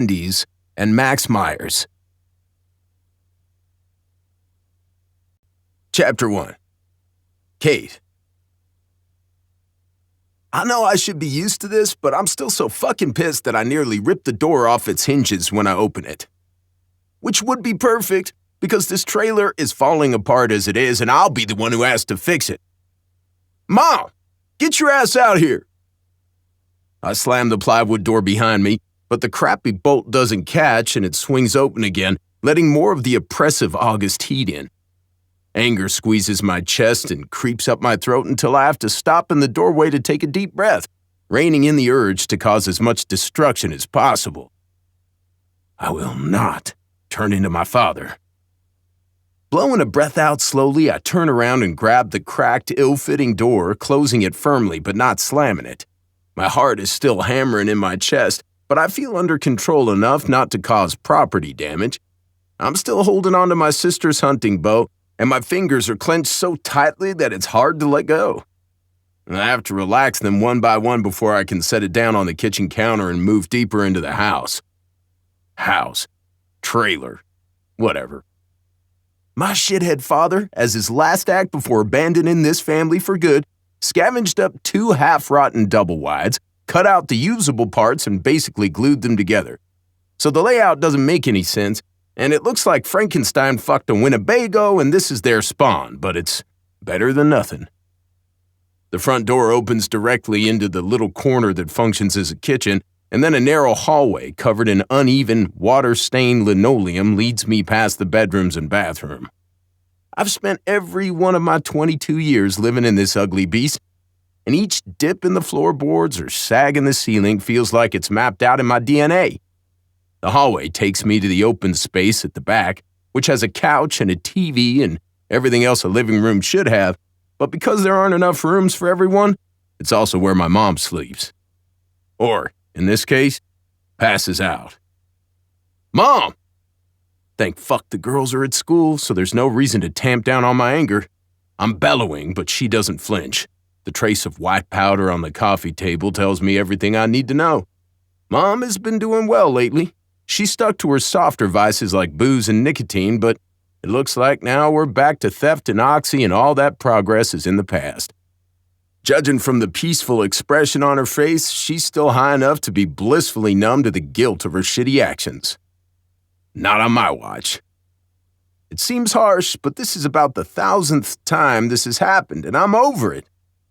Wendy's, and Max Myers. Chapter 1. Kate. I know I should be used to this, but I'm still so fucking pissed that I nearly ripped the door off its hinges when I open it. Which would be perfect, because this trailer is falling apart as it is, and I'll be the one who has to fix it. Mom, get your ass out here! I slam the plywood door behind me, but the crappy bolt doesn't catch and it swings open again, letting more of the oppressive August heat in. Anger squeezes my chest and creeps up my throat until I have to stop in the doorway to take a deep breath, reining in the urge to cause as much destruction as possible. I will not turn into my father. Blowing a breath out slowly, I turn around and grab the cracked, ill-fitting door, closing it firmly but not slamming it. My heart is still hammering in my chest, but I feel under control enough not to cause property damage. I'm still holding on to my sister's hunting bow, and my fingers are clenched so tightly that it's hard to let go. I have to relax them one by one before I can set it down on the kitchen counter and move deeper into the house. House. Trailer. Whatever. My shithead father, as his last act before abandoning this family for good, scavenged up 2 half-rotten double-wides, cut out the usable parts, and basically glued them together. So the layout doesn't make any sense, and it looks like Frankenstein fucked a Winnebago and this is their spawn, but it's better than nothing. The front door opens directly into the little corner that functions as a kitchen, and then a narrow hallway covered in uneven, water-stained linoleum leads me past the bedrooms and bathroom. I've spent every one of my 22 years living in this ugly beast, and each dip in the floorboards or sag in the ceiling feels like it's mapped out in my DNA. The hallway takes me to the open space at the back, which has a couch and a TV and everything else a living room should have, but because there aren't enough rooms for everyone, it's also where my mom sleeps. Or, in this case, passes out. Mom! Thank fuck the girls are at school, so there's no reason to tamp down on my anger. I'm bellowing, but she doesn't flinch. The trace of white powder on the coffee table tells me everything I need to know. Mom has been doing well lately. She stuck to her softer vices like booze and nicotine, but it looks like now we're back to theft and oxy and all that progress is in the past. Judging from the peaceful expression on her face, she's still high enough to be blissfully numb to the guilt of her shitty actions. Not on my watch. It seems harsh, but this is about the 1,000th time this has happened, and I'm over it.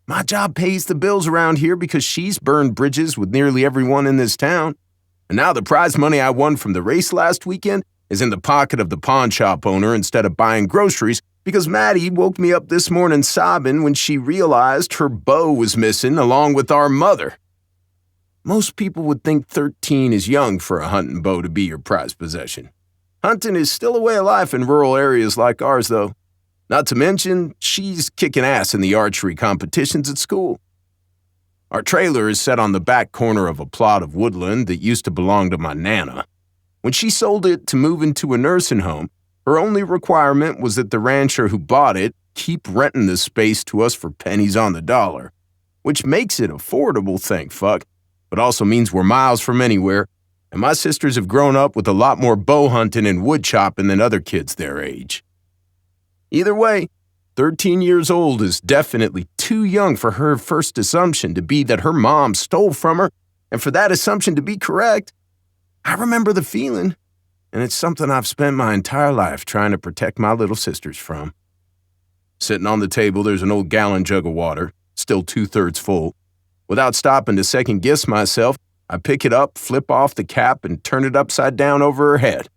My job pays the bills around here because she's burned bridges with nearly everyone in this town. And now the prize money I won from the race last weekend is in the pocket of the pawn shop owner instead of buying groceries because Maddie woke me up this morning sobbing when she realized her bow was missing along with our mother. Most people would think 13 is young for a hunting bow to be your prized possession. Hunting is still a way of life in rural areas like ours, though. Not to mention, she's kicking ass in the archery competitions at school. Our trailer is set on the back corner of a plot of woodland that used to belong to my Nana. When she sold it to move into a nursing home, her only requirement was that the rancher who bought it keep renting the space to us for pennies on the dollar, which makes it affordable, thank fuck, but also means we're miles from anywhere, and my sisters have grown up with a lot more bow hunting and wood chopping than other kids their age. Either way, 13 years old is definitely too young for her first assumption to be that her mom stole from her, and for that assumption to be correct. I remember the feeling, and it's something I've spent my entire life trying to protect my little sisters from. Sitting on the table, there's an old gallon jug of water, still 2/3 full. Without stopping to second-guess myself, I pick it up, flip off the cap, and turn it upside down over her head.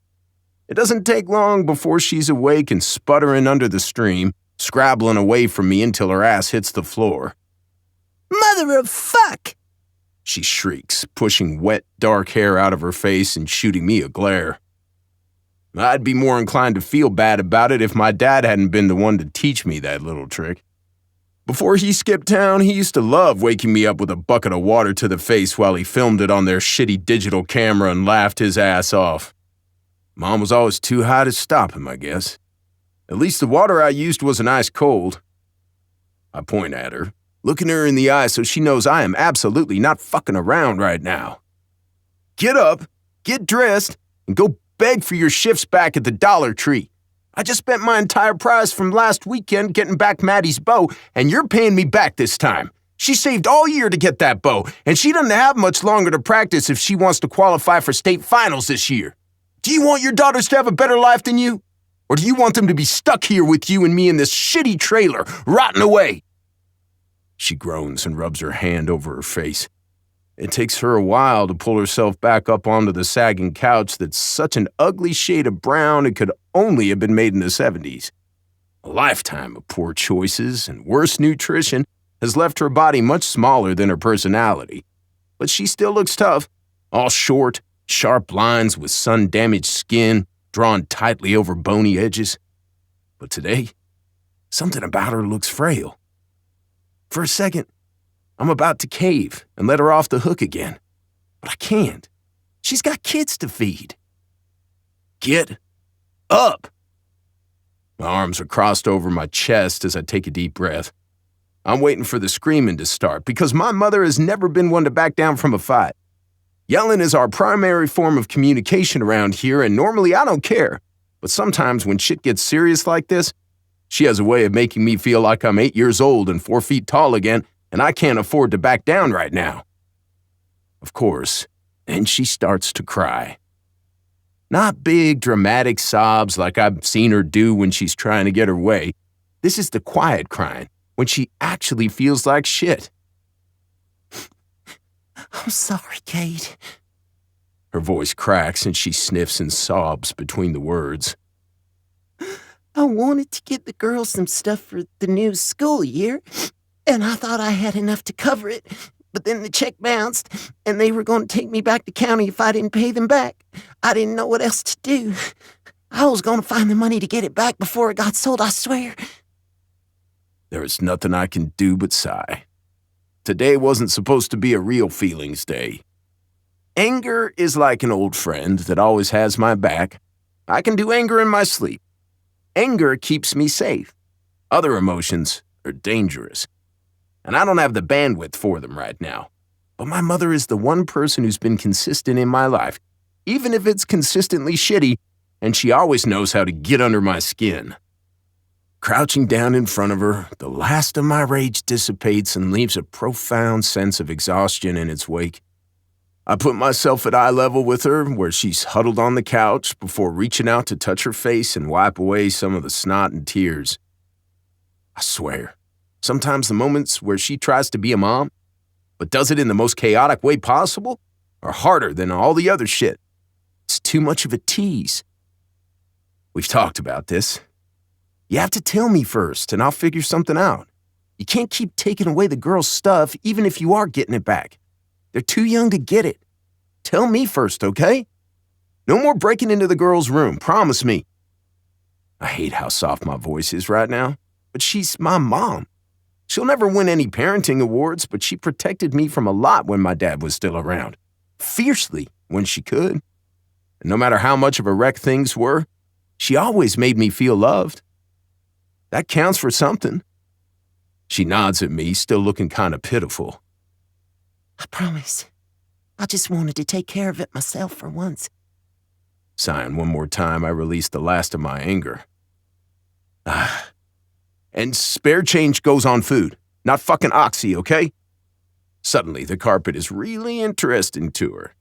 It doesn't take long before she's awake and sputtering under the stream, scrabbling away from me until her ass hits the floor. "Mother of fuck!" she shrieks, pushing wet, dark hair out of her face and shooting me a glare. I'd be more inclined to feel bad about it if my dad hadn't been the one to teach me that little trick. Before he skipped town, he used to love waking me up with a bucket of water to the face while he filmed it on their shitty digital camera and laughed his ass off. Mom was always too high to stop him, I guess. At least the water I used wasn't ice cold. I point at her, looking her in the eye so she knows I am absolutely not fucking around right now. Get up, Get dressed and go beg for your shifts back at the Dollar Tree. I just spent my entire prize from last weekend getting back Maddie's bow, and you're paying me back this time. She saved all year to get that bow, and she doesn't have much longer to practice if she wants to qualify for state finals this year. Do you want your daughters to have a better life than you? Or do you want them to be stuck here with you and me in this shitty trailer, rotting away? She groans and rubs her hand over her face. It takes her a while to pull herself back up onto the sagging couch that's such an ugly shade of brown it could only have been made in the 70s. A lifetime of poor choices and worse nutrition has left her body much smaller than her personality. But she still looks tough, all short, sharp lines with sun-damaged skin drawn tightly over bony edges. But today, something about her looks frail. For a second, I'm about to cave and let her off the hook again. But I can't. She's got kids to feed. Get up! My arms are crossed over my chest as I take a deep breath. I'm waiting for the screaming to start because my mother has never been one to back down from a fight. Yelling is our primary form of communication around here, and normally I don't care. But sometimes when shit gets serious like this, she has a way of making me feel like I'm 8 years old and 4 feet tall again, and I can't afford to back down right now. Of course, then she starts to cry. Not big, dramatic sobs like I've seen her do when she's trying to get her way. This is the quiet crying, when she actually feels like shit. I'm sorry, Kate. Her voice cracks and she sniffs and sobs between the words. I wanted to get the girls some stuff for the new school year, and I thought I had enough to cover it, but then the check bounced, and they were going to take me back to county if I didn't pay them back. I didn't know what else to do. I was going to find the money to get it back before it got sold, I swear. There is nothing I can do but sigh. Today wasn't supposed to be a real feelings day. Anger is like an old friend that always has my back. I can do anger in my sleep. Anger keeps me safe. Other emotions are dangerous. And I don't have the bandwidth for them right now. But my mother is the one person who's been consistent in my life, even if it's consistently shitty, and she always knows how to get under my skin. Crouching down in front of her, the last of my rage dissipates and leaves a profound sense of exhaustion in its wake. I put myself at eye level with her, where she's huddled on the couch, before reaching out to touch her face and wipe away some of the snot and tears. I swear, sometimes the moments where she tries to be a mom, but does it in the most chaotic way possible, are harder than all the other shit. It's too much of a tease. We've talked about this. You have to tell me first, and I'll figure something out. You can't keep taking away the girl's stuff, even if you are getting it back. They're too young to get it. Tell me first, okay? No more breaking into the girl's room, promise me. I hate how soft my voice is right now, but she's my mom. She'll never win any parenting awards, but she protected me from a lot when my dad was still around. Fiercely, when she could. And no matter how much of a wreck things were, she always made me feel loved. That counts for something. She nods at me, still looking kind of pitiful. I promise. I just wanted to take care of it myself for once. Sighing one more time, I release the last of my anger. And spare change goes on food, not fucking Oxy, okay? Suddenly, the carpet is really interesting to her.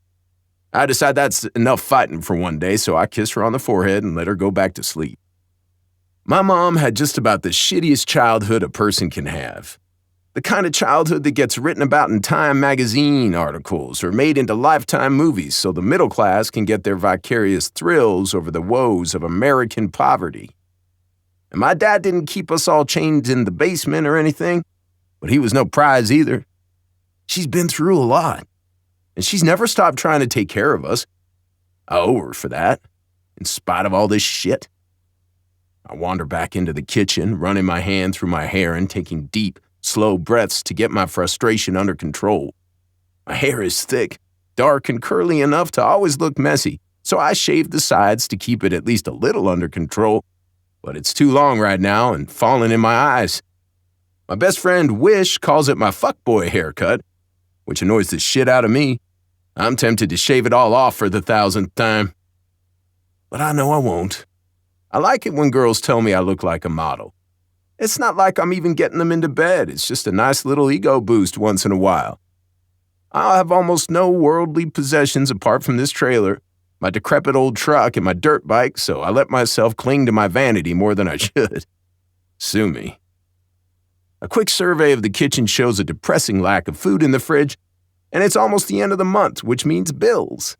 I decide that's enough fighting for one day, so I kiss her on the forehead and let her go back to sleep. My mom had just about the shittiest childhood a person can have. The kind of childhood that gets written about in Time magazine articles or made into Lifetime movies so the middle class can get their vicarious thrills over the woes of American poverty. And my dad didn't keep us all chained in the basement or anything, but he was no prize either. She's been through a lot, and she's never stopped trying to take care of us. I owe her for that, in spite of all this shit. I wander back into the kitchen, running my hand through my hair and taking deep, slow breaths to get my frustration under control. My hair is thick, dark, and curly enough to always look messy, so I shave the sides to keep it at least a little under control, but it's too long right now and falling in my eyes. My best friend Wish calls it my fuckboy haircut, which annoys the shit out of me. I'm tempted to shave it all off for the 1,000th time. But I know I won't. I like it when girls tell me I look like a model. It's not like I'm even getting them into bed. It's just a nice little ego boost once in a while. I have almost no worldly possessions apart from this trailer, my decrepit old truck, and my dirt bike, so I let myself cling to my vanity more than I should. Sue me. A quick survey of the kitchen shows a depressing lack of food in the fridge, and it's almost the end of the month, which means bills.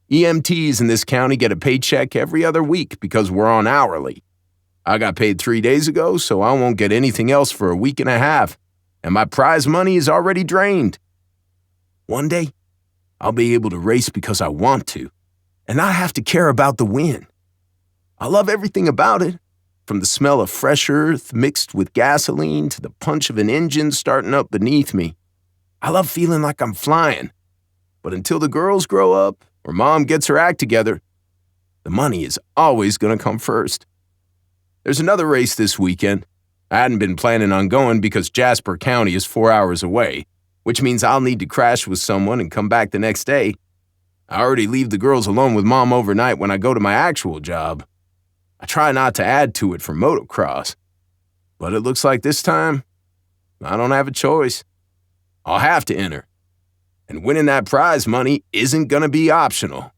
EMTs in this county get a paycheck every other week because we're on hourly. I got paid 3 days ago, so I won't get anything else for a week and a half, and my prize money is already drained. One day, I'll be able to race because I want to, and not have to care about the win. I love everything about it, from the smell of fresh earth mixed with gasoline to the punch of an engine starting up beneath me. I love feeling like I'm flying. But until the girls grow up or Mom gets her act together, the money is always going to come first. There's another race this weekend. I hadn't been planning on going because Jasper County is 4 hours away, which means I'll need to crash with someone and come back the next day. I already leave the girls alone with Mom overnight when I go to my actual job. I try not to add to it for motocross. But it looks like this time, I don't have a choice. I'll have to enter. And winning that prize money isn't going to be optional.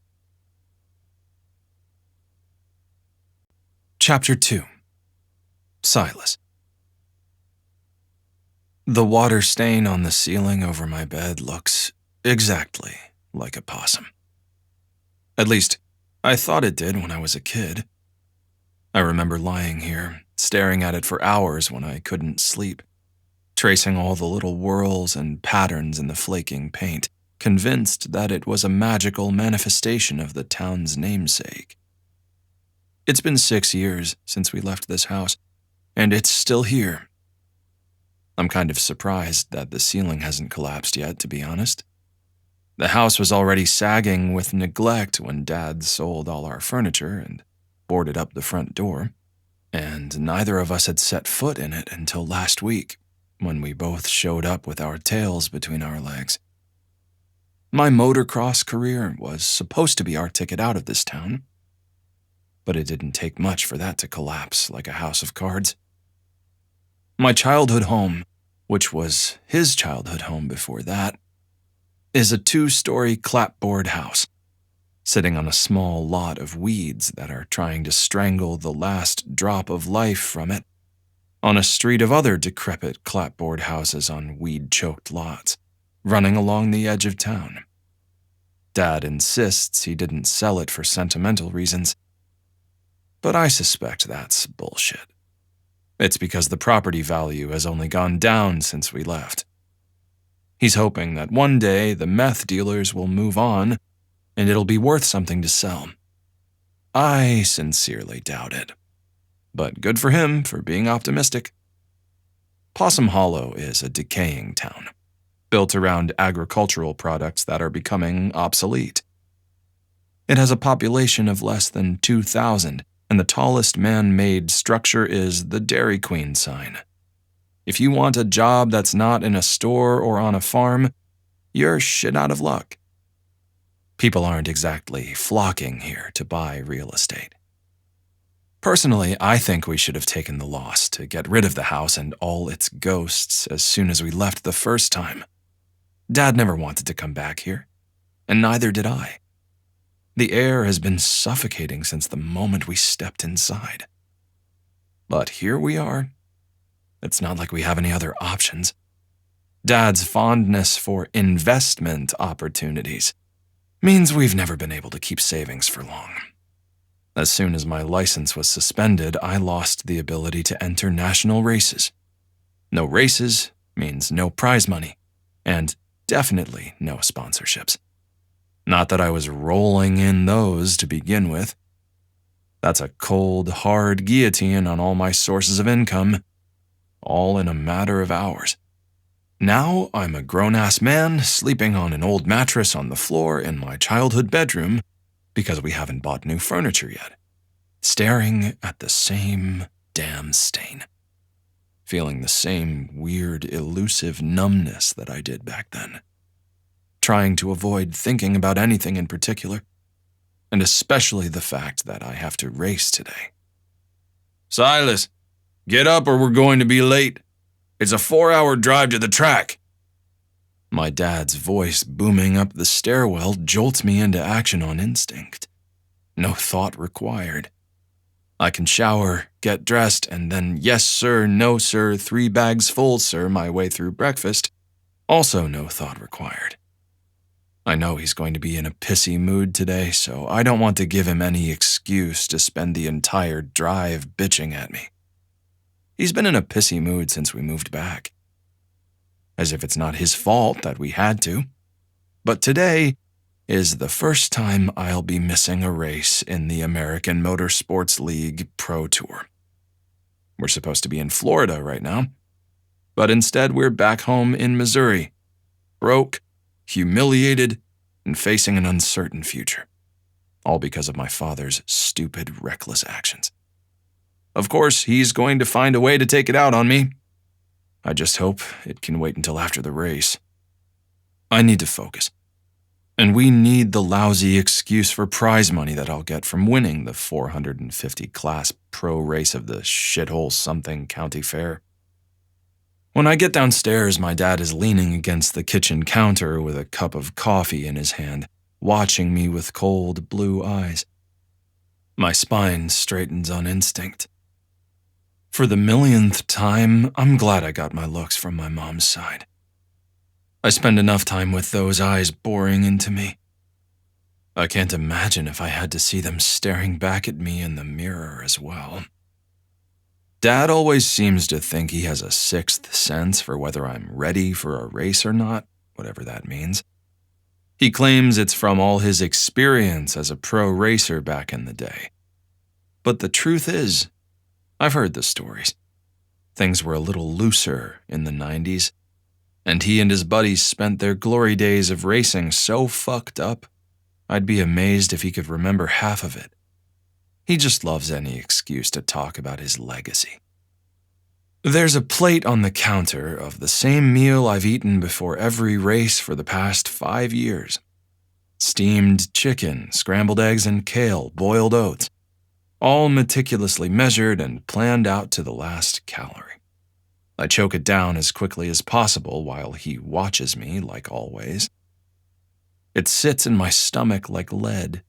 Chapter 2. Silas. The water stain on the ceiling over my bed looks exactly like a possum. At least, I thought it did when I was a kid. I remember lying here, staring at it for hours when I couldn't sleep, tracing all the little whorls and patterns in the flaking paint, convinced that it was a magical manifestation of the town's namesake. It's been 6 years since we left this house, and it's still here. I'm kind of surprised that the ceiling hasn't collapsed yet, to be honest. The house was already sagging with neglect when Dad sold all our furniture and boarded up the front door, and neither of us had set foot in it until last week, when we both showed up with our tails between our legs. My motocross career was supposed to be our ticket out of this town, but it didn't take much for that to collapse like a house of cards. My childhood home, which was his childhood home before that, is a 2-story clapboard house, sitting on a small lot of weeds that are trying to strangle the last drop of life from it, on a street of other decrepit clapboard houses on weed-choked lots, running along the edge of town. Dad insists he didn't sell it for sentimental reasons, but I suspect that's bullshit. It's because the property value has only gone down since we left. He's hoping that one day the meth dealers will move on and it'll be worth something to sell. I sincerely doubt it, but good for him for being optimistic. Possum Hollow is a decaying town, built around agricultural products that are becoming obsolete. It has a population of less than 2,000, and the tallest man-made structure is the Dairy Queen sign. If you want a job that's not in a store or on a farm, you're shit out of luck. People aren't exactly flocking here to buy real estate. Personally, I think we should have taken the loss to get rid of the house and all its ghosts as soon as we left the first time. Dad never wanted to come back here, and neither did I. The air has been suffocating since the moment we stepped inside. But here we are. It's not like we have any other options. Dad's fondness for investment opportunities means we've never been able to keep savings for long. As soon as my license was suspended, I lost the ability to enter national races. No races means no prize money, and definitely no sponsorships. Not that I was rolling in those to begin with. That's a cold, hard guillotine on all my sources of income, all in a matter of hours. Now I'm a grown-ass man sleeping on an old mattress on the floor in my childhood bedroom because we haven't bought new furniture yet, staring at the same damn stain, feeling the same weird, elusive numbness that I did back then. trying to avoid thinking about anything in particular, and especially the fact that I have to race today. Silas, get up or we're going to be late. It's a 4-hour drive to the track. My dad's voice booming up the stairwell jolts me into action on instinct. No thought required. I can shower, get dressed, and then yes sir, no sir, 3 bags full sir my way through breakfast. Also no thought required. I know he's going to be in a pissy mood today, so I don't want to give him any excuse to spend the entire drive bitching at me. He's been in a pissy mood since we moved back. As if it's not his fault that we had to. But today is the first time I'll be missing a race in the American Motorsports League Pro Tour. We're supposed to be in Florida right now, but instead we're back home in Missouri, broke, humiliated, and facing an uncertain future, all because of my father's stupid, reckless actions. Of course, he's going to find a way to take it out on me. I just hope it can wait until after the race. I need to focus. And we need the lousy excuse for prize money that I'll get from winning the 450 class pro race of the shithole something county fair. When I get downstairs, my dad is leaning against the kitchen counter with a cup of coffee in his hand, watching me with cold blue eyes. My spine straightens on instinct. For the millionth time, I'm glad I got my looks from my mom's side. I spend enough time with those eyes boring into me. I can't imagine if I had to see them staring back at me in the mirror as well. Dad always seems to think he has a sixth sense for whether I'm ready for a race or not, whatever that means. He claims it's from all his experience as a pro racer back in the day. But the truth is, I've heard the stories. Things were a little looser in the 90s. And he and his buddies spent their glory days of racing so fucked up, I'd be amazed if he could remember half of it. He just loves any excuse to talk about his legacy. There's a plate on the counter of the same meal I've eaten before every race for the past 5 years. Steamed chicken, scrambled eggs and kale, boiled oats, all meticulously measured and planned out to the last calorie. I choke it down as quickly as possible while he watches me, like always. It sits in my stomach like lead,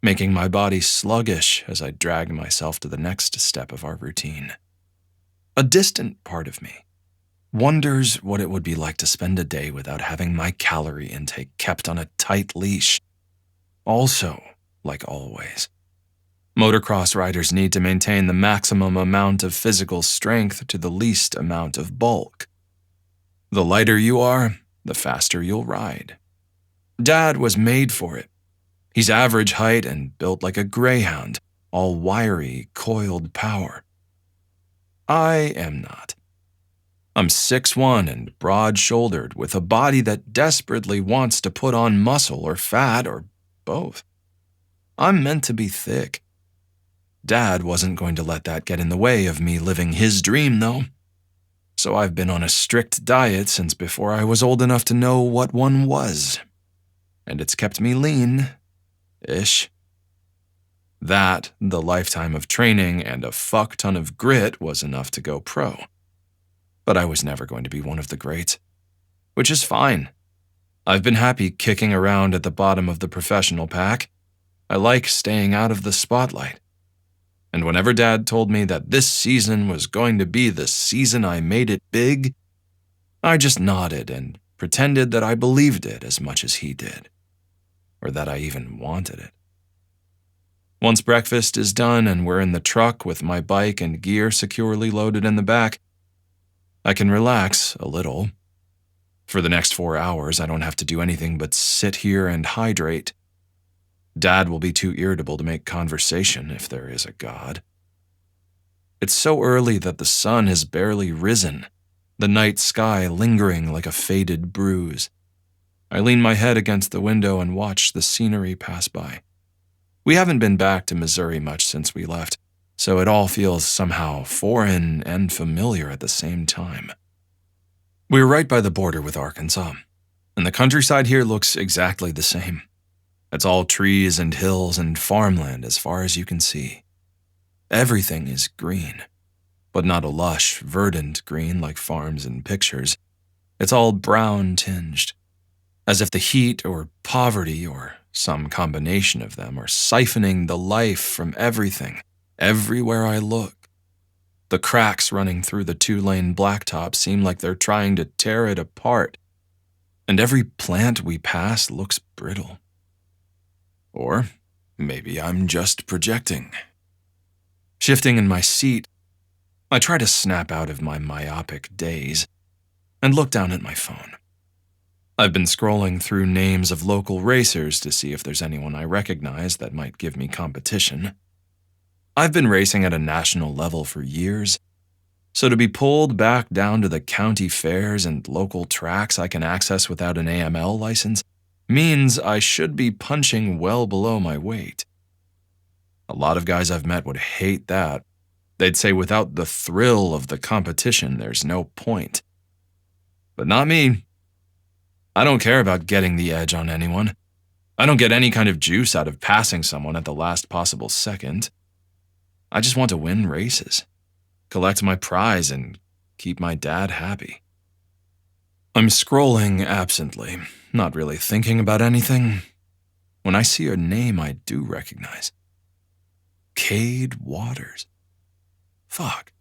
making my body sluggish as I drag myself to the next step of our routine. A distant part of me wonders what it would be like to spend a day without having my calorie intake kept on a tight leash. Also, like always, motocross riders need to maintain the maximum amount of physical strength to the least amount of bulk. The lighter you are, the faster you'll ride. Dad was made for it. He's average height and built like a greyhound, all wiry, coiled power. I am not. I'm 6'1" and broad-shouldered with a body that desperately wants to put on muscle or fat or both. I'm meant to be thick. Dad wasn't going to let that get in the way of me living his dream, though. So I've been on a strict diet since before I was old enough to know what one was. And it's kept me lean-ish. That, the lifetime of training and a fuck ton of grit was enough to go pro. But I was never going to be one of the greats. Which is fine. I've been happy kicking around at the bottom of the professional pack. I like staying out of the spotlight. And whenever Dad told me that this season was going to be the season I made it big, I just nodded and pretended that I believed it as much as he did, or that I even wanted it. Once breakfast is done and we're in the truck with my bike and gear securely loaded in the back, I can relax a little. For the next 4 hours, I don't have to do anything but sit here and hydrate. Dad will be too irritable to make conversation if there is a God. It's so early that the sun has barely risen, the night sky lingering like a faded bruise. I lean my head against the window and watch the scenery pass by. We haven't been back to Missouri much since we left, so it all feels somehow foreign and familiar at the same time. We're right by the border with Arkansas. And the countryside here looks exactly the same. It's all trees and hills and farmland as far as you can see. Everything is green, but not a lush, verdant green like farms in pictures. It's all brown tinged, as if the heat or poverty or some combination of them are siphoning the life from everything, everywhere I look. The cracks running through the 2-lane blacktop seem like they're trying to tear it apart, and every plant we pass looks brittle. Or maybe I'm just projecting. Shifting in my seat, I try to snap out of my myopic daze and look down at my phone. I've been scrolling through names of local racers to see if there's anyone I recognize that might give me competition. I've been racing at a national level for years, so to be pulled back down to the county fairs and local tracks I can access without an AML license means I should be punching well below my weight. A lot of guys I've met would hate that. They'd say without the thrill of the competition, there's no point. But not me. I don't care about getting the edge on anyone. I don't get any kind of juice out of passing someone at the last possible second. I just want to win races, collect my prize, and keep my dad happy. I'm scrolling absently, not really thinking about anything, when I see a name I do recognize. Cade Waters. Fuck,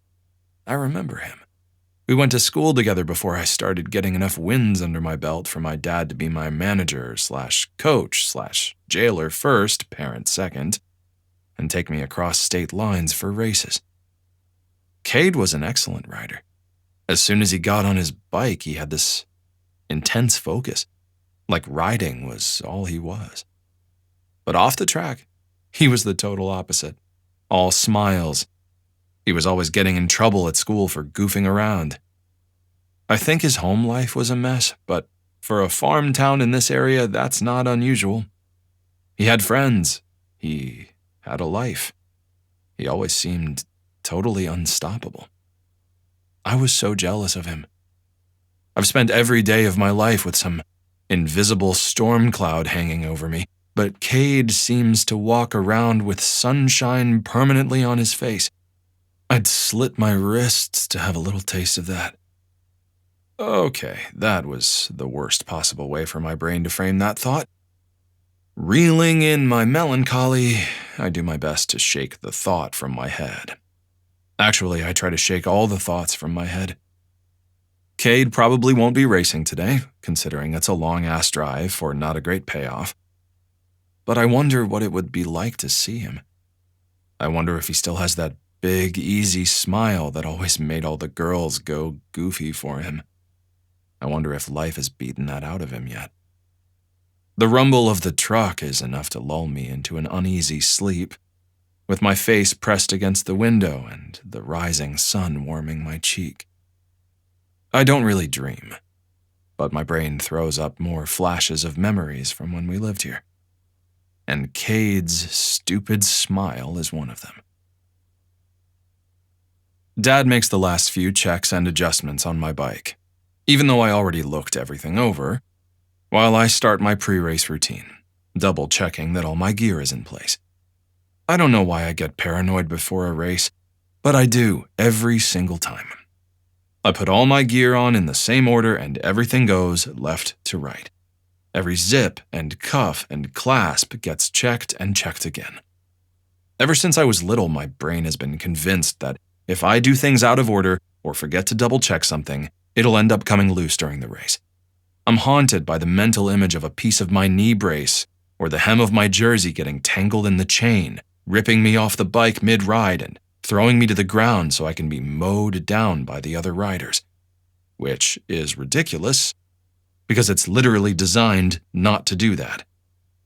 I remember him. We went to school together before I started getting enough wins under my belt for my dad to be my manager/coach/jailer first, parent second, and take me across state lines for races. Cade was an excellent rider. As soon as he got on his bike, he had this intense focus, like riding was all he was. But off the track, he was the total opposite. All smiles. He was always getting in trouble at school for goofing around. I think his home life was a mess, but for a farm town in this area, that's not unusual. He had friends. He had a life. He always seemed totally unstoppable. I was so jealous of him. I've spent every day of my life with some invisible storm cloud hanging over me, but Cade seems to walk around with sunshine permanently on his face. I'd slit my wrists to have a little taste of that. Okay, that was the worst possible way for my brain to frame that thought. Reeling in my melancholy, I do my best to shake the thought from my head. Actually, I try to shake all the thoughts from my head. Cade probably won't be racing today, considering it's a long-ass drive for not a great payoff. But I wonder what it would be like to see him. I wonder if he still has that big, easy smile that always made all the girls go goofy for him. I wonder if life has beaten that out of him yet. The rumble of the truck is enough to lull me into an uneasy sleep, with my face pressed against the window and the rising sun warming my cheek. I don't really dream, but my brain throws up more flashes of memories from when we lived here. And Cade's stupid smile is one of them. Dad makes the last few checks and adjustments on my bike, even though I already looked everything over, while I start my pre-race routine, double-checking that all my gear is in place. I don't know why I get paranoid before a race, but I do every single time. I put all my gear on in the same order and everything goes left to right. Every zip and cuff and clasp gets checked and checked again. Ever since I was little, my brain has been convinced that if I do things out of order or forget to double-check something, it'll end up coming loose during the race. I'm haunted by the mental image of a piece of my knee brace or the hem of my jersey getting tangled in the chain, ripping me off the bike mid-ride and throwing me to the ground so I can be mowed down by the other riders. Which is ridiculous, because it's literally designed not to do that.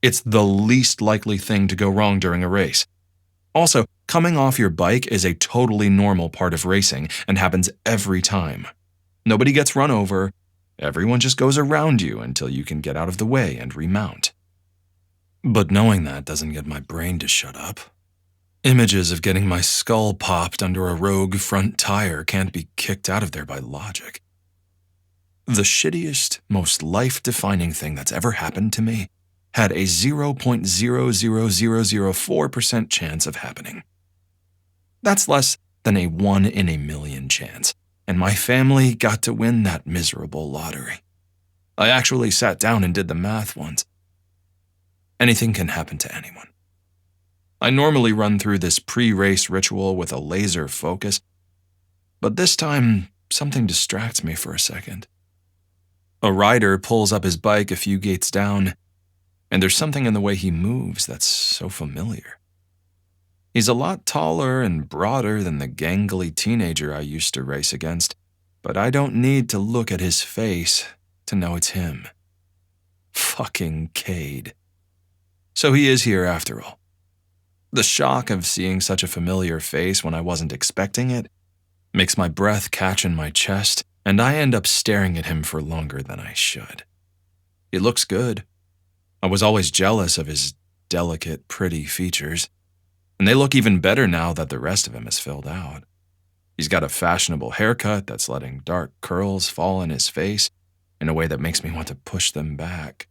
It's the least likely thing to go wrong during a race. Also, coming off your bike is a totally normal part of racing and happens every time. Nobody gets run over. Everyone just goes around you until you can get out of the way and remount. But knowing that doesn't get my brain to shut up. Images of getting my skull popped under a rogue front tire can't be kicked out of there by logic. The shittiest, most life-defining thing that's ever happened to me had a 0.00004% chance of happening. That's less than a 1 in a million chance, and my family got to win that miserable lottery. I actually sat down and did the math once. Anything can happen to anyone. I normally run through this pre-race ritual with a laser focus, but this time, something distracts me for a second. A rider pulls up his bike a few gates down, and there's something in the way he moves that's so familiar. He's a lot taller and broader than the gangly teenager I used to race against, but I don't need to look at his face to know it's him. Fucking Cade. So he is here after all. The shock of seeing such a familiar face when I wasn't expecting it makes my breath catch in my chest, and I end up staring at him for longer than I should. He looks good. I was always jealous of his delicate, pretty features, and they look even better now that the rest of him is filled out. He's got a fashionable haircut that's letting dark curls fall in his face in a way that makes me want to push them back,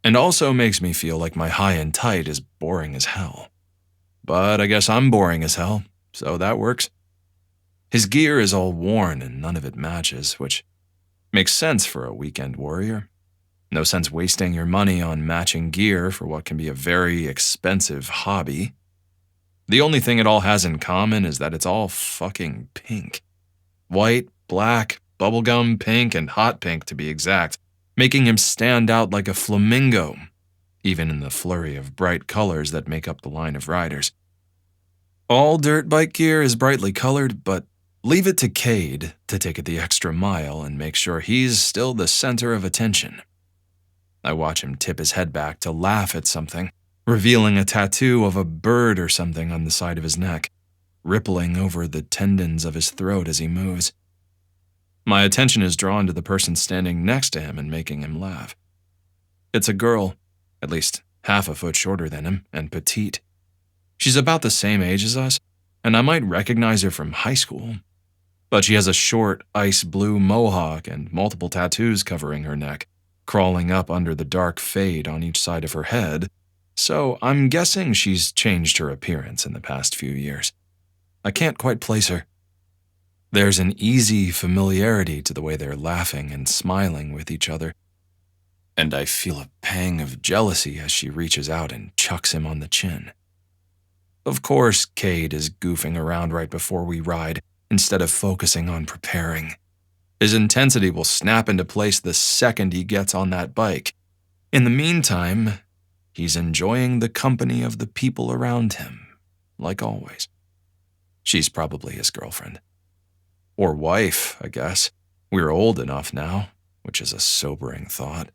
and also makes me feel like my high and tight is boring as hell. But I guess I'm boring as hell, so that works. His gear is all worn and none of it matches, which makes sense for a weekend warrior. No sense wasting your money on matching gear for what can be a very expensive hobby. The only thing it all has in common is that it's all fucking pink. White, black, bubblegum pink, and hot pink to be exact, making him stand out like a flamingo, even in the flurry of bright colors that make up the line of riders. All dirt bike gear is brightly colored, but leave it to Cade to take it the extra mile and make sure he's still the center of attention. I watch him tip his head back to laugh at something, revealing a tattoo of a bird or something on the side of his neck, rippling over the tendons of his throat as he moves. My attention is drawn to the person standing next to him and making him laugh. It's a girl, at least half a foot shorter than him, and petite. She's about the same age as us, and I might recognize her from high school. But she has a short, ice blue mohawk and multiple tattoos covering her neck, crawling up under the dark fade on each side of her head, so I'm guessing she's changed her appearance in the past few years. I can't quite place her. There's an easy familiarity to the way they're laughing and smiling with each other, and I feel a pang of jealousy as she reaches out and chucks him on the chin. Of course, Cade is goofing around right before we ride, instead of focusing on preparing. His intensity will snap into place the second he gets on that bike. In the meantime, he's enjoying the company of the people around him, like always. She's probably his girlfriend. Or wife, I guess. We're old enough now, which is a sobering thought.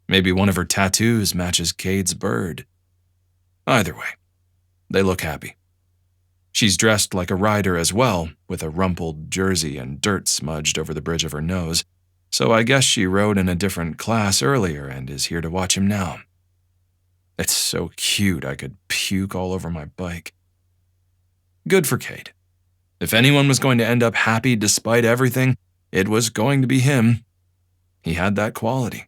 Maybe one of her tattoos matches Cade's bird. Either way, they look happy. She's dressed like a rider as well, with a rumpled jersey and dirt smudged over the bridge of her nose, so I guess she rode in a different class earlier and is here to watch him now. It's so cute I could puke all over my bike. Good for Cade. If anyone was going to end up happy despite everything, it was going to be him. He had that quality.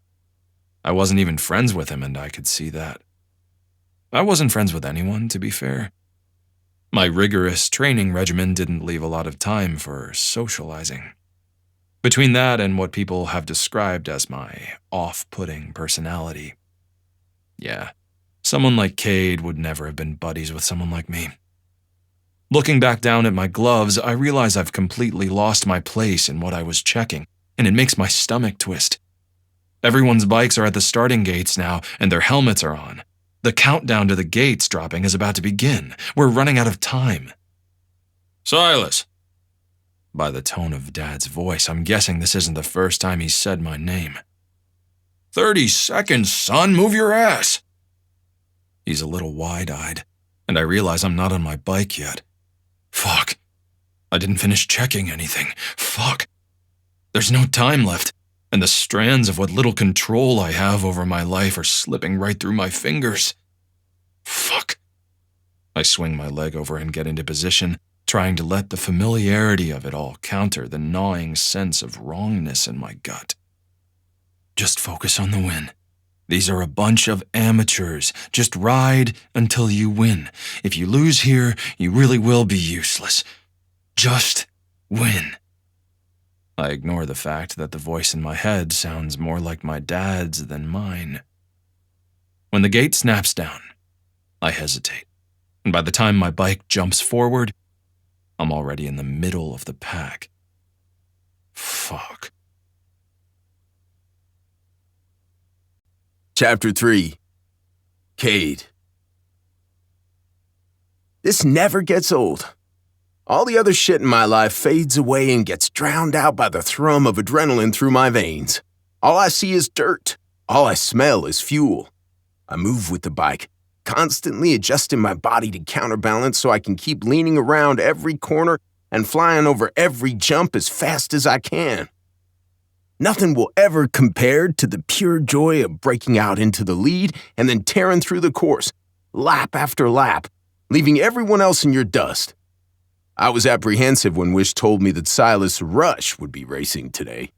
I wasn't even friends with him, and I could see that. I wasn't friends with anyone, to be fair. My rigorous training regimen didn't leave a lot of time for socializing. Between that and what people have described as my off-putting personality. Yeah, someone like Cade would never have been buddies with someone like me. Looking back down at my gloves, I realize I've completely lost my place in what I was checking, and it makes my stomach twist. Everyone's bikes are at the starting gates now, and their helmets are on. The countdown to the gates dropping is about to begin. We're running out of time. Silas! By the tone of Dad's voice, I'm guessing this isn't the first time he's said my name. 30 seconds, son, move your ass! He's a little wide-eyed, and I realize I'm not on my bike yet. Fuck. I didn't finish checking anything. Fuck. There's no time left, and the strands of what little control I have over my life are slipping right through my fingers. Fuck. I swing my leg over and get into position, trying to let the familiarity of it all counter the gnawing sense of wrongness in my gut. Just focus on the win. These are a bunch of amateurs. Just ride until you win. If you lose here, you really will be useless. Just win. I ignore the fact that the voice in my head sounds more like my dad's than mine. When the gate snaps down, I hesitate, and by the time my bike jumps forward, I'm already in the middle of the pack. Fuck. Chapter 3. Cade. This never gets old. All the other shit in my life fades away and gets drowned out by the thrum of adrenaline through my veins. All I see is dirt. All I smell is fuel. I move with the bike, constantly adjusting my body to counterbalance so I can keep leaning around every corner and flying over every jump as fast as I can. Nothing will ever compare to the pure joy of breaking out into the lead and then tearing through the course, lap after lap, leaving everyone else in your dust. I was apprehensive when Wish told me that Silas Rush would be racing today.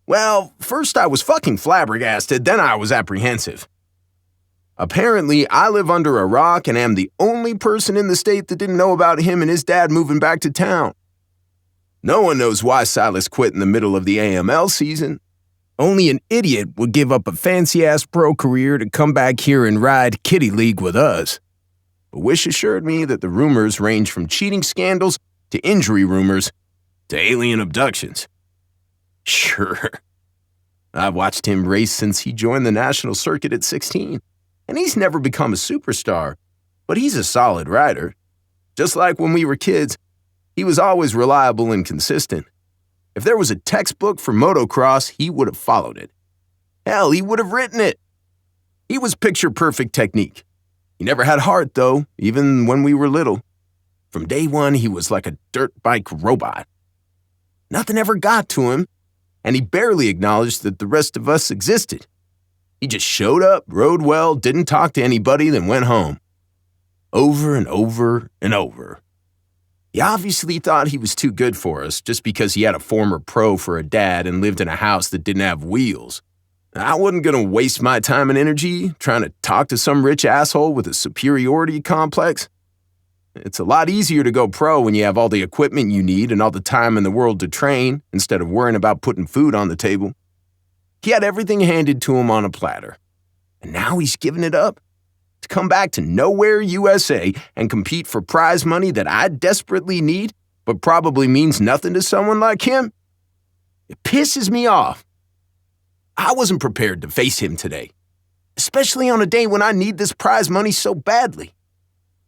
Well, first I was fucking flabbergasted, then I was apprehensive. Apparently, I live under a rock and am the only person in the state that didn't know about him and his dad moving back to town. No one knows why Silas quit in the middle of the AML season. Only an idiot would give up a fancy-ass pro career to come back here and ride Kitty League with us. But Wish assured me that the rumors range from cheating scandals to injury rumors to alien abductions. Sure. I've watched him race since he joined the national circuit at 16, and he's never become a superstar, but he's a solid rider. Just like when we were kids, he was always reliable and consistent. If there was a textbook for motocross, he would have followed it. Hell, he would have written it. He was picture-perfect technique. He never had heart, though, even when we were little. From day one, he was like a dirt bike robot. Nothing ever got to him, and he barely acknowledged that the rest of us existed. He just showed up, rode well, didn't talk to anybody, then went home. Over and over and over. He obviously thought he was too good for us just because he had a former pro for a dad and lived in a house that didn't have wheels. I wasn't going to waste my time and energy trying to talk to some rich asshole with a superiority complex. It's a lot easier to go pro when you have all the equipment you need and all the time in the world to train instead of worrying about putting food on the table. He had everything handed to him on a platter. And now he's giving it up to come back to Nowhere, USA and compete for prize money that I desperately need but probably means nothing to someone like him. It pisses me off. I wasn't prepared to face him today, especially on a day when I need this prize money so badly.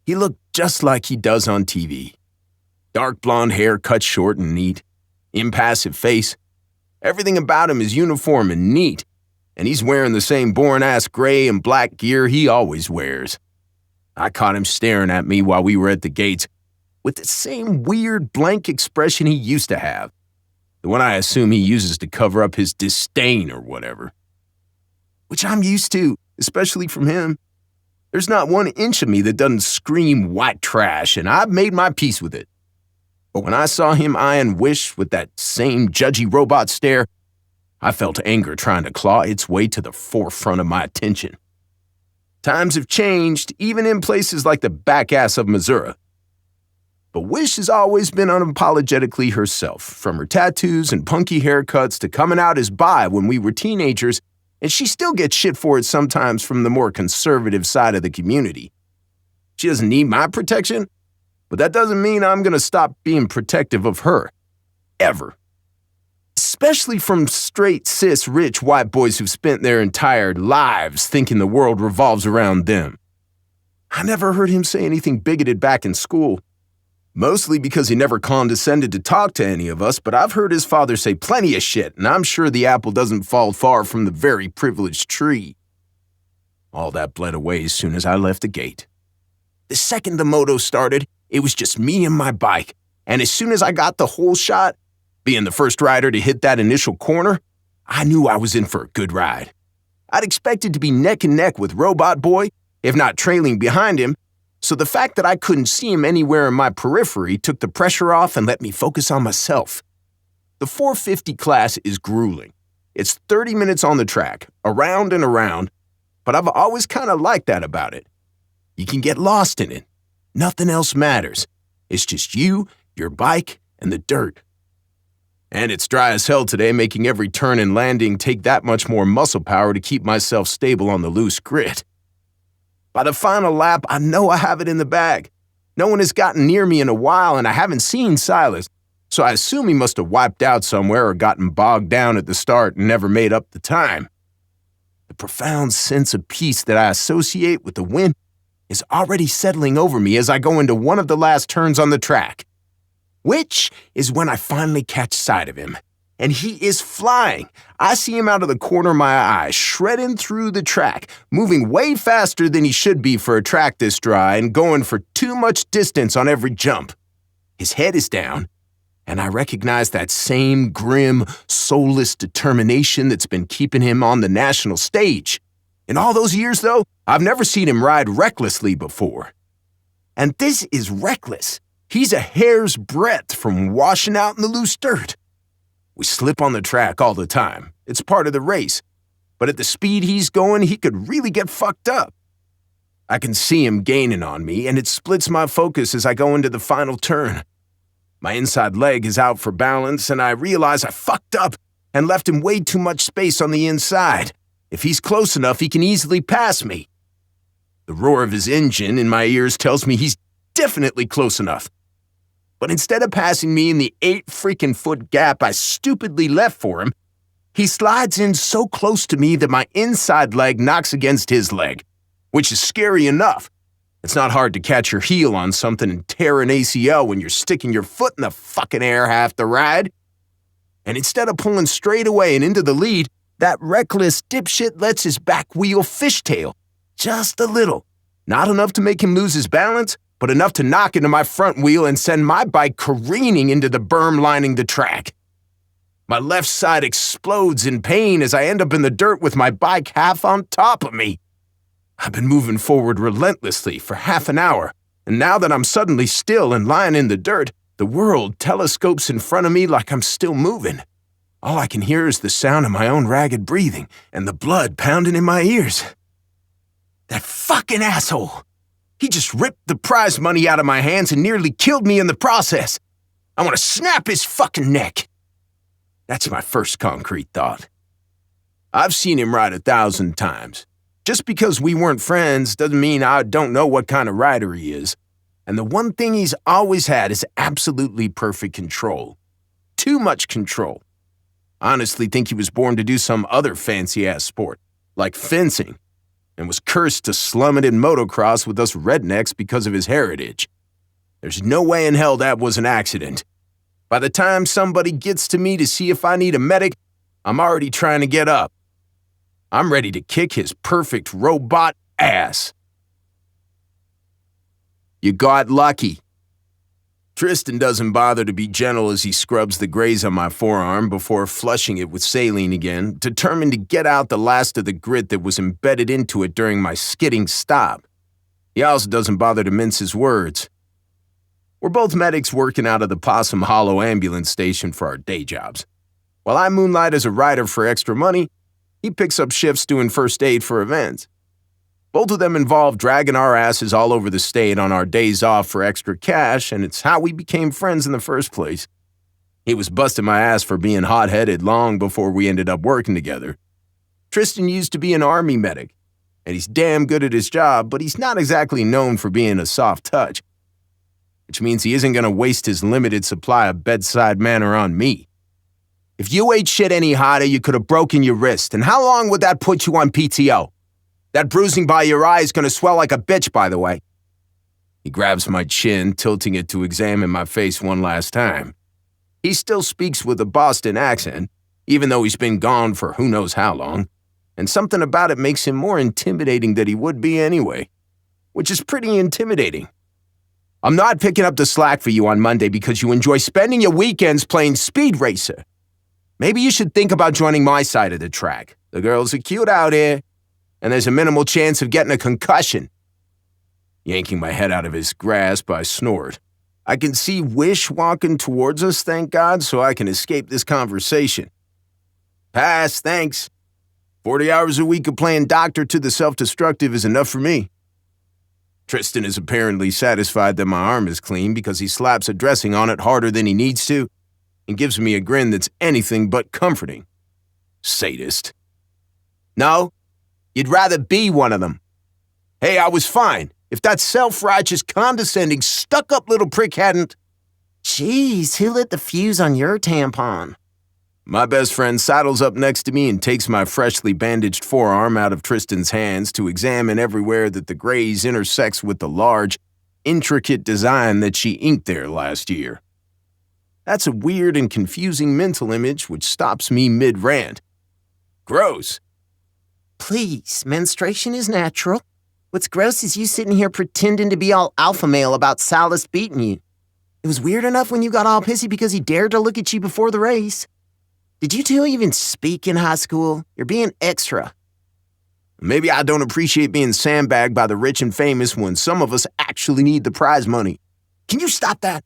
He looked just like he does on TV. Dark blonde hair cut short and neat, impassive face. Everything about him is uniform and neat, and he's wearing the same boring-ass gray and black gear he always wears. I caught him staring at me while we were at the gates with the same weird blank expression he used to have. The one I assume he uses to cover up his disdain or whatever. Which I'm used to, especially from him. There's not 1 inch of me that doesn't scream white trash, and I've made my peace with it. But when I saw him eyeing Wish with that same judgy robot stare, I felt anger trying to claw its way to the forefront of my attention. Times have changed, even in places like the back ass of Missouri. But Wish has always been unapologetically herself, from her tattoos and punky haircuts to coming out as bi when we were teenagers, and she still gets shit for it sometimes from the more conservative side of the community. She doesn't need my protection, but that doesn't mean I'm going to stop being protective of her. Ever. Especially from straight, cis, rich white boys who've spent their entire lives thinking the world revolves around them. I never heard him say anything bigoted back in school. Mostly because he never condescended to talk to any of us, but I've heard his father say plenty of shit, and I'm sure the apple doesn't fall far from the very privileged tree. All that bled away as soon as I left the gate. The second the moto started, it was just me and my bike, and as soon as I got the whole shot, being the first rider to hit that initial corner, I knew I was in for a good ride. I'd expected to be neck and neck with Robot Boy, if not trailing behind him, so the fact that I couldn't see him anywhere in my periphery took the pressure off and let me focus on myself. The 450 class is grueling. It's 30 minutes on the track, around and around, but I've always kind of liked that about it. You can get lost in it. Nothing else matters. It's just you, your bike, and the dirt. And it's dry as hell today, making every turn and landing take that much more muscle power to keep myself stable on the loose grit. By the final lap, I know I have it in the bag. No one has gotten near me in a while, and I haven't seen Silas, so I assume he must have wiped out somewhere or gotten bogged down at the start and never made up the time. The profound sense of peace that I associate with the win is already settling over me as I go into one of the last turns on the track, which is when I finally catch sight of him. And he is flying. I see him out of the corner of my eye, shredding through the track, moving way faster than he should be for a track this dry and going for too much distance on every jump. His head is down, and I recognize that same grim, soulless determination that's been keeping him on the national stage. In all those years, though, I've never seen him ride recklessly before. And this is reckless. He's a hair's breadth from washing out in the loose dirt. We slip on the track all the time. It's part of the race. But at the speed he's going, he could really get fucked up. I can see him gaining on me, and it splits my focus as I go into the final turn. My inside leg is out for balance, and I realize I fucked up and left him way too much space on the inside. If he's close enough, he can easily pass me. The roar of his engine in my ears tells me he's definitely close enough. But instead of passing me in the 8-freaking-foot gap I stupidly left for him, he slides in so close to me that my inside leg knocks against his leg, which is scary enough. It's not hard to catch your heel on something and tear an ACL when you're sticking your foot in the fucking air half the ride. And instead of pulling straight away and into the lead, that reckless dipshit lets his back wheel fishtail. Just a little. Not enough to make him lose his balance, but enough to knock into my front wheel and send my bike careening into the berm lining the track. My left side explodes in pain as I end up in the dirt with my bike half on top of me. I've been moving forward relentlessly for half an hour, and now that I'm suddenly still and lying in the dirt, the world telescopes in front of me like I'm still moving. All I can hear is the sound of my own ragged breathing and the blood pounding in my ears. That fucking asshole! He just ripped the prize money out of my hands and nearly killed me in the process. I want to snap his fucking neck. That's my first concrete thought. I've seen him ride 1,000 times. Just because we weren't friends doesn't mean I don't know what kind of rider he is. And the one thing he's always had is absolutely perfect control. Too much control. I honestly think he was born to do some other fancy-ass sport, like fencing, and was cursed to slum it in motocross with us rednecks because of his heritage. There's no way in hell that was an accident. By the time somebody gets to me to see if I need a medic, I'm already trying to get up. I'm ready to kick his perfect robot ass. You got lucky. Tristan doesn't bother to be gentle as he scrubs the graze on my forearm before flushing it with saline again, determined to get out the last of the grit that was embedded into it during my skidding stop. He also doesn't bother to mince his words. We're both medics working out of the Possum Hollow ambulance station for our day jobs. While I moonlight as a rider for extra money, he picks up shifts doing first aid for events. Both of them involve dragging our asses all over the state on our days off for extra cash, and it's how we became friends in the first place. He was busting my ass for being hot-headed long before we ended up working together. Tristan used to be an army medic, and he's damn good at his job, but he's not exactly known for being a soft touch, which means he isn't going to waste his limited supply of bedside manner on me. If you ate shit any hotter, you could have broken your wrist, and how long would that put you on PTO? That bruising by your eye is going to swell like a bitch, by the way. He grabs my chin, tilting it to examine my face one last time. He still speaks with a Boston accent, even though he's been gone for who knows how long, and something about it makes him more intimidating than he would be anyway, which is pretty intimidating. I'm not picking up the slack for you on Monday because you enjoy spending your weekends playing Speed Racer. Maybe you should think about joining my side of the track. The girls are cute out here, and there's a minimal chance of getting a concussion. Yanking my head out of his grasp, I snort. I can see Wish walking towards us, thank God, so I can escape this conversation. Pass, thanks. 40 hours a week of playing doctor to the self-destructive is enough for me. Tristan is apparently satisfied that my arm is clean because he slaps a dressing on it harder than he needs to and gives me a grin that's anything but comforting. Sadist. No, you'd rather be one of them. Hey, I was fine. If that self-righteous, condescending, stuck-up little prick hadn't... Jeez, who lit the fuse on your tampon? My best friend sidles up next to me and takes my freshly bandaged forearm out of Tristan's hands to examine everywhere that the graze intersects with the large, intricate design that she inked there last year. That's a weird and confusing mental image which stops me mid-rant. Gross. Please, menstruation is natural. What's gross is you sitting here pretending to be all alpha male about Silas beating you. It was weird enough when you got all pissy because he dared to look at you before the race. Did you two even speak in high school? You're being extra. Maybe I don't appreciate being sandbagged by the rich and famous when some of us actually need the prize money. Can you stop that?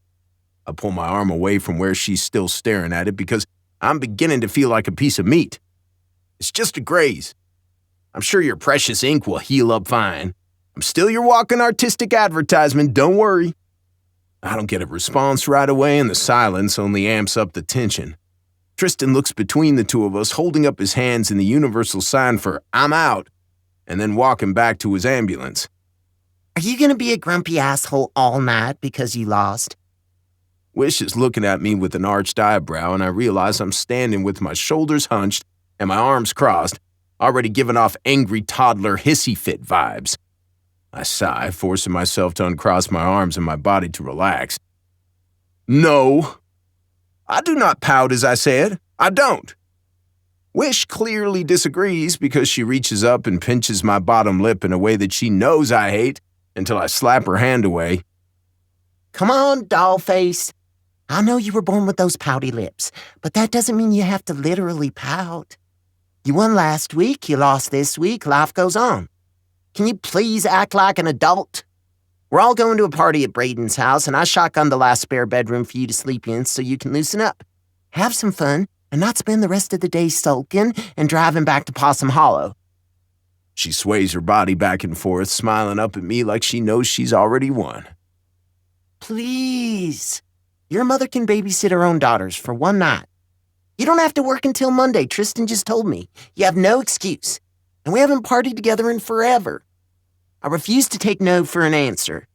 I pull my arm away from where she's still staring at it because I'm beginning to feel like a piece of meat. It's just a graze. I'm sure your precious ink will heal up fine. I'm still your walking artistic advertisement, don't worry. I don't get a response right away, and the silence only amps up the tension. Tristan looks between the two of us, holding up his hands in the universal sign for I'm out, and then walking back to his ambulance. Are you gonna be a grumpy asshole all night because you lost? Wish is looking at me with an arched eyebrow, and I realize I'm standing with my shoulders hunched and my arms crossed, already giving off angry toddler hissy fit vibes. I sigh, forcing myself to uncross my arms and my body to relax. No. I do not pout, as I said. I don't. Wish clearly disagrees because she reaches up and pinches my bottom lip in a way that she knows I hate until I slap her hand away. Come on, dollface. I know you were born with those pouty lips, but that doesn't mean you have to literally pout. You won last week, you lost this week, life goes on. Can you please act like an adult? We're all going to a party at Braden's house, and I shotgunned the last spare bedroom for you to sleep in so you can loosen up. Have some fun, and not spend the rest of the day sulking and driving back to Possum Hollow. She sways her body back and forth, smiling up at me like she knows she's already won. Please. Your mother can babysit her own daughters for one night. You don't have to work until Monday, Tristan just told me. You have no excuse. And we haven't partied together in forever. I refuse to take no for an answer.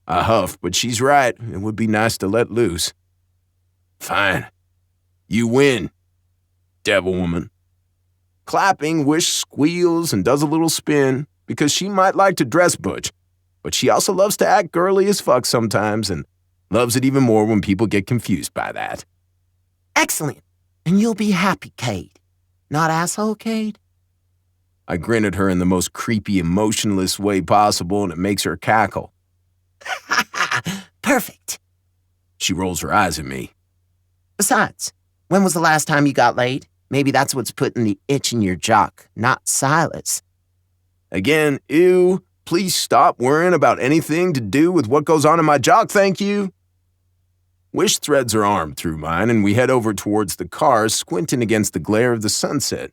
I huff, but she's right. It would be nice to let loose. Fine. You win, devil woman. Clapping, Wish squeals and does a little spin because she might like to dress butch, but she also loves to act girly as fuck sometimes and loves it even more when people get confused by that. Excellent. And you'll be happy, Cade. Not asshole, Cade? I grin at her in the most creepy, emotionless way possible, and it makes her cackle. Perfect. She rolls her eyes at me. Besides, when was the last time you got laid? Maybe that's what's putting the itch in your jock, not Silas. Again, ew. Please stop worrying about anything to do with what goes on in my jock, thank you. Wish threads her arm through mine, and we head over towards the car, squinting against the glare of the sunset.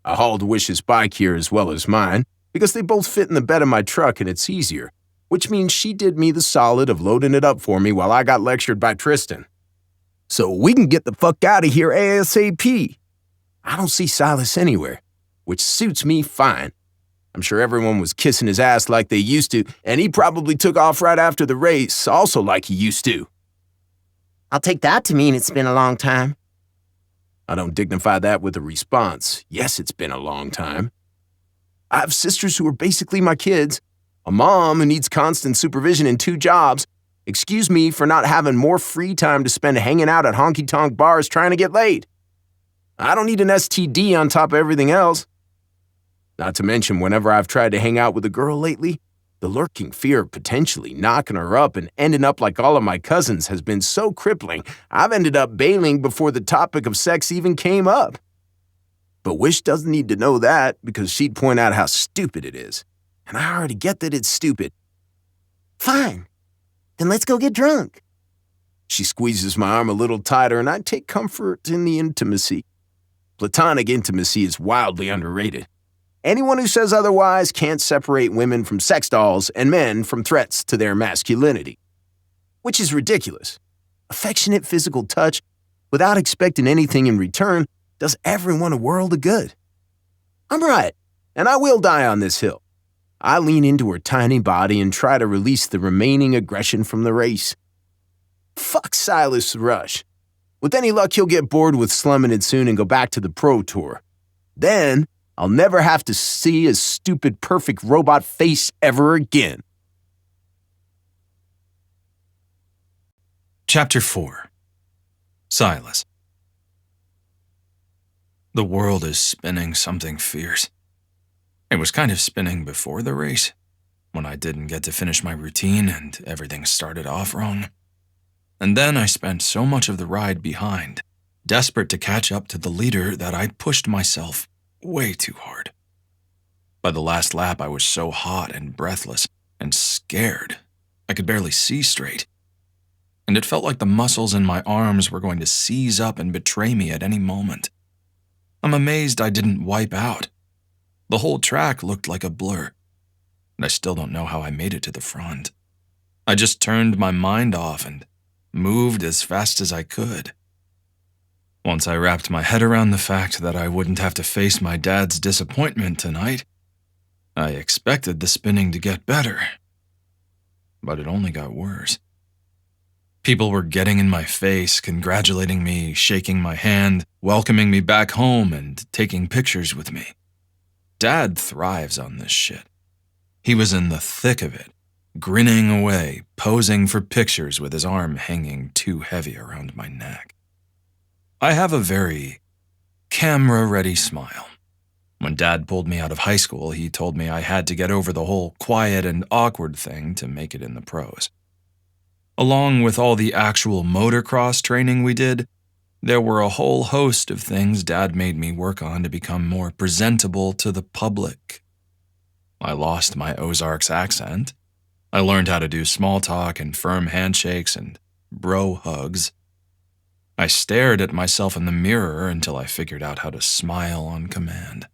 I hauled Wish's bike here as well as mine, because they both fit in the bed of my truck and it's easier, which means she did me the solid of loading it up for me while I got lectured by Tristan. So we can get the fuck out of here ASAP. I don't see Silas anywhere, which suits me fine. I'm sure everyone was kissing his ass like they used to, and he probably took off right after the race, also like he used to. I'll take that to mean it's been a long time. I don't dignify that with a response. Yes, it's been a long time. I have sisters who are basically my kids, a mom who needs constant supervision and 2 jobs. Excuse me for not having more free time to spend hanging out at honky-tonk bars trying to get laid. I don't need an STD on top of everything else. Not to mention, whenever I've tried to hang out with a girl lately, the lurking fear of potentially knocking her up and ending up like all of my cousins has been so crippling, I've ended up bailing before the topic of sex even came up. But Wish doesn't need to know that because she'd point out how stupid it is. And I already get that it's stupid. Fine. Then let's go get drunk. She squeezes my arm a little tighter and I take comfort in the intimacy. Platonic intimacy is wildly underrated. Anyone who says otherwise can't separate women from sex dolls and men from threats to their masculinity. Which is ridiculous. Affectionate physical touch, without expecting anything in return, does everyone a world of good. I'm right, and I will die on this hill. I lean into her tiny body and try to release the remaining aggression from the race. Fuck Silas Rush. With any luck, he'll get bored with slumming it soon and go back to the pro tour. Then, I'll never have to see his stupid, perfect robot face ever again. Chapter 4. Silas. The world is spinning something fierce. It was kind of spinning before the race, when I didn't get to finish my routine and everything started off wrong. And then I spent so much of the ride behind, desperate to catch up to the leader, that I pushed myself way too hard. By the last lap, I was so hot and breathless and scared, I could barely see straight. And it felt like the muscles in my arms were going to seize up and betray me at any moment. I'm amazed I didn't wipe out. The whole track looked like a blur, and I still don't know how I made it to the front. I just turned my mind off and moved as fast as I could. Once I wrapped my head around the fact that I wouldn't have to face my dad's disappointment tonight, I expected the spinning to get better. But it only got worse. People were getting in my face, congratulating me, shaking my hand, welcoming me back home, and taking pictures with me. Dad thrives on this shit. He was in the thick of it, grinning away, posing for pictures with his arm hanging too heavy around my neck. I have a very camera-ready smile. When Dad pulled me out of high school, he told me I had to get over the whole quiet and awkward thing to make it in the pros. Along with all the actual motocross training we did, there were a whole host of things Dad made me work on to become more presentable to the public. I lost my Ozarks accent. I learned how to do small talk and firm handshakes and bro hugs. I stared at myself in the mirror until I figured out how to smile on command.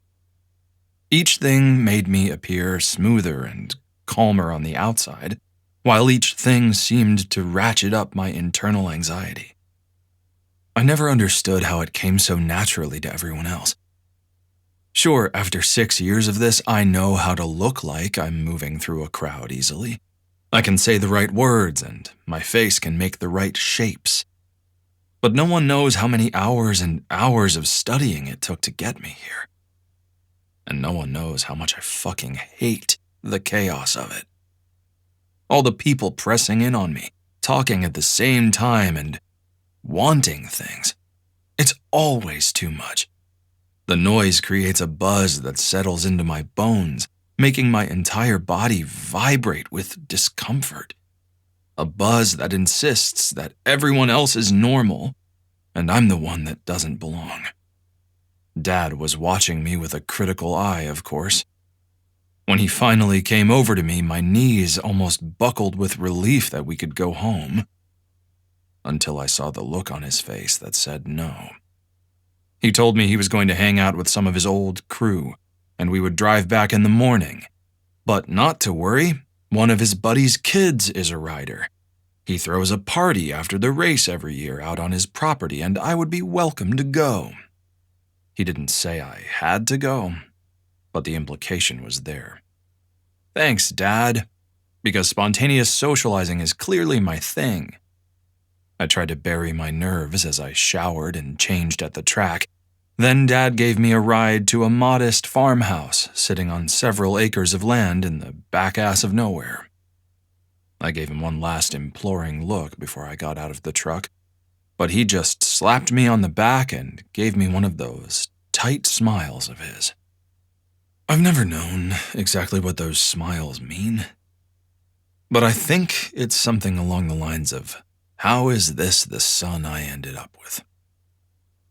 Each thing made me appear smoother and calmer on the outside, while each thing seemed to ratchet up my internal anxiety. I never understood how it came so naturally to everyone else. Sure, after 6 years of this, I know how to look like I'm moving through a crowd easily. I can say the right words, and my face can make the right shapes. But no one knows how many hours and hours of studying it took to get me here. And no one knows how much I fucking hate the chaos of it. All the people pressing in on me, talking at the same time and wanting things. It's always too much. The noise creates a buzz that settles into my bones, making my entire body vibrate with discomfort. A buzz that insists that everyone else is normal, and I'm the one that doesn't belong. Dad was watching me with a critical eye, of course. When he finally came over to me, my knees almost buckled with relief that we could go home, until I saw the look on his face that said no. He told me he was going to hang out with some of his old crew, and we would drive back in the morning. But not to worry, one of his buddy's kids is a rider. He throws a party after the race every year out on his property, and I would be welcome to go. He didn't say I had to go, but the implication was there. Thanks, Dad, because spontaneous socializing is clearly my thing. I tried to bury my nerves as I showered and changed at the track. Then Dad gave me a ride to a modest farmhouse sitting on several acres of land in the back ass of nowhere. I gave him one last imploring look before I got out of the truck, but he just slapped me on the back and gave me one of those tight smiles of his. I've never known exactly what those smiles mean, but I think it's something along the lines of, how is this the son I ended up with?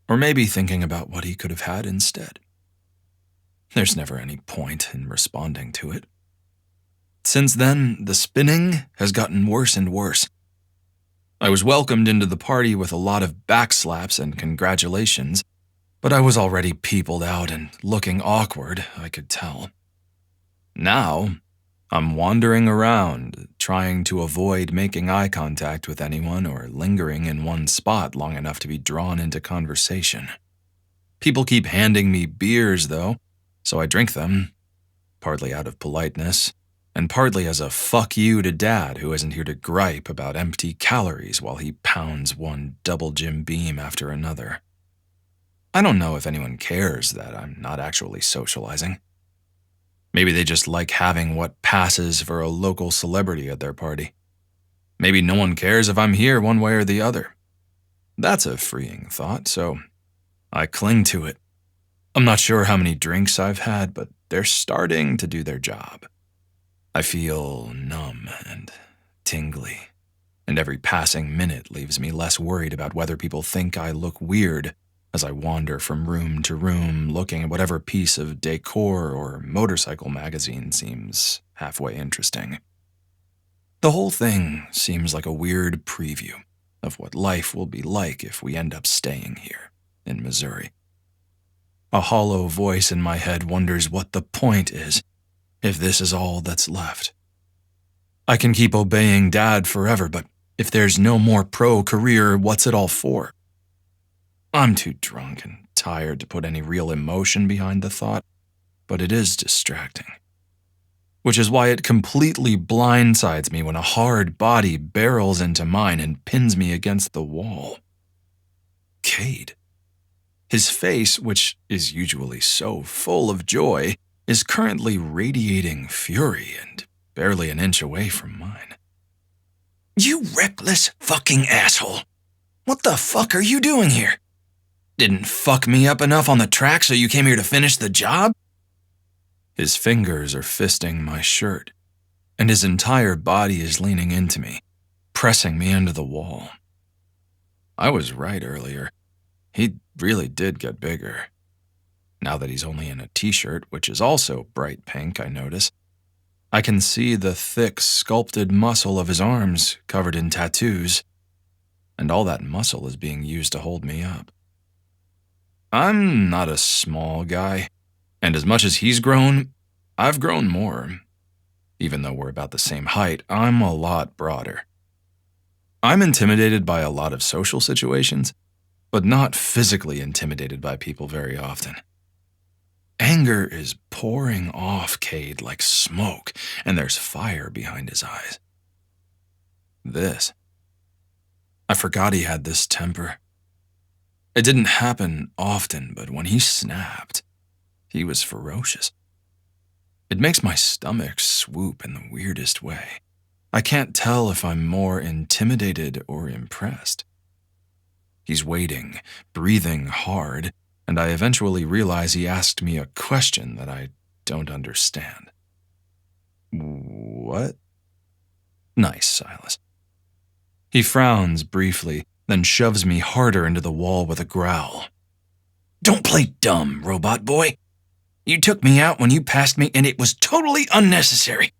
Or maybe thinking about what he could have had instead. There's never any point in responding to it. Since then, the spinning has gotten worse and worse. I was welcomed into the party with a lot of backslaps and congratulations, but I was already peopled out and looking awkward, I could tell. Now, I'm wandering around, trying to avoid making eye contact with anyone or lingering in one spot long enough to be drawn into conversation. People keep handing me beers, though, so I drink them, partly out of politeness, and partly as a fuck you to Dad who isn't here to gripe about empty calories while he pounds one double Jim Beam after another. I don't know if anyone cares that I'm not actually socializing. Maybe they just like having what passes for a local celebrity at their party. Maybe no one cares if I'm here one way or the other. That's a freeing thought, so I cling to it. I'm not sure how many drinks I've had, but they're starting to do their job. I feel numb and tingly, and every passing minute leaves me less worried about whether people think I look weird as I wander from room to room looking at whatever piece of decor or motorcycle magazine seems halfway interesting. The whole thing seems like a weird preview of what life will be like if we end up staying here in Missouri. A hollow voice in my head wonders what the point is if this is all that's left. I can keep obeying Dad forever, but if there's no more pro-career, what's it all for? I'm too drunk and tired to put any real emotion behind the thought, but it is distracting. Which is why it completely blindsides me when a hard body barrels into mine and pins me against the wall. Cade. His face, which is usually so full of joy, is currently radiating fury and barely an inch away from mine. You reckless fucking asshole. What the fuck are you doing here? Didn't fuck me up enough on the track so you came here to finish the job? His fingers are fisting my shirt, and his entire body is leaning into me, pressing me into the wall. I was right earlier. He really did get bigger. Now that he's only in a t-shirt, which is also bright pink, I notice, I can see the thick, sculpted muscle of his arms covered in tattoos, and all that muscle is being used to hold me up. I'm not a small guy, and as much as he's grown, I've grown more. Even though we're about the same height, I'm a lot broader. I'm intimidated by a lot of social situations, but not physically intimidated by people very often. Anger is pouring off Cade like smoke, and there's fire behind his eyes. I forgot he had this temper. It didn't happen often, but when he snapped, he was ferocious. It makes my stomach swoop in the weirdest way. I can't tell if I'm more intimidated or impressed. He's waiting, breathing hard, and I eventually realize he asked me a question that I don't understand. What? Nice, Silas. He frowns briefly, then shoves me harder into the wall with a growl. Don't play dumb, robot boy. You took me out when you passed me, and it was totally unnecessary.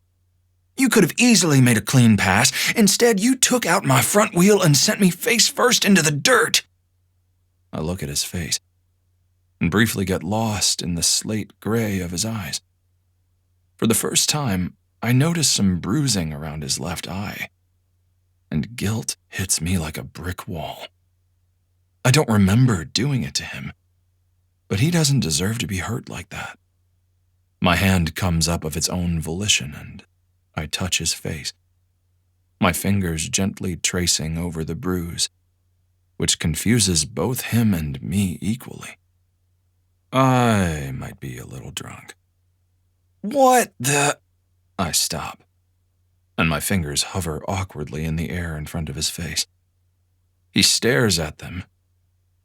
You could have easily made a clean pass. Instead, you took out my front wheel and sent me face first into the dirt. I look at his face and briefly get lost in the slate gray of his eyes. For the first time, I notice some bruising around his left eye, and guilt hits me like a brick wall. I don't remember doing it to him, but he doesn't deserve to be hurt like that. My hand comes up of its own volition, and I touch his face, my fingers gently tracing over the bruise, which confuses both him and me equally. I might be a little drunk. What the? I stop, and my fingers hover awkwardly in the air in front of his face. He stares at them,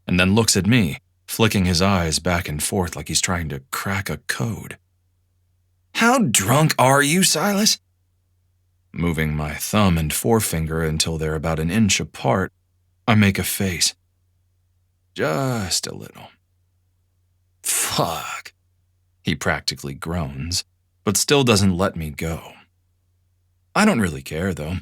and then looks at me, flicking his eyes back and forth like he's trying to crack a code. How drunk are you, Silas? Moving my thumb and forefinger until they're about an inch apart, I make a face. Just a little. Fuck. He practically groans, but still doesn't let me go. I don't really care, though.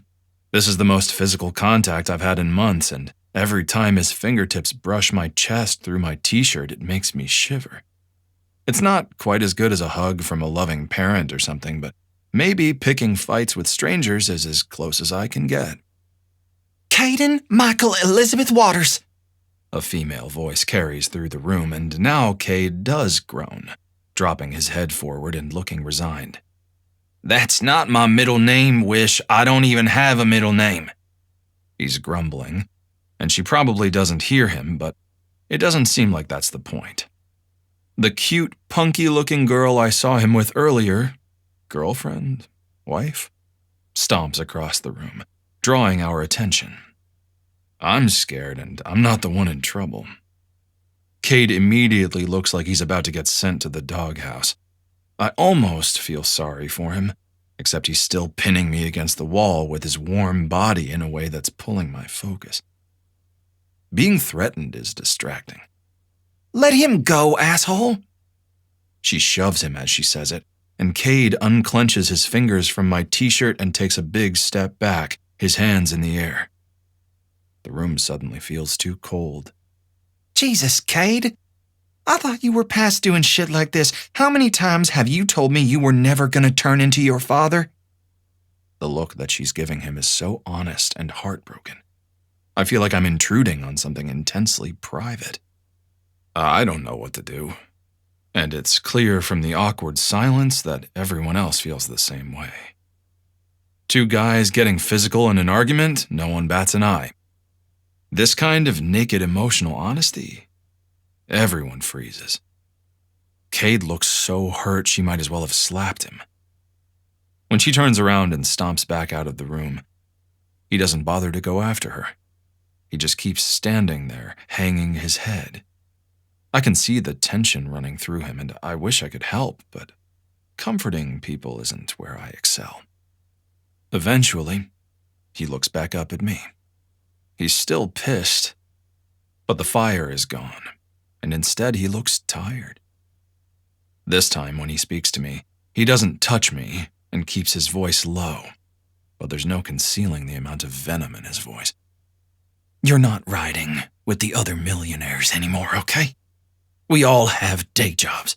This is the most physical contact I've had in months, and Every time his fingertips brush my chest through my t-shirt, it makes me shiver. It's not quite as good as a hug from a loving parent or something, but maybe picking fights with strangers is as close as I can get. Caden Michael Elizabeth Waters. A female voice carries through the room, and now Cade does groan, dropping his head forward and looking resigned. That's not my middle name, Wish. I don't even have a middle name. He's grumbling, and she probably doesn't hear him, but it doesn't seem like that's the point. The cute, punky-looking girl I saw him with earlier, girlfriend, wife, stomps across the room, drawing our attention. I'm scared, and I'm not the one in trouble. Cade immediately looks like he's about to get sent to the doghouse. I almost feel sorry for him, except he's still pinning me against the wall with his warm body in a way that's pulling my focus. Being threatened is distracting. Let him go, asshole. She shoves him as she says it, and Cade unclenches his fingers from my t-shirt and takes a big step back, his hands in the air. The room suddenly feels too cold. Jesus, Cade. I thought you were past doing shit like this. How many times have you told me you were never gonna turn into your father? The look that she's giving him is so honest and heartbroken. I feel like I'm intruding on something intensely private. I don't know what to do. And it's clear from the awkward silence that everyone else feels the same way. Two guys getting physical in an argument, no one bats an eye. This kind of naked emotional honesty, everyone freezes. Cade looks so hurt she might as well have slapped him. When she turns around and stomps back out of the room, he doesn't bother to go after her. He just keeps standing there, hanging his head. I can see the tension running through him, and I wish I could help, but comforting people isn't where I excel. Eventually, he looks back up at me. He's still pissed, but the fire is gone, and instead he looks tired. This time when he speaks to me, he doesn't touch me and keeps his voice low, but there's no concealing the amount of venom in his voice. You're not riding with the other millionaires anymore, okay? We all have day jobs.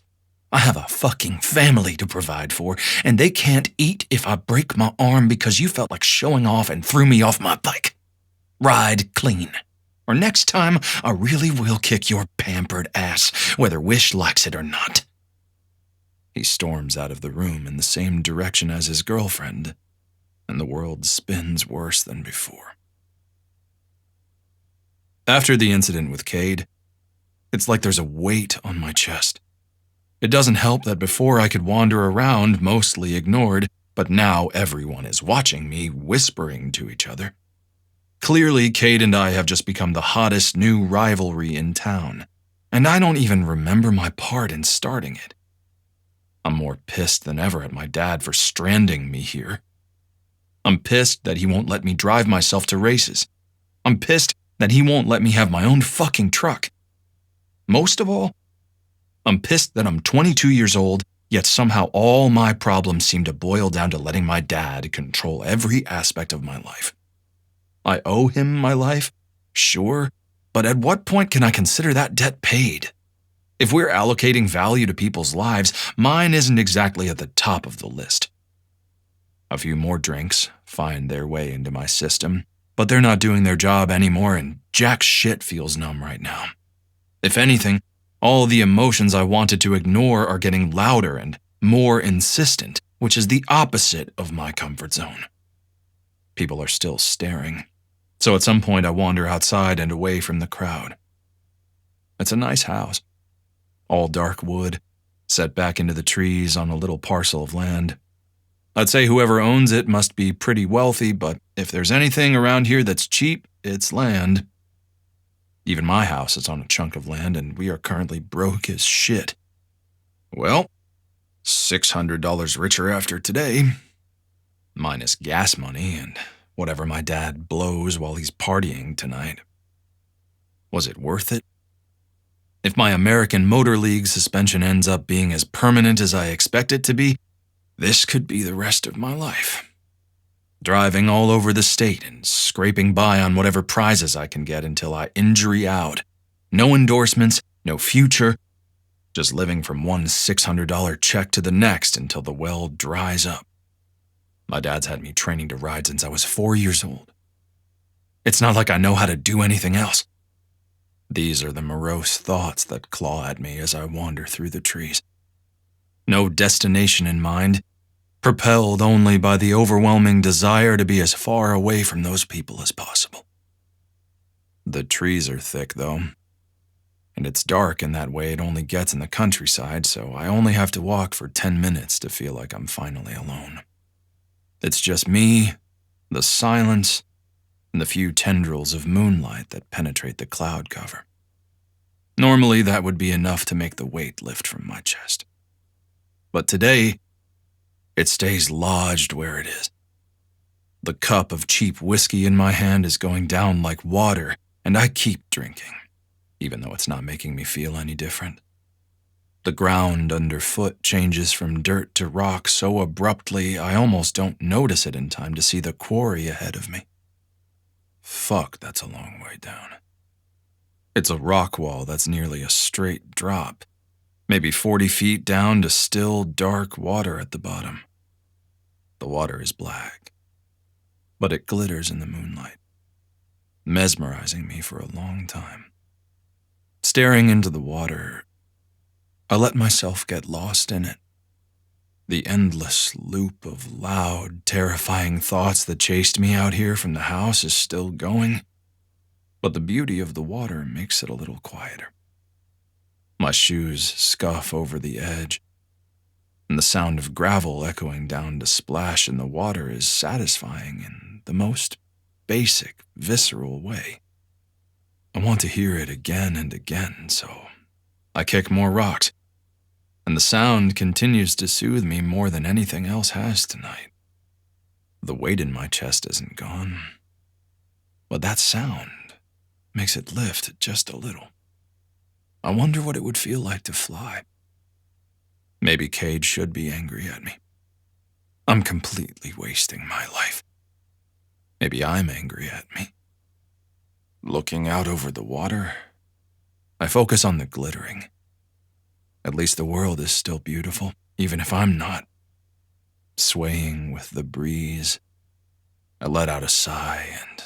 I have a fucking family to provide for, and they can't eat if I break my arm because you felt like showing off and threw me off my bike. Ride clean, or next time I really will kick your pampered ass, whether Wish likes it or not. He storms out of the room in the same direction as his girlfriend, and the world spins worse than before. After the incident with Cade, it's like there's a weight on my chest. It doesn't help that before I could wander around, mostly ignored, but now everyone is watching me, whispering to each other. Clearly, Cade and I have just become the hottest new rivalry in town, and I don't even remember my part in starting it. I'm more pissed than ever at my dad for stranding me here. I'm pissed that he won't let me drive myself to races. I'm pissed that he won't let me have my own fucking truck. Most of all, I'm pissed that I'm 22 years old, yet somehow all my problems seem to boil down to letting my dad control every aspect of my life. I owe him my life, sure, but at what point can I consider that debt paid? If we're allocating value to people's lives, mine isn't exactly at the top of the list. A few more drinks find their way into my system, but they're not doing their job anymore, and jack shit feels numb right now. If anything, all the emotions I wanted to ignore are getting louder and more insistent, which is the opposite of my comfort zone. People are still staring, so at some point I wander outside and away from the crowd. It's a nice house, all dark wood, set back into the trees on a little parcel of land. I'd say whoever owns it must be pretty wealthy, but if there's anything around here that's cheap, it's land. Even my house is on a chunk of land, and we are currently broke as shit. Well, $600 richer after today, minus gas money and whatever my dad blows while he's partying tonight. Was it worth it? If my American Motor League suspension ends up being as permanent as I expect it to be, this could be the rest of my life. driving all over the state and scraping by on whatever prizes I can get until I injury out. No endorsements, no future, just living from one $600 check to the next until the well dries up. My dad's had me training to ride since I was 4 years old. It's not like I know how to do anything else. These are the morose thoughts that claw at me as I wander through the trees. No destination in mind, propelled only by the overwhelming desire to be as far away from those people as possible. The trees are thick, though, and it's dark in that way it only gets in the countryside, so I only have to walk for 10 minutes to feel like I'm finally alone. It's just me, the silence, and the few tendrils of moonlight that penetrate the cloud cover. Normally, that would be enough to make the weight lift from my chest. But today, it stays lodged where it is. The cup of cheap whiskey in my hand is going down like water, and I keep drinking, even though it's not making me feel any different. The ground underfoot changes from dirt to rock so abruptly I almost don't notice it in time to see the quarry ahead of me. Fuck, that's a long way down. It's a rock wall that's nearly a straight drop, maybe 40 feet down to still, dark water at the bottom. The water is black, but it glitters in the moonlight, mesmerizing me for a long time. Staring into the water, I let myself get lost in it. The endless loop of loud, terrifying thoughts that chased me out here from the house is still going, but the beauty of the water makes it a little quieter. My shoes scuff over the edge, and the sound of gravel echoing down to splash in the water is satisfying in the most basic, visceral way. I want to hear it again and again, so I kick more rocks, and the sound continues to soothe me more than anything else has tonight. The weight in my chest isn't gone, but that sound makes it lift just a little. I wonder what it would feel like to fly. Maybe Cade should be angry at me. I'm completely wasting my life. Maybe I'm angry at me. Looking out over the water, I focus on the glittering. At least the world is still beautiful, even if I'm not. Swaying with the breeze, I let out a sigh and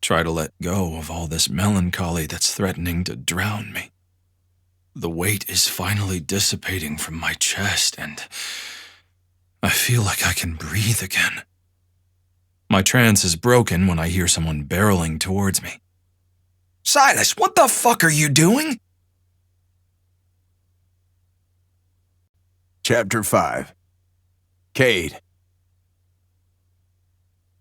try to let go of all this melancholy that's threatening to drown me. The weight is finally dissipating from my chest, and I feel like I can breathe again. My trance is broken when I hear someone barreling towards me. "Silas, what the fuck are you doing?" Chapter 5. Cade.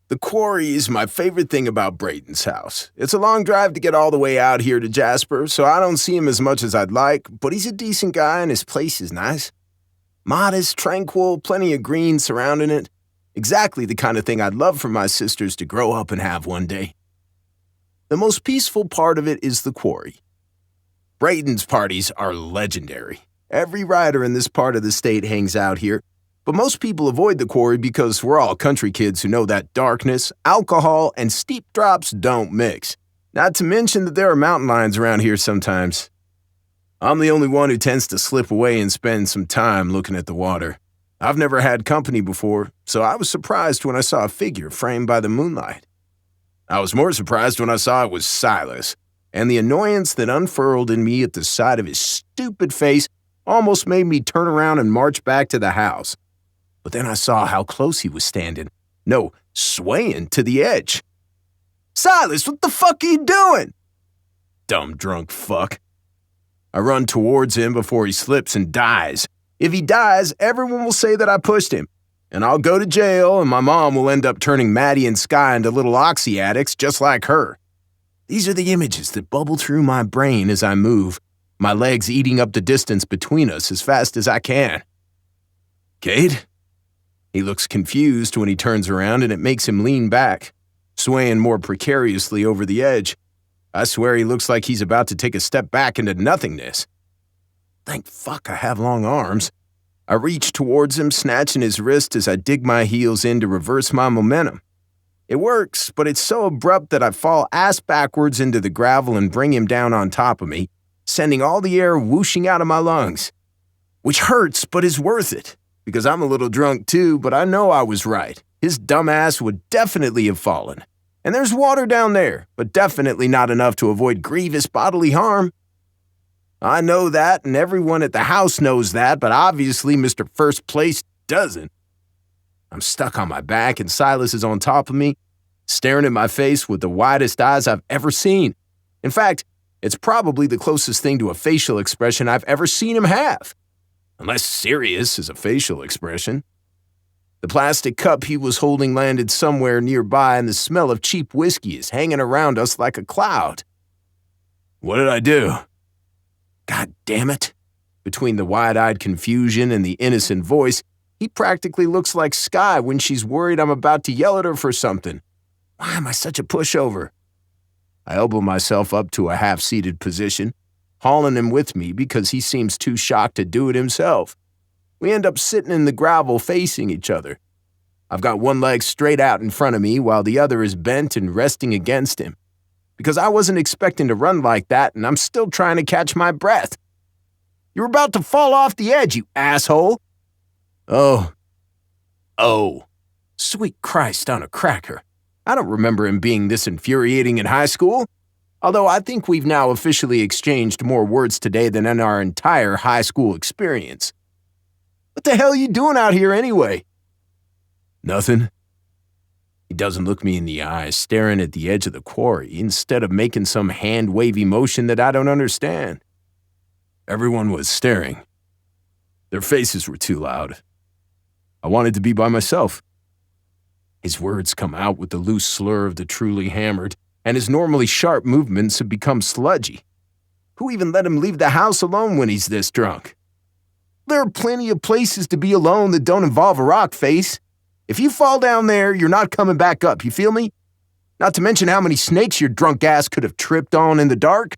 The quarry is my favorite thing about Brayton's house. It's a long drive to get all the way out here to Jasper, so I don't see him as much as I'd like, but he's a decent guy and his place is nice. Modest, tranquil, plenty of green surrounding it. Exactly the kind of thing I'd love for my sisters to grow up and have one day. The most peaceful part of it is the quarry. Brayton's parties are legendary. Every rider in this part of the state hangs out here, but most people avoid the quarry because we're all country kids who know that darkness, alcohol, and steep drops don't mix. Not to mention that there are mountain lions around here sometimes. I'm the only one who tends to slip away and spend some time looking at the water. I've never had company before, so I was surprised when I saw a figure framed by the moonlight. I was more surprised when I saw it was Silas, and the annoyance that unfurled in me at the sight of his stupid face almost made me turn around and march back to the house. But then I saw how close he was standing. No, swaying to the edge. "Silas, what the fuck are you doing?" Dumb drunk fuck. I run towards him before he slips and dies. If he dies, everyone will say that I pushed him, and I'll go to jail, and my mom will end up turning Maddie and Sky into little oxy addicts just like her. These are the images that bubble through my brain as I move, my legs eating up the distance between us as fast as I can. "Cade?" He looks confused when he turns around, and it makes him lean back, swaying more precariously over the edge. I swear he looks like he's about to take a step back into nothingness. Thank fuck I have long arms. I reach towards him, snatching his wrist as I dig my heels in to reverse my momentum. It works, but it's so abrupt that I fall ass backwards into the gravel and bring him down on top of me, sending all the air whooshing out of my lungs. Which hurts, but is worth it, because I'm a little drunk too, but I know I was right. His dumb ass would definitely have fallen. And there's water down there, but definitely not enough to avoid grievous bodily harm. I know that, and everyone at the house knows that, but obviously Mr. First Place doesn't. I'm stuck on my back, and Silas is on top of me, staring at my face with the widest eyes I've ever seen. In fact, it's probably the closest thing to a facial expression I've ever seen him have. Unless serious is a facial expression. The plastic cup he was holding landed somewhere nearby, and the smell of cheap whiskey is hanging around us like a cloud. What did I do? God damn it. Between the wide-eyed confusion and the innocent voice, he practically looks like Sky when she's worried I'm about to yell at her for something. Why am I such a pushover? I elbow myself up to a half-seated position, hauling him with me because he seems too shocked to do it himself. We end up sitting in the gravel facing each other. I've got one leg straight out in front of me while the other is bent and resting against him. Because I wasn't expecting to run like that, and I'm still trying to catch my breath. You're about to fall off the edge, you asshole. Oh. Sweet Christ on a cracker. I don't remember him being this infuriating in high school. Although I think we've now officially exchanged more words today than in our entire high school experience. What the hell are you doing out here anyway? Nothing. He doesn't look me in the eyes, staring at the edge of the quarry instead of making some hand-wavy motion that I don't understand. Everyone was staring. Their faces were too loud. I wanted to be by myself. His words come out with the loose slur of the truly hammered, and his normally sharp movements have become sludgy. Who even let him leave the house alone when he's this drunk? There are plenty of places to be alone that don't involve a rock face. If you fall down there, you're not coming back up, you feel me? Not to mention how many snakes your drunk ass could have tripped on in the dark.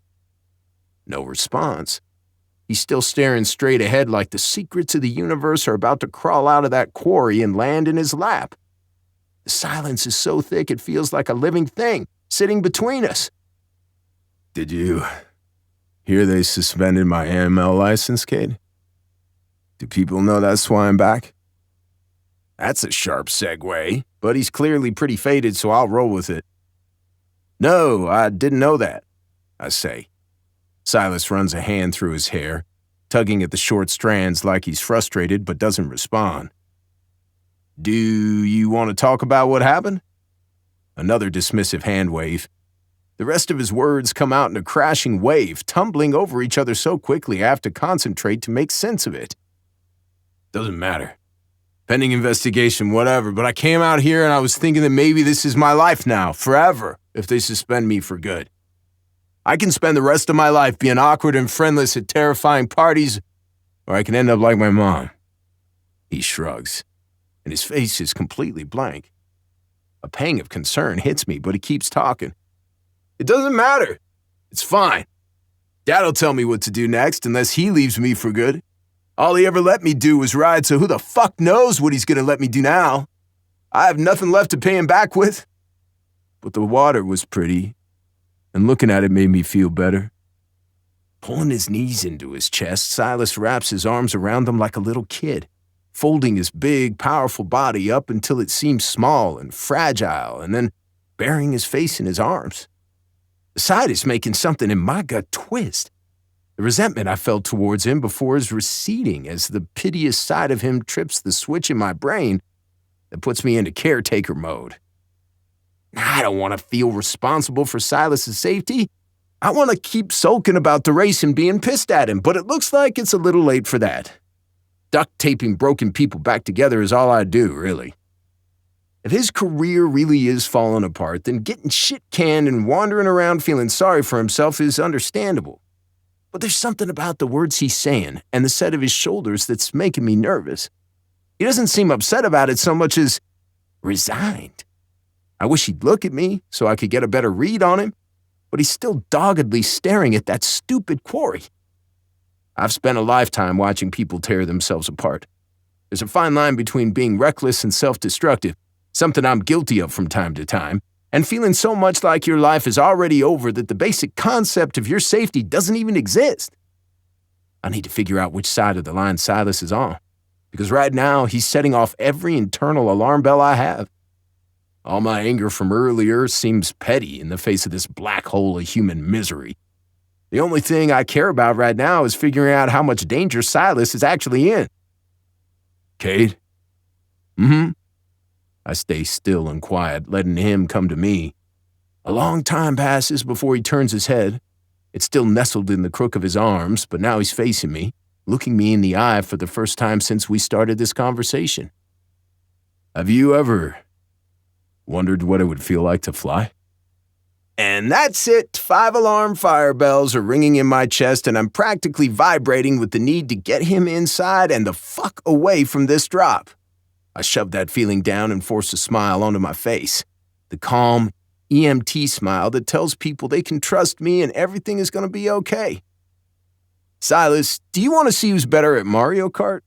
No response. He's still staring straight ahead like the secrets of the universe are about to crawl out of that quarry and land in his lap. The silence is so thick it feels like a living thing sitting between us. Did you hear they suspended my AML license, Cade? Do people know that's why I'm back? That's a sharp segue, but he's clearly pretty faded, so I'll roll with it. No, I didn't know that, I say. Silas runs a hand through his hair, tugging at the short strands like he's frustrated but doesn't respond. Do you want to talk about what happened? Another dismissive hand wave. The rest of his words come out in a crashing wave, tumbling over each other so quickly I have to concentrate to make sense of it. Doesn't matter. Pending investigation, whatever, but I came out here and I was thinking that maybe this is my life now, forever, if they suspend me for good. I can spend the rest of my life being awkward and friendless at terrifying parties, or I can end up like my mom. He shrugs, and his face is completely blank. A pang of concern hits me, but he keeps talking. It doesn't matter. It's fine. Dad'll tell me what to do next unless he leaves me for good. All he ever let me do was ride, so who the fuck knows what he's gonna let me do now? I have nothing left to pay him back with. But the water was pretty, and looking at it made me feel better. Pulling his knees into his chest, Silas wraps his arms around them like a little kid, folding his big, powerful body up until it seems small and fragile, and then burying his face in his arms. The sight is making something in my gut twist. The resentment I felt towards him before is receding as the piteous side of him trips the switch in my brain that puts me into caretaker mode. I don't want to feel responsible for Silas's safety. I want to keep sulking about the race and being pissed at him, but it looks like it's a little late for that. Duct taping broken people back together is all I do, really. If his career really is falling apart, then getting shit-canned and wandering around feeling sorry for himself is understandable. But there's something about the words he's saying and the set of his shoulders that's making me nervous. He doesn't seem upset about it so much as resigned. I wish he'd look at me so I could get a better read on him, but he's still doggedly staring at that stupid quarry. I've spent a lifetime watching people tear themselves apart. There's a fine line between being reckless and self-destructive, something I'm guilty of from time to time, and feeling so much like your life is already over that the basic concept of your safety doesn't even exist. I need to figure out which side of the line Silas is on, because right now he's setting off every internal alarm bell I have. All my anger from earlier seems petty in the face of this black hole of human misery. The only thing I care about right now is figuring out how much danger Silas is actually in. Cade? Mm-hmm. I stay still and quiet, letting him come to me. A long time passes before he turns his head. It's still nestled in the crook of his arms, but now he's facing me, looking me in the eye for the first time since we started this conversation. Have you ever wondered what it would feel like to fly? And that's it. 5 alarm fire bells are ringing in my chest, and I'm practically vibrating with the need to get him inside and the fuck away from this drop. I shove that feeling down and force a smile onto my face. The calm, EMT smile that tells people they can trust me and everything is going to be okay. Silas, do you want to see who's better at Mario Kart?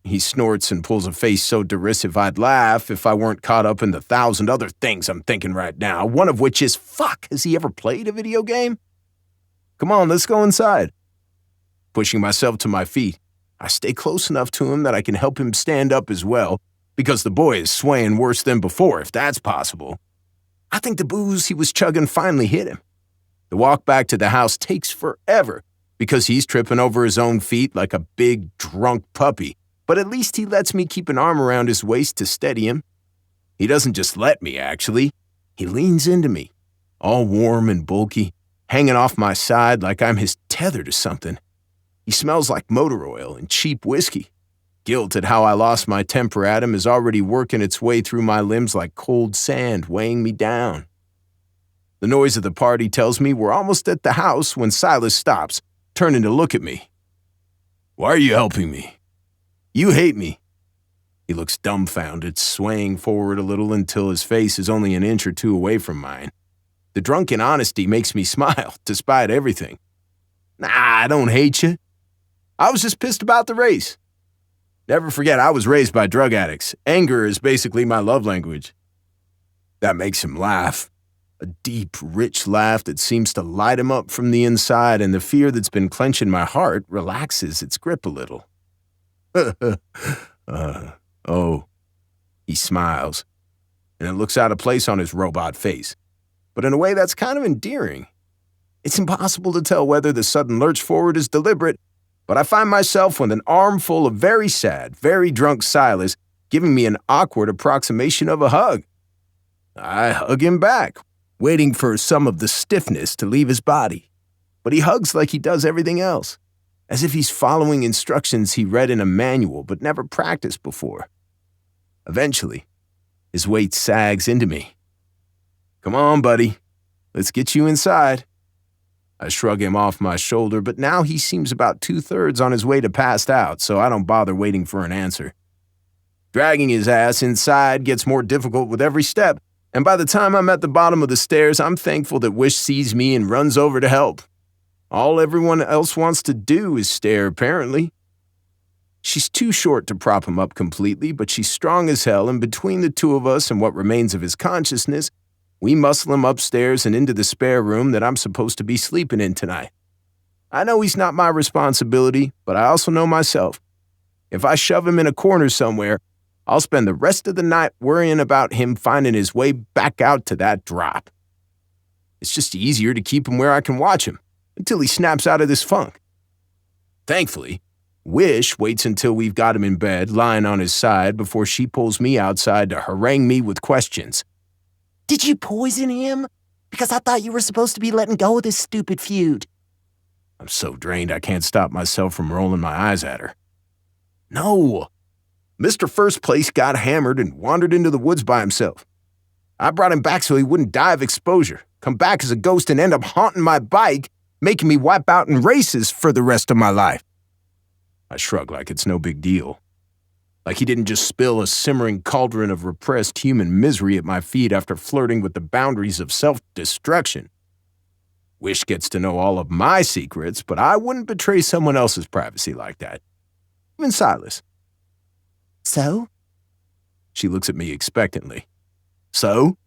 He snorts and pulls a face so derisive I'd laugh if I weren't caught up in the 1,000 other things I'm thinking right now, one of which is, fuck, has he ever played a video game? Come on, let's go inside. Pushing myself to my feet, I stay close enough to him that I can help him stand up as well, because the boy is swaying worse than before, if that's possible. I think the booze he was chugging finally hit him. The walk back to the house takes forever, because he's tripping over his own feet like a big, drunk puppy, but at least he lets me keep an arm around his waist to steady him. He doesn't just let me, actually. He leans into me, all warm and bulky, hanging off my side like I'm his tether to something. He smells like motor oil and cheap whiskey. Guilt at how I lost my temper at him is already working its way through my limbs like cold sand, weighing me down. The noise of the party tells me we're almost at the house when Silas stops, turning to look at me. Why are you helping me? You hate me. He looks dumbfounded, swaying forward a little until his face is only an inch or two away from mine. The drunken honesty makes me smile, despite everything. Nah, I don't hate you. I was just pissed about the race. Never forget, I was raised by drug addicts. Anger is basically my love language. That makes him laugh. A deep, rich laugh that seems to light him up from the inside, and the fear that's been clenching my heart relaxes its grip a little. Oh, he smiles, and it looks out of place on his robot face, but in a way that's kind of endearing. It's impossible to tell whether the sudden lurch forward is deliberate, but I find myself with an armful of very sad, very drunk Silas giving me an awkward approximation of a hug. I hug him back, waiting for some of the stiffness to leave his body, but he hugs like he does everything else, as if he's following instructions he read in a manual but never practiced before. Eventually, his weight sags into me. Come on, buddy. Let's get you inside. I shrug him off my shoulder, but now he seems about 2/3 on his way to passed out, so I don't bother waiting for an answer. Dragging his ass inside gets more difficult with every step, and by the time I'm at the bottom of the stairs, I'm thankful that Wish sees me and runs over to help. All everyone else wants to do is stare, apparently. She's too short to prop him up completely, but she's strong as hell, and between the two of us and what remains of his consciousness, we muscle him upstairs and into the spare room that I'm supposed to be sleeping in tonight. I know he's not my responsibility, but I also know myself. If I shove him in a corner somewhere, I'll spend the rest of the night worrying about him finding his way back out to that drop. It's just easier to keep him where I can watch him until he snaps out of this funk. Thankfully, Wish waits until we've got him in bed, lying on his side, before she pulls me outside to harangue me with questions. Did you poison him? Because I thought you were supposed to be letting go of this stupid feud. I'm so drained I can't stop myself from rolling my eyes at her. No. Mr. First Place got hammered and wandered into the woods by himself. I brought him back so he wouldn't die of exposure, come back as a ghost and end up haunting my bike, making me wipe out in races for the rest of my life. I shrug like it's no big deal. Like he didn't just spill a simmering cauldron of repressed human misery at my feet after flirting with the boundaries of self-destruction. Wish gets to know all of my secrets, but I wouldn't betray someone else's privacy like that. Even Silas. So? She looks at me expectantly. So?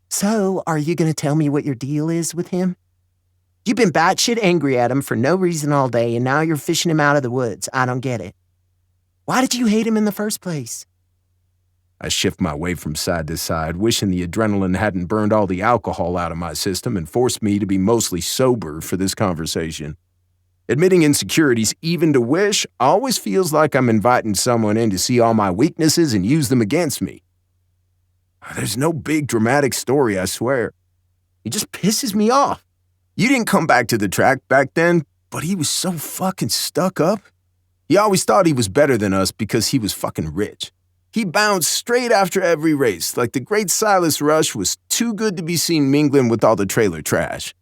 So, are you gonna tell me what your deal is with him? You've been batshit angry at him for no reason all day, and now you're fishing him out of the woods. I don't get it. Why did you hate him in the first place? I shift my weight from side to side, wishing the adrenaline hadn't burned all the alcohol out of my system and forced me to be mostly sober for this conversation. Admitting insecurities, even to Wish, always feels like I'm inviting someone in to see all my weaknesses and use them against me. There's no big dramatic story, I swear. He just pisses me off. You didn't come back to the track back then, but he was so fucking stuck up. He always thought he was better than us because he was fucking rich. He bounced straight after every race, like the great Silas Rush was too good to be seen mingling with all the trailer trash.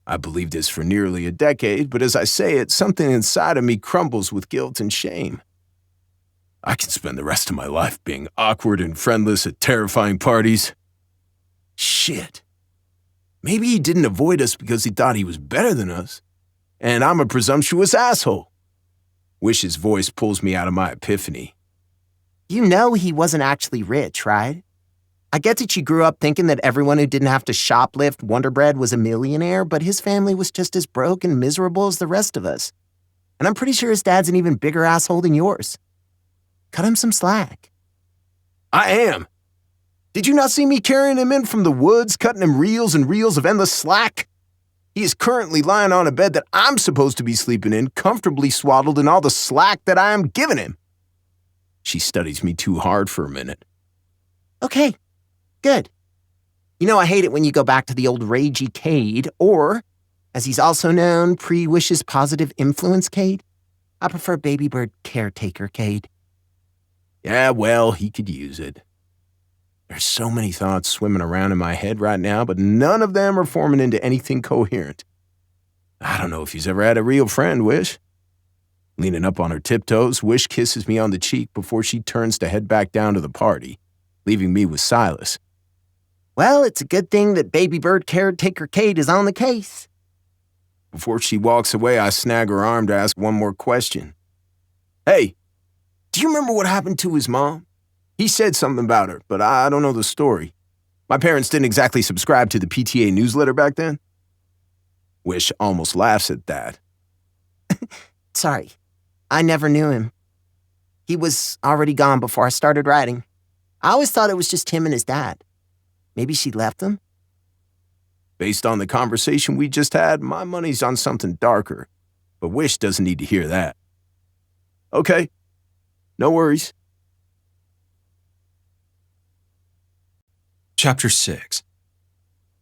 I believed this for nearly a decade, but as I say it, something inside of me crumbles with guilt and shame. I can spend the rest of my life being awkward and friendless at terrifying parties. Shit. Maybe he didn't avoid us because he thought he was better than us, and I'm a presumptuous asshole. Wish's voice pulls me out of my epiphany. You know he wasn't actually rich, right? I get that you grew up thinking that everyone who didn't have to shoplift Wonder Bread was a millionaire, but his family was just as broke and miserable as the rest of us. And I'm pretty sure his dad's an even bigger asshole than yours. Cut him some slack. I am. Did you not see me carrying him in from the woods, cutting him reels and reels of endless slack? He is currently lying on a bed that I'm supposed to be sleeping in, comfortably swaddled in all the slack that I am giving him. She studies me too hard for a minute. Okay, good. You know I hate it when you go back to the old ragey Cade, or, as he's also known, pre-Wish's positive influence Cade. I prefer baby bird caretaker Cade. Yeah, well, he could use it. There's so many thoughts swimming around in my head right now, but none of them are forming into anything coherent. I don't know if he's ever had a real friend, Wish. Leaning up on her tiptoes, Wish kisses me on the cheek before she turns to head back down to the party, leaving me with Silas. Well, it's a good thing that baby bird caretaker Cade is on the case. Before she walks away, I snag her arm to ask one more question. Hey, do you remember what happened to his mom? He said something about her, but I don't know the story. My parents didn't exactly subscribe to the PTA newsletter back then. Wish almost laughs at that. Sorry, I never knew him. He was already gone before I started writing. I always thought it was just him and his dad. Maybe she left him? Based on the conversation we just had, my money's on something darker, but Wish doesn't need to hear that. Okay, no worries. Chapter 6.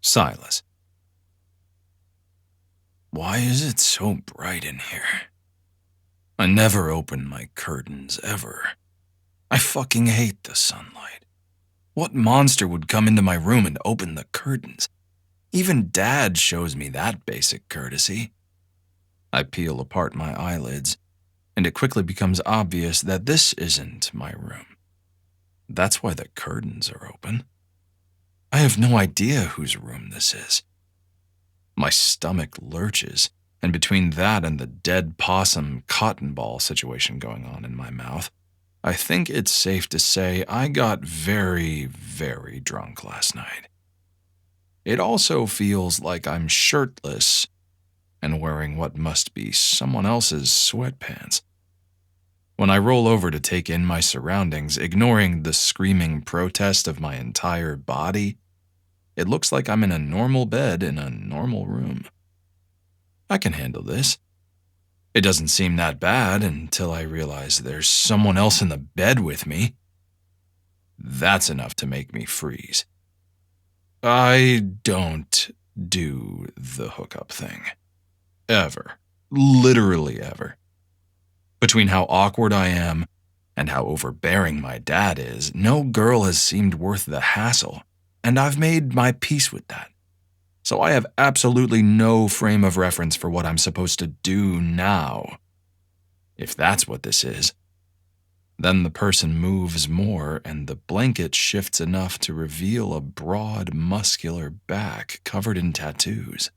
Silas. Why is it so bright in here? I never open my curtains, ever. I fucking hate the sunlight. What monster would come into my room and open the curtains? Even Dad shows me that basic courtesy. I peel apart my eyelids, and it quickly becomes obvious that this isn't my room. That's why the curtains are open. I have no idea whose room this is. My stomach lurches, and between that and the dead possum cotton ball situation going on in my mouth, I think it's safe to say I got very, very drunk last night. It also feels like I'm shirtless and wearing what must be someone else's sweatpants. When I roll over to take in my surroundings, ignoring the screaming protest of my entire body, it looks like I'm in a normal bed in a normal room. I can handle this. It doesn't seem that bad until I realize there's someone else in the bed with me. That's enough to make me freeze. I don't do the hookup thing. Ever. Literally ever. Between how awkward I am and how overbearing my dad is, no girl has seemed worth the hassle, and I've made my peace with that. So I have absolutely no frame of reference for what I'm supposed to do now. If that's what this is, then the person moves more and the blanket shifts enough to reveal a broad, muscular back covered in tattoos.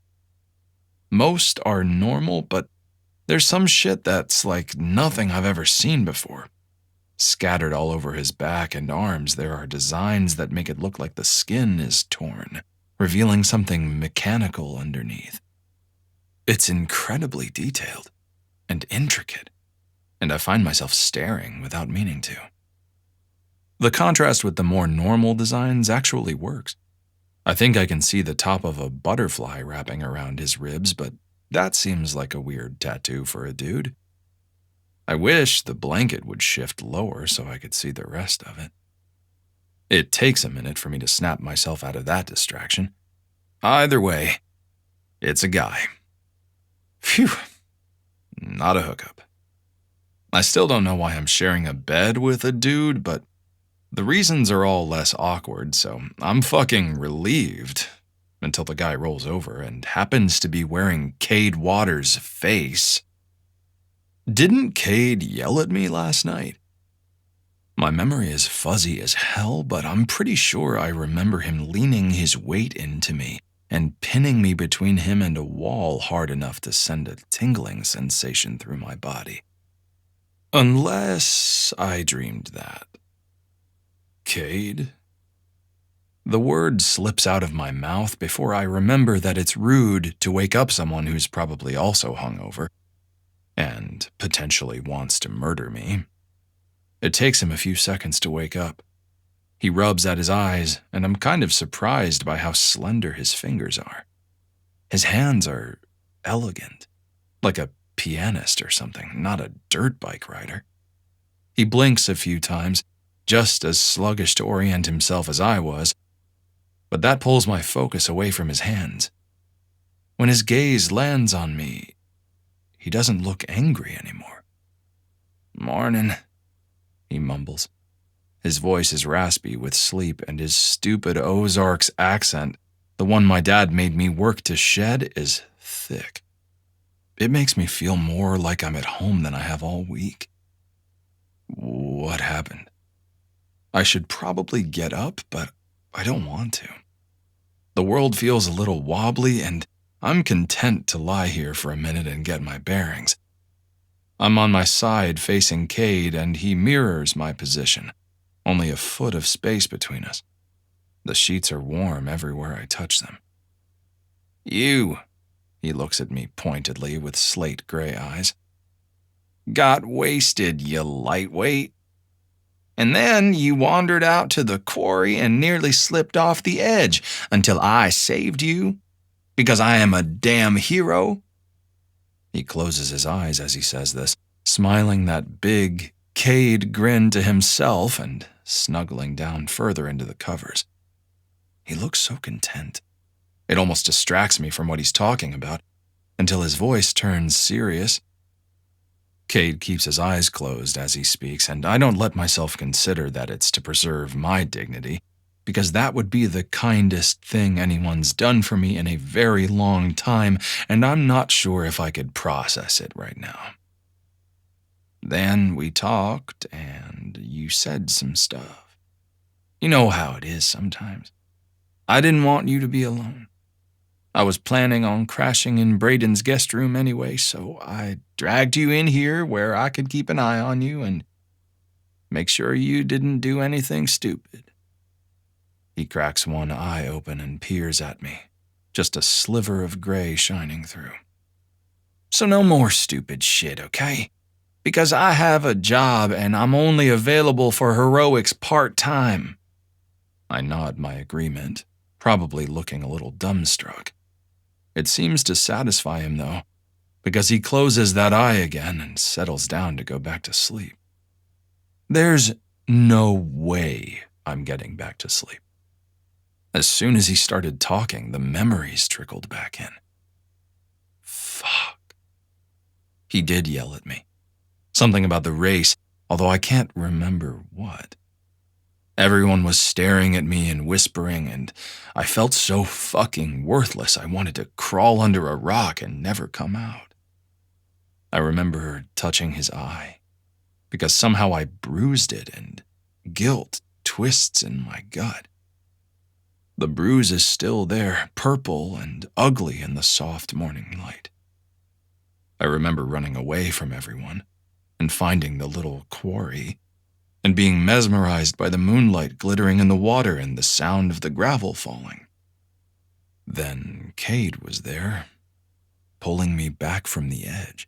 Most are normal, but there's some shit that's like nothing I've ever seen before. Scattered all over his back and arms, there are designs that make it look like the skin is torn, revealing something mechanical underneath. It's incredibly detailed and intricate, and I find myself staring without meaning to. The contrast with the more normal designs actually works. I think I can see the top of a butterfly wrapping around his ribs, but that seems like a weird tattoo for a dude. I wish the blanket would shift lower so I could see the rest of it. It takes a minute for me to snap myself out of that distraction. Either way, it's a guy. Phew, not a hookup. I still don't know why I'm sharing a bed with a dude, but the reasons are all less awkward, so I'm fucking relieved until the guy rolls over and happens to be wearing Cade Waters' face. Didn't Cade yell at me last night? My memory is fuzzy as hell, but I'm pretty sure I remember him leaning his weight into me and pinning me between him and a wall hard enough to send a tingling sensation through my body. Unless I dreamed that. Cade? The word slips out of my mouth before I remember that it's rude to wake up someone who's probably also hungover and potentially wants to murder me. It takes him a few seconds to wake up. He rubs at his eyes, and I'm kind of surprised by how slender his fingers are. His hands are elegant, like a pianist or something, not a dirt bike rider. He blinks a few times, just as sluggish to orient himself as I was, but that pulls my focus away from his hands. When his gaze lands on me, he doesn't look angry anymore. "Morning," he mumbles. His voice is raspy with sleep, and his stupid Ozarks accent, the one my dad made me work to shed, is thick. It makes me feel more like I'm at home than I have all week. What happened? I should probably get up, but I don't want to. The world feels a little wobbly, and I'm content to lie here for a minute and get my bearings. I'm on my side facing Cade, and he mirrors my position, only a foot of space between us. The sheets are warm everywhere I touch them. "You," he looks at me pointedly with slate gray eyes. "Got wasted, you lightweight. And then you wandered out to the quarry and nearly slipped off the edge until I saved you, because I am a damn hero." He closes his eyes as he says this, smiling that big Cade grin to himself and snuggling down further into the covers. He looks so content. It almost distracts me from what he's talking about, until his voice turns serious. Cade keeps his eyes closed as he speaks, and I don't let myself consider that it's to preserve my dignity, because that would be the kindest thing anyone's done for me in a very long time, and I'm not sure if I could process it right now. "Then we talked, and you said some stuff. You know how it is sometimes. I didn't want you to be alone. I was planning on crashing in Braden's guest room anyway, so I dragged you in here where I could keep an eye on you and make sure you didn't do anything stupid." He cracks one eye open and peers at me, just a sliver of gray shining through. "So no more stupid shit, okay? Because I have a job and I'm only available for heroics part-time." I nod my agreement, probably looking a little dumbstruck. It seems to satisfy him, though, because he closes that eye again and settles down to go back to sleep. There's no way I'm getting back to sleep. As soon as he started talking, the memories trickled back in. Fuck. He did yell at me. Something about the race, although I can't remember what. Everyone was staring at me and whispering, and I felt so fucking worthless I wanted to crawl under a rock and never come out. I remember touching his eye, because somehow I bruised it and guilt twists in my gut. The bruise is still there, purple and ugly in the soft morning light. I remember running away from everyone and finding the little quarry, and being mesmerized by the moonlight glittering in the water and the sound of the gravel falling. Then Cade was there, pulling me back from the edge.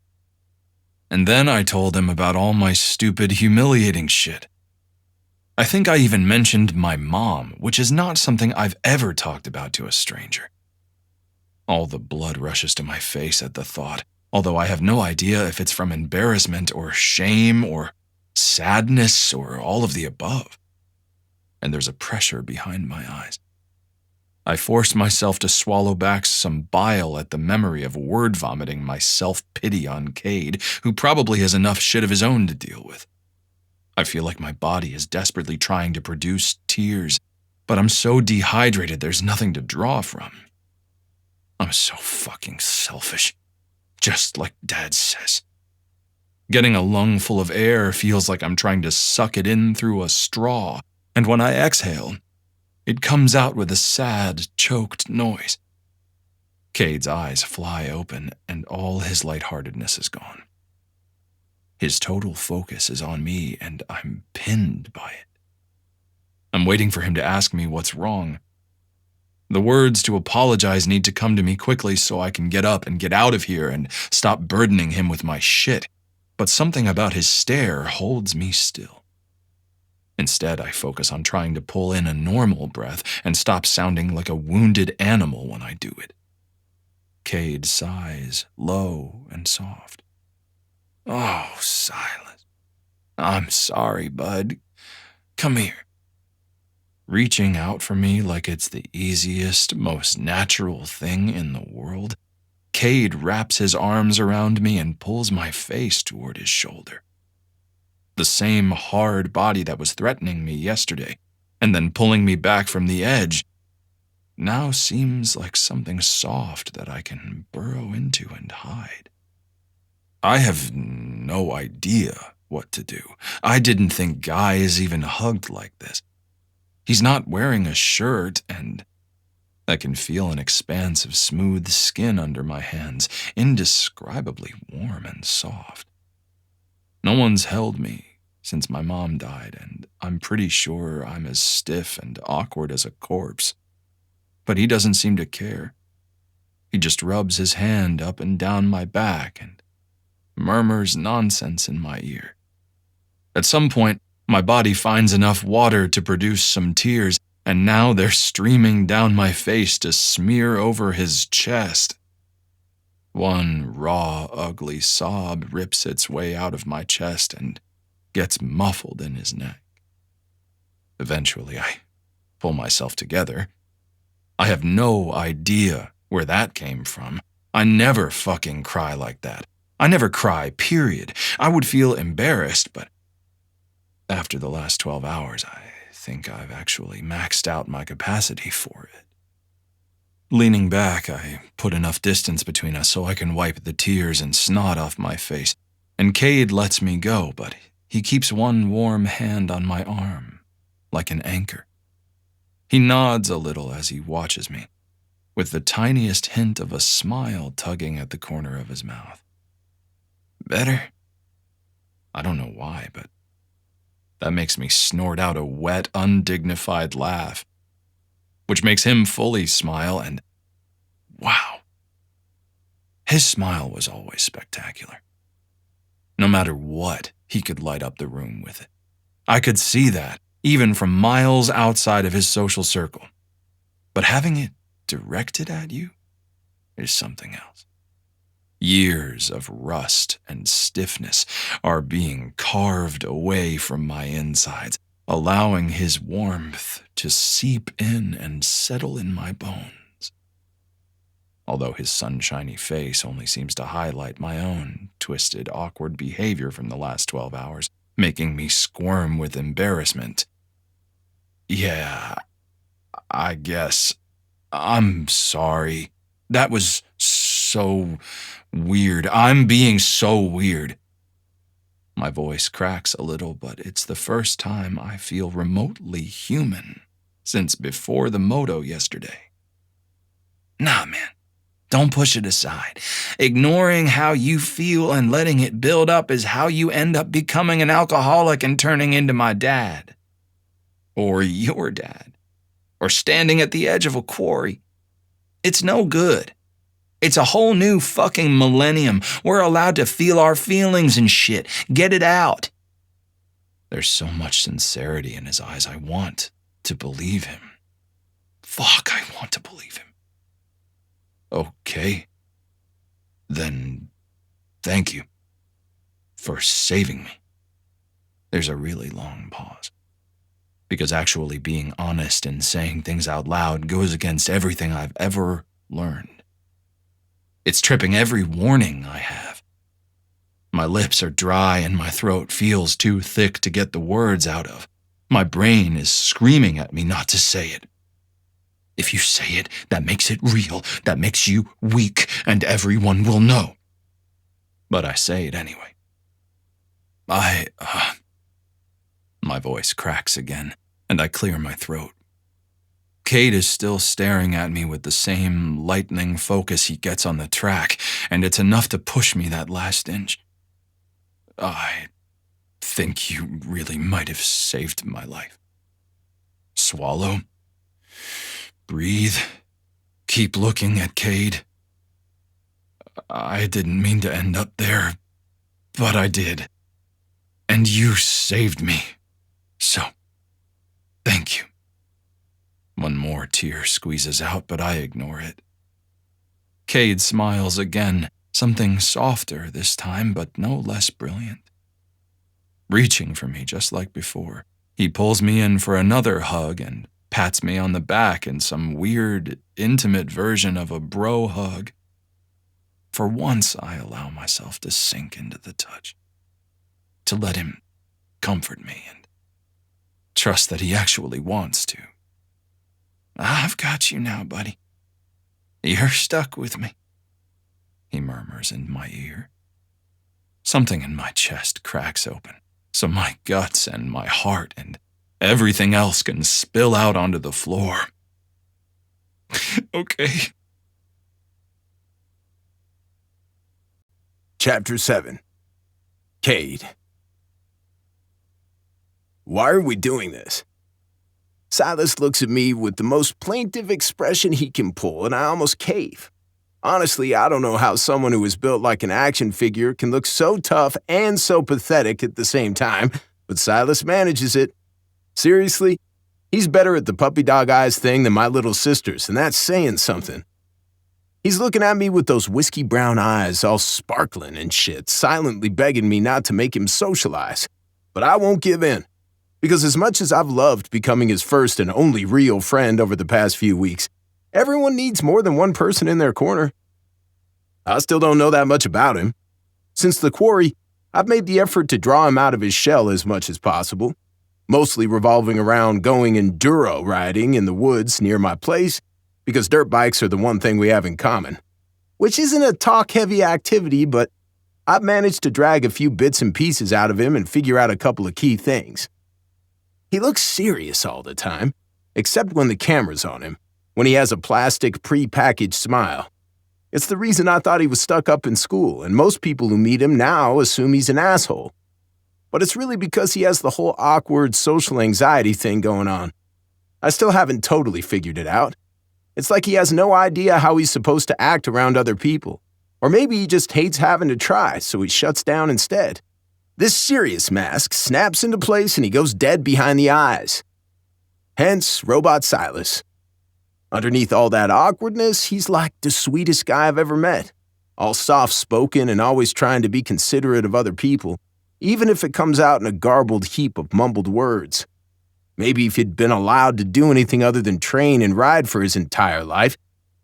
And then I told him about all my stupid, humiliating shit. I think I even mentioned my mom, which is not something I've ever talked about to a stranger. All the blood rushes to my face at the thought, although I have no idea if it's from embarrassment or shame or sadness or all of the above. And there's a pressure behind my eyes. I forced myself to swallow back some bile at the memory of word vomiting my self-pity on Cade, who probably has enough shit of his own to deal with. I feel like my body is desperately trying to produce tears, but I'm so dehydrated there's nothing to draw from. I'm so fucking selfish, just like Dad says. Getting a lung full of air feels like I'm trying to suck it in through a straw, and when I exhale, it comes out with a sad, choked noise. Cade's eyes fly open, and all his lightheartedness is gone. His total focus is on me, and I'm pinned by it. I'm waiting for him to ask me what's wrong. The words to apologize need to come to me quickly so I can get up and get out of here and stop burdening him with my shit, but something about his stare holds me still. Instead, I focus on trying to pull in a normal breath and stop sounding like a wounded animal when I do it. Cade sighs, low and soft. Oh, Silas. I'm sorry, bud. Come here. Reaching out for me like it's the easiest, most natural thing in the world, Cade wraps his arms around me and pulls my face toward his shoulder. The same hard body that was threatening me yesterday, and then pulling me back from the edge, now seems like something soft that I can burrow into and hide. I have no idea what to do. I didn't think guys even hugged like this. He's not wearing a shirt, and I can feel an expanse of smooth skin under my hands, indescribably warm and soft. No one's held me since my mom died, and I'm pretty sure I'm as stiff and awkward as a corpse. But he doesn't seem to care. He just rubs his hand up and down my back and murmurs nonsense in my ear. At some point, my body finds enough water to produce some tears, and now they're streaming down my face to smear over his chest. One raw, ugly sob rips its way out of my chest and gets muffled in his neck. Eventually, I pull myself together. I have no idea where that came from. I never fucking cry like that. I never cry, period. I would feel embarrassed, but after the last 12 hours, I think I've actually maxed out my capacity for it. Leaning back, I put enough distance between us so I can wipe the tears and snot off my face, and Cade lets me go, but he keeps one warm hand on my arm, like an anchor. He nods a little as he watches me, with the tiniest hint of a smile tugging at the corner of his mouth. Better? I don't know why, but that makes me snort out a wet, undignified laugh, which makes him fully smile, and wow. His smile was always spectacular. No matter what, he could light up the room with it. I could see that, even from miles outside of his social circle. But having it directed at you is something else. Years of rust and stiffness are being carved away from my insides, allowing his warmth to seep in and settle in my bones. Although his sunshiny face only seems to highlight my own twisted, awkward behavior from the last 12 hours, making me squirm with embarrassment. Yeah, I guess. I'm sorry. That was so weird. I'm being so weird. My voice cracks a little, but it's the first time I feel remotely human since before the moto yesterday. Nah, man. Don't push it aside. Ignoring how you feel and letting it build up is how you end up becoming an alcoholic and turning into my dad. Or your dad. Or standing at the edge of a quarry. It's no good. It's a whole new fucking millennium. We're allowed to feel our feelings and shit. Get it out. There's so much sincerity in his eyes. I want to believe him. Fuck, I want to believe him. Okay. Then, thank you for saving me. There's a really long pause. Because actually being honest and saying things out loud goes against everything I've ever learned. It's tripping every warning I have. My lips are dry and my throat feels too thick to get the words out of. My brain is screaming at me not to say it. If you say it, that makes it real, that makes you weak, and everyone will know. But I say it anyway. My voice cracks again, and I clear my throat. Cade is still staring at me with the same lightning focus he gets on the track, and it's enough to push me that last inch. I think you really might have saved my life. Swallow. Breathe. Keep looking at Cade. I didn't mean to end up there, but I did. And you saved me. So, thank you. One more tear squeezes out, but I ignore it. Cade smiles again, something softer this time, but no less brilliant. Reaching for me just like before, he pulls me in for another hug and pats me on the back in some weird, intimate version of a bro hug. For once, I allow myself to sink into the touch, to let him comfort me and trust that he actually wants to. I've got you now, buddy. You're stuck with me, he murmurs in my ear. Something in my chest cracks open, so my guts and my heart and everything else can spill out onto the floor. Okay. Chapter 7. Cade. Why are we doing this? Silas looks at me with the most plaintive expression he can pull, and I almost cave. Honestly, I don't know how someone who is built like an action figure can look so tough and so pathetic at the same time, but Silas manages it. Seriously, he's better at the puppy dog eyes thing than my little sisters, and that's saying something. He's looking at me with those whiskey brown eyes all sparkling and shit, silently begging me not to make him socialize. But I won't give in, because as much as I've loved becoming his first and only real friend over the past few weeks, everyone needs more than one person in their corner. I still don't know that much about him. Since the quarry, I've made the effort to draw him out of his shell as much as possible, mostly revolving around going enduro riding in the woods near my place, because dirt bikes are the one thing we have in common, which isn't a talk-heavy activity, but I've managed to drag a few bits and pieces out of him and figure out a couple of key things. He looks serious all the time, except when the camera's on him, when he has a plastic, pre-packaged smile. It's the reason I thought he was stuck up in school, and most people who meet him now assume he's an asshole. But it's really because he has the whole awkward social anxiety thing going on. I still haven't totally figured it out. It's like he has no idea how he's supposed to act around other people. Or maybe he just hates having to try, so he shuts down instead. This serious mask snaps into place and he goes dead behind the eyes. Hence, Robot Silas. Underneath all that awkwardness, he's like the sweetest guy I've ever met. All soft-spoken and always trying to be considerate of other people, even if it comes out in a garbled heap of mumbled words. Maybe if he'd been allowed to do anything other than train and ride for his entire life,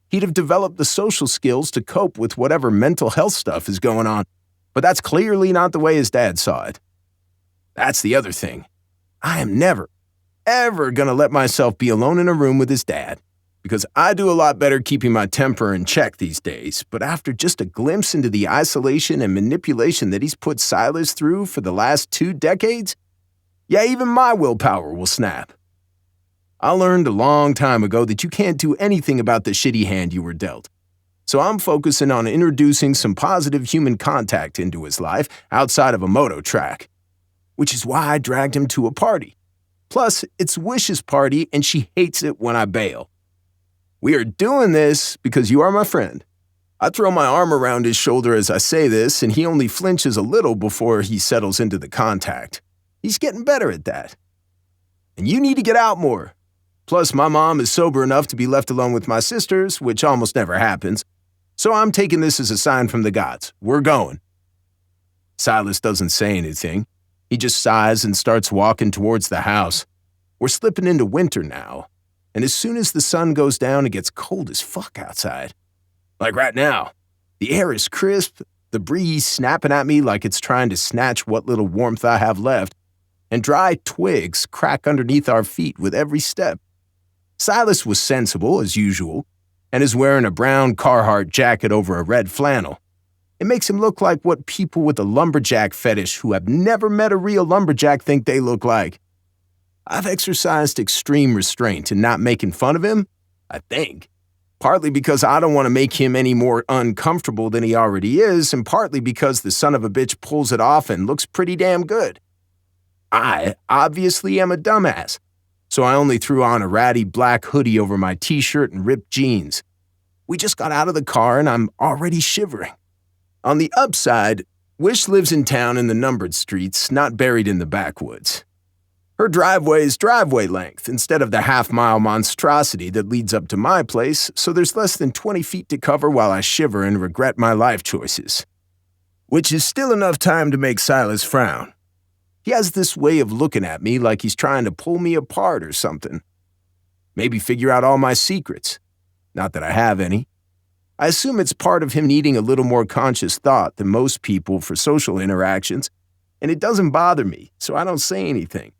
he'd have developed the social skills to cope with whatever mental health stuff is going on. But that's clearly not the way his dad saw it. That's the other thing. I am never, ever gonna let myself be alone in a room with his dad, because I do a lot better keeping my temper in check these days, but after just a glimpse into the isolation and manipulation that he's put Silas through for the last 2 decades, yeah, even my willpower will snap. I learned a long time ago that you can't do anything about the shitty hand you were dealt. So I'm focusing on introducing some positive human contact into his life outside of a moto track, which is why I dragged him to a party. Plus, it's Wish's party and she hates it when I bail. We are doing this because you are my friend. I throw my arm around his shoulder as I say this, and he only flinches a little before he settles into the contact. He's getting better at that. And you need to get out more. Plus, my mom is sober enough to be left alone with my sisters, which almost never happens. So I'm taking this as a sign from the gods. We're going. Silas doesn't say anything. He just sighs and starts walking towards the house. We're slipping into winter now, and as soon as the sun goes down, it gets cold as fuck outside. Like right now. The air is crisp, the breeze snapping at me like it's trying to snatch what little warmth I have left, and dry twigs crack underneath our feet with every step. Silas was sensible, as usual, and is wearing a brown Carhartt jacket over a red flannel. It makes him look like what people with a lumberjack fetish who have never met a real lumberjack think they look like. I've exercised extreme restraint in not making fun of him, I think. Partly because I don't want to make him any more uncomfortable than he already is, and partly because the son of a bitch pulls it off and looks pretty damn good. I obviously am a dumbass, so I only threw on a ratty black hoodie over my t-shirt and ripped jeans. We just got out of the car and I'm already shivering. On the upside, Wish lives in town in the numbered streets, not buried in the backwoods. Her driveway is driveway length instead of the half-mile monstrosity that leads up to my place, so there's less than 20 feet to cover while I shiver and regret my life choices. Which is still enough time to make Silas frown. He has this way of looking at me like he's trying to pull me apart or something. Maybe figure out all my secrets. Not that I have any. I assume it's part of him needing a little more conscious thought than most people for social interactions, and it doesn't bother me, so I don't say anything.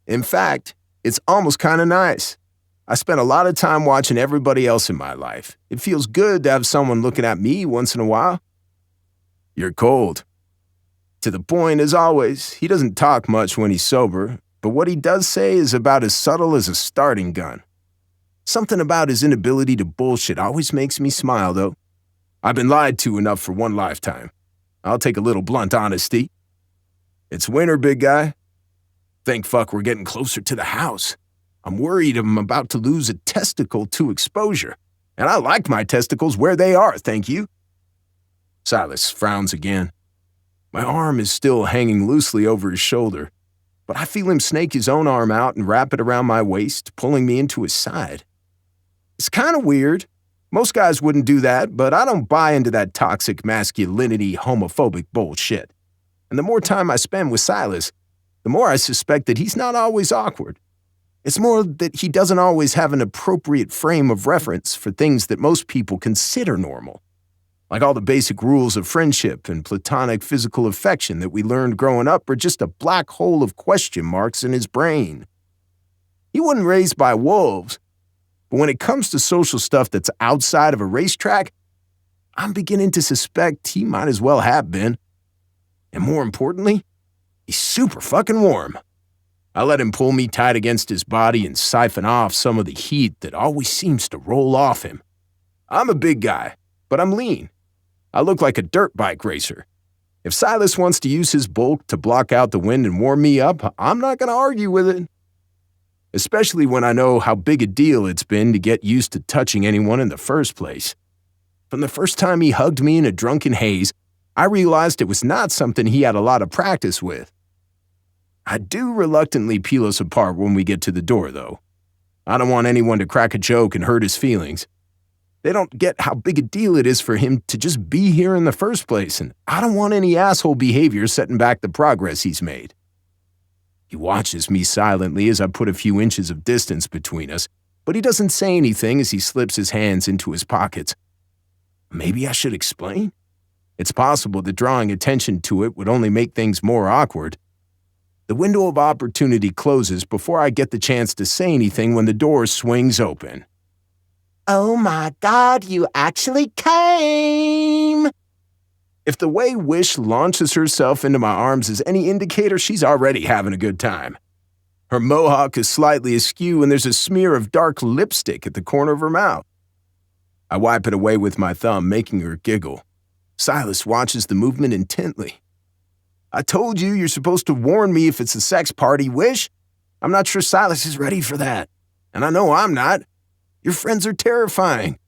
In fact, it's almost kind of nice. I spent a lot of time watching everybody else in my life. It feels good to have someone looking at me once in a while. You're cold. To the point, as always, he doesn't talk much when he's sober, but what he does say is about as subtle as a starting gun. Something about his inability to bullshit always makes me smile, though. I've been lied to enough for one lifetime. I'll take a little blunt honesty. It's winter, big guy. Thank fuck we're getting closer to the house. I'm worried I'm about to lose a testicle to exposure, and I like my testicles where they are, thank you. Silas frowns again. My arm is still hanging loosely over his shoulder, but I feel him snake his own arm out and wrap it around my waist, pulling me into his side. It's kind of weird. Most guys wouldn't do that, but I don't buy into that toxic masculinity, homophobic bullshit. And the more time I spend with Silas, the more I suspect that he's not always awkward. It's more that he doesn't always have an appropriate frame of reference for things that most people consider normal. Like all the basic rules of friendship and platonic physical affection that we learned growing up are just a black hole of question marks in his brain. He wasn't raised by wolves, but when it comes to social stuff that's outside of a racetrack, I'm beginning to suspect he might as well have been. And more importantly, he's super fucking warm. I let him pull me tight against his body and siphon off some of the heat that always seems to roll off him. I'm a big guy, but I'm lean. I look like a dirt bike racer. If Silas wants to use his bulk to block out the wind and warm me up, I'm not going to argue with it. Especially when I know how big a deal it's been to get used to touching anyone in the first place. From the first time he hugged me in a drunken haze, I realized it was not something he had a lot of practice with. I do reluctantly peel us apart when we get to the door, though. I don't want anyone to crack a joke and hurt his feelings. They don't get how big a deal it is for him to just be here in the first place, and I don't want any asshole behavior setting back the progress he's made. He watches me silently as I put a few inches of distance between us, but he doesn't say anything as he slips his hands into his pockets. Maybe I should explain? It's possible that drawing attention to it would only make things more awkward. The window of opportunity closes before I get the chance to say anything when the door swings open. Oh my God, you actually came! If the way Wish launches herself into my arms is any indicator, she's already having a good time. Her mohawk is slightly askew and there's a smear of dark lipstick at the corner of her mouth. I wipe it away with my thumb, making her giggle. Silas watches the movement intently. I told you you're supposed to warn me if it's a sex party, Wish. I'm not sure Silas is ready for that. And I know I'm not. Your friends are terrifying.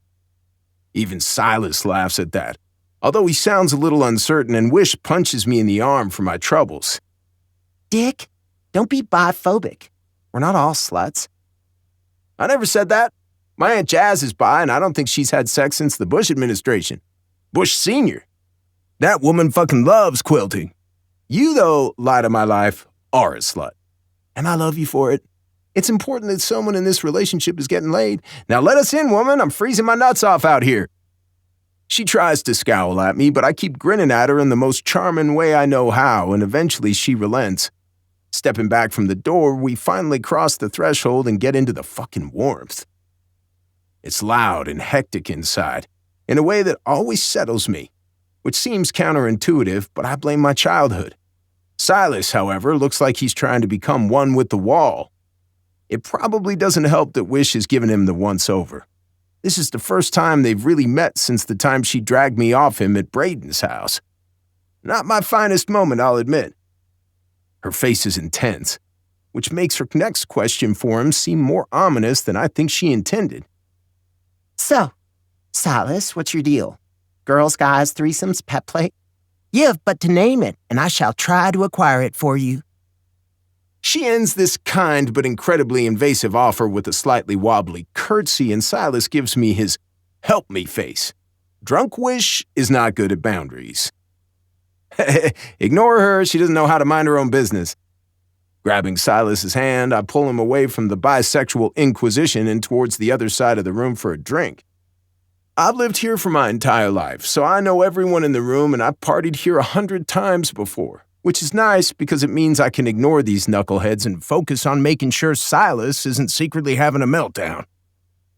Even Silas laughs at that, although he sounds a little uncertain, and Wish punches me in the arm for my troubles. Dick, don't be biphobic. We're not all sluts. I never said that. My Aunt Jazz is bi, and I don't think she's had sex since the Bush administration. Bush Sr. That woman fucking loves quilting. You, though, light of my life, are a slut. And I love you for it. It's important that someone in this relationship is getting laid. Now let us in, woman. I'm freezing my nuts off out here. She tries to scowl at me, but I keep grinning at her in the most charming way I know how, and eventually she relents. Stepping back from the door, we finally cross the threshold and get into the fucking warmth. It's loud and hectic inside, in a way that always settles me, which seems counterintuitive, but I blame my childhood. Silas, however, looks like he's trying to become one with the wall. It probably doesn't help that Wish has given him the once-over. This is the first time they've really met since the time she dragged me off him at Braden's house. Not my finest moment, I'll admit. Her face is intense, which makes her next question for him seem more ominous than I think she intended. So, Silas, what's your deal? Girls, guys, threesomes, pet play? You have but to name it, and I shall try to acquire it for you. She ends this kind but incredibly invasive offer with a slightly wobbly curtsy, and Silas gives me his help me face. Drunk Wish is not good at boundaries. Ignore her, she doesn't know how to mind her own business. Grabbing Silas's hand, I pull him away from the bisexual inquisition and towards the other side of the room for a drink. I've lived here for my entire life, so I know everyone in the room, and I've partied here 100 times before, which is nice because it means I can ignore these knuckleheads and focus on making sure Silas isn't secretly having a meltdown.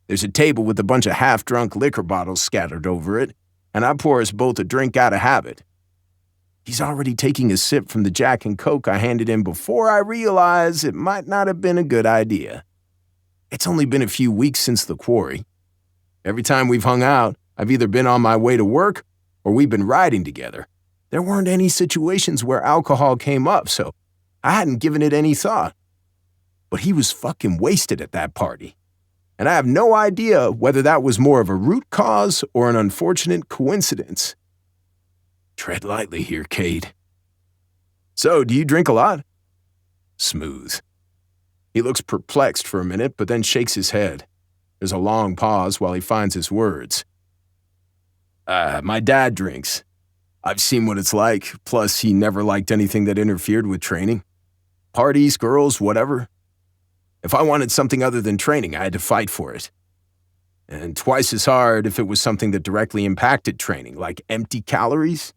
There's a table with a bunch of half-drunk liquor bottles scattered over it, and I pour us both a drink out of habit. He's already taking a sip from the Jack and Coke I handed him before I realize it might not have been a good idea. It's only been a few weeks since the quarry. Every time we've hung out, I've either been on my way to work or we've been riding together. There weren't any situations where alcohol came up, so I hadn't given it any thought. But he was fucking wasted at that party. And I have no idea whether that was more of a root cause or an unfortunate coincidence. Tread lightly here, Cade. So, do you drink a lot? Smooth. He looks perplexed for a minute, but then shakes his head. There's a long pause while he finds his words. My dad drinks. I've seen what it's like, plus he never liked anything that interfered with training. Parties, girls, whatever. If I wanted something other than training, I had to fight for it. And twice as hard if it was something that directly impacted training, like empty calories.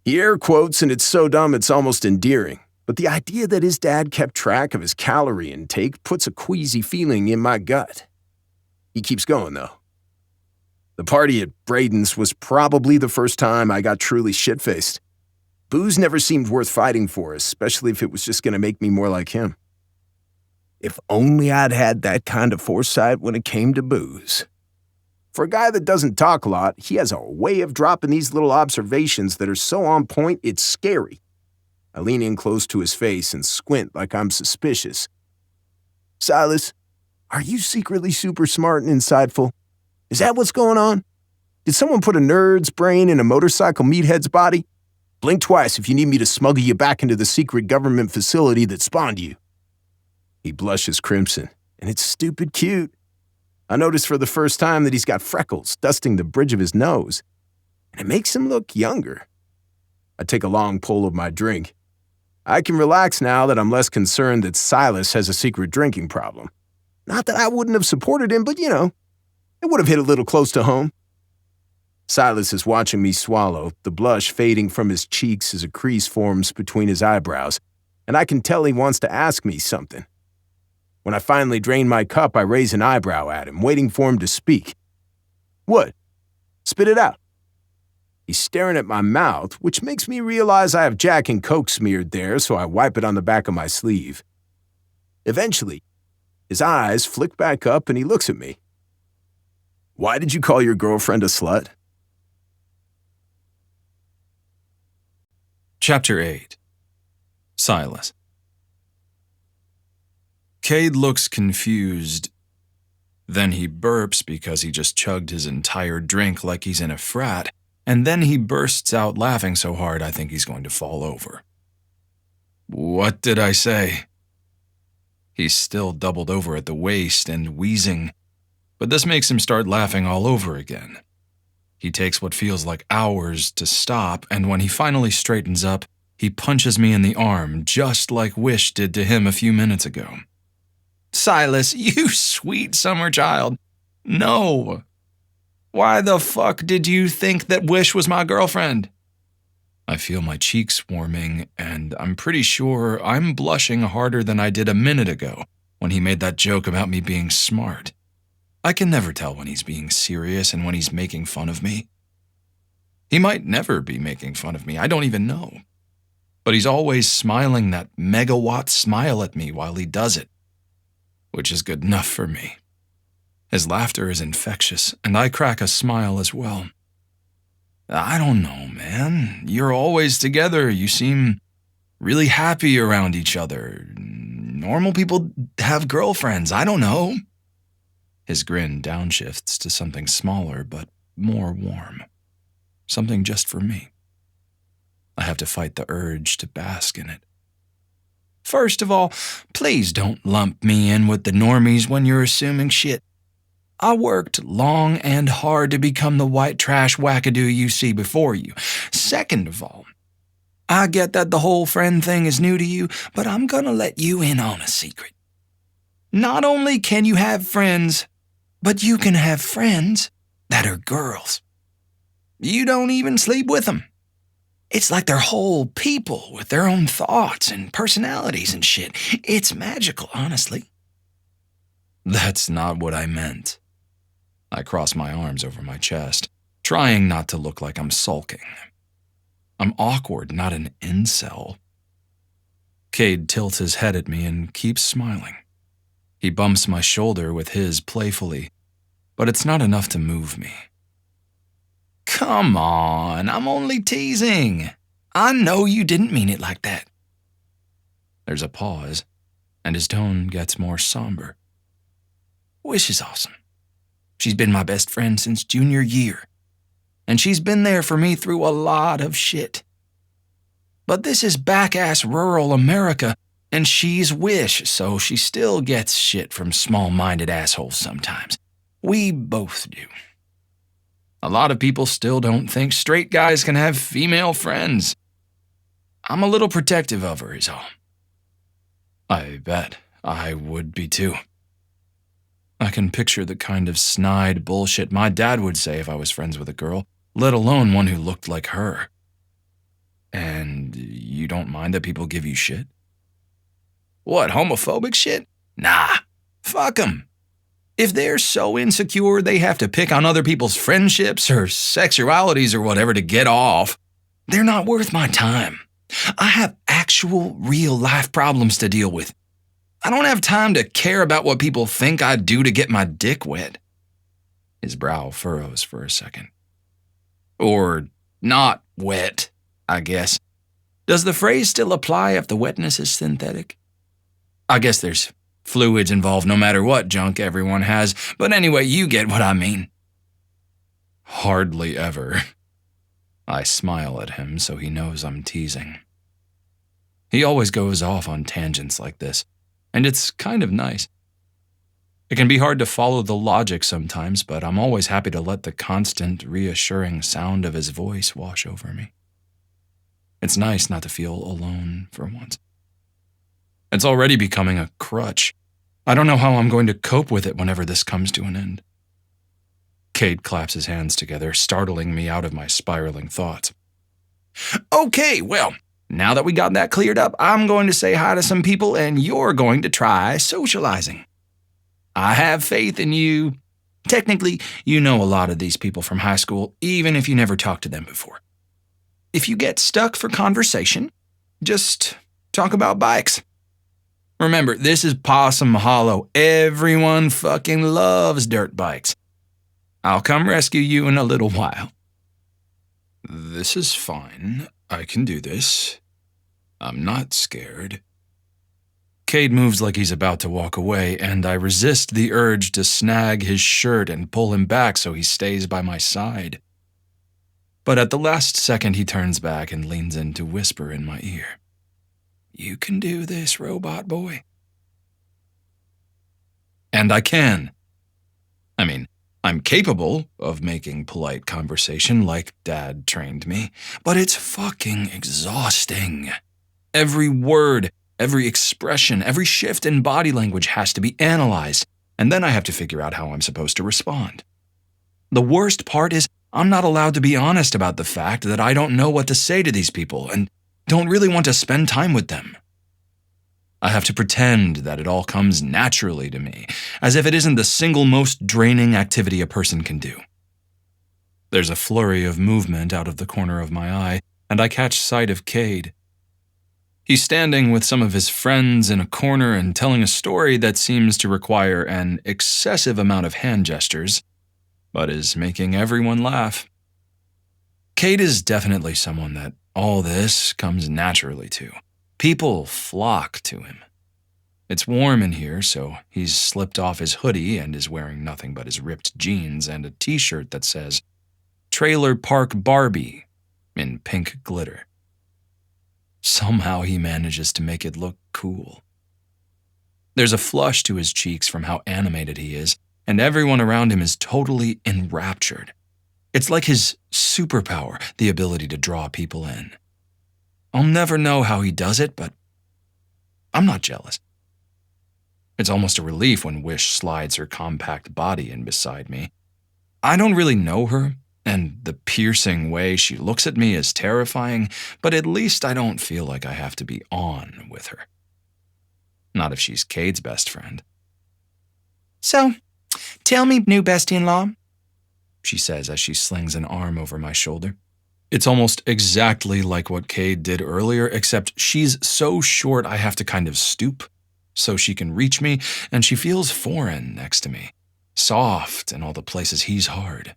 He air quotes, and it's so dumb it's almost endearing. But the idea that his dad kept track of his calorie intake puts a queasy feeling in my gut. He keeps going, though. The party at Braden's was probably the first time I got truly shit-faced. Booze never seemed worth fighting for, especially if it was just going to make me more like him. If only I'd had that kind of foresight when it came to booze. For a guy that doesn't talk a lot, he has a way of dropping these little observations that are so on point it's scary. I lean in close to his face and squint like I'm suspicious. Silas, are you secretly super smart and insightful? Is that what's going on? Did someone put a nerd's brain in a motorcycle meathead's body? Blink twice if you need me to smuggle you back into the secret government facility that spawned you. He blushes crimson, and it's stupid cute. I notice for the first time that he's got freckles dusting the bridge of his nose, and it makes him look younger. I take a long pull of my drink. I can relax now that I'm less concerned that Silas has a secret drinking problem. Not that I wouldn't have supported him, but it would have hit a little close to home. Silas is watching me swallow, the blush fading from his cheeks as a crease forms between his eyebrows, and I can tell he wants to ask me something. When I finally drain my cup, I raise an eyebrow at him, waiting for him to speak. What? Spit it out. He's staring at my mouth, which makes me realize I have Jack and Coke smeared there, so I wipe it on the back of my sleeve. Eventually, his eyes flick back up and he looks at me. Why did you call your girlfriend a slut? Chapter 8. Silas. Cade looks confused. Then he burps because he just chugged his entire drink like he's in a frat, and then he bursts out laughing so hard I think he's going to fall over. What did I say? He's still doubled over at the waist and wheezing, but this makes him start laughing all over again. He takes what feels like hours to stop, and when he finally straightens up, he punches me in the arm just like Wish did to him a few minutes ago. Silas, you sweet summer child. No. Why the fuck did you think that Wish was my girlfriend? I feel my cheeks warming, and I'm pretty sure I'm blushing harder than I did a minute ago when he made that joke about me being smart. I can never tell when he's being serious and when he's making fun of me. He might never be making fun of me, I don't even know. But he's always smiling that megawatt smile at me while he does it, which is good enough for me. His laughter is infectious, and I crack a smile as well. I don't know, man. You're always together. You seem really happy around each other. Normal people have girlfriends. I don't know. His grin downshifts to something smaller but more warm. Something just for me. I have to fight the urge to bask in it. First of all, please don't lump me in with the normies when you're assuming shit. I worked long and hard to become the white trash wackadoo you see before you. Second of all, I get that the whole friend thing is new to you, but I'm gonna let you in on a secret. Not only can you have friends, but you can have friends that are girls. You don't even sleep with them. It's like they're whole people with their own thoughts and personalities and shit. It's magical, honestly. That's not what I meant. I cross my arms over my chest, trying not to look like I'm sulking. I'm awkward, not an incel. Cade tilts his head at me and keeps smiling. He bumps my shoulder with his playfully, but it's not enough to move me. Come on, I'm only teasing. I know you didn't mean it like that. There's a pause, and his tone gets more somber. Wish is awesome. She's been my best friend since junior year, and she's been there for me through a lot of shit. But this is back-ass rural America, and she's Wish, so she still gets shit from small-minded assholes sometimes. We both do. A lot of people still don't think straight guys can have female friends. I'm a little protective of her is all. I bet I would be too. I can picture the kind of snide bullshit my dad would say if I was friends with a girl, let alone one who looked like her. And you don't mind that people give you shit? What, homophobic shit? Nah, fuck 'em. If they're so insecure they have to pick on other people's friendships or sexualities or whatever to get off, they're not worth my time. I have actual, real-life problems to deal with. I don't have time to care about what people think I do to get my dick wet. His brow furrows for a second. Or not wet, I guess. Does the phrase still apply if the wetness is synthetic? I guess there's fluids involved no matter what junk everyone has, but anyway, you get what I mean. Hardly ever. I smile at him so he knows I'm teasing. He always goes off on tangents like this, and it's kind of nice. It can be hard to follow the logic sometimes, but I'm always happy to let the constant, reassuring sound of his voice wash over me. It's nice not to feel alone for once. It's already becoming a crutch. I don't know how I'm going to cope with it whenever this comes to an end. Cade claps his hands together, startling me out of my spiraling thoughts. Okay, well, now that we got that cleared up, I'm going to say hi to some people and you're going to try socializing. I have faith in you. Technically, you know a lot of these people from high school, even if you never talked to them before. If you get stuck for conversation, just talk about bikes. Remember, this is Possum Hollow. Everyone fucking loves dirt bikes. I'll come rescue you in a little while. This is fine. I can do this. I'm not scared. Cade moves like he's about to walk away, and I resist the urge to snag his shirt and pull him back so he stays by my side. But at the last second, he turns back and leans in to whisper in my ear. You can do this, robot boy. And I can. I mean, I'm capable of making polite conversation like Dad trained me, but it's fucking exhausting. Every word, every expression, every shift in body language has to be analyzed, and then I have to figure out how I'm supposed to respond. The worst part is I'm not allowed to be honest about the fact that I don't know what to say to these people and don't really want to spend time with them. I have to pretend that it all comes naturally to me, as if it isn't the single most draining activity a person can do. There's a flurry of movement out of the corner of my eye, and I catch sight of Cade. He's standing with some of his friends in a corner and telling a story that seems to require an excessive amount of hand gestures, but is making everyone laugh. Cade is definitely someone that all this comes naturally to. People flock to him. It's warm in here, so he's slipped off his hoodie and is wearing nothing but his ripped jeans and a t-shirt that says Trailer Park Barbie in pink glitter. Somehow he manages to make it look cool. There's a flush to his cheeks from how animated he is, and everyone around him is totally enraptured. It's like his superpower, the ability to draw people in. I'll never know how he does it, but I'm not jealous. It's almost a relief when Wish slides her compact body in beside me. I don't really know her, and the piercing way she looks at me is terrifying, but at least I don't feel like I have to be on with her. Not if she's Cade's best friend. So, tell me, new bestie-in-law, she says as she slings an arm over my shoulder. It's almost exactly like what Cade did earlier, except she's so short I have to kind of stoop so she can reach me, and she feels foreign next to me, soft in all the places he's hard.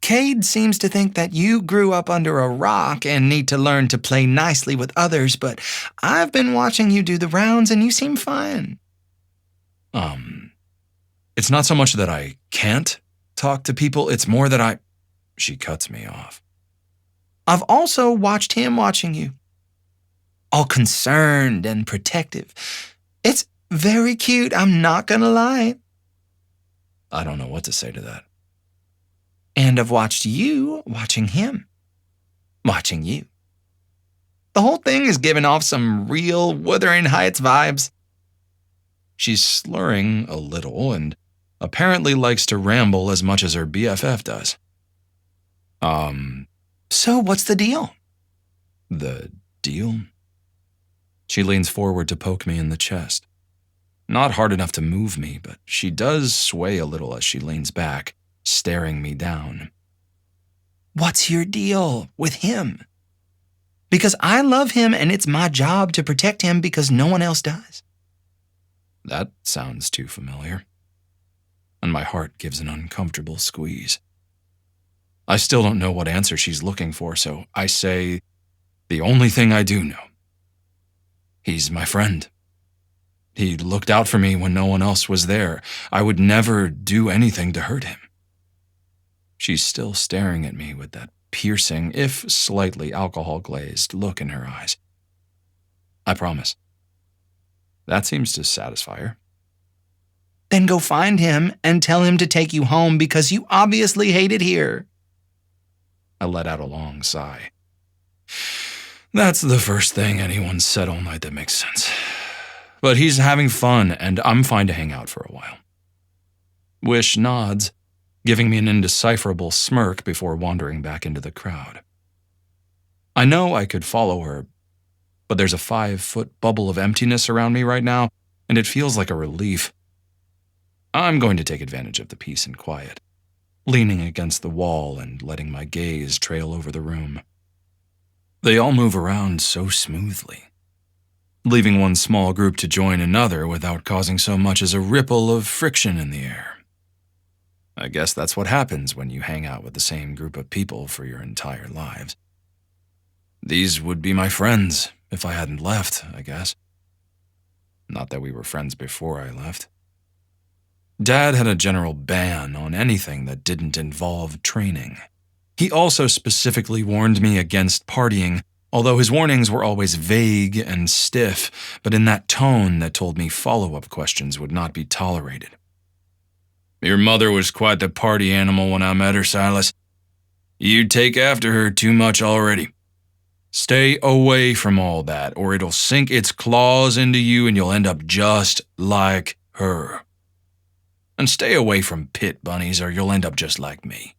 Cade seems to think that you grew up under a rock and need to learn to play nicely with others, but I've been watching you do the rounds and you seem fine. It's not so much that I can't talk to people, it's more that She cuts me off. I've also watched him watching you. All concerned and protective. It's very cute, I'm not gonna lie. I don't know what to say to that. And I've watched you watching him. Watching you. The whole thing is giving off some real Wuthering Heights vibes. She's slurring a little and apparently likes to ramble as much as her BFF does. So what's the deal? The deal? She leans forward to poke me in the chest. Not hard enough to move me, but she does sway a little as she leans back, staring me down. What's your deal with him? Because I love him and it's my job to protect him because no one else does. That sounds too familiar. And my heart gives an uncomfortable squeeze. I still don't know what answer she's looking for, so I say the only thing I do know. He's my friend. He looked out for me when no one else was there. I would never do anything to hurt him. She's still staring at me with that piercing, if slightly alcohol-glazed, look in her eyes. I promise. That seems to satisfy her. Then go find him and tell him to take you home because you obviously hate it here. I let out a long sigh. That's the first thing anyone's said all night that makes sense. But he's having fun, and I'm fine to hang out for a while. Wish nods, giving me an indecipherable smirk before wandering back into the crowd. I know I could follow her, but there's a 5-foot bubble of emptiness around me right now, and it feels like a relief. I'm going to take advantage of the peace and quiet, leaning against the wall and letting my gaze trail over the room. They all move around so smoothly, leaving one small group to join another without causing so much as a ripple of friction in the air. I guess that's what happens when you hang out with the same group of people for your entire lives. These would be my friends if I hadn't left, I guess. Not that we were friends before I left. Dad had a general ban on anything that didn't involve training. He also specifically warned me against partying, although his warnings were always vague and stiff, but in that tone that told me follow-up questions would not be tolerated. Your mother was quite the party animal when I met her, Silas. You take after her too much already. Stay away from all that, or it'll sink its claws into you and you'll end up just like her. And stay away from pit bunnies or you'll end up just like me.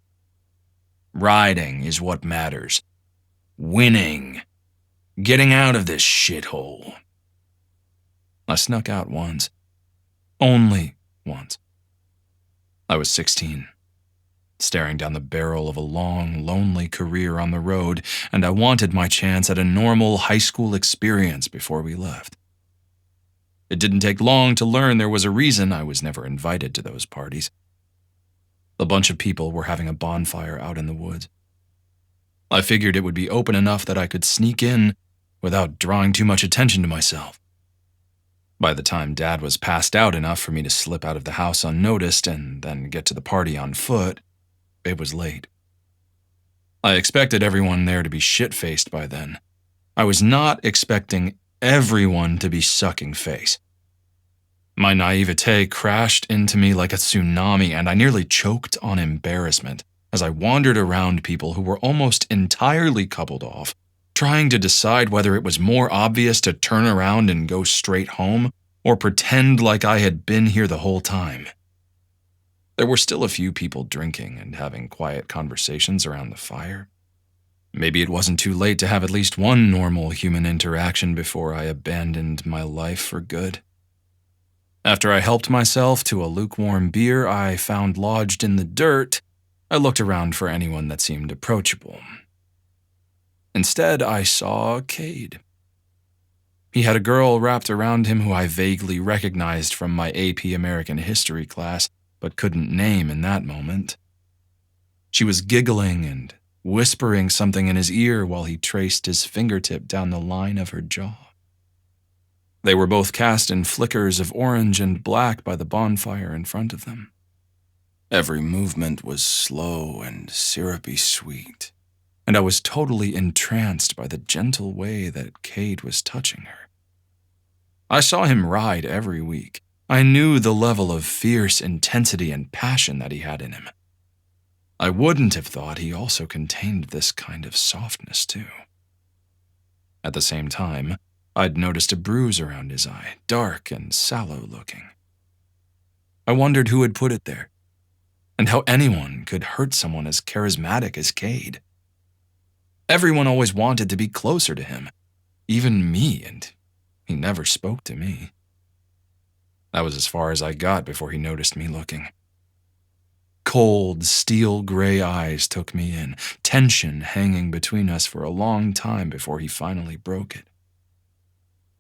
Riding is what matters. Winning. Getting out of this shithole. I snuck out once. Only once. I was 16, staring down the barrel of a long, lonely career on the road, and I wanted my chance at a normal high school experience before we left. It didn't take long to learn there was a reason I was never invited to those parties. A bunch of people were having a bonfire out in the woods. I figured it would be open enough that I could sneak in without drawing too much attention to myself. By the time Dad was passed out enough for me to slip out of the house unnoticed and then get to the party on foot, it was late. I expected everyone there to be shit-faced by then. I was not expecting everyone to be sucking face. My naivete crashed into me like a tsunami, and I nearly choked on embarrassment as I wandered around people who were almost entirely coupled off, trying to decide whether it was more obvious to turn around and go straight home or pretend like I had been here the whole time. There were still a few people drinking and having quiet conversations around the fire. Maybe it wasn't too late to have at least one normal human interaction before I abandoned my life for good. After I helped myself to a lukewarm beer I found lodged in the dirt, I looked around for anyone that seemed approachable. Instead, I saw Cade. He had a girl wrapped around him who I vaguely recognized from my AP American History class, but couldn't name in that moment. She was giggling and whispering something in his ear while he traced his fingertip down the line of her jaw. They were both cast in flickers of orange and black by the bonfire in front of them. Every movement was slow and syrupy sweet, and I was totally entranced by the gentle way that Cade was touching her. I saw him ride every week. I knew the level of fierce intensity and passion that he had in him. I wouldn't have thought he also contained this kind of softness, too. At the same time, I'd noticed a bruise around his eye, dark and sallow-looking. I wondered who had put it there, and how anyone could hurt someone as charismatic as Cade. Everyone always wanted to be closer to him, even me, and he never spoke to me. That was as far as I got before he noticed me looking. Cold, steel-gray eyes took me in, tension hanging between us for a long time before he finally broke it.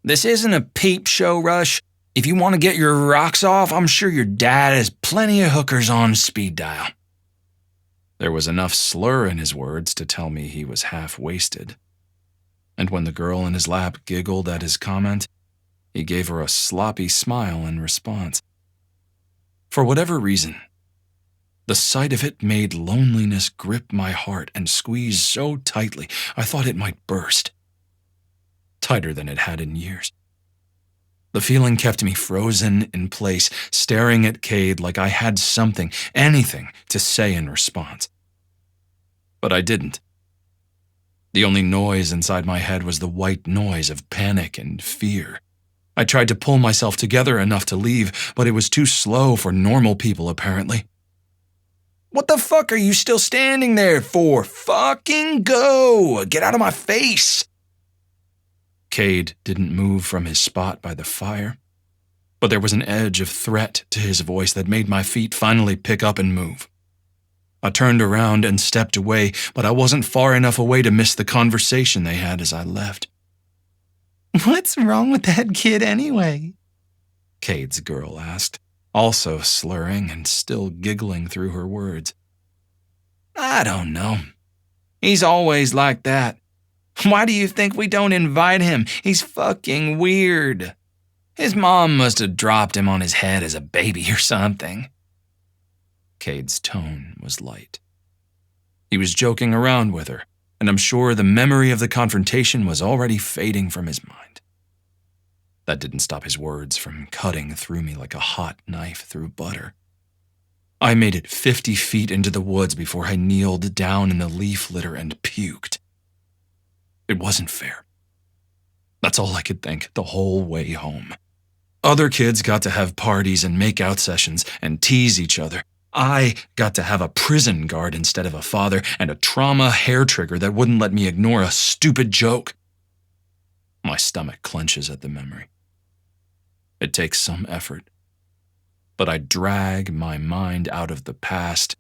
This isn't a peep show, Rush. If you want to get your rocks off, I'm sure your dad has plenty of hookers on speed dial. There was enough slur in his words to tell me he was half-wasted. And when the girl in his lap giggled at his comment, he gave her a sloppy smile in response. For whatever reason, the sight of it made loneliness grip my heart and squeeze so tightly I thought it might burst. Tighter than it had in years. The feeling kept me frozen in place, staring at Cade like I had something, anything, to say in response. But I didn't. The only noise inside my head was the white noise of panic and fear. I tried to pull myself together enough to leave, but it was too slow for normal people, apparently. What the fuck are you still standing there for? Fucking go! Get out of my face! Cade didn't move from his spot by the fire, but there was an edge of threat to his voice that made my feet finally pick up and move. I turned around and stepped away, but I wasn't far enough away to miss the conversation they had as I left. What's wrong with that kid anyway? Cade's girl asked, also slurring and still giggling through her words. I don't know. He's always like that. Why do you think we don't invite him? He's fucking weird. His mom must have dropped him on his head as a baby or something. Cade's tone was light. He was joking around with her, and I'm sure the memory of the confrontation was already fading from his mind. That didn't stop his words from cutting through me like a hot knife through butter. I made it 50 feet into the woods before I kneeled down in the leaf litter and puked. It wasn't fair. That's all I could think the whole way home. Other kids got to have parties and make-out sessions and tease each other. I got to have a prison guard instead of a father and a trauma hair trigger that wouldn't let me ignore a stupid joke. My stomach clenches at the memory. It takes some effort, but I drag my mind out of the past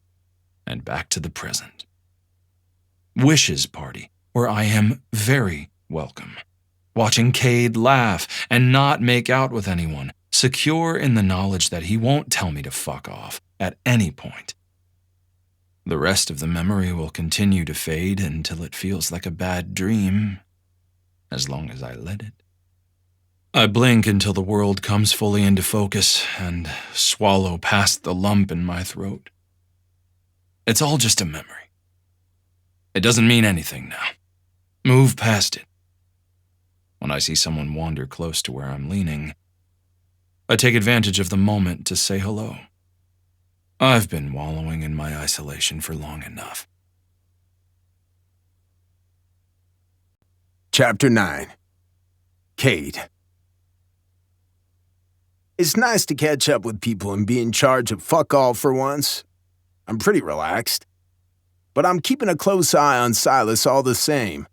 and back to the present. Wish's party, where I am very welcome. Watching Cade laugh and not make out with anyone, secure in the knowledge that he won't tell me to fuck off at any point. The rest of the memory will continue to fade until it feels like a bad dream, as long as I let it. I blink until the world comes fully into focus and swallow past the lump in my throat. It's all just a memory. It doesn't mean anything now. Move past it. When I see someone wander close to where I'm leaning, I take advantage of the moment to say hello. I've been wallowing in my isolation for long enough. Chapter 9. Cade. It's nice to catch up with people and be in charge of fuck all for once. I'm pretty relaxed. But I'm keeping a close eye on Silas all the same,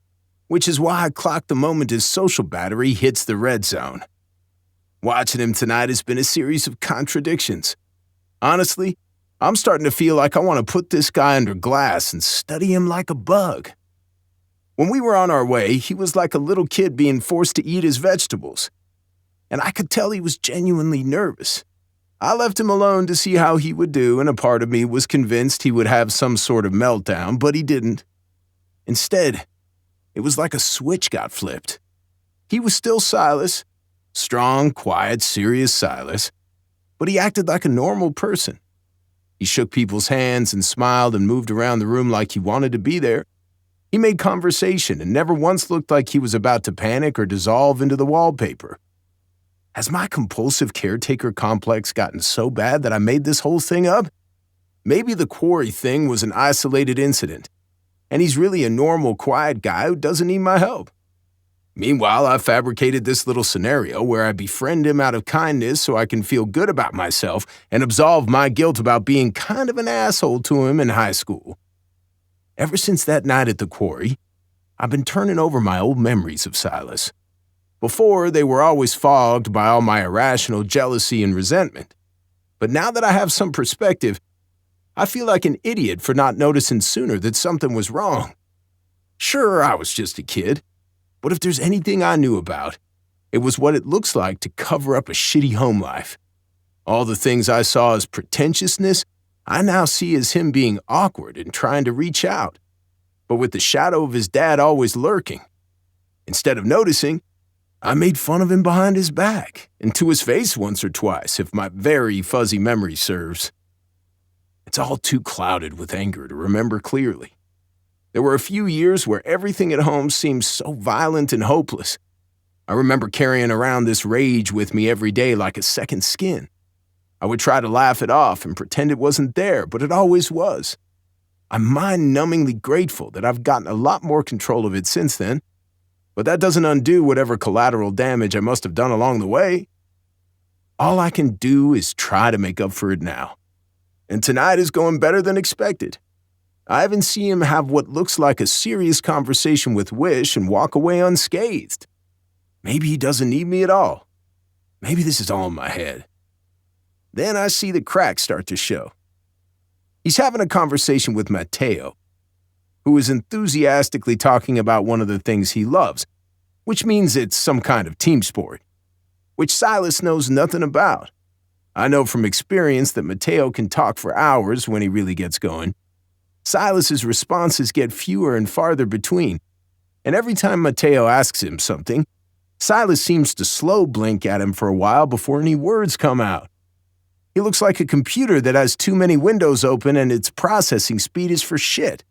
which is why I clock the moment his social battery hits the red zone. Watching him tonight has been a series of contradictions. Honestly, I'm starting to feel like I want to put this guy under glass and study him like a bug. When we were on our way, he was like a little kid being forced to eat his vegetables. And I could tell he was genuinely nervous. I left him alone to see how he would do, and a part of me was convinced he would have some sort of meltdown, but he didn't. Instead, it was like a switch got flipped. He was still Silas, strong, quiet, serious Silas, but he acted like a normal person. He shook people's hands and smiled and moved around the room like he wanted to be there. He made conversation and never once looked like he was about to panic or dissolve into the wallpaper. Has my compulsive caretaker complex gotten so bad that I made this whole thing up? Maybe the quarry thing was an isolated incident, and he's really a normal, quiet guy who doesn't need my help. Meanwhile, I fabricated this little scenario where I befriend him out of kindness so I can feel good about myself and absolve my guilt about being kind of an asshole to him in high school. Ever since that night at the quarry, I've been turning over my old memories of Silas. Before, they were always fogged by all my irrational jealousy and resentment. But now that I have some perspective, I feel like an idiot for not noticing sooner that something was wrong. Sure, I was just a kid, but if there's anything I knew about, it was what it looks like to cover up a shitty home life. All the things I saw as pretentiousness, I now see as him being awkward and trying to reach out, but with the shadow of his dad always lurking. Instead of noticing, I made fun of him behind his back and to his face once or twice, if my very fuzzy memory serves. It's all too clouded with anger to remember clearly. There were a few years where everything at home seemed so violent and hopeless. I remember carrying around this rage with me every day like a second skin. I would try to laugh it off and pretend it wasn't there, but it always was. I'm mind-numbingly grateful that I've gotten a lot more control of it since then, but that doesn't undo whatever collateral damage I must have done along the way. All I can do is try to make up for it now. And tonight is going better than expected. I even see him have what looks like a serious conversation with Wish and walk away unscathed. Maybe he doesn't need me at all. Maybe this is all in my head. Then I see the cracks start to show. He's having a conversation with Mateo, who is enthusiastically talking about one of the things he loves, which means it's some kind of team sport, which Silas knows nothing about. I know from experience that Mateo can talk for hours when he really gets going. Silas's responses get fewer and farther between, and every time Mateo asks him something, Silas seems to slow blink at him for a while before any words come out. He looks like a computer that has too many windows open and its processing speed is for shit.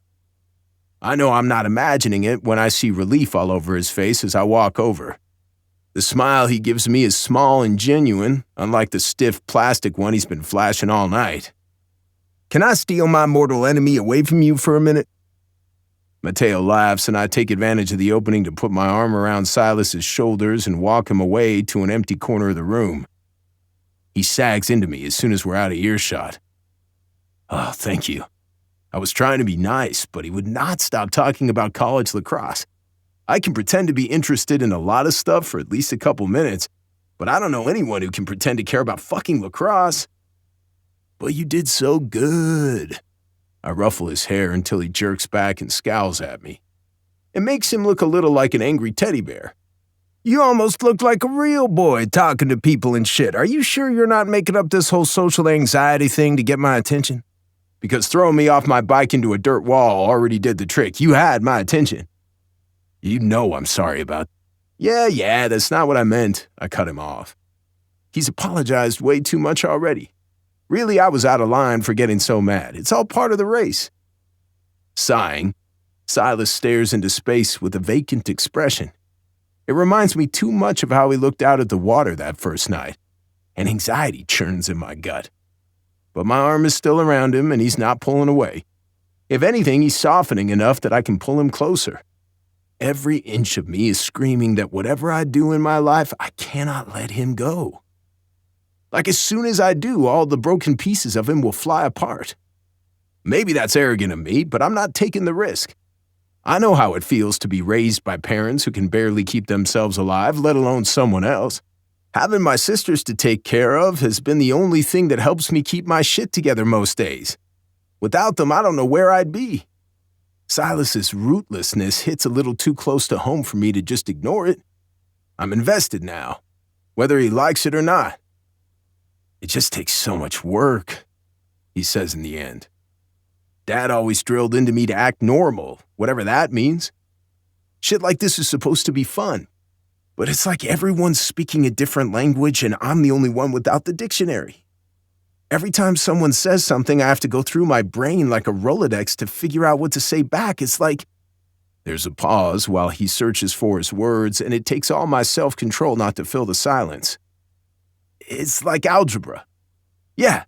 I know I'm not imagining it when I see relief all over his face as I walk over. The smile he gives me is small and genuine, unlike the stiff plastic one he's been flashing all night. Can I steal my mortal enemy away from you for a minute? Mateo laughs, and I take advantage of the opening to put my arm around Silas's shoulders and walk him away to an empty corner of the room. He sags into me as soon as we're out of earshot. Oh, thank you. I was trying to be nice, but he would not stop talking about college lacrosse. I can pretend to be interested in a lot of stuff for at least a couple minutes, but I don't know anyone who can pretend to care about fucking lacrosse. But you did so good. I ruffle his hair until he jerks back and scowls at me. It makes him look a little like an angry teddy bear. You almost look like a real boy talking to people and shit. Are you sure you're not making up this whole social anxiety thing to get my attention? Because throwing me off my bike into a dirt wall already did the trick. You had my attention. You know I'm sorry about. Yeah, that's not what I meant. I cut him off. He's apologized way too much already. Really, I was out of line for getting so mad. It's all part of the race. Sighing, Silas stares into space with a vacant expression. It reminds me too much of how he looked out at the water that first night, and anxiety churns in my gut. But my arm is still around him, and he's not pulling away. If anything, he's softening enough that I can pull him closer. Every inch of me is screaming that whatever I do in my life, I cannot let him go. Like as soon as I do, all the broken pieces of him will fly apart. Maybe that's arrogant of me, but I'm not taking the risk. I know how it feels to be raised by parents who can barely keep themselves alive, let alone someone else. Having my sisters to take care of has been the only thing that helps me keep my shit together most days. Without them, I don't know where I'd be. Silas's rootlessness hits a little too close to home for me to just ignore it. I'm invested now, whether he likes it or not. It just takes so much work, he says in the end. Dad always drilled into me to act normal, whatever that means. Shit like this is supposed to be fun. But it's like everyone's speaking a different language and I'm the only one without the dictionary. Every time someone says something, I have to go through my brain like a Rolodex to figure out what to say back. It's like there's a pause while he searches for his words, and it takes all my self-control not to fill the silence. It's like algebra. Yeah,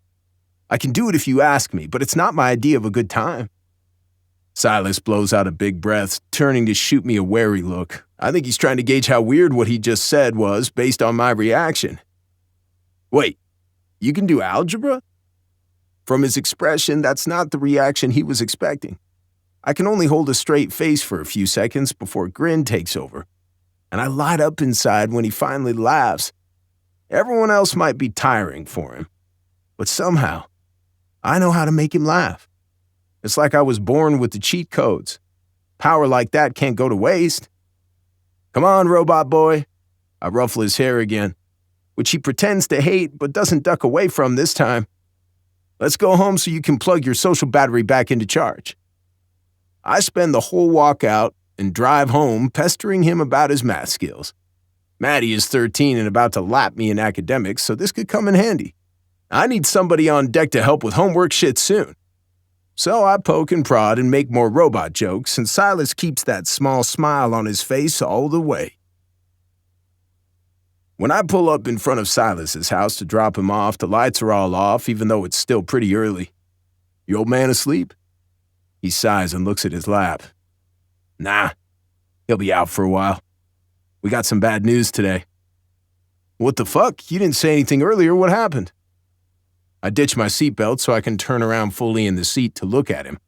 I can do it if you ask me, but it's not my idea of a good time. Silas blows out a big breath, turning to shoot me a wary look. I think he's trying to gauge how weird what he just said was based on my reaction. Wait, you can do algebra? From his expression, that's not the reaction he was expecting. I can only hold a straight face for a few seconds before a grin takes over, and I light up inside when he finally laughs. Everyone else might be tiring for him, but somehow, I know how to make him laugh. It's like I was born with the cheat codes. Power like that can't go to waste. Come on, robot boy. I ruffle his hair again, which he pretends to hate but doesn't duck away from this time. Let's go home so you can plug your social battery back into charge. I spend the whole walk out and drive home pestering him about his math skills. Maddie is 13 and about to lap me in academics, so this could come in handy. I need somebody on deck to help with homework shit soon. So I poke and prod and make more robot jokes, and Silas keeps that small smile on his face all the way. When I pull up in front of Silas's house to drop him off, the lights are all off, even though it's still pretty early. Your old man asleep? He sighs and looks at his lap. Nah, he'll be out for a while. We got some bad news today. What the fuck? You didn't say anything earlier. What happened? I ditch my seatbelt so I can turn around fully in the seat to look at him.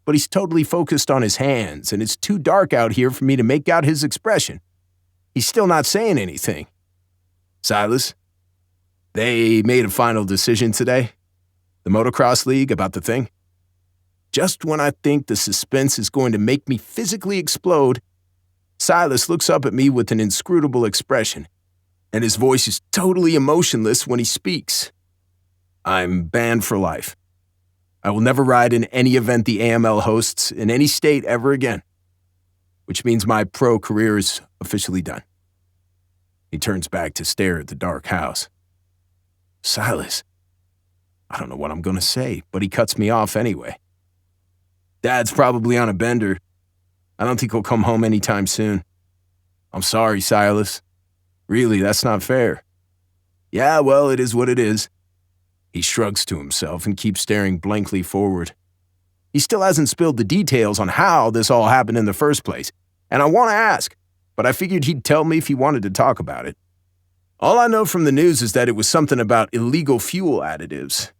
But he's totally focused on his hands, and it's too dark out here for me to make out his expression. He's still not saying anything. Silas, they made a final decision today. The motocross league about the thing. Just when I think the suspense is going to make me physically explode, Silas looks up at me with an inscrutable expression, and his voice is totally emotionless when he speaks. I'm banned for life. I will never ride in any event the AML hosts in any state ever again, which means my pro career is officially done. He turns back to stare at the dark house. Silas. I don't know what I'm going to say, but he cuts me off anyway. Dad's probably on a bender. I don't think he'll come home anytime soon. I'm sorry, Silas. Really, that's not fair. Yeah, well, it is what it is. He shrugs to himself and keeps staring blankly forward. He still hasn't spilled the details on how this all happened in the first place, and I want to ask, but I figured he'd tell me if he wanted to talk about it. All I know from the news is that it was something about illegal fuel additives,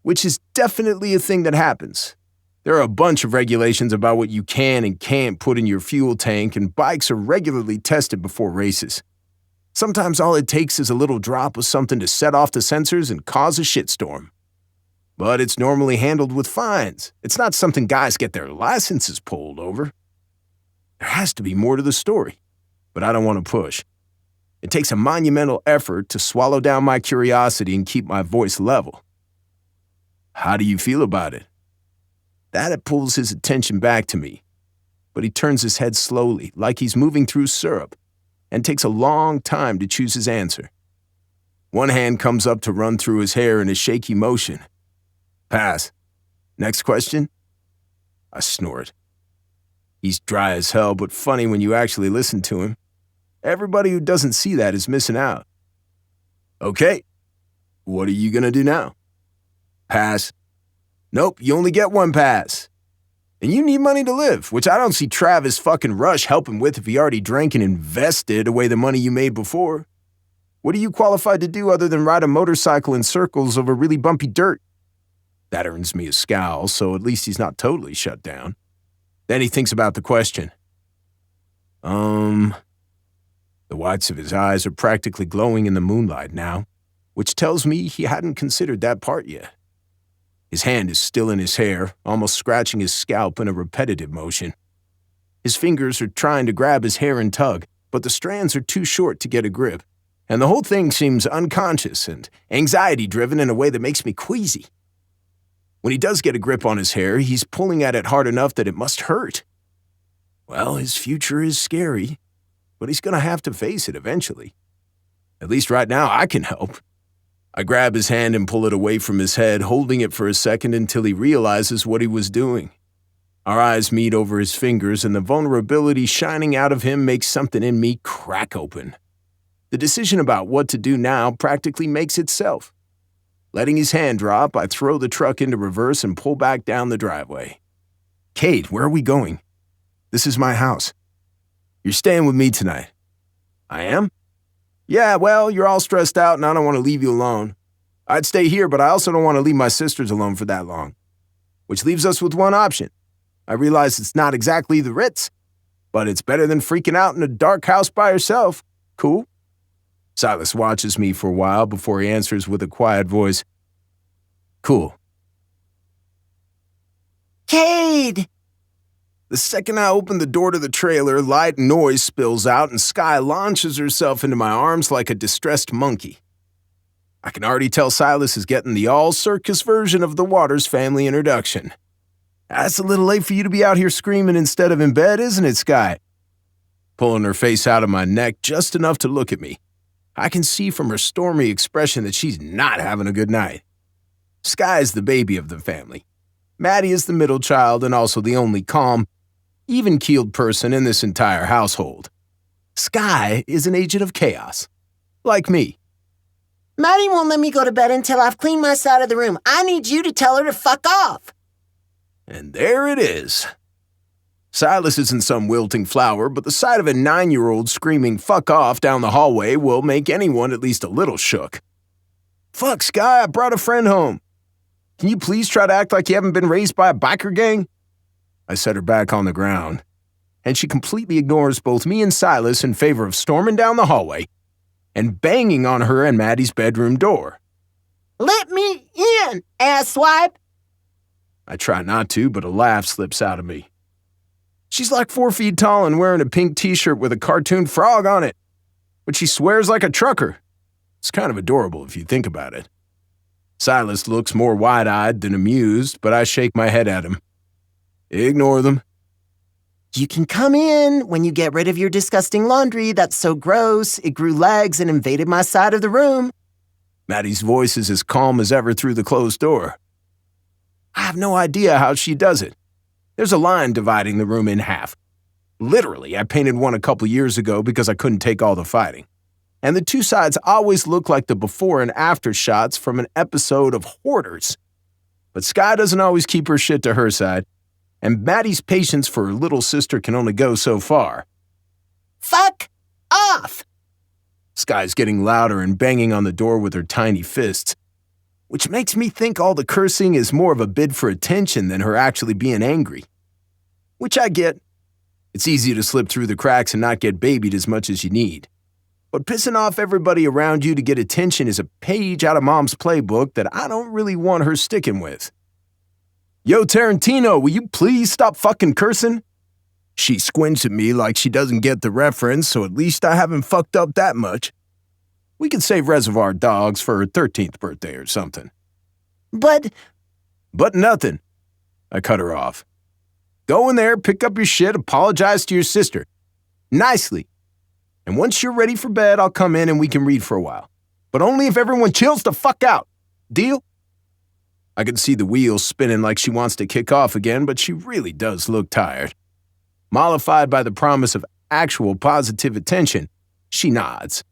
which is definitely a thing that happens. There are a bunch of regulations about what you can and can't put in your fuel tank, and bikes are regularly tested before races. Sometimes all it takes is a little drop of something to set off the sensors and cause a shitstorm. But it's normally handled with fines. It's not something guys get their licenses pulled over. There has to be more to the story, but I don't want to push. It takes a monumental effort to swallow down my curiosity and keep my voice level. How do you feel about it? That pulls his attention back to me, but he turns his head slowly, like he's moving through syrup, and takes a long time to choose his answer. One hand comes up to run through his hair in a shaky motion. Pass. Next question? I snort. He's dry as hell, but funny when you actually listen to him. Everybody who doesn't see that is missing out. Okay. What are you gonna do now? Pass. Nope, you only get one pass. And you need money to live, which I don't see Travis fucking Rush helping with if he already drank and invested away the money you made before. What are you qualified to do other than ride a motorcycle in circles over really bumpy dirt? That earns me a scowl, so at least he's not totally shut down. Then he thinks about the question. The whites of his eyes are practically glowing in the moonlight now, which tells me he hadn't considered that part yet. His hand is still in his hair, almost scratching his scalp in a repetitive motion. His fingers are trying to grab his hair and tug, but the strands are too short to get a grip, and the whole thing seems unconscious and anxiety-driven in a way that makes me queasy. When he does get a grip on his hair, he's pulling at it hard enough that it must hurt. Well, his future is scary, but he's gonna have to face it eventually. At least right now I can help. I grab his hand and pull it away from his head, holding it for a second until he realizes what he was doing. Our eyes meet over his fingers, and the vulnerability shining out of him makes something in me crack open. The decision about what to do now practically makes itself. Letting his hand drop, I throw the truck into reverse and pull back down the driveway. Kate, where are we going? This is my house. You're staying with me tonight. I am? Yeah, well, you're all stressed out and I don't want to leave you alone. I'd stay here, but I also don't want to leave my sisters alone for that long. Which leaves us with one option. I realize it's not exactly the Ritz, but it's better than freaking out in a dark house by yourself. Cool? Silas watches me for a while before he answers with a quiet voice. Cool. Cade! The second I open the door to the trailer, light noise spills out and Sky launches herself into my arms like a distressed monkey. I can already tell Silas is getting the all-circus version of the Waters family introduction. That's a little late for you to be out here screaming instead of in bed, isn't it, Sky? Pulling her face out of my neck just enough to look at me. I can see from her stormy expression that she's not having a good night. Sky is the baby of the family. Maddie is the middle child and also the only calm, even-keeled person in this entire household. Sky is an agent of chaos, like me. Maddie won't let me go to bed until I've cleaned my side of the room. I need you to tell her to fuck off. And there it is. Silas isn't some wilting flower, but the sight of a 9-year-old screaming fuck off down the hallway will make anyone at least a little shook. Fuck, Sky, I brought a friend home. Can you please try to act like you haven't been raised by a biker gang? I set her back on the ground, and she completely ignores both me and Silas in favor of storming down the hallway and banging on her and Maddie's bedroom door. Let me in, asswipe! I try not to, but a laugh slips out of me. She's like 4 feet tall and wearing a pink t-shirt with a cartoon frog on it, but she swears like a trucker. It's kind of adorable if you think about it. Silas looks more wide-eyed than amused, but I shake my head at him. Ignore them. You can come in when you get rid of your disgusting laundry that's so gross it grew legs and invaded my side of the room. Maddie's voice is as calm as ever through the closed door. I have no idea how she does it. There's a line dividing the room in half. Literally, I painted one a couple years ago because I couldn't take all the fighting. And the two sides always look like the before and after shots from an episode of Hoarders. But Sky doesn't always keep her shit to her side, and Maddie's patience for her little sister can only go so far. Fuck off! Sky's getting louder and banging on the door with her tiny fists, which makes me think all the cursing is more of a bid for attention than her actually being angry. Which I get. It's easy to slip through the cracks and not get babied as much as you need. But pissing off everybody around you to get attention is a page out of Mom's playbook that I don't really want her sticking with. Yo, Tarantino, will you please stop fucking cursing? She squints at me like she doesn't get the reference, so at least I haven't fucked up that much. We could save Reservoir Dogs for her 13th birthday or something. But nothing. I cut her off. Go in there, pick up your shit, apologize to your sister. Nicely. And once you're ready for bed, I'll come in and we can read for a while. But only if everyone chills the fuck out. Deal? I can see the wheels spinning like she wants to kick off again, but she really does look tired. Mollified by the promise of actual positive attention, she nods.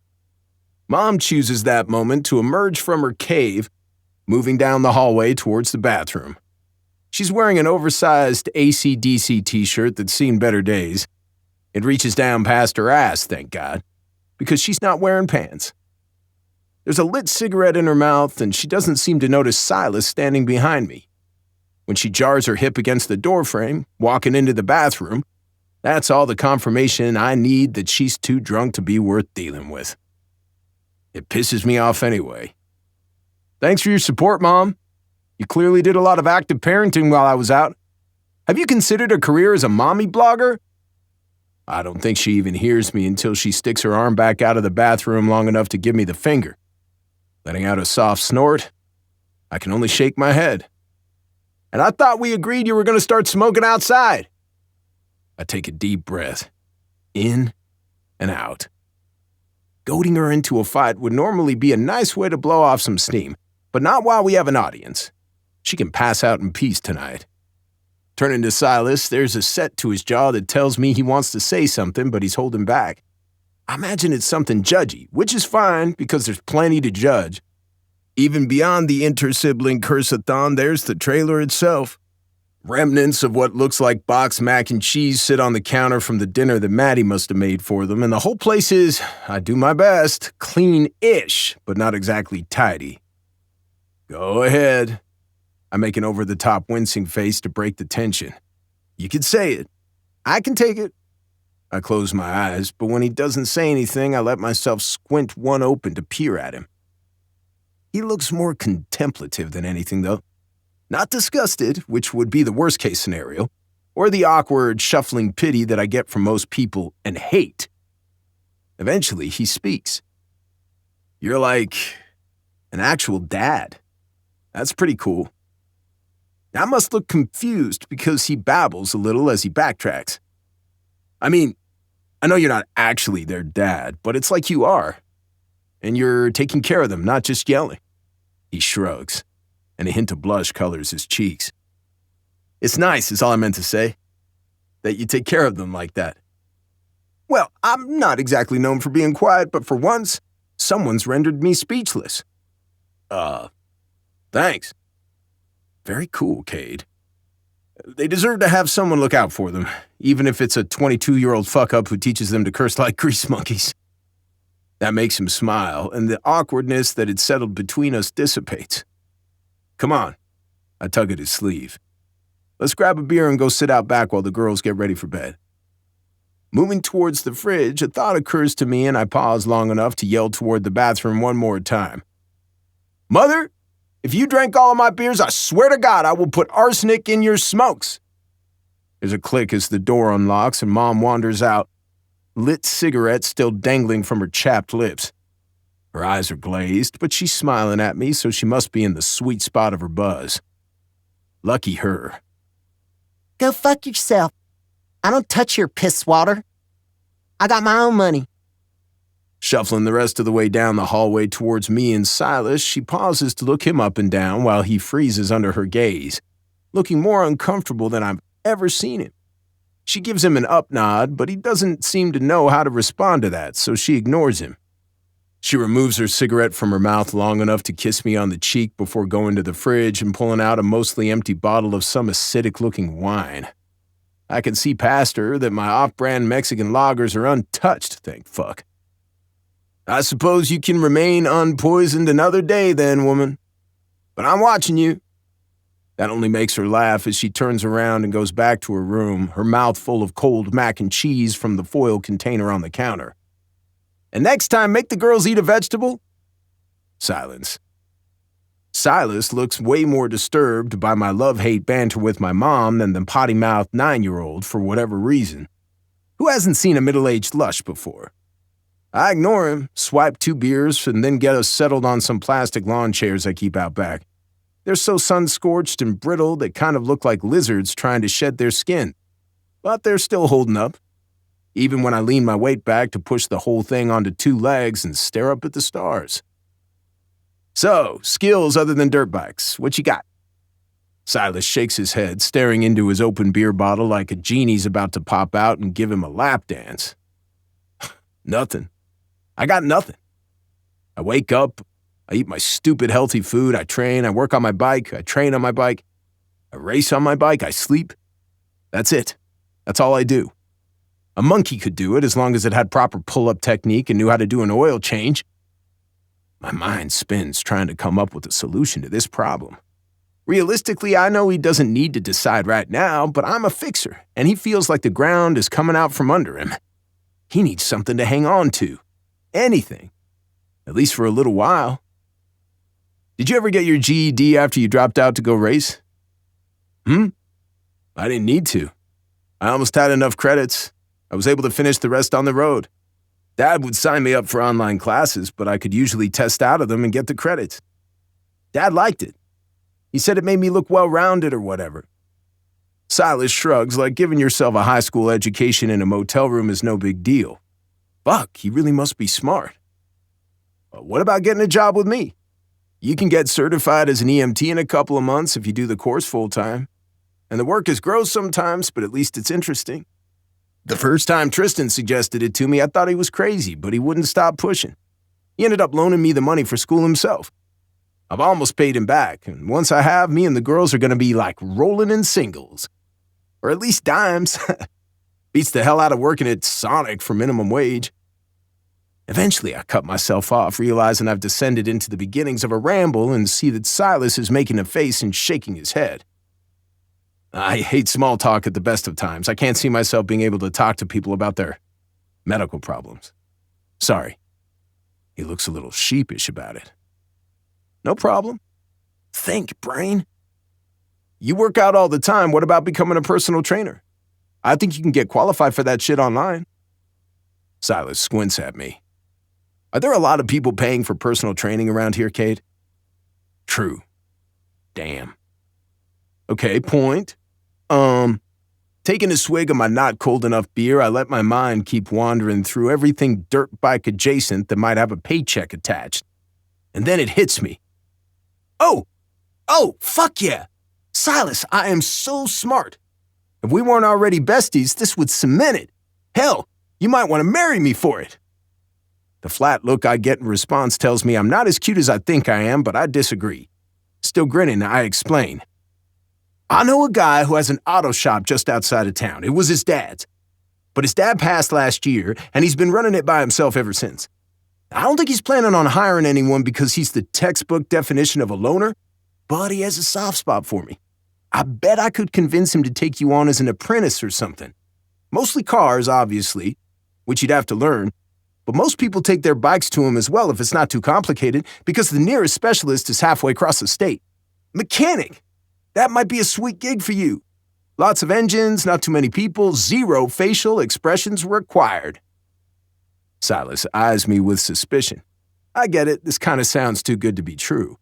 Mom chooses that moment to emerge from her cave, moving down the hallway towards the bathroom. She's wearing an oversized AC/DC t-shirt that's seen better days. It reaches down past her ass, thank God, because she's not wearing pants. There's a lit cigarette in her mouth, and she doesn't seem to notice Silas standing behind me. When she jars her hip against the doorframe, walking into the bathroom, that's all the confirmation I need that she's too drunk to be worth dealing with. It pisses me off anyway. Thanks for your support, Mom. You clearly did a lot of active parenting while I was out. Have you considered a career as a mommy blogger? I don't think she even hears me until she sticks her arm back out of the bathroom long enough to give me the finger. Letting out a soft snort, I can only shake my head. And I thought we agreed you were going to start smoking outside. I take a deep breath, in and out. Goading her into a fight would normally be a nice way to blow off some steam, but not while we have an audience. She can pass out in peace tonight. Turning to Silas, there's a set to his jaw that tells me he wants to say something, but he's holding back. I imagine it's something judgy, which is fine because there's plenty to judge. Even beyond the inter-sibling curse-a-thon, there's the trailer itself. Remnants of what looks like boxed mac and cheese sit on the counter from the dinner that Maddie must have made for them, and the whole place is, I do my best, clean-ish, but not exactly tidy. Go ahead. I make an over-the-top wincing face to break the tension. You can say it. I can take it. I close my eyes, but when he doesn't say anything, I let myself squint one open to peer at him. He looks more contemplative than anything, though. Not disgusted, which would be the worst-case scenario, or the awkward, shuffling pity that I get from most people and hate. Eventually, he speaks. You're like an actual dad. That's pretty cool. I must look confused because he babbles a little as he backtracks. I mean, I know you're not actually their dad, but it's like you are. And you're taking care of them, not just yelling. He shrugs, and a hint of blush colors his cheeks. It's nice, is all I meant to say. That you take care of them like that. Well, I'm not exactly known for being quiet, but for once, someone's rendered me speechless. Thanks. Very cool, Cade. They deserve to have someone look out for them, even if it's a 22-year-old fuck-up who teaches them to curse like grease monkeys. That makes him smile, and the awkwardness that had settled between us dissipates. Come on. I tug at his sleeve. Let's grab a beer and go sit out back while the girls get ready for bed. Moving towards the fridge, a thought occurs to me and I pause long enough to yell toward the bathroom one more time. Mother, if you drank all of my beers, I swear to God I will put arsenic in your smokes. There's a click as the door unlocks and Mom wanders out, lit cigarette still dangling from her chapped lips. Her eyes are glazed, but she's smiling at me, so she must be in the sweet spot of her buzz. Lucky her. Go fuck yourself. I don't touch your piss water. I got my own money. Shuffling the rest of the way down the hallway towards me and Silas, she pauses to look him up and down while he freezes under her gaze, looking more uncomfortable than I've ever seen him. She gives him an up nod, but he doesn't seem to know how to respond to that, so she ignores him. She removes her cigarette from her mouth long enough to kiss me on the cheek before going to the fridge and pulling out a mostly empty bottle of some acidic-looking wine. I can see past her that my off-brand Mexican lagers are untouched, thank fuck. I suppose you can remain unpoisoned another day then, woman. But I'm watching you. That only makes her laugh as she turns around and goes back to her room, her mouth full of cold mac and cheese from the foil container on the counter. And next time, make the girls eat a vegetable? Silence. Silas looks way more disturbed by my love-hate banter with my mom than the potty-mouthed 9-year-old for whatever reason. Who hasn't seen a middle-aged lush before? I ignore him, swipe 2 beers, and then get us settled on some plastic lawn chairs I keep out back. They're so sun-scorched and brittle they kind of look like lizards trying to shed their skin. But they're still holding up, even when I lean my weight back to push the whole thing onto 2 legs and stare up at the stars. So, skills other than dirt bikes, what you got? Silas shakes his head, staring into his open beer bottle like a genie's about to pop out and give him a lap dance. Nothing. I got nothing. I wake up, I eat my stupid healthy food, I train, I work on my bike, I train on my bike, I race on my bike, I sleep. That's it. That's all I do. A monkey could do it as long as it had proper pull-up technique and knew how to do an oil change. My mind spins trying to come up with a solution to this problem. Realistically, I know he doesn't need to decide right now, but I'm a fixer, and he feels like the ground is coming out from under him. He needs something to hang on to. Anything. At least for a little while. Did you ever get your GED after you dropped out to go race? I didn't need to. I almost had enough credits. I was able to finish the rest on the road. Dad would sign me up for online classes, but I could usually test out of them and get the credits. Dad liked it. He said it made me look well-rounded or whatever. Silas shrugs like giving yourself a high school education in a motel room is no big deal. Fuck, he really must be smart. But what about getting a job with me? You can get certified as an EMT in a couple of months if you do the course full-time. And the work is gross sometimes, but at least it's interesting. The first time Tristan suggested it to me, I thought he was crazy, but he wouldn't stop pushing. He ended up loaning me the money for school himself. I've almost paid him back, and once I have, me and the girls are going to be like rolling in singles. Or at least dimes. Beats the hell out of working at Sonic for minimum wage. Eventually, I cut myself off, realizing I've descended into the beginnings of a ramble and see that Silas is making a face and shaking his head. I hate small talk at the best of times. I can't see myself being able to talk to people about their medical problems. Sorry. He looks a little sheepish about it. No problem. Think, brain. You work out all the time. What about becoming a personal trainer? I think you can get qualified for that shit online. Silas squints at me. Are there a lot of people paying for personal training around here, Kate? True. Damn. Okay, point. Taking a swig of my not cold enough beer, I let my mind keep wandering through everything dirt bike adjacent that might have a paycheck attached. And then it hits me. Oh, fuck yeah. Silas, I am so smart. If we weren't already besties, this would cement it. Hell, you might want to marry me for it. The flat look I get in response tells me I'm not as cute as I think I am, but I disagree. Still grinning, I explain. I know a guy who has an auto shop just outside of town. It was his dad's. But his dad passed last year, and he's been running it by himself ever since. I don't think he's planning on hiring anyone because he's the textbook definition of a loner, but he has a soft spot for me. I bet I could convince him to take you on as an apprentice or something. Mostly cars, obviously, which you'd have to learn, but most people take their bikes to him as well if it's not too complicated because the nearest specialist is halfway across the state. Mechanic! That might be a sweet gig for you. Lots of engines, not too many people, 0 facial expressions required. Silas eyes me with suspicion. I get it, this kind of sounds too good to be true.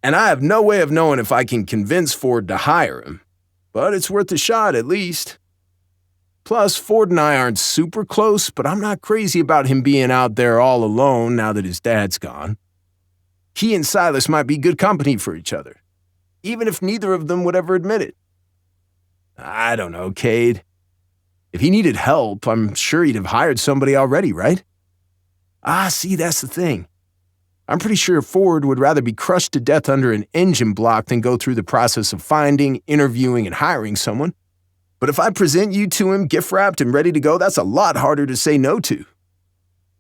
And I have no way of knowing if I can convince Ford to hire him. But it's worth a shot, at least. Plus, Ford and I aren't super close, but I'm not crazy about him being out there all alone now that his dad's gone. He and Silas might be good company for each other, even if neither of them would ever admit it. I don't know, Cade. If he needed help, I'm sure he'd have hired somebody already, right? See, that's the thing. I'm pretty sure Ford would rather be crushed to death under an engine block than go through the process of finding, interviewing, and hiring someone. But if I present you to him gift-wrapped and ready to go, that's a lot harder to say no to.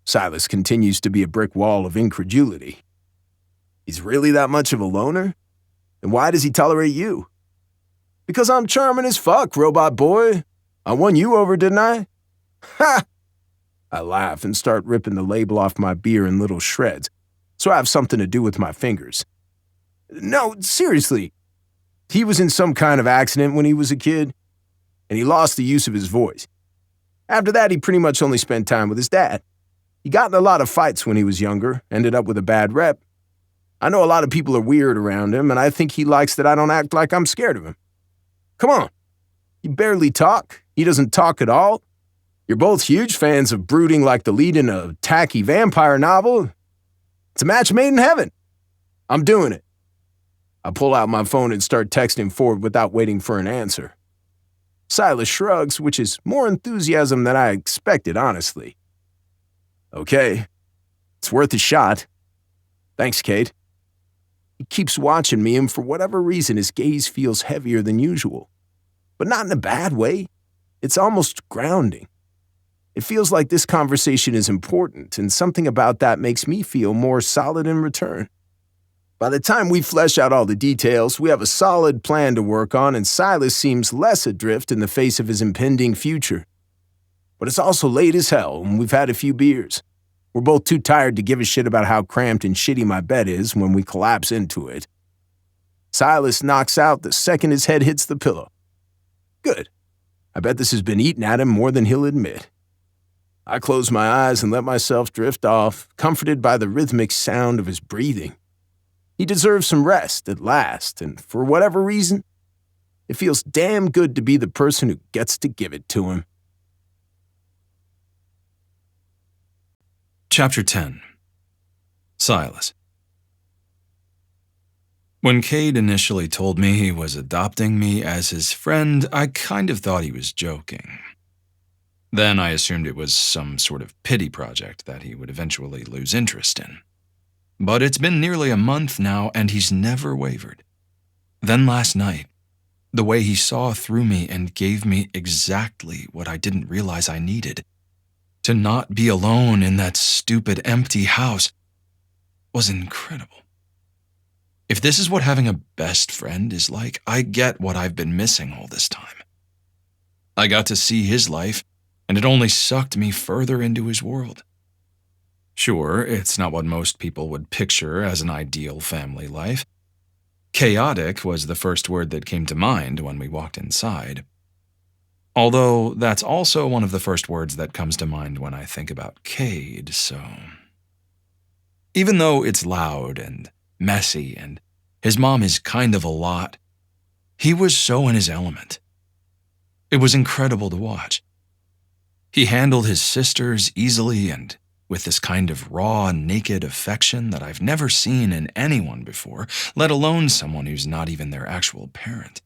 Silas continues to be a brick wall of incredulity. He's really that much of a loner? Then why does he tolerate you? Because I'm charming as fuck, robot boy. I won you over, didn't I? Ha! I laugh and start ripping the label off my beer in little shreds, so I have something to do with my fingers. No, seriously. He was in some kind of accident when he was a kid, and he lost the use of his voice. After that, he pretty much only spent time with his dad. He got in a lot of fights when he was younger, ended up with a bad rep. I know a lot of people are weird around him, and I think he likes that I don't act like I'm scared of him. Come on. You barely talk. He doesn't talk at all. You're both huge fans of brooding like the lead in a tacky vampire novel. It's a match made in heaven. I'm doing it. I pull out my phone and start texting Ford without waiting for an answer. Silas shrugs, which is more enthusiasm than I expected, honestly. Okay. It's worth a shot. Thanks, Kate. He keeps watching me, and for whatever reason, his gaze feels heavier than usual. But not in a bad way. It's almost grounding. It feels like this conversation is important, and something about that makes me feel more solid in return. By the time we flesh out all the details, we have a solid plan to work on, and Silas seems less adrift in the face of his impending future. But it's also late as hell, and we've had a few beers. We're both too tired to give a shit about how cramped and shitty my bed is when we collapse into it. Silas knocks out the second his head hits the pillow. Good. I bet this has been eating at him more than he'll admit. I close my eyes and let myself drift off, comforted by the rhythmic sound of his breathing. He deserves some rest at last, and for whatever reason, it feels damn good to be the person who gets to give it to him. Chapter 10. Silas. When Cade initially told me he was adopting me as his friend, I kind of thought he was joking. Then I assumed it was some sort of pity project that he would eventually lose interest in. But it's been nearly a month now, and he's never wavered. Then last night, the way he saw through me and gave me exactly what I didn't realize I needed, to not be alone in that stupid empty house, was incredible. If this is what having a best friend is like, I get what I've been missing all this time. I got to see his life, and it only sucked me further into his world. Sure, it's not what most people would picture as an ideal family life. Chaotic was the first word that came to mind when we walked inside. Although that's also one of the first words that comes to mind when I think about Cade, so... Even though it's loud and messy and his mom is kind of a lot, he was so in his element. It was incredible to watch. He handled his sisters easily and with this kind of raw, naked affection that I've never seen in anyone before, let alone someone who's not even their actual parent.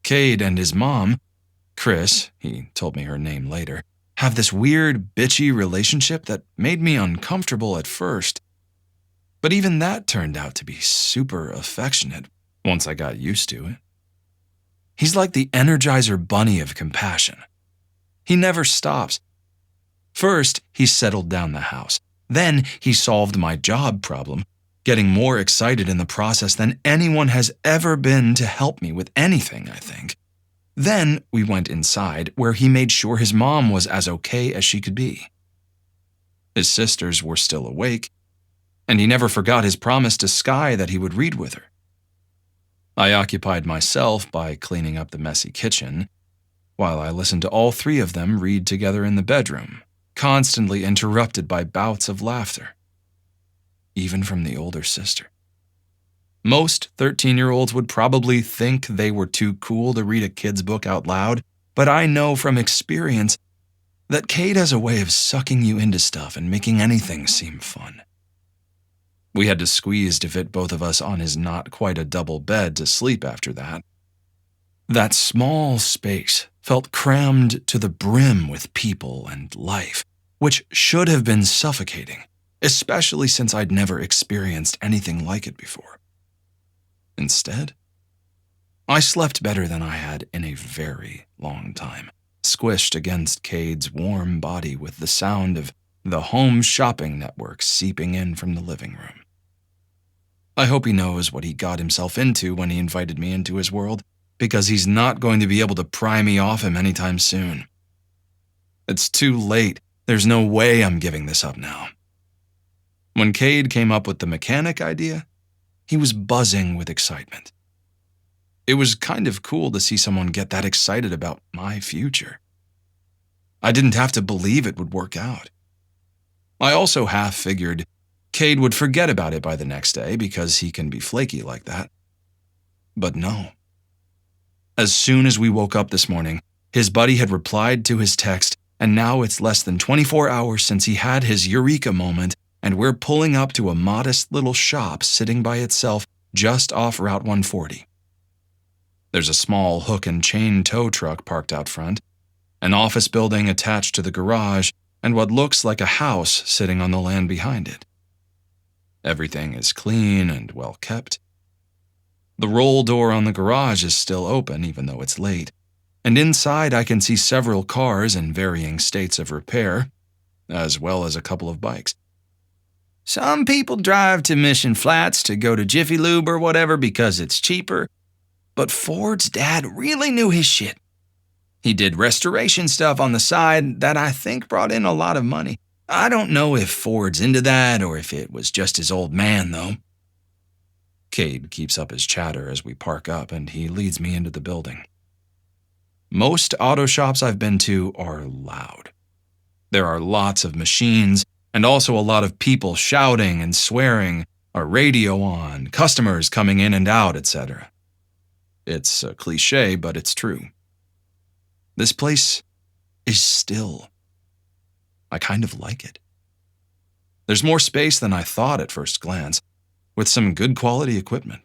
Cade and his mom, Chris, he told me her name later, have this weird, bitchy relationship that made me uncomfortable at first. But even that turned out to be super affectionate once I got used to it. He's like the Energizer Bunny of compassion. He never stops. First, he settled down the house. Then he solved my job problem, getting more excited in the process than anyone has ever been to help me with anything, I think. Then we went inside, where he made sure his mom was as okay as she could be. His sisters were still awake, and he never forgot his promise to Sky that he would read with her. I occupied myself by cleaning up the messy kitchen, while I listened to all three of them read together in the bedroom, constantly interrupted by bouts of laughter. even from the older sister. Most 13-year-olds would probably think they were too cool to read a kid's book out loud, but I know from experience that Cade has a way of sucking you into stuff and making anything seem fun. We had to squeeze to fit both of us on his not quite a double bed to sleep after that. That small space felt crammed to the brim with people and life, which should have been suffocating, especially since I'd never experienced anything like it before. Instead, I slept better than I had in a very long time, squished against Cade's warm body with the sound of the home shopping network seeping in from the living room. I hope he knows what he got himself into when he invited me into his world, because he's not going to be able to pry me off him anytime soon. It's too late. There's no way I'm giving this up now. When Cade came up with the mechanic idea, he was buzzing with excitement. It was kind of cool to see someone get that excited about my future. I didn't have to believe it would work out. I also half figured Cade would forget about it by the next day because he can be flaky like that. But no. As soon as we woke up this morning, his buddy had replied to his text, and now it's less than 24 hours since he had his eureka moment, and we're pulling up to a modest little shop sitting by itself just off Route 140. There's a small hook and chain tow truck parked out front, an office building attached to the garage, and what looks like a house sitting on the land behind it. Everything is clean and well kept. The roll door on the garage is still open, even though it's late, and inside I can see several cars in varying states of repair, as well as a couple of bikes. Some people drive to Mission Flats to go to Jiffy Lube or whatever because it's cheaper, but Ford's dad really knew his shit. He did restoration stuff on the side that I think brought in a lot of money. I don't know if Ford's into that or if it was just his old man, though. Cade keeps up his chatter as we park up, and he leads me into the building. Most auto shops I've been to are loud. There are lots of machines, and also a lot of people shouting and swearing, a radio on, customers coming in and out, etc. It's a cliche, but it's true. This place is still. I kind of like it. There's more space than I thought at first glance, with some good quality equipment.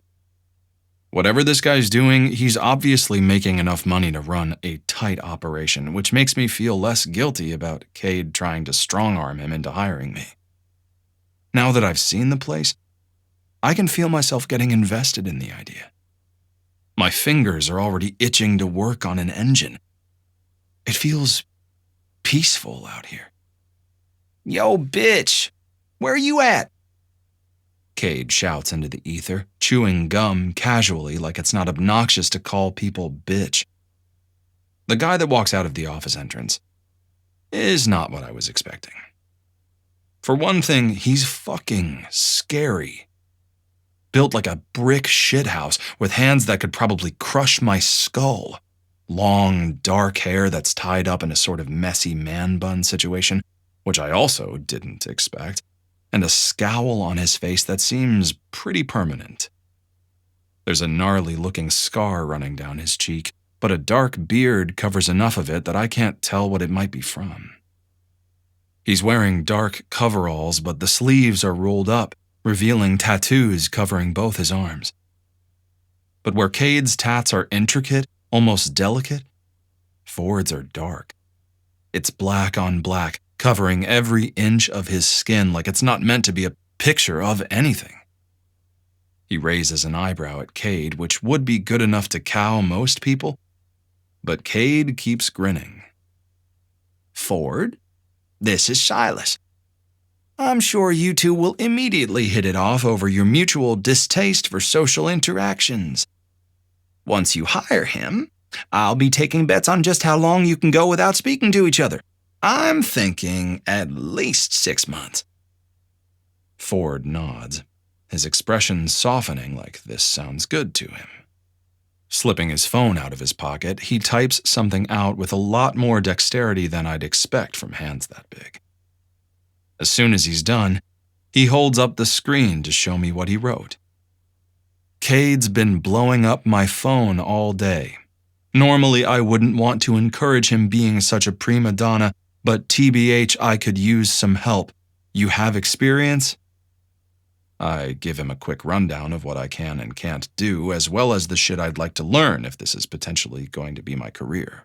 Whatever this guy's doing, he's obviously making enough money to run a tight operation, which makes me feel less guilty about Cade trying to strong-arm him into hiring me. Now that I've seen the place, I can feel myself getting invested in the idea. My fingers are already itching to work on an engine. It feels peaceful out here. Yo, bitch, where you at? Cade shouts into the ether, chewing gum casually like it's not obnoxious to call people bitch. The guy that walks out of the office entrance is not what I was expecting. For one thing, he's fucking scary. Built like a brick shithouse with hands that could probably crush my skull. Long, dark hair that's tied up in a sort of messy man bun situation, which I also didn't expect, and a scowl on his face that seems pretty permanent. There's a gnarly-looking scar running down his cheek, but a dark beard covers enough of it that I can't tell what it might be from. He's wearing dark coveralls, but the sleeves are rolled up, revealing tattoos covering both his arms. But where Cade's tats are intricate, almost delicate, Ford's are dark. It's black on black, covering every inch of his skin like it's not meant to be a picture of anything. He raises an eyebrow at Cade, which would be good enough to cow most people, but Cade keeps grinning. Ford, this is Silas. I'm sure you two will immediately hit it off over your mutual distaste for social interactions. Once you hire him, I'll be taking bets on just how long you can go without speaking to each other. I'm thinking at least 6 months. Ford nods, his expression softening like this sounds good to him. Slipping his phone out of his pocket, he types something out with a lot more dexterity than I'd expect from hands that big. As soon as he's done, He holds up the screen to show me what he wrote. Cade's been blowing up my phone all day. Normally, I wouldn't want to encourage him being such a prima donna, but TBH, I could use some help. You have experience? I give him a quick rundown of what I can and can't do, as well as the shit I'd like to learn if this is potentially going to be my career.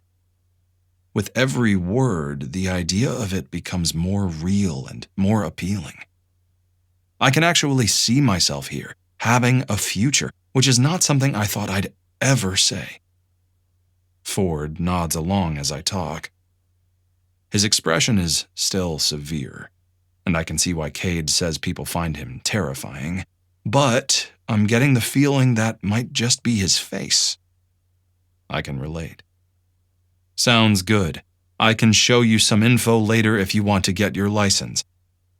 With every word, the idea of it becomes more real and more appealing. I can actually see myself here, having a future, which is not something I thought I'd ever say. Ford nods along as I talk. His expression is still severe, and I can see why Cade says people find him terrifying, but I'm getting the feeling that might just be his face. I can relate. Sounds good. I can show you some info later if you want to get your license.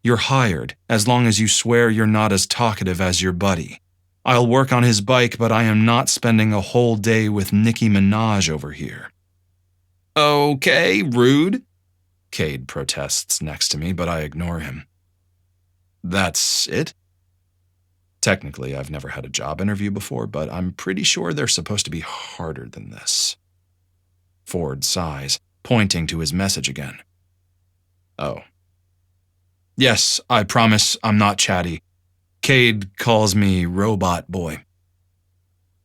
You're hired, as long as you swear you're not as talkative as your buddy. I'll work on his bike, but I am not spending a whole day with Nicki Minaj over here. Okay, rude. Cade protests next to me, but I ignore him. That's it? Technically, I've never had a job interview before, but I'm pretty sure they're supposed to be harder than this. Ford sighs, pointing to his message again. Oh. Yes, I promise I'm not chatty. Cade calls me Robot Boy.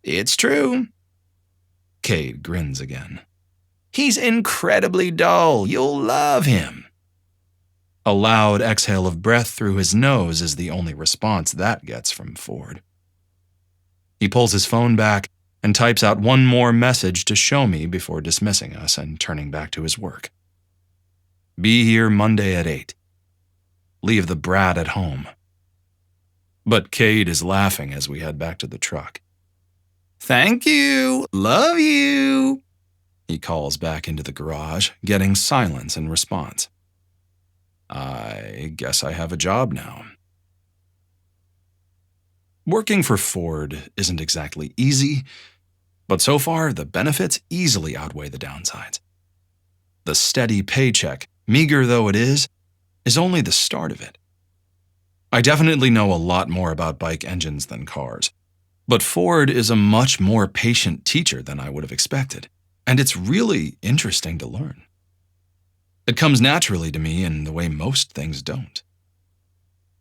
It's true. Cade grins again. He's incredibly dull. You'll love him. A loud exhale of breath through his nose is the only response that gets from Ford. He pulls his phone back and types out one more message to show me before dismissing us and turning back to his work. Be here Monday at 8. Leave the brat at home. But Cade is laughing as we head back to the truck. Thank you. Love you. He calls back into the garage, getting silence in response. I guess I have a job now. Working for Ford isn't exactly easy, but so far the benefits easily outweigh the downsides. The steady paycheck, meager though it is only the start of it. I definitely know a lot more about bike engines than cars, but Ford is a much more patient teacher than I would have expected, and it's really interesting to learn. It comes naturally to me in the way most things don't.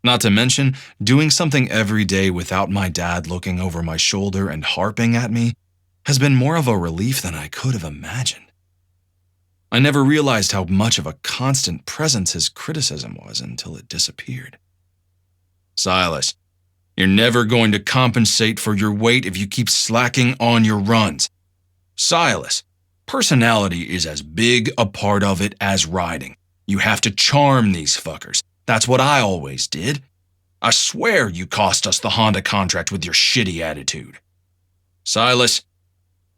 Not to mention, doing something every day without my dad looking over my shoulder and harping at me has been more of a relief than I could have imagined. I never realized how much of a constant presence his criticism was until it disappeared. Silas, you're never going to compensate for your weight if you keep slacking on your runs. Silas, personality is as big a part of it as riding. You have to charm these fuckers. That's what I always did. I swear you cost us the Honda contract with your shitty attitude. Silas,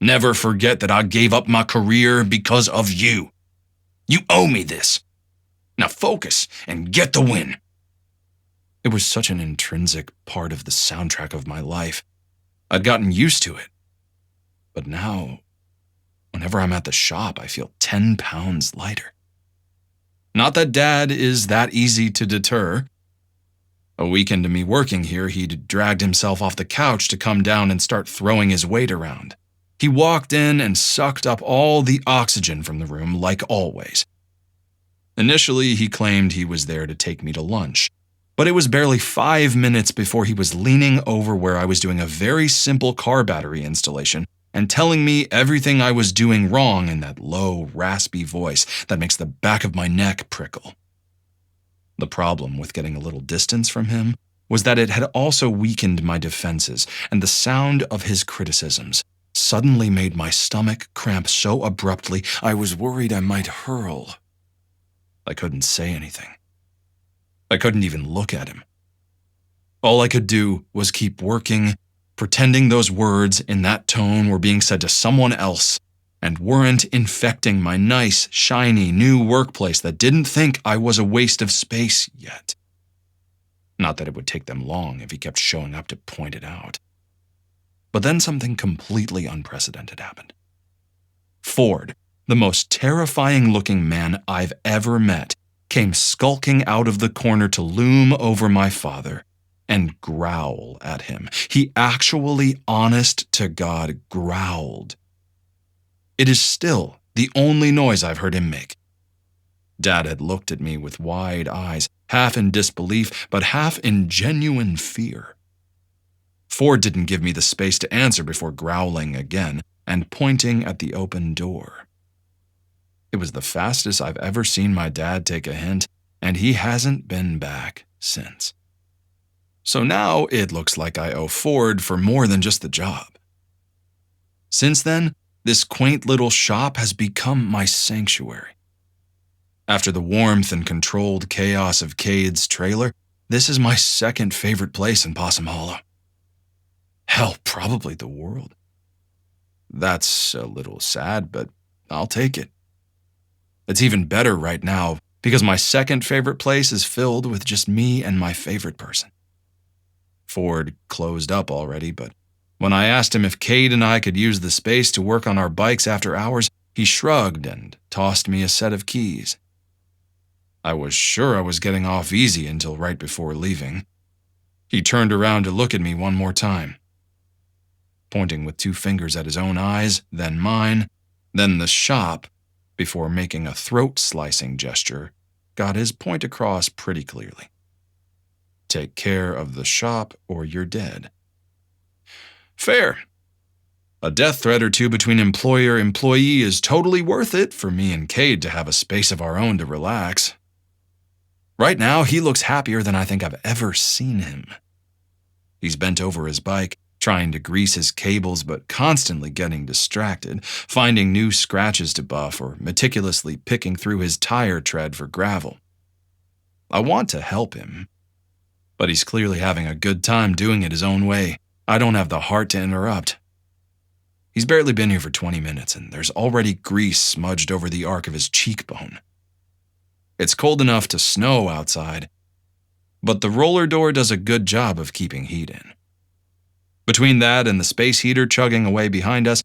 never forget that I gave up my career because of you. You owe me this. Now focus and get the win. It was such an intrinsic part of the soundtrack of my life. I'd gotten used to it. But now, whenever I'm at the shop, I feel 10 pounds lighter. Not that Dad is that easy to deter. A week into me working here, he'd dragged himself off the couch to come down and start throwing his weight around. He walked in and sucked up all the oxygen from the room like always. Initially, he claimed he was there to take me to lunch, but it was barely 5 minutes before he was leaning over where I was doing a very simple car battery installation and telling me everything I was doing wrong in that low, raspy voice that makes the back of my neck prickle. The problem with getting a little distance from him was that it had also weakened my defenses, and the sound of his criticisms suddenly made my stomach cramp so abruptly I was worried I might hurl. I couldn't say anything. I couldn't even look at him. All I could do was keep working, pretending those words in that tone were being said to someone else and weren't infecting my nice, shiny new workplace that didn't think I was a waste of space yet. Not that it would take them long if he kept showing up to point it out. But then something completely unprecedented happened. Ford, the most terrifying-looking man I've ever met, came skulking out of the corner to loom over my father and growl at him. He actually, honest to God, growled. It is still the only noise I've heard him make. Dad had looked at me with wide eyes, half in disbelief, but half in genuine fear. Ford didn't give me the space to answer before growling again and pointing at the open door. It was the fastest I've ever seen my dad take a hint, and he hasn't been back since. So now it looks like I owe Ford for more than just the job. Since then, this quaint little shop has become my sanctuary. After the warmth and controlled chaos of Cade's trailer, this is my second favorite place in Possum Hollow. Hell, probably the world. That's a little sad, but I'll take it. It's even better right now because my second favorite place is filled with just me and my favorite person. Ford closed up already, but when I asked him if Cade and I could use the space to work on our bikes after hours, he shrugged and tossed me a set of keys. I was sure I was getting off easy until right before leaving. He turned around to look at me one more time, pointing with 2 fingers at his own eyes, then mine, then the shop, before making a throat-slicing gesture, got his point across pretty clearly. Take care of the shop or you're dead. Fair. A death threat or two between employer-employee is totally worth it for me and Cade to have a space of our own to relax. Right now, he looks happier than I think I've ever seen him. He's bent over his bike, trying to grease his cables but constantly getting distracted, finding new scratches to buff or meticulously picking through his tire tread for gravel. I want to help him, but he's clearly having a good time doing it his own way. I don't have the heart to interrupt. He's barely been here for 20 minutes and there's already grease smudged over the arc of his cheekbone. It's cold enough to snow outside, but the roller door does a good job of keeping heat in. Between that and the space heater chugging away behind us,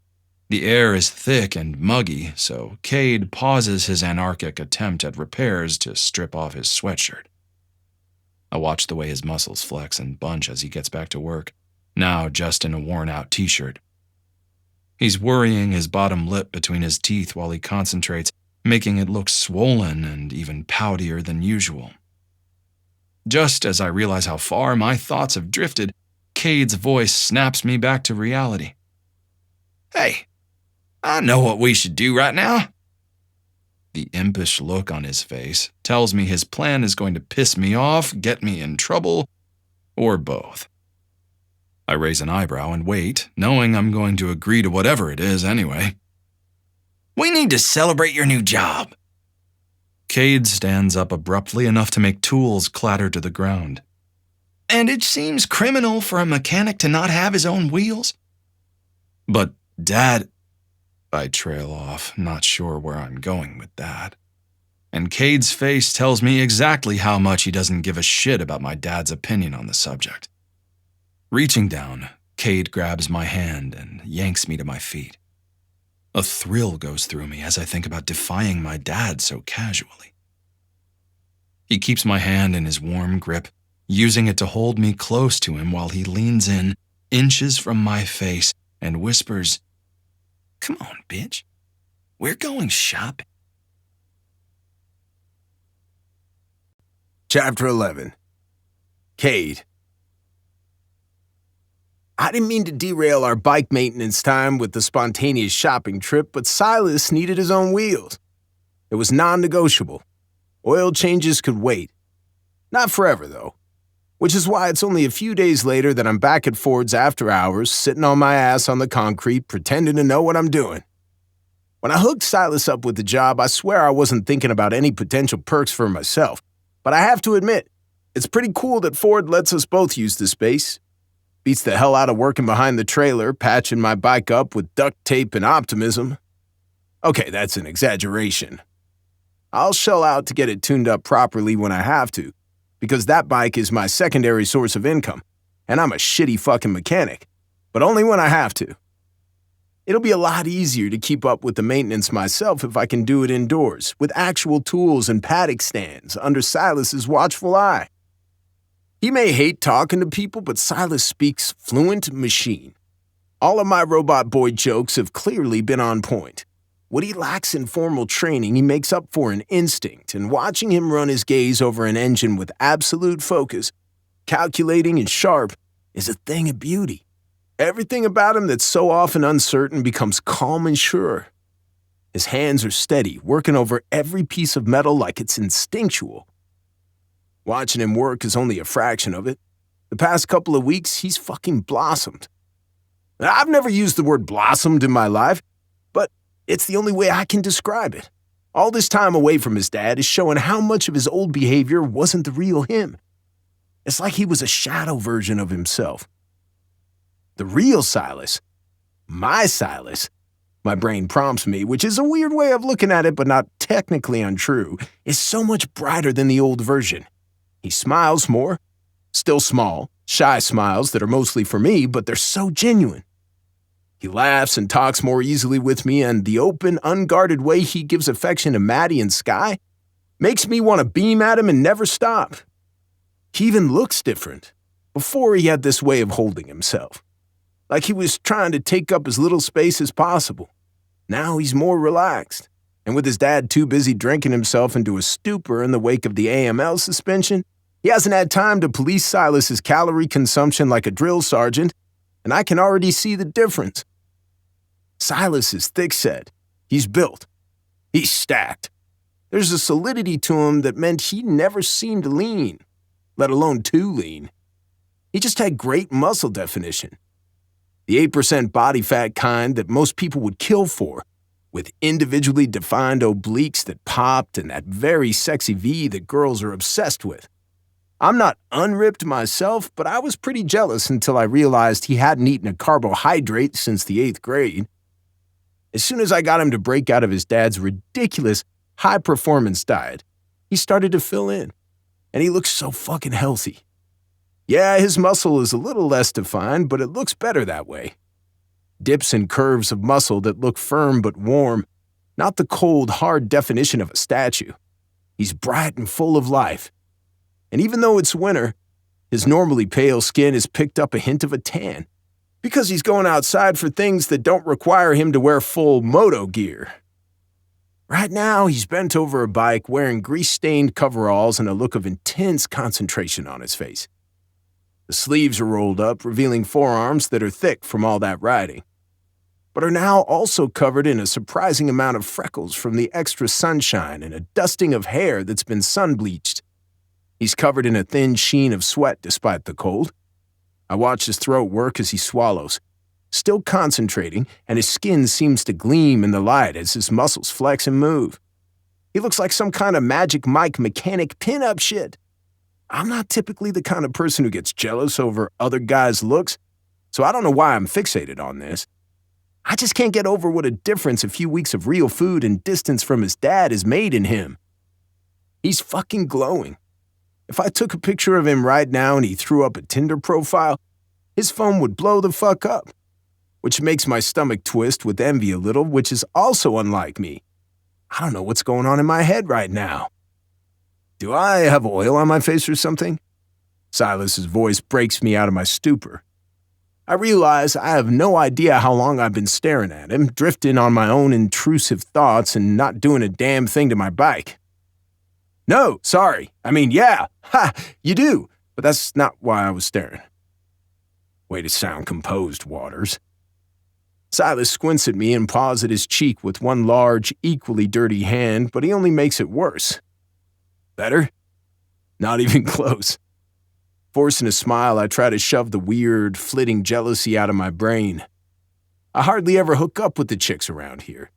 the air is thick and muggy, so Cade pauses his anarchic attempt at repairs to strip off his sweatshirt. I watch the way his muscles flex and bunch as he gets back to work, now just in a worn-out t-shirt. He's worrying his bottom lip between his teeth while he concentrates, making it look swollen and even poutier than usual. Just as I realize how far my thoughts have drifted, Cade's voice snaps me back to reality. Hey, I know what we should do right now. The impish look on his face tells me his plan is going to piss me off, get me in trouble, or both. I raise an eyebrow and wait, knowing I'm going to agree to whatever it is anyway. We need to celebrate your new job. Cade stands up abruptly enough to make tools clatter to the ground. And it seems criminal for a mechanic to not have his own wheels. But, Dad, I trail off, not sure where I'm going with that. And Cade's face tells me exactly how much he doesn't give a shit about my dad's opinion on the subject. Reaching down, Cade grabs my hand and yanks me to my feet. A thrill goes through me as I think about defying my dad so casually. He keeps my hand in his warm grip, using it to hold me close to him while he leans in, inches from my face, and whispers, "Come on, bitch. We're going shopping." Chapter 11. Cade. I didn't mean to derail our bike maintenance time with the spontaneous shopping trip, but Silas needed his own wheels. It was non-negotiable. Oil changes could wait. Not forever, though. Which is why it's only a few days later that I'm back at Ford's after hours, sitting on my ass on the concrete, pretending to know what I'm doing. When I hooked Silas up with the job, I swear I wasn't thinking about any potential perks for myself. But I have to admit, it's pretty cool that Ford lets us both use the space. Beats the hell out of working behind the trailer, patching my bike up with duct tape and optimism. Okay, that's an exaggeration. I'll shell out to get it tuned up properly when I have to, because that bike is my secondary source of income, and I'm a shitty fucking mechanic, but only when I have to. It'll be a lot easier to keep up with the maintenance myself if I can do it indoors, with actual tools and paddock stands under Silas's watchful eye. He may hate talking to people, but Silas speaks fluent machine. All of my robot boy jokes have clearly been on point. What he lacks in formal training, he makes up for in instinct, and watching him run his gaze over an engine with absolute focus, calculating and sharp, is a thing of beauty. Everything about him that's so often uncertain becomes calm and sure. His hands are steady, working over every piece of metal like it's instinctual. Watching him work is only a fraction of it. The past couple of weeks, he's fucking blossomed. I've never used the word blossomed in my life, but it's the only way I can describe it. All this time away from his dad is showing how much of his old behavior wasn't the real him. It's like he was a shadow version of himself. The real Silas, my brain prompts me, which is a weird way of looking at it but not technically untrue, is so much brighter than the old version. He smiles more, still small, shy smiles that are mostly for me, but they're so genuine. He laughs and talks more easily with me, and the open, unguarded way he gives affection to Maddie and Sky makes me want to beam at him and never stop. He even looks different. Before, he had this way of holding himself, like he was trying to take up as little space as possible. Now he's more relaxed, and with his dad too busy drinking himself into a stupor in the wake of the AML suspension, he hasn't had time to police Silas's calorie consumption like a drill sergeant, and I can already see the difference. Silas is thick-set. He's built. He's stacked. There's a solidity to him that meant he never seemed lean, let alone too lean. He just had great muscle definition. The 8% body fat kind that most people would kill for, with individually defined obliques that popped and that very sexy V that girls are obsessed with. I'm not unripped myself, but I was pretty jealous until I realized he hadn't eaten a carbohydrate since the 8th grade. As soon as I got him to break out of his dad's ridiculous high-performance diet, he started to fill in, and he looks so fucking healthy. Yeah, his muscle is a little less defined, but it looks better that way. Dips and curves of muscle that look firm but warm, not the cold, hard definition of a statue. He's bright and full of life. And even though it's winter, his normally pale skin has picked up a hint of a tan, because he's going outside for things that don't require him to wear full moto gear. Right now, he's bent over a bike wearing grease-stained coveralls and a look of intense concentration on his face. The sleeves are rolled up, revealing forearms that are thick from all that riding, but are now also covered in a surprising amount of freckles from the extra sunshine and a dusting of hair that's been sun-bleached. He's covered in a thin sheen of sweat despite the cold. I watch his throat work as he swallows, still concentrating, and his skin seems to gleam in the light as his muscles flex and move. He looks like some kind of Magic Mike mechanic pin-up shit. I'm not typically the kind of person who gets jealous over other guys' looks, so I don't know why I'm fixated on this. I just can't get over what a difference a few weeks of real food and distance from his dad has made in him. He's fucking glowing. If I took a picture of him right now and he threw up a Tinder profile, his phone would blow the fuck up, which makes my stomach twist with envy a little, which is also unlike me. I don't know what's going on in my head right now. Do I have oil on my face or something? Silas's voice breaks me out of my stupor. I realize I have no idea how long I've been staring at him, drifting on my own intrusive thoughts and not doing a damn thing to my bike. No, sorry. I mean, yeah. Ha! You do. But that's not why I was staring. Way to sound composed, Waters. Silas squints at me and paws at his cheek with one large, equally dirty hand, but he only makes it worse. Better? Not even close. Forcing a smile, I try to shove the weird, flitting jealousy out of my brain. I hardly ever hook up with the chicks around here.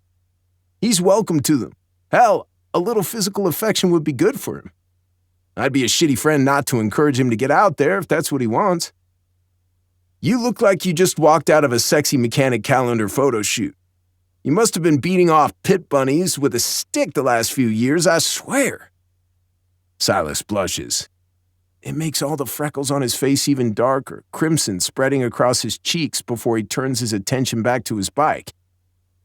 He's welcome to them. Hell, a little physical affection would be good for him. I'd be a shitty friend not to encourage him to get out there if that's what he wants. You look like you just walked out of a sexy mechanic calendar photo shoot. You must have been beating off pit bunnies with a stick the last few years, I swear. Silas blushes. It makes all the freckles on his face even darker, crimson spreading across his cheeks before he turns his attention back to his bike.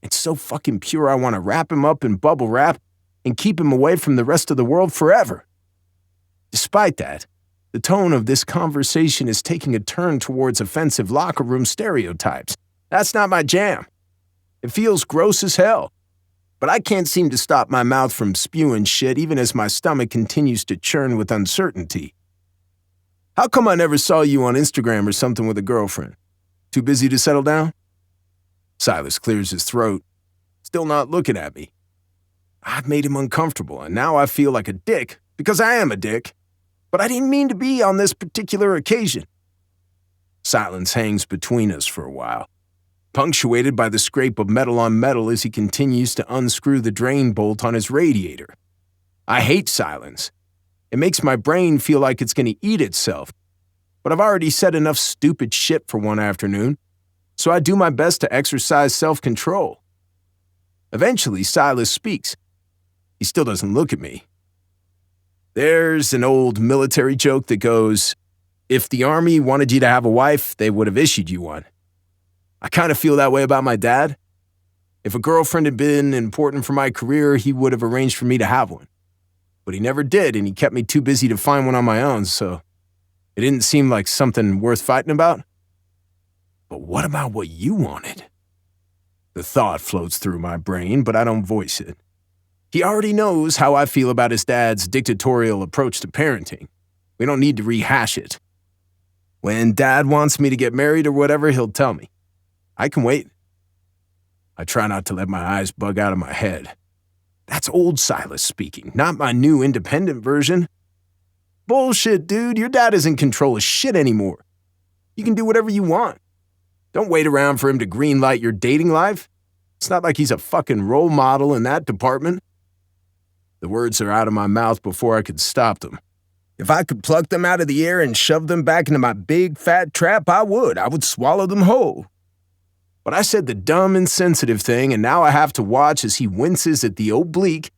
It's so fucking pure I want to wrap him up in bubble wrap and keep him away from the rest of the world forever. Despite that, the tone of this conversation is taking a turn towards offensive locker room stereotypes. That's not my jam. It feels gross as hell. But I can't seem to stop my mouth from spewing shit even as my stomach continues to churn with uncertainty. How come I never saw you on Instagram or something with a girlfriend? Too busy to settle down? Silas clears his throat, still not looking at me. I've made him uncomfortable, and now I feel like a dick, because I am a dick. But I didn't mean to be on this particular occasion. Silence hangs between us for a while, punctuated by the scrape of metal on metal as he continues to unscrew the drain bolt on his radiator. I hate silence. It makes my brain feel like it's going to eat itself. But I've already said enough stupid shit for one afternoon, so I do my best to exercise self-control. Eventually, Silas speaks. He still doesn't look at me. There's an old military joke that goes, if the army wanted you to have a wife, they would have issued you one. I kind of feel that way about my dad. If a girlfriend had been important for my career, he would have arranged for me to have one. But he never did, and he kept me too busy to find one on my own, so it didn't seem like something worth fighting about. But what about what you wanted? The thought floats through my brain, but I don't voice it. He already knows how I feel about his dad's dictatorial approach to parenting. We don't need to rehash it. When Dad wants me to get married or whatever, he'll tell me. I can wait. I try not to let my eyes bug out of my head. That's old Silas speaking, not my new independent version. Bullshit, dude. Your dad is in control of shit anymore. You can do whatever you want. Don't wait around for him to greenlight your dating life. It's not like he's a fucking role model in that department. The words are out of my mouth before I could stop them. If I could pluck them out of the air and shove them back into my big fat trap, I would. I would swallow them whole. But I said the dumb, insensitive thing, and now I have to watch as he winces at the oblique,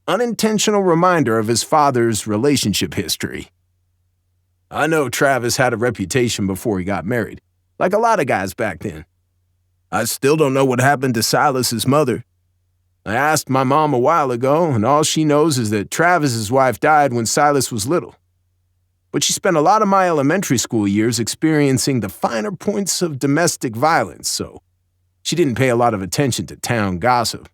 unintentional reminder of his father's relationship history. I know Travis had a reputation before he got married, like a lot of guys back then. I still don't know what happened to Silas's mother. I asked my mom a while ago, and all she knows is that Travis's wife died when Silas was little. But she spent a lot of my elementary school years experiencing the finer points of domestic violence, so she didn't pay a lot of attention to town gossip.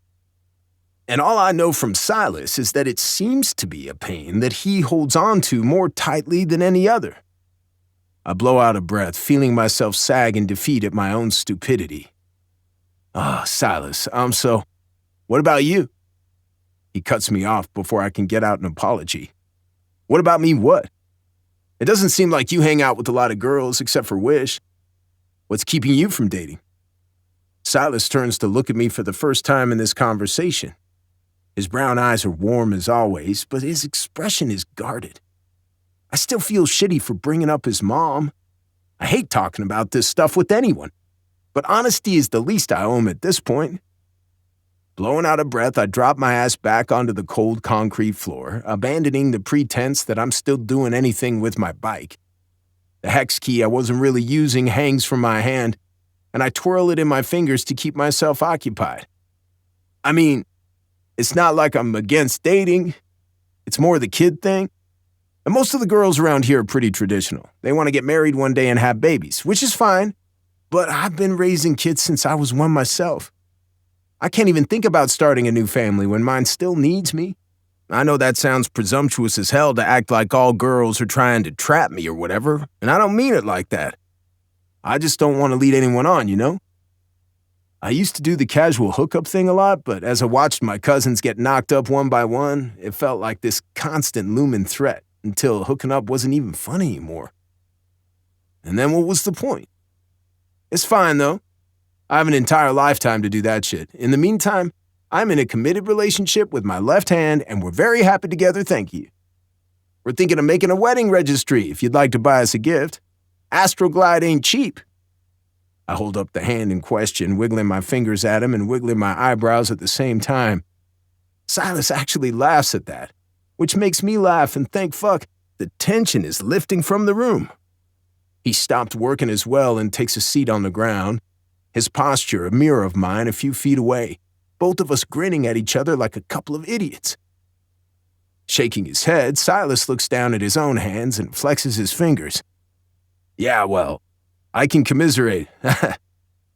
And all I know from Silas is that it seems to be a pain that he holds on to more tightly than any other. I blow out a breath, feeling myself sag in defeat at my own stupidity. Silas, what about you? He cuts me off before I can get out an apology. What about me what? It doesn't seem like you hang out with a lot of girls except for Wish. What's keeping you from dating? Silas turns to look at me for the first time in this conversation. His brown eyes are warm as always, but his expression is guarded. I still feel shitty for bringing up his mom. I hate talking about this stuff with anyone, but honesty is the least I owe him at this point. Blowing out a breath, I drop my ass back onto the cold concrete floor, abandoning the pretense that I'm still doing anything with my bike. The hex key I wasn't really using hangs from my hand, and I twirl it in my fingers to keep myself occupied. I mean, it's not like I'm against dating. It's more the kid thing. And most of the girls around here are pretty traditional. They want to get married one day and have babies, which is fine, but I've been raising kids since I was one myself. I can't even think about starting a new family when mine still needs me. I know that sounds presumptuous as hell to act like all girls are trying to trap me or whatever, and I don't mean it like that. I just don't want to lead anyone on, you know? I used to do the casual hookup thing a lot, but as I watched my cousins get knocked up one by one, it felt like this constant looming threat until hooking up wasn't even fun anymore. And then what was the point? It's fine, though. I have an entire lifetime to do that shit. In the meantime, I'm in a committed relationship with my left hand, and we're very happy together, thank you. We're thinking of making a wedding registry if you'd like to buy us a gift. Astroglide ain't cheap. I hold up the hand in question, wiggling my fingers at him and wiggling my eyebrows at the same time. Silas actually laughs at that, which makes me laugh, and thank fuck, the tension is lifting from the room. He stopped working as well and takes a seat on the ground, his posture a mirror of mine a few feet away, both of us grinning at each other like a couple of idiots. Shaking his head, Silas looks down at his own hands and flexes his fingers. Yeah, well, I can commiserate.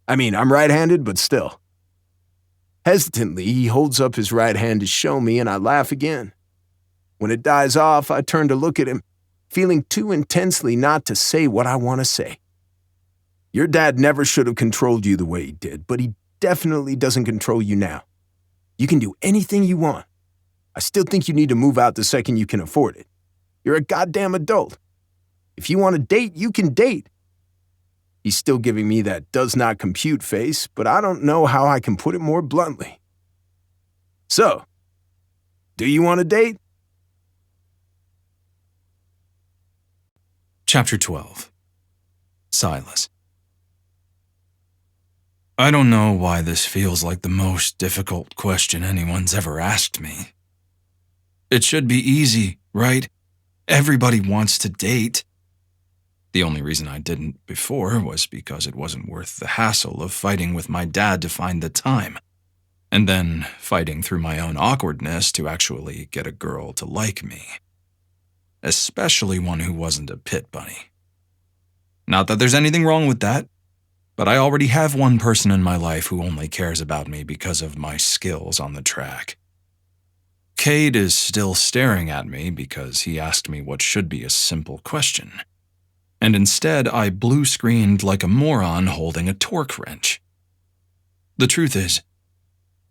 I mean, I'm right-handed, but still. Hesitantly, he holds up his right hand to show me, and I laugh again. When it dies off, I turn to look at him, feeling too intensely not to say what I want to say. Your dad never should have controlled you the way he did, but he definitely doesn't control you now. You can do anything you want. I still think you need to move out the second you can afford it. You're a goddamn adult. If you want to date, you can date. He's still giving me that does not compute face, but I don't know how I can put it more bluntly. So, do you want to date? Chapter 12. Silas. I don't know why this feels like the most difficult question anyone's ever asked me. It should be easy, right? Everybody wants to date. The only reason I didn't before was because it wasn't worth the hassle of fighting with my dad to find the time, and then fighting through my own awkwardness to actually get a girl to like me. Especially one who wasn't a pit bunny. Not that there's anything wrong with that, but I already have one person in my life who only cares about me because of my skills on the track. Cade is still staring at me because he asked me what should be a simple question. And instead, I blue-screened like a moron holding a torque wrench. The truth is,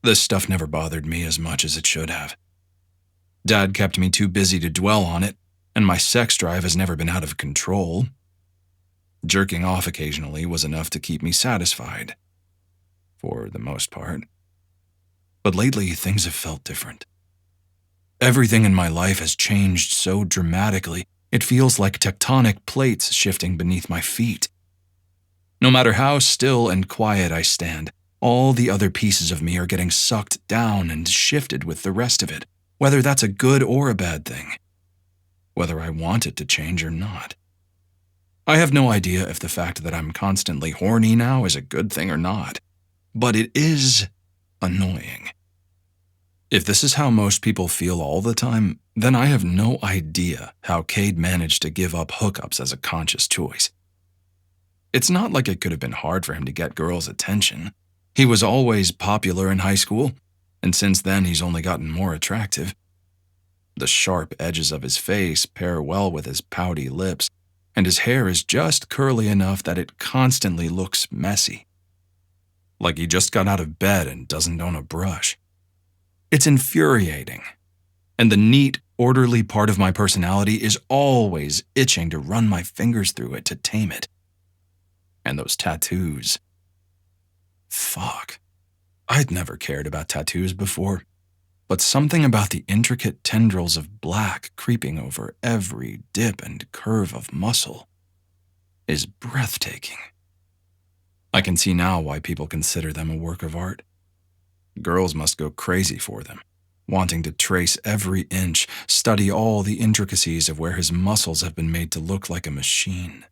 this stuff never bothered me as much as it should have. Dad kept me too busy to dwell on it, and my sex drive has never been out of control. Jerking off occasionally was enough to keep me satisfied, for the most part. But lately, things have felt different. Everything in my life has changed so dramatically, it feels like tectonic plates shifting beneath my feet. No matter how still and quiet I stand, all the other pieces of me are getting sucked down and shifted with the rest of it, whether that's a good or a bad thing, whether I want it to change or not. I have no idea if the fact that I'm constantly horny now is a good thing or not, but it is annoying. If this is how most people feel all the time, then I have no idea how Cade managed to give up hookups as a conscious choice. It's not like it could have been hard for him to get girls' attention. He was always popular in high school, and since then he's only gotten more attractive. The sharp edges of his face pair well with his pouty lips, and his hair is just curly enough that it constantly looks messy. Like he just got out of bed and doesn't own a brush. It's infuriating, and the neat, orderly part of my personality is always itching to run my fingers through it to tame it. And those tattoos. Fuck. I'd never cared about tattoos before, but something about the intricate tendrils of black creeping over every dip and curve of muscle is breathtaking. I can see now why people consider them a work of art. Girls must go crazy for them, wanting to trace every inch, study all the intricacies of where his muscles have been made to look like a machine.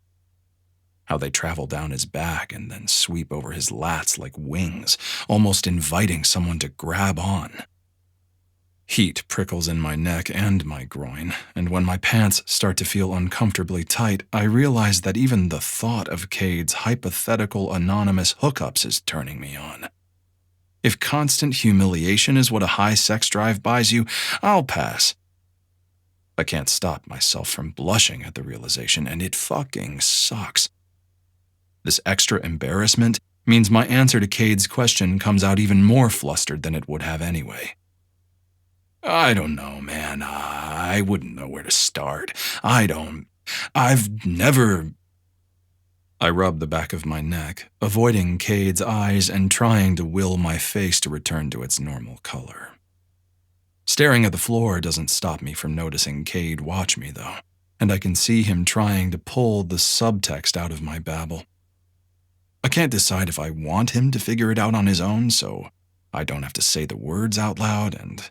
How they travel down his back and then sweep over his lats like wings, almost inviting someone to grab on. Heat prickles in my neck and my groin, and when my pants start to feel uncomfortably tight, I realize that even the thought of Cade's hypothetical anonymous hookups is turning me on. If constant humiliation is what a high sex drive buys you, I'll pass. I can't stop myself from blushing at the realization, and it fucking sucks. This extra embarrassment means my answer to Cade's question comes out even more flustered than it would have anyway. I don't know, man. I wouldn't know where to start. I've never... I rubbed the back of my neck, avoiding Cade's eyes and trying to will my face to return to its normal color. Staring at the floor doesn't stop me from noticing Cade watch me, though, and I can see him trying to pull the subtext out of my babble. I can't decide if I want him to figure it out on his own, so I don't have to say the words out loud, and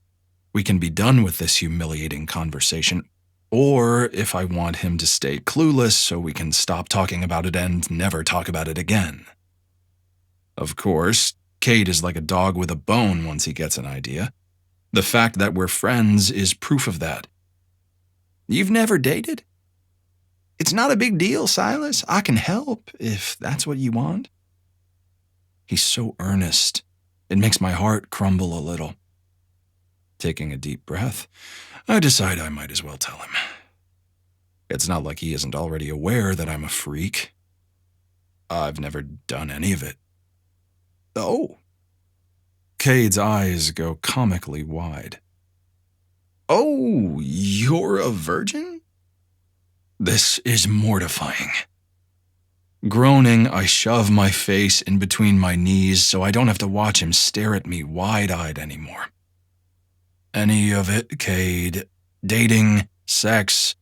we can be done with this humiliating conversation, or if I want him to stay clueless so we can stop talking about it and never talk about it again. Of course, Cade is like a dog with a bone once he gets an idea. The fact that we're friends is proof of that. You've never dated? It's not a big deal, Silas. I can help if that's what you want. He's so earnest. It makes my heart crumble a little. Taking a deep breath, I decide I might as well tell him. It's not like he isn't already aware that I'm a freak. I've never done any of it. Oh. Cade's eyes go comically wide. Oh, you're a virgin? This is mortifying. Groaning, I shove my face in between my knees so I don't have to watch him stare at me wide-eyed anymore. Any of it, Cade. Dating, sex.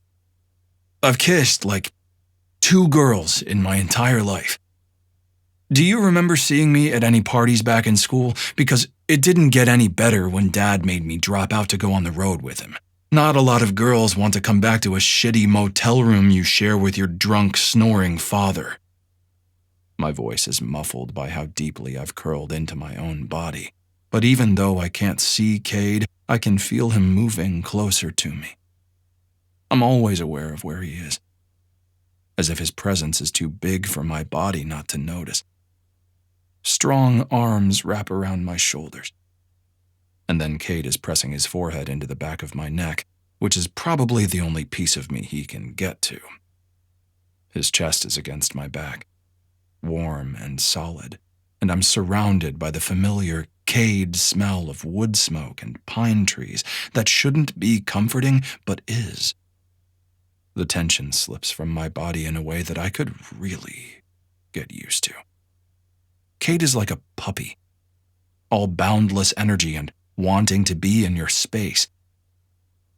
I've kissed like 2 girls in my entire life. Do you remember seeing me at any parties back in school? Because it didn't get any better when Dad made me drop out to go on the road with him. Not a lot of girls want to come back to a shitty motel room you share with your drunk, snoring father. My voice is muffled by how deeply I've curled into my own body. But even though I can't see Cade, I can feel him moving closer to me. I'm always aware of where he is, as if his presence is too big for my body not to notice. Strong arms wrap around my shoulders. And then Cade is pressing his forehead into the back of my neck, which is probably the only piece of me he can get to. His chest is against my back, warm and solid, and I'm surrounded by the familiar Cade smell of wood smoke and pine trees that shouldn't be comforting, but is. The tension slips from my body in a way that I could really get used to. Cade is like a puppy, all boundless energy and wanting to be in your space.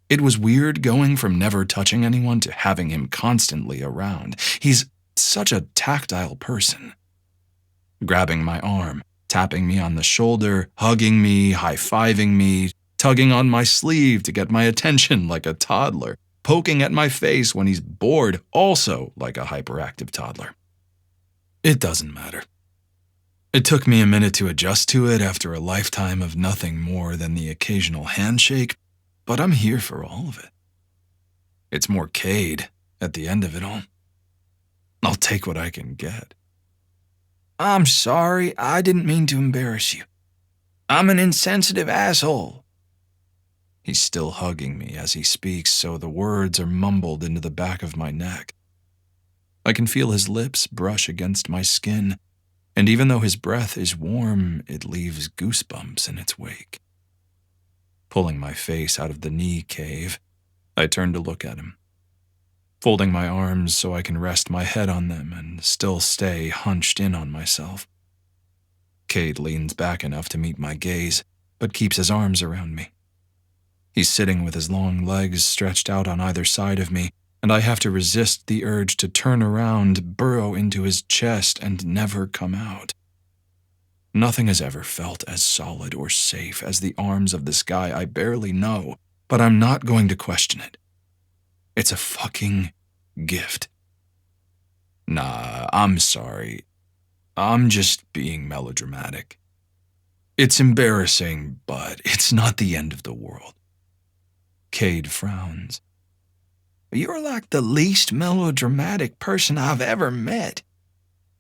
It was weird going from never touching anyone to having him constantly around. He's such a tactile person. Grabbing my arm, tapping me on the shoulder, hugging me, high-fiving me, tugging on my sleeve to get my attention like a toddler, poking at my face when he's bored, also like a hyperactive toddler. It doesn't matter. It took me a minute to adjust to it after a lifetime of nothing more than the occasional handshake, but I'm here for all of it. It's more Cade at the end of it all. I'll take what I can get. I'm sorry, I didn't mean to embarrass you. I'm an insensitive asshole. He's still hugging me as he speaks, so the words are mumbled into the back of my neck. I can feel his lips brush against my skin, and even though his breath is warm, it leaves goosebumps in its wake. Pulling my face out of the knee cave, I turn to look at him, folding my arms so I can rest my head on them and still stay hunched in on myself. Cade leans back enough to meet my gaze, but keeps his arms around me. He's sitting with his long legs stretched out on either side of me, and I have to resist the urge to turn around, burrow into his chest, and never come out. Nothing has ever felt as solid or safe as the arms of this guy I barely know, but I'm not going to question it. It's a fucking gift. Nah, I'm sorry. I'm just being melodramatic. It's embarrassing, but it's not the end of the world. Cade frowns. You're like the least melodramatic person I've ever met.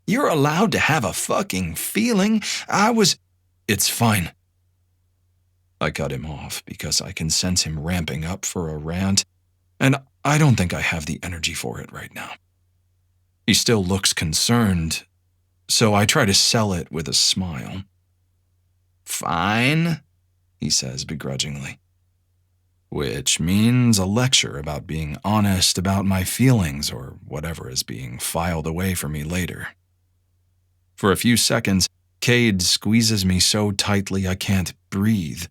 You're allowed to have a fucking feeling. It's fine. I cut him off because I can sense him ramping up for a rant, and I don't think I have the energy for it right now. He still looks concerned, so I try to sell it with a smile. Fine, he says begrudgingly. Which means a lecture about being honest about my feelings or whatever is being filed away for me later. For a few seconds, Cade squeezes me so tightly I can't breathe.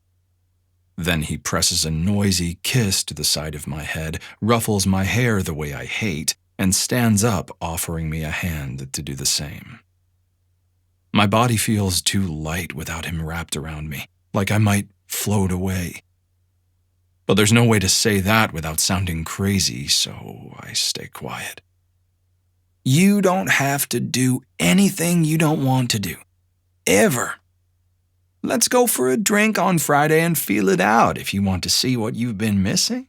Then he presses a noisy kiss to the side of my head, ruffles my hair the way I hate, and stands up, offering me a hand to do the same. My body feels too light without him wrapped around me, like I might float away. But there's no way to say that without sounding crazy, so I stay quiet. You don't have to do anything you don't want to do. ever. Let's go for a drink on Friday and feel it out if you want to see what you've been missing.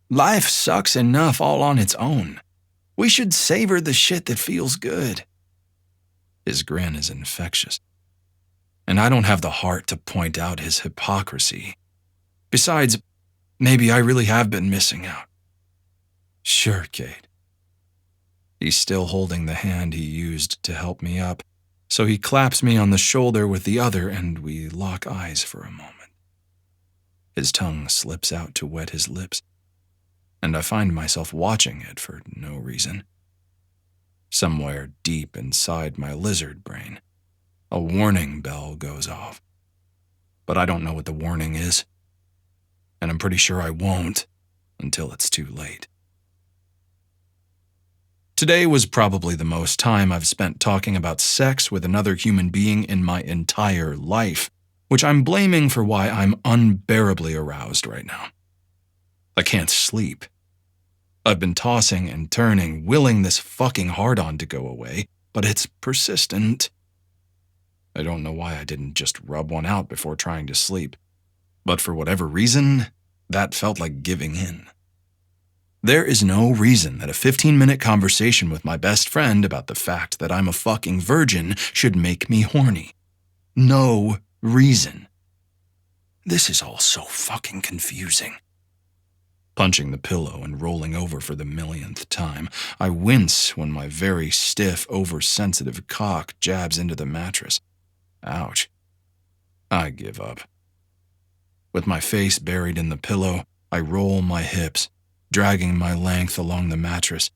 Life sucks enough all on its own. We should savor the shit that feels good. His grin is infectious, and I don't have the heart to point out his hypocrisy. Besides, maybe I really have been missing out. Sure, Kate. He's still holding the hand he used to help me up, so he claps me on the shoulder with the other and we lock eyes for a moment. His tongue slips out to wet his lips, and I find myself watching it for no reason. Somewhere deep inside my lizard brain, a warning bell goes off. But I don't know what the warning is, and I'm pretty sure I won't until it's too late. Today was probably the most time I've spent talking about sex with another human being in my entire life, which I'm blaming for why I'm unbearably aroused right now. I can't sleep. I've been tossing and turning, willing this fucking hard-on to go away, but it's persistent. I don't know why I didn't just rub one out before trying to sleep, but for whatever reason, that felt like giving in. There is no reason that a 15-minute conversation with my best friend about the fact that I'm a fucking virgin should make me horny. No reason. This is all so fucking confusing. Punching the pillow and rolling over for the millionth time, I wince when my very stiff, oversensitive cock jabs into the mattress. Ouch. I give up. With my face buried in the pillow, I roll my hips, dragging my length along the mattress.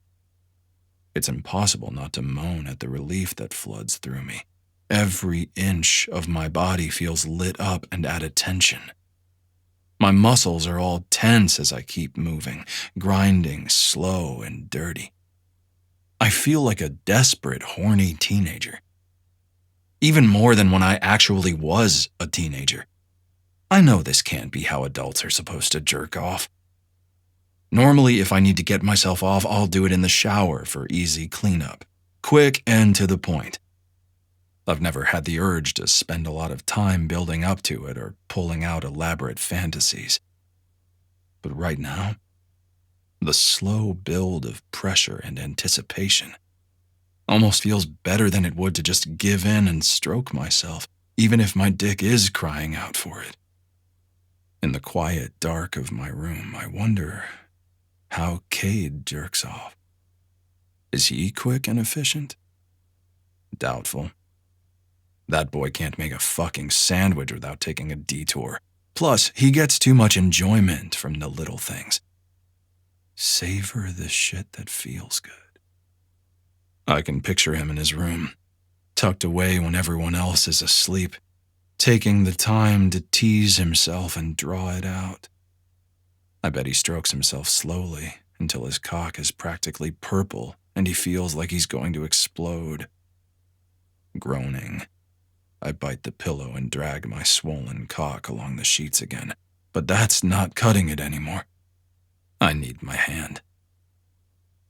It's impossible not to moan at the relief that floods through me. Every inch of my body feels lit up and at attention. My muscles are all tense as I keep moving, grinding slow and dirty. I feel like a desperate, horny teenager. Even more than when I actually was a teenager. I know this can't be how adults are supposed to jerk off. Normally, if I need to get myself off, I'll do it in the shower for easy cleanup. Quick and to the point. I've never had the urge to spend a lot of time building up to it or pulling out elaborate fantasies. But right now, the slow build of pressure and anticipation almost feels better than it would to just give in and stroke myself, even if my dick is crying out for it. In the quiet dark of my room, I wonder how Cade jerks off. Is he quick and efficient? Doubtful. That boy can't make a fucking sandwich without taking a detour. Plus, he gets too much enjoyment from the little things. Savor the shit that feels good. I can picture him in his room, tucked away when everyone else is asleep, taking the time to tease himself and draw it out. I bet he strokes himself slowly until his cock is practically purple and he feels like he's going to explode. Groaning, I bite the pillow and drag my swollen cock along the sheets again, but that's not cutting it anymore. I need my hand.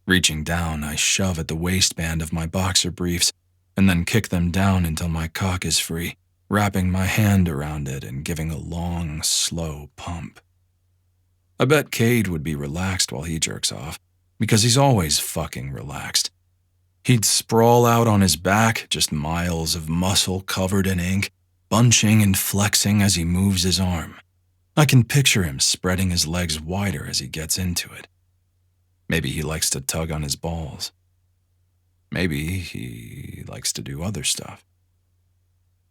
Reaching down, I shove at the waistband of my boxer briefs and then kick them down until my cock is free, wrapping my hand around it and giving a long, slow pump. I bet Cade would be relaxed while he jerks off, because he's always fucking relaxed. He'd sprawl out on his back, just miles of muscle covered in ink, bunching and flexing as he moves his arm. I can picture him spreading his legs wider as he gets into it. Maybe he likes to tug on his balls. Maybe he likes to do other stuff.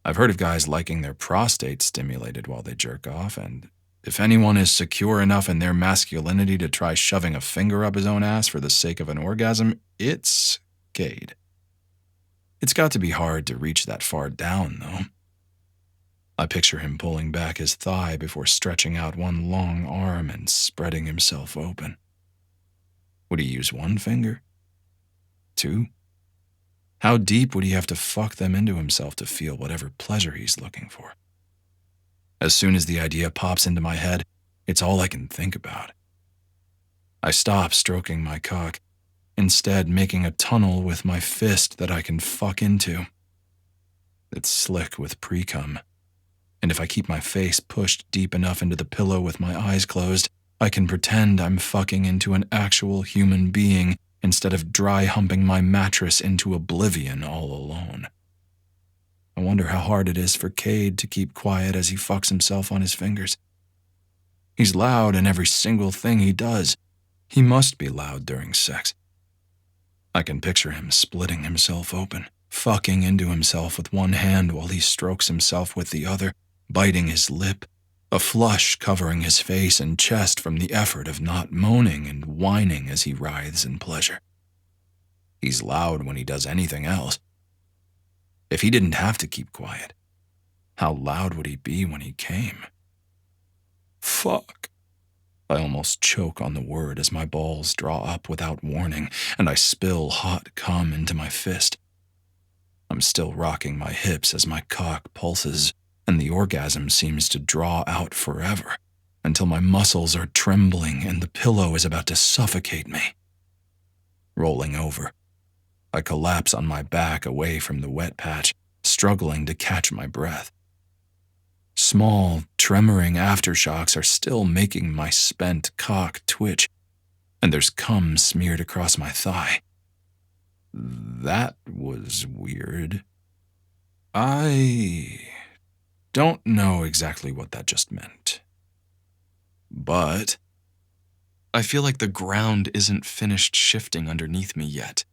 I've heard of guys liking their prostate stimulated while they jerk off, and if anyone is secure enough in their masculinity to try shoving a finger up his own ass for the sake of an orgasm, it's Cade. It's got to be hard to reach that far down, though. I picture him pulling back his thigh before stretching out one long arm and spreading himself open. Would he use one finger? Two? How deep would he have to fuck them into himself to feel whatever pleasure he's looking for? As soon as the idea pops into my head, it's all I can think about. I stop stroking my cock, instead making a tunnel with my fist that I can fuck into. It's slick with pre-cum. And if I keep my face pushed deep enough into the pillow with my eyes closed, I can pretend I'm fucking into an actual human being instead of dry humping my mattress into oblivion all alone. I wonder how hard it is for Cade to keep quiet as he fucks himself on his fingers. He's loud in every single thing he does. He must be loud during sex. I can picture him splitting himself open, fucking into himself with one hand while he strokes himself with the other, biting his lip, a flush covering his face and chest from the effort of not moaning and whining as he writhes in pleasure. He's loud when he does anything else. If he didn't have to keep quiet, how loud would he be when he came? Fuck. I almost choke on the word as my balls draw up without warning, and I spill hot cum into my fist. I'm still rocking my hips as my cock pulses, and the orgasm seems to draw out forever, until my muscles are trembling and the pillow is about to suffocate me. Rolling over, I collapse on my back away from the wet patch, struggling to catch my breath. Small, tremoring aftershocks are still making my spent cock twitch, and there's cum smeared across my thigh. That was weird. I don't know exactly what that just meant. But I feel like the ground isn't finished shifting underneath me yet.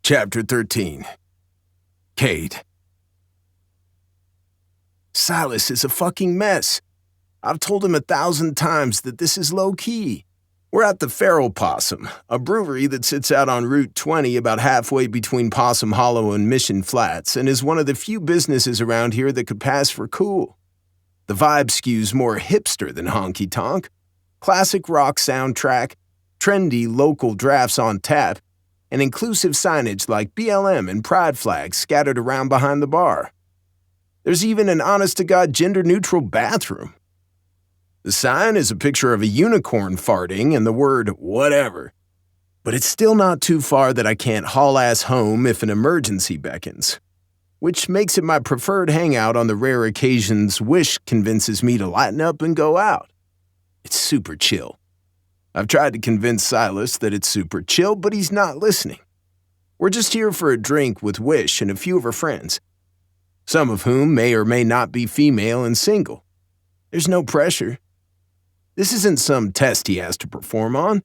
Chapter 13. Cade. Silas is a fucking mess. I've told him 1,000 times that this is low-key. We're at the Feral Possum, a brewery that sits out on Route 20 about halfway between Possum Hollow and Mission Flats and is one of the few businesses around here that could pass for cool. The vibe skews more hipster than honky-tonk. Classic rock soundtrack, trendy local drafts on tap, and inclusive signage like BLM and pride flags scattered around behind the bar. There's even an honest-to-God gender-neutral bathroom. The sign is a picture of a unicorn farting and the word whatever. But it's still not too far that I can't haul ass home if an emergency beckons, which makes it my preferred hangout on the rare occasions Wish convinces me to lighten up and go out. It's super chill. I've tried to convince Silas that it's super chill, but he's not listening. We're just here for a drink with Wish and a few of her friends, some of whom may or may not be female and single. There's no pressure. This isn't some test he has to perform on,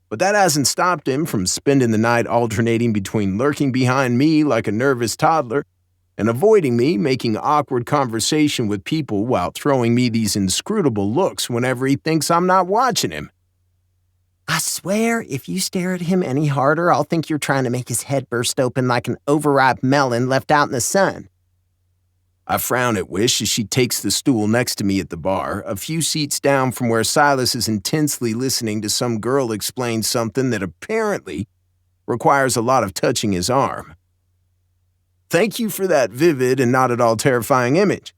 but that hasn't stopped him from spending the night alternating between lurking behind me like a nervous toddler and avoiding me making awkward conversation with people while throwing me these inscrutable looks whenever he thinks I'm not watching him. I swear, if you stare at him any harder, I'll think you're trying to make his head burst open like an overripe melon left out in the sun. I frown at Wish as she takes the stool next to me at the bar, a few seats down from where Silas is intensely listening to some girl explain something that apparently requires a lot of touching his arm. Thank you for that vivid and not at all terrifying image.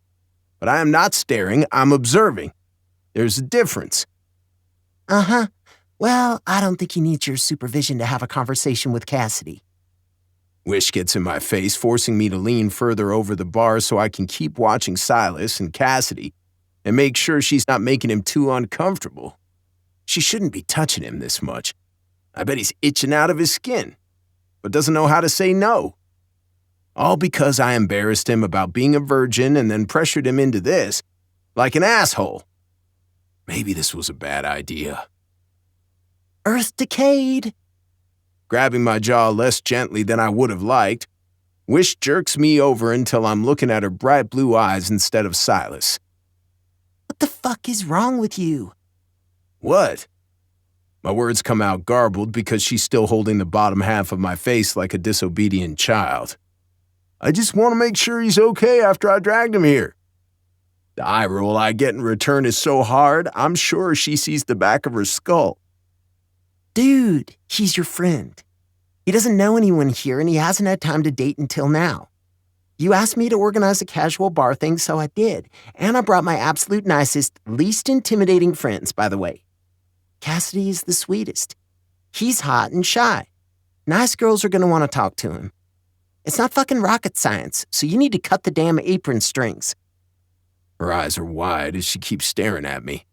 But I am not staring, I'm observing. There's a difference. Uh-huh. Well, I don't think he needs your supervision to have a conversation with Cassidy. Wish gets in my face, forcing me to lean further over the bar so I can keep watching Silas and Cassidy and make sure she's not making him too uncomfortable. She shouldn't be touching him this much. I bet he's itching out of his skin, but doesn't know how to say no. All because I embarrassed him about being a virgin and then pressured him into this, like an asshole. Maybe this was a bad idea. Earth decayed. Grabbing my jaw less gently than I would have liked, Wish jerks me over until I'm looking at her bright blue eyes instead of Silas. What the fuck is wrong with you? What? My words come out garbled because she's still holding the bottom half of my face like a disobedient child. I just want to make sure he's okay after I dragged him here. The eye roll I get in return is so hard, I'm sure she sees the back of her skull. Dude, he's your friend. He doesn't know anyone here and he hasn't had time to date until now. You asked me to organize a casual bar thing, so I did. And I brought my absolute nicest, least intimidating friends, by the way. Cassidy is the sweetest. He's hot and shy. Nice girls are gonna want to talk to him. It's not fucking rocket science, so you need to cut the damn apron strings. Her eyes are wide as she keeps staring at me,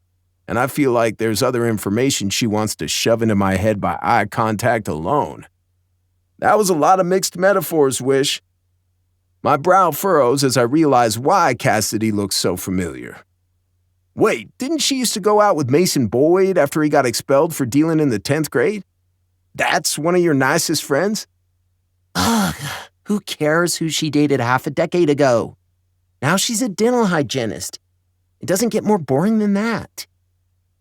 and I feel like there's other information she wants to shove into my head by eye contact alone. That was a lot of mixed metaphors, Wish. My brow furrows as I realize why Cassidy looks so familiar. Wait, didn't she used to go out with Mason Boyd after he got expelled for dealing in the 10th grade? That's one of your nicest friends? Ugh, who cares who she dated half a decade ago? Now she's a dental hygienist. It doesn't get more boring than that.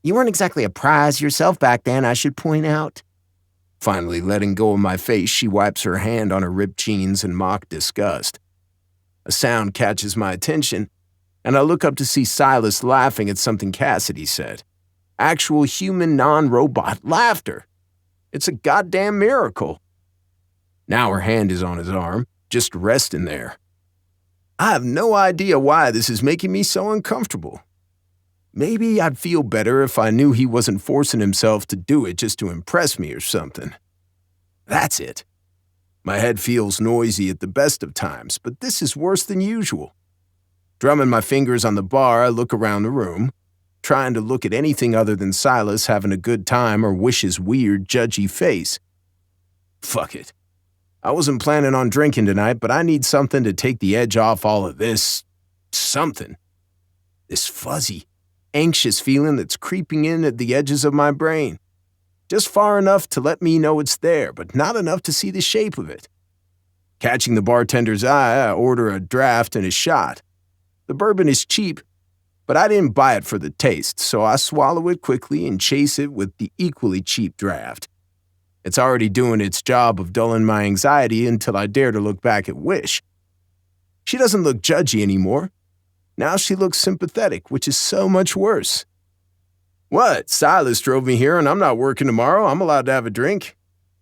You weren't exactly a prize yourself back then, I should point out. Finally letting go of my face, she wipes her hand on her ripped jeans in mock disgust. A sound catches my attention, and I look up to see Silas laughing at something Cassidy said. Actual human non-robot laughter. It's a goddamn miracle. Now her hand is on his arm, just resting there. I have no idea why this is making me so uncomfortable. Maybe I'd feel better if I knew he wasn't forcing himself to do it just to impress me or something. That's it. My head feels noisy at the best of times, but this is worse than usual. Drumming my fingers on the bar, I look around the room, trying to look at anything other than Silas having a good time or Wish's weird, judgy face. Fuck it. I wasn't planning on drinking tonight, but I need something to take the edge off all of this something. This fuzzy, anxious feeling that's creeping in at the edges of my brain. Just far enough to let me know it's there, but not enough to see the shape of it. Catching the bartender's eye, I order a draft and a shot. The bourbon is cheap, but I didn't buy it for the taste, so I swallow it quickly and chase it with the equally cheap draft. It's already doing its job of dulling my anxiety until I dare to look back at Wish. She doesn't look judgy anymore. Now she looks sympathetic, which is so much worse. What? Silas drove me here and I'm not working tomorrow. I'm allowed to have a drink.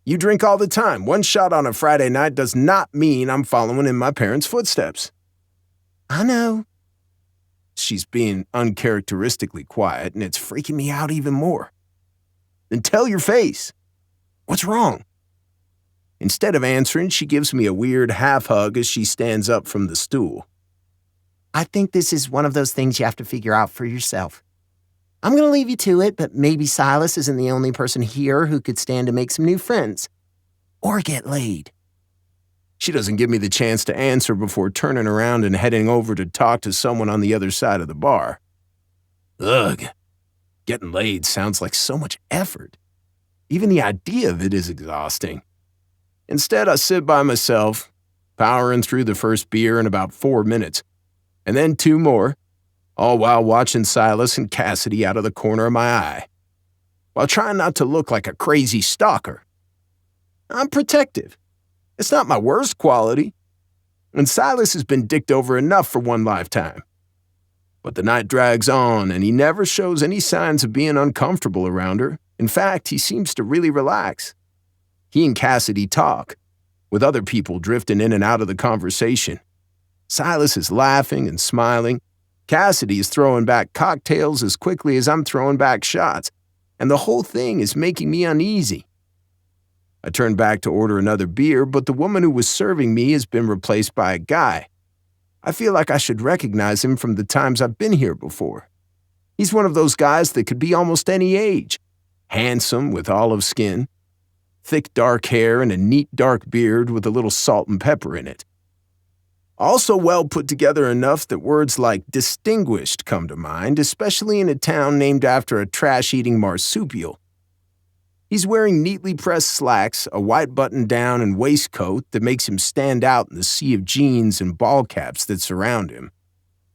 You drink all the time. One shot on a Friday night does not mean I'm following in my parents' footsteps. I know. She's being uncharacteristically quiet, and it's freaking me out even more. Then tell your face. What's wrong? Instead of answering, she gives me a weird half hug as she stands up from the stool. I think this is one of those things you have to figure out for yourself. I'm going to leave you to it, but maybe Silas isn't the only person here who could stand to make some new friends. Or get laid. She doesn't give me the chance to answer before turning around and heading over to talk to someone on the other side of the bar. Ugh. Getting laid sounds like so much effort. Even the idea of it is exhausting. Instead, I sit by myself, powering through the first beer in about 4 minutes, and then 2 more, all while watching Silas and Cassidy out of the corner of my eye, while trying not to look like a crazy stalker. I'm protective. It's not my worst quality, and Silas has been dicked over enough for one lifetime. But the night drags on, and he never shows any signs of being uncomfortable around her. In fact, he seems to really relax. He and Cassidy talk, with other people drifting in and out of the conversation. Silas is laughing and smiling. Cassidy is throwing back cocktails as quickly as I'm throwing back shots, and the whole thing is making me uneasy. I turn back to order another beer, but the woman who was serving me has been replaced by a guy. I feel like I should recognize him from the times I've been here before. He's one of those guys that could be almost any age. Handsome with olive skin, thick dark hair, and a neat dark beard with a little salt and pepper in it. Also well put together enough that words like distinguished come to mind, especially in a town named after a trash-eating marsupial. He's wearing neatly pressed slacks, a white button-down and waistcoat that makes him stand out in the sea of jeans and ball caps that surround him.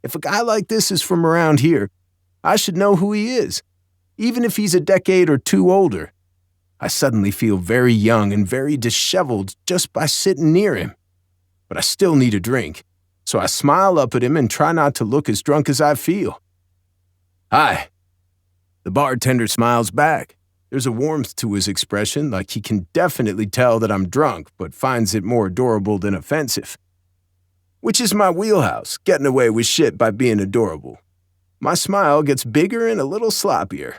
If a guy like this is from around here, I should know who he is, even if he's a decade or 2 older. I suddenly feel very young and very disheveled just by sitting near him. But I still need a drink, so I smile up at him and try not to look as drunk as I feel. Hi. The bartender smiles back. There's a warmth to his expression, like he can definitely tell that I'm drunk, but finds it more adorable than offensive. Which is my wheelhouse, getting away with shit by being adorable. My smile gets bigger and a little sloppier.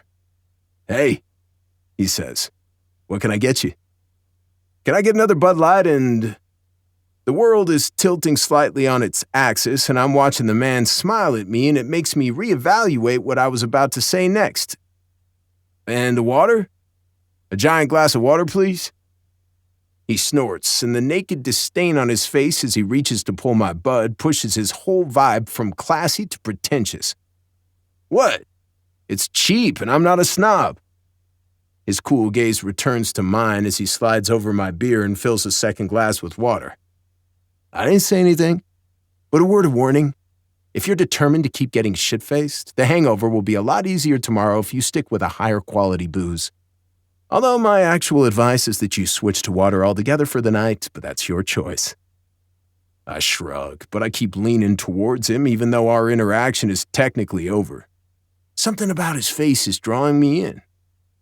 Hey, he says, what can I get you? Can I get another Bud Light and... The world is tilting slightly on its axis, and I'm watching the man smile at me, and it makes me reevaluate what I was about to say next. And the water? A giant glass of water, please? He snorts, and the naked disdain on his face as he reaches to pull my bud pushes his whole vibe from classy to pretentious. What? It's cheap, and I'm not a snob. His cool gaze returns to mine as he slides over my beer and fills a second glass with water. I didn't say anything, but a word of warning. If you're determined to keep getting shit-faced, the hangover will be a lot easier tomorrow if you stick with a higher quality booze. Although my actual advice is that you switch to water altogether for the night, but that's your choice. I shrug, but I keep leaning towards him even though our interaction is technically over. Something about his face is drawing me in.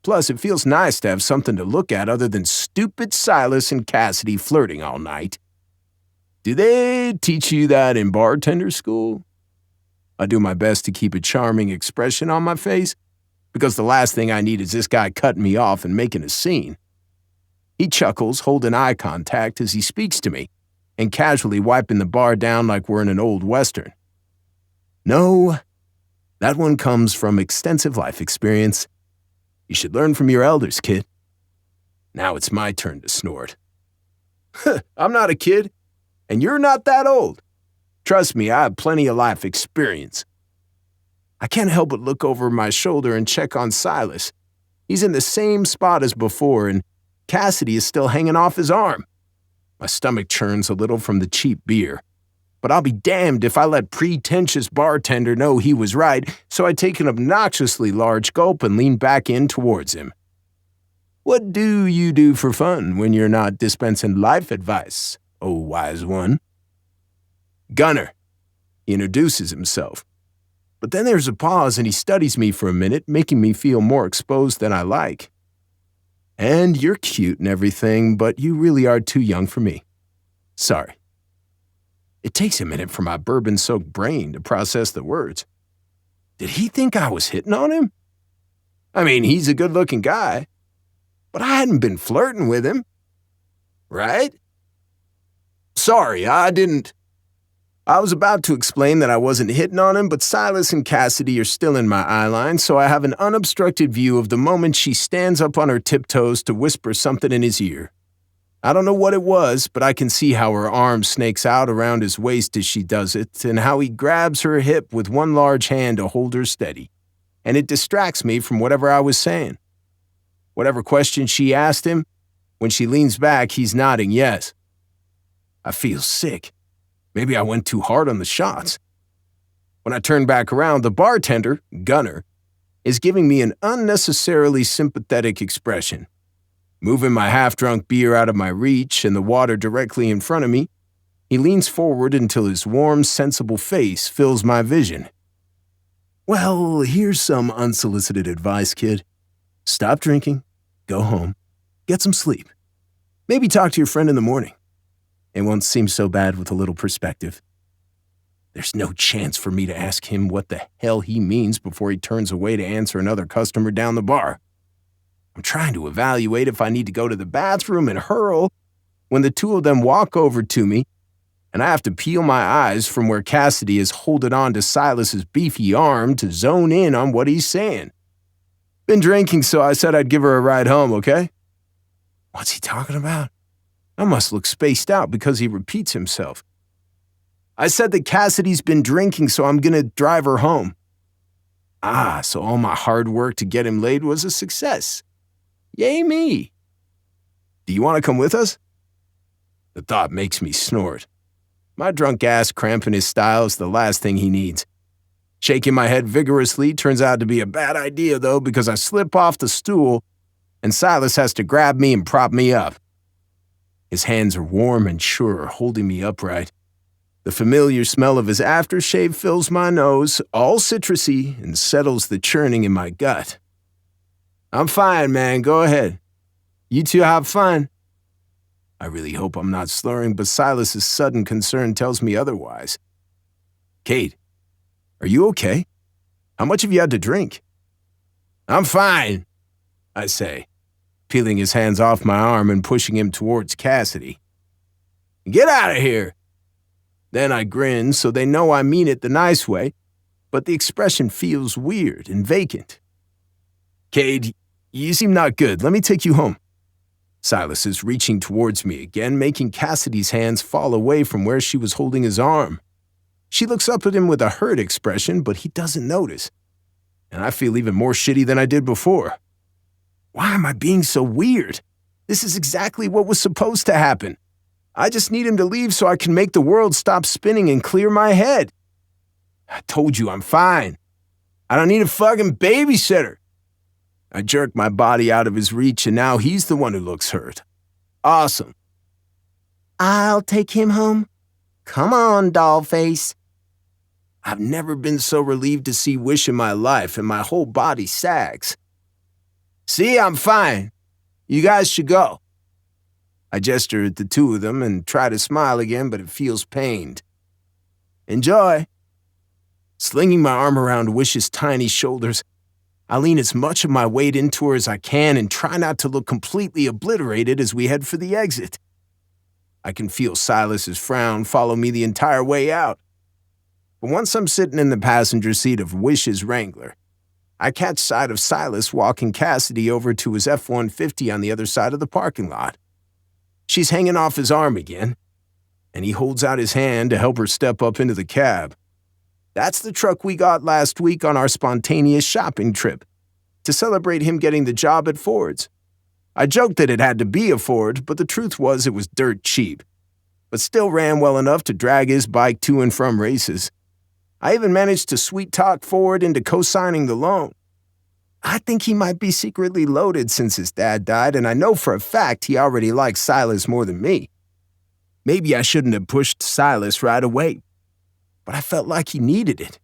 Plus, it feels nice to have something to look at other than stupid Silas and Cassidy flirting all night. Do they teach you that in bartender school? I do my best to keep a charming expression on my face, because the last thing I need is this guy cutting me off and making a scene. He chuckles, holding eye contact as he speaks to me, and casually wiping the bar down like we're in an old western. No, that one comes from extensive life experience. You should learn from your elders, kid. Now it's my turn to snort. I'm not a kid. And you're not that old. Trust me, I have plenty of life experience. I can't help but look over my shoulder and check on Silas. He's in the same spot as before, and Cassidy is still hanging off his arm. My stomach churns a little from the cheap beer. But I'll be damned if I let pretentious bartender know he was right, so I take an obnoxiously large gulp and lean back in towards him. What do you do for fun when you're not dispensing life advice? Oh, wise one. Gunner. He introduces himself. But then there's a pause and he studies me for a minute, making me feel more exposed than I like. And you're cute and everything, but you really are too young for me. Sorry. It takes a minute for my bourbon-soaked brain to process the words. Did he think I was hitting on him? I mean, he's a good-looking guy, but I hadn't been flirting with him. Right? Sorry, I didn't. I was about to explain that I wasn't hitting on him, but Silas and Cassidy are still in my eye line, so I have an unobstructed view of the moment she stands up on her tiptoes to whisper something in his ear. I don't know what it was, but I can see how her arm snakes out around his waist as she does it, and how he grabs her hip with one large hand to hold her steady. And it distracts me from whatever I was saying. Whatever question she asked him, when she leans back, he's nodding yes. I feel sick. Maybe I went too hard on the shots. When I turn back around, the bartender, Gunner, is giving me an unnecessarily sympathetic expression. Moving my half-drunk beer out of my reach and the water directly in front of me, he leans forward until his warm, sensible face fills my vision. Well, here's some unsolicited advice, kid. Stop drinking, go home, get some sleep. Maybe talk to your friend in the morning. It won't seem so bad with a little perspective. There's no chance for me to ask him what the hell he means before he turns away to answer another customer down the bar. I'm trying to evaluate if I need to go to the bathroom and hurl when the two of them walk over to me, and I have to peel my eyes from where Cassidy is holding on to Silas's beefy arm to zone in on what he's saying. Been drinking, so I said I'd give her a ride home, okay? What's he talking about? I must look spaced out because he repeats himself. I said that Cassidy's been drinking, so I'm gonna drive her home. Ah, so all my hard work to get him laid was a success. Yay me. Do you want to come with us? The thought makes me snort. My drunk ass cramping his style is the last thing he needs. Shaking my head vigorously turns out to be a bad idea, though, because I slip off the stool and Silas has to grab me and prop me up. His hands are warm and sure, holding me upright. The familiar smell of his aftershave fills my nose, all citrusy, and settles the churning in my gut. I'm fine, man. Go ahead. You two have fun. I really hope I'm not slurring, but Silas's sudden concern tells me otherwise. Kate, are you okay? How much have you had to drink? I'm fine, I say. peeling his hands off my arm and pushing him towards Cassidy. "Get out of here!" Then I grin so they know I mean it the nice way, but the expression feels weird and vacant. "Cade, you seem not good. Let me take you home." Silas is reaching towards me again, making Cassidy's hands fall away from where she was holding his arm. She looks up at him with a hurt expression, but he doesn't notice. And I feel even more shitty than I did before. Why am I being so weird? This is exactly what was supposed to happen. I just need him to leave so I can make the world stop spinning and clear my head. I told you I'm fine. I don't need a fucking babysitter. I jerk my body out of his reach, and now he's the one who looks hurt. Awesome. I'll take him home. Come on, dollface. I've never been so relieved to see Wish in my life, and my whole body sags. See, I'm fine. You guys should go. I gesture at the two of them and try to smile again, but it feels pained. Enjoy. Slinging my arm around Wish's tiny shoulders, I lean as much of my weight into her as I can and try not to look completely obliterated as we head for the exit. I can feel Silas's frown follow me the entire way out. But once I'm sitting in the passenger seat of Wish's Wrangler, I catch sight of Silas walking Cassidy over to his F-150 on the other side of the parking lot. She's hanging off his arm again, and he holds out his hand to help her step up into the cab. That's the truck we got last week on our spontaneous shopping trip, to celebrate him getting the job at Ford's. I joked that it had to be a Ford, but the truth was it was dirt cheap, but still ran well enough to drag his bike to and from races. I even managed to sweet-talk Ford into co-signing the loan. I think he might be secretly loaded since his dad died, and I know for a fact he already likes Silas more than me. Maybe I shouldn't have pushed Silas right away, but I felt like he needed it.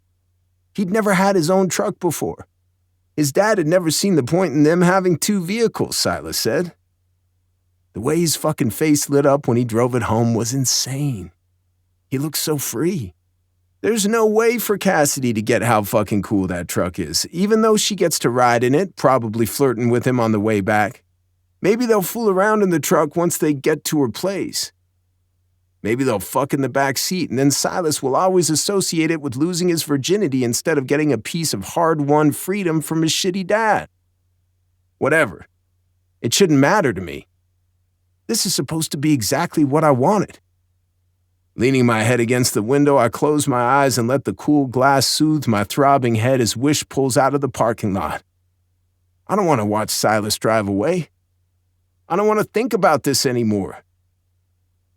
He'd never had his own truck before. His dad had never seen the point in them having two vehicles, Silas said. The way his fucking face lit up when he drove it home was insane. He looked so free. There's no way for Cassidy to get how fucking cool that truck is, even though she gets to ride in it, probably flirting with him on the way back. Maybe they'll fool around in the truck once they get to her place. Maybe they'll fuck in the back seat, and then Silas will always associate it with losing his virginity instead of getting a piece of hard-won freedom from his shitty dad. Whatever. It shouldn't matter to me. This is supposed to be exactly what I wanted. Leaning my head against the window, I close my eyes and let the cool glass soothe my throbbing head as Wish pulls out of the parking lot. I don't want to watch Silas drive away. I don't want to think about this anymore.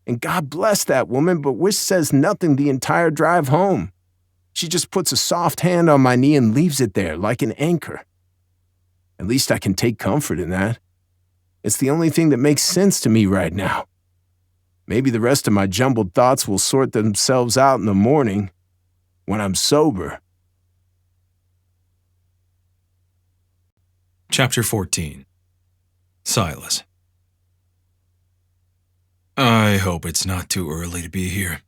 And God bless that woman, but Wish says nothing the entire drive home. She just puts a soft hand on my knee and leaves it there like an anchor. At least I can take comfort in that. It's the only thing that makes sense to me right now. Maybe the rest of my jumbled thoughts will sort themselves out in the morning, when I'm sober. Chapter 14. Silas. I hope it's not too early to be here.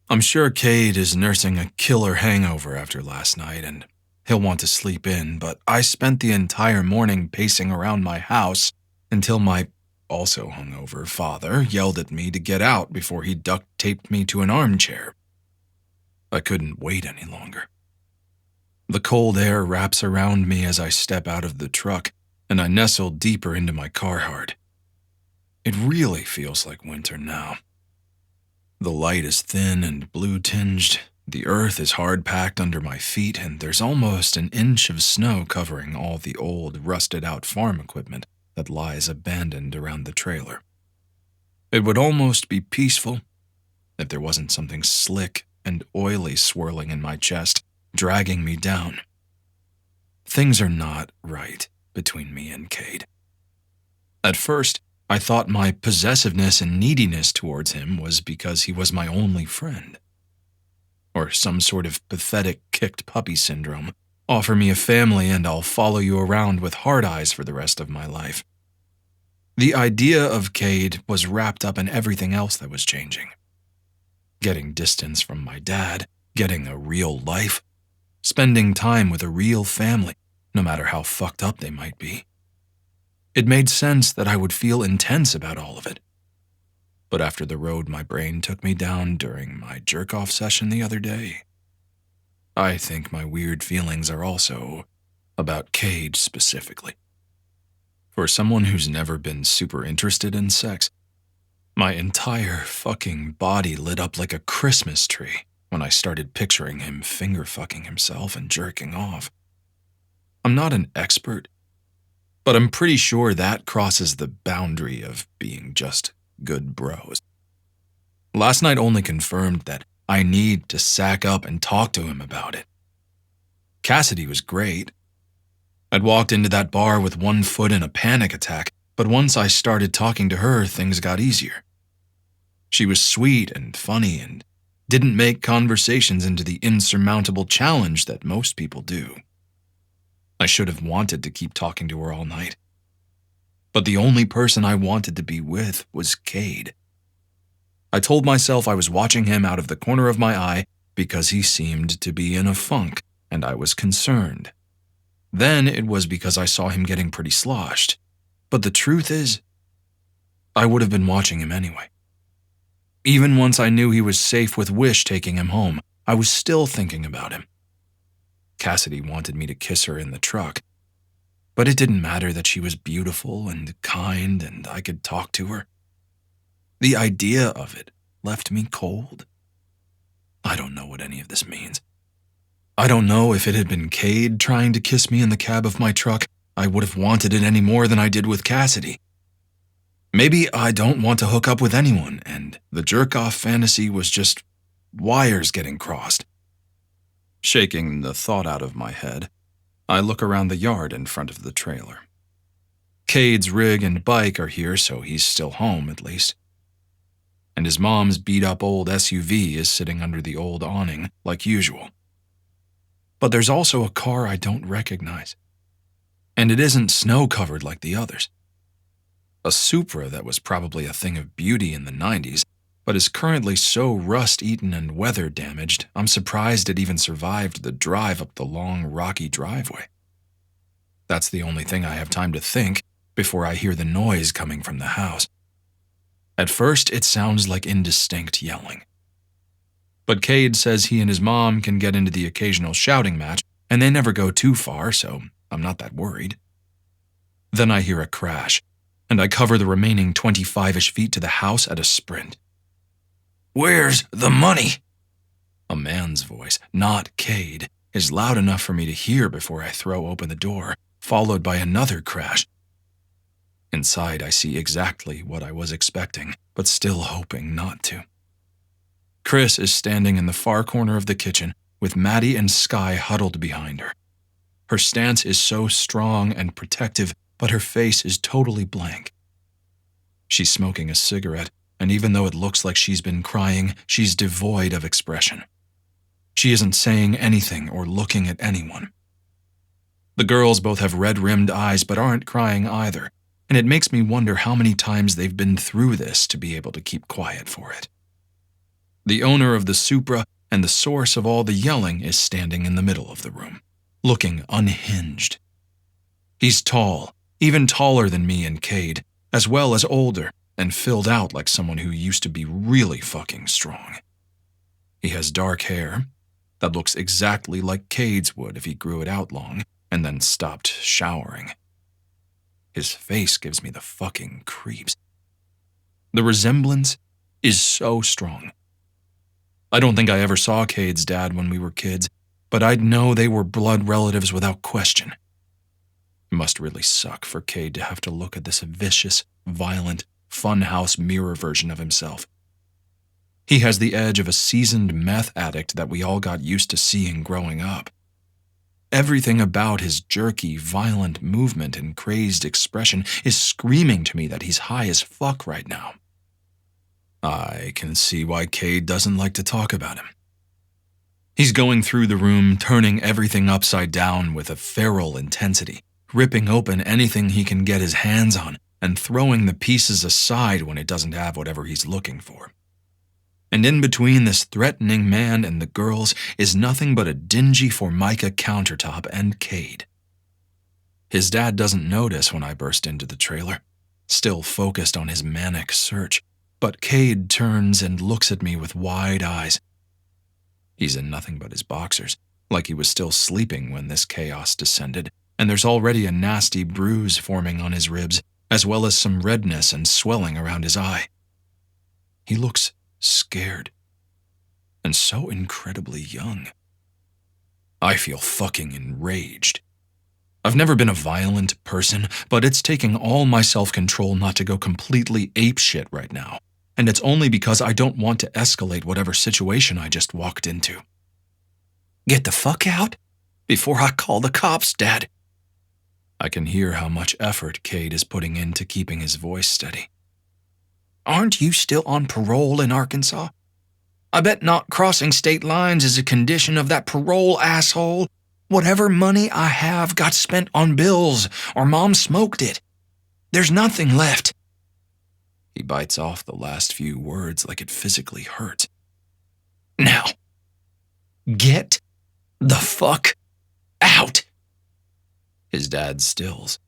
I'm sure Cade is nursing a killer hangover after last night, and he'll want to sleep in, but I spent the entire morning pacing around my house until my also hungover father yelled at me to get out before he duct-taped me to an armchair. I couldn't wait any longer. The cold air wraps around me as I step out of the truck, and I nestle deeper into my Carhartt. It really feels like winter now. The light is thin and blue-tinged, the earth is hard-packed under my feet, and there's almost an inch of snow covering all the old, rusted-out farm equipment that lies abandoned around the trailer. It would almost be peaceful if there wasn't something slick and oily swirling in my chest, dragging me down. Things are not right between me and Cade. At first, I thought my possessiveness and neediness towards him was because he was my only friend. Or some sort of pathetic kicked puppy syndrome. Offer me a family and I'll follow you around with hard eyes for the rest of my life. The idea of Cade was wrapped up in everything else that was changing. Getting distance from my dad, getting a real life, spending time with a real family, no matter how fucked up they might be. It made sense that I would feel intense about all of it. But after the road my brain took me down during my jerk-off session the other day, I think my weird feelings are also about Cade specifically. For someone who's never been super interested in sex, my entire fucking body lit up like a Christmas tree when I started picturing him finger-fucking himself and jerking off. I'm not an expert, but I'm pretty sure that crosses the boundary of being just good bros. Last night only confirmed that I need to sack up and talk to him about it. Cassidy was great. I'd walked into that bar with one foot in a panic attack, but once I started talking to her, things got easier. She was sweet and funny and didn't make conversations into the insurmountable challenge that most people do. I should have wanted to keep talking to her all night. But the only person I wanted to be with was Cade. I told myself I was watching him out of the corner of my eye because he seemed to be in a funk, and I was concerned. Then it was because I saw him getting pretty sloshed. But the truth is, I would have been watching him anyway. Even once I knew he was safe with Wish taking him home, I was still thinking about him. Cassidy wanted me to kiss her in the truck, but it didn't matter that she was beautiful and kind and I could talk to her. The idea of it left me cold. I don't know what any of this means. I don't know if it had been Cade trying to kiss me in the cab of my truck, I would have wanted it any more than I did with Cassidy. Maybe I don't want to hook up with anyone, and the jerk-off fantasy was just wires getting crossed. Shaking the thought out of my head, I look around the yard in front of the trailer. Cade's rig and bike are here, so he's still home at least. And his mom's beat-up old SUV is sitting under the old awning like usual. But there's also a car I don't recognize. And it isn't snow-covered like the others. A Supra that was probably a thing of beauty in the 90s, but is currently so rust-eaten and weather-damaged, I'm surprised it even survived the drive up the long, rocky driveway. That's the only thing I have time to think before I hear the noise coming from the house. At first, it sounds like indistinct yelling. But Cade says he and his mom can get into the occasional shouting match, and they never go too far, so I'm not that worried. Then I hear a crash, and I cover the remaining 25-ish feet to the house at a sprint. "Where's the money?" A man's voice, not Cade, is loud enough for me to hear before I throw open the door, followed by another crash. Inside, I see exactly what I was expecting, but still hoping not to. Chris is standing in the far corner of the kitchen with Maddie and Sky huddled behind her. Her stance is so strong and protective, but her face is totally blank. She's smoking a cigarette, and even though it looks like she's been crying, she's devoid of expression. She isn't saying anything or looking at anyone. The girls both have red-rimmed eyes but aren't crying either, and it makes me wonder how many times they've been through this to be able to keep quiet for it. The owner of the Supra and the source of all the yelling is standing in the middle of the room, looking unhinged. He's tall, even taller than me and Cade, as well as older and filled out like someone who used to be really fucking strong. He has dark hair that looks exactly like Cade's would if he grew it out long and then stopped showering. His face gives me the fucking creeps. The resemblance is so strong. I don't think I ever saw Cade's dad when we were kids, but I'd know they were blood relatives without question. It must really suck for Cade to have to look at this vicious, violent, funhouse mirror version of himself. He has the edge of a seasoned meth addict that we all got used to seeing growing up. Everything about his jerky, violent movement and crazed expression is screaming to me that he's high as fuck right now. I can see why Cade doesn't like to talk about him. He's going through the room, turning everything upside down with a feral intensity, ripping open anything he can get his hands on, and throwing the pieces aside when it doesn't have whatever he's looking for. And in between this threatening man and the girls is nothing but a dingy Formica countertop and Cade. His dad doesn't notice when I burst into the trailer, still focused on his manic search, but Cade turns and looks at me with wide eyes. He's in nothing but his boxers, like he was still sleeping when this chaos descended, and there's already a nasty bruise forming on his ribs, as well as some redness and swelling around his eye. He looks scared, and so incredibly young. I feel fucking enraged. I've never been a violent person, but it's taking all my self-control not to go completely apeshit right now, and it's only because I don't want to escalate whatever situation I just walked into. Get the fuck out before I call the cops, Dad. I can hear how much effort Cade is putting into keeping his voice steady. Aren't you still on parole in Arkansas? I bet not crossing state lines is a condition of that parole, asshole. Whatever money I have got spent on bills, or Mom smoked it. There's nothing left. He bites off the last few words like it physically hurts. Now, get the fuck out. His dad stills,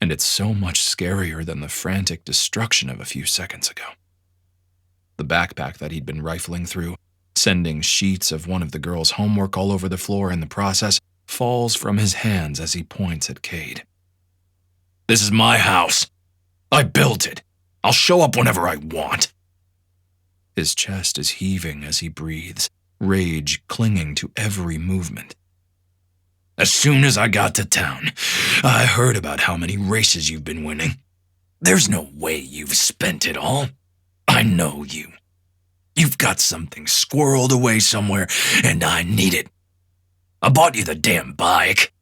and it's so much scarier than the frantic destruction of a few seconds ago. The backpack that he'd been rifling through, sending sheets of one of the girls' homework all over the floor in the process, falls from his hands as he points at Cade. This is my house. I built it. I'll show up whenever I want. His chest is heaving as he breathes, rage clinging to every movement. As soon as I got to town, I heard about how many races you've been winning. There's no way you've spent it all. I know you. You've got something squirreled away somewhere, and I need it. I bought you the damn bike.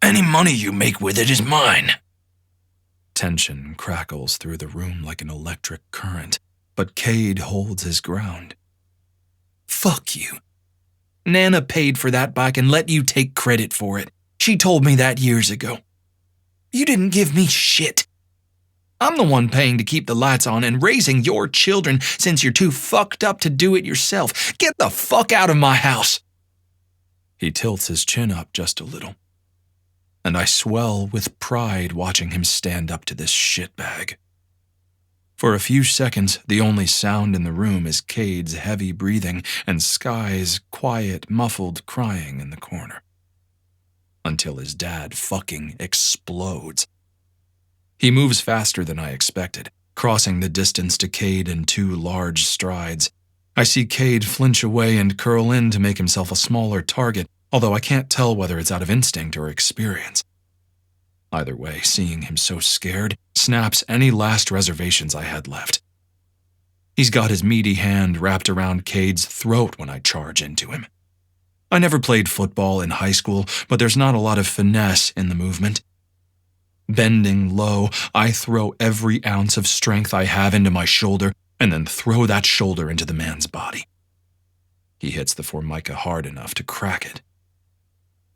Any money you make with it is mine. Tension crackles through the room like an electric current, but Cade holds his ground. Fuck you. Nana paid for that bike and let you take credit for it. She told me that years ago. You didn't give me shit. I'm the one paying to keep the lights on and raising your children since you're too fucked up to do it yourself. Get the fuck out of my house. He tilts his chin up just a little, and I swell with pride watching him stand up to this shitbag. For a few seconds, the only sound in the room is Cade's heavy breathing and Sky's quiet, muffled crying in the corner. Until his dad fucking explodes. He moves faster than I expected, crossing the distance to Cade in 2 large strides. I see Cade flinch away and curl in to make himself a smaller target, although I can't tell whether it's out of instinct or experience. Either way, seeing him so scared snaps any last reservations I had left. He's got his meaty hand wrapped around Cade's throat when I charge into him. I never played football in high school, but there's not a lot of finesse in the movement. Bending low, I throw every ounce of strength I have into my shoulder and then throw that shoulder into the man's body. He hits the formica hard enough to crack it.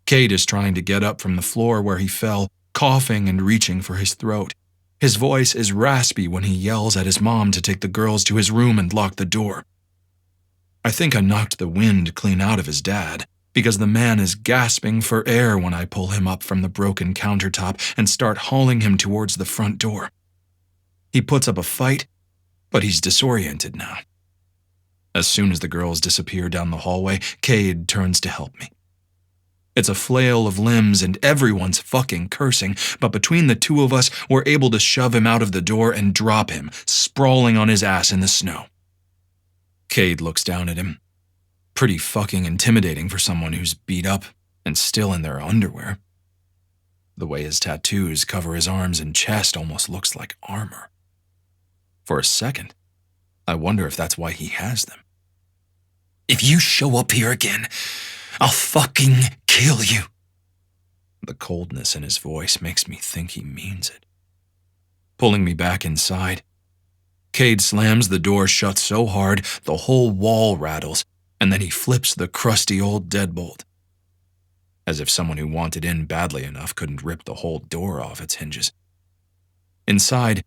Cade is trying to get up from the floor where he fell, coughing and reaching for his throat. His voice is raspy when he yells at his mom to take the girls to his room and lock the door. I think I knocked the wind clean out of his dad, because the man is gasping for air when I pull him up from the broken countertop and start hauling him towards the front door. He puts up a fight, but he's disoriented now. As soon as the girls disappear down the hallway, Cade turns to help me. It's a flail of limbs and everyone's fucking cursing, but between the two of us, we're able to shove him out of the door and drop him, sprawling on his ass in the snow. Cade looks down at him. Pretty fucking intimidating for someone who's beat up and still in their underwear. The way his tattoos cover his arms and chest almost looks like armor. For a second, I wonder if that's why he has them. If you show up here again, I'll fucking kill you. The coldness in his voice makes me think he means it. Pulling me back inside, Cade slams the door shut so hard the whole wall rattles, and then he flips the crusty old deadbolt. As if someone who wanted in badly enough couldn't rip the whole door off its hinges. Inside,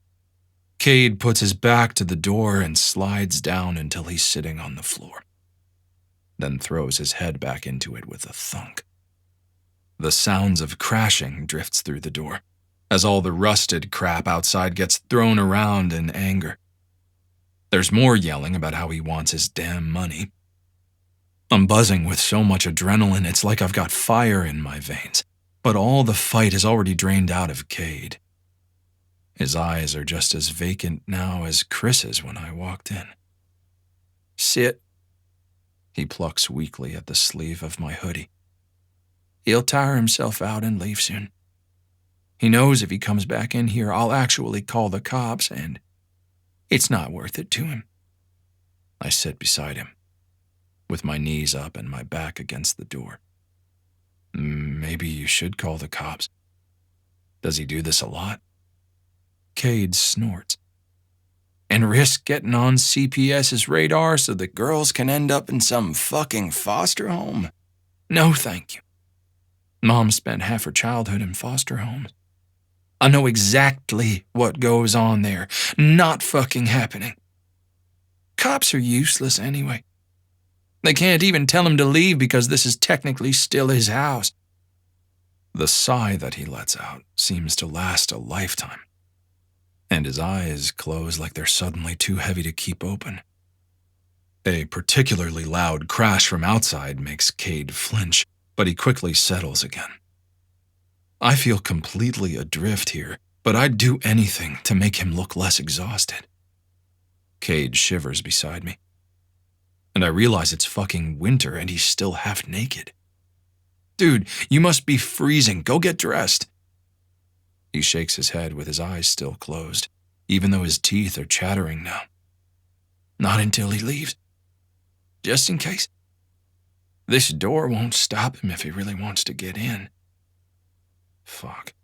Cade puts his back to the door and slides down until he's sitting on the floor, then throws his head back into it with a thunk. The sounds of crashing drifts through the door, as all the rusted crap outside gets thrown around in anger. There's more yelling about how he wants his damn money. I'm buzzing with so much adrenaline, it's like I've got fire in my veins, but all the fight is already drained out of Cade. His eyes are just as vacant now as Chris's when I walked in. "Sit." He plucks weakly at the sleeve of my hoodie. "He'll tire himself out and leave soon. He knows if he comes back in here, I'll actually call the cops, and it's not worth it to him." I sit beside him, with my knees up and my back against the door. "Maybe you should call the cops. Does he do this a lot?" Cade snorts. "And risk getting on CPS's radar so the girls can end up in some fucking foster home? No, thank you. Mom spent half her childhood in foster homes. I know exactly what goes on there. Not fucking happening. Cops are useless anyway. They can't even tell him to leave because this is technically still his house." The sigh that he lets out seems to last a lifetime, and his eyes close like they're suddenly too heavy to keep open. A particularly loud crash from outside makes Cade flinch, but he quickly settles again. I feel completely adrift here, but I'd do anything to make him look less exhausted. Cade shivers beside me, and I realize it's fucking winter and he's still half naked. "Dude, you must be freezing. Go get dressed." He shakes his head with his eyes still closed, even though his teeth are chattering now. "Not until he leaves. Just in case. This door won't stop him if he really wants to get in." Fuck.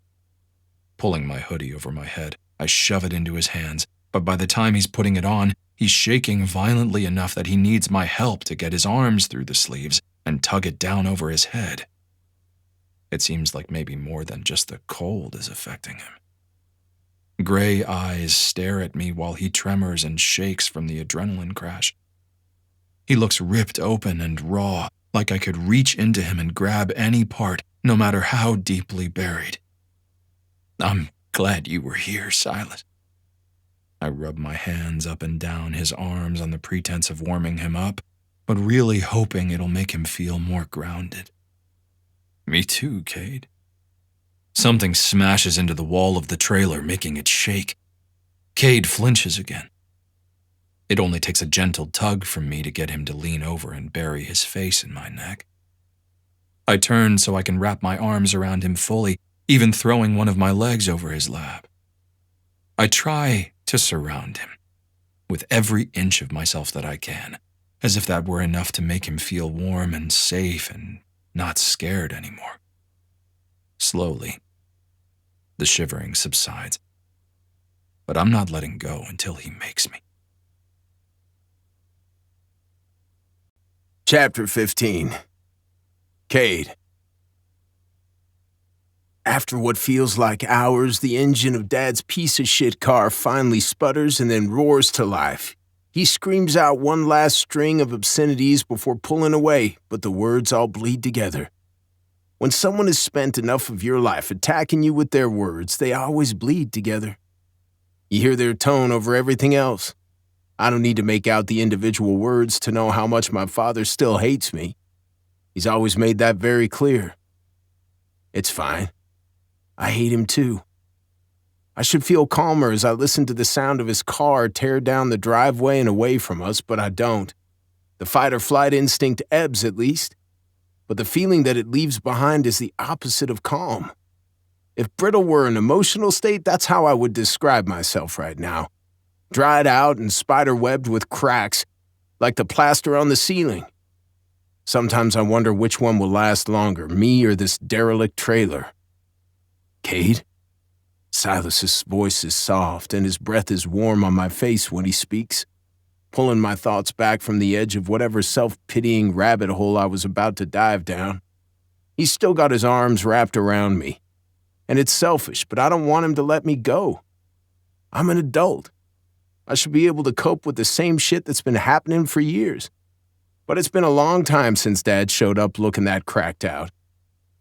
Pulling my hoodie over my head, I shove it into his hands, but by the time he's putting it on, he's shaking violently enough that he needs my help to get his arms through the sleeves and tug it down over his head. It seems like maybe more than just the cold is affecting him. Gray eyes stare at me while he tremors and shakes from the adrenaline crash. He looks ripped open and raw, like I could reach into him and grab any part, no matter how deeply buried. "I'm glad you were here, Silas." I rub my hands up and down his arms on the pretense of warming him up, but really hoping it'll make him feel more grounded. "Me too, Cade." Something smashes into the wall of the trailer, making it shake. Cade flinches again. It only takes a gentle tug from me to get him to lean over and bury his face in my neck. I turn so I can wrap my arms around him fully, even throwing one of my legs over his lap. I try to surround him, with every inch of myself that I can, as if that were enough to make him feel warm and safe and not scared anymore. Slowly, the shivering subsides, but I'm not letting go until he makes me. Chapter 15. Cade. After what feels like hours, the engine of Dad's piece-of-shit car finally sputters and then roars to life. He screams out one last string of obscenities before pulling away, but the words all bleed together. When someone has spent enough of your life attacking you with their words, they always bleed together. You hear their tone over everything else. I don't need to make out the individual words to know how much my father still hates me. He's always made that very clear. It's fine. I hate him too. I should feel calmer as I listen to the sound of his car tear down the driveway and away from us, but I don't. The fight-or-flight instinct ebbs at least, but the feeling that it leaves behind is the opposite of calm. If brittle were an emotional state, that's how I would describe myself right now. Dried out and spider-webbed with cracks, like the plaster on the ceiling. Sometimes I wonder which one will last longer, me or this derelict trailer. "Cade?" Silas's voice is soft, and his breath is warm on my face when he speaks, pulling my thoughts back from the edge of whatever self-pitying rabbit hole I was about to dive down. He's still got his arms wrapped around me, and it's selfish, but I don't want him to let me go. I'm an adult. I should be able to cope with the same shit that's been happening for years. But it's been a long time since Dad showed up looking that cracked out.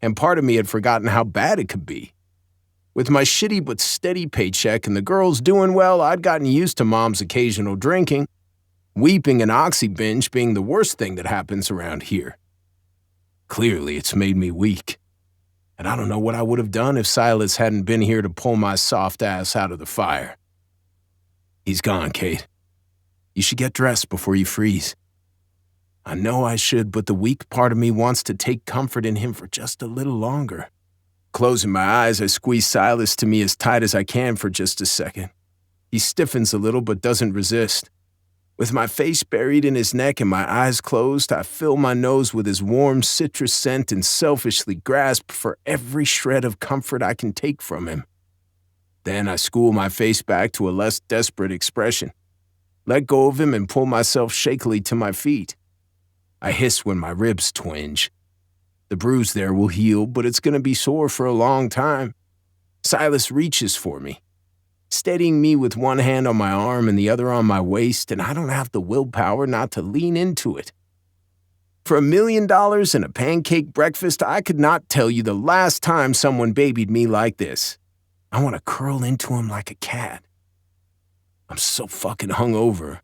and part of me had forgotten how bad it could be. With my shitty but steady paycheck and the girls doing well, I'd gotten used to Mom's occasional drinking, weeping and oxy binge being the worst thing that happens around here. Clearly, it's made me weak. And I don't know what I would have done if Silas hadn't been here to pull my soft ass out of the fire. He's gone, Kate. You should get dressed before you freeze. I know I should, but the weak part of me wants to take comfort in him for just a little longer. Closing my eyes, I squeeze Silas to me as tight as I can for just a second. He stiffens a little but doesn't resist. With my face buried in his neck and my eyes closed, I fill my nose with his warm citrus scent and selfishly grasp for every shred of comfort I can take from him. Then I school my face back to a less desperate expression, let go of him and pull myself shakily to my feet. I hiss when my ribs twinge. The bruise there will heal, but it's going to be sore for a long time. Silas reaches for me, steadying me with one hand on my arm and the other on my waist, and I don't have the willpower not to lean into it. For $1 million and a pancake breakfast, I could not tell you the last time someone babied me like this. I want to curl into him like a cat. I'm so fucking hungover.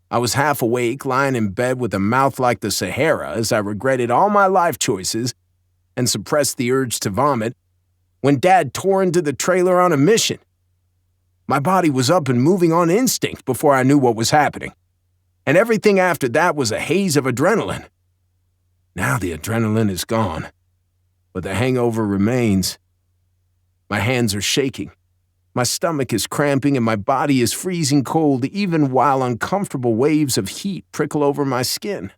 I was half awake, lying in bed with a mouth like the Sahara as I regretted all my life choices and suppressed the urge to vomit when Dad tore into the trailer on a mission. My body was up and moving on instinct before I knew what was happening, and everything after that was a haze of adrenaline. Now the adrenaline is gone, but the hangover remains. My hands are shaking. My stomach is cramping and my body is freezing cold even while uncomfortable waves of heat prickle over my skin.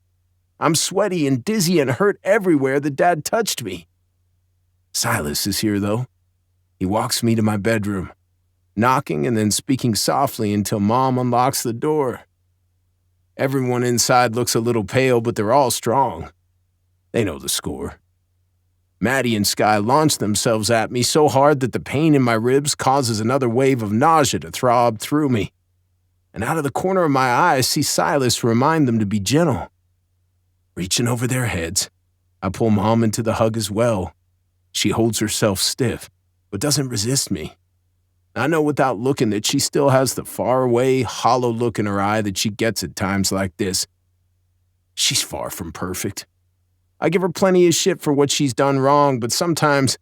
I'm sweaty and dizzy and hurt everywhere that Dad touched me. Silas is here, though. He walks me to my bedroom, knocking and then speaking softly until Mom unlocks the door. Everyone inside looks a little pale, but they're all strong. They know the score. Maddie and Sky launch themselves at me so hard that the pain in my ribs causes another wave of nausea to throb through me. And out of the corner of my eye, I see Silas remind them to be gentle. Reaching over their heads, I pull Mom into the hug as well. She holds herself stiff, but doesn't resist me. I know without looking that she still has the faraway, hollow look in her eye that she gets at times like this. She's far from perfect. I give her plenty of shit for what she's done wrong, but sometimes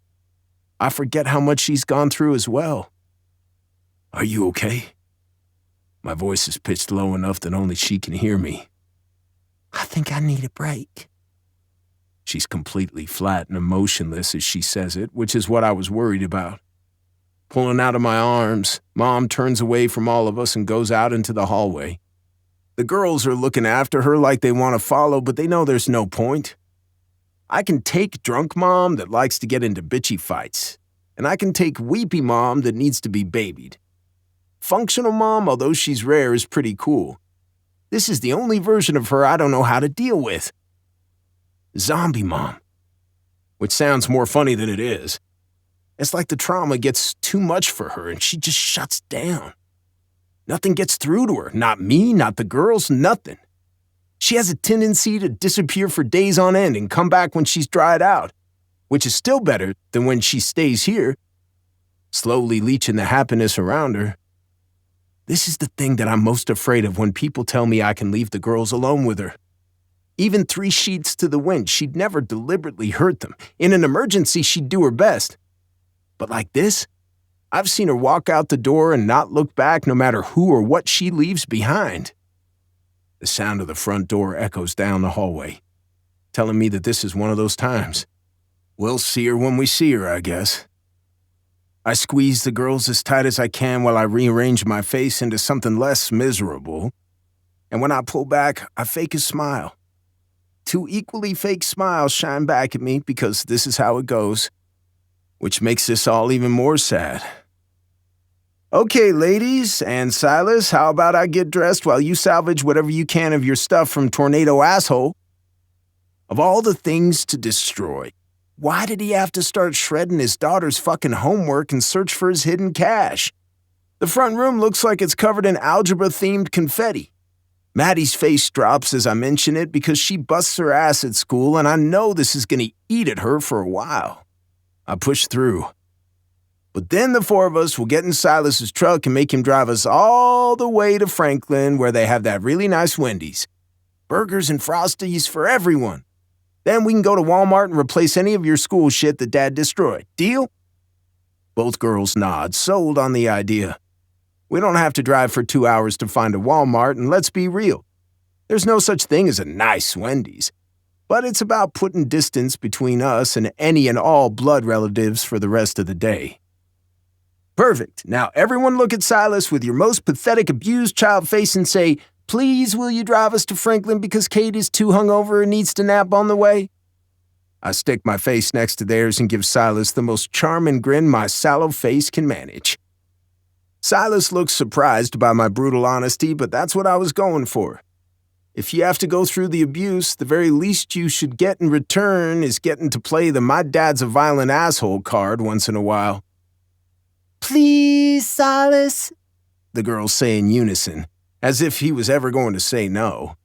I forget how much she's gone through as well. Are you okay? My voice is pitched low enough that only she can hear me. I think I need a break. She's completely flat and emotionless as she says it, which is what I was worried about. Pulling out of my arms, Mom turns away from all of us and goes out into the hallway. The girls are looking after her like they want to follow, but they know there's no point. I can take drunk Mom that likes to get into bitchy fights, and I can take weepy Mom that needs to be babied. Functional Mom, although she's rare, is pretty cool. This is the only version of her I don't know how to deal with. Zombie Mom, which sounds more funny than it is. It's like the trauma gets too much for her and she just shuts down. Nothing gets through to her, not me, not the girls, nothing. She has a tendency to disappear for days on end and come back when she's dried out, which is still better than when she stays here, slowly leeching the happiness around her. This is the thing that I'm most afraid of when people tell me I can leave the girls alone with her. Even 3 sheets to the wind, she'd never deliberately hurt them. In an emergency, she'd do her best. But like this, I've seen her walk out the door and not look back no matter who or what she leaves behind. The sound of the front door echoes down the hallway, telling me that this is one of those times. We'll see her when we see her, I guess. I squeeze the girls as tight as I can while I rearrange my face into something less miserable. And when I pull back, I fake a smile. 2 equally fake smiles shine back at me because this is how it goes, which makes this all even more sad. Okay, ladies, and Silas, how about I get dressed while you salvage whatever you can of your stuff from Tornado Asshole? Of all the things to destroy, why did he have to start shredding his daughter's fucking homework and search for his hidden cache? The front room looks like it's covered in algebra-themed confetti. Maddie's face drops as I mention it because she busts her ass at school and I know this is going to eat at her for a while. I push through. But then the four of us will get in Silas's truck and make him drive us all the way to Franklin where they have that really nice Wendy's. Burgers and Frosties for everyone. Then we can go to Walmart and replace any of your school shit that Dad destroyed. Deal? Both girls nod, sold on the idea. We don't have to drive for 2 hours to find a Walmart, and let's be real. There's no such thing as a nice Wendy's. But it's about putting distance between us and any and all blood relatives for the rest of the day. Perfect. Now everyone look at Silas with your most pathetic abused child face and say, "Please, will you drive us to Franklin because Kate is too hungover and needs to nap on the way?" I stick my face next to theirs and give Silas the most charming grin my sallow face can manage. Silas looks surprised by my brutal honesty, but that's what I was going for. If you have to go through the abuse, the very least you should get in return is getting to play the "my dad's a violent asshole" card once in a while. Please, Silas, the girls say in unison, as if he was ever going to say no.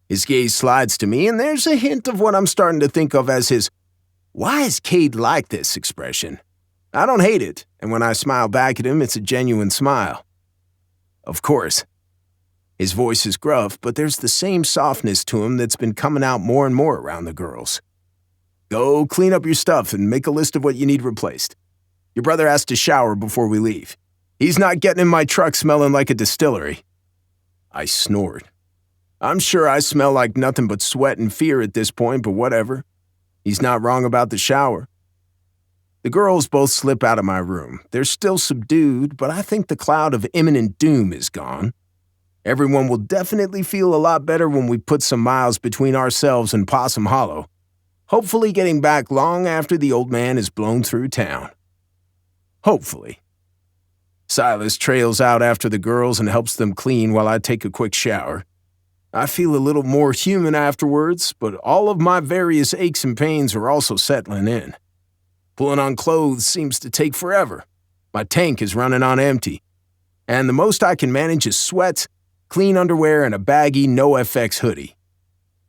His gaze slides to me, and there's a hint of what I'm starting to think of as his "why is Cade like this" expression. I don't hate it, and when I smile back at him, it's a genuine smile. Of course. His voice is gruff, but there's the same softness to him that's been coming out more and more around the girls. Go clean up your stuff and make a list of what you need replaced. Your brother has to shower before we leave. He's not getting in my truck smelling like a distillery. I snored. I'm sure I smell like nothing but sweat and fear at this point, but whatever. He's not wrong about the shower. The girls both slip out of my room. They're still subdued, but I think the cloud of imminent doom is gone. Everyone will definitely feel a lot better when we put some miles between ourselves and Possum Hollow, hopefully getting back long after the old man is blown through town. Hopefully. Silas trails out after the girls and helps them clean while I take a quick shower. I feel a little more human afterwards, but all of my various aches and pains are also settling in. Pulling on clothes seems to take forever. My tank is running on empty. And the most I can manage is sweats, clean underwear, and a baggy NoFX hoodie.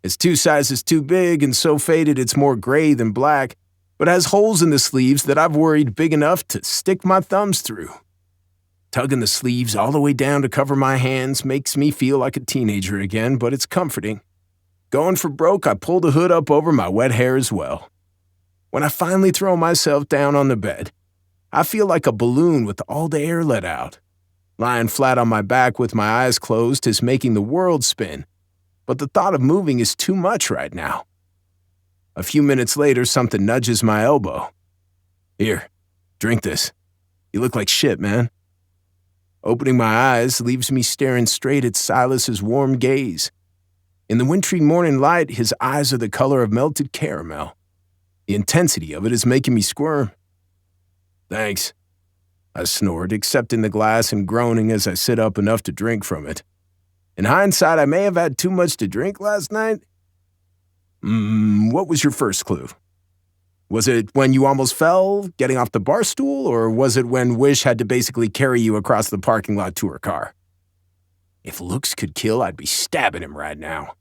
It's 2 sizes too big and so faded it's more gray than black, but has holes in the sleeves that I've worried big enough to stick my thumbs through. Tugging the sleeves all the way down to cover my hands makes me feel like a teenager again, but it's comforting. Going for broke, I pull the hood up over my wet hair as well. When I finally throw myself down on the bed, I feel like a balloon with all the air let out. Lying flat on my back with my eyes closed is making the world spin, but the thought of moving is too much right now. A few minutes later, something nudges my elbow. "Here, drink this. You look like shit, man." Opening my eyes leaves me staring straight at Silas's warm gaze. In the wintry morning light, his eyes are the color of melted caramel. The intensity of it is making me squirm. "Thanks," I snored, accepting the glass and groaning as I sit up enough to drink from it. In hindsight, I may have had too much to drink last night. What was your first clue? Was it when you almost fell, getting off the bar stool, or was it when Wish had to basically carry you across the parking lot to her car? If looks could kill, I'd be stabbing him right now.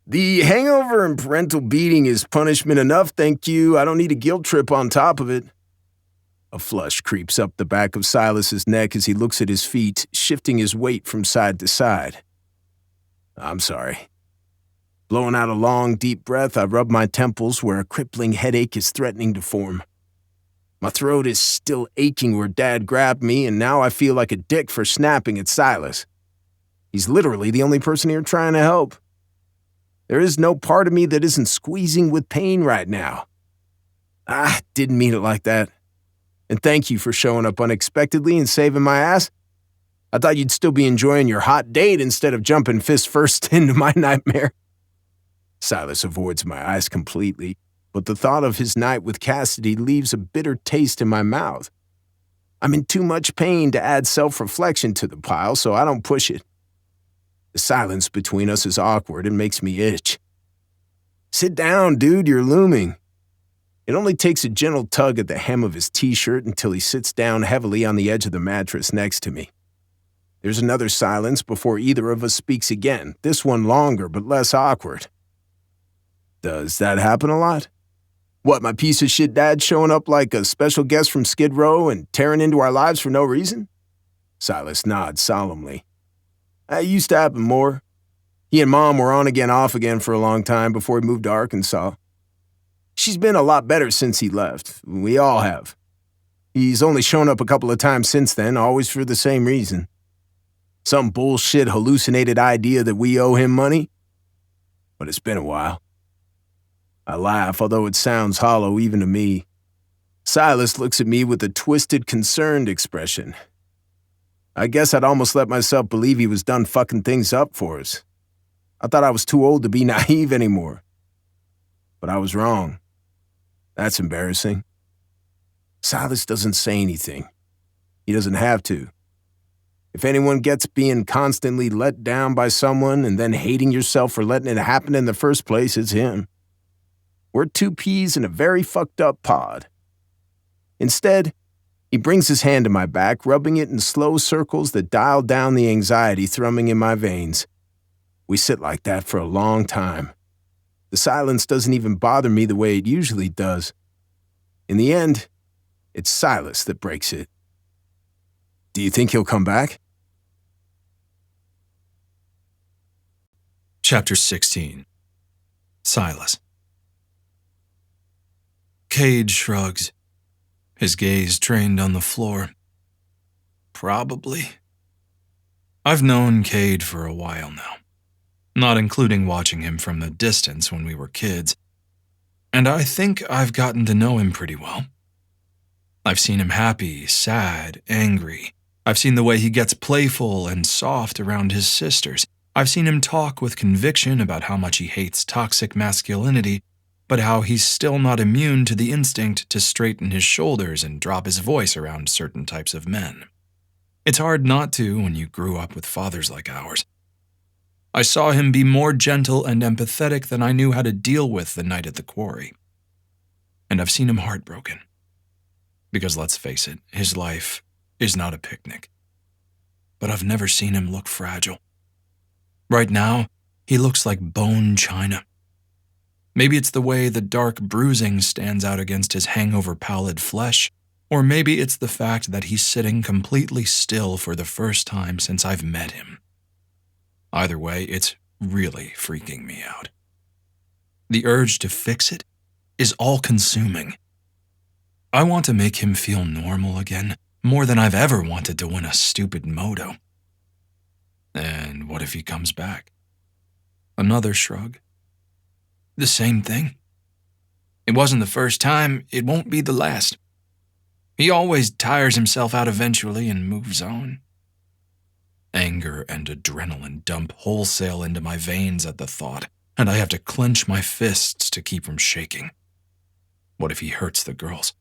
"The hangover and parental beating is punishment enough, thank you. I don't need a guilt trip on top of it." A flush creeps up the back of Silas's neck as he looks at his feet, shifting his weight from side to side. "I'm sorry." Blowing out a long, deep breath, I rub my temples where a crippling headache is threatening to form. My throat is still aching where Dad grabbed me, and now I feel like a dick for snapping at Silas. He's literally the only person here trying to help. There is no part of me that isn't squeezing with pain right now. I didn't mean it like that. And thank you for showing up unexpectedly and saving my ass. I thought you'd still be enjoying your hot date instead of jumping fist first into my nightmare. Silas avoids my eyes completely, but the thought of his night with Cassidy leaves a bitter taste in my mouth. I'm in too much pain to add self-reflection to the pile, so I don't push it. The silence between us is awkward and makes me itch. Sit down, dude, you're looming. It only takes a gentle tug at the hem of his t-shirt until he sits down heavily on the edge of the mattress next to me. There's another silence before either of us speaks again, this one longer but less awkward. Does that happen a lot? What, my piece of shit dad showing up like a special guest from Skid Row and tearing into our lives for no reason? Silas nods solemnly. That used to happen more. He and Mom were on again, off again for a long time before he moved to Arkansas. She's been a lot better since he left. We all have. He's only shown up a couple of times since then, always for the same reason. Some bullshit hallucinated idea that we owe him money. But it's been a while. I laugh, although it sounds hollow even to me. Silas looks at me with a twisted, concerned expression. I guess I'd almost let myself believe he was done fucking things up for us. I thought I was too old to be naive anymore. But I was wrong. That's embarrassing. Silas doesn't say anything. He doesn't have to. If anyone gets being constantly let down by someone and then hating yourself for letting it happen in the first place, it's him. We're two peas in a very fucked up pod. Instead, he brings his hand to my back, rubbing it in slow circles that dial down the anxiety thrumming in my veins. We sit like that for a long time. The silence doesn't even bother me the way it usually does. In the end, it's Silas that breaks it. Do you think he'll come back? Chapter 16. Silas. Cade shrugs, his gaze trained on the floor. Probably. I've known Cade for a while now, not including watching him from the distance when we were kids, and I think I've gotten to know him pretty well. I've seen him happy, sad, angry. I've seen the way he gets playful and soft around his sisters. I've seen him talk with conviction about how much he hates toxic masculinity, but how he's still not immune to the instinct to straighten his shoulders and drop his voice around certain types of men. It's hard not to when you grew up with fathers like ours. I saw him be more gentle and empathetic than I knew how to deal with the night at the quarry. And I've seen him heartbroken. Because let's face it, his life is not a picnic. But I've never seen him look fragile. Right now, he looks like bone china. Maybe it's the way the dark bruising stands out against his hangover pallid flesh, or maybe it's the fact that he's sitting completely still for the first time since I've met him. Either way, it's really freaking me out. The urge to fix it is all-consuming. I want to make him feel normal again, more than I've ever wanted to win a stupid moto. And what if he comes back? Another shrug. The same thing. It wasn't the first time, it won't be the last. He always tires himself out eventually and moves on. Anger and adrenaline dump wholesale into my veins at the thought, and I have to clench my fists to keep from shaking. What if he hurts the girls?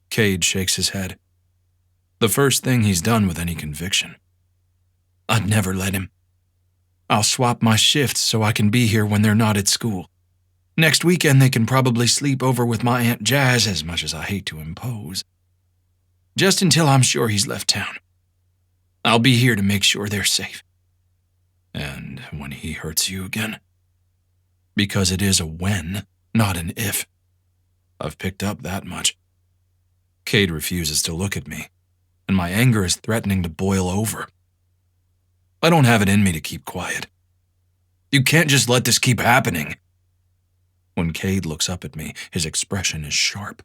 Cade shakes his head. The first thing he's done with any conviction. I'd never let him. I'll swap my shifts so I can be here when they're not at school. Next weekend they can probably sleep over with my Aunt Jazz, as much as I hate to impose. Just until I'm sure he's left town. I'll be here to make sure they're safe. And when he hurts you again? Because it is a when, not an if. I've picked up that much. Cade refuses to look at me, and my anger is threatening to boil over. I don't have it in me to keep quiet. You can't just let this keep happening. When Cade looks up at me, his expression is sharp.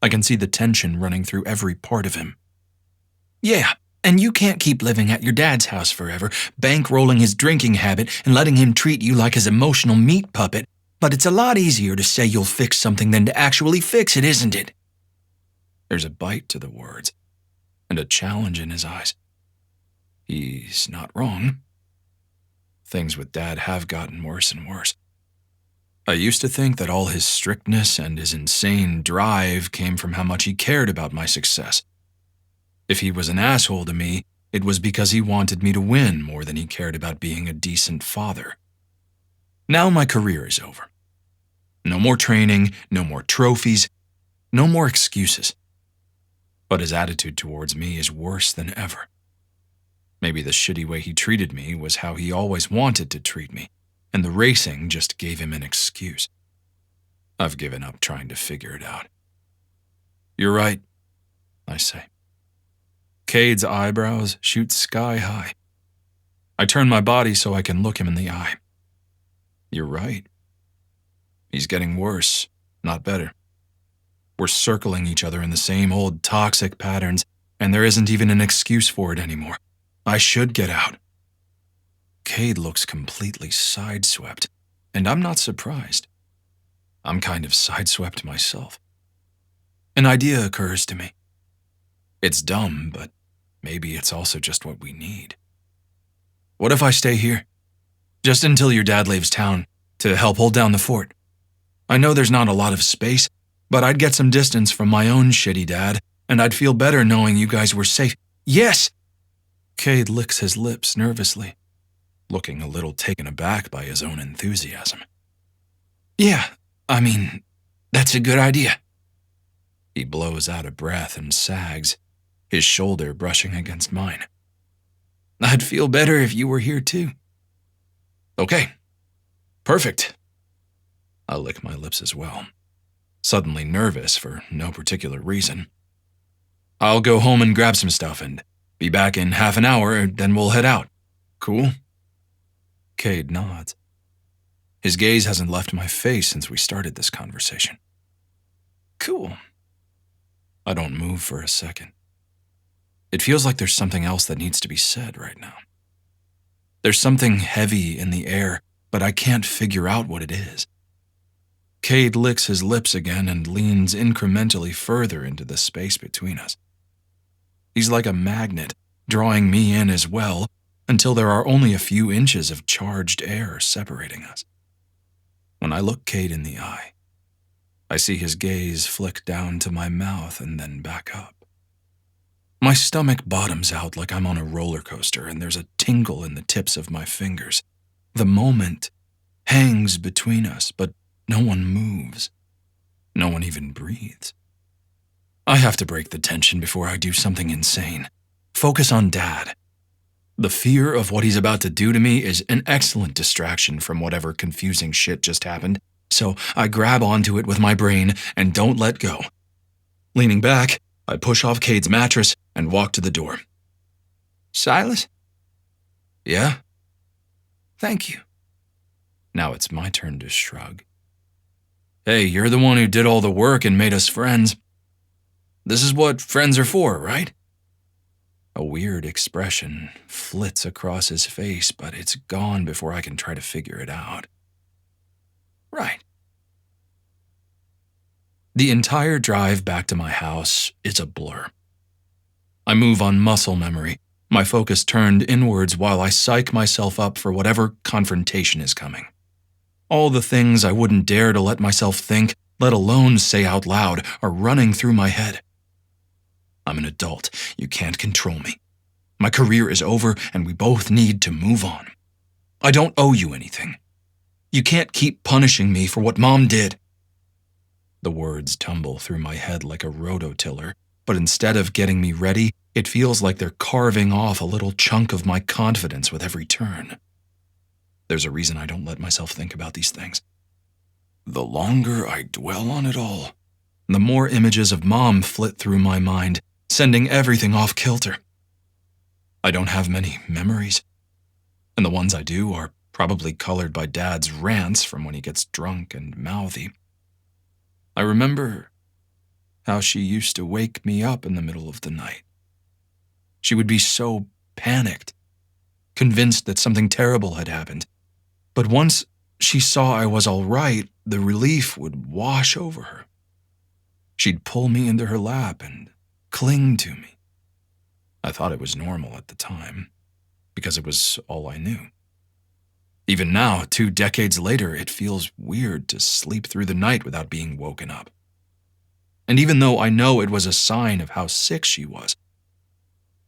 I can see the tension running through every part of him. Yeah, and you can't keep living at your dad's house forever, bankrolling his drinking habit and letting him treat you like his emotional meat puppet, but it's a lot easier to say you'll fix something than to actually fix it, isn't it? There's a bite to the words, and a challenge in his eyes. He's not wrong. Things with Dad have gotten worse and worse. I used to think that all his strictness and his insane drive came from how much he cared about my success. If he was an asshole to me, it was because he wanted me to win more than he cared about being a decent father. Now my career is over. No more training, no more trophies, no more excuses. But his attitude towards me is worse than ever. Maybe the shitty way he treated me was how he always wanted to treat me, and the racing just gave him an excuse. I've given up trying to figure it out. You're right, I say. Cade's eyebrows shoot sky high. I turn my body so I can look him in the eye. You're right. He's getting worse, not better. We're circling each other in the same old toxic patterns, and there isn't even an excuse for it anymore. I should get out. Cade looks completely sideswept, and I'm not surprised. I'm kind of sideswept myself. An idea occurs to me. It's dumb, but maybe it's also just what we need. What if I stay here? Just until your dad leaves town, to help hold down the fort. I know there's not a lot of space, but I'd get some distance from my own shitty dad, and I'd feel better knowing you guys were safe. Yes! Cade licks his lips nervously, looking a little taken aback by his own enthusiasm. Yeah, I mean, that's a good idea. He blows out a breath and sags, his shoulder brushing against mine. I'd feel better if you were here too. Okay, perfect. I lick my lips as well, suddenly nervous for no particular reason. I'll go home and grab some stuff and be back in half an hour, then we'll head out. Cool? Cade nods. His gaze hasn't left my face since we started this conversation. Cool. I don't move for a second. It feels like there's something else that needs to be said right now. There's something heavy in the air, but I can't figure out what it is. Cade licks his lips again and leans incrementally further into the space between us. He's like a magnet, drawing me in as well, until there are only a few inches of charged air separating us. When I look Cade in the eye, I see his gaze flick down to my mouth and then back up. My stomach bottoms out like I'm on a roller coaster, and there's a tingle in the tips of my fingers. The moment hangs between us, but no one moves. No one even breathes. I have to break the tension before I do something insane. Focus on Dad. The fear of what he's about to do to me is an excellent distraction from whatever confusing shit just happened, so I grab onto it with my brain and don't let go. Leaning back, I push off Cade's mattress and walk to the door. Silas? Yeah? Thank you. Now it's my turn to shrug. Hey, you're the one who did all the work and made us friends. This is what friends are for, right? A weird expression flits across his face, but it's gone before I can try to figure it out. Right. The entire drive back to my house is a blur. I move on muscle memory, my focus turned inwards while I psych myself up for whatever confrontation is coming. All the things I wouldn't dare to let myself think, let alone say out loud, are running through my head. I'm an adult. You can't control me. My career is over, and we both need to move on. I don't owe you anything. You can't keep punishing me for what Mom did. The words tumble through my head like a rototiller, but instead of getting me ready, it feels like they're carving off a little chunk of my confidence with every turn. There's a reason I don't let myself think about these things. The longer I dwell on it all, the more images of Mom flit through my mind, sending everything off kilter. I don't have many memories, and the ones I do are probably colored by Dad's rants from when he gets drunk and mouthy. I remember how she used to wake me up in the middle of the night. She would be so panicked, convinced that something terrible had happened. But once she saw I was all right, the relief would wash over her. She'd pull me into her lap and cling to me. I thought it was normal at the time, because it was all I knew. Even now, 2 decades later, it feels weird to sleep through the night without being woken up. And even though I know it was a sign of how sick she was,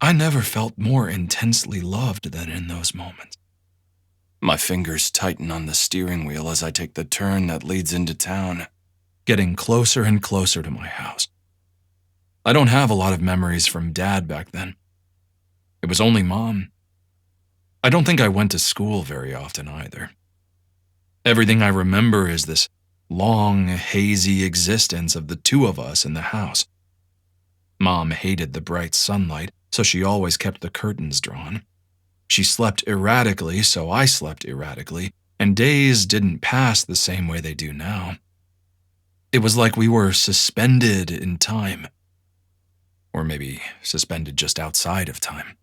I never felt more intensely loved than in those moments. My fingers tighten on the steering wheel as I take the turn that leads into town, getting closer and closer to my house. I don't have a lot of memories from Dad back then. It was only Mom I don't think I went to school very often either. Everything I remember is this long, hazy existence of the two of us in the house. Mom hated the bright sunlight, so she always kept the curtains drawn. She slept erratically, so I slept erratically, and days didn't pass the same way they do now. It was like we were suspended in time. Or maybe suspended just outside of time,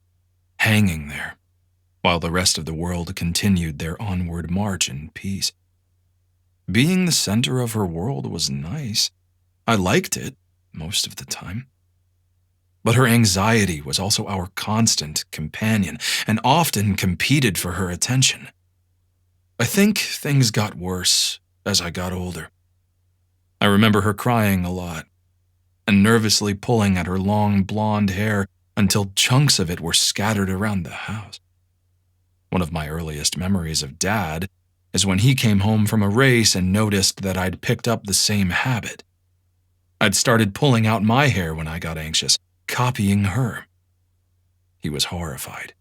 hanging there, while the rest of the world continued their onward march in peace. Being the center of her world was nice. I liked it most of the time. But her anxiety was also our constant companion and often competed for her attention. I think things got worse as I got older. I remember her crying a lot and nervously pulling at her long blonde hair until chunks of it were scattered around the house. One of my earliest memories of Dad is when he came home from a race and noticed that I'd picked up the same habit. I'd started pulling out my hair when I got anxious, copying her. He was horrified.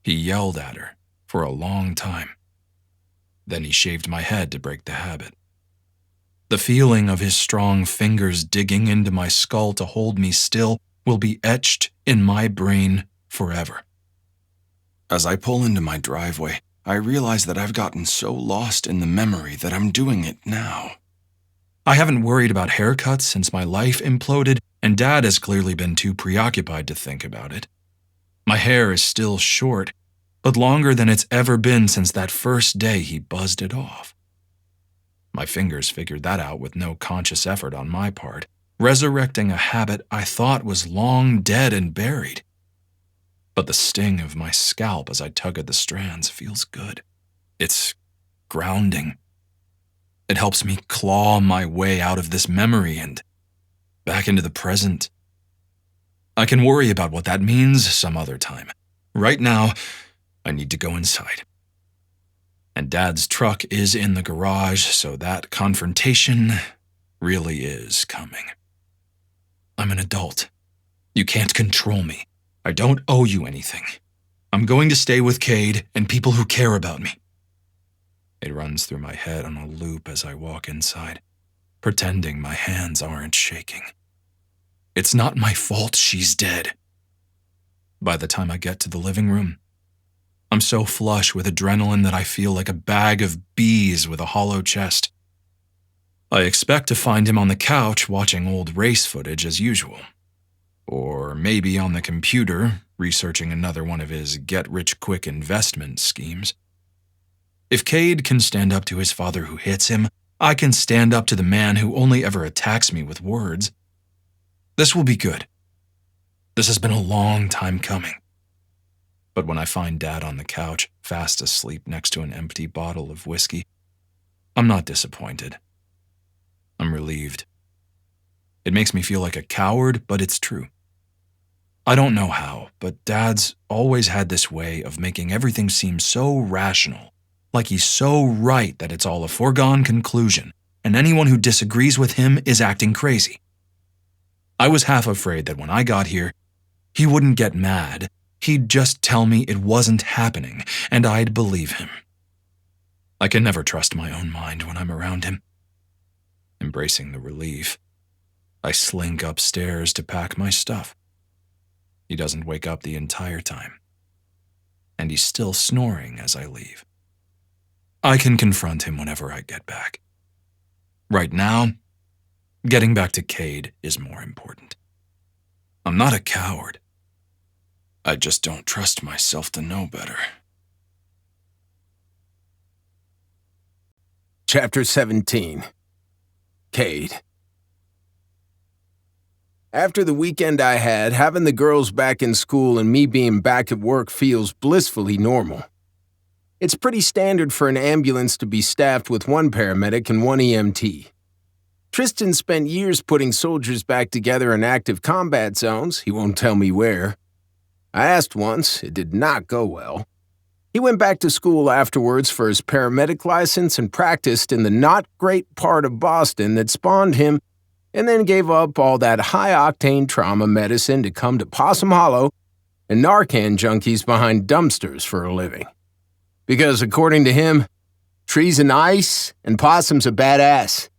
He yelled at her for a long time. Then he shaved my head to break the habit. The feeling of his strong fingers digging into my skull to hold me still will be etched in my brain forever. As I pull into my driveway, I realize that I've gotten so lost in the memory that I'm doing it now. I haven't worried about haircuts since my life imploded, and Dad has clearly been too preoccupied to think about it. My hair is still short, but longer than it's ever been since that first day he buzzed it off. My fingers figured that out with no conscious effort on my part, resurrecting a habit I thought was long dead and buried. But the sting of my scalp as I tug at the strands feels good. It's grounding. It helps me claw my way out of this memory and back into the present. I can worry about what that means some other time. Right now, I need to go inside. And Dad's truck is in the garage, so that confrontation really is coming. I'm an adult. You can't control me. I don't owe you anything. I'm going to stay with Cade and people who care about me. It runs through my head on a loop as I walk inside, pretending my hands aren't shaking. It's not my fault she's dead. By the time I get to the living room, I'm so flush with adrenaline that I feel like a bag of bees with a hollow chest. I expect to find him on the couch watching old race footage as usual. Or maybe on the computer, researching another one of his get-rich-quick investment schemes. If Cade can stand up to his father who hits him, I can stand up to the man who only ever attacks me with words. This will be good. This has been a long time coming. But when I find Dad on the couch, fast asleep next to an empty bottle of whiskey, I'm not disappointed. I'm relieved. It makes me feel like a coward, but it's true. I don't know how, but Dad's always had this way of making everything seem so rational, like he's so right that it's all a foregone conclusion, and anyone who disagrees with him is acting crazy. I was half afraid that when I got here, he wouldn't get mad. He'd just tell me it wasn't happening, and I'd believe him. I can never trust my own mind when I'm around him. Embracing the relief, I slink upstairs to pack my stuff. He doesn't wake up the entire time, and he's still snoring as I leave. I can confront him whenever I get back. Right now, getting back to Cade is more important. I'm not a coward. I just don't trust myself to know better. Chapter 17. Cade. After the weekend I had, having the girls back in school and me being back at work feels blissfully normal. It's pretty standard for an ambulance to be staffed with one paramedic and one EMT. Tristan spent years putting soldiers back together in active combat zones, he won't tell me where. I asked once, it did not go well. He went back to school afterwards for his paramedic license and practiced in the not great part of Boston that spawned him, and then gave up all that high-octane trauma medicine to come to Possum Hollow and Narcan junkies behind dumpsters for a living. Because according to him, trees and ice and possums are badass.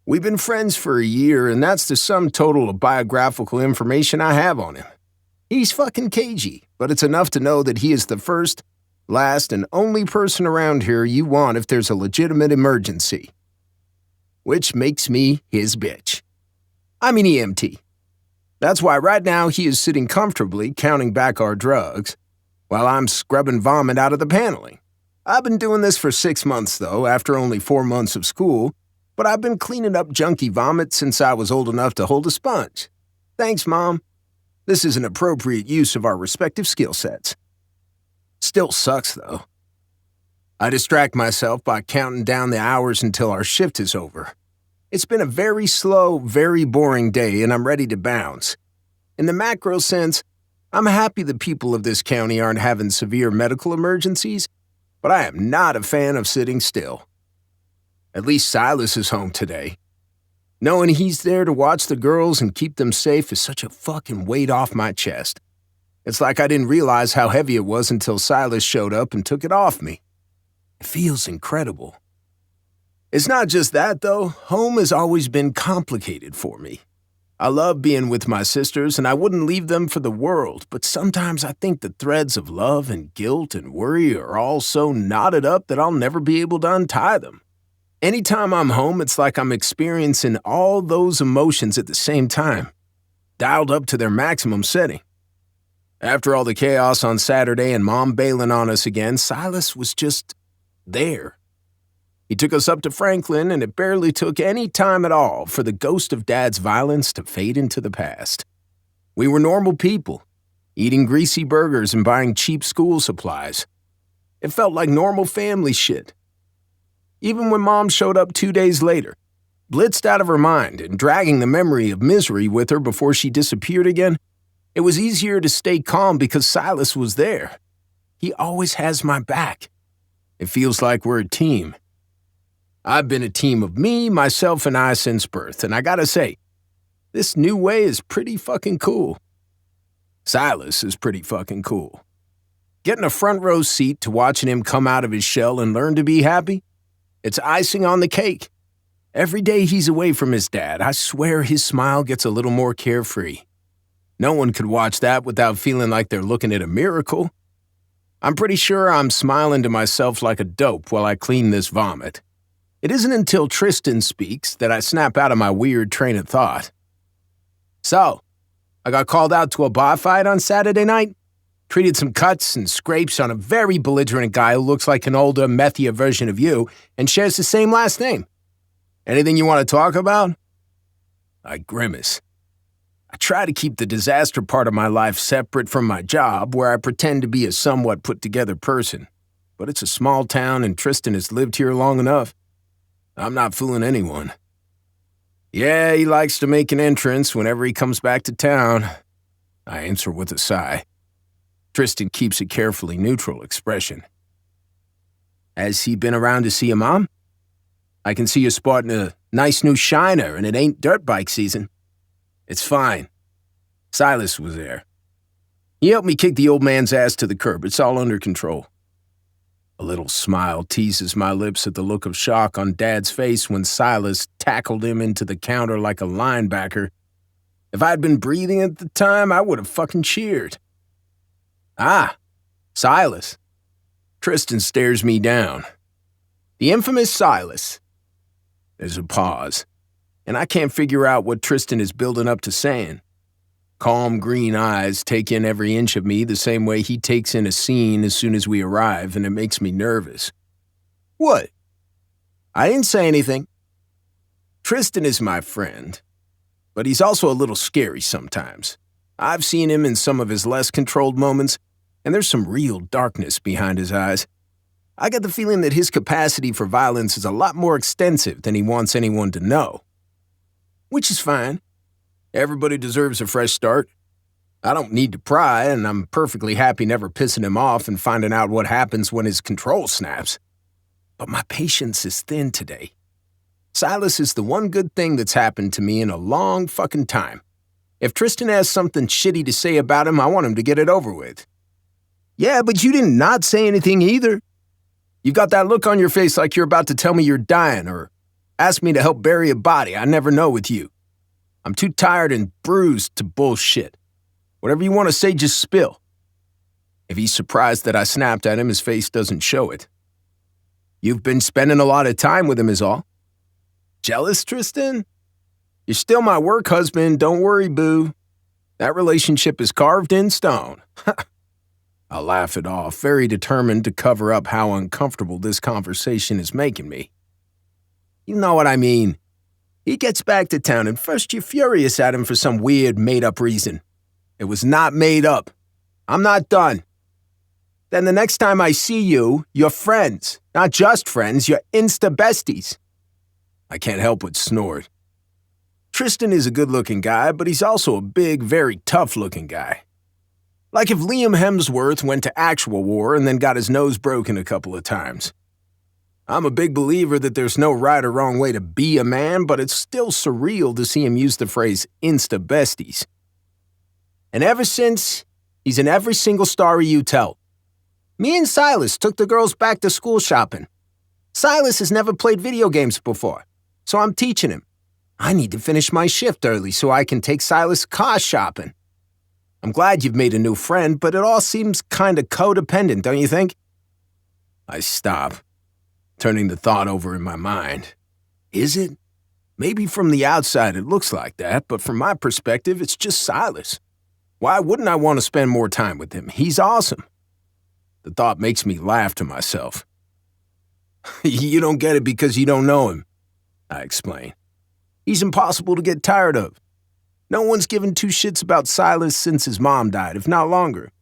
We've been friends for a year, and that's the sum total of biographical information I have on him. He's fucking cagey, but it's enough to know that he is the first, last, and only person around here you want if there's a legitimate emergency. Which makes me his bitch. I'm an EMT. That's why right now he is sitting comfortably counting back our drugs, while I'm scrubbing vomit out of the paneling. I've been doing this for 6 months, though, after only 4 months of school, but I've been cleaning up junkie vomit since I was old enough to hold a sponge. Thanks, Mom. This is an appropriate use of our respective skill sets. Still sucks, though. I distract myself by counting down the hours until our shift is over. It's been a very slow, very boring day, and I'm ready to bounce. In the macro sense, I'm happy the people of this county aren't having severe medical emergencies, but I am not a fan of sitting still. At least Silas is home today. Knowing he's there to watch the girls and keep them safe is such a fucking weight off my chest. It's like I didn't realize how heavy it was until Silas showed up and took it off me. It feels incredible. It's not just that, though. Home has always been complicated for me. I love being with my sisters, and I wouldn't leave them for the world, but sometimes I think the threads of love and guilt and worry are all so knotted up that I'll never be able to untie them. Anytime I'm home, it's like I'm experiencing all those emotions at the same time, dialed up to their maximum setting. After all the chaos on Saturday and Mom bailing on us again, Silas was just there. He took us up to Franklin, and it barely took any time at all for the ghost of Dad's violence to fade into the past. We were normal people, eating greasy burgers and buying cheap school supplies. It felt like normal family shit. Even when Mom showed up 2 days later, blitzed out of her mind and dragging the memory of misery with her before she disappeared again, it was easier to stay calm because Silas was there. He always has my back. It feels like we're a team. I've been a team of me, myself, and I since birth, and I gotta say, this new way is pretty fucking cool. Silas is pretty fucking cool. Getting a front row seat to watching him come out of his shell and learn to be happy, it's icing on the cake. Every day he's away from his dad, I swear his smile gets a little more carefree. No one could watch that without feeling like they're looking at a miracle. I'm pretty sure I'm smiling to myself like a dope while I clean this vomit. It isn't until Tristan speaks that I snap out of my weird train of thought. So, I got called out to a bar fight on Saturday night. Treated some cuts and scrapes on a very belligerent guy who looks like an older, methier version of you and shares the same last name. Anything you want to talk about? I grimace. I try to keep the disaster part of my life separate from my job, where I pretend to be a somewhat put-together person. But it's a small town and Tristan has lived here long enough. I'm not fooling anyone. Yeah, he likes to make an entrance whenever he comes back to town. I answer with a sigh. Tristan keeps a carefully neutral expression. Has he been around to see your mom? I can see you're sporting a nice new Shiner and it ain't dirt bike season. It's fine. Silas was there. He helped me kick the old man's ass to the curb. It's all under control. A little smile teases my lips at the look of shock on Dad's face when Silas tackled him into the counter like a linebacker. If I'd been breathing at the time, I would have fucking cheered. Ah, Silas. Tristan stares me down. The infamous Silas. There's a pause, and I can't figure out what Tristan is building up to saying. Calm green eyes take in every inch of me the same way he takes in a scene as soon as we arrive, and it makes me nervous. What? I didn't say anything. Tristan is my friend, but he's also a little scary sometimes. I've seen him in some of his less controlled moments, and there's some real darkness behind his eyes. I get the feeling that his capacity for violence is a lot more extensive than he wants anyone to know. Which is fine. Everybody deserves a fresh start. I don't need to pry, and I'm perfectly happy never pissing him off and finding out what happens when his control snaps. But my patience is thin today. Silas is the one good thing that's happened to me in a long fucking time. If Tristan has something shitty to say about him, I want him to get it over with. Yeah, but you did not say anything either. You've got that look on your face like you're about to tell me you're dying or ask me to help bury a body. I never know with you. I'm too tired and bruised to bullshit. Whatever you want to say, just spill. If he's surprised that I snapped at him, his face doesn't show it. You've been spending a lot of time with him is all. Jealous, Tristan? You're still my work husband, don't worry, boo. That relationship is carved in stone. I'll laugh it off, very determined to cover up how uncomfortable this conversation is making me. You know what I mean. He gets back to town and first you're furious at him for some weird made-up reason. It was not made up. I'm not done. Then the next time I see you, you're friends. Not just friends, you're insta-besties. I can't help but snort. Tristan is a good-looking guy, but he's also a big, very tough-looking guy. Like if Liam Hemsworth went to actual war and then got his nose broken a couple of times. I'm a big believer that there's no right or wrong way to be a man, but it's still surreal to see him use the phrase insta-besties. And ever since, he's in every single story you tell. Me and Silas took the girls back to school shopping. Silas has never played video games before, so I'm teaching him. I need to finish my shift early so I can take Silas car shopping. I'm glad you've made a new friend, but it all seems kinda codependent, don't you think? I stop, turning the thought over in my mind. Is it? Maybe from the outside it looks like that, but from my perspective, it's just Silas. Why wouldn't I want to spend more time with him? He's awesome. The thought makes me laugh to myself. You don't get it because you don't know him, I explain. He's impossible to get tired of. No one's given two shits about Silas since his mom died, if not longer.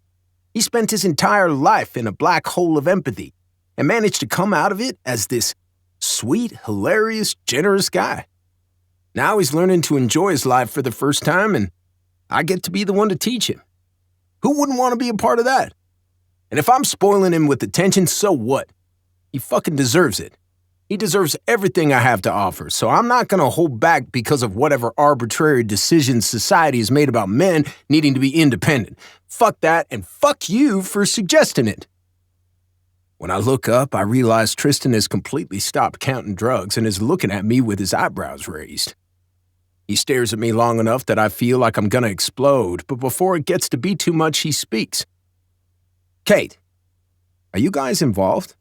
He spent his entire life in a black hole of empathy and managed to come out of it as this sweet, hilarious, generous guy. Now he's learning to enjoy his life for the first time, and I get to be the one to teach him. Who wouldn't want to be a part of that? And if I'm spoiling him with attention, so what? He fucking deserves it. He deserves everything I have to offer, so I'm not going to hold back because of whatever arbitrary decisions society has made about men needing to be independent. Fuck that, and fuck you for suggesting it. When I look up, I realize Tristan has completely stopped counting drugs and is looking at me with his eyebrows raised. He stares at me long enough that I feel like I'm going to explode, but before it gets to be too much, he speaks. Kate, are you guys involved?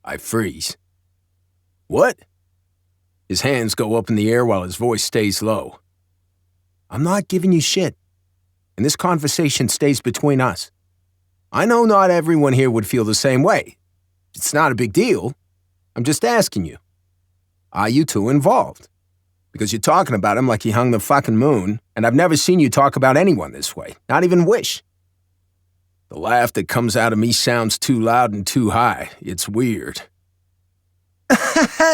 I freeze. What? His hands go up in the air while his voice stays low. I'm not giving you shit, and this conversation stays between us. I know not everyone here would feel the same way. It's not a big deal. I'm just asking you. Are you two involved? Because you're talking about him like he hung the fucking moon, and I've never seen you talk about anyone this way, not even Wish. The laugh that comes out of me sounds too loud and too high. It's weird.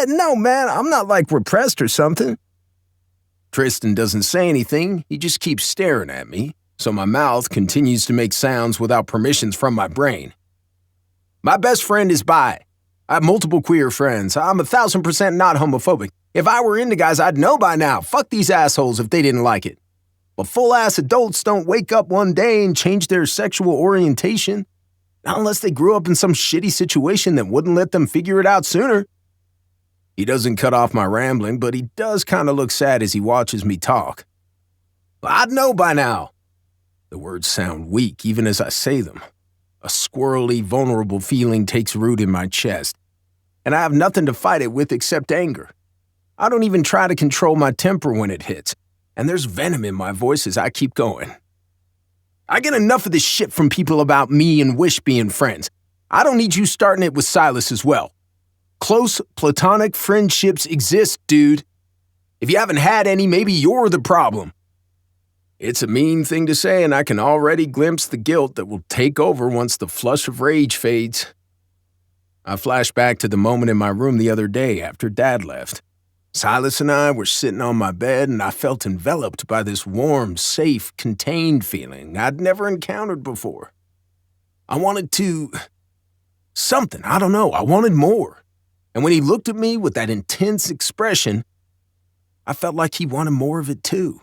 No, man, I'm not like repressed or something. Tristan doesn't say anything, he just keeps staring at me, so my mouth continues to make sounds without permissions from my brain. My best friend is bi. I have multiple queer friends. I'm 1,000% not homophobic. If I were into guys, I'd know by now. Fuck these assholes if they didn't like it. But full-ass adults don't wake up one day and change their sexual orientation. Not unless they grew up in some shitty situation that wouldn't let them figure it out sooner. He doesn't cut off my rambling, but he does kind of look sad as he watches me talk. I'd know by now. The words sound weak even as I say them. A squirrely, vulnerable feeling takes root in my chest, and I have nothing to fight it with except anger. I don't even try to control my temper when it hits, and there's venom in my voice as I keep going. I get enough of this shit from people about me and Wish being friends. I don't need you starting it with Silas as well. Close, platonic friendships exist, dude. If you haven't had any, maybe you're the problem. It's a mean thing to say, and I can already glimpse the guilt that will take over once the flush of rage fades. I flash back to the moment in my room the other day after Dad left. Silas and I were sitting on my bed, and I felt enveloped by this warm, safe, contained feeling I'd never encountered before. I wanted to... something, I don't know, I wanted more. And when he looked at me with that intense expression, I felt like he wanted more of it too.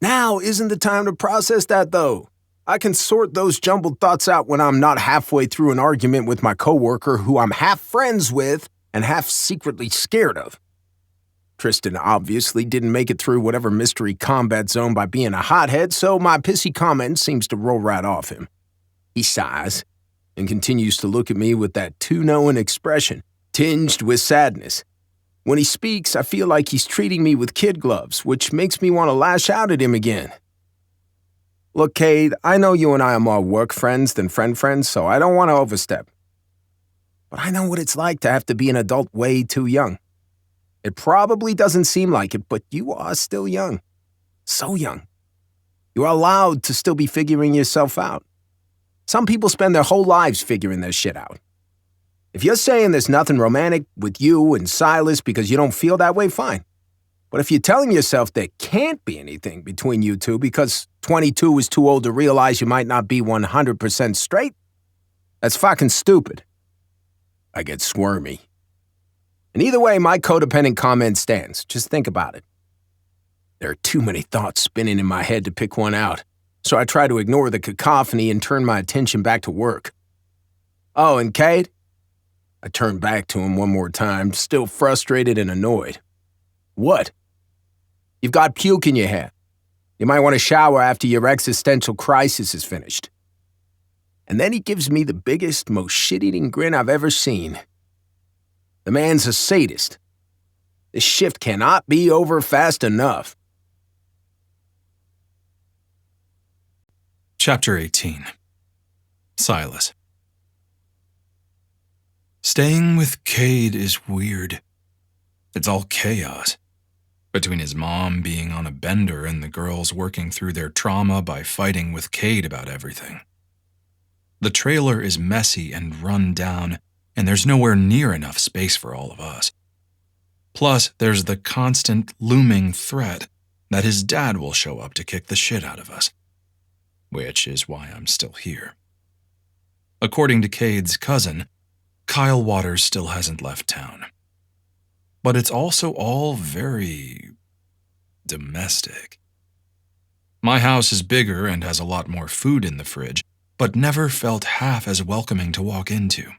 Now isn't the time to process that, though. I can sort those jumbled thoughts out when I'm not halfway through an argument with my coworker who I'm half friends with and half secretly scared of. Tristan obviously didn't make it through whatever mystery combat zone by being a hothead, so my pissy comment seems to roll right off him. He sighs and continues to look at me with that too-knowing expression, tinged with sadness. When he speaks, I feel like he's treating me with kid gloves, which makes me want to lash out at him again. Look, Cade, I know you and I are more work friends than friends, so I don't want to overstep. But I know what it's like to have to be an adult way too young. It probably doesn't seem like it, but you are still young. So young. You are allowed to still be figuring yourself out. Some people spend their whole lives figuring their shit out. If you're saying there's nothing romantic with you and Silas because you don't feel that way, fine. But if you're telling yourself there can't be anything between you two because 22 is too old to realize you might not be 100% straight, that's fucking stupid. I get squirmy. And either way, my codependent comment stands. Just think about it. There are too many thoughts spinning in my head to pick one out, so I try to ignore the cacophony and turn my attention back to work. Oh, and Cade? I turn back to him one more time, still frustrated and annoyed. What? You've got puke in your hair. You might want to shower after your existential crisis is finished. And then he gives me the biggest, most shit-eating grin I've ever seen. The man's a sadist. This shift cannot be over fast enough. Chapter 18. Silas. Staying with Cade is weird. It's all chaos. Between his mom being on a bender and the girls working through their trauma by fighting with Cade about everything. The trailer is messy and run down, and there's nowhere near enough space for all of us. Plus, there's the constant looming threat that his dad will show up to kick the shit out of us. Which is why I'm still here. According to Cade's cousin, Kyle Waters still hasn't left town. But it's also all very domestic. My house is bigger and has a lot more food in the fridge, but never felt half as welcoming to walk into.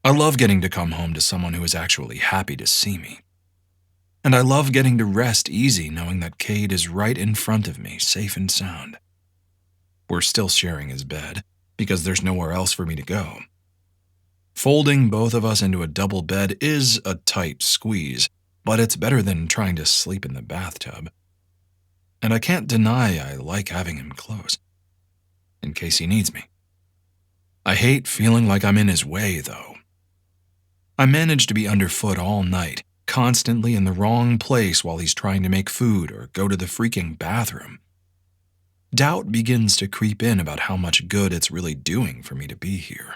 I love getting to come home to someone who is actually happy to see me. And I love getting to rest easy knowing that Cade is right in front of me, safe and sound. We're still sharing his bed, because there's nowhere else for me to go. Folding both of us into a double bed is a tight squeeze, but it's better than trying to sleep in the bathtub. And I can't deny I like having him close, in case he needs me. I hate feeling like I'm in his way, though. I manage to be underfoot all night, constantly in the wrong place while he's trying to make food or go to the freaking bathroom. Doubt begins to creep in about how much good it's really doing for me to be here.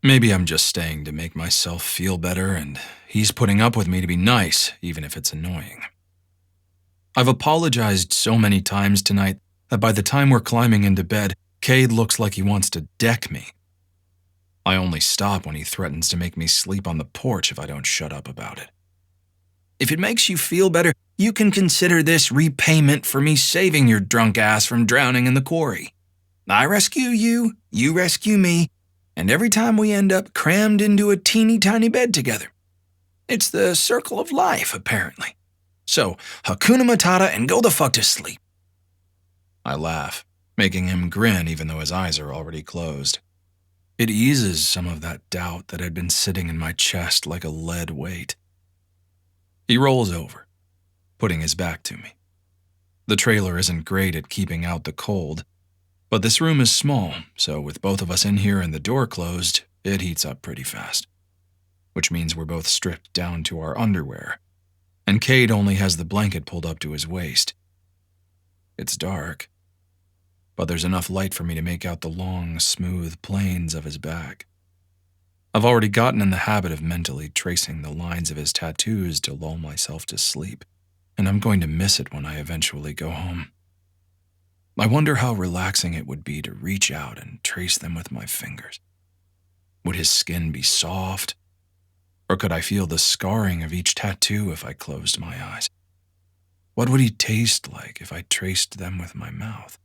Maybe I'm just staying to make myself feel better, and he's putting up with me to be nice, even if it's annoying. I've apologized so many times tonight that by the time we're climbing into bed, Cade looks like he wants to deck me. I only stop when he threatens to make me sleep on the porch if I don't shut up about it. If it makes you feel better, you can consider this repayment for me saving your drunk ass from drowning in the quarry. I rescue you, you rescue me, and every time we end up crammed into a teeny tiny bed together. It's the circle of life, apparently. So, Hakuna Matata and go the fuck to sleep. I laugh, making him grin even though his eyes are already closed. It eases some of that doubt that had been sitting in my chest like a lead weight. He rolls over, putting his back to me. The trailer isn't great at keeping out the cold, but this room is small, so with both of us in here and the door closed, it heats up pretty fast. Which means we're both stripped down to our underwear, and Cade only has the blanket pulled up to his waist. It's dark, but there's enough light for me to make out the long, smooth planes of his back. I've already gotten in the habit of mentally tracing the lines of his tattoos to lull myself to sleep, and I'm going to miss it when I eventually go home. I wonder how relaxing it would be to reach out and trace them with my fingers. Would his skin be soft? Or could I feel the scarring of each tattoo if I closed my eyes? What would he taste like if I traced them with my mouth?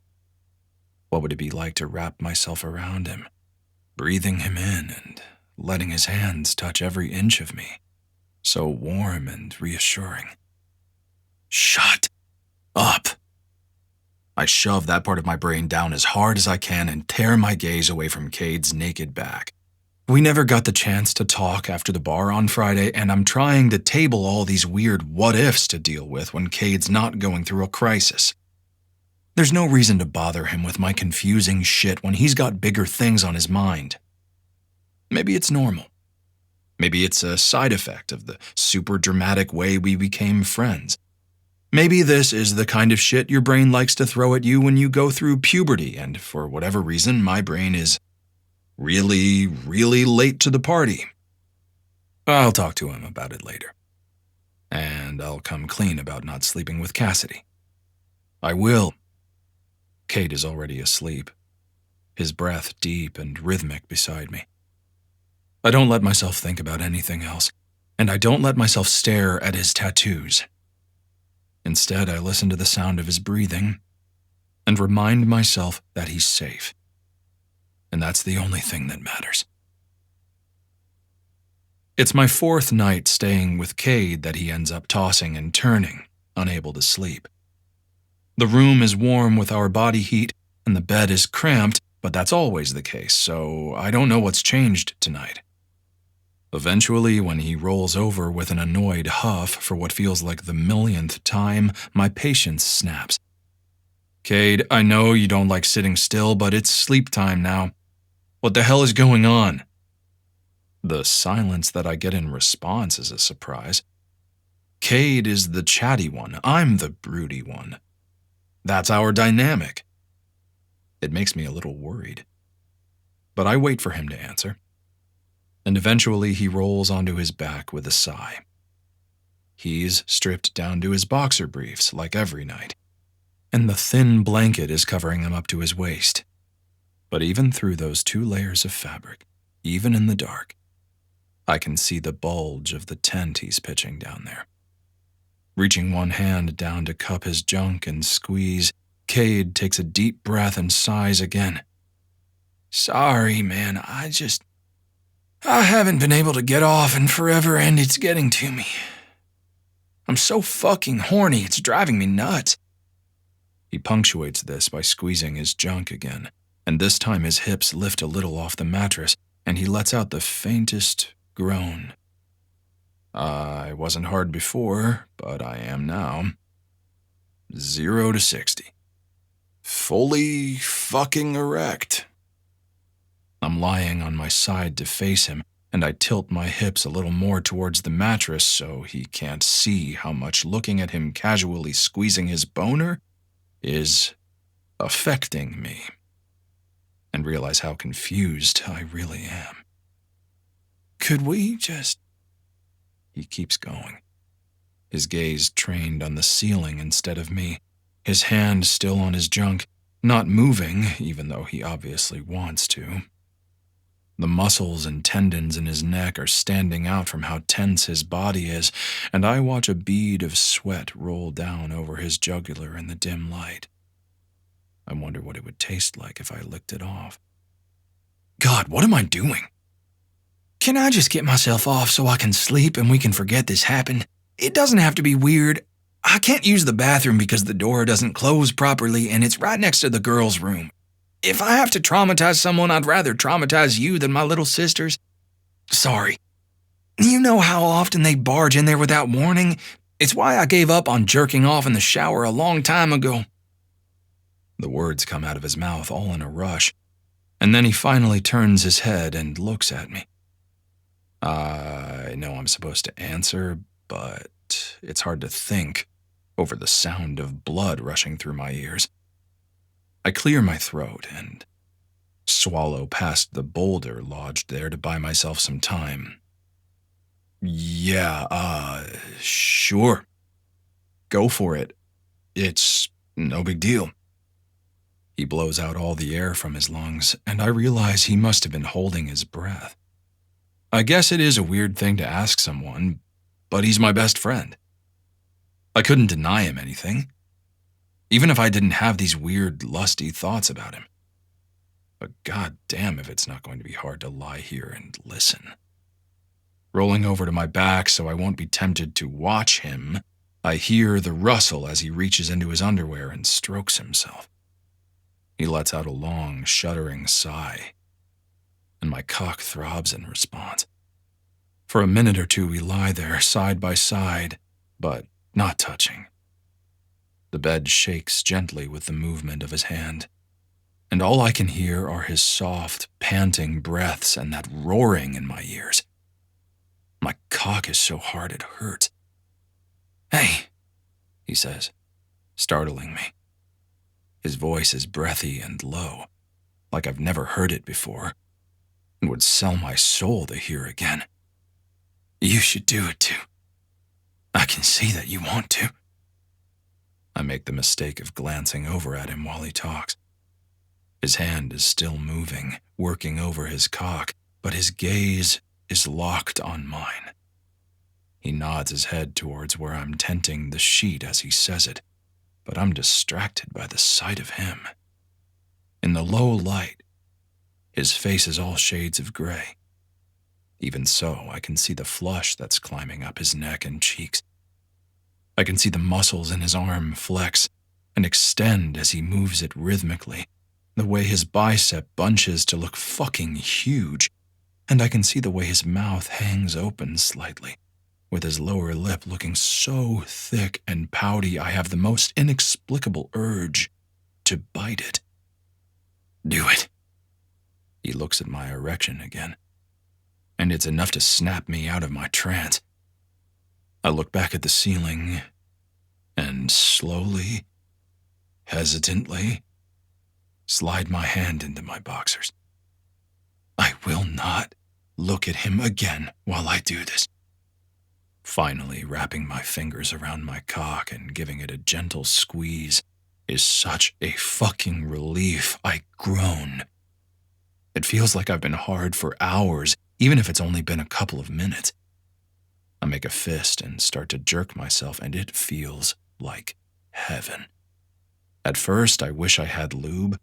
What would it be like to wrap myself around him, breathing him in and letting his hands touch every inch of me, so warm and reassuring? Shut up! I shove that part of my brain down as hard as I can and tear my gaze away from Cade's naked back. We never got the chance to talk after the bar on Friday, and I'm trying to table all these weird what-ifs to deal with when Cade's not going through a crisis. There's no reason to bother him with my confusing shit when he's got bigger things on his mind. Maybe it's normal. Maybe it's a side effect of the super dramatic way we became friends. Maybe this is the kind of shit your brain likes to throw at you when you go through puberty, and for whatever reason, my brain is really, really late to the party. I'll talk to him about it later. And I'll come clean about not sleeping with Cassidy. I will. Cade is already asleep, his breath deep and rhythmic beside me. I don't let myself think about anything else, and I don't let myself stare at his tattoos. Instead, I listen to the sound of his breathing and remind myself that he's safe. And that's the only thing that matters. It's my fourth night staying with Cade that he ends up tossing and turning, unable to sleep. The room is warm with our body heat, and the bed is cramped, but that's always the case, so I don't know what's changed tonight. Eventually, when he rolls over with an annoyed huff for what feels like the millionth time, my patience snaps. Cade, I know you don't like sitting still, but it's sleep time now. What the hell is going on? The silence that I get in response is a surprise. Cade is the chatty one. I'm the broody one. That's our dynamic. It makes me a little worried. But I wait for him to answer. And eventually he rolls onto his back with a sigh. He's stripped down to his boxer briefs, like every night, and the thin blanket is covering him up to his waist. But even through those 2 layers of fabric, even in the dark, I can see the bulge of the tent he's pitching down there. Reaching one hand down to cup his junk and squeeze, Cade takes a deep breath and sighs again. Sorry, man, I haven't been able to get off in forever, and it's getting to me. I'm so fucking horny, it's driving me nuts. He punctuates this by squeezing his junk again, and this time his hips lift a little off the mattress, and he lets out the faintest groan. I wasn't hard before, but I am now. 0 to 60. Fully fucking erect. I'm lying on my side to face him, and I tilt my hips a little more towards the mattress so he can't see how much looking at him casually squeezing his boner is affecting me, and realize how confused I really am. Could we just... He keeps going, his gaze trained on the ceiling instead of me, his hand still on his junk, not moving, even though he obviously wants to. The muscles and tendons in his neck are standing out from how tense his body is, and I watch a bead of sweat roll down over his jugular in the dim light. I wonder what it would taste like if I licked it off. God, what am I doing? Can I just get myself off so I can sleep and we can forget this happened? It doesn't have to be weird. I can't use the bathroom because the door doesn't close properly and it's right next to the girls' room. If I have to traumatize someone, I'd rather traumatize you than my little sisters. Sorry. You know how often they barge in there without warning? It's why I gave up on jerking off in the shower a long time ago. The words come out of his mouth all in a rush, and then he finally turns his head and looks at me. I know I'm supposed to answer, but it's hard to think over the sound of blood rushing through my ears. I clear my throat and swallow past the boulder lodged there to buy myself some time. Yeah, sure. Go for it. It's no big deal. He blows out all the air from his lungs, and I realize he must have been holding his breath. I guess it is a weird thing to ask someone, but he's my best friend. I couldn't deny him anything, even if I didn't have these weird, lusty thoughts about him. But goddamn if it's not going to be hard to lie here and listen. Rolling over to my back so I won't be tempted to watch him, I hear the rustle as he reaches into his underwear and strokes himself. He lets out a long, shuddering sigh, and my cock throbs in response. For a minute or two, we lie there, side by side, but not touching. The bed shakes gently with the movement of his hand, and all I can hear are his soft, panting breaths and that roaring in my ears. My cock is so hard it hurts. "Hey," he says, startling me. His voice is breathy and low, like I've never heard it before, and would sell my soul to hear again. "You should do it too. I can see that you want to." I make the mistake of glancing over at him while he talks. His hand is still moving, working over his cock, but his gaze is locked on mine. He nods his head towards where I'm tenting the sheet as he says it, but I'm distracted by the sight of him. In the low light, his face is all shades of gray. Even so, I can see the flush that's climbing up his neck and cheeks. I can see the muscles in his arm flex and extend as he moves it rhythmically, the way his bicep bunches to look fucking huge, and I can see the way his mouth hangs open slightly, with his lower lip looking so thick and pouty I have the most inexplicable urge to bite it. "Do it." He looks at my erection again, and it's enough to snap me out of my trance. I look back at the ceiling and slowly, hesitantly, slide my hand into my boxers. I will not look at him again while I do this. Finally, wrapping my fingers around my cock and giving it a gentle squeeze is such a fucking relief. I groan. It feels like I've been hard for hours, even if it's only been a couple of minutes. I make a fist and start to jerk myself, and it feels like heaven. At first, I wish I had lube,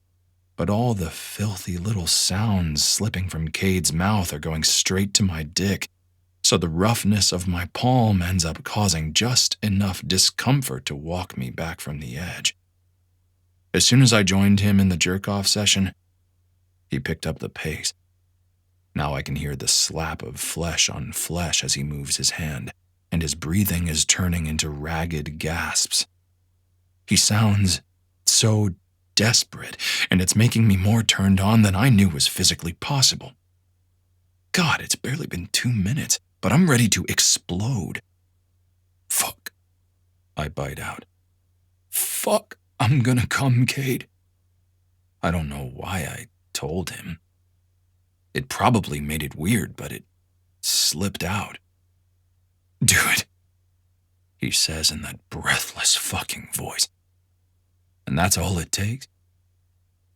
but all the filthy little sounds slipping from Cade's mouth are going straight to my dick, so the roughness of my palm ends up causing just enough discomfort to walk me back from the edge. As soon as I joined him in the jerk-off session, he picked up the pace. Now I can hear the slap of flesh on flesh as he moves his hand, and his breathing is turning into ragged gasps. He sounds so desperate, and it's making me more turned on than I knew was physically possible. God, it's barely been 2 minutes, but I'm ready to explode. "Fuck," I bite out. "Fuck, I'm gonna come, Cade." I don't know why I told him. It probably made it weird, but it slipped out. "Do it," he says in that breathless fucking voice. And that's all it takes.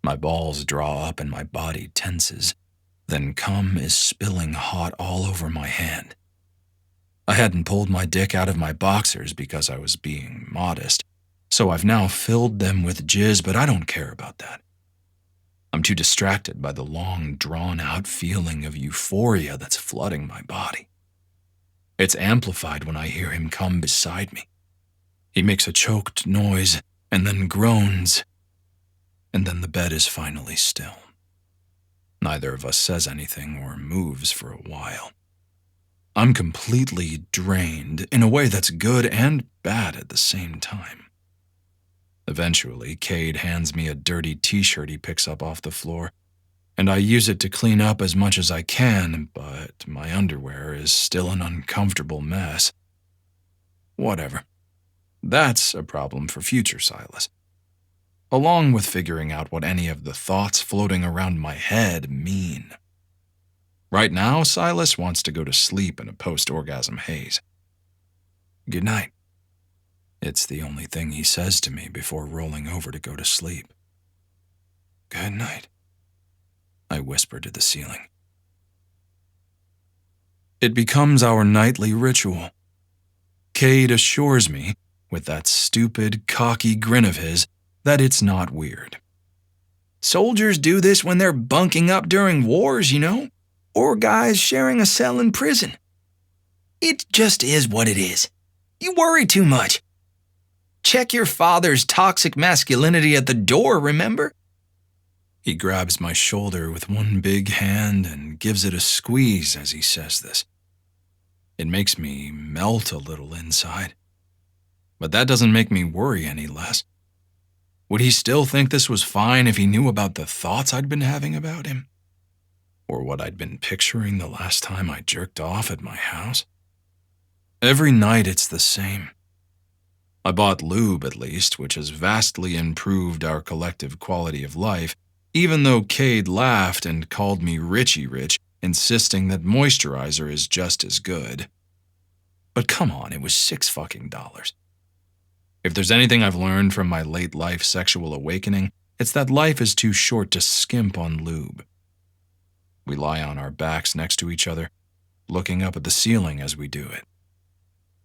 My balls draw up and my body tenses. Then cum is spilling hot all over my hand. I hadn't pulled my dick out of my boxers because I was being modest, so I've now filled them with jizz, but I don't care about that. I'm too distracted by the long, drawn-out feeling of euphoria that's flooding my body. It's amplified when I hear him come beside me. He makes a choked noise and then groans, and then the bed is finally still. Neither of us says anything or moves for a while. I'm completely drained in a way that's good and bad at the same time. Eventually, Cade hands me a dirty t-shirt he picks up off the floor, and I use it to clean up as much as I can, but my underwear is still an uncomfortable mess. Whatever. That's a problem for future Silas. Along with figuring out what any of the thoughts floating around my head mean. Right now, Silas wants to go to sleep in a post-orgasm haze. "Good night." It's the only thing he says to me before rolling over to go to sleep. "Good night," I whisper to the ceiling. It becomes our nightly ritual. Cade assures me, with that stupid, cocky grin of his, that it's not weird. Soldiers do this when they're bunking up during wars, or guys sharing a cell in prison. It just is what it is. You worry too much. Check your father's toxic masculinity at the door, remember? He grabs my shoulder with one big hand and gives it a squeeze as he says this. It makes me melt a little inside. But that doesn't make me worry any less. Would he still think this was fine if he knew about the thoughts I'd been having about him? Or what I'd been picturing the last time I jerked off at my house? Every night it's the same. I bought lube, at least, which has vastly improved our collective quality of life, even though Cade laughed and called me Richie Rich, insisting that moisturizer is just as good. But come on, it was $6. If there's anything I've learned from my late life sexual awakening, it's that life is too short to skimp on lube. We lie on our backs next to each other, looking up at the ceiling as we do it.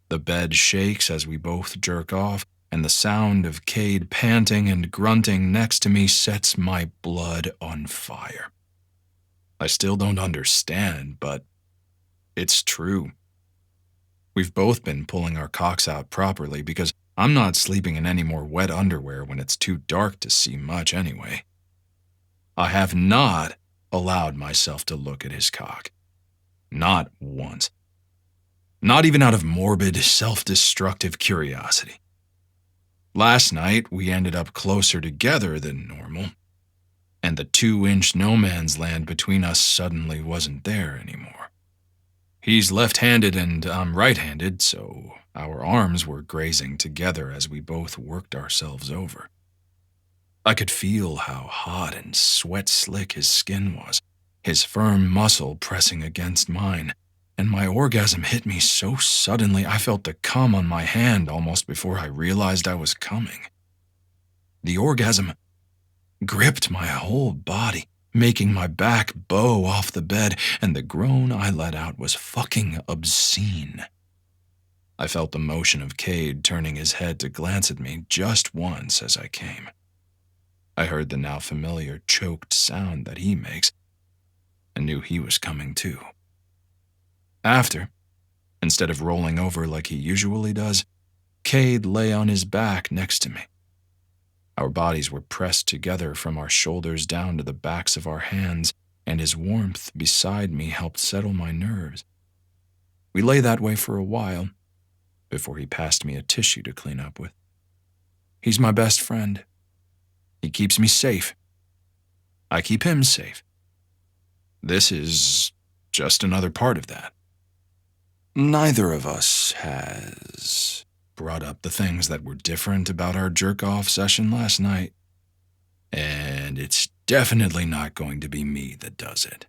The bed shakes as we both jerk off, and the sound of Cade panting and grunting next to me sets my blood on fire. I still don't understand, but it's true. We've both been pulling our cocks out properly because I'm not sleeping in any more wet underwear when it's too dark to see much anyway. I have not allowed myself to look at his cock. Not once. Not even out of morbid, self-destructive curiosity. Last night, we ended up closer together than normal, and the 2-inch no man's land between us suddenly wasn't there anymore. He's left-handed and I'm right-handed, so our arms were grazing together as we both worked ourselves over. I could feel how hot and sweat-slick his skin was, his firm muscle pressing against mine, and my orgasm hit me so suddenly I felt the cum on my hand almost before I realized I was coming. The orgasm gripped my whole body, making my back bow off the bed, and the groan I let out was fucking obscene. I felt the motion of Cade turning his head to glance at me just once as I came. I heard the now familiar choked sound that he makes, and knew he was coming too. After, instead of rolling over like he usually does, Cade lay on his back next to me. Our bodies were pressed together from our shoulders down to the backs of our hands, and his warmth beside me helped settle my nerves. We lay that way for a while, before he passed me a tissue to clean up with. He's my best friend. He keeps me safe. I keep him safe. This is just another part of that. Neither of us has brought up the things that were different about our jerk-off session last night, and it's definitely not going to be me that does it.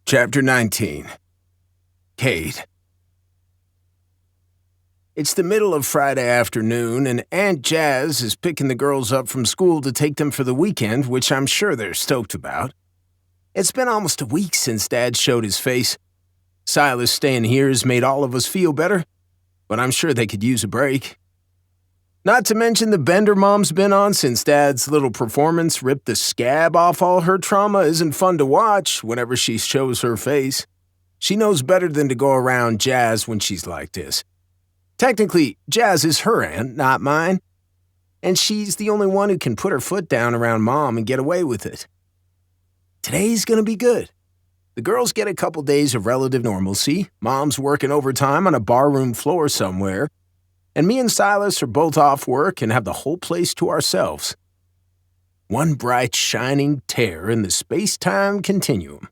Chapter 19. Cade. It's the middle of Friday afternoon, and Aunt Jazz is picking the girls up from school to take them for the weekend, which I'm sure they're stoked about. It's been almost a week since Dad showed his face. Silas staying here has made all of us feel better, but I'm sure they could use a break. Not to mention the bender Mom's been on since Dad's little performance ripped the scab off all her trauma isn't fun to watch whenever she shows her face. She knows better than to go around Jazz when she's like this. Technically, Jazz is her aunt, not mine, and she's the only one who can put her foot down around Mom and get away with it. Today's gonna be good. The girls get a couple days of relative normalcy, Mom's working overtime on a barroom floor somewhere, and me and Silas are both off work and have the whole place to ourselves. One bright, shining tear in the space-time continuum.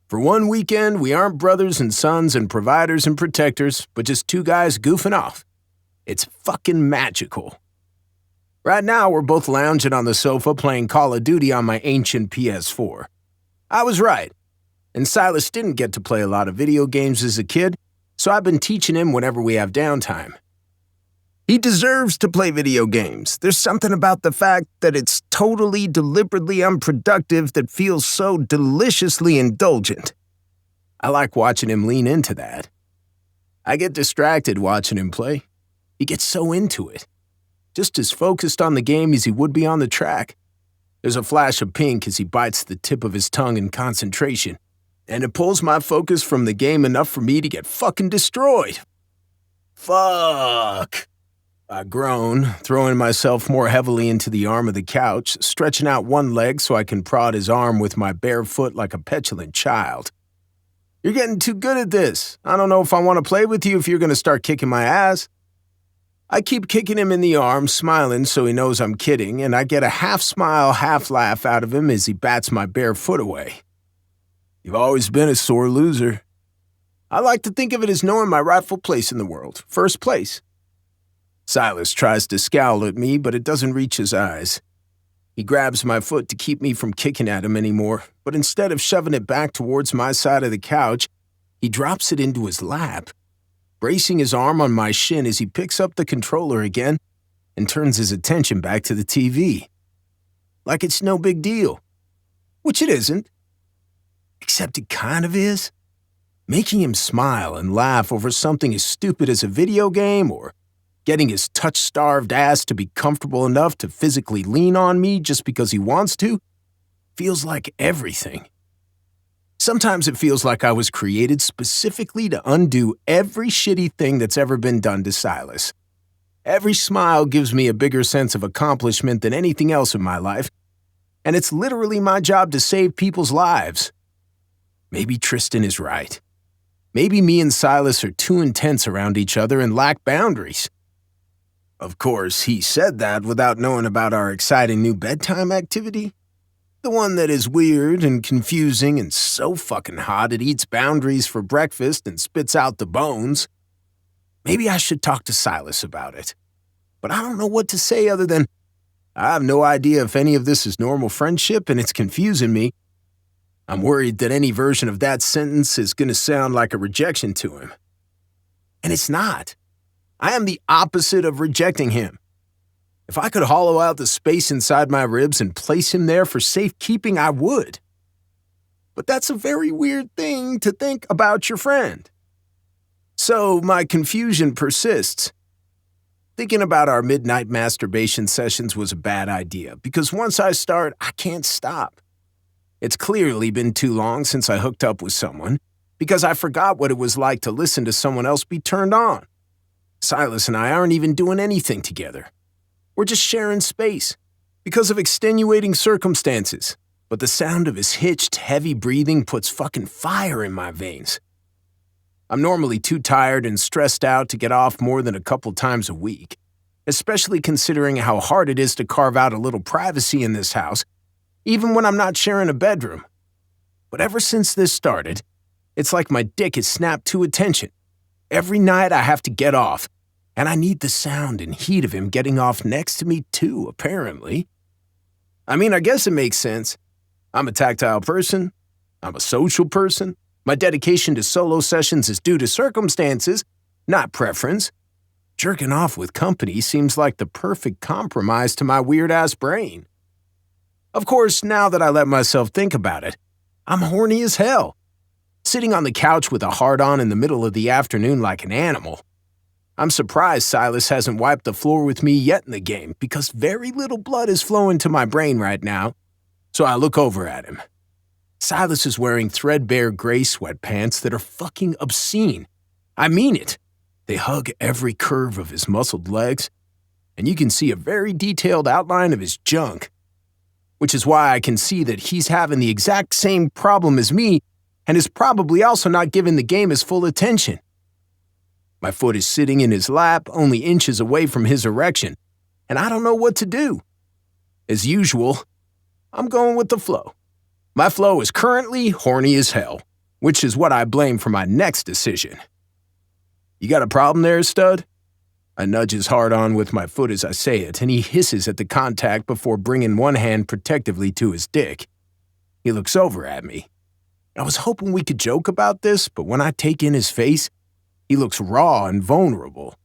For one weekend, we aren't brothers and sons and providers and protectors, but just two guys goofing off. It's fucking magical. Right now, we're both lounging on the sofa playing Call of Duty on my ancient PS4. I was right, and Silas didn't get to play a lot of video games as a kid, so I've been teaching him whenever we have downtime. He deserves to play video games. There's something about the fact that it's totally, deliberately unproductive that feels so deliciously indulgent. I like watching him lean into that. I get distracted watching him play. He gets so into it. Just as focused on the game as he would be on the track. There's a flash of pink as he bites the tip of his tongue in concentration, and it pulls my focus from the game enough for me to get fucking destroyed. Fuck! I groan, throwing myself more heavily into the arm of the couch, stretching out one leg so I can prod his arm with my bare foot like a petulant child. You're getting too good at this. I don't know if I want to play with you if you're going to start kicking my ass. I keep kicking him in the arm, smiling so he knows I'm kidding, and I get a half-smile, half-laugh out of him as he bats my bare foot away. You've always been a sore loser. I like to think of it as knowing my rightful place in the world, first place. Silas tries to scowl at me, but it doesn't reach his eyes. He grabs my foot to keep me from kicking at him anymore, but instead of shoving it back towards my side of the couch, he drops it into his lap, bracing his arm on my shin as he picks up the controller again and turns his attention back to the TV. Like it's no big deal. Which it isn't. Except it kind of is. Making him smile and laugh over something as stupid as a video game or getting his touch-starved ass to be comfortable enough to physically lean on me just because he wants to feels like everything. Sometimes it feels like I was created specifically to undo every shitty thing that's ever been done to Silas. Every smile gives me a bigger sense of accomplishment than anything else in my life, and it's literally my job to save people's lives. Maybe Tristan is right. Maybe me and Silas are too intense around each other and lack boundaries. Of course, he said that without knowing about our exciting new bedtime activity. The one that is weird and confusing and so fucking hot it eats boundaries for breakfast and spits out the bones. Maybe I should talk to Silas about it. But I don't know what to say other than, I have no idea if any of this is normal friendship and it's confusing me. I'm worried that any version of that sentence is going to sound like a rejection to him. And it's not. I am the opposite of rejecting him. If I could hollow out the space inside my ribs and place him there for safekeeping, I would. But that's a very weird thing to think about your friend. So my confusion persists. Thinking about our midnight masturbation sessions was a bad idea, because once I start, I can't stop. It's clearly been too long since I hooked up with someone, because I forgot what it was like to listen to someone else be turned on. Silas and I aren't even doing anything together. We're just sharing space, because of extenuating circumstances, but the sound of his hitched, heavy breathing puts fucking fire in my veins. I'm normally too tired and stressed out to get off more than a couple times a week, especially considering how hard it is to carve out a little privacy in this house, even when I'm not sharing a bedroom. But ever since this started, it's like my dick is snapped to attention. Every night I have to get off, and I need the sound and heat of him getting off next to me too, apparently. I mean, I guess it makes sense. I'm a tactile person. I'm a social person. My dedication to solo sessions is due to circumstances, not preference. Jerking off with company seems like the perfect compromise to my weird-ass brain. Of course, now that I let myself think about it, I'm horny as hell. Sitting on the couch with a hard-on in the middle of the afternoon like an animal. I'm surprised Silas hasn't wiped the floor with me yet in the game, because very little blood is flowing to my brain right now. So I look over at him. Silas is wearing threadbare gray sweatpants that are fucking obscene. I mean it. They hug every curve of his muscled legs, and you can see a very detailed outline of his junk. Which is why I can see that he's having the exact same problem as me, and is probably also not giving the game his full attention. My foot is sitting in his lap, only inches away from his erection, and I don't know what to do. As usual, I'm going with the flow. My flow is currently horny as hell, which is what I blame for my next decision. You got a problem there, stud? I nudge his hard-on with my foot as I say it, and he hisses at the contact before bringing one hand protectively to his dick. He looks over at me. I was hoping we could joke about this, but when I take in his face, he looks raw and vulnerable.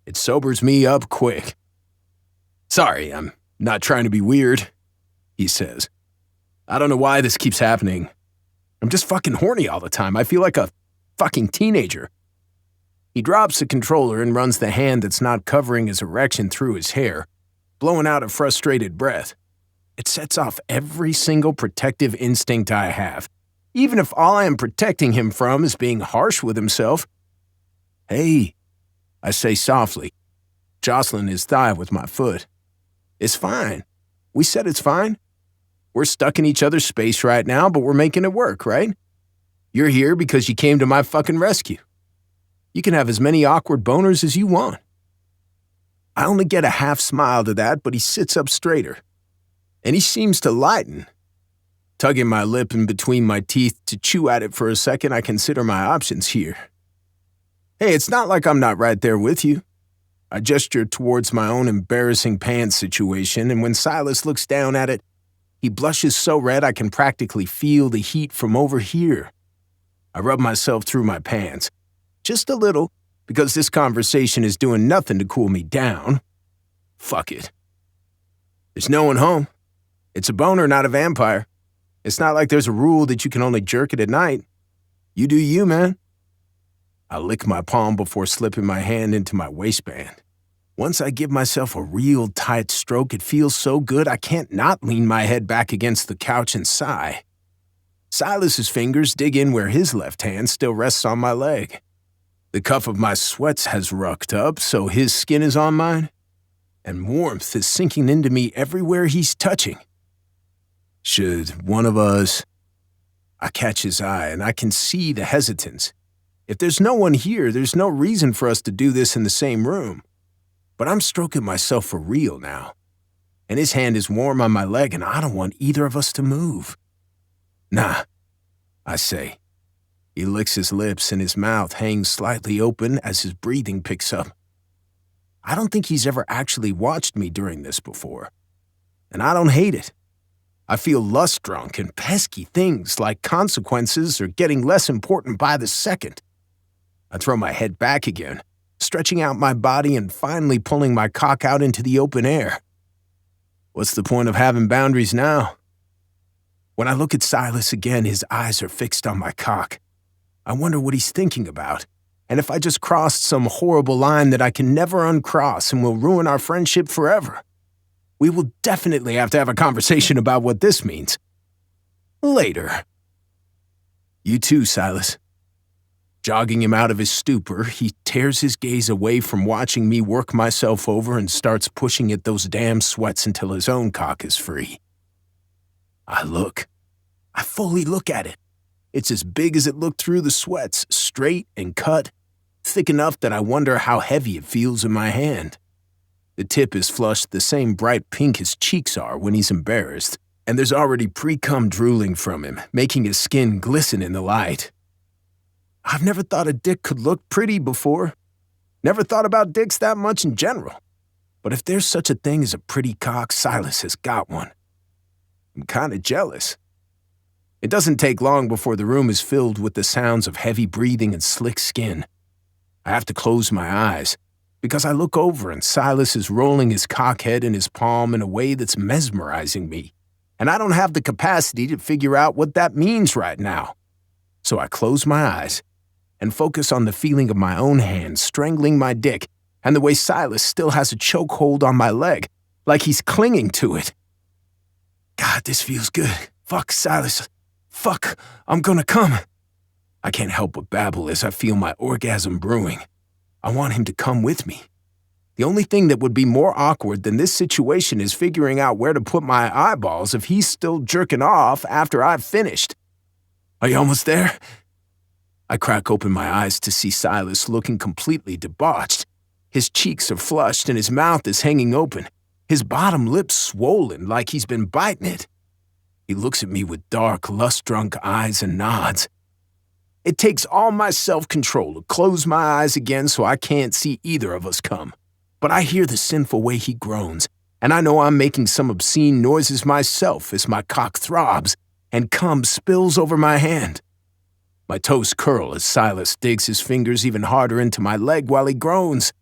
It sobers me up quick. Sorry, I'm not trying to be weird, he says. I don't know why this keeps happening. I'm just fucking horny all the time. I feel like a fucking teenager. He drops the controller and runs the hand that's not covering his erection through his hair, blowing out a frustrated breath. It sets off every single protective instinct I have, even if all I am protecting him from is being harsh with himself. "Hey," I say softly, jostling his thigh with my foot. "It's fine. We said it's fine. We're stuck in each other's space right now, but we're making it work, right? You're here because you came to my fucking rescue. You can have as many awkward boners as you want." I only get a half smile to that, but he sits up straighter. And he seems to lighten. Tugging my lip in between my teeth to chew at it for a second, I consider my options here. "Hey, it's not like I'm not right there with you." I gesture towards my own embarrassing pants situation, and when Silas looks down at it, he blushes so red I can practically feel the heat from over here. I rub myself through my pants. Just a little, because this conversation is doing nothing to cool me down. Fuck it. There's no one home. It's a boner, not a vampire. It's not like there's a rule that you can only jerk it at night. You do you, man. I lick my palm before slipping my hand into my waistband. Once I give myself a real tight stroke, it feels so good I can't not lean my head back against the couch and sigh. Silas's fingers dig in where his left hand still rests on my leg. The cuff of my sweats has rucked up, so his skin is on mine, and warmth is sinking into me everywhere he's touching. "Should one of us—" I catch his eye, and I can see the hesitance. If there's no one here, there's no reason for us to do this in the same room. But I'm stroking myself for real now, and his hand is warm on my leg, and I don't want either of us to move. "Nah," I say. He licks his lips, and his mouth hangs slightly open as his breathing picks up. I don't think he's ever actually watched me during this before, and I don't hate it. I feel lust-drunk, and pesky things like consequences are getting less important by the second. I throw my head back again, stretching out my body and finally pulling my cock out into the open air. What's the point of having boundaries now? When I look at Silas again, his eyes are fixed on my cock. I wonder what he's thinking about, and if I just crossed some horrible line that I can never uncross and will ruin our friendship forever. We will definitely have to have a conversation about what this means. Later. "You too, Silas." Jogging him out of his stupor, he tears his gaze away from watching me work myself over and starts pushing at those damn sweats until his own cock is free. I look. I fully look at it. It's as big as it looked through the sweats, straight and cut, thick enough that I wonder how heavy it feels in my hand. The tip is flushed the same bright pink his cheeks are when he's embarrassed, and there's already pre-cum drooling from him, making his skin glisten in the light. I've never thought a dick could look pretty before. Never thought about dicks that much in general. But if there's such a thing as a pretty cock, Silas has got one. I'm kinda jealous. It doesn't take long before the room is filled with the sounds of heavy breathing and slick skin. I have to close my eyes, because I look over and Silas is rolling his cockhead in his palm in a way that's mesmerizing me, and I don't have the capacity to figure out what that means right now. So I close my eyes and focus on the feeling of my own hand strangling my dick and the way Silas still has a chokehold on my leg, like he's clinging to it. God, this feels good. Fuck, Silas. Fuck, I'm gonna come. I can't help but babble as I feel my orgasm brewing. I want him to come with me. The only thing that would be more awkward than this situation is figuring out where to put my eyeballs if he's still jerking off after I've finished. Are you almost there? I crack open my eyes to see Silas looking completely debauched. His cheeks are flushed and his mouth is hanging open, his bottom lip swollen like he's been biting it. He looks at me with dark, lust-drunk eyes and nods. It takes all my self-control to close my eyes again so I can't see either of us come. But I hear the sinful way he groans, and I know I'm making some obscene noises myself as my cock throbs and cum spills over my hand. My toes curl as Silas digs his fingers even harder into my leg while he groans.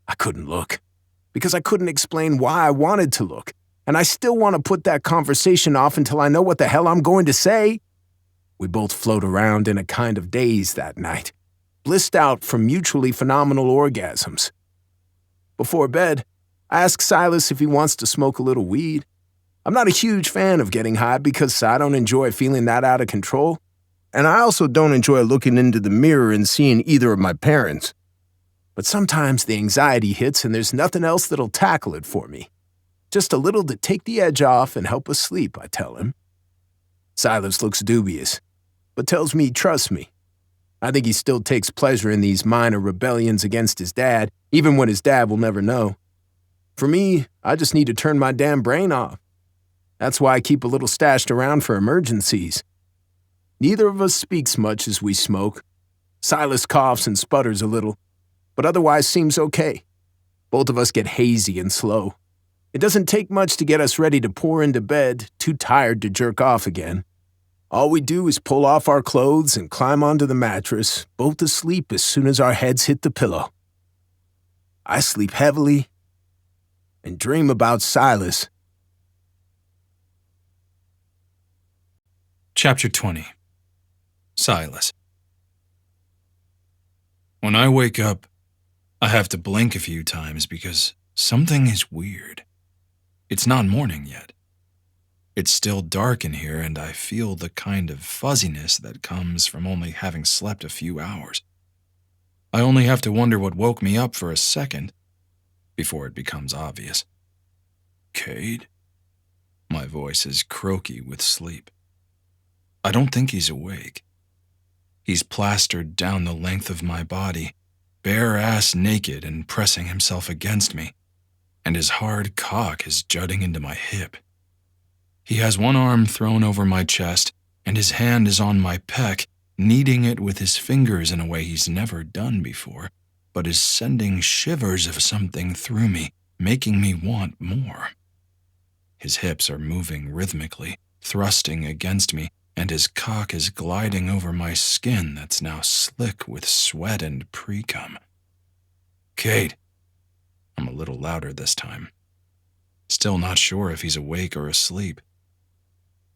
I couldn't look, because I couldn't explain why I wanted to look, and I still want to put that conversation off until I know what the hell I'm going to say. We both float around in a kind of daze that night, blissed out from mutually phenomenal orgasms. Before bed, I ask Silas if he wants to smoke a little weed. I'm not a huge fan of getting high because I don't enjoy feeling that out of control, and I also don't enjoy looking into the mirror and seeing either of my parents. But sometimes the anxiety hits and there's nothing else that'll tackle it for me. Just a little to take the edge off and help us sleep, I tell him. Silas looks dubious, but tells me he trusts me. I think he still takes pleasure in these minor rebellions against his dad, even when his dad will never know. For me, I just need to turn my damn brain off. That's why I keep a little stashed around for emergencies. Neither of us speaks much as we smoke. Silas coughs and sputters a little, but otherwise seems okay. Both of us get hazy and slow. It doesn't take much to get us ready to pour into bed, too tired to jerk off again. All we do is pull off our clothes and climb onto the mattress, both asleep as soon as our heads hit the pillow. I sleep heavily and dream about Silas. Chapter 20. Silas. When I wake up, I have to blink a few times because something is weird. It's not morning yet. It's still dark in here, and I feel the kind of fuzziness that comes from only having slept a few hours. I only have to wonder what woke me up for a second before it becomes obvious. Cade? My voice is croaky with sleep. I don't think he's awake. He's plastered down the length of my body, bare ass naked and pressing himself against me, and his hard cock is jutting into my hip. He has one arm thrown over my chest, and his hand is on my pec, kneading it with his fingers in a way he's never done before, but is sending shivers of something through me, making me want more. His hips are moving rhythmically, thrusting against me, and his cock is gliding over my skin that's now slick with sweat and pre-cum. Cade. I'm a little louder this time. Still not sure if he's awake or asleep.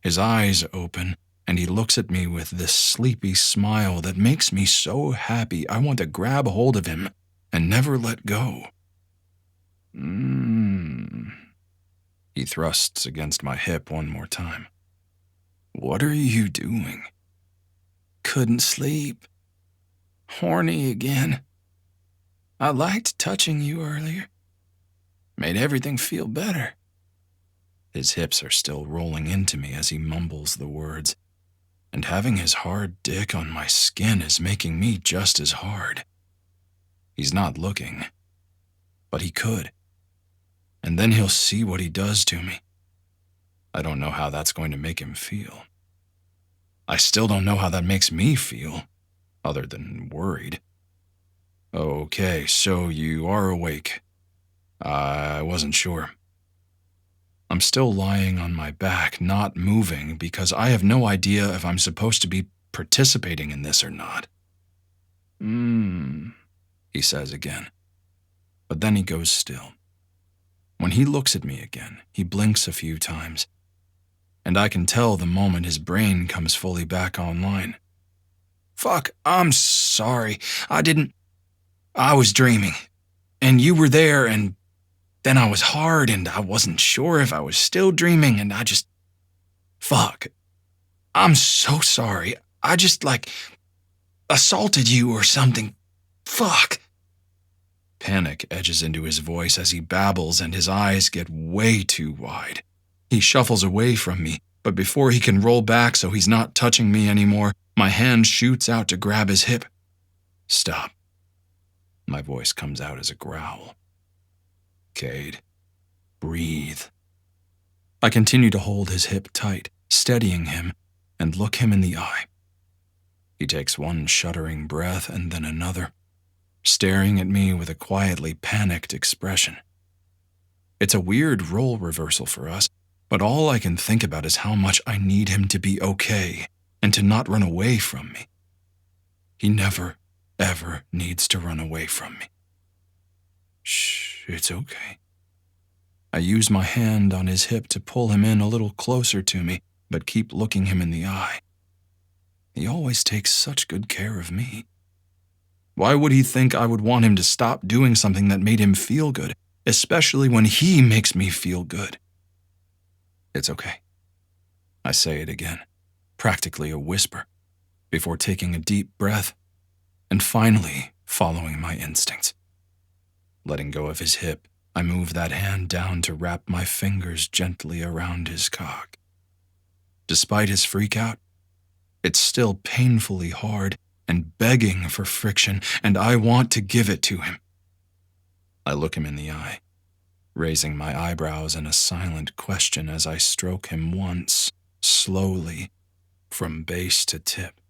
His eyes open, and he looks at me with this sleepy smile that makes me so happy I want to grab hold of him and never let go. He thrusts against my hip one more time. What are you doing? Couldn't sleep. Horny again. I liked touching you earlier. Made everything feel better. His hips are still rolling into me as he mumbles the words, and having his hard dick on my skin is making me just as hard. He's not looking, but he could. And then he'll see what he does to me. I don't know how that's going to make him feel. I still don't know how that makes me feel, other than worried. Okay, so you are awake. I wasn't sure. I'm still lying on my back, not moving, because I have no idea if I'm supposed to be participating in this or not. He says again. But then he goes still. When he looks at me again, he blinks a few times, and I can tell the moment his brain comes fully back online. Fuck, I'm sorry. I was dreaming, and you were there, and then I was hard, and I wasn't sure if I was still dreaming, and fuck. I'm so sorry. I just, assaulted you or something. Fuck. Panic edges into his voice as he babbles, and his eyes get way too wide. He shuffles away from me, but before he can roll back so he's not touching me anymore, my hand shoots out to grab his hip. Stop. My voice comes out as a growl. Cade, breathe. I continue to hold his hip tight, steadying him, and look him in the eye. He takes one shuddering breath and then another, staring at me with a quietly panicked expression. It's a weird role reversal for us, but all I can think about is how much I need him to be okay and to not run away from me. He never, ever needs to run away from me. Shh, it's okay. I use my hand on his hip to pull him in a little closer to me, but keep looking him in the eye. He always takes such good care of me. Why would he think I would want him to stop doing something that made him feel good, especially when he makes me feel good? It's okay. I say it again, practically a whisper, before taking a deep breath and finally following my instincts. Letting go of his hip, I move that hand down to wrap my fingers gently around his cock. Despite his freakout, it's still painfully hard and begging for friction, and I want to give it to him. I look him in the eye, raising my eyebrows in a silent question as I stroke him once, slowly, from base to tip.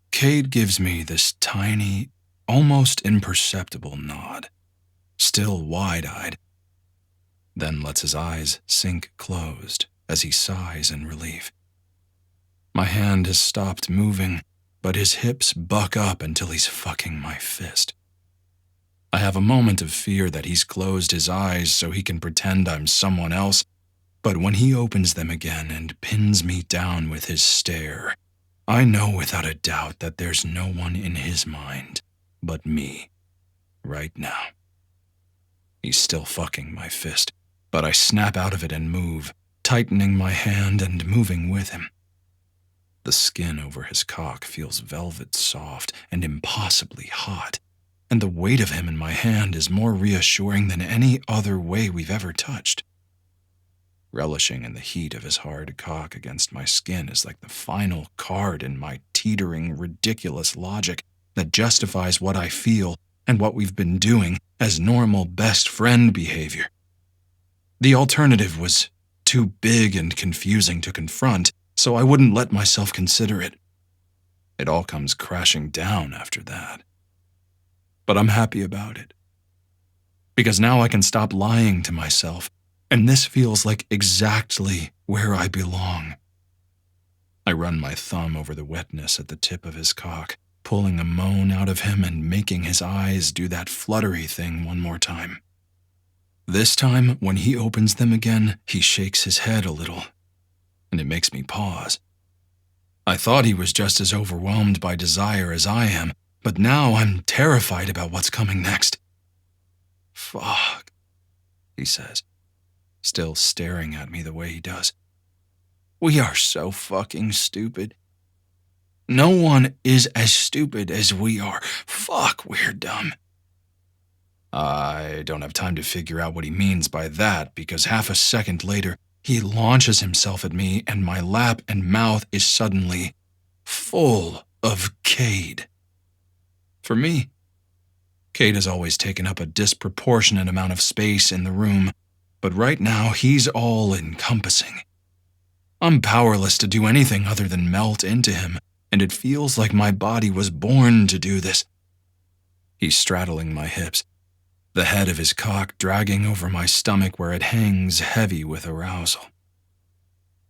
Cade gives me this tiny, almost imperceptible nod, still wide-eyed, then lets his eyes sink closed as he sighs in relief. My hand has stopped moving, but his hips buck up until he's fucking my fist. I have a moment of fear that he's closed his eyes so he can pretend I'm someone else, but when he opens them again and pins me down with his stare, I know without a doubt that there's no one in his mind but me, right now. He's still fucking my fist, but I snap out of it and move, tightening my hand and moving with him. The skin over his cock feels velvet soft and impossibly hot, and the weight of him in my hand is more reassuring than any other way we've ever touched. Relishing in the heat of his hard cock against my skin is like the final card in my teetering, ridiculous logic that justifies what I feel and what we've been doing as normal best friend behavior. The alternative was too big and confusing to confront, so I wouldn't let myself consider it. It all comes crashing down after that. But I'm happy about it. Because now I can stop lying to myself, and this feels like exactly where I belong. I run my thumb over the wetness at the tip of his cock, pulling a moan out of him and making his eyes do that fluttery thing one more time. This time, when he opens them again, he shakes his head a little, and it makes me pause. I thought he was just as overwhelmed by desire as I am, but now I'm terrified about what's coming next. Fuck, he says, still staring at me the way he does. We are so fucking stupid. No one is as stupid as we are. Fuck, we're dumb. I don't have time to figure out what he means by that because half a second later, he launches himself at me and my lap and mouth is suddenly full of Cade. For me, Cade has always taken up a disproportionate amount of space in the room, but right now he's all-encompassing. I'm powerless to do anything other than melt into him, and it feels like my body was born to do this. He's straddling my hips, the head of his cock dragging over my stomach where it hangs heavy with arousal.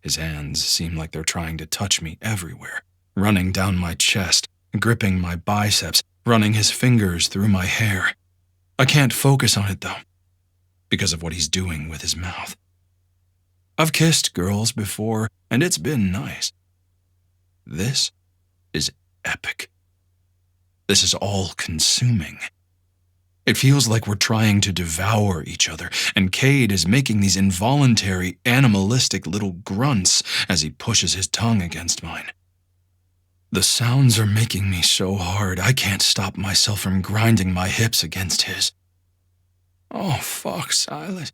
His hands seem like they're trying to touch me everywhere, running down my chest, gripping my biceps, running his fingers through my hair. I can't focus on it, though, because of what he's doing with his mouth. I've kissed girls before, and it's been nice. This is epic. This is all-consuming. It feels like we're trying to devour each other, and Cade is making these involuntary, animalistic little grunts as he pushes his tongue against mine. The sounds are making me so hard I can't stop myself from grinding my hips against his. Oh, fuck, Silas.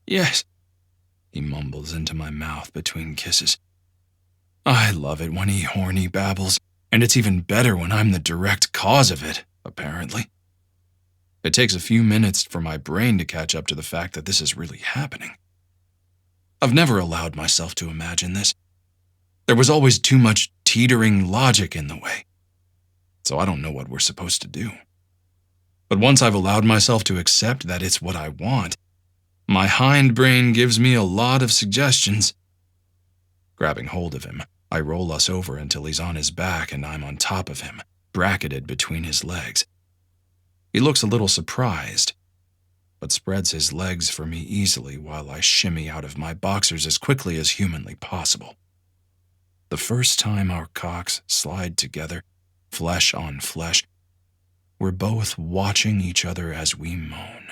Yes, he mumbles into my mouth between kisses. I love it when he horny babbles, and it's even better when I'm the direct cause of it, apparently. It takes a few minutes for my brain to catch up to the fact that this is really happening. I've never allowed myself to imagine this. There was always too much teetering logic in the way, so I don't know what we're supposed to do. But once I've allowed myself to accept that it's what I want, my hindbrain gives me a lot of suggestions. Grabbing hold of him, I roll us over until he's on his back and I'm on top of him, bracketed between his legs. He looks a little surprised, but spreads his legs for me easily while I shimmy out of my boxers as quickly as humanly possible. The first time our cocks slide together, flesh on flesh, we're both watching each other as we moan.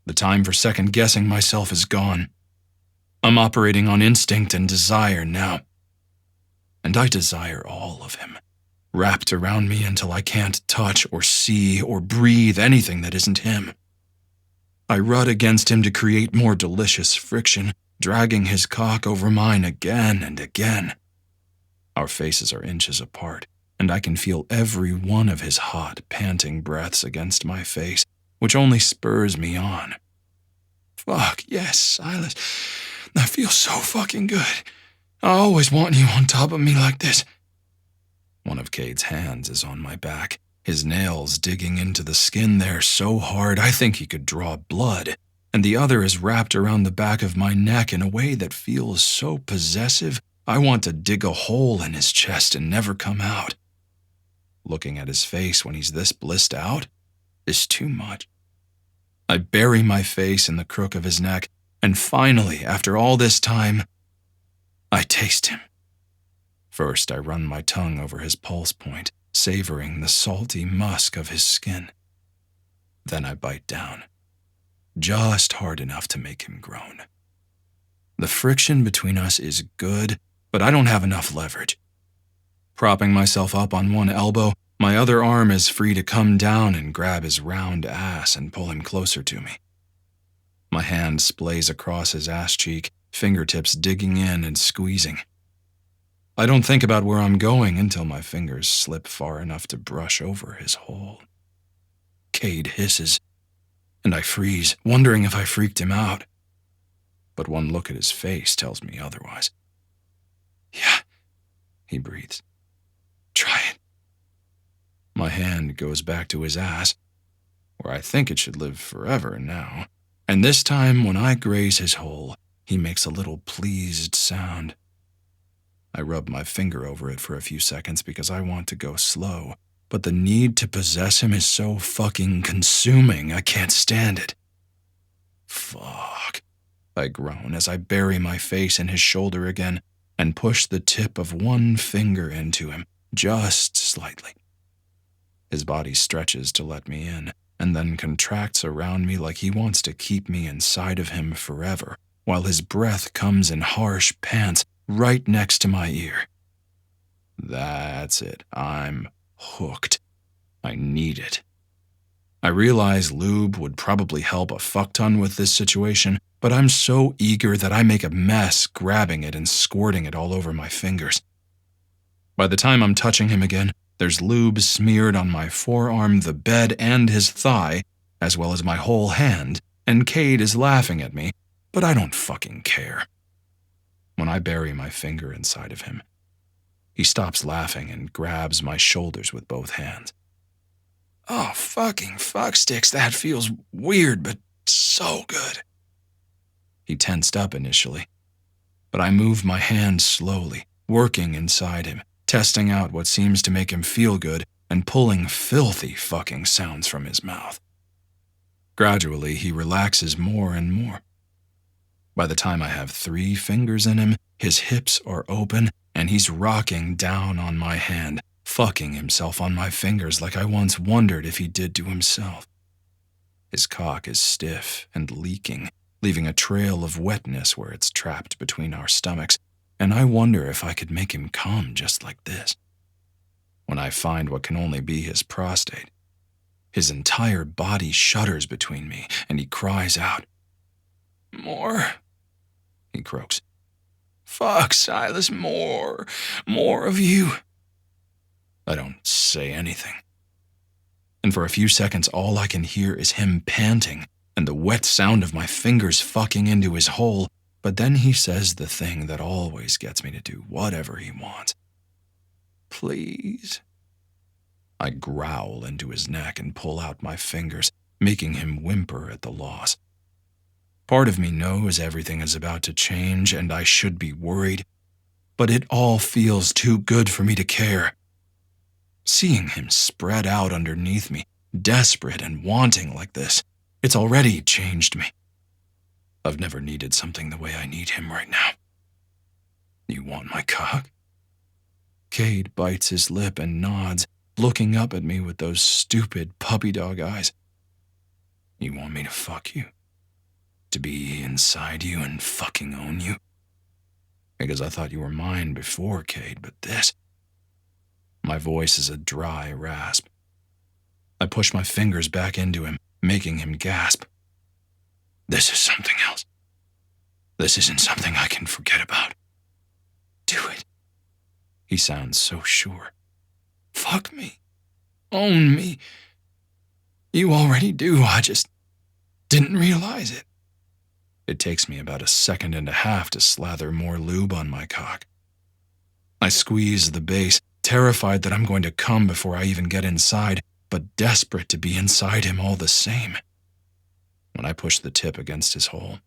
The time for second-guessing myself is gone. I'm operating on instinct and desire now. And I desire all of him, wrapped around me until I can't touch or see or breathe anything that isn't him. I rut against him to create more delicious friction, dragging his cock over mine again and again. Our faces are inches apart, and I can feel every one of his hot, panting breaths against my face, which only spurs me on. Fuck, yes, Silas. That feels so fucking good. I always want you on top of me like this. One of Cade's hands is on my back, his nails digging into the skin there so hard I think he could draw blood, and the other is wrapped around the back of my neck in a way that feels so possessive I want to dig a hole in his chest and never come out. Looking at his face when he's this blissed out is too much. I bury my face in the crook of his neck, and finally, after all this time, I taste him. First, I run my tongue over his pulse point, savoring the salty musk of his skin. Then I bite down, just hard enough to make him groan. The friction between us is good, but I don't have enough leverage. Propping myself up on one elbow, my other arm is free to come down and grab his round ass and pull him closer to me. My hand splays across his ass cheek, fingertips digging in and squeezing. I don't think about where I'm going until my fingers slip far enough to brush over his hole. Cade hisses, and I freeze, wondering if I freaked him out. But one look at his face tells me otherwise. Yeah, he breathes. Try it. My hand goes back to his ass, where I think it should live forever now, and this time when I graze his hole, he makes a little pleased sound. I rub my finger over it for a few seconds because I want to go slow, but the need to possess him is so fucking consuming I can't stand it. Fuck, I groan as I bury my face in his shoulder again and push the tip of one finger into him, just slightly. His body stretches to let me in, and then contracts around me like he wants to keep me inside of him forever, while his breath comes in harsh pants right next to my ear. That's it. I'm hooked. I need it. I realize lube would probably help a fuckton with this situation, but I'm so eager that I make a mess grabbing it and squirting it all over my fingers. By the time I'm touching him again, there's lube smeared on my forearm, the bed, and his thigh, as well as my whole hand, and Cade is laughing at me, but I don't fucking care. When I bury my finger inside of him, he stops laughing and grabs my shoulders with both hands. Oh, fucking fucksticks, that feels weird, but so good. He tensed up initially, but I move my hand slowly, working inside him, testing out what seems to make him feel good and pulling filthy fucking sounds from his mouth. Gradually, he relaxes more and more. By the time I have 3 fingers in him, his hips are open and he's rocking down on my hand, fucking himself on my fingers like I once wondered if he did to himself. His cock is stiff and leaking, leaving a trail of wetness where it's trapped between our stomachs, and I wonder if I could make him come just like this. When I find what can only be his prostate, his entire body shudders between me, and he cries out. More, he croaks. Fuck, Silas, more of you. I don't say anything. And for a few seconds, all I can hear is him panting and the wet sound of my fingers fucking into his hole. But then he says the thing that always gets me to do whatever he wants. Please. I growl into his neck and pull out my fingers, making him whimper at the loss. Part of me knows everything is about to change and I should be worried, but it all feels too good for me to care. Seeing him spread out underneath me, desperate and wanting like this, it's already changed me. I've never needed something the way I need him right now. You want my cock? Cade bites his lip and nods, looking up at me with those stupid puppy dog eyes. You want me to fuck you? To be inside you and fucking own you? Because I thought you were mine before, Cade, but this... My voice is a dry rasp. I push my fingers back into him, making him gasp. This is something else. This isn't something I can forget about. Do it. He sounds so sure. Fuck me. Own me. You already do, I just didn't realize it. It takes me about 1.5 seconds to slather more lube on my cock. I squeeze the base, terrified that I'm going to come before I even get inside, but desperate to be inside him all the same. When I push the tip against his hole,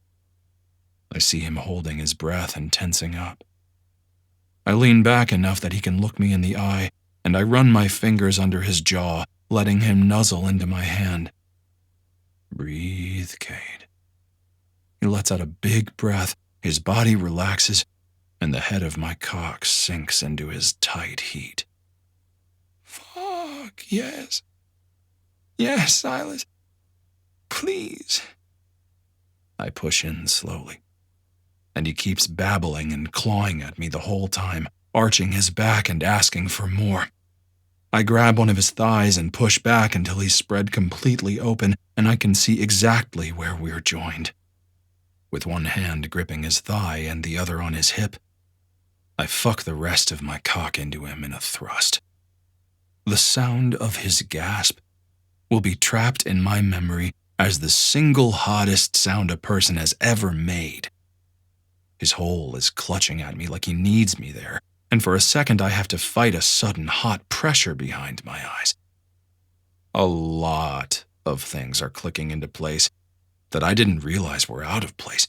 I see him holding his breath and tensing up. I lean back enough that he can look me in the eye, and I run my fingers under his jaw, letting him nuzzle into my hand. Breathe, Cade. He lets out a big breath, his body relaxes, and the head of my cock sinks into his tight heat. Fuck, yes. Yes, Silas. Please. I push in slowly, and he keeps babbling and clawing at me the whole time, arching his back and asking for more. I grab one of his thighs and push back until he's spread completely open and I can see exactly where we're joined. With one hand gripping his thigh and the other on his hip, I fuck the rest of my cock into him in a thrust. The sound of his gasp will be trapped in my memory as the single hottest sound a person has ever made. His hole is clutching at me like he needs me there, and for a second I have to fight a sudden hot pressure behind my eyes. A lot of things are clicking into place that I didn't realize were out of place.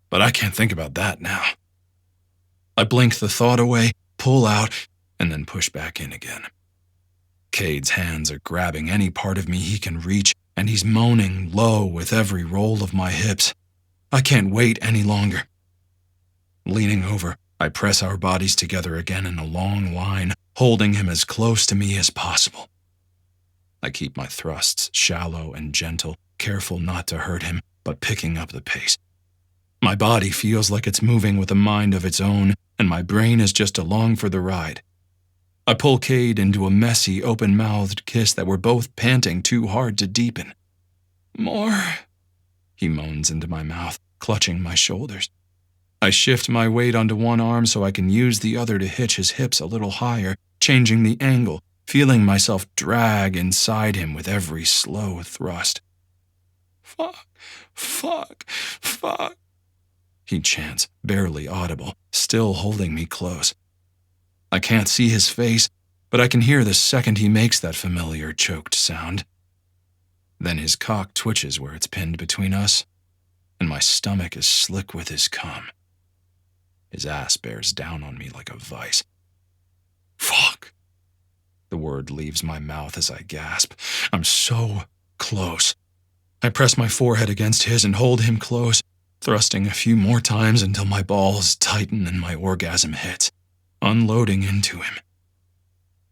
But I can't think about that now. I blink the thought away, pull out, and then push back in again. Cade's hands are grabbing any part of me he can reach, and he's moaning low with every roll of my hips. I can't wait any longer. Leaning over, I press our bodies together again in a long line, holding him as close to me as possible. I keep my thrusts shallow and gentle, careful not to hurt him, but picking up the pace. My body feels like it's moving with a mind of its own, and my brain is just along for the ride. I pull Cade into a messy, open-mouthed kiss that we're both panting too hard to deepen. More, he moans into my mouth, clutching my shoulders. I shift my weight onto one arm so I can use the other to hitch his hips a little higher, changing the angle, feeling myself drag inside him with every slow thrust. Fuck, fuck, fuck, he chants, barely audible, still holding me close. I can't see his face, but I can hear the second he makes that familiar choked sound. Then his cock twitches where it's pinned between us, and my stomach is slick with his cum. His ass bears down on me like a vice. Fuck! The word leaves my mouth as I gasp. I'm so close. I press my forehead against his and hold him close, thrusting a few more times until my balls tighten and my orgasm hits, unloading into him.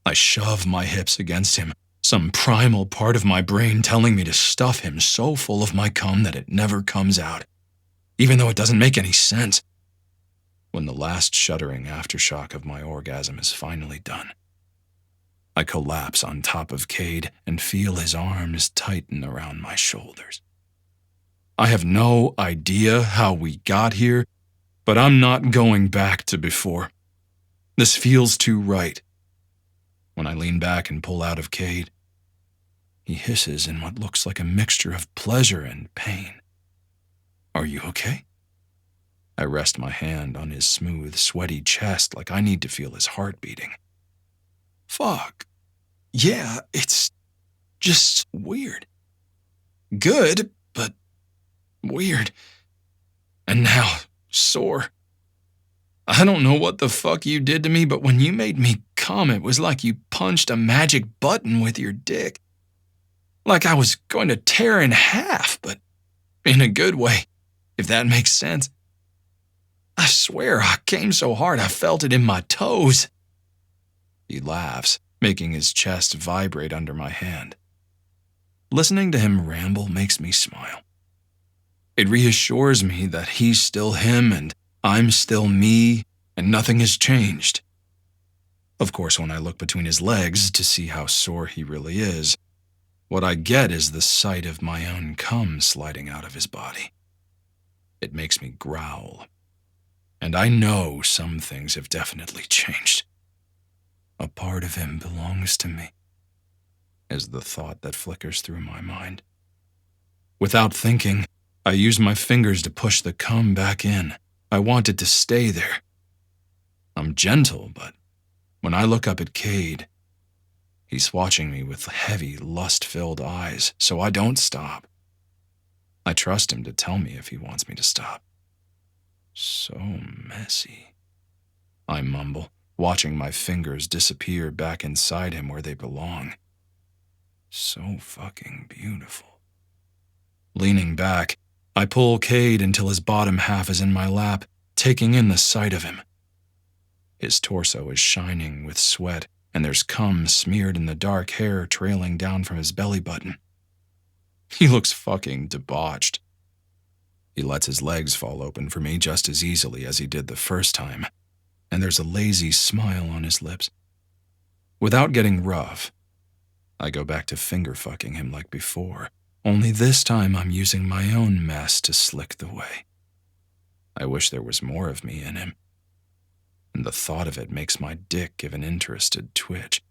I shove my hips against him, some primal part of my brain telling me to stuff him so full of my cum that it never comes out, even though it doesn't make any sense. When the last shuddering aftershock of my orgasm is finally done, I collapse on top of Cade and feel his arms tighten around my shoulders. I have no idea how we got here, but I'm not going back to before. This feels too right. When I lean back and pull out of Cade, he hisses in what looks like a mixture of pleasure and pain. Are you okay? I rest my hand on his smooth, sweaty chest like I need to feel his heart beating. Fuck. Yeah, it's just weird. Good, but weird. And now, sore. I don't know what the fuck you did to me, but when you made me come, it was like you punched a magic button with your dick. Like I was going to tear in half, but in a good way, if that makes sense. I swear I came so hard I felt it in my toes. He laughs, making his chest vibrate under my hand. Listening to him ramble makes me smile. It reassures me that he's still him and I'm still me, and nothing has changed. Of course, when I look between his legs to see how sore he really is, what I get is the sight of my own cum sliding out of his body. It makes me growl. And I know some things have definitely changed. A part of him belongs to me, is the thought that flickers through my mind. Without thinking, I use my fingers to push the cum back in. I want it to stay there. I'm gentle, but when I look up at Cade, he's watching me with heavy, lust-filled eyes, so I don't stop. I trust him to tell me if he wants me to stop. So messy, I mumble, watching my fingers disappear back inside him where they belong. So fucking beautiful. Leaning back, I pull Cade until his bottom half is in my lap, taking in the sight of him. His torso is shining with sweat, and there's cum smeared in the dark hair trailing down from his belly button. He looks fucking debauched. He lets his legs fall open for me just as easily as he did the first time, and there's a lazy smile on his lips. Without getting rough, I go back to finger-fucking him like before, only this time I'm using my own mess to slick the way. I wish there was more of me in him, and the thought of it makes my dick give an interested twitch.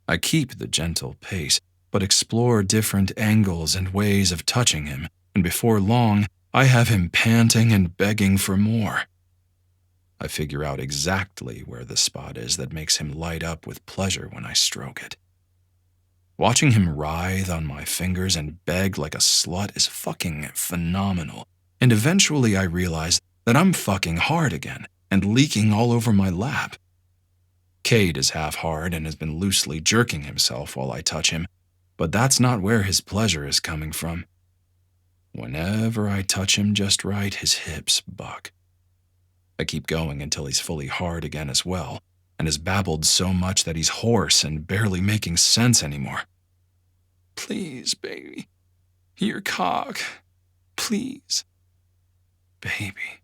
I keep the gentle pace, but explore different angles and ways of touching him, and before long, I have him panting and begging for more. I figure out exactly where the spot is that makes him light up with pleasure when I stroke it. Watching him writhe on my fingers and beg like a slut is fucking phenomenal, and eventually I realize that I'm fucking hard again and leaking all over my lap. Cade is half hard and has been loosely jerking himself while I touch him, but that's not where his pleasure is coming from. Whenever I touch him just right, his hips buck. I keep going until he's fully hard again as well, and has babbled so much that he's hoarse and barely making sense anymore. Please, baby. Your cock. Please. Baby.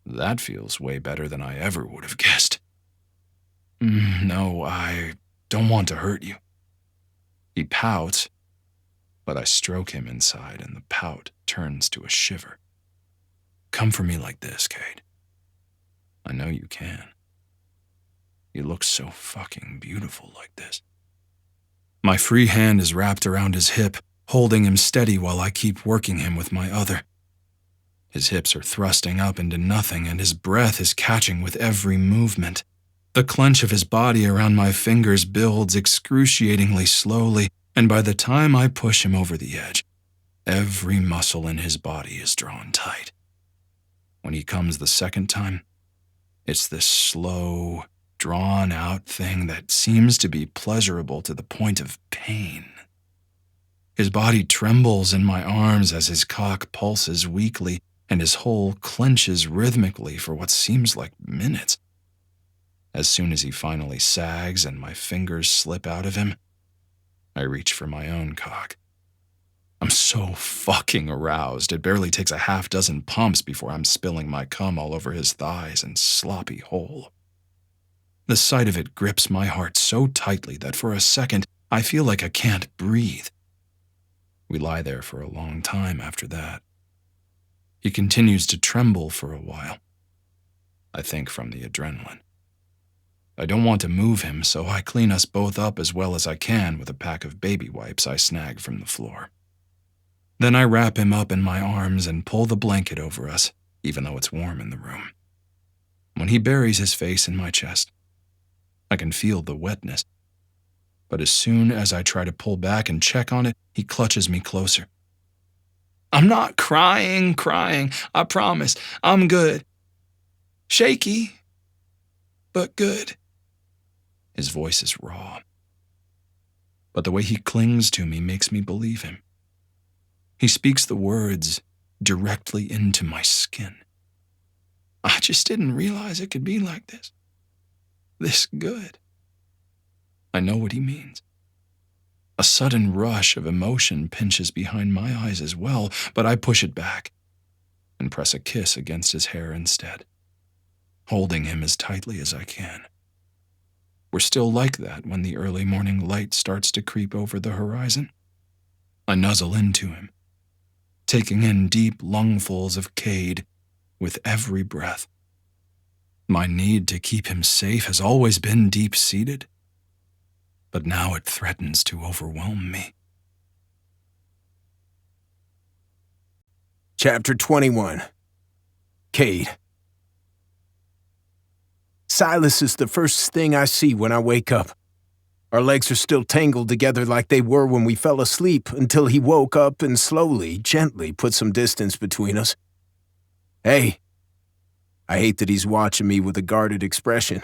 That feels way better than I ever would have guessed. No, I don't want to hurt you. He pouts, but I stroke him inside and the pout turns to a shiver. Come for me like this, Cade. I know you can. You look so fucking beautiful like this. My free hand is wrapped around his hip, holding him steady while I keep working him with my other. His hips are thrusting up into nothing and his breath is catching with every movement. The clench of his body around my fingers builds excruciatingly slowly, and by the time I push him over the edge, every muscle in his body is drawn tight. When he comes the second time, it's this slow, drawn-out thing that seems to be pleasurable to the point of pain. His body trembles in my arms as his cock pulses weakly, and his hole clenches rhythmically for what seems like minutes. As soon as he finally sags and my fingers slip out of him, I reach for my own cock. I'm so fucking aroused, it barely takes a half dozen pumps before I'm spilling my cum all over his thighs and sloppy hole. The sight of it grips my heart so tightly that for a second I feel like I can't breathe. We lie there for a long time after that. He continues to tremble for a while. I think from the adrenaline. I don't want to move him, so I clean us both up as well as I can with a pack of baby wipes I snag from the floor. Then I wrap him up in my arms and pull the blanket over us, even though it's warm in the room. When he buries his face in my chest, I can feel the wetness. But as soon as I try to pull back and check on it, he clutches me closer. I'm not crying, I promise. I'm good. Shaky, but good. His voice is raw. But the way he clings to me makes me believe him. He speaks the words directly into my skin. I just didn't realize it could be like this. This good. I know what he means. A sudden rush of emotion pinches behind my eyes as well, but I push it back and press a kiss against his hair instead, holding him as tightly as I can. We're still like that when the early morning light starts to creep over the horizon. I nuzzle into him, taking in deep lungfuls of Cade with every breath. My need to keep him safe has always been deep-seated, but now it threatens to overwhelm me. Chapter 21. Cade. Silas is the first thing I see when I wake up. Our legs are still tangled together like they were when we fell asleep until he woke up and slowly, gently put some distance between us. Hey. I hate that he's watching me with a guarded expression.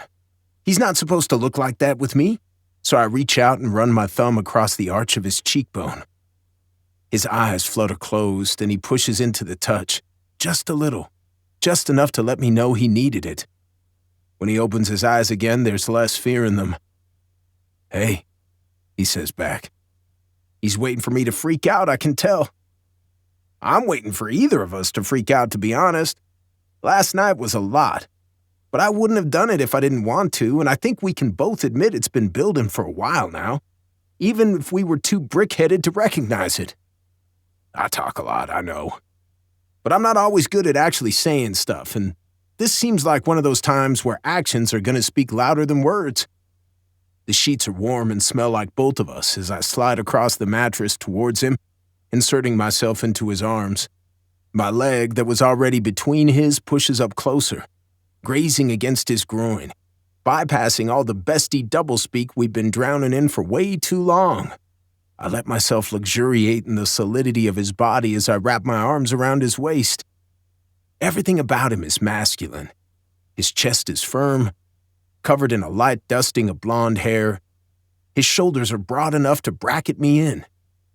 He's not supposed to look like that with me, so I reach out and run my thumb across the arch of his cheekbone. His eyes flutter closed and he pushes into the touch, just a little, just enough to let me know he needed it. When he opens his eyes again, there's less fear in them. Hey, he says back. He's waiting for me to freak out, I can tell. I'm waiting for either of us to freak out, to be honest. Last night was a lot, but I wouldn't have done it if I didn't want to, and I think we can both admit it's been building for a while now, even if we were too brick-headed to recognize it. I talk a lot, I know, but I'm not always good at actually saying stuff, and this seems like one of those times where actions are going to speak louder than words. The sheets are warm and smell like both of us as I slide across the mattress towards him, inserting myself into his arms. My leg that was already between his pushes up closer, grazing against his groin, bypassing all the bestie doublespeak we've been drowning in for way too long. I let myself luxuriate in the solidity of his body as I wrap my arms around his waist. Everything about him is masculine. His chest is firm, covered in a light dusting of blonde hair. His shoulders are broad enough to bracket me in.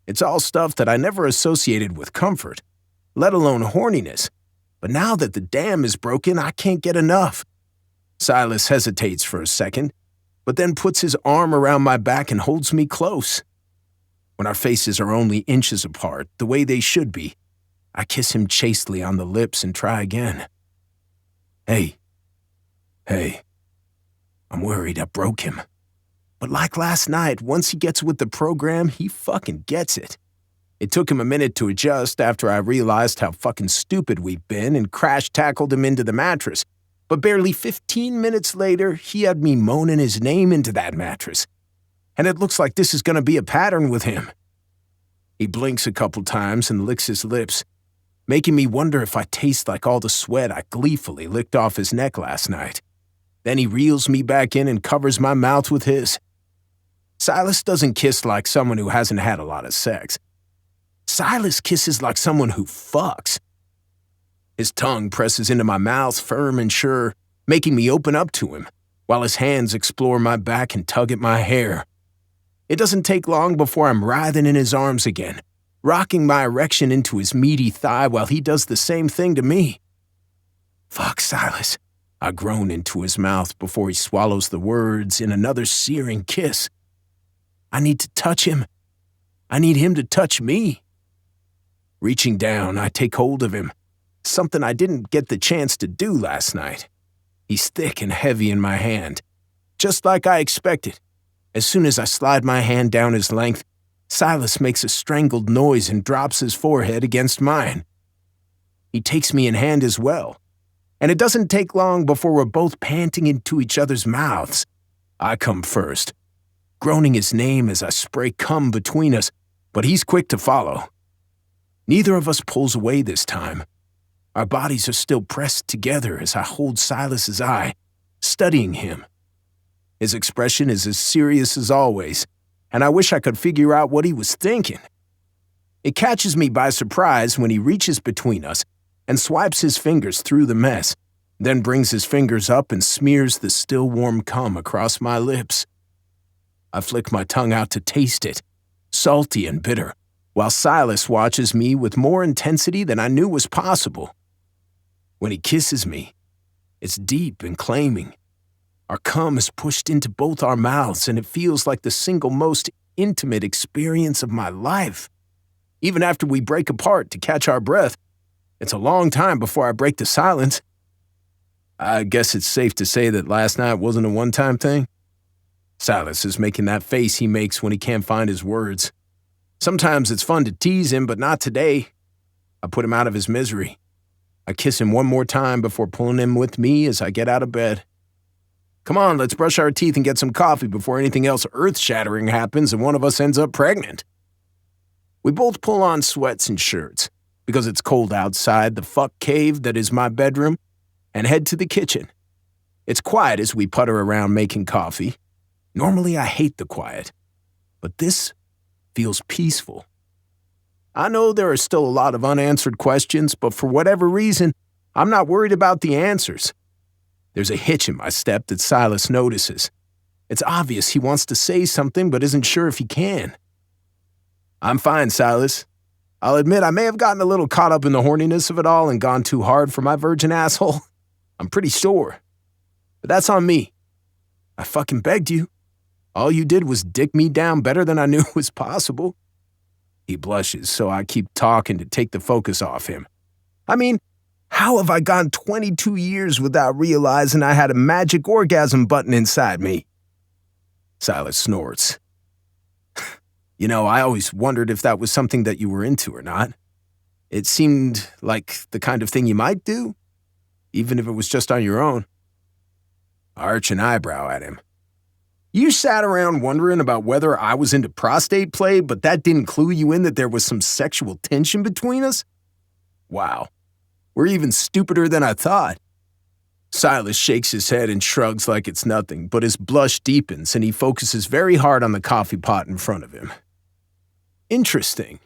It's all stuff that I never associated with comfort, let alone horniness. But now that the dam is broken, I can't get enough. Silas hesitates for a second, but then puts his arm around my back and holds me close. When our faces are only inches apart, the way they should be, I kiss him chastely on the lips and try again. Hey. I'm worried I broke him. But like last night, once he gets with the program, he fucking gets it. It took him a minute to adjust after I realized how fucking stupid we've been and crash-tackled him into the mattress. But barely 15 minutes later, he had me moaning his name into that mattress. And it looks like this is going to be a pattern with him. He blinks a couple times and licks his lips, making me wonder if I taste like all the sweat I gleefully licked off his neck last night. Then he reels me back in and covers my mouth with his. Silas doesn't kiss like someone who hasn't had a lot of sex. Silas kisses like someone who fucks. His tongue presses into my mouth firm and sure, making me open up to him, while his hands explore my back and tug at my hair. It doesn't take long before I'm writhing in his arms again, rocking my erection into his meaty thigh while he does the same thing to me. Fuck, Silas. I groan into his mouth before he swallows the words in another searing kiss. I need to touch him. I need him to touch me. Reaching down, I take hold of him, something I didn't get the chance to do last night. He's thick and heavy in my hand, just like I expected. As soon as I slide my hand down his length, Silas makes a strangled noise and drops his forehead against mine. He takes me in hand as well, and it doesn't take long before we're both panting into each other's mouths. I come first, groaning his name as I spray cum between us, but he's quick to follow. Neither of us pulls away this time. Our bodies are still pressed together as I hold Silas's eye, studying him. His expression is as serious as always, and I wish I could figure out what he was thinking. It catches me by surprise when he reaches between us and swipes his fingers through the mess, then brings his fingers up and smears the still warm cum across my lips. I flick my tongue out to taste it, salty and bitter, while Silas watches me with more intensity than I knew was possible. When he kisses me, it's deep and claiming. Our cum is pushed into both our mouths, and it feels like the single most intimate experience of my life. Even after we break apart to catch our breath, it's a long time before I break the silence. I guess it's safe to say that last night wasn't a one-time thing. Silas is making that face he makes when he can't find his words. Sometimes it's fun to tease him, but not today. I put him out of his misery. I kiss him one more time before pulling him with me as I get out of bed. Come on, let's brush our teeth and get some coffee before anything else earth-shattering happens and one of us ends up pregnant. We both pull on sweats and shirts, because it's cold outside the fuck cave that is my bedroom, and head to the kitchen. It's quiet as we putter around making coffee. Normally I hate the quiet, but this feels peaceful. I know there are still a lot of unanswered questions, but for whatever reason, I'm not worried about the answers. There's a hitch in my step that Silas notices. It's obvious he wants to say something but isn't sure if he can. I'm fine, Silas. I'll admit I may have gotten a little caught up in the horniness of it all and gone too hard for my virgin asshole. I'm pretty sure. But that's on me. I fucking begged you. All you did was dick me down better than I knew was possible. He blushes, so I keep talking to take the focus off him. I mean, how have I gone 22 years without realizing I had a magic orgasm button inside me? Silas snorts. You know, I always wondered if that was something that you were into or not. It seemed like the kind of thing you might do, even if it was just on your own. I arch an eyebrow at him. You sat around wondering about whether I was into prostate play, but that didn't clue you in that there was some sexual tension between us? Wow. We're even stupider than I thought. Silas shakes his head and shrugs like it's nothing, but his blush deepens and he focuses very hard on the coffee pot in front of him. Interesting.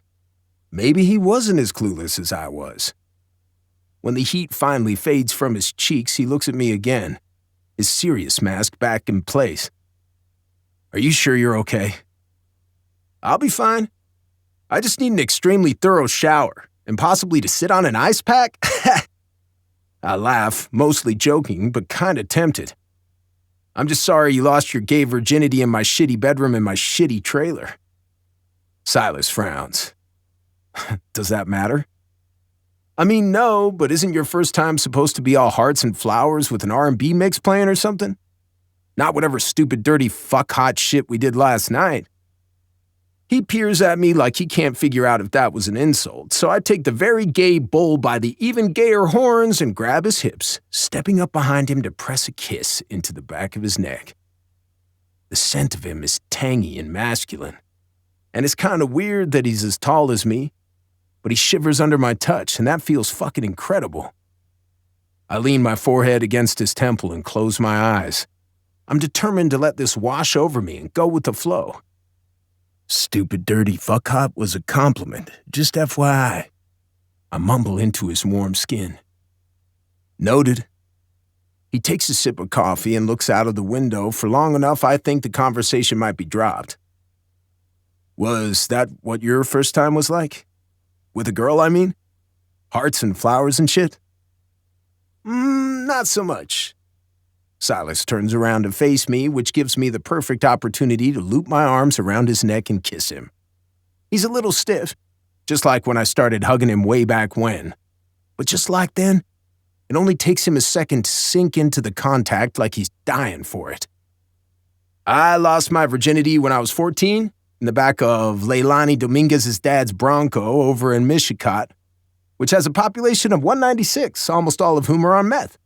Maybe he wasn't as clueless as I was. When the heat finally fades from his cheeks, he looks at me again, his serious mask back in place. Are you sure you're okay? I'll be fine. I just need an extremely thorough shower, and possibly to sit on an ice pack? I laugh, mostly joking, but kinda tempted. I'm just sorry you lost your gay virginity in my shitty bedroom in my shitty trailer. Silas frowns. Does that matter? I mean, no, but isn't your first time supposed to be all hearts and flowers with an R&B mix playing or something? Not whatever stupid, dirty, fuck-hot shit we did last night. He peers at me like he can't figure out if that was an insult, so I take the very gay bull by the even gayer horns and grab his hips, stepping up behind him to press a kiss into the back of his neck. The scent of him is tangy and masculine, and it's kind of weird that he's as tall as me, but he shivers under my touch, and that feels fucking incredible. I lean my forehead against his temple and close my eyes. I'm determined to let this wash over me and go with the flow. Stupid, dirty fuck-hop was a compliment, just FYI. I mumble into his warm skin. Noted. He takes a sip of coffee and looks out of the window for long enough I think the conversation might be dropped. Was that what your first time was like? With a girl, I mean? Hearts and flowers and shit? Not so much. Silas turns around to face me, which gives me the perfect opportunity to loop my arms around his neck and kiss him. He's a little stiff, just like when I started hugging him way back when. But just like then, it only takes him a second to sink into the contact like he's dying for it. I lost my virginity when I was 14 in the back of Leilani Dominguez's dad's Bronco over in Michigan, which has a population of 196, almost all of whom are on meth.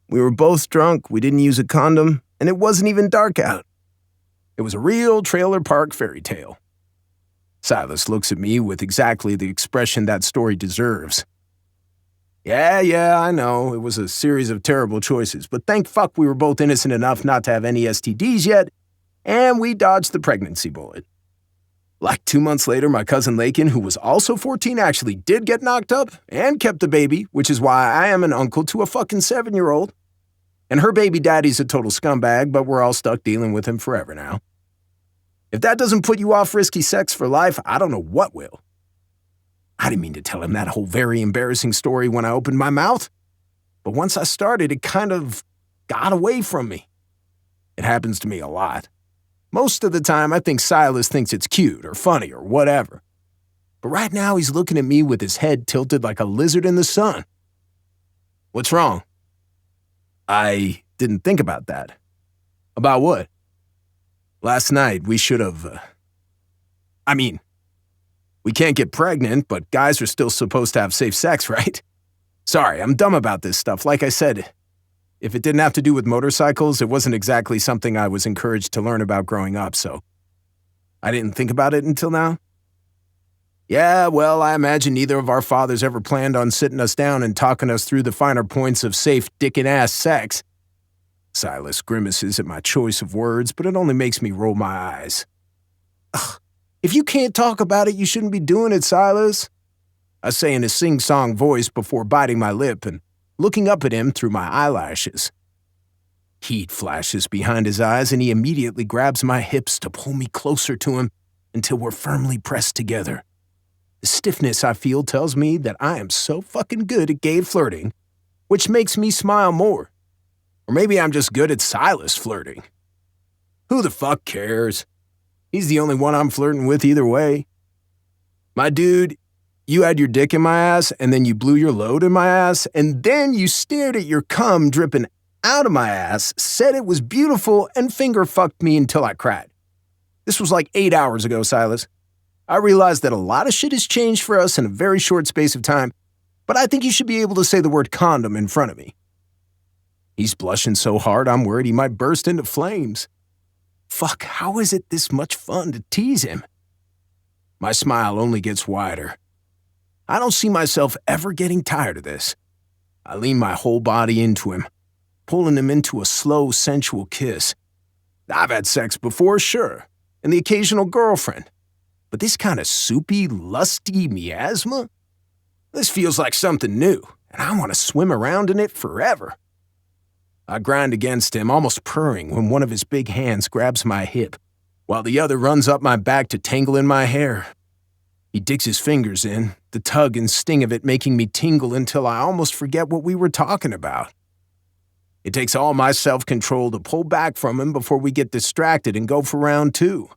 We were both drunk, we didn't use a condom, and it wasn't even dark out. It was a real trailer park fairy tale. Silas looks at me with exactly the expression that story deserves. Yeah, I know, it was a series of terrible choices, but thank fuck we were both innocent enough not to have any STDs yet, and we dodged the pregnancy bullet. Like 2 months later, my cousin Lakin, who was also 14, actually did get knocked up and kept the baby, which is why I am an uncle to a fucking 7-year-old. And her baby daddy's a total scumbag, but we're all stuck dealing with him forever now. If that doesn't put you off risky sex for life, I don't know what will. I didn't mean to tell him that whole very embarrassing story when I opened my mouth. But once I started, it kind of got away from me. It happens to me a lot. Most of the time, I think Silas thinks it's cute or funny or whatever. But right now, he's looking at me with his head tilted like a lizard in the sun. What's wrong? I didn't think about that. About what? Last night, we should have... we can't get pregnant, but guys are still supposed to have safe sex, right? Sorry, I'm dumb about this stuff. Like I said, if it didn't have to do with motorcycles, it wasn't exactly something I was encouraged to learn about growing up, so I didn't think about it until now. Yeah, well, I imagine neither of our fathers ever planned on sitting us down and talking us through the finer points of safe dick-and-ass sex. Silas grimaces at my choice of words, but it only makes me roll my eyes. Ugh, if you can't talk about it, you shouldn't be doing it, Silas. I say in a sing-song voice before biting my lip and looking up at him through my eyelashes. Heat flashes behind his eyes, and he immediately grabs my hips to pull me closer to him until we're firmly pressed together. The stiffness I feel tells me that I am so fucking good at gay flirting, which makes me smile more. Or maybe I'm just good at Silas flirting. Who the fuck cares? He's the only one I'm flirting with either way. My dude, you had your dick in my ass, and then you blew your load in my ass, and then you stared at your cum dripping out of my ass, said it was beautiful, and finger-fucked me until I cried. This was like 8 hours ago, Silas. I realized that a lot of shit has changed for us in a very short space of time, but I think you should be able to say the word condom in front of me. He's blushing so hard I'm worried he might burst into flames. Fuck, how is it this much fun to tease him? My smile only gets wider. I don't see myself ever getting tired of this. I lean my whole body into him, pulling him into a slow, sensual kiss. I've had sex before, sure, and the occasional girlfriend. But this kind of soupy, lusty miasma? This feels like something new, and I want to swim around in it forever. I grind against him, almost purring, when one of his big hands grabs my hip, while the other runs up my back to tangle in my hair. He digs his fingers in, the tug and sting of it making me tingle until I almost forget what we were talking about. It takes all my self-control to pull back from him before we get distracted and go for round 2.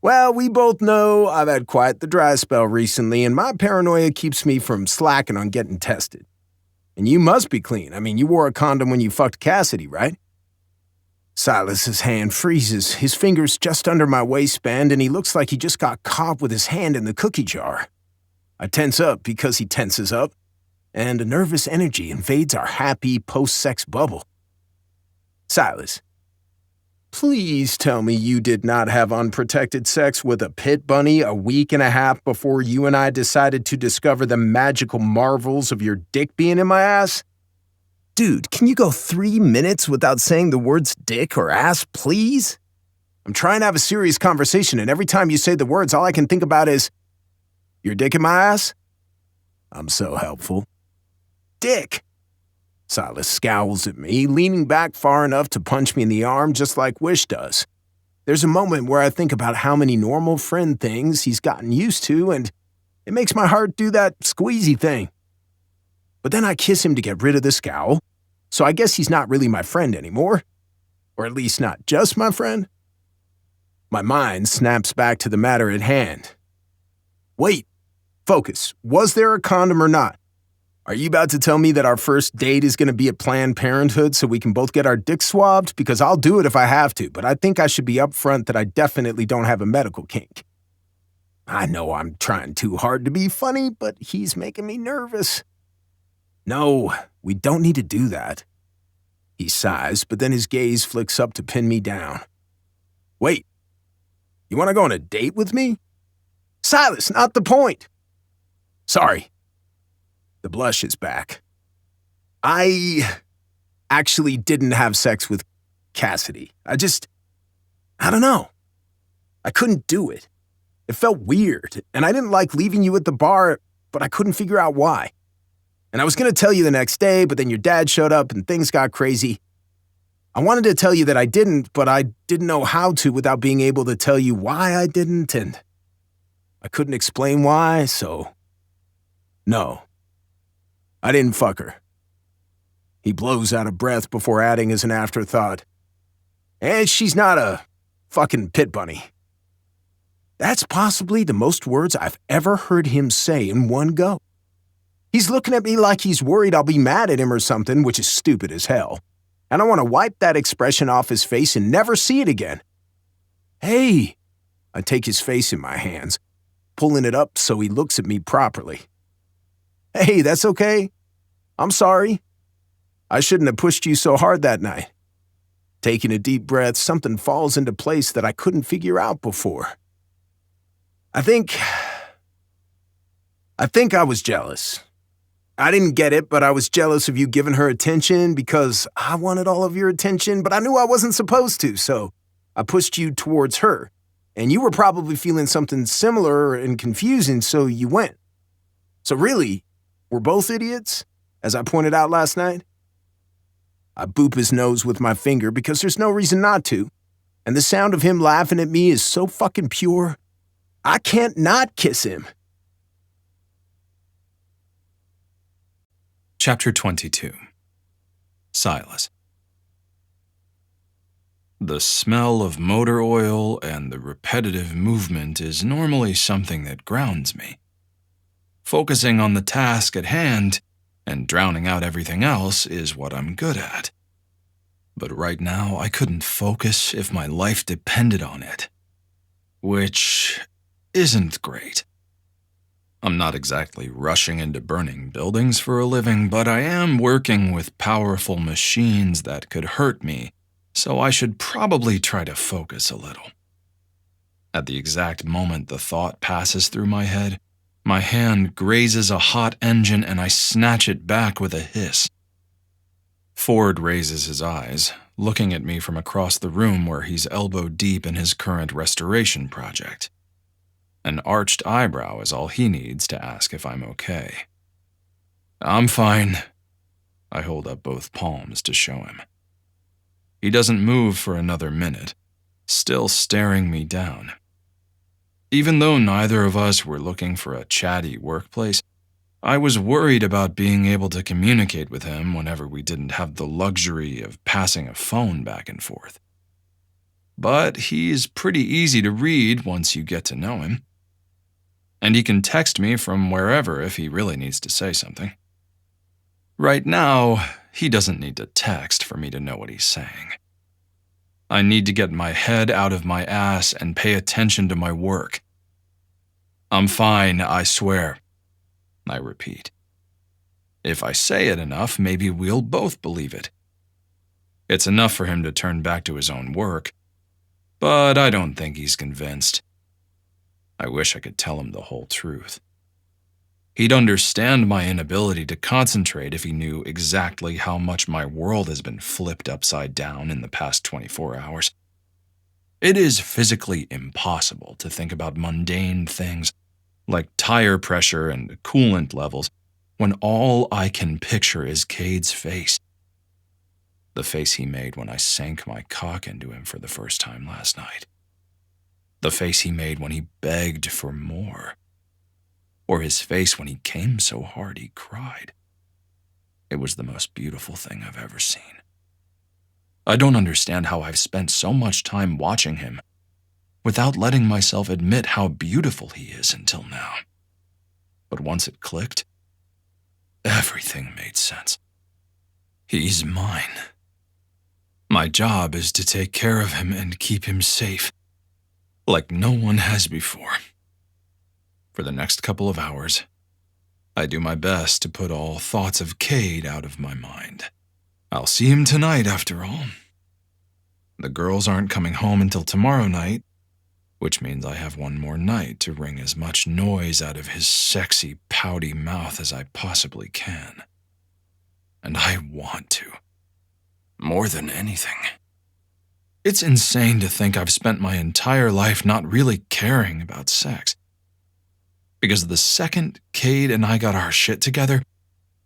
Well, we both know I've had quite the dry spell recently, and my paranoia keeps me from slacking on getting tested. And you must be clean. You wore a condom when you fucked Cassidy, right? Silas's hand freezes, his fingers just under my waistband, and he looks like he just got caught with his hand in the cookie jar. I tense up because he tenses up, and a nervous energy invades our happy post-sex bubble. Silas, please tell me you did not have unprotected sex with a pit bunny a week and a half before you and I decided to discover the magical marvels of your dick being in my ass? Dude, can you go 3 minutes without saying the words dick or ass, please? I'm trying to have a serious conversation, and every time you say the words, all I can think about is, your dick in my ass? I'm so helpful. Dick! Silas scowls at me, leaning back far enough to punch me in the arm just like Wish does. There's a moment where I think about how many normal friend things he's gotten used to, and it makes my heart do that squeezy thing. But then I kiss him to get rid of the scowl, so I guess he's not really my friend anymore. Or at least not just my friend. My mind snaps back to the matter at hand. Wait, focus. Was there a condom or not? Are you about to tell me that our first date is going to be at Planned Parenthood so we can both get our dicks swabbed? Because I'll do it if I have to, but I think I should be upfront that I definitely don't have a medical kink. I know I'm trying too hard to be funny, but he's making me nervous. No, we don't need to do that. He sighs, but then his gaze flicks up to pin me down. Wait, you want to go on a date with me? Silas, not the point. Sorry. The blush is back. I actually didn't have sex with Cassidy. I don't know. I couldn't do it. It felt weird, and I didn't like leaving you at the bar, but I couldn't figure out why. And I was going to tell you the next day, but then your dad showed up and things got crazy. I wanted to tell you that I didn't, but I didn't know how to without being able to tell you why I didn't, and I couldn't explain why, so no. I didn't fuck her. He blows out of breath before adding as an afterthought. And she's not a fucking pit bunny. That's possibly the most words I've ever heard him say in one go. He's looking at me like he's worried I'll be mad at him or something, which is stupid as hell. And I want to wipe that expression off his face and never see it again. Hey, I take his face in my hands, pulling it up so he looks at me properly. Hey, that's okay. I'm sorry. I shouldn't have pushed you so hard that night. Taking a deep breath, something falls into place that I couldn't figure out before. I think I was jealous. I didn't get it, but I was jealous of you giving her attention because I wanted all of your attention, but I knew I wasn't supposed to, so I pushed you towards her. And you were probably feeling something similar and confusing, so you went. So really, we're both idiots, as I pointed out last night. I boop his nose with my finger because there's no reason not to, and the sound of him laughing at me is so fucking pure, I can't not kiss him. Chapter 22. Silas. The smell of motor oil and the repetitive movement is normally something that grounds me. Focusing on the task at hand and drowning out everything else is what I'm good at. But right now, I couldn't focus if my life depended on it, which isn't great. I'm not exactly rushing into burning buildings for a living, but I am working with powerful machines that could hurt me, so I should probably try to focus a little. At the exact moment the thought passes through my head, my hand grazes a hot engine and I snatch it back with a hiss. Ford raises his eyes, looking at me from across the room where he's elbow deep in his current restoration project. An arched eyebrow is all he needs to ask if I'm okay. I'm fine. I hold up both palms to show him. He doesn't move for another minute, still staring me down. Even though neither of us were looking for a chatty workplace, I was worried about being able to communicate with him whenever we didn't have the luxury of passing a phone back and forth. But he's pretty easy to read once you get to know him. And he can text me from wherever if he really needs to say something. Right now, he doesn't need to text for me to know what he's saying. I need to get my head out of my ass and pay attention to my work. I'm fine, I swear. I repeat. If I say it enough, maybe we'll both believe it. It's enough for him to turn back to his own work, but I don't think he's convinced. I wish I could tell him the whole truth. He'd understand my inability to concentrate if he knew exactly how much my world has been flipped upside down in the past 24 hours. It is physically impossible to think about mundane things like tire pressure and coolant levels when all I can picture is Cade's face. The face he made when I sank my cock into him for the first time last night. The face he made when he begged for more. Or his face when he came so hard he cried. It was the most beautiful thing I've ever seen. I don't understand how I've spent so much time watching him without letting myself admit how beautiful he is until now. But once it clicked, everything made sense. He's mine. My job is to take care of him and keep him safe, like no one has before. For the next couple of hours, I do my best to put all thoughts of Cade out of my mind. I'll see him tonight, after all. The girls aren't coming home until tomorrow night, which means I have one more night to wring as much noise out of his sexy, pouty mouth as I possibly can. And I want to. More than anything. It's insane to think I've spent my entire life not really caring about sex. Because the second Cade and I got our shit together,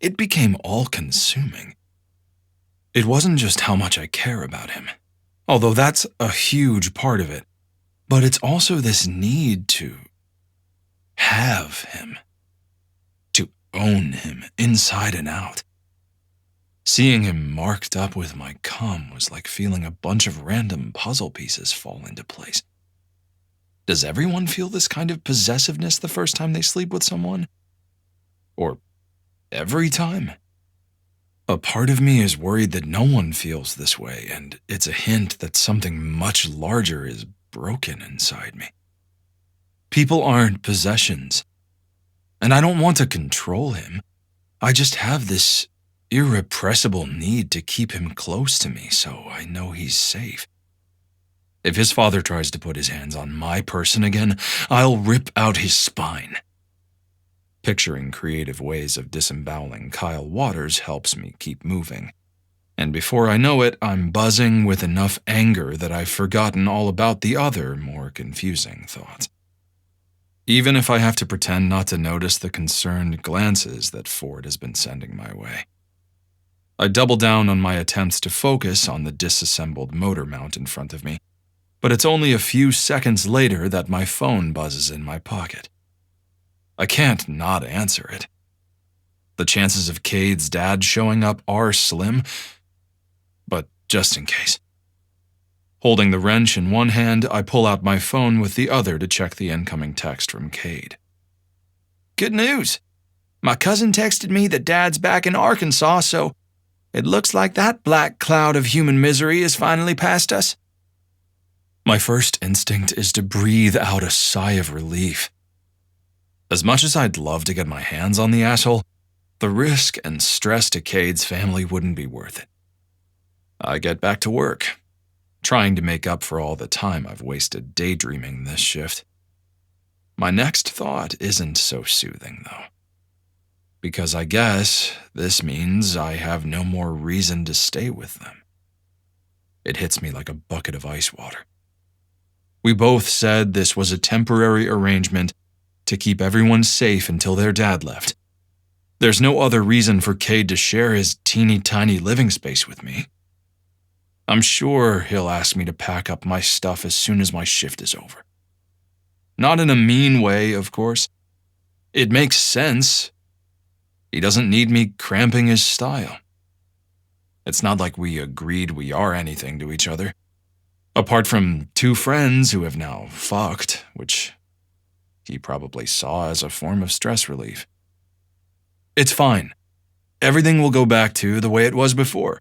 it became all-consuming. It wasn't just how much I care about him, although that's a huge part of it, but it's also this need to have him, to own him inside and out. Seeing him marked up with my cum was like feeling a bunch of random puzzle pieces fall into place. Does everyone feel this kind of possessiveness the first time they sleep with someone? Or every time? A part of me is worried that no one feels this way, and it's a hint that something much larger is broken inside me. People aren't possessions, and I don't want to control him. I just have this irrepressible need to keep him close to me so I know he's safe. If his father tries to put his hands on my person again, I'll rip out his spine. Picturing creative ways of disemboweling Kyle Waters helps me keep moving. And before I know it, I'm buzzing with enough anger that I've forgotten all about the other, more confusing thoughts. Even if I have to pretend not to notice the concerned glances that Ford has been sending my way. I double down on my attempts to focus on the disassembled motor mount in front of me, but it's only a few seconds later that my phone buzzes in my pocket. I can't not answer it. The chances of Cade's dad showing up are slim, but just in case. Holding the wrench in one hand, I pull out my phone with the other to check the incoming text from Cade. Good news! My cousin texted me that Dad's back in Arkansas, so it looks like that black cloud of human misery is finally past us. My first instinct is to breathe out a sigh of relief. As much as I'd love to get my hands on the asshole, the risk and stress to Cade's family wouldn't be worth it. I get back to work, trying to make up for all the time I've wasted daydreaming this shift. My next thought isn't so soothing, though. Because I guess this means I have no more reason to stay with them. It hits me like a bucket of ice water. We both said this was a temporary arrangement to keep everyone safe until their dad left. There's no other reason for Cade to share his teeny-tiny living space with me. I'm sure he'll ask me to pack up my stuff as soon as my shift is over. Not in a mean way, of course. It makes sense. He doesn't need me cramping his style. It's not like we agreed we are anything to each other. Apart from two friends who have now fucked, which he probably saw as a form of stress relief. It's fine. Everything will go back to the way it was before.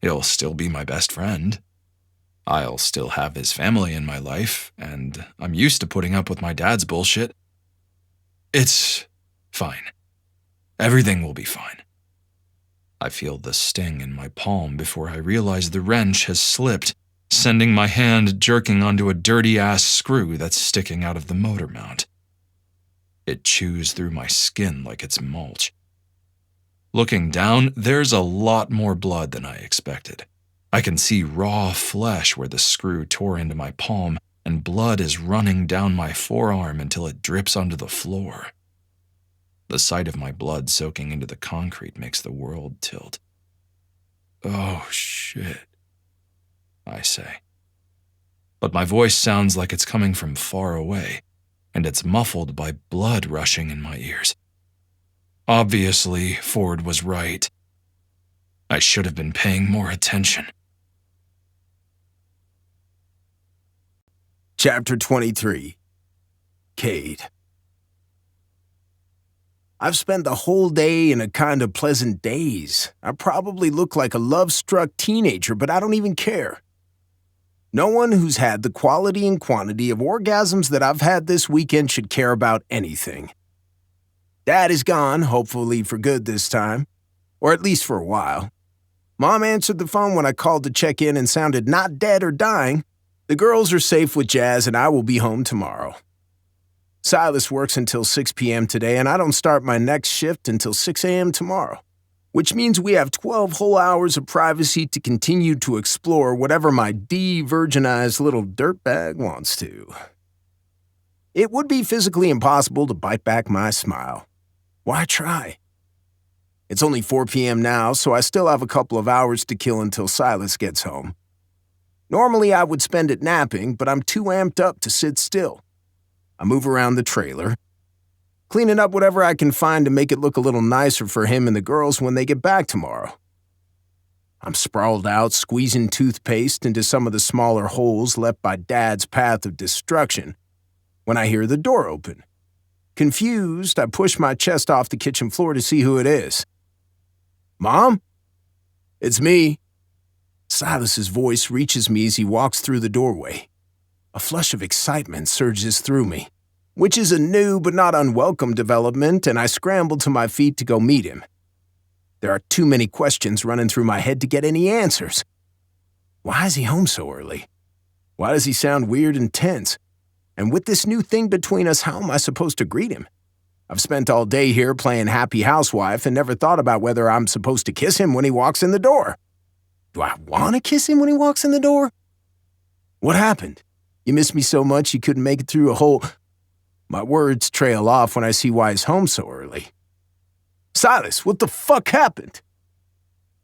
He'll still be my best friend. I'll still have his family in my life, and I'm used to putting up with my dad's bullshit. It's fine. Everything will be fine. I feel the sting in my palm before I realize the wrench has slipped, sending my hand jerking onto a dirty-ass screw that's sticking out of the motor mount. It chews through my skin like it's mulch. Looking down, there's a lot more blood than I expected. I can see raw flesh where the screw tore into my palm, and blood is running down my forearm until it drips onto the floor. The sight of my blood soaking into the concrete makes the world tilt. Oh, shit, I say. But my voice sounds like it's coming from far away, and it's muffled by blood rushing in my ears. Obviously, Ford was right. I should have been paying more attention. Chapter 23. Cade. I've spent the whole day in a kind of pleasant daze. I probably look like a love-struck teenager, but I don't even care. No one who's had the quality and quantity of orgasms that I've had this weekend should care about anything. Dad is gone, hopefully for good this time, or at least for a while. Mom answered the phone when I called to check in and sounded not dead or dying. The girls are safe with Jazz and I will be home tomorrow. Silas works until 6 p.m. today and I don't start my next shift until 6 a.m. tomorrow, which means we have 12 whole hours of privacy to continue to explore whatever my de-virginized little dirtbag wants to. It would be physically impossible to bite back my smile. Why try? It's only 4 p.m. now, so I still have a couple of hours to kill until Silas gets home. Normally I would spend it napping, but I'm too amped up to sit still. I move around the trailer, cleaning up whatever I can find to make it look a little nicer for him and the girls when they get back tomorrow. I'm sprawled out, squeezing toothpaste into some of the smaller holes left by Dad's path of destruction, when I hear the door open. Confused, I push my chest off the kitchen floor to see who it is. "Mom? It's me." Silas's voice reaches me as he walks through the doorway. A flush of excitement surges through me, which is a new but not unwelcome development, and I scramble to my feet to go meet him. There are too many questions running through my head to get any answers. Why is he home so early? Why does he sound weird and tense? And with this new thing between us, how am I supposed to greet him? I've spent all day here playing happy housewife and never thought about whether I'm supposed to kiss him when he walks in the door. Do I want to kiss him when he walks in the door? What happened? You missed me so much you couldn't make it through a whole... My words trail off when I see why he's home so early. Silas, what the fuck happened?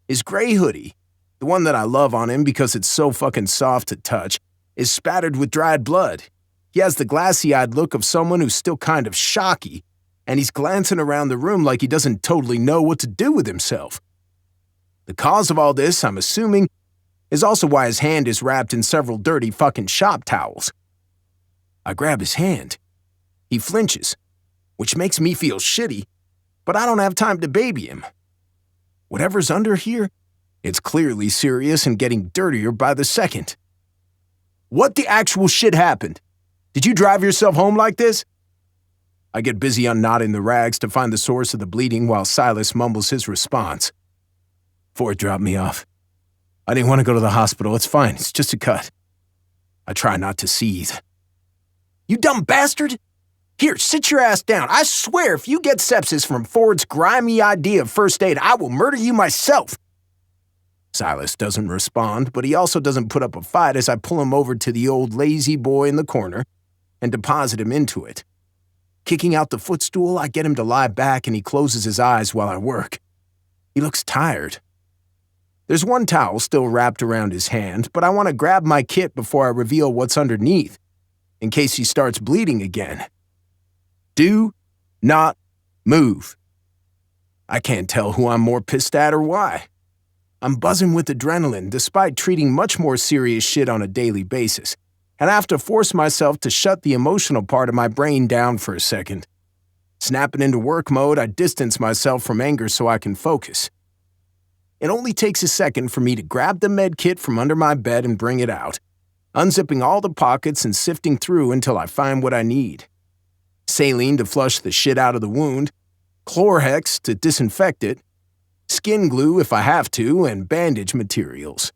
His gray hoodie, the one that I love on him because it's so fucking soft to touch, is spattered with dried blood. He has the glassy-eyed look of someone who's still kind of shocky, and he's glancing around the room like he doesn't totally know what to do with himself. The cause of all this, I'm assuming, is also why his hand is wrapped in several dirty fucking shop towels. I grab his hand. He flinches, which makes me feel shitty, but I don't have time to baby him. Whatever's under here, it's clearly serious and getting dirtier by the second. What the actual shit happened? Did you drive yourself home like this? I get busy unknotting the rags to find the source of the bleeding while Silas mumbles his response. Ford dropped me off. I didn't want to go to the hospital. It's fine. It's just a cut. I try not to seethe. You dumb bastard! Here, sit your ass down. I swear if you get sepsis from Ford's grimy idea of first aid, I will murder you myself. Silas doesn't respond, but he also doesn't put up a fight as I pull him over to the old lazy boy in the corner and deposit him into it. Kicking out the footstool, I get him to lie back and he closes his eyes while I work. He looks tired. There's one towel still wrapped around his hand, but I want to grab my kit before I reveal what's underneath, in case he starts bleeding again. Do not move. I can't tell who I'm more pissed at or why. I'm buzzing with adrenaline despite treating much more serious shit on a daily basis, and I have to force myself to shut the emotional part of my brain down for a second. Snapping into work mode, I distance myself from anger so I can focus. It only takes a second for me to grab the med kit from under my bed and bring it out, unzipping all the pockets and sifting through until I find what I need. Saline to flush the shit out of the wound, Chlorhex to disinfect it, skin glue if I have to, and bandage materials.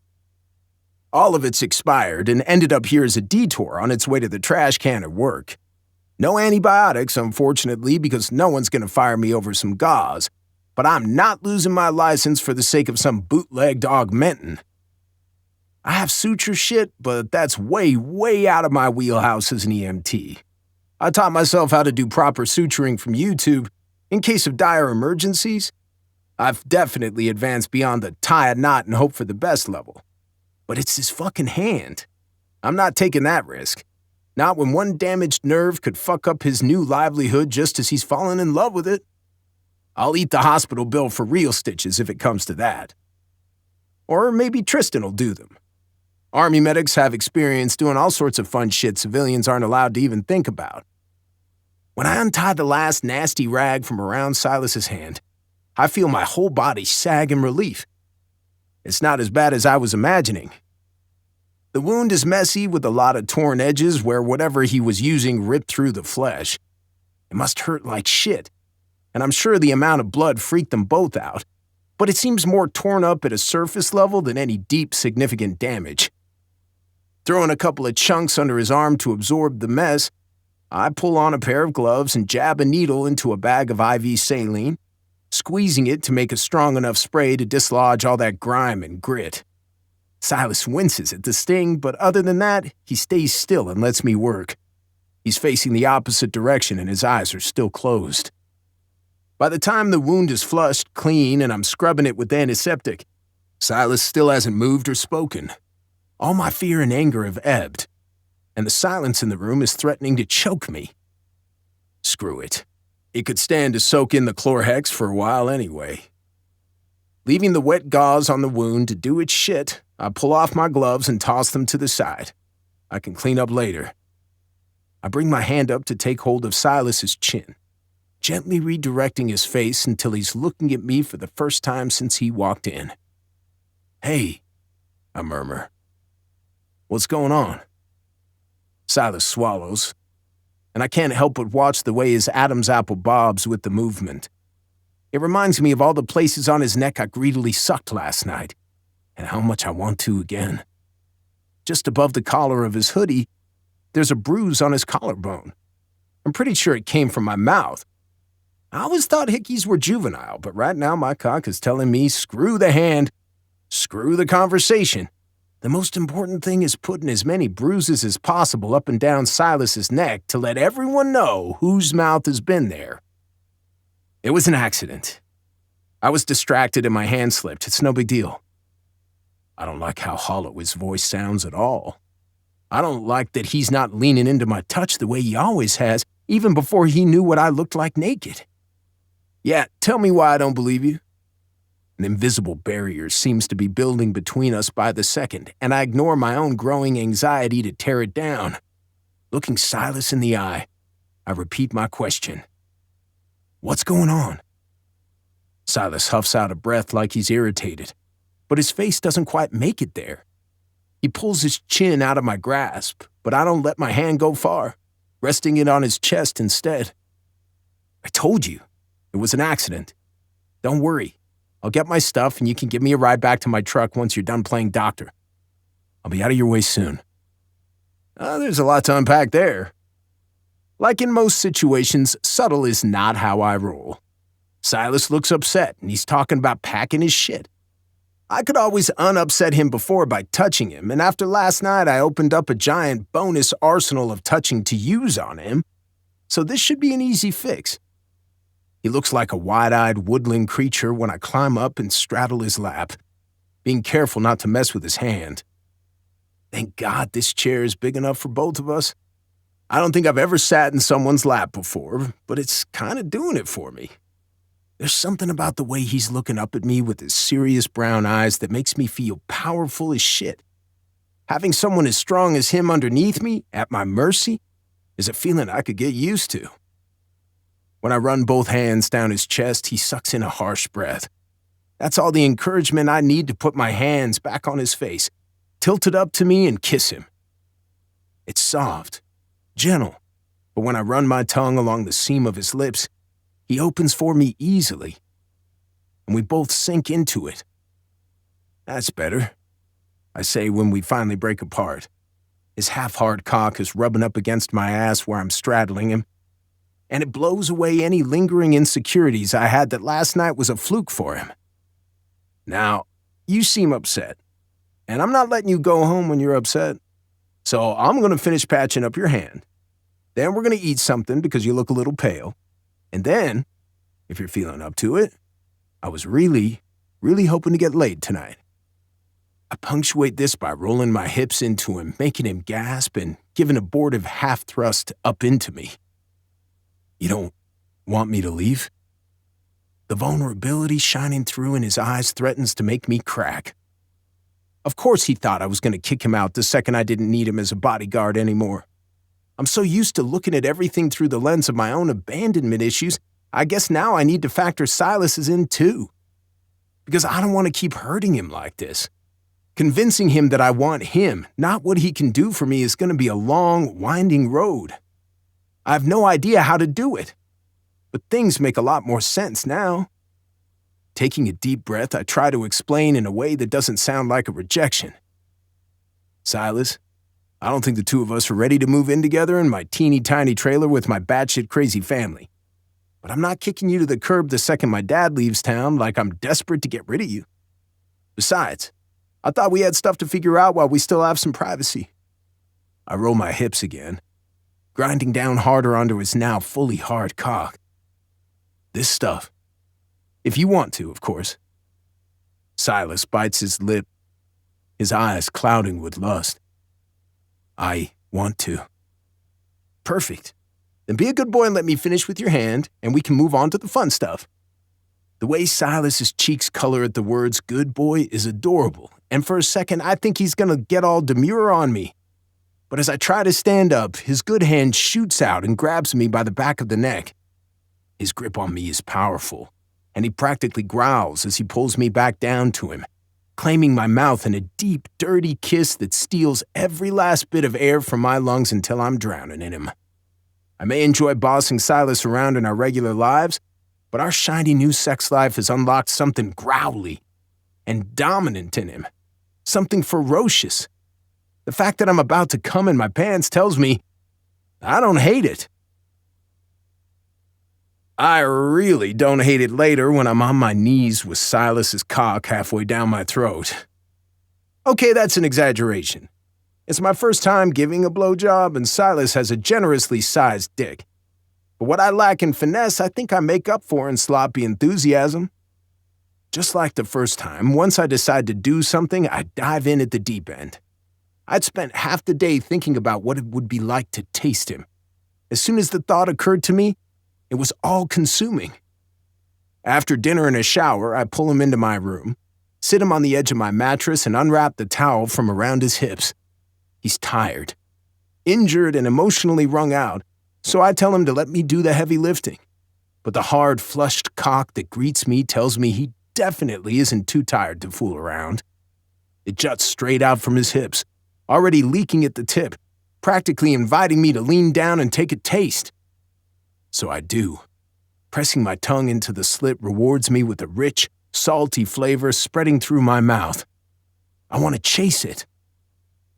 All of it's expired and ended up here as a detour on its way to the trash can at work. No antibiotics, unfortunately, because no one's gonna fire me over some gauze, but I'm not losing my license for the sake of some bootlegged Augmentin. I have suture shit, but that's way, way out of my wheelhouse as an EMT. I taught myself how to do proper suturing from YouTube in case of dire emergencies. I've definitely advanced beyond the tie a knot and hope for the best level. But it's his fucking hand. I'm not taking that risk. Not when one damaged nerve could fuck up his new livelihood just as he's fallen in love with it. I'll eat the hospital bill for real stitches if it comes to that. Or maybe Tristan will do them. Army medics have experience doing all sorts of fun shit civilians aren't allowed to even think about. When I untie the last nasty rag from around Silas's hand, I feel my whole body sag in relief. It's not as bad as I was imagining. The wound is messy with a lot of torn edges where whatever he was using ripped through the flesh. It must hurt like shit, and I'm sure the amount of blood freaked them both out, but it seems more torn up at a surface level than any deep, significant damage. Throwing a couple of chunks under his arm to absorb the mess, I pull on a pair of gloves and jab a needle into a bag of IV saline, squeezing it to make a strong enough spray to dislodge all that grime and grit. Silas winces at the sting, but other than that, he stays still and lets me work. He's facing the opposite direction and his eyes are still closed. By the time the wound is flushed clean and I'm scrubbing it with antiseptic, Silas still hasn't moved or spoken. All my fear and anger have ebbed, and the silence in the room is threatening to choke me. Screw it. It could stand to soak in the Chlorhex for a while anyway. Leaving the wet gauze on the wound to do its shit, I pull off my gloves and toss them to the side. I can clean up later. I bring my hand up to take hold of Silas's chin, gently redirecting his face until he's looking at me for the first time since he walked in. "Hey," I murmur. "What's going on?" Silas swallows, and I can't help but watch the way his Adam's apple bobs with the movement. It reminds me of all the places on his neck I greedily sucked last night, and how much I want to again. Just above the collar of his hoodie, there's a bruise on his collarbone. I'm pretty sure it came from my mouth. I always thought hickeys were juvenile, but right now my cock is telling me screw the hand, screw the conversation. The most important thing is putting as many bruises as possible up and down Silas's neck to let everyone know whose mouth has been there. It was an accident. I was distracted and my hand slipped. It's no big deal. I don't like how hollow his voice sounds at all. I don't like that he's not leaning into my touch the way he always has, even before he knew what I looked like naked. Yeah, tell me why I don't believe you. An invisible barrier seems to be building between us by the second, and I ignore my own growing anxiety to tear it down. Looking Silas in the eye, I repeat my question. "What's going on?" Silas huffs out a breath like he's irritated, but his face doesn't quite make it there. He pulls his chin out of my grasp, but I don't let my hand go far, resting it on his chest instead. "I told you, it was an accident. Don't worry. I'll get my stuff and you can give me a ride back to my truck once you're done playing doctor. I'll be out of your way soon." There's a lot to unpack there. Like in most situations, subtle is not how I roll. Silas looks upset and he's talking about packing his shit. I could always unupset him before by touching him, and after last night I opened up a giant bonus arsenal of touching to use on him, so this should be an easy fix. He looks like a wide-eyed woodland creature when I climb up and straddle his lap, being careful not to mess with his hand. Thank God this chair is big enough for both of us. I don't think I've ever sat in someone's lap before, but it's kind of doing it for me. There's something about the way he's looking up at me with his serious brown eyes that makes me feel powerful as shit. Having someone as strong as him underneath me, at my mercy, is a feeling I could get used to. When I run both hands down his chest, he sucks in a harsh breath. That's all the encouragement I need to put my hands back on his face, tilt it up to me and kiss him. It's soft, gentle, but when I run my tongue along the seam of his lips, he opens for me easily, and we both sink into it. That's better, I say when we finally break apart. His half-hard cock is rubbing up against my ass where I'm straddling him, and it blows away any lingering insecurities I had that last night was a fluke for him. Now, you seem upset, and I'm not letting you go home when you're upset, so I'm going to finish patching up your hand. Then we're going to eat something because you look a little pale. And then, if you're feeling up to it, I was really hoping to get laid tonight. I punctuate this by rolling my hips into him, making him gasp and giving a abortive half-thrust up into me. You don't want me to leave? The vulnerability shining through in his eyes threatens to make me crack. Of course he thought I was going to kick him out the second I didn't need him as a bodyguard anymore. I'm so used to looking at everything through the lens of my own abandonment issues, I guess now I need to factor Silas's in too. Because I don't want to keep hurting him like this. Convincing him that I want him, not what he can do for me, is going to be a long, winding road. I have no idea how to do it. But things make a lot more sense now. Taking a deep breath, I try to explain in a way that doesn't sound like a rejection. Silas, I don't think the two of us are ready to move in together in my teeny-tiny trailer with my batshit crazy family. But I'm not kicking you to the curb the second my dad leaves town like I'm desperate to get rid of you. Besides, I thought we had stuff to figure out while we still have some privacy. I roll my hips again, grinding down harder onto his now fully hard cock. This stuff. If you want to, of course. Silas bites his lip, his eyes clouding with lust. I want to. Perfect. Then be a good boy and let me finish with your hand, and we can move on to the fun stuff. The way Silas's cheeks color at the words "good boy" is adorable, and for a second I think he's gonna get all demure on me. But as I try to stand up, his good hand shoots out and grabs me by the back of the neck. His grip on me is powerful, and he practically growls as he pulls me back down to him, claiming my mouth in a deep, dirty kiss that steals every last bit of air from my lungs until I'm drowning in him. I may enjoy bossing Silas around in our regular lives, but our shiny new sex life has unlocked something growly and dominant in him, something ferocious. The fact that I'm about to come in my pants tells me I don't hate it. I really don't hate it later when I'm on my knees with Silas's cock halfway down my throat. Okay, that's an exaggeration. It's my first time giving a blowjob, and Silas has a generously sized dick. But what I lack in finesse, I think I make up for in sloppy enthusiasm. Just like the first time, once I decide to do something, I dive in at the deep end. I'd spent half the day thinking about what it would be like to taste him. As soon as the thought occurred to me, it was all-consuming. After dinner and a shower, I pull him into my room, sit him on the edge of my mattress, and unwrap the towel from around his hips. He's tired, injured, and emotionally wrung out, so I tell him to let me do the heavy lifting. But the hard, flushed cock that greets me tells me he definitely isn't too tired to fool around. It juts straight out from his hips, already leaking at the tip, practically inviting me to lean down and take a taste. So I do. Pressing my tongue into the slit rewards me with a rich, salty flavor spreading through my mouth. I want to chase it.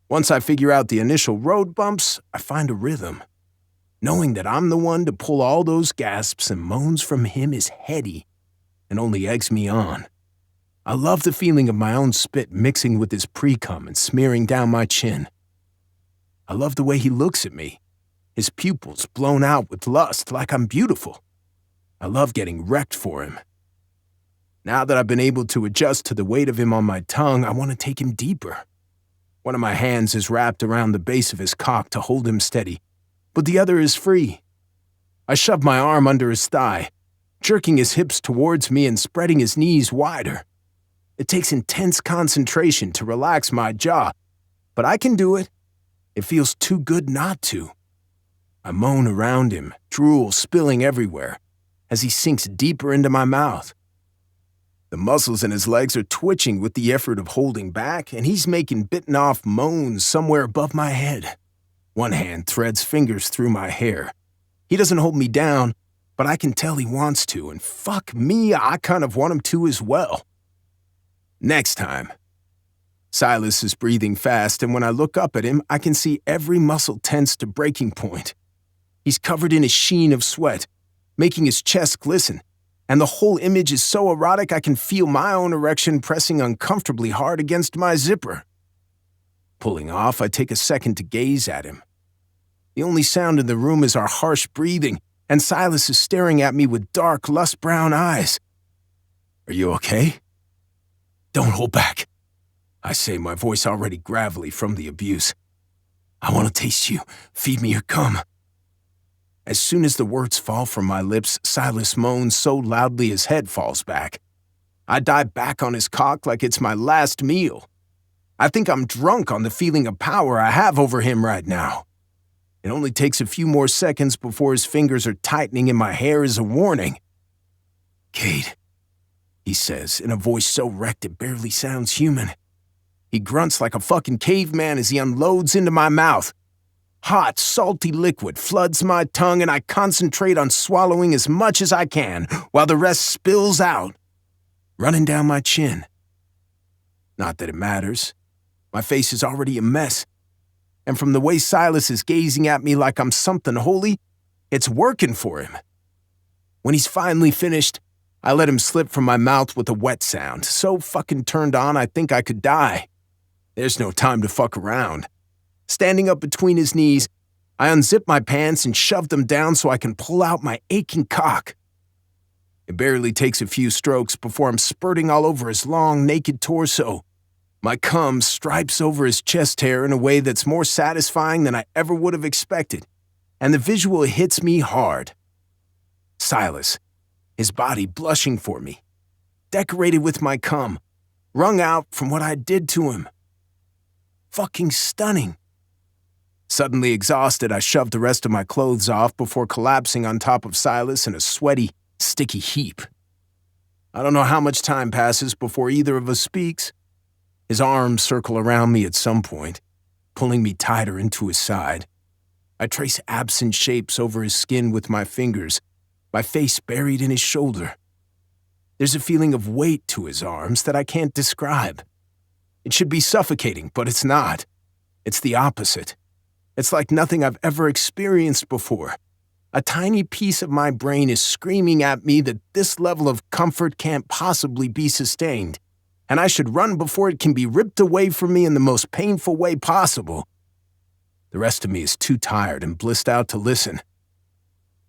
Once I figure out the initial road bumps, I find a rhythm. Knowing that I'm the one to pull all those gasps and moans from him is heady and only eggs me on. I love the feeling of my own spit mixing with his pre-cum and smearing down my chin. I love the way he looks at me, his pupils blown out with lust like I'm beautiful. I love getting wrecked for him. Now that I've been able to adjust to the weight of him on my tongue, I want to take him deeper. One of my hands is wrapped around the base of his cock to hold him steady, but the other is free. I shove my arm under his thigh, jerking his hips towards me and spreading his knees wider. It takes intense concentration to relax my jaw, but I can do it. It feels too good not to. I moan around him, drool spilling everywhere, as he sinks deeper into my mouth. The muscles in his legs are twitching with the effort of holding back, and he's making bitten-off moans somewhere above my head. One hand threads fingers through my hair. He doesn't hold me down, but I can tell he wants to, and fuck me, I kind of want him to as well. Next time. Silas is breathing fast, and when I look up at him, I can see every muscle tense to breaking point. He's covered in a sheen of sweat, making his chest glisten, and the whole image is so erotic I can feel my own erection pressing uncomfortably hard against my zipper. Pulling off, I take a second to gaze at him. The only sound in the room is our harsh breathing, and Silas is staring at me with dark, lust-brown eyes. "Are you okay?" "Don't hold back," I say, my voice already gravelly from the abuse. "I want to taste you. Feed me your cum." As soon as the words fall from my lips, Silas moans so loudly his head falls back. I dive back on his cock like it's my last meal. I think I'm drunk on the feeling of power I have over him right now. It only takes a few more seconds before his fingers are tightening and my hair is a warning. "Kate," he says, in a voice so wrecked it barely sounds human. He grunts like a fucking caveman as he unloads into my mouth. Hot, salty liquid floods my tongue, and I concentrate on swallowing as much as I can while the rest spills out, running down my chin. Not that it matters. My face is already a mess. And from the way Silas is gazing at me like I'm something holy, it's working for him. When he's finally finished, I let him slip from my mouth with a wet sound, so fucking turned on I think I could die. There's no time to fuck around. Standing up between his knees, I unzip my pants and shove them down so I can pull out my aching cock. It barely takes a few strokes before I'm spurting all over his long, naked torso. My cum stripes over his chest hair in a way that's more satisfying than I ever would have expected, and the visual hits me hard. Silas, his body blushing for me, decorated with my cum, wrung out from what I did to him. Fucking stunning. Suddenly exhausted, I shoved the rest of my clothes off before collapsing on top of Silas in a sweaty, sticky heap. I don't know how much time passes before either of us speaks. His arms circle around me at some point, pulling me tighter into his side. I trace absent shapes over his skin with my fingers, my face buried in his shoulder. There's a feeling of weight to his arms that I can't describe. It should be suffocating, but it's not. It's the opposite. It's like nothing I've ever experienced before. A tiny piece of my brain is screaming at me that this level of comfort can't possibly be sustained, and I should run before it can be ripped away from me in the most painful way possible. The rest of me is too tired and blissed out to listen.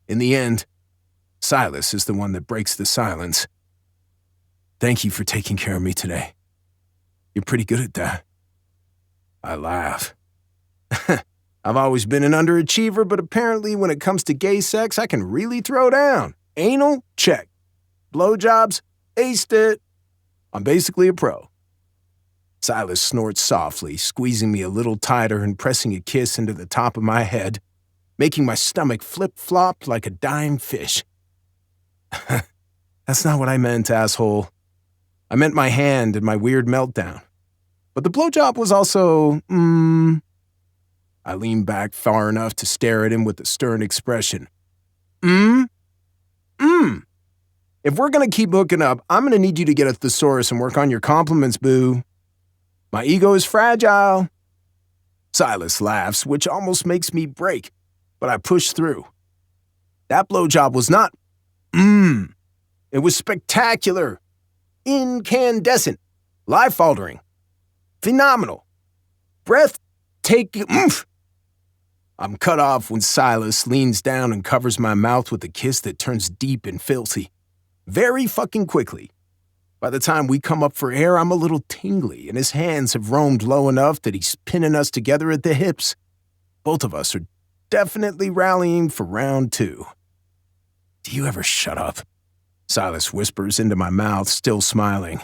In the end, Silas is the one that breaks the silence. Thank you for taking care of me today. You're pretty good at that. I laugh. I've always been an underachiever, but apparently when it comes to gay sex, I can really throw down. Anal? Check. Blowjobs? Aced it. I'm basically a pro. Silas snorts softly, squeezing me a little tighter and pressing a kiss into the top of my head, making my stomach flip-flop like a dying fish. That's not what I meant, asshole. I meant my hand and my weird meltdown. But the blowjob was also, I leaned back far enough to stare at him with a stern expression. If we're gonna keep hooking up, I'm gonna need you to get a thesaurus and work on your compliments, boo. My ego is fragile. Silas laughs, which almost makes me break, but I push through. That blowjob was not, It was spectacular, incandescent, life-altering, phenomenal, breathtaking. I'm cut off when Silas leans down and covers my mouth with a kiss that turns deep and filthy. Very fucking quickly. By the time we come up for air, I'm a little tingly, and his hands have roamed low enough that he's pinning us together at the hips. Both of us are definitely rallying for round 2. Do you ever shut up? Silas whispers into my mouth, still smiling.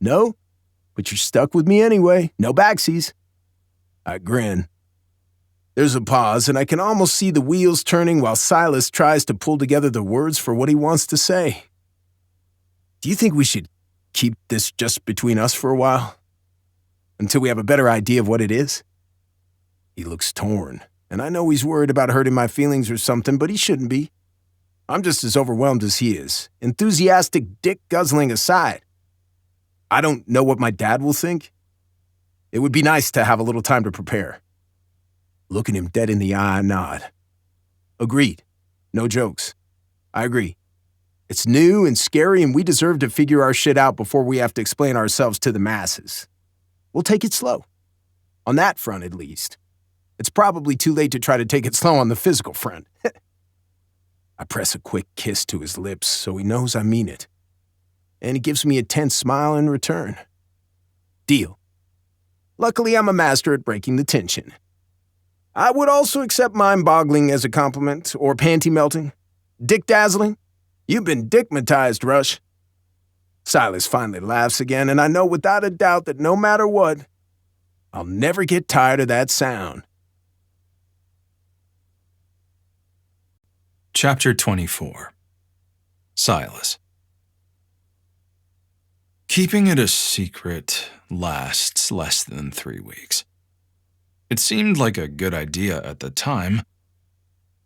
No, but you're stuck with me anyway. No backsies. I grin. There's a pause, and I can almost see the wheels turning while Silas tries to pull together the words for what he wants to say. Do you think we should keep this just between us for a while? Until we have a better idea of what it is? He looks torn, and I know he's worried about hurting my feelings or something, but he shouldn't be. I'm just as overwhelmed as he is, enthusiastic dick guzzling aside. I don't know what my dad will think. It would be nice to have a little time to prepare. Looking him dead in the eye, I nod. Agreed. No jokes. I agree. It's new and scary, and we deserve to figure our shit out before we have to explain ourselves to the masses. We'll take it slow. On that front, at least. It's probably too late to try to take it slow on the physical front. I press a quick kiss to his lips so he knows I mean it. And he gives me a tense smile in return. Deal. Luckily, I'm a master at breaking the tension. I would also accept mind-boggling as a compliment, or panty-melting. Dick-dazzling. You've been dickmatized, Rush. Silas finally laughs again, and I know without a doubt that no matter what, I'll never get tired of that sound. Chapter 24. Silas. Keeping it a secret lasts less than 3 weeks. It seemed like a good idea at the time.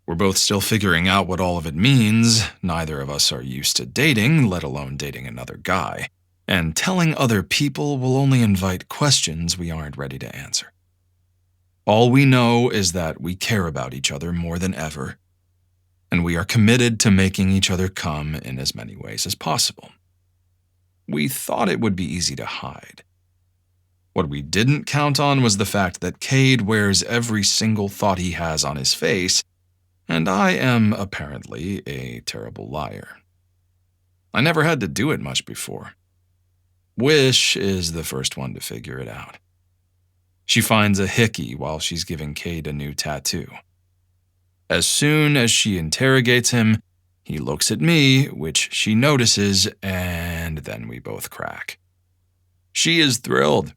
We're both still figuring out what all of it means. Neither of us are used to dating, let alone dating another guy. And telling other people will only invite questions we aren't ready to answer. All we know is that we care about each other more than ever, and we are committed to making each other come in as many ways as possible. We thought it would be easy to hide. What we didn't count on was the fact that Cade wears every single thought he has on his face, and I am apparently a terrible liar. I never had to do it much before. Wish is the first one to figure it out. She finds a hickey while she's giving Cade a new tattoo. As soon as she interrogates him, He looks at me, which she notices, and then we both crack. She is thrilled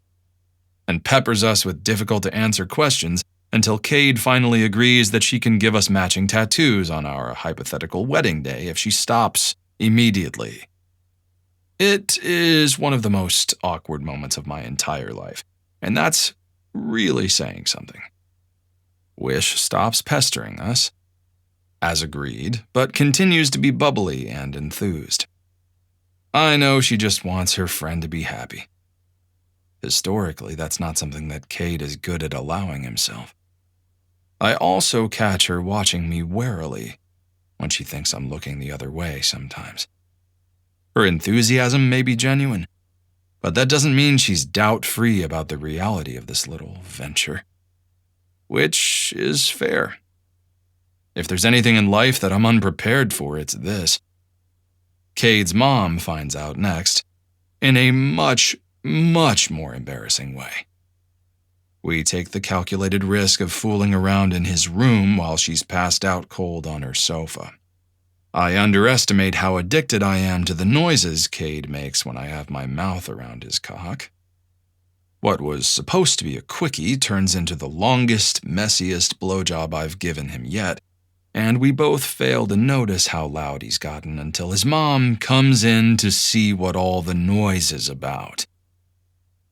and peppers us with difficult-to-answer questions until Cade finally agrees that she can give us matching tattoos on our hypothetical wedding day if she stops immediately. It is one of the most awkward moments of my entire life, and that's really saying something. Wish stops pestering us, as agreed, but continues to be bubbly and enthused. I know she just wants her friend to be happy. Historically, that's not something that Cade is good at allowing himself. I also catch her watching me warily when she thinks I'm looking the other way sometimes. Her enthusiasm may be genuine, but that doesn't mean she's doubt-free about the reality of this little venture. Which is fair. If there's anything in life that I'm unprepared for, it's this. Cade's mom finds out next, in a much more embarrassing way. We take the calculated risk of fooling around in his room while she's passed out cold on her sofa. I underestimate how addicted I am to the noises Cade makes when I have my mouth around his cock. What was supposed to be a quickie turns into the longest, messiest blowjob I've given him yet, and we both fail to notice how loud he's gotten until his mom comes in to see what all the noise is about.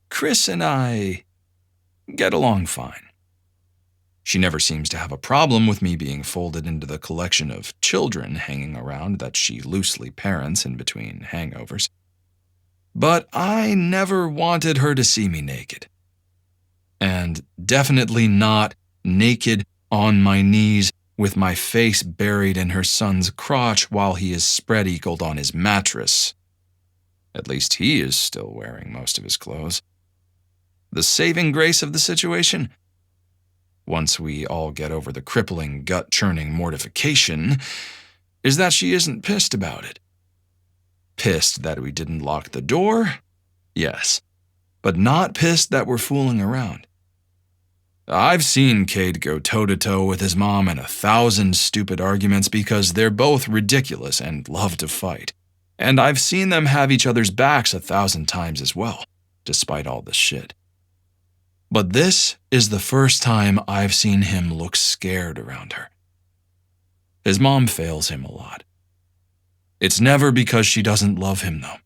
Chris and I get along fine. She never seems to have a problem with me being folded into the collection of children hanging around that she loosely parents in between hangovers. But I never wanted her to see me naked. And definitely not naked on my knees with my face buried in her son's crotch while he is spread-eagled on his mattress. At least he is still wearing most of his clothes. The saving grace of the situation? Once we all get over the crippling, gut-churning mortification, is that she isn't pissed about it. Pissed that we didn't lock the door? Yes. But not pissed that we're fooling around. I've seen Cade go toe-to-toe with his mom in 1,000 stupid arguments because they're both ridiculous and love to fight. And I've seen them have each other's backs 1,000 times as well, despite all the shit. But this is the first time I've seen him look scared around her. His mom fails him a lot. It's never because she doesn't love him, though.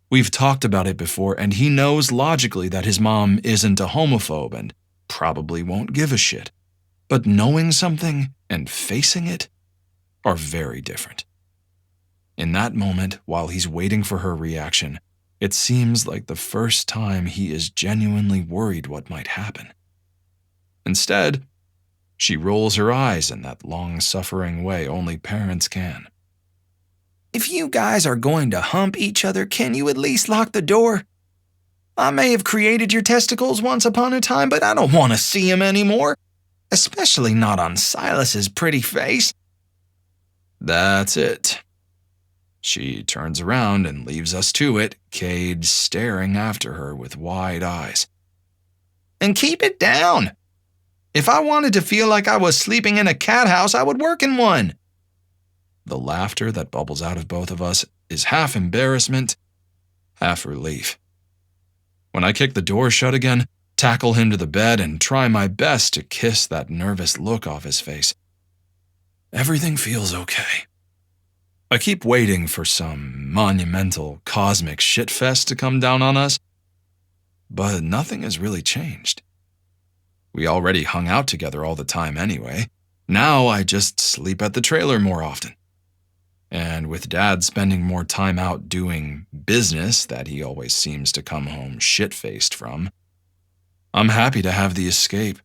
We've talked about it before, and he knows logically that his mom isn't a homophobe and probably won't give a shit. But knowing something and facing it are very different. In that moment, while he's waiting for her reaction, it seems like the first time he is genuinely worried what might happen. Instead, she rolls her eyes in that long-suffering way only parents can. If you guys are going to hump each other, can you at least lock the door? I may have created your testicles once upon a time, but I don't want to see them anymore. Especially not on Silas's pretty face. That's it. She turns around and leaves us to it, Cade staring after her with wide eyes. And keep it down. If I wanted to feel like I was sleeping in a cat house, I would work in one. The laughter that bubbles out of both of us is half embarrassment, half relief. When I kick the door shut again, tackle him to the bed, and try my best to kiss that nervous look off his face, everything feels okay. I keep waiting for some monumental cosmic shitfest to come down on us, but nothing has really changed. We already hung out together all the time anyway. Now I just sleep at the trailer more often. And with Dad spending more time out doing business that he always seems to come home shit-faced from, I'm happy to have the escape.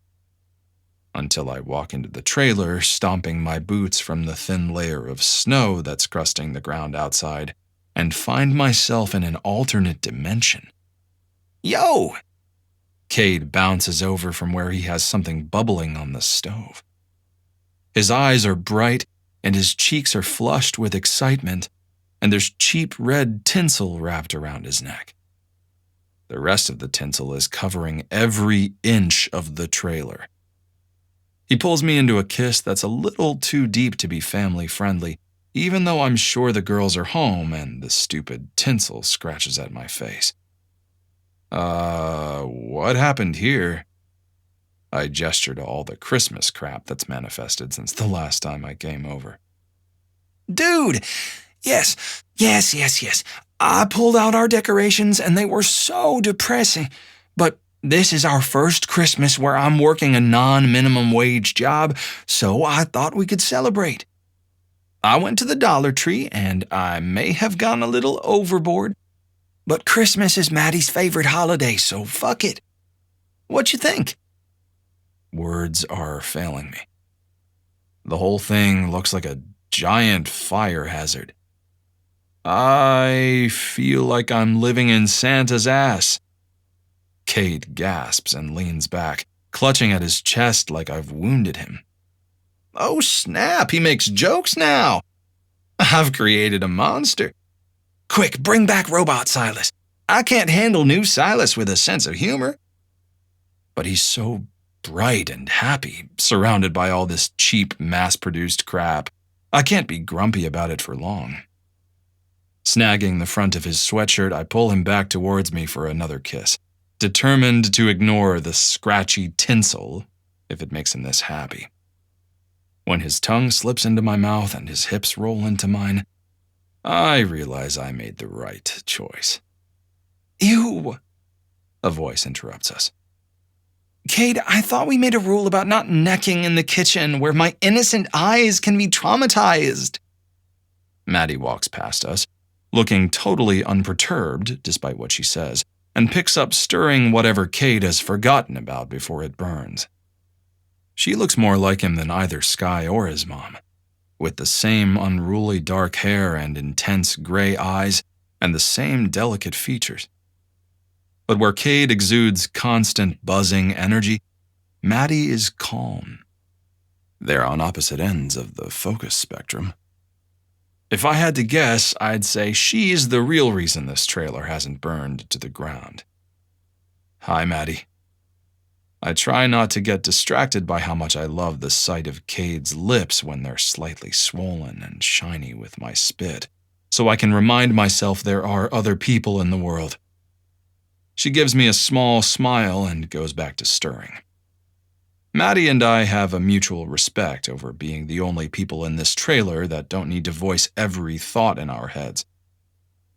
Until I walk into the trailer, stomping my boots from the thin layer of snow that's crusting the ground outside, and find myself in an alternate dimension. Yo! Cade bounces over from where he has something bubbling on the stove. His eyes are bright, and his cheeks are flushed with excitement, and there's cheap red tinsel wrapped around his neck. The rest of the tinsel is covering every inch of the trailer. He pulls me into a kiss that's a little too deep to be family-friendly, even though I'm sure the girls are home and the stupid tinsel scratches at my face. What happened here? I gesture to all the Christmas crap that's manifested since the last time I came over. Dude, yes. I pulled out our decorations and they were so depressing. But this is our first Christmas where I'm working a non-minimum wage job, so I thought we could celebrate. I went to the Dollar Tree and I may have gone a little overboard, but Christmas is Maddie's favorite holiday, so fuck it. What you think? Words are failing me. The whole thing looks like a giant fire hazard. I feel like I'm living in Santa's ass. Cade gasps and leans back, clutching at his chest like I've wounded him. Oh snap, he makes jokes now. I've created a monster. Quick, bring back Robot Silas. I can't handle new Silas with a sense of humor. But he's so bright and happy, surrounded by all this cheap, mass-produced crap. I can't be grumpy about it for long. Snagging the front of his sweatshirt, I pull him back towards me for another kiss, determined to ignore the scratchy tinsel if it makes him this happy. When his tongue slips into my mouth and his hips roll into mine, I realize I made the right choice. Ew! A voice interrupts us. Cade, I thought we made a rule about not necking in the kitchen where my innocent eyes can be traumatized. Maddie walks past us, looking totally unperturbed despite what she says, and picks up stirring whatever Cade has forgotten about before it burns. She looks more like him than either Sky or his mom, with the same unruly dark hair and intense gray eyes and the same delicate features. But where Cade exudes constant buzzing energy, Maddie is calm. They're on opposite ends of the focus spectrum. If I had to guess, I'd say she's the real reason this trailer hasn't burned to the ground. Hi, Maddie. I try not to get distracted by how much I love the sight of Cade's lips when they're slightly swollen and shiny with my spit, so I can remind myself there are other people in the world. She gives me a small smile and goes back to stirring. Maddie and I have a mutual respect over being the only people in this trailer that don't need to voice every thought in our heads.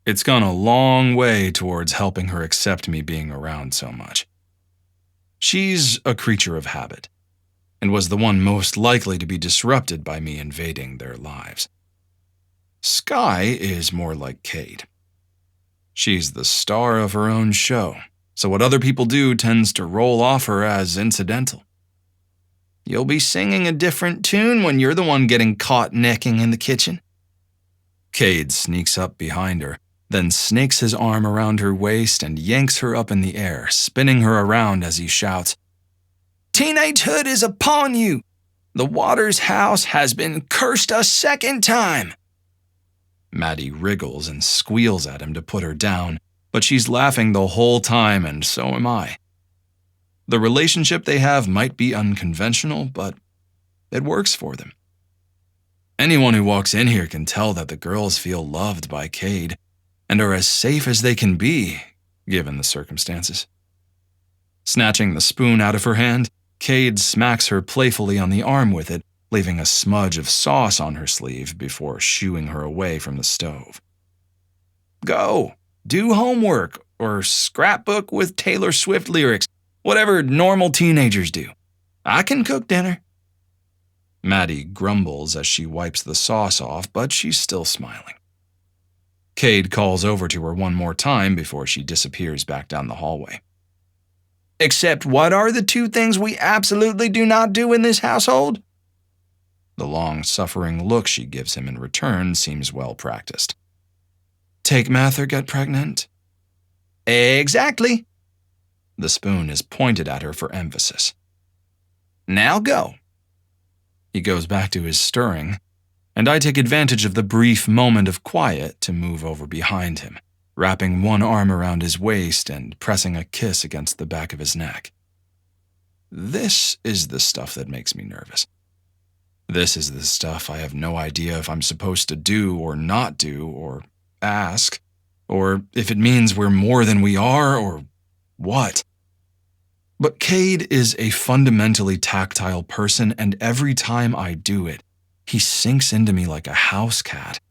It's gone a long way towards helping her accept me being around so much. She's a creature of habit, and was the one most likely to be disrupted by me invading their lives. Sky is more like Cade. She's the star of her own show, so what other people do tends to roll off her as incidental. You'll be singing a different tune when you're the one getting caught necking in the kitchen. Cade sneaks up behind her, then snakes his arm around her waist and yanks her up in the air, spinning her around as he shouts, Teenagehood is upon you! The Waters house has been cursed a second time! Maddie wriggles and squeals at him to put her down, but she's laughing the whole time, and so am I. The relationship they have might be unconventional, but it works for them. Anyone who walks in here can tell that the girls feel loved by Cade and are as safe as they can be, given the circumstances. Snatching the spoon out of her hand, Cade smacks her playfully on the arm with it, leaving a smudge of sauce on her sleeve before shooing her away from the stove. Go, do homework, or scrapbook with Taylor Swift lyrics, whatever normal teenagers do. I can cook dinner. Maddie grumbles as she wipes the sauce off, but she's still smiling. Cade calls over to her one more time before she disappears back down the hallway. Except what are the two things we absolutely do not do in this household? The long-suffering look she gives him in return seems well-practiced. Take meth or get pregnant? Exactly. The spoon is pointed at her for emphasis. Now go. He goes back to his stirring, and I take advantage of the brief moment of quiet to move over behind him, wrapping one arm around his waist and pressing a kiss against the back of his neck. This is the stuff that makes me nervous. This is the stuff I have no idea if I'm supposed to do or not do or ask, or if it means we're more than we are or what. But Cade is a fundamentally tactile person, and every time I do it, he sinks into me like a house cat,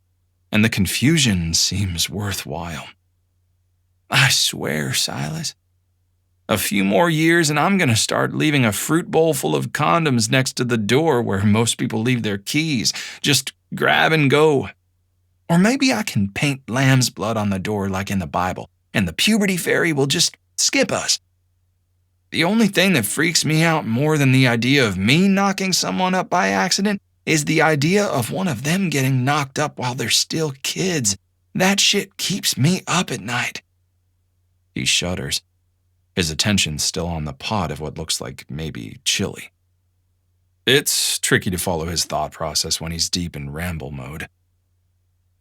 and the confusion seems worthwhile. I swear, Silas, a few more years and I'm going to start leaving a fruit bowl full of condoms next to the door where most people leave their keys. Just grab and go. Or maybe I can paint lamb's blood on the door like in the Bible, and the puberty fairy will just skip us. The only thing that freaks me out more than the idea of me knocking someone up by accident is the idea of one of them getting knocked up while they're still kids. That shit keeps me up at night. He shudders, his attention still on the pot of what looks like maybe chili. It's tricky to follow his thought process when he's deep in ramble mode.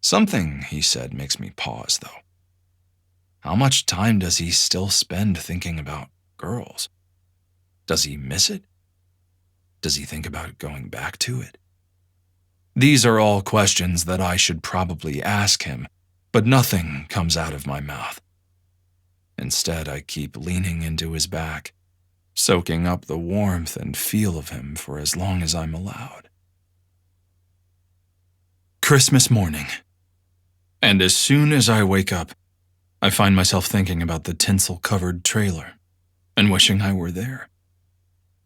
Something he said makes me pause, though. How much time does he still spend thinking about girls? Does he miss it? Does he think about going back to it? These are all questions that I should probably ask him, but nothing comes out of my mouth. Instead, I keep leaning into his back, soaking up the warmth and feel of him for as long as I'm allowed. Christmas morning. And as soon as I wake up, I find myself thinking about the tinsel-covered trailer and wishing I were there.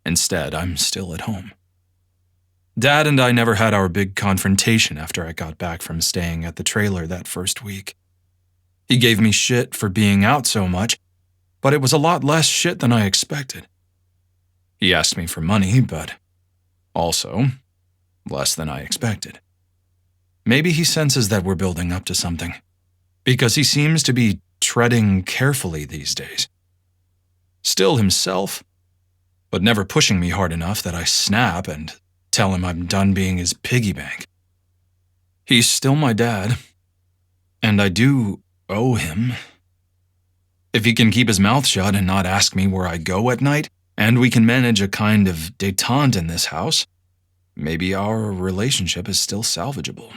Instead, I'm still at home. Dad and I never had our big confrontation after I got back from staying at the trailer that first week. He gave me shit for being out so much, but it was a lot less shit than I expected. He asked me for money, but also less than I expected. Maybe he senses that we're building up to something, because he seems to be treading carefully these days. Still himself, but never pushing me hard enough that I snap and tell him I'm done being his piggy bank. He's still my dad, and I do owe him. If he can keep his mouth shut and not ask me where I go at night, and we can manage a kind of détente in this house, maybe our relationship is still salvageable.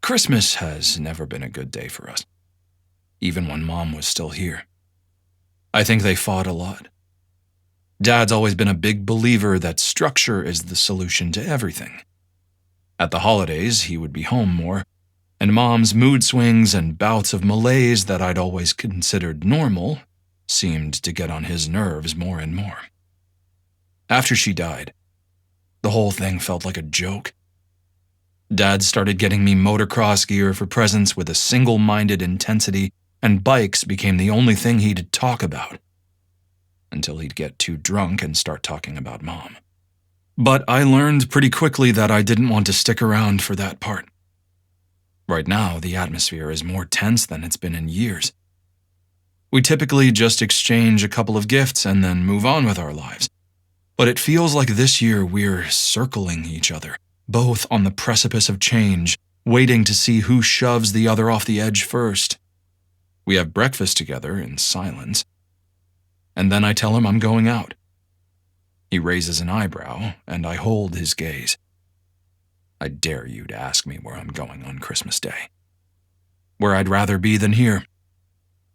Christmas has never been a good day for us, even when Mom was still here. I think they fought a lot. Dad's always been a big believer that structure is the solution to everything. At the holidays, he would be home more, and Mom's mood swings and bouts of malaise that I'd always considered normal seemed to get on his nerves more and more. After she died, the whole thing felt like a joke. Dad started getting me motocross gear for presents with a single-minded intensity, and bikes became the only thing he'd talk about, until he'd get too drunk and start talking about Mom. But I learned pretty quickly that I didn't want to stick around for that part. Right now, the atmosphere is more tense than it's been in years. We typically just exchange a couple of gifts and then move on with our lives. But it feels like this year we're circling each other, both on the precipice of change, waiting to see who shoves the other off the edge first. We have breakfast together in silence, and then I tell him I'm going out. He raises an eyebrow, and I hold his gaze. I dare you to ask me where I'm going on Christmas Day. Where I'd rather be than here.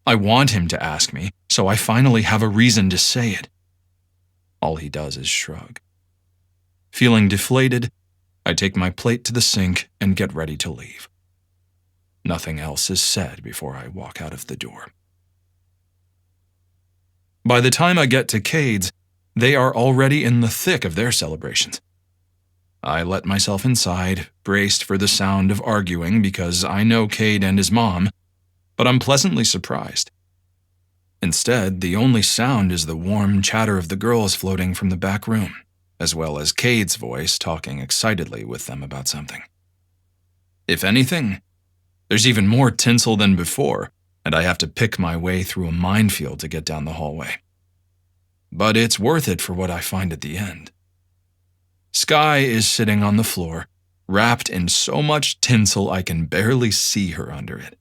I want him to ask me, so I finally have a reason to say it. All he does is shrug. Feeling deflated, I take my plate to the sink and get ready to leave. Nothing else is said before I walk out of the door. By the time I get to Cade's, they are already in the thick of their celebrations. I let myself inside, braced for the sound of arguing because I know Cade and his mom, but I'm pleasantly surprised. Instead, the only sound is the warm chatter of the girls floating from the back room, as well as Cade's voice talking excitedly with them about something. If anything, there's even more tinsel than before, and I have to pick my way through a minefield to get down the hallway. But it's worth it for what I find at the end. Sky is sitting on the floor, wrapped in so much tinsel I can barely see her under it.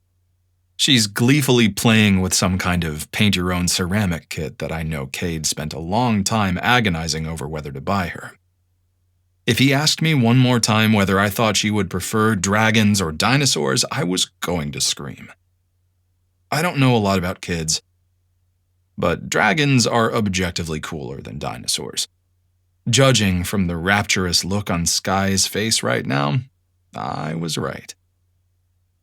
She's gleefully playing with some kind of paint-your-own ceramic kit that I know Cade spent a long time agonizing over whether to buy her. If he asked me one more time whether I thought she would prefer dragons or dinosaurs, I was going to scream. I don't know a lot about kids, but dragons are objectively cooler than dinosaurs. Judging from the rapturous look on Sky's face right now, I was right.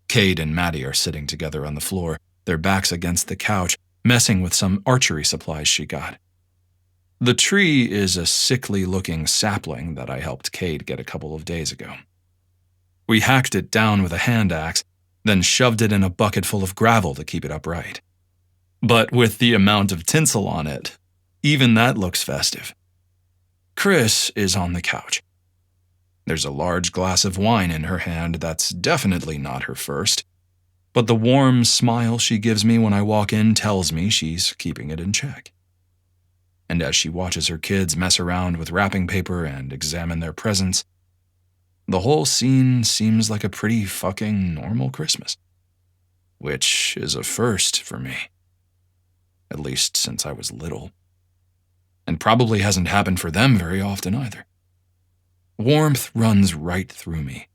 Cade and Maddie are sitting together on the floor, their backs against the couch, messing with some archery supplies she got. The tree is a sickly-looking sapling that I helped Cade get a couple of days ago. We hacked it down with a hand axe, then shoved it in a bucket full of gravel to keep it upright. But with the amount of tinsel on it, even that looks festive. Chris is on the couch. There's a large glass of wine in her hand that's definitely not her first, but the warm smile she gives me when I walk in tells me she's keeping it in check. And as she watches her kids mess around with wrapping paper and examine their presents, the whole scene seems like a pretty fucking normal Christmas. Which is a first for me. At least since I was little. And probably hasn't happened for them very often either. Warmth runs right through me,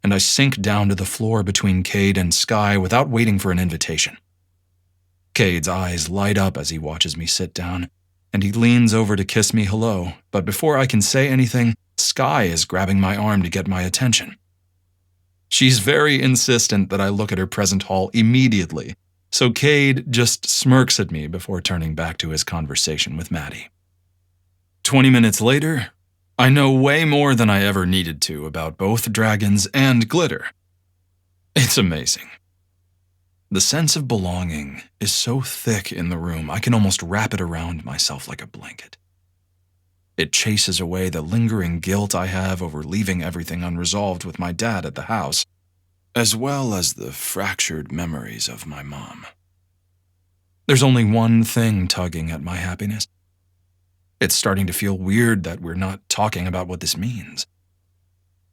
and I sink down to the floor between Cade and Sky without waiting for an invitation. Cade's eyes light up as he watches me sit down, and he leans over to kiss me hello, but before I can say anything, Sky is grabbing my arm to get my attention. She's very insistent that I look at her present haul immediately, so Cade just smirks at me before turning back to his conversation with Maddie. 20 minutes later, I know way more than I ever needed to about both dragons and glitter. It's amazing. The sense of belonging is so thick in the room, I can almost wrap it around myself like a blanket. It chases away the lingering guilt I have over leaving everything unresolved with my dad at the house, as well as the fractured memories of my mom. There's only one thing tugging at my happiness. It's starting to feel weird that we're not talking about what this means.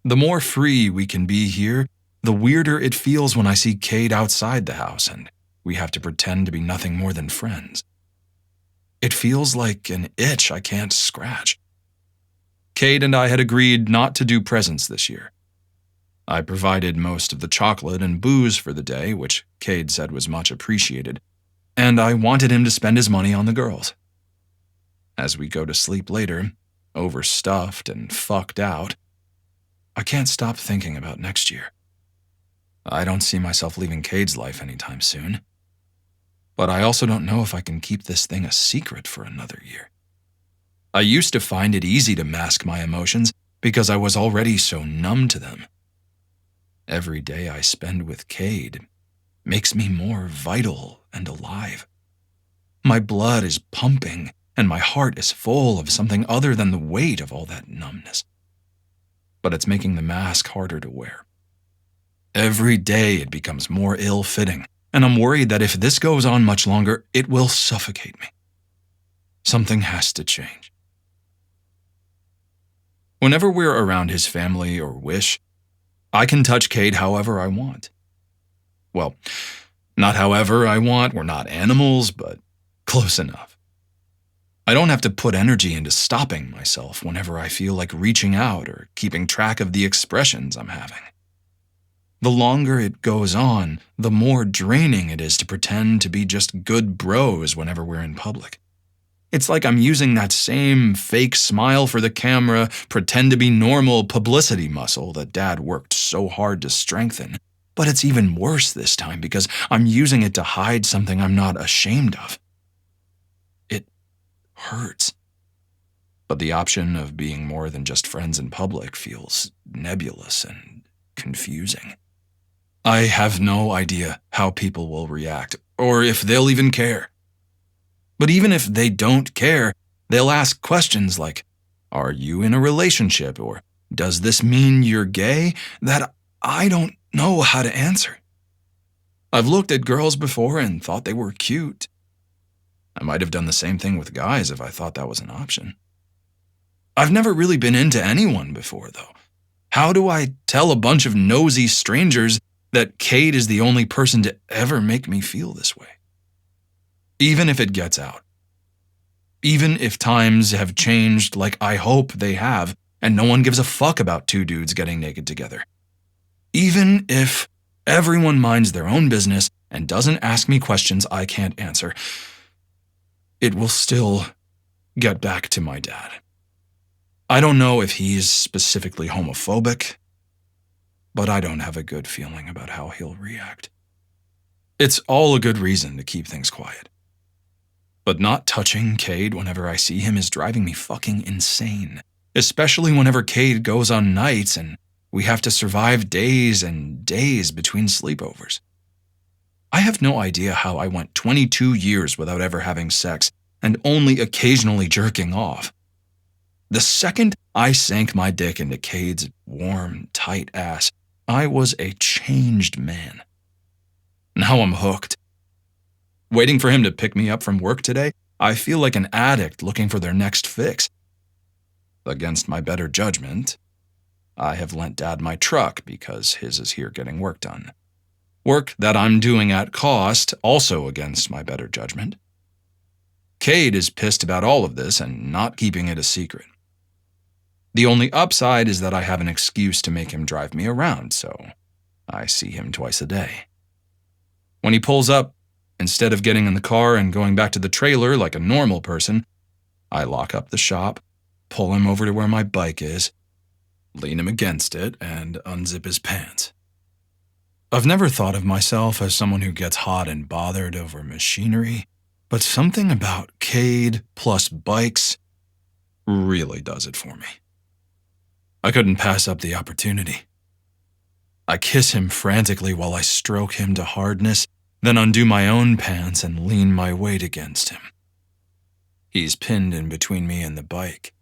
The more free we can be here, the weirder it feels when I see Cade outside the house and we have to pretend to be nothing more than friends. It feels like an itch I can't scratch. Cade and I had agreed not to do presents this year. I provided most of the chocolate and booze for the day, which Cade said was much appreciated, and I wanted him to spend his money on the girls. As we go to sleep later, overstuffed and fucked out, I can't stop thinking about next year. I don't see myself leaving Cade's life anytime soon. But I also don't know if I can keep this thing a secret for another year. I used to find it easy to mask my emotions because I was already so numb to them. Every day I spend with Cade makes me more vital and alive. My blood is pumping and my heart is full of something other than the weight of all that numbness. But it's making the mask harder to wear. Every day it becomes more ill-fitting, and I'm worried that if this goes on much longer, it will suffocate me. Something has to change. Whenever we're around his family or Wish, I can touch Cade however I want. Well, not however I want, we're not animals, but close enough. I don't have to put energy into stopping myself whenever I feel like reaching out or keeping track of the expressions I'm having. The longer it goes on, the more draining it is to pretend to be just good bros whenever we're in public. It's like I'm using that same fake smile for the camera, pretend to be normal publicity muscle that Dad worked so hard to strengthen. But it's even worse this time because I'm using it to hide something I'm not ashamed of. It hurts. But the option of being more than just friends in public feels nebulous and confusing. I have no idea how people will react, or if they'll even care. But even if they don't care, they'll ask questions like, "Are you in a relationship?" or "Does this mean you're gay?" that I don't know how to answer. I've looked at girls before and thought they were cute. I might have done the same thing with guys if I thought that was an option. I've never really been into anyone before, though. How do I tell a bunch of nosy strangers that Cade is the only person to ever make me feel this way? Even if it gets out. Even if times have changed like I hope they have, and no one gives a fuck about two dudes getting naked together. Even if everyone minds their own business and doesn't ask me questions I can't answer, it will still get back to my dad. I don't know if he's specifically homophobic, but I don't have a good feeling about how he'll react. It's all a good reason to keep things quiet. But not touching Cade whenever I see him is driving me fucking insane, especially whenever Cade goes on nights and we have to survive days and days between sleepovers. I have no idea how I went 22 years without ever having sex and only occasionally jerking off. The second I sank my dick into Cade's warm, tight ass, I was a changed man. Now I'm hooked. Waiting for him to pick me up from work today, I feel like an addict looking for their next fix. Against my better judgment, I have lent Dad my truck because his is here getting work done. Work that I'm doing at cost, also against my better judgment. Cade is pissed about all of this and not keeping it a secret. The only upside is that I have an excuse to make him drive me around, so I see him twice a day. When he pulls up, instead of getting in the car and going back to the trailer like a normal person, I lock up the shop, pull him over to where my bike is, lean him against it, and unzip his pants. I've never thought of myself as someone who gets hot and bothered over machinery, but something about Cade plus bikes really does it for me. I couldn't pass up the opportunity. I kiss him frantically while I stroke him to hardness, then undo my own pants and lean my weight against him. He's pinned in between me and the bike,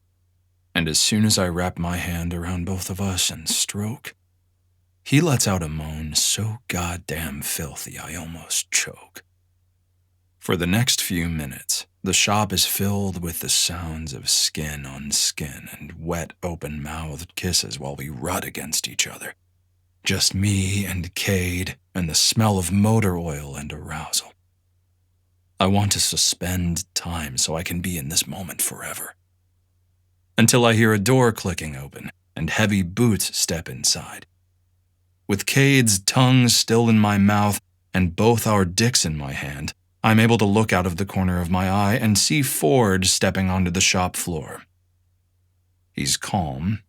and as soon as I wrap my hand around both of us and stroke, he lets out a moan so goddamn filthy I almost choke. For the next few minutes, the shop is filled with the sounds of skin on skin and wet, open-mouthed kisses while we rut against each other. Just me and Cade and the smell of motor oil and arousal. I want to suspend time so I can be in this moment forever. Until I hear a door clicking open and heavy boots step inside. With Cade's tongue still in my mouth and both our dicks in my hand, I'm able to look out of the corner of my eye and see Ford stepping onto the shop floor. He's calm,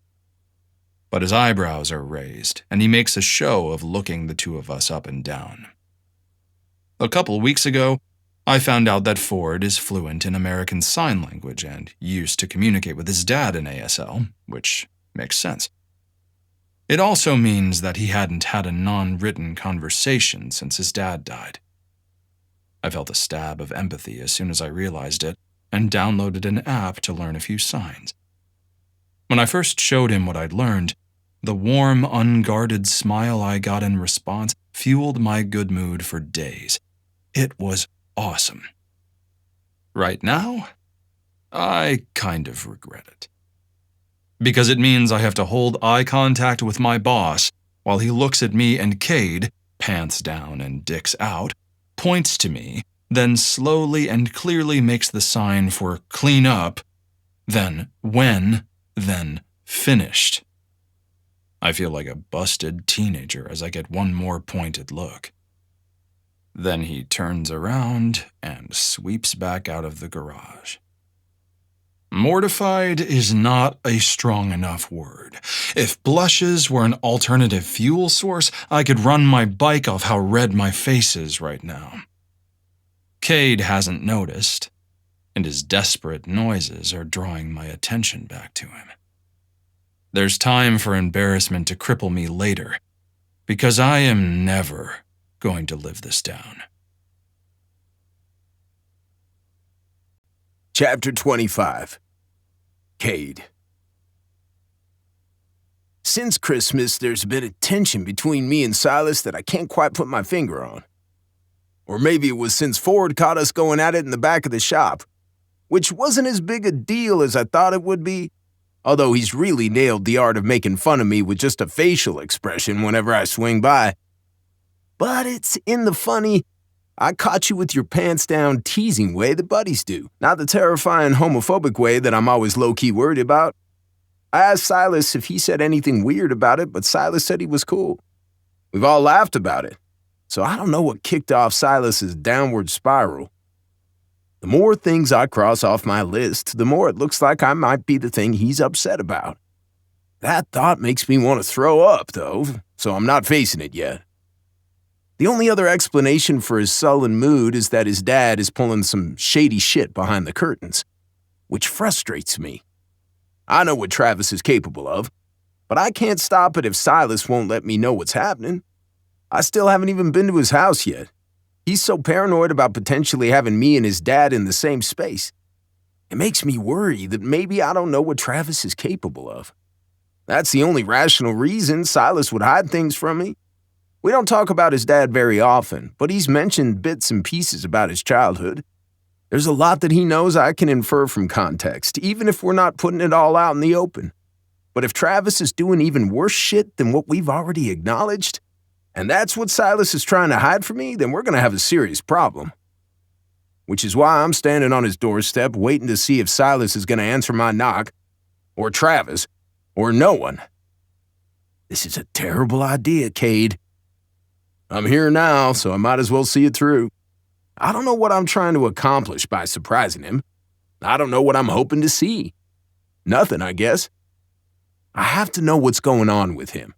but his eyebrows are raised, and he makes a show of looking the two of us up and down. A couple weeks ago, I found out that Ford is fluent in American Sign Language and used to communicate with his dad in ASL, which makes sense. It also means that he hadn't had a non-written conversation since his dad died. I felt a stab of empathy as soon as I realized it and downloaded an app to learn a few signs. When I first showed him what I'd learned, the warm, unguarded smile I got in response fueled my good mood for days. It was awesome. Right now, I kind of regret it. Because it means I have to hold eye contact with my boss while he looks at me and Cade, pants down and dicks out, points to me, then slowly and clearly makes the sign for clean up, then when, then finished. I feel like a busted teenager as I get one more pointed look. Then he turns around and sweeps back out of the garage. Mortified is not a strong enough word. If blushes were an alternative fuel source, I could run my bike off how red my face is right now. Cade hasn't noticed, and his desperate noises are drawing my attention back to him. There's time for embarrassment to cripple me later, because I am never going to live this down. Chapter 25. Cade. Since Christmas, there's been a tension between me and Silas that I can't quite put my finger on. Or maybe it was since Ford caught us going at it in the back of the shop, which wasn't as big a deal as I thought it would be, although he's really nailed the art of making fun of me with just a facial expression whenever I swing by. But it's in the funny, I caught you with your pants down teasing way that buddies do, not the terrifying homophobic way that I'm always low-key worried about. I asked Silas if he said anything weird about it, but Silas said he was cool. We've all laughed about it, so I don't know what kicked off Silas's downward spiral. The more things I cross off my list, the more it looks like I might be the thing he's upset about. That thought makes me want to throw up, though, so I'm not facing it yet. The only other explanation for his sullen mood is that his dad is pulling some shady shit behind the curtains, which frustrates me. I know what Travis is capable of, but I can't stop it if Silas won't let me know what's happening. I still haven't even been to his house yet. He's so paranoid about potentially having me and his dad in the same space. It makes me worry that maybe I don't know what Travis is capable of. That's the only rational reason Silas would hide things from me. We don't talk about his dad very often, but he's mentioned bits and pieces about his childhood. There's a lot that he knows I can infer from context, even if we're not putting it all out in the open. But if Travis is doing even worse shit than what we've already acknowledged, and that's what Silas is trying to hide from me, then we're going to have a serious problem. Which is why I'm standing on his doorstep waiting to see if Silas is going to answer my knock, or Travis, or no one. This is a terrible idea, Cade. I'm here now, so I might as well see it through. I don't know what I'm trying to accomplish by surprising him. I don't know what I'm hoping to see. Nothing, I guess. I have to know what's going on with him,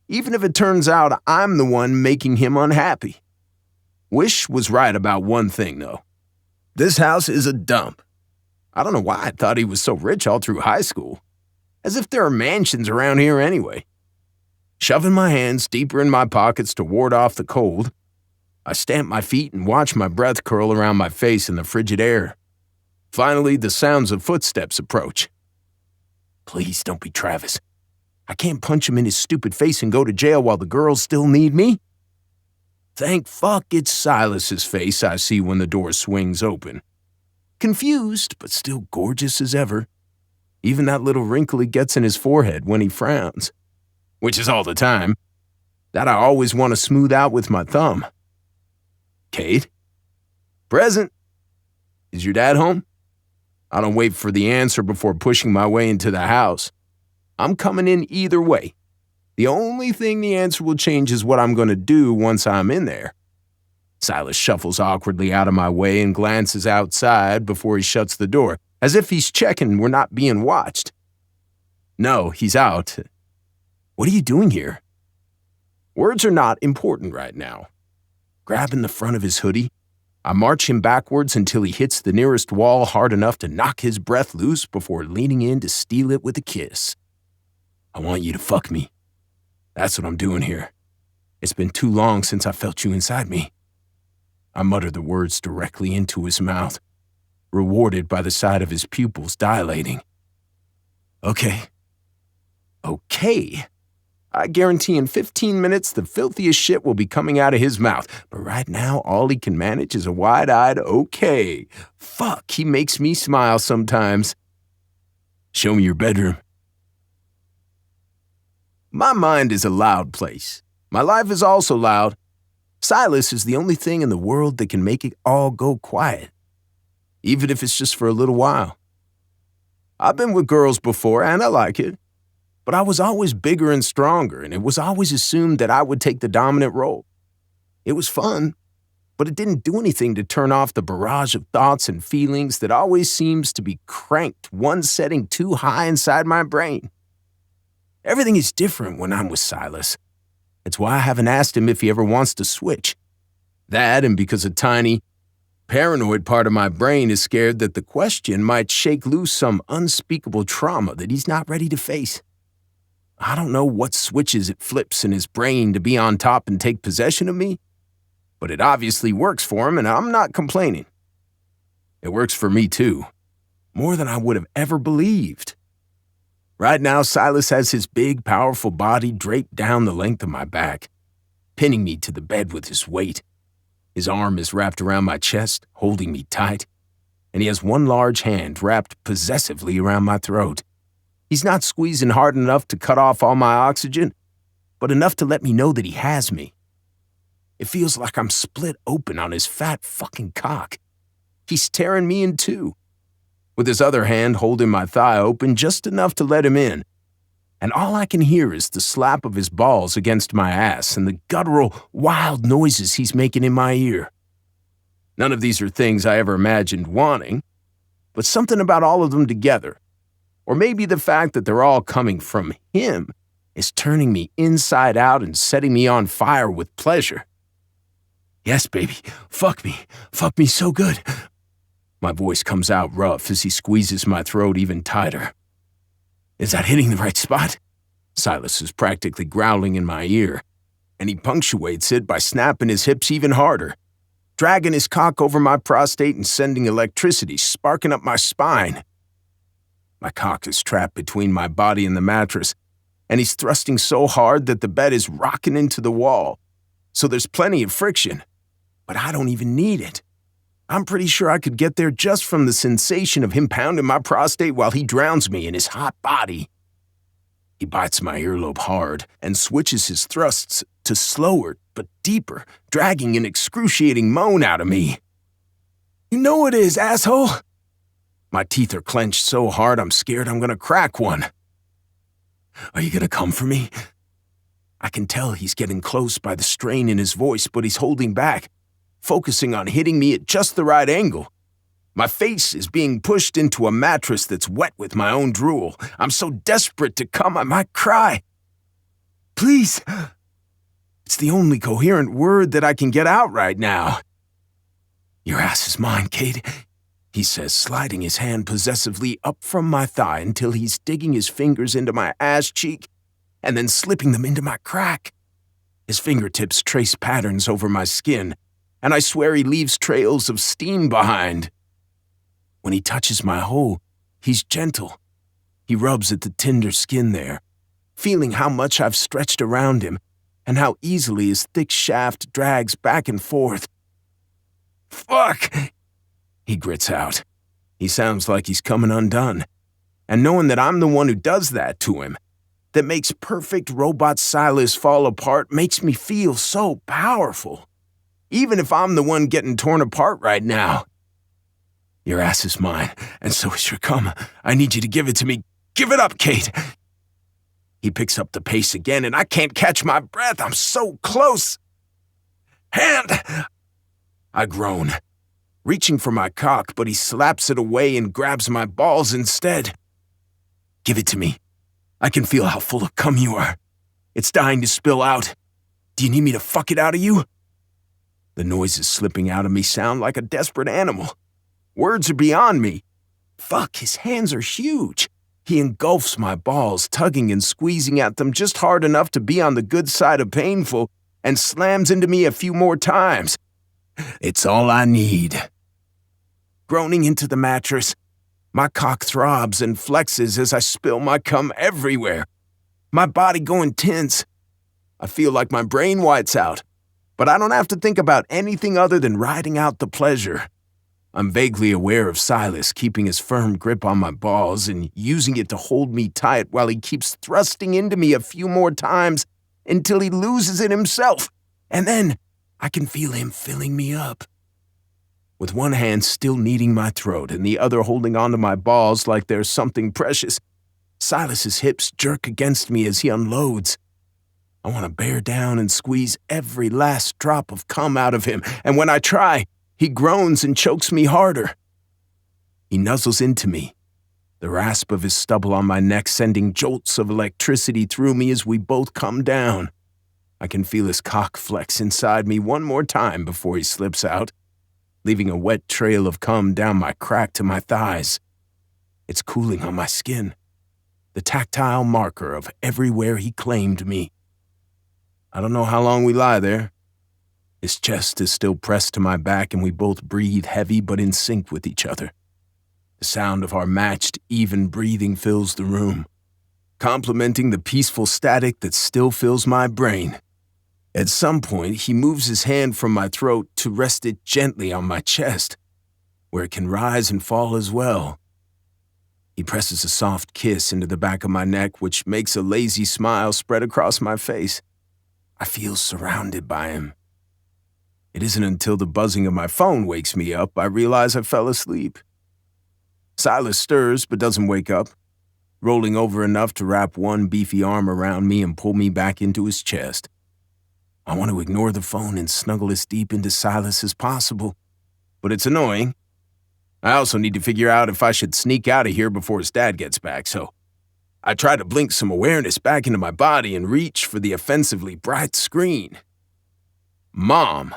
even if it turns out I'm the one making him unhappy. Wish was right about one thing, though. This house is a dump. I don't know why I thought he was so rich all through high school. As if there are mansions around here anyway. Shoving my hands deeper in my pockets to ward off the cold, I stamp my feet and watch my breath curl around my face in the frigid air. Finally, the sounds of footsteps approach. Please don't be Travis. I can't punch him in his stupid face and go to jail while the girls still need me. Thank fuck it's Silas's face I see when the door swings open. Confused, but still gorgeous as ever. Even that little wrinkle he gets in his forehead when he frowns. Which is all the time. That I always want to smooth out with my thumb. Kate? Present. Is your dad home? I don't wait for the answer before pushing my way into the house. I'm coming in either way. The only thing the answer will change is what I'm going to do once I'm in there. Silas shuffles awkwardly out of my way and glances outside before he shuts the door, as if he's checking we're not being watched. No, he's out. What are you doing here? Words are not important right now. Grabbing the front of his hoodie, I march him backwards until he hits the nearest wall hard enough to knock his breath loose before leaning in to steal it with a kiss. I want you to fuck me. That's what I'm doing here. It's been too long since I felt you inside me. I mutter the words directly into his mouth, rewarded by the sight of his pupils dilating. Okay. I guarantee in 15 minutes the filthiest shit will be coming out of his mouth, but right now all he can manage is a wide-eyed okay. Fuck, he makes me smile sometimes. Show me your bedroom. My mind is a loud place. My life is also loud. Silas is the only thing in the world that can make it all go quiet, even if it's just for a little while. I've been with girls before, and I like it. But I was always bigger and stronger, and it was always assumed that I would take the dominant role. It was fun, but it didn't do anything to turn off the barrage of thoughts and feelings that always seems to be cranked one setting too high inside my brain. Everything is different when I'm with Silas. It's why I haven't asked him if he ever wants to switch. That, and because a tiny, paranoid part of my brain is scared that the question might shake loose some unspeakable trauma that he's not ready to face. I don't know what switches it flips in his brain to be on top and take possession of me, but it obviously works for him, and I'm not complaining. It works for me, too, more than I would have ever believed. Right now, Silas has his big, powerful body draped down the length of my back, pinning me to the bed with his weight. His arm is wrapped around my chest, holding me tight, and he has one large hand wrapped possessively around my throat. He's not squeezing hard enough to cut off all my oxygen, but enough to let me know that he has me. It feels like I'm split open on his fat fucking cock. He's tearing me in two. with his other hand holding my thigh open just enough to let him in. And all I can hear is the slap of his balls against my ass and the guttural, wild noises he's making in my ear. None of these are things I ever imagined wanting, but something about all of them together, or maybe the fact that they're all coming from him, is turning me inside out and setting me on fire with pleasure. Yes, baby, fuck me so good. My voice comes out rough as he squeezes my throat even tighter. Is that hitting the right spot? Silas is practically growling in my ear, and he punctuates it by snapping his hips even harder, dragging his cock over my prostate and sending electricity sparking up my spine. My cock is trapped between my body and the mattress, and he's thrusting so hard that the bed is rocking into the wall, so there's plenty of friction, but I don't even need it. I'm pretty sure I could get there just from the sensation of him pounding my prostate while he drowns me in his hot body. He bites my earlobe hard and switches his thrusts to slower but deeper, dragging an excruciating moan out of me. You know it is, asshole! My teeth are clenched so hard I'm scared I'm gonna crack one. Are you gonna come for me? I can tell he's getting close by the strain in his voice, but he's holding back, focusing on hitting me at just the right angle. My face is being pushed into a mattress that's wet with my own drool. I'm so desperate to come I might cry. Please. It's the only coherent word that I can get out right now. Your ass is mine, Kate, he says, sliding his hand possessively up from my thigh until he's digging his fingers into my ass cheek and then slipping them into my crack. His fingertips trace patterns over my skin, and I swear he leaves trails of steam behind. When he touches my hole, he's gentle. He rubs at the tender skin there, feeling how much I've stretched around him and how easily his thick shaft drags back and forth. Fuck! He grits out. He sounds like he's coming undone. And knowing that I'm the one who does that to him, that makes perfect robot Silas fall apart, makes me feel so powerful. Even if I'm the one getting torn apart right now. Your ass is mine, and so is your cum. I need you to give it to me. Give it up, Kate! He picks up the pace again, and I can't catch my breath. I'm so close. Hand! I groan, reaching for my cock, but he slaps it away and grabs my balls instead. Give it to me. I can feel how full of cum you are. It's dying to spill out. Do you need me to fuck it out of you? The noises slipping out of me sound like a desperate animal. Words are beyond me. Fuck, his hands are huge. He engulfs my balls, tugging and squeezing at them just hard enough to be on the good side of painful, and slams into me a few more times. It's all I need. Groaning into the mattress, my cock throbs and flexes as I spill my cum everywhere. My body going tense. I feel like my brain whites out, but I don't have to think about anything other than riding out the pleasure. I'm vaguely aware of Silas keeping his firm grip on my balls and using it to hold me tight while he keeps thrusting into me a few more times until he loses it himself, and then I can feel him filling me up. With one hand still kneading my throat and the other holding onto my balls like there's something precious, Silas's hips jerk against me as he unloads. I want to bear down and squeeze every last drop of cum out of him, and when I try, he groans and chokes me harder. He nuzzles into me, the rasp of his stubble on my neck sending jolts of electricity through me as we both come down. I can feel his cock flex inside me one more time before he slips out, leaving a wet trail of cum down my crack to my thighs. It's cooling on my skin, the tactile marker of everywhere he claimed me. I don't know how long we lie there. His chest is still pressed to my back and we both breathe heavy but in sync with each other. The sound of our matched, even breathing fills the room, complementing the peaceful static that still fills my brain. At some point, he moves his hand from my throat to rest it gently on my chest, where it can rise and fall as well. He presses a soft kiss into the back of my neck, which makes a lazy smile spread across my face. I feel surrounded by him. It isn't until the buzzing of my phone wakes me up I realize I fell asleep. Silas stirs but doesn't wake up, rolling over enough to wrap one beefy arm around me and pull me back into his chest. I want to ignore the phone and snuggle as deep into Silas as possible, but it's annoying. I also need to figure out if I should sneak out of here before his dad gets back, so I try to blink some awareness back into my body and reach for the offensively bright screen. Mom.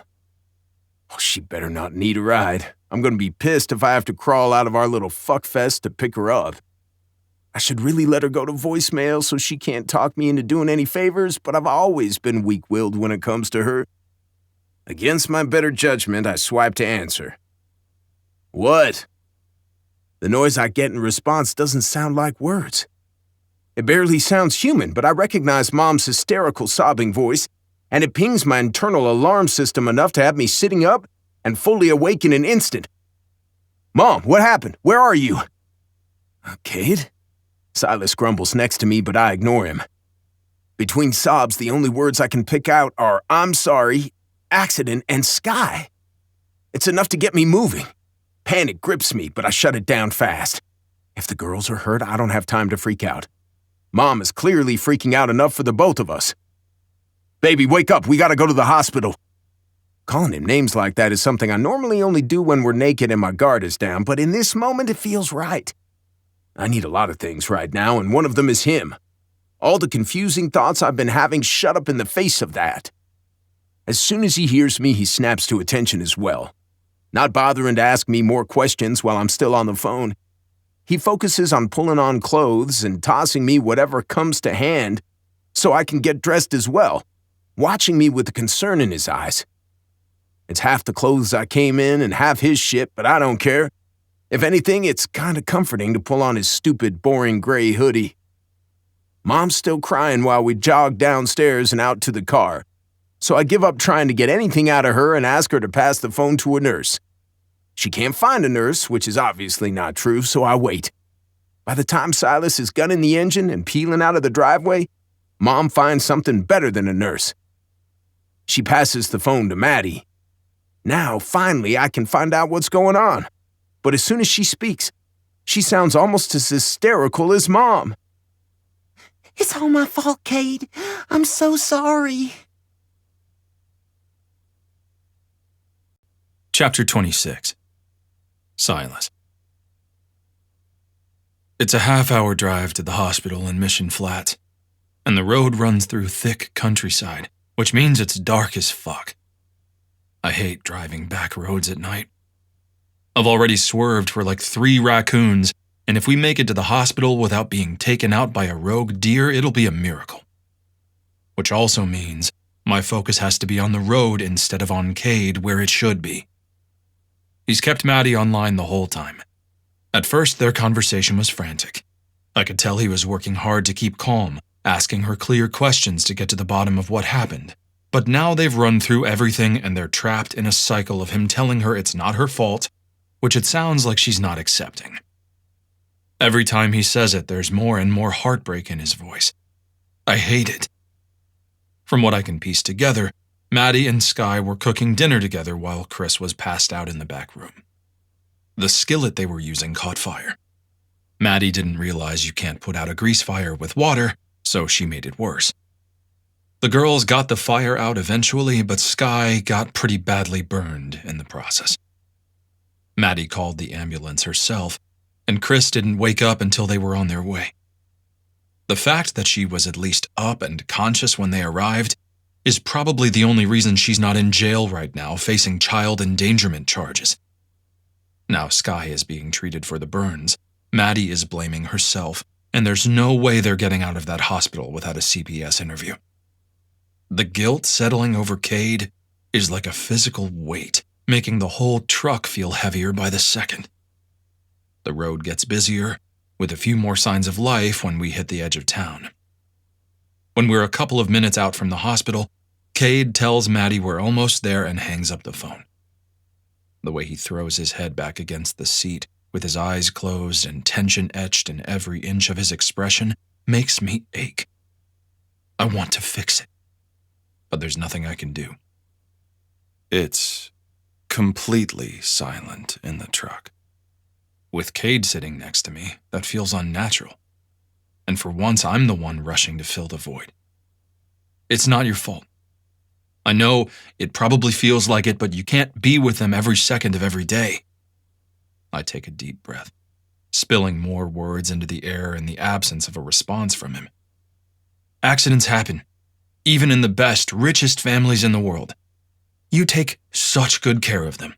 Oh, she better not need a ride. I'm going to be pissed if I have to crawl out of our little fuckfest to pick her up. I should really let her go to voicemail so she can't talk me into doing any favors, but I've always been weak-willed when it comes to her. Against my better judgment, I swipe to answer. What? The noise I get in response doesn't sound like words. It barely sounds human, but I recognize Mom's hysterical sobbing voice, and it pings my internal alarm system enough to have me sitting up and fully awake in an instant. Mom, what happened? Where are you? Cade? Silas grumbles next to me, but I ignore him. Between sobs, the only words I can pick out are I'm sorry, accident, and sky. It's enough to get me moving. Panic grips me, but I shut it down fast. If the girls are hurt, I don't have time to freak out. Mom is clearly freaking out enough for the both of us. Baby, wake up, we gotta go to the hospital. Calling him names like that is something I normally only do when we're naked and my guard is down, but in this moment it feels right. I need a lot of things right now, and one of them is him. All the confusing thoughts I've been having shut up in the face of that. As soon as he hears me, he snaps to attention as well. Not bothering to ask me more questions while I'm still on the phone. He focuses on pulling on clothes and tossing me whatever comes to hand so I can get dressed as well, watching me with the concern in his eyes. It's half the clothes I came in and half his shit, but I don't care. If anything, it's kinda comforting to pull on his stupid, boring gray hoodie. Mom's still crying while we jog downstairs and out to the car, so I give up trying to get anything out of her and ask her to pass the phone to a nurse. She can't find a nurse, which is obviously not true, so I wait. By the time Silas is gunning the engine and peeling out of the driveway, Mom finds something better than a nurse. She passes the phone to Maddie. Now, finally, I can find out what's going on. But as soon as she speaks, she sounds almost as hysterical as Mom. It's all my fault, Cade. I'm so sorry. Chapter 26. Silas. It's a half-hour drive to the hospital in Mission Flats, and the road runs through thick countryside, which means it's dark as fuck. I hate driving back roads at night. I've already swerved for like 3 raccoons, and if we make it to the hospital without being taken out by a rogue deer, it'll be a miracle. Which also means my focus has to be on the road instead of on Cade, where it should be. He's kept Maddie online the whole time. At first, their conversation was frantic. I could tell he was working hard to keep calm, asking her clear questions to get to the bottom of what happened. But now they've run through everything and they're trapped in a cycle of him telling her it's not her fault, which it sounds like she's not accepting. Every time he says it, there's more and more heartbreak in his voice. I hate it. From what I can piece together, Maddie and Sky were cooking dinner together while Chris was passed out in the back room. The skillet they were using caught fire. Maddie didn't realize you can't put out a grease fire with water, so she made it worse. The girls got the fire out eventually, but Sky got pretty badly burned in the process. Maddie called the ambulance herself, and Chris didn't wake up until they were on their way. The fact that she was at least up and conscious when they arrived is probably the only reason she's not in jail right now facing child endangerment charges. Now Sky is being treated for the burns, Maddie is blaming herself, and there's no way they're getting out of that hospital without a CPS interview. The guilt settling over Cade is like a physical weight, making the whole truck feel heavier by the second. The road gets busier, with a few more signs of life when we hit the edge of town. When we're a couple of minutes out from the hospital, Cade tells Maddie we're almost there and hangs up the phone. The way he throws his head back against the seat, with his eyes closed and tension etched in every inch of his expression, makes me ache. I want to fix it, but there's nothing I can do. It's completely silent in the truck. With Cade sitting next to me, that feels unnatural. And for once, I'm the one rushing to fill the void. It's not your fault. I know it probably feels like it, but you can't be with them every second of every day. I take a deep breath, spilling more words into the air in the absence of a response from him. Accidents happen, even in the best, richest families in the world. You take such good care of them.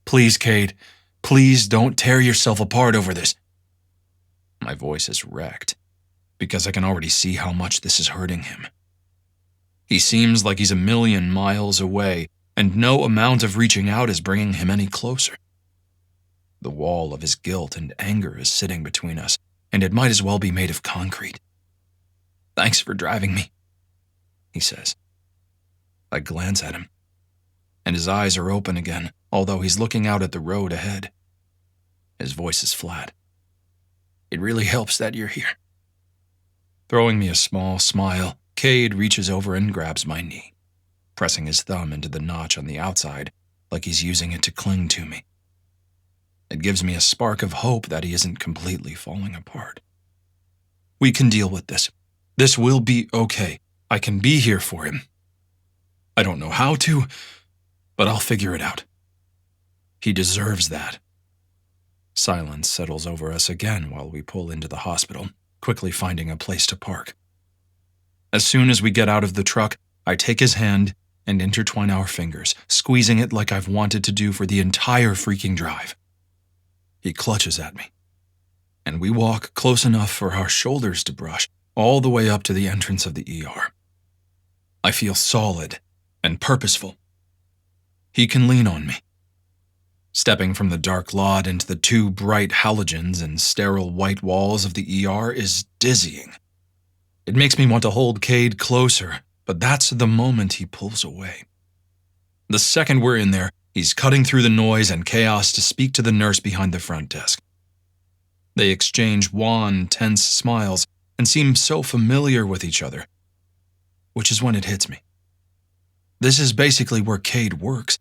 Please, Cade, please don't tear yourself apart over this. My voice is wrecked, because I can already see how much this is hurting him. He seems like he's a million miles away, and no amount of reaching out is bringing him any closer. The wall of his guilt and anger is sitting between us, and it might as well be made of concrete. Thanks for driving me, he says. I glance at him, and his eyes are open again, although he's looking out at the road ahead. His voice is flat. It really helps that you're here. Throwing me a small smile, Cade reaches over and grabs my knee, pressing his thumb into the notch on the outside like he's using it to cling to me. It gives me a spark of hope that he isn't completely falling apart. We can deal with this. This will be okay. I can be here for him. I don't know how to, but I'll figure it out. He deserves that. Silence settles over us again while we pull into the hospital, quickly finding a place to park. As soon as we get out of the truck, I take his hand and intertwine our fingers, squeezing it like I've wanted to do for the entire freaking drive. He clutches at me, and we walk close enough for our shoulders to brush, all the way up to the entrance of the ER. I feel solid and purposeful. He can lean on me. Stepping from the dark lot into the two bright halogens and sterile white walls of the ER is dizzying. It makes me want to hold Cade closer, but that's the moment he pulls away. The second we're in there, he's cutting through the noise and chaos to speak to the nurse behind the front desk. They exchange wan, tense smiles and seem so familiar with each other, which is when it hits me. This is basically where Cade works.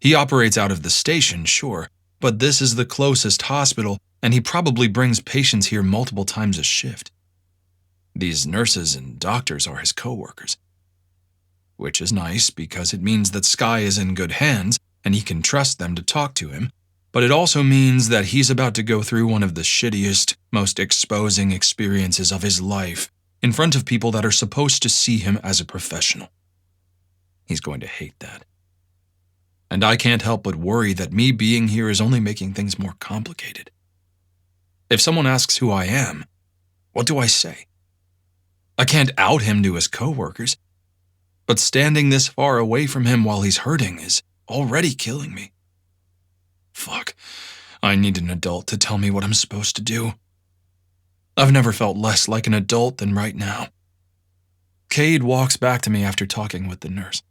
He operates out of the station, sure, but this is the closest hospital, and he probably brings patients here multiple times a shift. These nurses and doctors are his co-workers, which is nice because it means that Sky is in good hands and he can trust them to talk to him, but it also means that he's about to go through one of the shittiest, most exposing experiences of his life in front of people that are supposed to see him as a professional. He's going to hate that. And I can't help but worry that me being here is only making things more complicated. If someone asks who I am, what do I say? I can't out him to his coworkers, but standing this far away from him while he's hurting is already killing me. Fuck, I need an adult to tell me what I'm supposed to do. I've never felt less like an adult than right now. Cade walks back to me after talking with the nurse.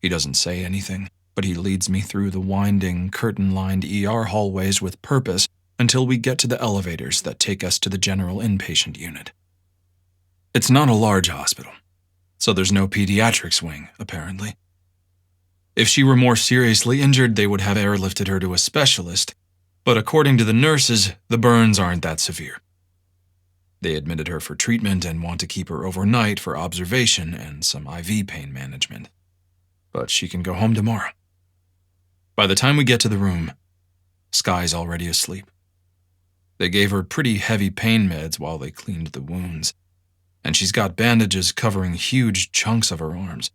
He doesn't say anything, but he leads me through the winding, curtain-lined ER hallways with purpose until we get to the elevators that take us to the general inpatient unit. It's not a large hospital, so there's no pediatrics wing, apparently. If she were more seriously injured, they would have airlifted her to a specialist, but according to the nurses, the burns aren't that severe. They admitted her for treatment and want to keep her overnight for observation and some IV pain management. But she can go home tomorrow. By the time we get to the room, Sky's already asleep. They gave her pretty heavy pain meds while they cleaned the wounds, and she's got bandages covering huge chunks of her arms.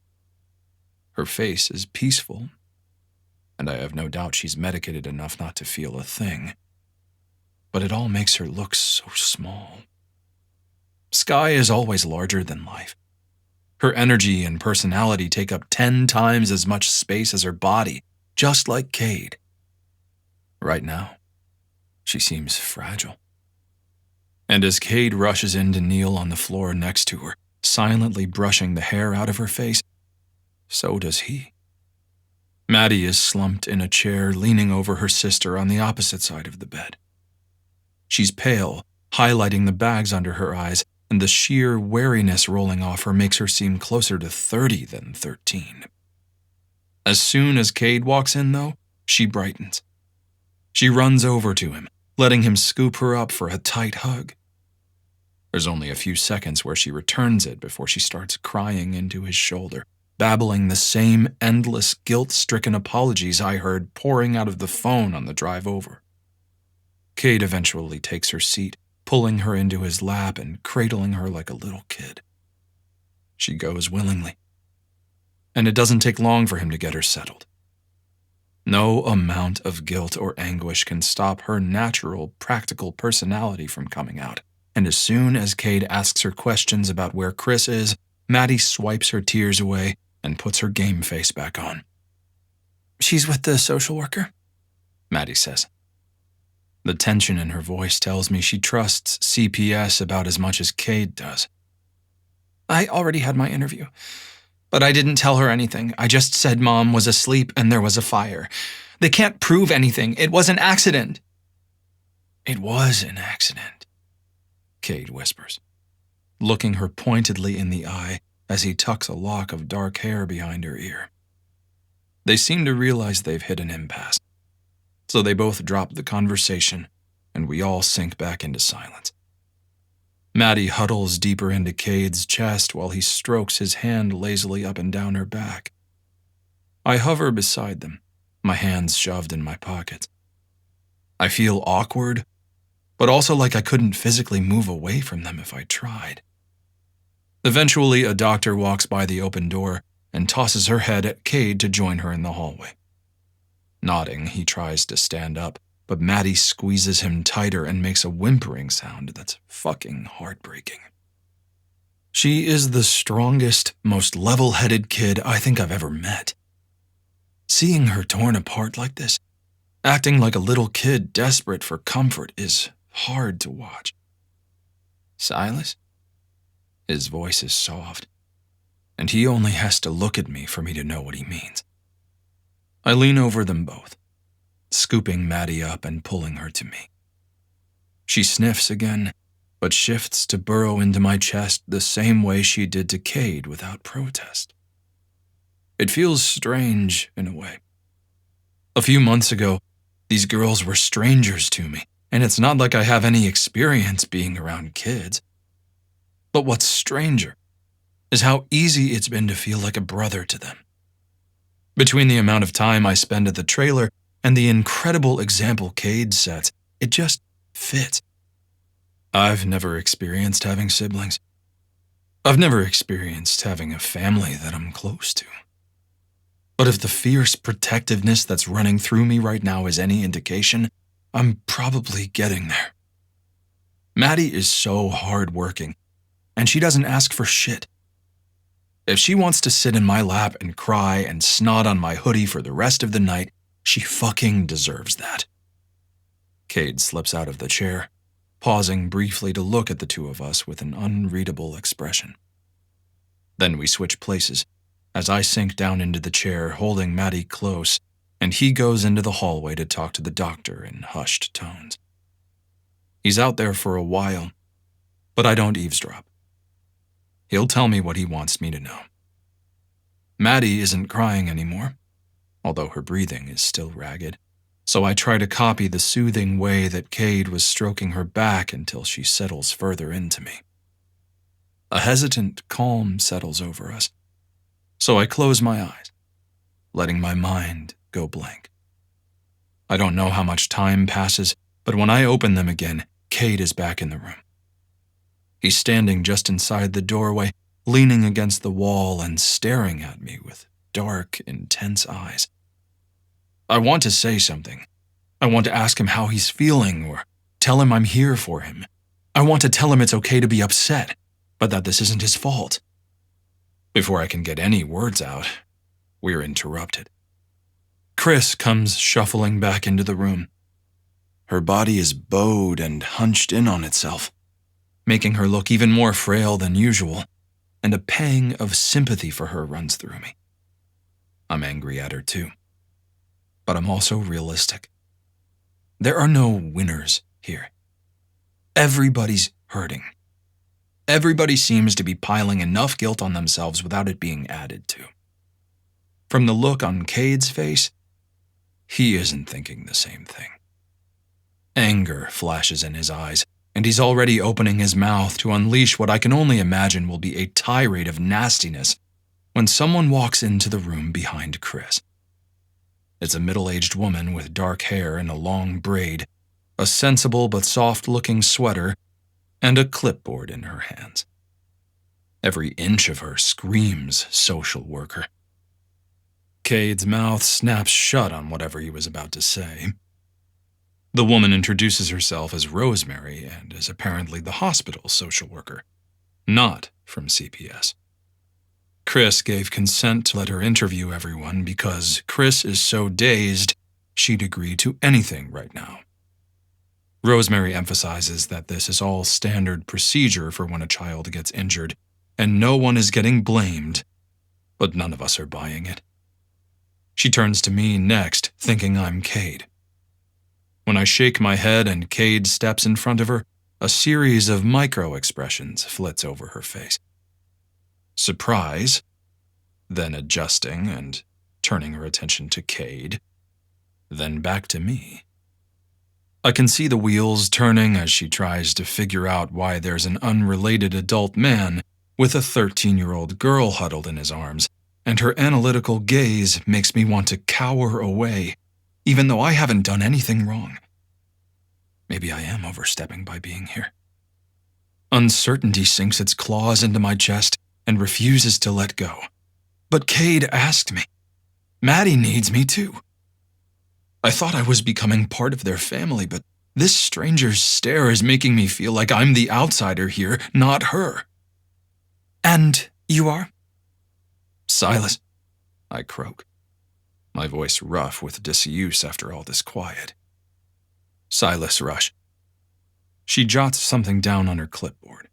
Her face is peaceful, and I have no doubt she's medicated enough not to feel a thing. But it all makes her look so small. Sky is always larger than life. Her energy and personality take up 10 times as much space as her body, just like Cade. Right now, she seems fragile. And as Cade rushes in to kneel on the floor next to her, silently brushing the hair out of her face, so does he. Maddie is slumped in a chair, leaning over her sister on the opposite side of the bed. She's pale, highlighting the bags under her eyes, and the sheer wariness rolling off her makes her seem closer to 30 than 13. As soon as Cade walks in, though, she brightens. She runs over to him, letting him scoop her up for a tight hug. There's only a few seconds where she returns it before she starts crying into his shoulder, babbling the same endless guilt-stricken apologies I heard pouring out of the phone on the drive over. Cade eventually takes her seat, pulling her into his lap and cradling her like a little kid. She goes willingly, and it doesn't take long for him to get her settled. No amount of guilt or anguish can stop her natural, practical personality from coming out, and as soon as Cade asks her questions about where Chris is, Maddie swipes her tears away and puts her game face back on. "She's with the social worker?" Maddie says. The tension in her voice tells me she trusts CPS about as much as Cade does. "I already had my interview, but I didn't tell her anything. I just said Mom was asleep and there was a fire. They can't prove anything. It was an accident." "It was an accident," Cade whispers, looking her pointedly in the eye as he tucks a lock of dark hair behind her ear. They seem to realize they've hit an impasse, so they both drop the conversation, and we all sink back into silence. Maddie huddles deeper into Cade's chest while he strokes his hand lazily up and down her back. I hover beside them, my hands shoved in my pockets. I feel awkward, but also like I couldn't physically move away from them if I tried. Eventually, a doctor walks by the open door and tosses her head at Cade to join her in the hallway. Nodding, he tries to stand up, but Maddie squeezes him tighter and makes a whimpering sound that's fucking heartbreaking. She is the strongest, most level-headed kid I think I've ever met. Seeing her torn apart like this, acting like a little kid desperate for comfort, is hard to watch. "Silas?" His voice is soft, and he only has to look at me for me to know what he means. I lean over them both, scooping Maddie up and pulling her to me. She sniffs again, but shifts to burrow into my chest the same way she did to Cade without protest. It feels strange in a way. A few months ago, these girls were strangers to me, and it's not like I have any experience being around kids. But what's stranger is how easy it's been to feel like a brother to them. Between the amount of time I spend at the trailer and the incredible example Cade sets, it just fits. I've never experienced having siblings. I've never experienced having a family that I'm close to. But if the fierce protectiveness that's running through me right now is any indication, I'm probably getting there. Maddie is so hardworking, and she doesn't ask for shit. If she wants to sit in my lap and cry and snot on my hoodie for the rest of the night, she fucking deserves that. Cade slips out of the chair, pausing briefly to look at the two of us with an unreadable expression. Then we switch places, as I sink down into the chair holding Maddie close, and he goes into the hallway to talk to the doctor in hushed tones. He's out there for a while, but I don't eavesdrop. He'll tell me what he wants me to know. Maddie isn't crying anymore, although her breathing is still ragged, so I try to copy the soothing way that Cade was stroking her back until she settles further into me. A hesitant calm settles over us, so I close my eyes, letting my mind go blank. I don't know how much time passes, but when I open them again, Cade is back in the room. He's standing just inside the doorway, leaning against the wall and staring at me with dark, intense eyes. I want to say something. I want to ask him how he's feeling or tell him I'm here for him. I want to tell him it's okay to be upset, but that this isn't his fault. Before I can get any words out, we're interrupted. Chris comes shuffling back into the room. Her body is bowed and hunched in on itself, making her look even more frail than usual, and a pang of sympathy for her runs through me. I'm angry at her too, but I'm also realistic. There are no winners here. Everybody's hurting. Everybody seems to be piling enough guilt on themselves without it being added to. From the look on Cade's face, he isn't thinking the same thing. Anger flashes in his eyes, and he's already opening his mouth to unleash what I can only imagine will be a tirade of nastiness when someone walks into the room behind Chris. It's a middle-aged woman with dark hair and a long braid, a sensible but soft-looking sweater, and a clipboard in her hands. Every inch of her screams social worker. Cade's mouth snaps shut on whatever he was about to say. The woman introduces herself as Rosemary and is apparently the hospital social worker, not from CPS. Chris gave consent to let her interview everyone because Chris is so dazed she'd agree to anything right now. Rosemary emphasizes that this is all standard procedure for when a child gets injured, and no one is getting blamed, but none of us are buying it. She turns to me next, thinking I'm Cade. When I shake my head and Cade steps in front of her, a series of micro-expressions flits over her face. Surprise, then adjusting and turning her attention to Cade, then back to me. I can see the wheels turning as she tries to figure out why there's an unrelated adult man with a 13-year-old girl huddled in his arms, and her analytical gaze makes me want to cower away, even though I haven't done anything wrong. Maybe I am overstepping by being here. Uncertainty sinks its claws into my chest and refuses to let go. But Cade asked me. Maddie needs me too. I thought I was becoming part of their family, but this stranger's stare is making me feel like I'm the outsider here, not her. And you are? Silas, I croak, my voice rough with disuse after all this quiet. Silas Rush. She jots something down on her clipboard.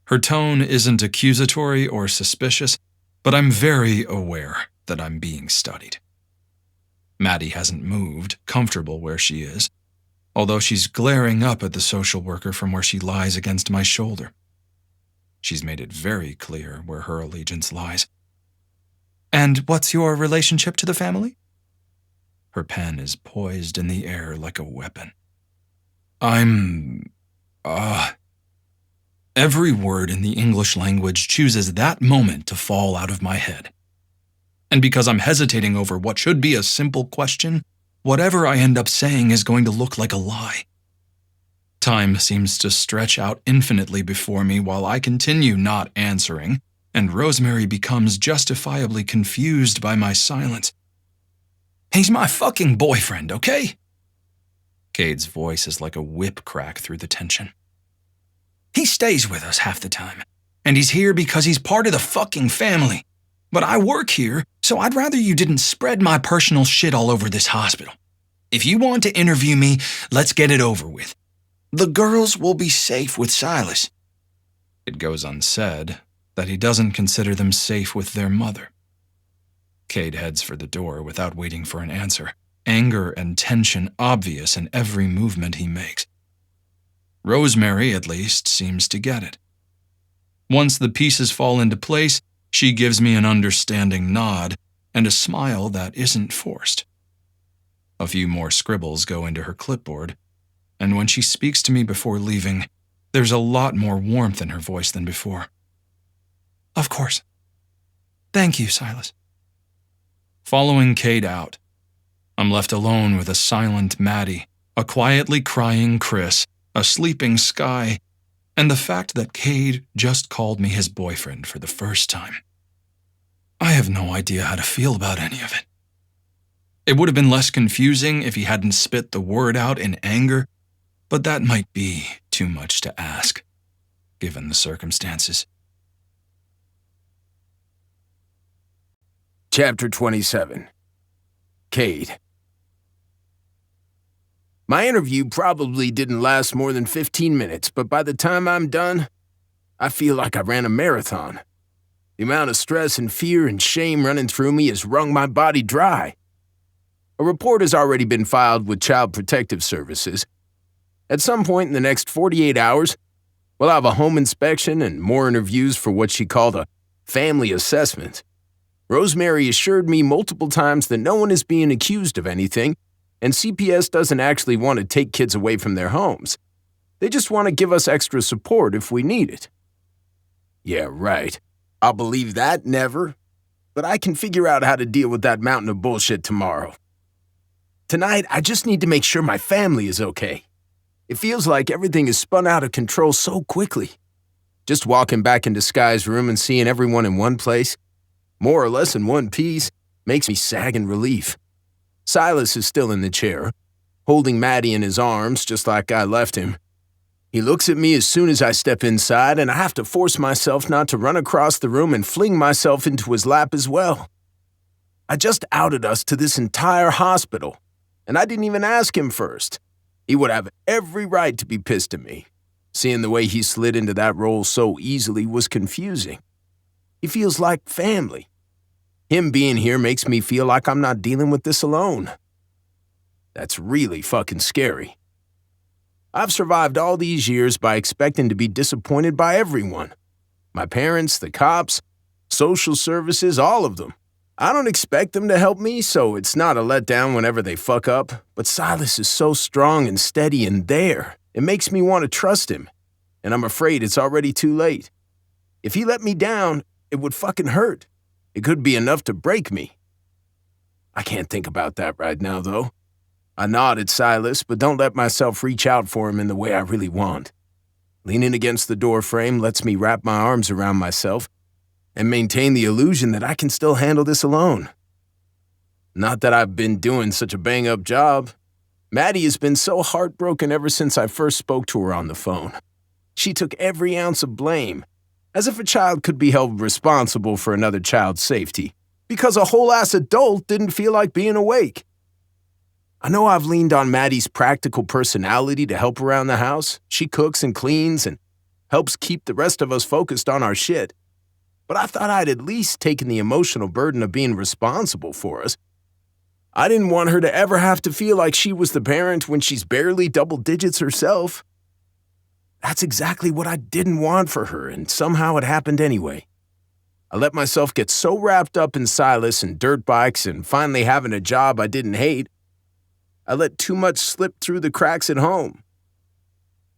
Her tone isn't accusatory or suspicious, but I'm very aware that I'm being studied. Maddie hasn't moved, comfortable where she is, although she's glaring up at the social worker from where she lies against my shoulder. She's made it very clear where her allegiance lies. And what's your relationship to the family? Her pen is poised in the air like a weapon. Every word in the English language chooses that moment to fall out of my head. And because I'm hesitating over what should be a simple question, whatever I end up saying is going to look like a lie. Time seems to stretch out infinitely before me while I continue not answering, and Rosemary becomes justifiably confused by my silence. He's my fucking boyfriend, okay? Cade's voice is like a whip crack through the tension. He stays with us half the time, and he's here because he's part of the fucking family. But I work here, so I'd rather you didn't spread my personal shit all over this hospital. If you want to interview me, let's get it over with. The girls will be safe with Silas. It goes unsaid that he doesn't consider them safe with their mother. Cade heads for the door without waiting for an answer, anger and tension obvious in every movement he makes. Rosemary, at least, seems to get it. Once the pieces fall into place, she gives me an understanding nod and a smile that isn't forced. A few more scribbles go into her clipboard, and when she speaks to me before leaving, there's a lot more warmth in her voice than before. Of course. Thank you, Silas. Following Cade out, I'm left alone with a silent Maddie, a quietly crying Chris, a sleeping Sky, and the fact that Cade just called me his boyfriend for the first time. I have no idea how to feel about any of it. It would have been less confusing if he hadn't spit the word out in anger, but that might be too much to ask, given the circumstances. Chapter 27. Cade. My interview probably didn't last more than 15 minutes, but by the time I'm done, I feel like I ran a marathon. The amount of stress and fear and shame running through me has wrung my body dry. A report has already been filed with Child Protective Services. At some point in the next 48 hours, we'll have a home inspection and more interviews for what she called a family assessment. Rosemary assured me multiple times that no one is being accused of anything, and CPS doesn't actually want to take kids away from their homes. They just want to give us extra support if we need it. Yeah, right. I'll believe that never. But I can figure out how to deal with that mountain of bullshit tomorrow. Tonight, I just need to make sure my family is okay. It feels like everything is spun out of control so quickly. Just walking back into Sky's room and seeing everyone in one place, more or less in one piece, makes me sag in relief. Silas is still in the chair, holding Maddie in his arms just like I left him. He looks at me as soon as I step inside, and I have to force myself not to run across the room and fling myself into his lap as well. I just outed us to this entire hospital, and I didn't even ask him first. He would have every right to be pissed at me. Seeing the way he slid into that role so easily was confusing. He feels like family. Him being here makes me feel like I'm not dealing with this alone. That's really fucking scary. I've survived all these years by expecting to be disappointed by everyone. My parents, the cops, social services, all of them. I don't expect them to help me, so it's not a letdown whenever they fuck up. But Silas is so strong and steady and there. It makes me want to trust him. And I'm afraid it's already too late. If he let me down, it would fucking hurt. It could be enough to break me. I can't think about that right now, though. I nod at Silas, but don't let myself reach out for him in the way I really want. Leaning against the door frame lets me wrap my arms around myself and maintain the illusion that I can still handle this alone. Not that I've been doing such a bang-up job. Maddie has been so heartbroken ever since I first spoke to her on the phone. She took every ounce of blame, as if a child could be held responsible for another child's safety, because a whole-ass adult didn't feel like being awake. I know I've leaned on Maddie's practical personality to help around the house. She cooks and cleans and helps keep the rest of us focused on our shit. But I thought I'd at least taken the emotional burden of being responsible for us. I didn't want her to ever have to feel like she was the parent when she's barely double digits herself. That's exactly what I didn't want for her, and somehow it happened anyway. I let myself get so wrapped up in Silas and dirt bikes and finally having a job I didn't hate, I let too much slip through the cracks at home.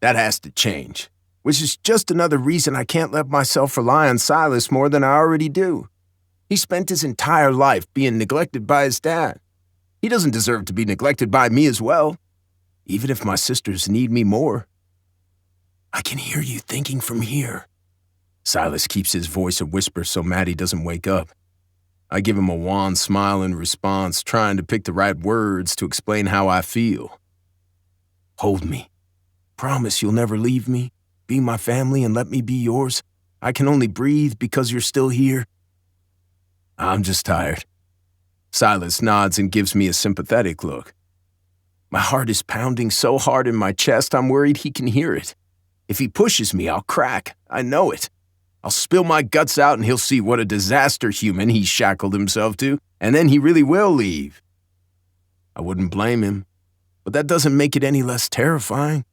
That has to change, which is just another reason I can't let myself rely on Silas more than I already do. He spent his entire life being neglected by his dad. He doesn't deserve to be neglected by me as well, even if my sisters need me more. I can hear you thinking from here. Silas keeps his voice a whisper so Maddie doesn't wake up. I give him a wan smile in response, trying to pick the right words to explain how I feel. Hold me. Promise you'll never leave me. Be my family and let me be yours. I can only breathe because you're still here. I'm just tired. Silas nods and gives me a sympathetic look. My heart is pounding so hard in my chest I'm worried he can hear it. If he pushes me, I'll crack. I know it. I'll spill my guts out and he'll see what a disaster human he's shackled himself to, and then he really will leave. I wouldn't blame him, but that doesn't make it any less terrifying.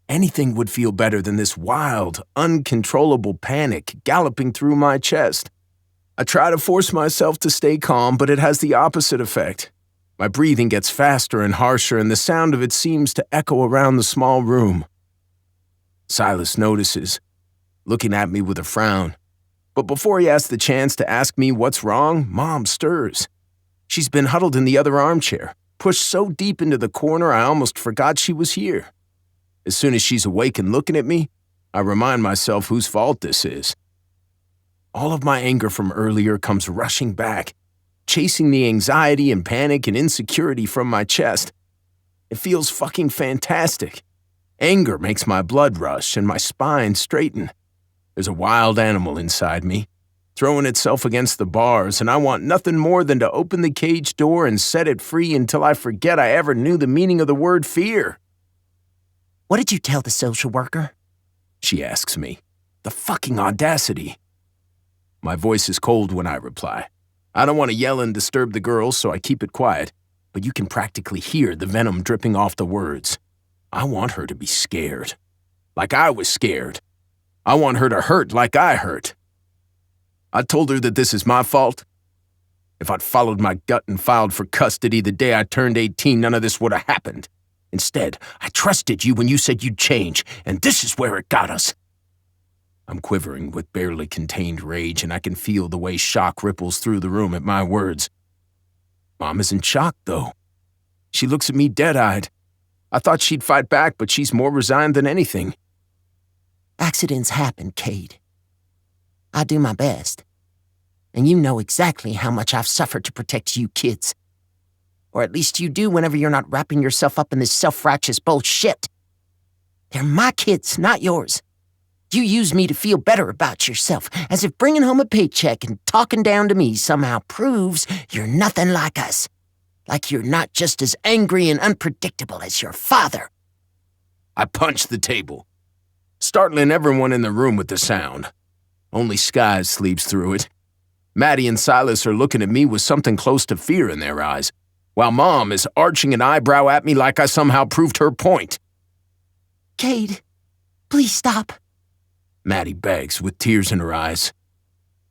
Anything would feel better than this wild, uncontrollable panic galloping through my chest. I try to force myself to stay calm, but it has the opposite effect. My breathing gets faster and harsher, and the sound of it seems to echo around the small room. Silas notices, looking at me with a frown. But before he has the chance to ask me what's wrong, Mom stirs. She's been huddled in the other armchair, pushed so deep into the corner I almost forgot she was here. As soon as she's awake and looking at me, I remind myself whose fault this is. All of my anger from earlier comes rushing back, chasing the anxiety and panic and insecurity from my chest. It feels fucking fantastic. Anger makes my blood rush and my spine straighten. There's a wild animal inside me, throwing itself against the bars, and I want nothing more than to open the cage door and set it free until I forget I ever knew the meaning of the word fear. What did you tell the social worker? She asks me. The fucking audacity. My voice is cold when I reply. I don't want to yell and disturb the girls, so I keep it quiet, but you can practically hear the venom dripping off the words. I want her to be scared. Like I was scared. I want her to hurt like I hurt. I told her that this is my fault. If I'd followed my gut and filed for custody the day I turned 18, none of this would have happened. Instead, I trusted you when you said you'd change, and this is where it got us. I'm quivering with barely contained rage, and I can feel the way shock ripples through the room at my words. Mom isn't shocked, though. She looks at me dead-eyed. I thought she'd fight back, but she's more resigned than anything. Accidents happen, Cade. I do my best. And you know exactly how much I've suffered to protect you kids. Or at least you do whenever you're not wrapping yourself up in this self-righteous bullshit. They're my kids, not yours. You use me to feel better about yourself, as if bringing home a paycheck and talking down to me somehow proves you're nothing like us. Like you're not just as angry and unpredictable as your father. I punched the table, startling everyone in the room with the sound. Only Sky sleeps through it. Maddie and Silas are looking at me with something close to fear in their eyes, while Mom is arching an eyebrow at me like I somehow proved her point. Cade, please stop. Maddie begs with tears in her eyes.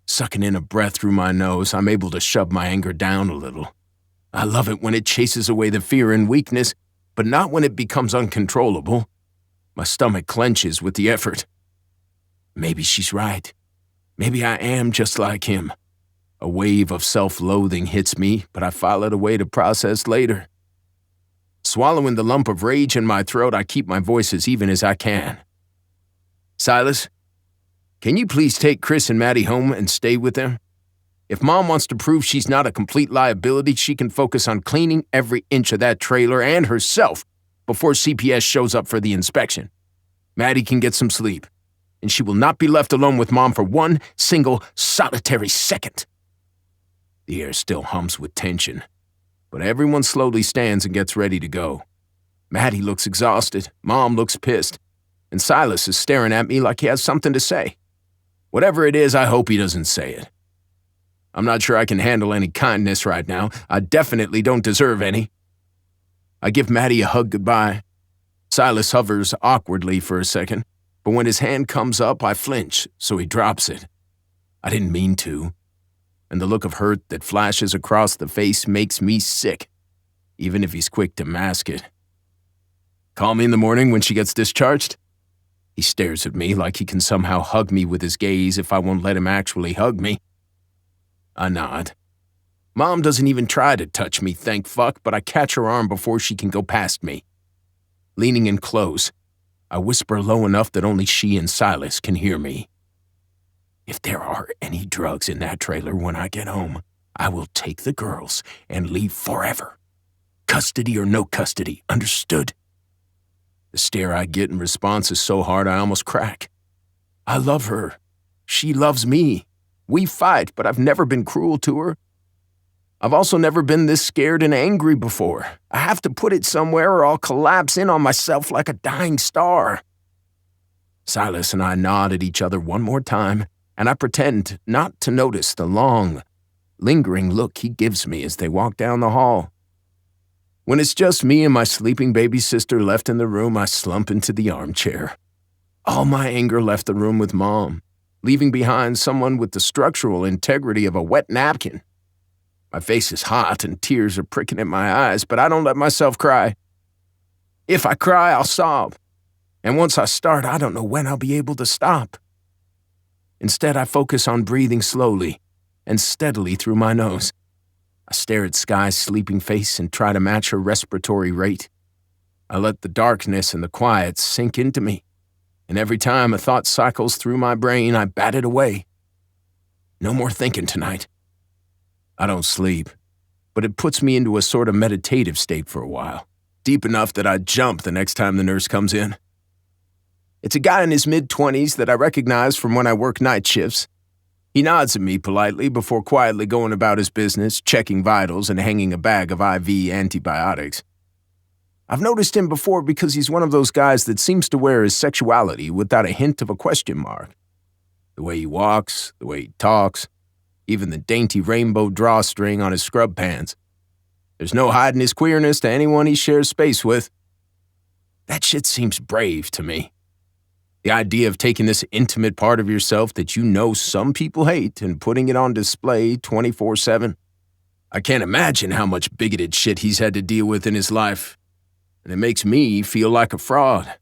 Sucking in a breath through my nose, I'm able to shove my anger down a little. I love it when it chases away the fear and weakness, but not when it becomes uncontrollable. My stomach clenches with the effort. Maybe she's right. Maybe I am just like him. A wave of self-loathing hits me, but I file it away to process later. Swallowing the lump of rage in my throat, I keep my voice as even as I can. Silas, can you please take Chris and Maddie home and stay with them? If Mom wants to prove she's not a complete liability, she can focus on cleaning every inch of that trailer and herself before CPS shows up for the inspection. Maddie can get some sleep, and she will not be left alone with Mom for one single solitary second. The air still hums with tension, but everyone slowly stands and gets ready to go. Maddie looks exhausted, Mom looks pissed, and Silas is staring at me like he has something to say. Whatever it is, I hope he doesn't say it. I'm not sure I can handle any kindness right now. I definitely don't deserve any. I give Maddie a hug goodbye. Silas hovers awkwardly for a second, but when his hand comes up, I flinch, so he drops it. I didn't mean to. And the look of hurt that flashes across the face makes me sick, even if he's quick to mask it. Call me in the morning when she gets discharged? He stares at me like he can somehow hug me with his gaze if I won't let him actually hug me. I nod. Mom doesn't even try to touch me, thank fuck, but I catch her arm before she can go past me. Leaning in close, I whisper low enough that only she and Silas can hear me. If there are any drugs in that trailer when I get home, I will take the girls and leave forever. Custody or no custody, understood? The stare I get in response is so hard I almost crack. I love her. She loves me. We fight, but I've never been cruel to her. I've also never been this scared and angry before. I have to put it somewhere or I'll collapse in on myself like a dying star. Silas and I nod at each other one more time, and I pretend not to notice the long, lingering look he gives me as they walk down the hall. When it's just me and my sleeping baby sister left in the room, I slump into the armchair. All my anger left the room with Mom, leaving behind someone with the structural integrity of a wet napkin. My face is hot and tears are pricking at my eyes, but I don't let myself cry. If I cry, I'll sob. And once I start, I don't know when I'll be able to stop. Instead, I focus on breathing slowly and steadily through my nose. I stare at Sky's sleeping face and try to match her respiratory rate. I let the darkness and the quiet sink into me, and every time a thought cycles through my brain, I bat it away. No more thinking tonight. I don't sleep, but it puts me into a sort of meditative state for a while, deep enough that I jump the next time the nurse comes in. It's a guy in his mid-20s that I recognize from when I work night shifts. He nods at me politely before quietly going about his business, checking vitals and hanging a bag of IV antibiotics. I've noticed him before because he's one of those guys that seems to wear his sexuality without a hint of a question mark. The way he walks, the way he talks, even the dainty rainbow drawstring on his scrub pants. There's no hiding his queerness to anyone he shares space with. That shit seems brave to me. The idea of taking this intimate part of yourself that you know some people hate and putting it on display 24/7. I can't imagine how much bigoted shit he's had to deal with in his life, and it makes me feel like a fraud.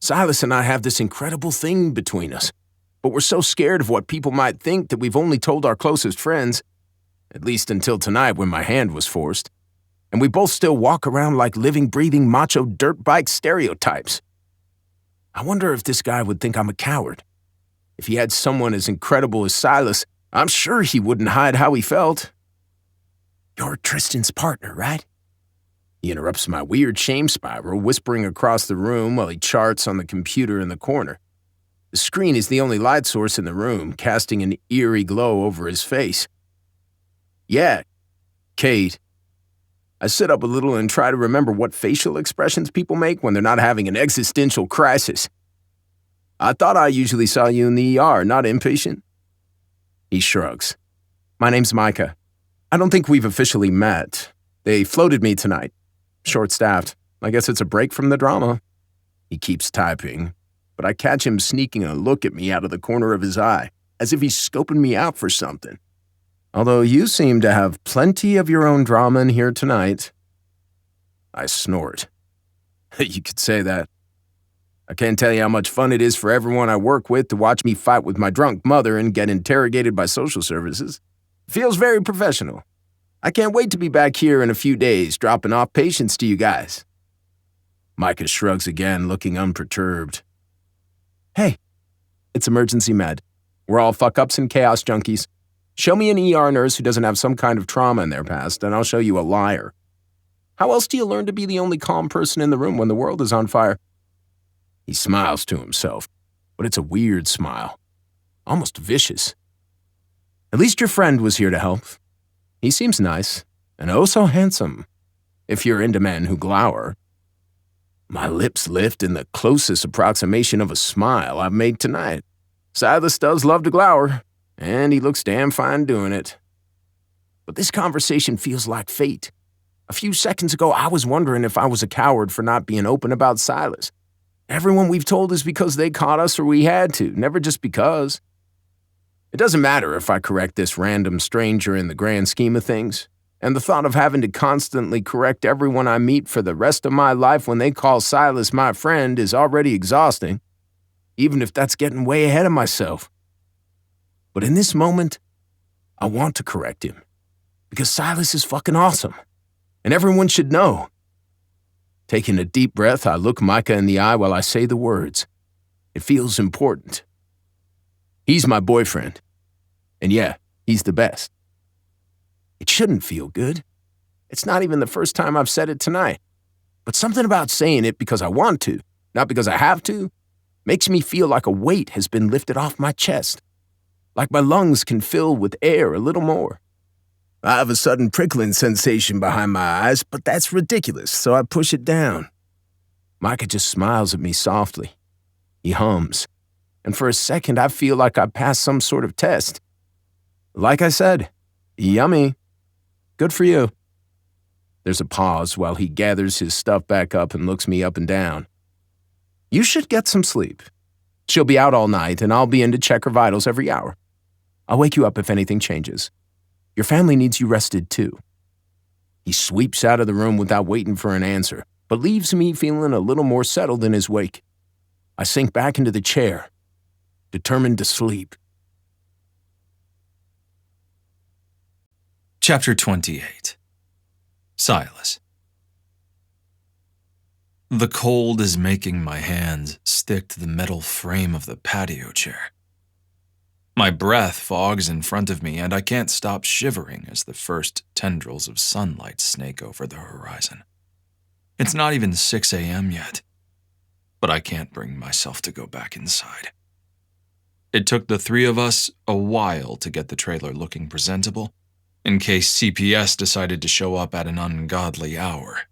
Silas and I have this incredible thing between us, but we're so scared of what people might think that we've only told our closest friends, at least until tonight when my hand was forced, and we both still walk around like living, breathing macho dirt bike stereotypes. I wonder if this guy would think I'm a coward. If he had someone as incredible as Silas, I'm sure he wouldn't hide how he felt. You're Tristan's partner, right? He interrupts my weird shame spiral, whispering across the room while he charts on the computer in the corner. The screen is the only light source in the room, casting an eerie glow over his face. Yeah, Cade. I sit up a little and try to remember what facial expressions people make when they're not having an existential crisis. I thought I usually saw you in the ER, not inpatient. He shrugs. My name's Micah. I don't think we've officially met. They floated me tonight. Short-staffed. I guess it's a break from the drama. He keeps typing, but I catch him sneaking a look at me out of the corner of his eye, as if he's scoping me out for something. Although you seem to have plenty of your own drama in here tonight. I snort. You could say that. I can't tell you how much fun it is for everyone I work with to watch me fight with my drunk mother and get interrogated by social services. It feels very professional. I can't wait to be back here in a few days, dropping off patients to you guys. Micah shrugs again, looking unperturbed. Hey, it's emergency med. We're all fuck-ups and chaos junkies. Show me an ER nurse who doesn't have some kind of trauma in their past, and I'll show you a liar. How else do you learn to be the only calm person in the room when the world is on fire? He smiles to himself, but it's a weird smile. Almost vicious. At least your friend was here to help. He seems nice, and oh so handsome, if you're into men who glower. My lips lift in the closest approximation of a smile I've made tonight. Silas does love to glower, and he looks damn fine doing it. But this conversation feels like fate. A few seconds ago, I was wondering if I was a coward for not being open about Silas. Everyone we've told is because they caught us or we had to, never just because. It doesn't matter if I correct this random stranger in the grand scheme of things, and the thought of having to constantly correct everyone I meet for the rest of my life when they call Silas my friend is already exhausting, even if that's getting way ahead of myself. But in this moment, I want to correct him, because Silas is fucking awesome, and everyone should know. Taking a deep breath, I look Micah in the eye while I say the words. It feels important. He's my boyfriend, and yeah, he's the best. It shouldn't feel good. It's not even the first time I've said it tonight, but something about saying it because I want to, not because I have to, makes me feel like a weight has been lifted off my chest. Like my lungs can fill with air a little more. I have a sudden prickling sensation behind my eyes, but that's ridiculous, so I push it down. Micah just smiles at me softly. He hums, and for a second I feel like I passed some sort of test. Like I said, yummy. Good for you. There's a pause while he gathers his stuff back up and looks me up and down. You should get some sleep. She'll be out all night, and I'll be in to check her vitals every hour. I'll wake you up if anything changes. Your family needs you rested, too. He sweeps out of the room without waiting for an answer, but leaves me feeling a little more settled in his wake. I sink back into the chair, determined to sleep. Chapter 28. Silas. The cold is making my hands stick to the metal frame of the patio chair. My breath fogs in front of me, and I can't stop shivering as the first tendrils of sunlight snake over the horizon. It's not even 6 a.m. yet, but I can't bring myself to go back inside. It took the three of us a while to get the trailer looking presentable, in case CPS decided to show up at an ungodly hour.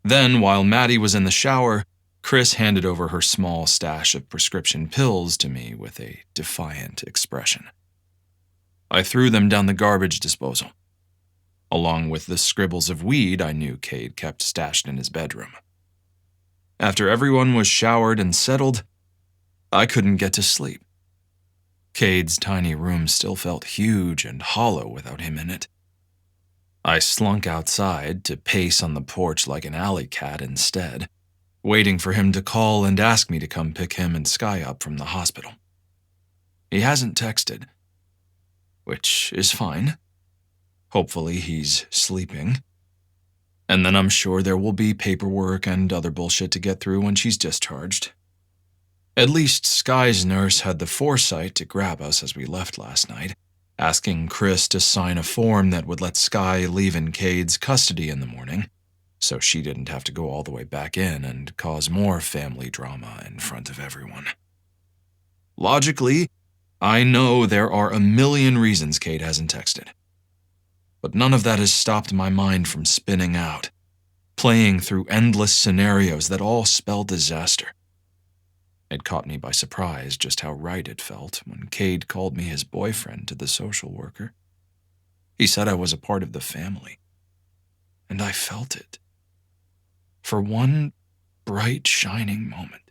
Then, while Maddie was in the shower, Chris handed over her small stash of prescription pills to me with a defiant expression. I threw them down the garbage disposal, along with the scribbles of weed I knew Cade kept stashed in his bedroom. After everyone was showered and settled, I couldn't get to sleep. Cade's tiny room still felt huge and hollow without him in it, I slunk outside to pace on the porch like an alley cat instead, waiting for him to call and ask me to come pick him and Sky up from the hospital. He hasn't texted, which is fine. Hopefully he's sleeping. And then I'm sure there will be paperwork and other bullshit to get through when she's discharged. At least Sky's nurse had the foresight to grab us as we left last night, asking Chris to sign a form that would let Sky leave in Cade's custody in the morning, so she didn't have to go all the way back in and cause more family drama in front of everyone. Logically, I know there are a million reasons Cade hasn't texted. But none of that has stopped my mind from spinning out, playing through endless scenarios that all spell disaster. It caught me by surprise just how right it felt when Cade called me his boyfriend to the social worker. He said I was a part of the family, and I felt it. For one bright, shining moment.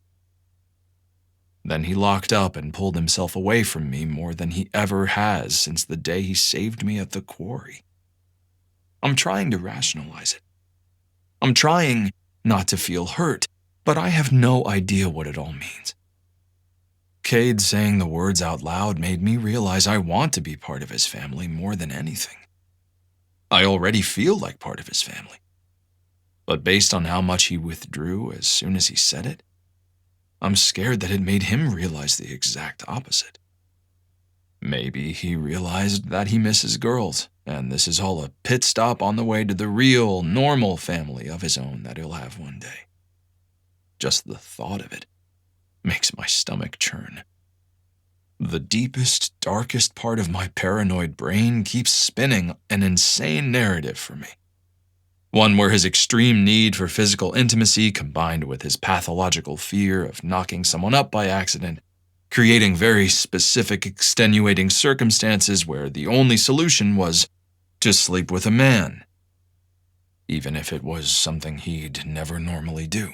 Then he locked up and pulled himself away from me more than he ever has since the day he saved me at the quarry. I'm trying to rationalize it. I'm trying not to feel hurt, but I have no idea what it all means. Cade saying the words out loud made me realize I want to be part of his family more than anything. I already feel like part of his family. But based on how much he withdrew as soon as he said it, I'm scared that it made him realize the exact opposite. Maybe he realized that he misses girls, and this is all a pit stop on the way to the real, normal family of his own that he'll have one day. Just the thought of it makes my stomach churn. The deepest, darkest part of my paranoid brain keeps spinning an insane narrative for me. One where his extreme need for physical intimacy combined with his pathological fear of knocking someone up by accident, creating very specific extenuating circumstances where the only solution was to sleep with a man, even if it was something he'd never normally do.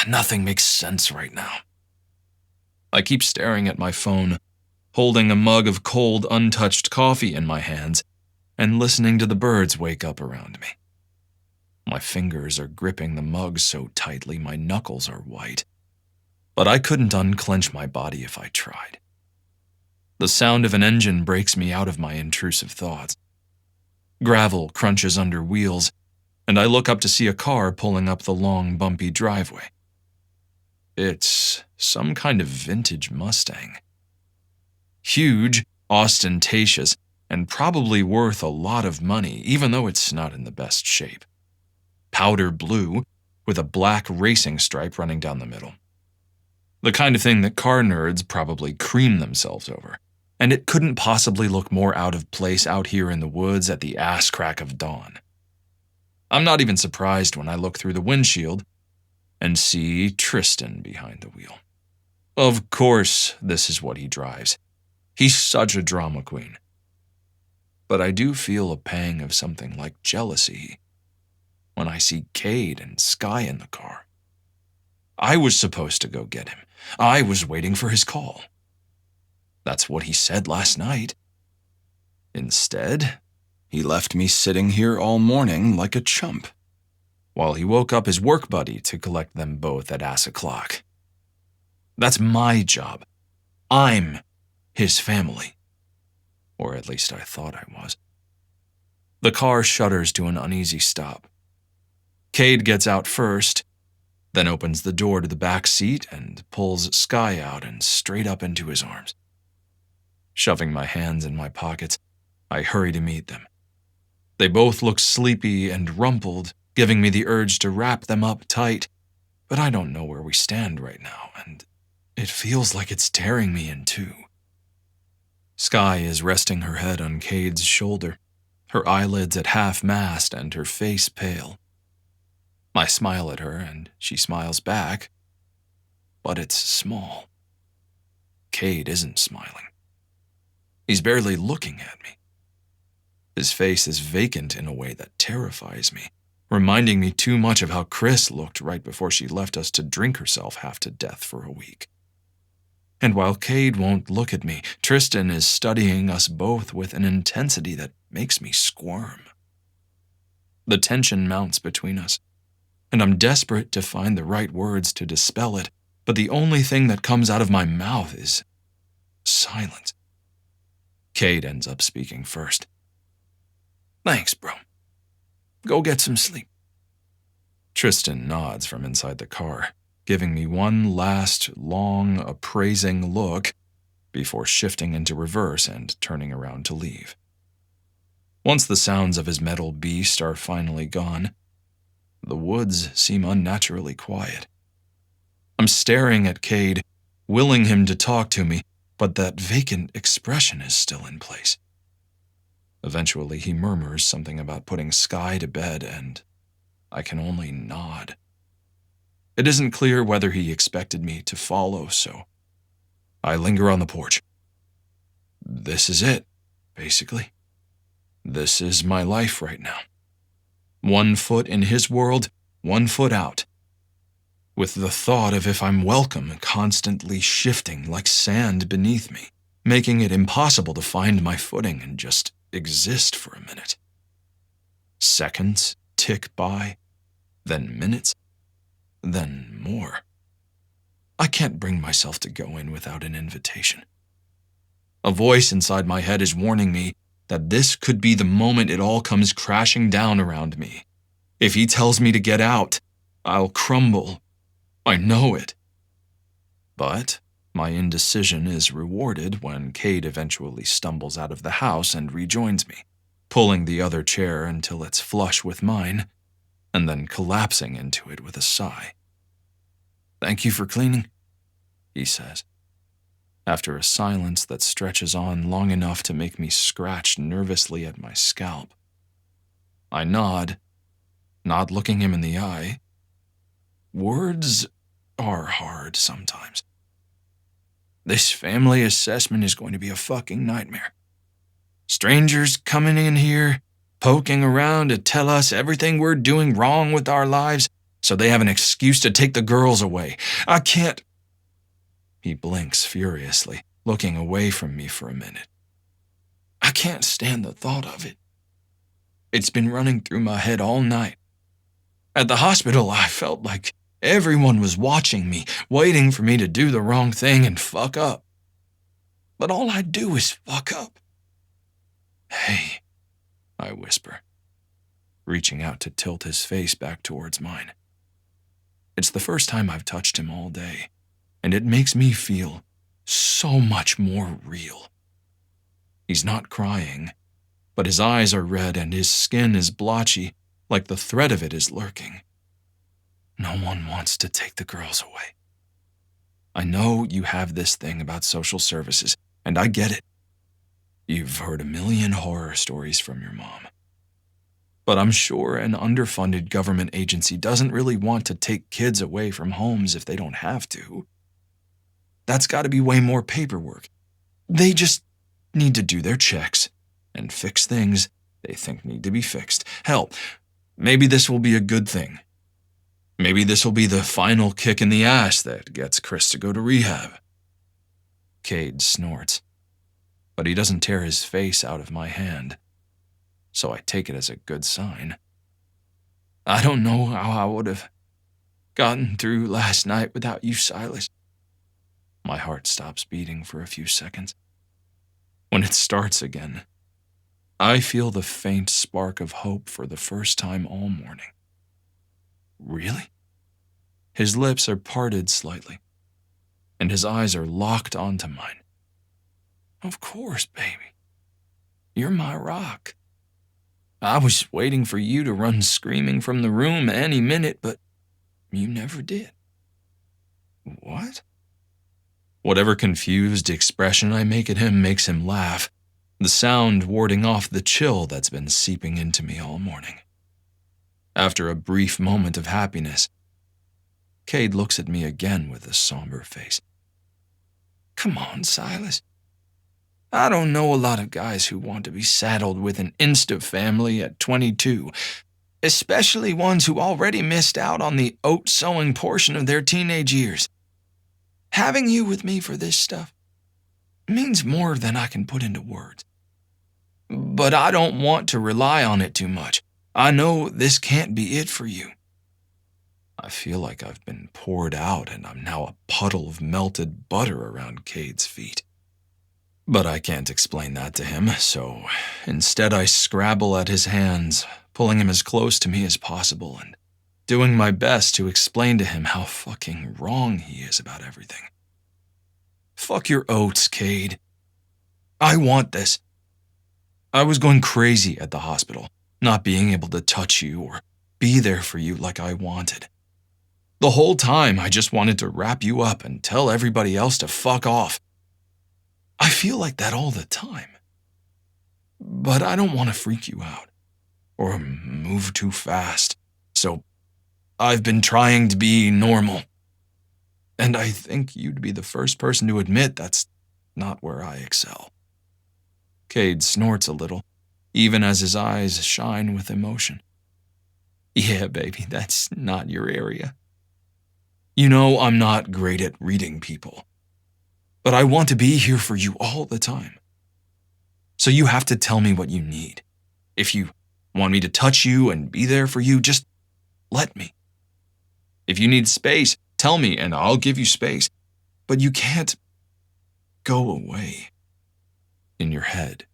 Nothing makes sense right now. I keep staring at my phone, holding a mug of cold, untouched coffee in my hands, and listening to the birds wake up around me. My fingers are gripping the mug so tightly my knuckles are white, but I couldn't unclench my body if I tried. The sound of an engine breaks me out of my intrusive thoughts. Gravel crunches under wheels, and I look up to see a car pulling up the long, bumpy driveway. It's some kind of vintage Mustang. Huge, ostentatious, and probably worth a lot of money, even though it's not in the best shape. Powder blue, with a black racing stripe running down the middle. The kind of thing that car nerds probably cream themselves over, and it couldn't possibly look more out of place out here in the woods at the ass crack of dawn. I'm not even surprised when I look through the windshield and see Tristan behind the wheel. Of course, this is what he drives. He's such a drama queen. But I do feel a pang of something like jealousy when I see Cade and Sky in the car. I was supposed to go get him. I was waiting for his call. That's what he said last night. Instead, he left me sitting here all morning like a chump, while he woke up his work buddy to collect them both at ass o'clock. That's my job. I'm his family. Or at least I thought I was. The car shudders to an uneasy stop. Cade gets out first, then opens the door to the back seat and pulls Sky out and straight up into his arms. Shoving my hands in my pockets, I hurry to meet them. They both look sleepy and rumpled, giving me the urge to wrap them up tight, but I don't know where we stand right now, and it feels like it's tearing me in two. Sky is resting her head on Cade's shoulder, her eyelids at half-mast and her face pale. I smile at her, and she smiles back, but it's small. Cade isn't smiling. He's barely looking at me. His face is vacant in a way that terrifies me, reminding me too much of how Chris looked right before she left us to drink herself half to death for a week. And while Cade won't look at me, Tristan is studying us both with an intensity that makes me squirm. The tension mounts between us, and I'm desperate to find the right words to dispel it, but the only thing that comes out of my mouth is silence. Cade ends up speaking first. "Thanks, bro. Go get some sleep." Tristan nods from inside the car, giving me one last, long, appraising look before shifting into reverse and turning around to leave. Once the sounds of his metal beast are finally gone, the woods seem unnaturally quiet. I'm staring at Cade, willing him to talk to me, but that vacant expression is still in place. Eventually, he murmurs something about putting Sky to bed, and I can only nod. It isn't clear whether he expected me to follow, so I linger on the porch. This is it, basically. This is my life right now. 1 foot in his world, 1 foot out. With the thought of if I'm welcome constantly shifting like sand beneath me, making it impossible to find my footing and just exist for a minute. Seconds tick by, then minutes, then more. I can't bring myself to go in without an invitation. A voice inside my head is warning me that this could be the moment it all comes crashing down around me. If he tells me to get out, I'll crumble. I know it. But my indecision is rewarded when Cade eventually stumbles out of the house and rejoins me, pulling the other chair until it's flush with mine, and then collapsing into it with a sigh. "Thank you for cleaning," he says, after a silence that stretches on long enough to make me scratch nervously at my scalp. I nod, not looking him in the eye. Words are hard sometimes. This family assessment is going to be a fucking nightmare. Strangers coming in here, poking around to tell us everything we're doing wrong with our lives so they have an excuse to take the girls away. I can't. He blinks furiously, looking away from me for a minute. I can't stand the thought of it. It's been running through my head all night. At the hospital, I felt like everyone was watching me, waiting for me to do the wrong thing and fuck up. But all I do is fuck up. "Hey," I whisper, reaching out to tilt his face back towards mine. It's the first time I've touched him all day, and it makes me feel so much more real. He's not crying, but his eyes are red and his skin is blotchy, like the threat of it is lurking. No one wants to take the girls away. I know you have this thing about social services, and I get it. You've heard a million horror stories from your mom. But I'm sure an underfunded government agency doesn't really want to take kids away from homes if they don't have to. That's got to be way more paperwork. They just need to do their checks and fix things they think need to be fixed. Hell, maybe this will be a good thing. Maybe this will be the final kick in the ass that gets Chris to go to rehab. Cade snorts, but he doesn't tear his face out of my hand, so I take it as a good sign. I don't know how I would have gotten through last night without you, Silas. My heart stops beating for a few seconds. When it starts again, I feel the faint spark of hope for the first time all morning. Really? His lips are parted slightly, and his eyes are locked onto mine. Of course, baby. You're my rock. I was waiting for you to run screaming from the room any minute, but you never did. What? Whatever confused expression I make at him makes him laugh, the sound warding off the chill that's been seeping into me all morning. After a brief moment of happiness, Cade looks at me again with a somber face. Come on, Silas. I don't know a lot of guys who want to be saddled with an insta-family at 22, especially ones who already missed out on the oat-sowing portion of their teenage years. Having you with me for this stuff means more than I can put into words. But I don't want to rely on it too much. I know this can't be it for you. I feel like I've been poured out and I'm now a puddle of melted butter around Cade's feet. But I can't explain that to him, so instead I scrabble at his hands, pulling him as close to me as possible and doing my best to explain to him how fucking wrong he is about everything. Fuck your oats, Cade. I want this. I was going crazy at the hospital, not being able to touch you or be there for you like I wanted. The whole time I just wanted to wrap you up and tell everybody else to fuck off. I feel like that all the time. But I don't want to freak you out or move too fast, so I've been trying to be normal. And I think you'd be the first person to admit that's not where I excel. Cade snorts a little, even as his eyes shine with emotion. Yeah, baby, that's not your area. You know I'm not great at reading people, but I want to be here for you all the time. So you have to tell me what you need. If you want me to touch you and be there for you, just let me. If you need space, tell me and I'll give you space. But you can't go away in your head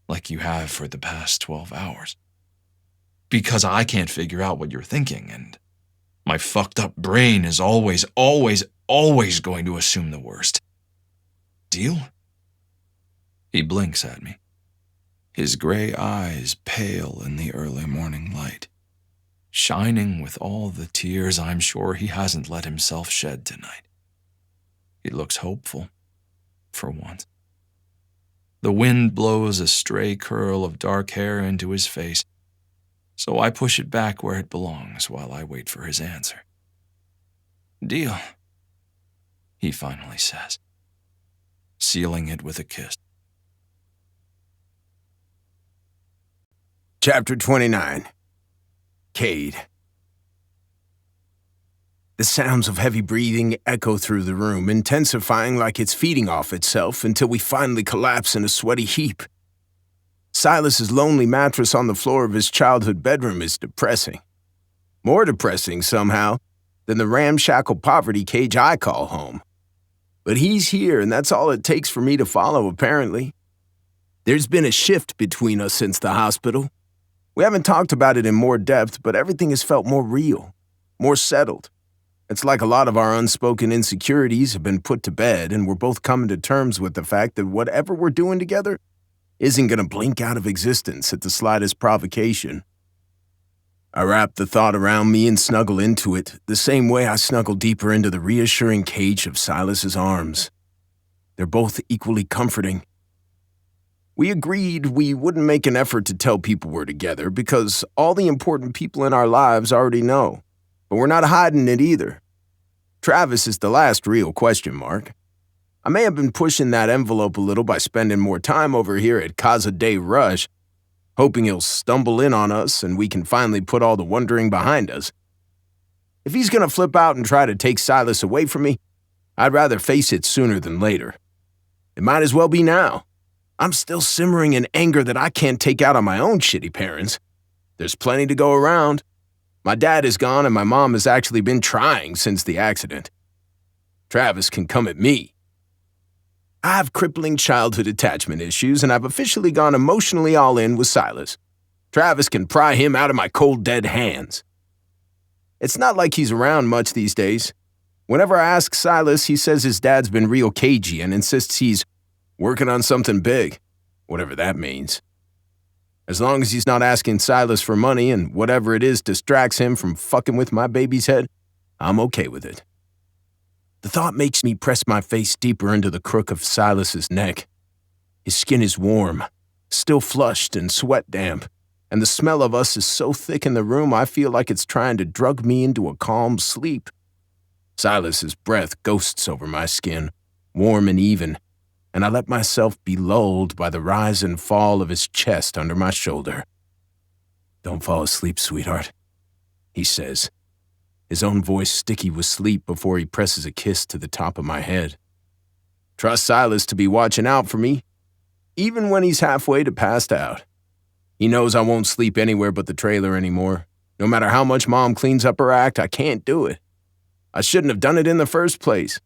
like you have for the past 12 hours. Because I can't figure out what you're thinking, and my fucked up brain is always going to assume the worst. Deal? He blinks at me, his gray eyes pale in the early morning light, shining with all the tears I'm sure he hasn't let himself shed tonight. He looks hopeful, for once. The wind blows a stray curl of dark hair into his face, so I push it back where it belongs while I wait for his answer. Deal, he finally says, sealing it with a kiss. Chapter 29. Cade. The sounds of heavy breathing echo through the room, intensifying like it's feeding off itself until we finally collapse in a sweaty heap. Silas's lonely mattress on the floor of his childhood bedroom is depressing. More depressing, somehow, than the ramshackle poverty cage I call home. But he's here, and that's all it takes for me to follow, apparently. There's been a shift between us since the hospital. We haven't talked about it in more depth, but everything has felt more real, more settled. It's like a lot of our unspoken insecurities have been put to bed, and we're both coming to terms with the fact that whatever we're doing together isn't going to blink out of existence at the slightest provocation. I wrap the thought around me and snuggle into it, the same way I snuggle deeper into the reassuring cage of Silas's arms. They're both equally comforting. We agreed we wouldn't make an effort to tell people we're together because all the important people in our lives already know. But we're not hiding it either. Travis is the last real question mark. I may have been pushing that envelope a little by spending more time over here at Casa de Rush, hoping he'll stumble in on us and we can finally put all the wondering behind us. If he's gonna flip out and try to take Silas away from me, I'd rather face it sooner than later. It might as well be now. I'm still simmering in anger that I can't take out on my own shitty parents. There's plenty to go around. My dad is gone and my mom has actually been trying since the accident. Travis can come at me. I have crippling childhood attachment issues and I've officially gone emotionally all in with Silas. Travis can pry him out of my cold, dead hands. It's not like he's around much these days. Whenever I ask Silas, he says his dad's been real cagey and insists he's working on something big, whatever that means. As long as he's not asking Silas for money and whatever it is distracts him from fucking with my baby's head, I'm okay with it. The thought makes me press my face deeper into the crook of Silas's neck. His skin is warm, still flushed and sweat damp, and the smell of us is so thick in the room I feel like it's trying to drug me into a calm sleep. Silas's breath ghosts over my skin, warm and even, and I let myself be lulled by the rise and fall of his chest under my shoulder. "Don't fall asleep, sweetheart," he says. his own voice sticky with sleep before he presses a kiss to the top of my head. Trust Silas to be watching out for me, even when he's halfway to passed out. He knows I won't sleep anywhere but the trailer anymore. No matter how much Mom cleans up her act, I can't do it. I shouldn't have done it in the first place.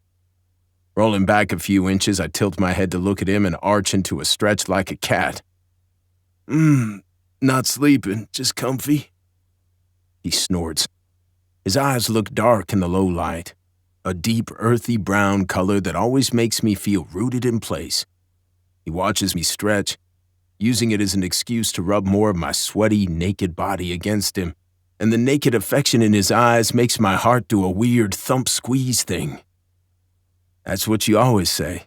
Rolling back a few inches, I tilt my head to look at him and arch into a stretch like a cat. Not sleeping, just comfy. He snorts. His eyes look dark in the low light, a deep, earthy brown color that always makes me feel rooted in place. He watches me stretch, using it as an excuse to rub more of my sweaty, naked body against him, and the naked affection in his eyes makes my heart do a weird thump-squeeze thing. That's what you always say.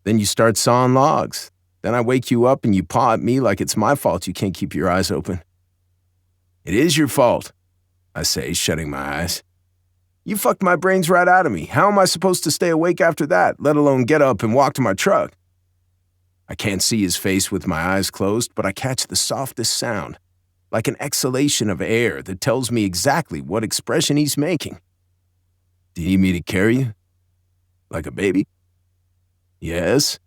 Then you start sawing logs. Then I wake you up and you paw at me like it's my fault you can't keep your eyes open. It is your fault, I say, shutting my eyes. You fucked my brains right out of me. How am I supposed to stay awake after that, let alone get up and walk to my truck? I can't see his face with my eyes closed, but I catch the softest sound, like an exhalation of air that tells me exactly what expression he's making. Do you need me to carry you? Like a baby? Yes.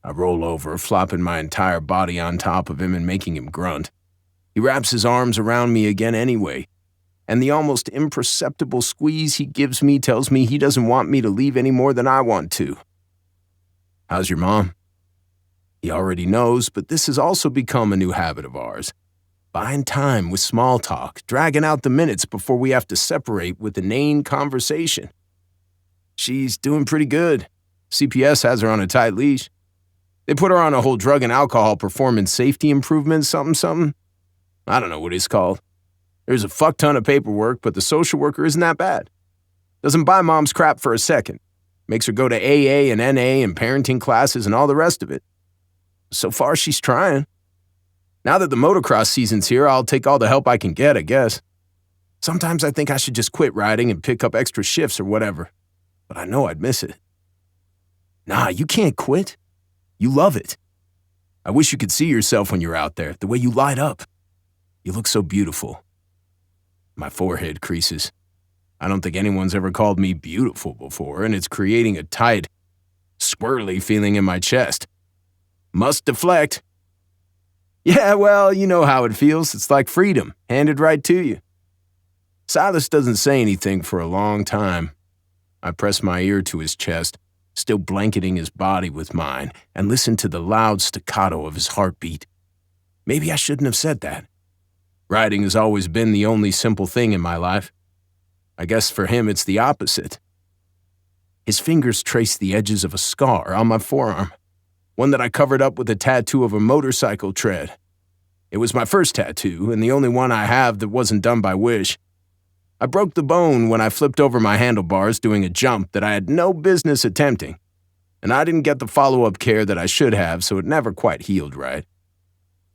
I roll over, flopping my entire body on top of him and making him grunt. He wraps his arms around me again anyway, and the almost imperceptible squeeze he gives me tells me he doesn't want me to leave any more than I want to. How's your mom? He already knows, but this has also become a new habit of ours. Buying time with small talk, dragging out the minutes before we have to separate with inane conversation. She's doing pretty good. CPS has her on a tight leash. They put her on a whole drug and alcohol performance safety improvement something. I don't know what it's called. There's a fuck ton of paperwork, but the social worker isn't that bad. Doesn't buy mom's crap for a second. Makes her go to AA and NA and parenting classes and all the rest of it. So far, she's trying. Now that the motocross season's here, I'll take all the help I can get, I guess. Sometimes I think I should just quit riding and pick up extra shifts or whatever. But I know I'd miss it. Nah, you can't quit. You love it. I wish you could see yourself when you're out there, the way you light up. You look so beautiful. My forehead creases. I don't think anyone's ever called me beautiful before, and it's creating a tight, squirrely feeling in my chest. Must deflect. Yeah, well, you know how it feels. It's like freedom, handed right to you. Silas doesn't say anything for a long time. I press my ear to his chest, still blanketing his body with mine, and listen to the loud staccato of his heartbeat. Maybe I shouldn't have said that. Riding has always been the only simple thing in my life. I guess for him it's the opposite. His fingers trace the edges of a scar on my forearm, one that I covered up with a tattoo of a motorcycle tread. It was my first tattoo, and the only one I have that wasn't done by wish. I broke the bone when I flipped over my handlebars doing a jump that I had no business attempting, and I didn't get the follow-up care that I should have, so it never quite healed right.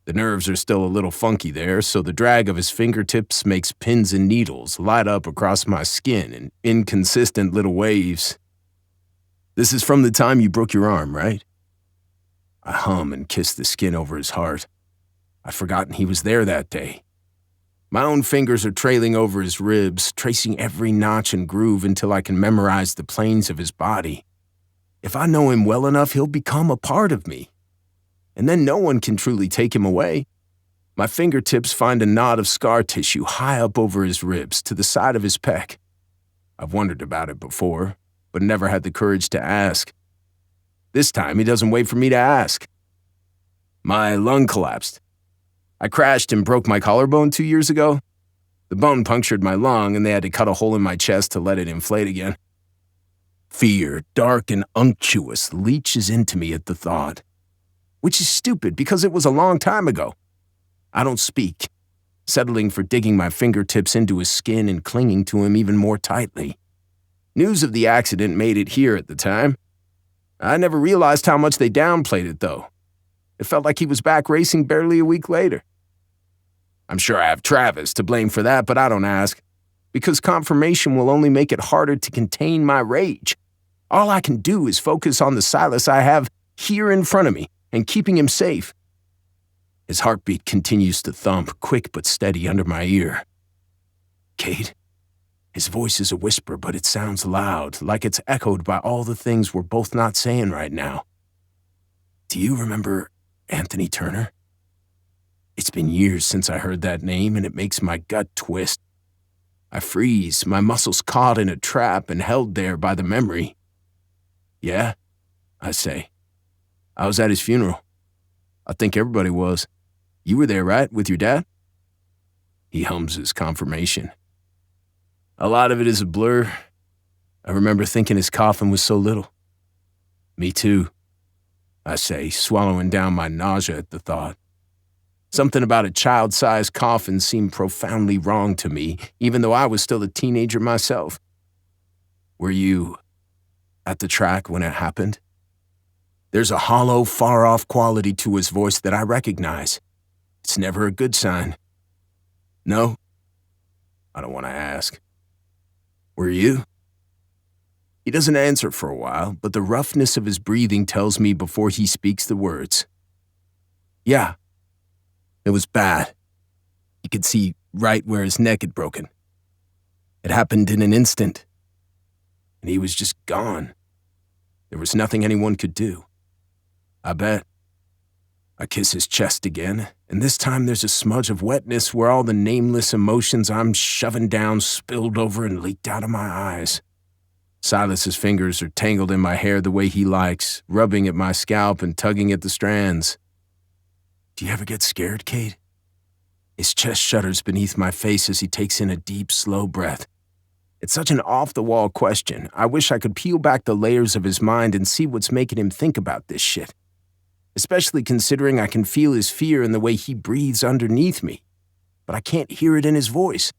The nerves are still a little funky there, so the drag of his fingertips makes pins and needles light up across my skin in inconsistent little waves. This is from the time you broke your arm, right? I hum and kiss the skin over his heart. I'd forgotten he was there that day. My own fingers are trailing over his ribs, tracing every notch and groove until I can memorize the planes of his body. If I know him well enough, he'll become a part of me. And then no one can truly take him away. My fingertips find a knot of scar tissue high up over his ribs to the side of his pec. I've wondered about it before, but never had the courage to ask. This time, he doesn't wait for me to ask. My lung collapsed. I crashed and broke my collarbone 2 years ago. The bone punctured my lung, and they had to cut a hole in my chest to let it inflate again. Fear, dark and unctuous, leaches into me at the thought. Which is stupid, because it was a long time ago. I don't speak, settling for digging my fingertips into his skin and clinging to him even more tightly. News of the accident made it here at the time. I never realized how much they downplayed it, though. It felt like he was back racing barely a week later. I'm sure I have Travis to blame for that, but I don't ask, because confirmation will only make it harder to contain my rage. All I can do is focus on the Silas I have here in front of me and keeping him safe. His heartbeat continues to thump, quick but steady under my ear. Kate, His voice is a whisper, but it sounds loud, like it's echoed by all the things we're both not saying right now. Do you remember Anthony Turner? It's been years since I heard that name, and it makes my gut twist. I freeze, my muscles caught in a trap and held there by the memory. Yeah, I say. I was at his funeral. I think everybody was. You were there, right, with your dad? He hums his confirmation. A lot of it is a blur. I remember thinking his coffin was so little. Me too, I say, swallowing down my nausea at the thought. Something about a child-sized coffin seemed profoundly wrong to me, even though I was still a teenager myself. Were you at the track when it happened? There's a hollow, far-off quality to his voice that I recognize. It's never a good sign. No? I don't want to ask. Were you? He doesn't answer for a while, but the roughness of his breathing tells me before he speaks the words. Yeah. It was bad. You could see right where his neck had broken. It happened in an instant. And he was just gone. There was nothing anyone could do. I bet. I kiss his chest again, and this time there's a smudge of wetness where all the nameless emotions I'm shoving down spilled over and leaked out of my eyes. Silas's fingers are tangled in my hair the way he likes, rubbing at my scalp and tugging at the strands. Do you ever get scared, Kate? His chest shudders beneath my face as he takes in a deep, slow breath. It's such an off-the-wall question. I wish I could peel back the layers of his mind and see what's making him think about this shit. Especially considering I can feel his fear in the way he breathes underneath me, but I can't hear it in his voice.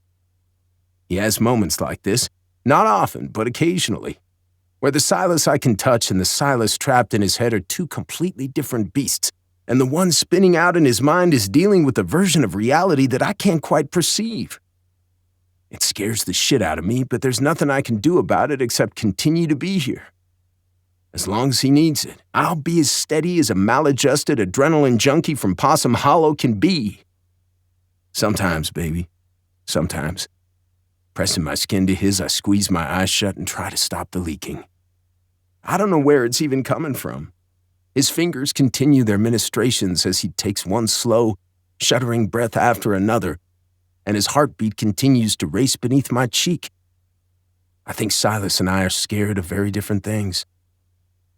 He has moments like this, not often, but occasionally, where the Silas I can touch and the Silas trapped in his head are two completely different beasts, and the one spinning out in his mind is dealing with a version of reality that I can't quite perceive. It scares the shit out of me, but there's nothing I can do about it except continue to be here. As long as he needs it, I'll be as steady as a maladjusted adrenaline junkie from Possum Hollow can be. Sometimes, baby. Sometimes. Pressing my skin to his, I squeeze my eyes shut and try to stop the leaking. I don't know where it's even coming from. His fingers continue their ministrations as he takes one slow, shuddering breath after another, and his heartbeat continues to race beneath my cheek. I think Silas and I are scared of very different things.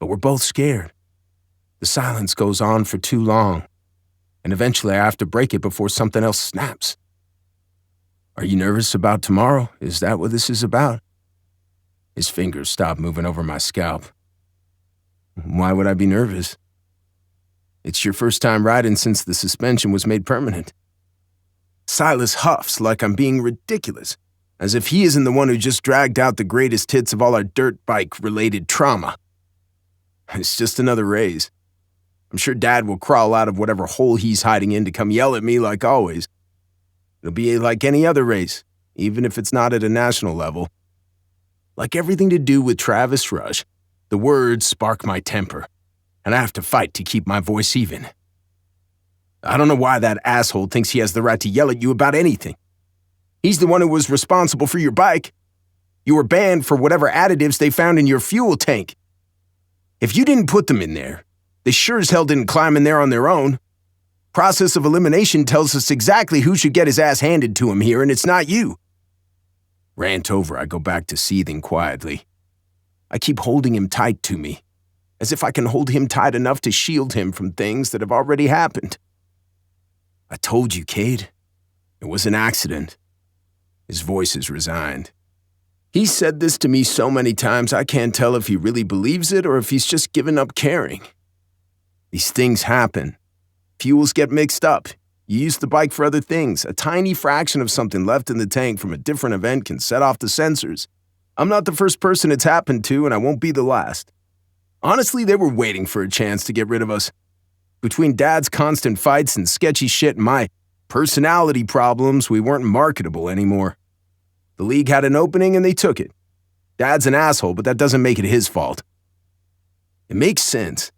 But we're both scared. The silence goes on for too long, and eventually I have to break it before something else snaps. Are you nervous about tomorrow? Is that what this is about? His fingers stop moving over my scalp. Why would I be nervous? It's your first time riding since the suspension was made permanent. Silas huffs like I'm being ridiculous, as if he isn't the one who just dragged out the greatest hits of all our dirt bike-related trauma. It's just another raise. I'm sure Dad will crawl out of whatever hole he's hiding in to come yell at me like always. It'll be like any other race, even if it's not at a national level. Like everything to do with Travis Rush, the words spark my temper, and I have to fight to keep my voice even. I don't know why that asshole thinks he has the right to yell at you about anything. He's the one who was responsible for your bike. You were banned for whatever additives they found in your fuel tank. If you didn't put them in there, they sure as hell didn't climb in there on their own. Process of elimination tells us exactly who should get his ass handed to him here, and it's not you. Rant over, I go back to seething quietly. I keep holding him tight to me, as if I can hold him tight enough to shield him from things that have already happened. I told you, Cade. It was an accident. His voice is resigned. He's said this to me so many times I can't tell if he really believes it or if he's just given up caring. These things happen. Fuels get mixed up. You use the bike for other things. A tiny fraction of something left in the tank from a different event can set off the sensors. I'm not the first person it's happened to, and I won't be the last. Honestly, they were waiting for a chance to get rid of us. Between Dad's constant fights and sketchy shit and my personality problems, we weren't marketable anymore. The league had an opening and they took it. Dad's an asshole, but that doesn't make it his fault. It makes sense.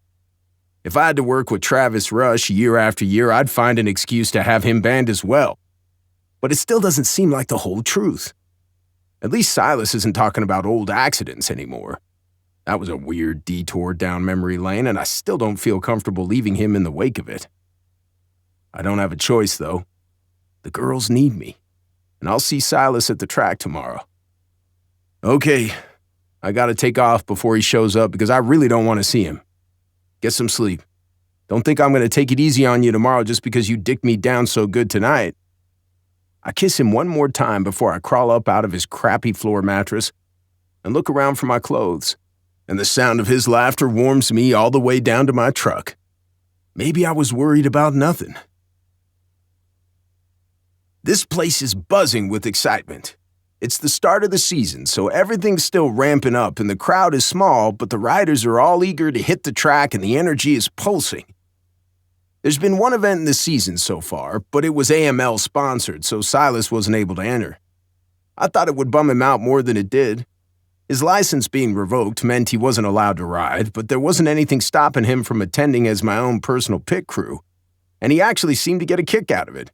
If I had to work with Travis Rush year after year, I'd find an excuse to have him banned as well. But it still doesn't seem like the whole truth. At least Silas isn't talking about old accidents anymore. That was a weird detour down memory lane, and I still don't feel comfortable leaving him in the wake of it. I don't have a choice, though. The girls need me, and I'll see Silas at the track tomorrow. Okay, I gotta take off before he shows up because I really don't want to see him. Get some sleep. Don't think I'm gonna take it easy on you tomorrow just because you dicked me down so good tonight. I kiss him one more time before I crawl up out of his crappy floor mattress and look around for my clothes, and the sound of his laughter warms me all the way down to my truck. Maybe I was worried about nothing. This place is buzzing with excitement. It's the start of the season, so everything's still ramping up and the crowd is small, but the riders are all eager to hit the track and the energy is pulsing. There's been one event in the season so far, but it was AML sponsored, so Silas wasn't able to enter. I thought it would bum him out more than it did. His license being revoked meant he wasn't allowed to ride, but there wasn't anything stopping him from attending as my own personal pit crew, and he actually seemed to get a kick out of it.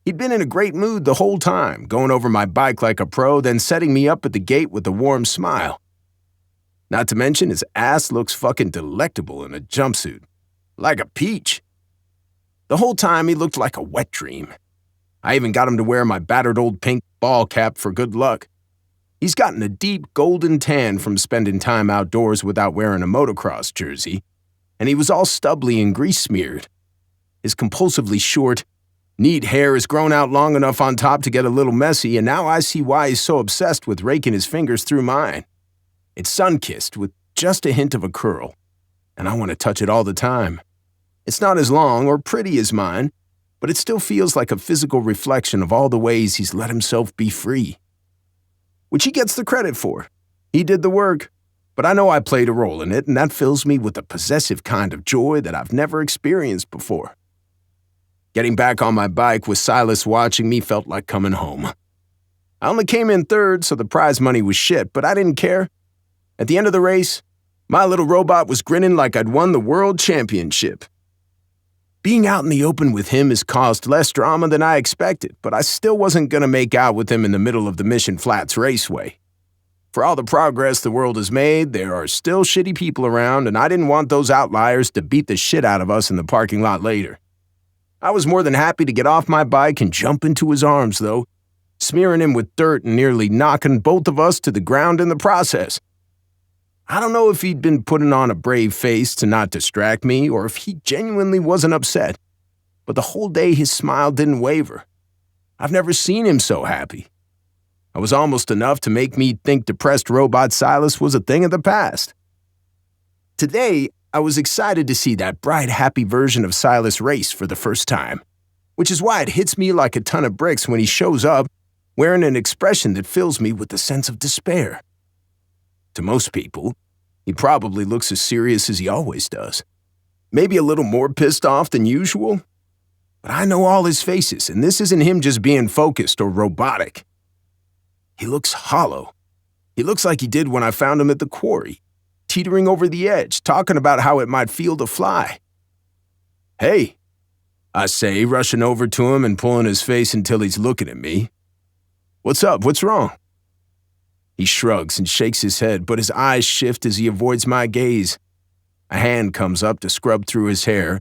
He'd been in a great mood the whole time, going over my bike like a pro, then setting me up at the gate with a warm smile. Not to mention his ass looks fucking delectable in a jumpsuit. Like a peach. The whole time he looked like a wet dream. I even got him to wear my battered old pink ball cap for good luck. He's gotten a deep golden tan from spending time outdoors without wearing a motocross jersey, and he was all stubbly and grease-smeared. His compulsively short, neat hair has grown out long enough on top to get a little messy, and now I see why he's so obsessed with raking his fingers through mine. It's sun-kissed with just a hint of a curl, and I want to touch it all the time. It's not as long or pretty as mine, but it still feels like a physical reflection of all the ways he's let himself be free. Which he gets the credit for. He did the work, but I know I played a role in it, and that fills me with a possessive kind of joy that I've never experienced before. Getting back on my bike with Silas watching me felt like coming home. I only came in third, so the prize money was shit, but I didn't care. At the end of the race, my little robot was grinning like I'd won the world championship. Being out in the open with him has caused less drama than I expected, but I still wasn't going to make out with him in the middle of the Mission Flats Raceway. For all the progress the world has made, there are still shitty people around, and I didn't want those outliers to beat the shit out of us in the parking lot later. I was more than happy to get off my bike and jump into his arms, though, smearing him with dirt and nearly knocking both of us to the ground in the process. I don't know if he'd been putting on a brave face to not distract me or if he genuinely wasn't upset, but the whole day his smile didn't waver. I've never seen him so happy. It was almost enough to make me think depressed robot Silas was a thing of the past. Today, I was excited to see that bright, happy version of Silas race for the first time, which is why it hits me like a ton of bricks when he shows up wearing an expression that fills me with a sense of despair. To most people, he probably looks as serious as he always does. Maybe a little more pissed off than usual. But I know all his faces, and this isn't him just being focused or robotic. He looks hollow. He looks like he did when I found him at the quarry, teetering over the edge, talking about how it might feel to fly. Hey, I say, rushing over to him and pulling his face until he's looking at me. What's up? What's wrong? He shrugs and shakes his head, but his eyes shift as he avoids my gaze. A hand comes up to scrub through his hair,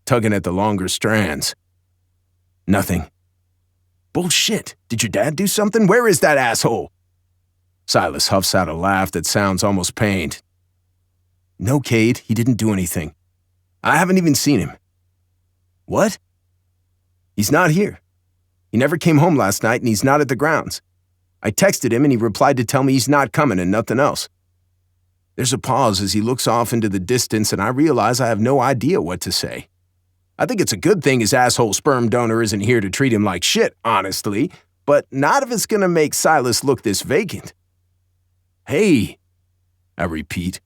tugging at the longer strands. Nothing. Bullshit. Did your dad do something? Where is that asshole? Silas huffs out a laugh that sounds almost pained. No, Cade, he didn't do anything. I haven't even seen him. What? He's not here. He never came home last night and he's not at the grounds. I texted him and he replied to tell me he's not coming and nothing else. There's a pause as he looks off into the distance and I realize I have no idea what to say. I think it's a good thing his asshole sperm donor isn't here to treat him like shit, honestly, but not if it's gonna make Silas look this vacant. Hey, I repeat,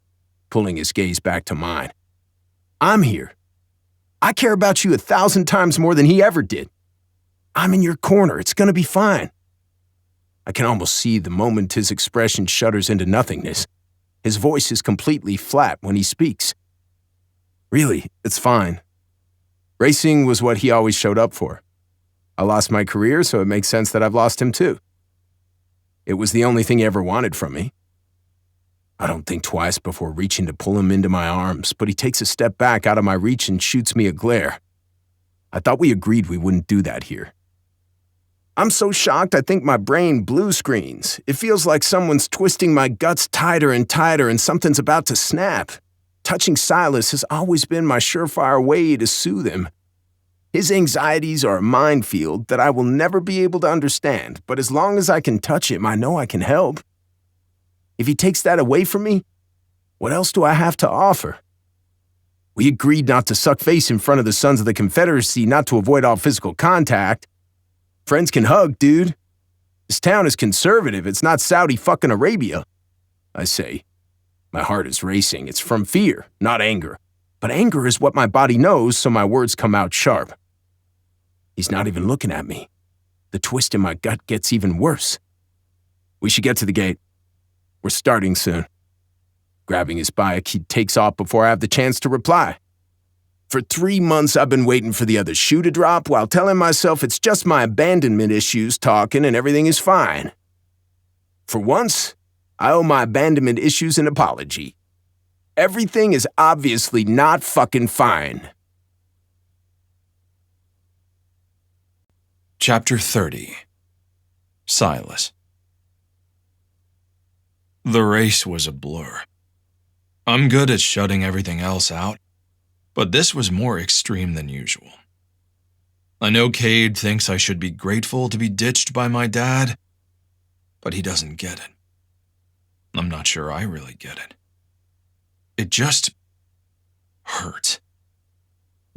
pulling his gaze back to mine. I'm here. I care about you 1,000 times more than he ever did. I'm in your corner. It's gonna be fine. I can almost see the moment his expression shudders into nothingness. His voice is completely flat when he speaks. Really, it's fine. Racing was what he always showed up for. I lost my career, so it makes sense that I've lost him too. It was the only thing he ever wanted from me. I don't think twice before reaching to pull him into my arms, but he takes a step back out of my reach and shoots me a glare. I thought we agreed we wouldn't do that here. I'm so shocked I think my brain blue screens. It feels like someone's twisting my guts tighter and tighter and something's about to snap. Touching Silas has always been my surefire way to soothe him. His anxieties are a minefield that I will never be able to understand, but as long as I can touch him, I know I can help. If he takes that away from me, what else do I have to offer? We agreed not to suck face in front of the Sons of the Confederacy, not to avoid all physical contact. Friends can hug, dude. This town is conservative. It's not Saudi fucking Arabia. I say. My heart is racing. It's from fear, not anger. But anger is what my body knows, so my words come out sharp. He's not even looking at me. The twist in my gut gets even worse. We should get to the gate. We're starting soon. Grabbing his bike, he takes off before I have the chance to reply. For 3 months, I've been waiting for the other shoe to drop while telling myself it's just my abandonment issues talking and everything is fine. For once, I owe my abandonment issues an apology. Everything is obviously not fucking fine. Chapter 30. Silas. The race was a blur. I'm good at shutting everything else out, but this was more extreme than usual. I know Cade thinks I should be grateful to be ditched by my dad, but he doesn't get it. I'm not sure I really get it. It just hurts.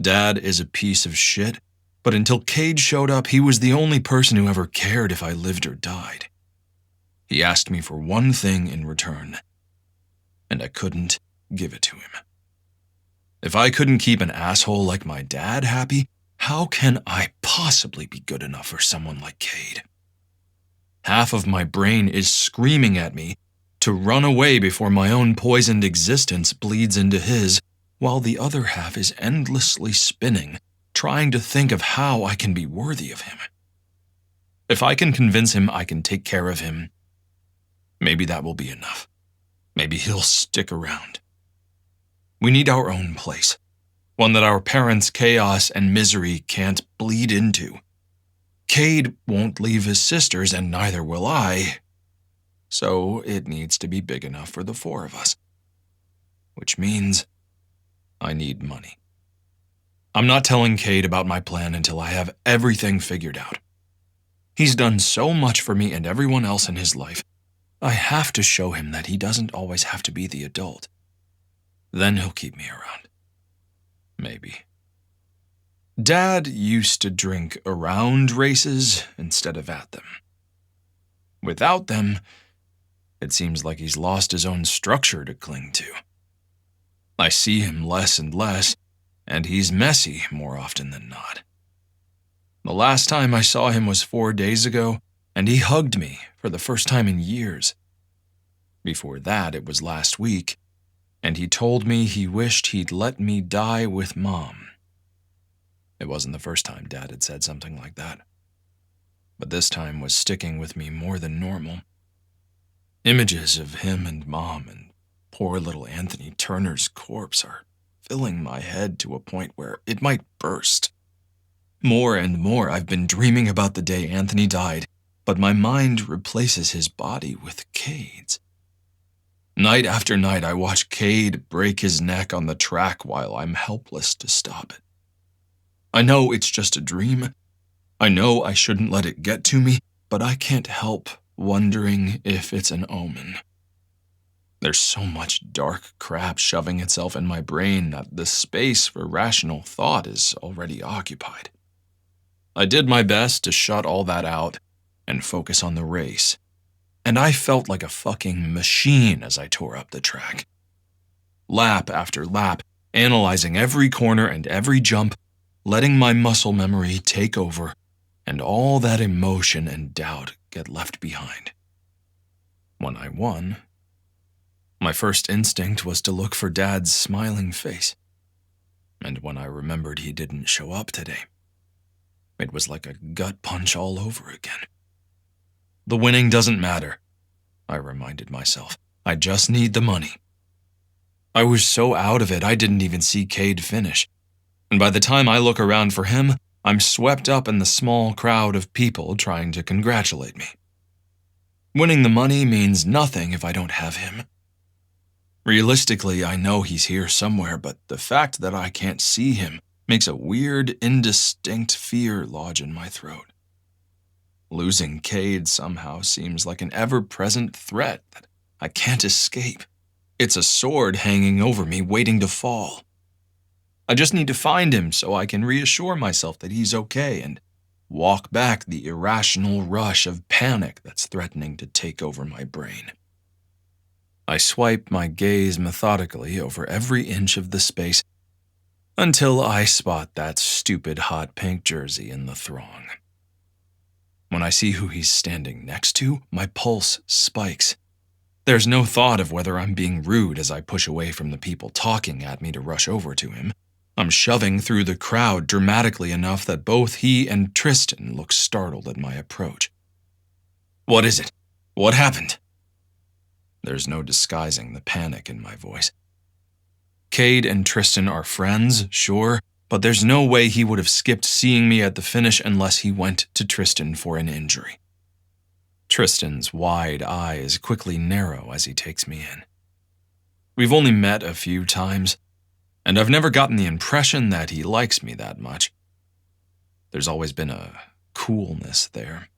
Dad is a piece of shit, but until Cade showed up, he was the only person who ever cared if I lived or died. He asked me for one thing in return, and I couldn't give it to him. If I couldn't keep an asshole like my dad happy, how can I possibly be good enough for someone like Cade? Half of my brain is screaming at me to run away before my own poisoned existence bleeds into his, while the other half is endlessly spinning, trying to think of how I can be worthy of him. If I can convince him I can take care of him, maybe that will be enough. Maybe he'll stick around. We need our own place, one that our parents' chaos and misery can't bleed into. Cade won't leave his sisters, and neither will I, so it needs to be big enough for the 4 of us. Which means I need money. I'm not telling Cade about my plan until I have everything figured out. He's done so much for me and everyone else in his life. I have to show him that he doesn't always have to be the adult. Then he'll keep me around. Maybe. Dad used to drink around races instead of at them. Without them, it seems like he's lost his own structure to cling to. I see him less and less, and he's messy more often than not. The last time I saw him was 4 days ago, and he hugged me for the first time in years. Before that, it was last week, and he told me he wished he'd let me die with Mom. It wasn't the first time Dad had said something like that, but this time was sticking with me more than normal. Images of him and Mom and poor little Anthony Turner's corpse are filling my head to a point where it might burst. More and more I've been dreaming about the day Anthony died, but my mind replaces his body with Cade's. Night after night I watch Cade break his neck on the track while I'm helpless to stop it. I know it's just a dream. I know I shouldn't let it get to me, but I can't help wondering if it's an omen. There's so much dark crap shoving itself in my brain that the space for rational thought is already occupied. I did my best to shut all that out and focus on the race, and I felt like a fucking machine as I tore up the track. Lap after lap, analyzing every corner and every jump, letting my muscle memory take over, and all that emotion and doubt get left behind. When I won, my first instinct was to look for Dad's smiling face. And when I remembered he didn't show up today, it was like a gut punch all over again. The winning doesn't matter, I reminded myself. I just need the money. I was so out of it I didn't even see Cade finish. And by the time I look around for him, I'm swept up in the small crowd of people trying to congratulate me. Winning the money means nothing if I don't have him. Realistically, I know he's here somewhere, but the fact that I can't see him makes a weird, indistinct fear lodge in my throat. Losing Cade somehow seems like an ever-present threat that I can't escape. It's a sword hanging over me, waiting to fall. I just need to find him so I can reassure myself that he's okay and walk back the irrational rush of panic that's threatening to take over my brain. I swipe my gaze methodically over every inch of the space until I spot that stupid hot pink jersey in the throng. When I see who he's standing next to, my pulse spikes. There's no thought of whether I'm being rude as I push away from the people talking at me to rush over to him. I'm shoving through the crowd dramatically enough that both he and Tristan look startled at my approach. What is it? What happened? There's no disguising the panic in my voice. Cade and Tristan are friends, sure, but there's no way he would have skipped seeing me at the finish unless he went to Tristan for an injury. Tristan's wide eyes quickly narrow as he takes me in. We've only met a few times, and I've never gotten the impression that he likes me that much. There's always been a coolness there.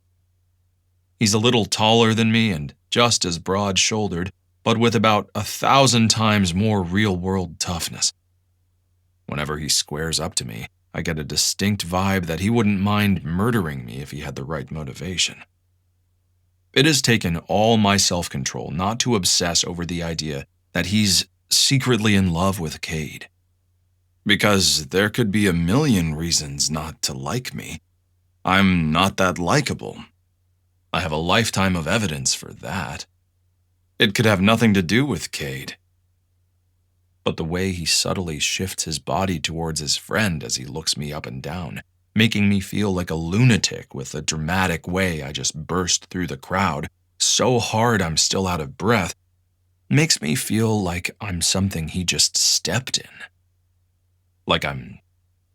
He's a little taller than me and just as broad-shouldered, but with about 1,000 times more real-world toughness. Whenever he squares up to me, I get a distinct vibe that he wouldn't mind murdering me if he had the right motivation. It has taken all my self-control not to obsess over the idea that he's secretly in love with Cade. Because there could be a million reasons not to like me. I'm not that likable. I have a lifetime of evidence for that. It could have nothing to do with Cade. But the way he subtly shifts his body towards his friend as he looks me up and down, making me feel like a lunatic with the dramatic way I just burst through the crowd, so hard I'm still out of breath, makes me feel like I'm something he just stepped in. Like I'm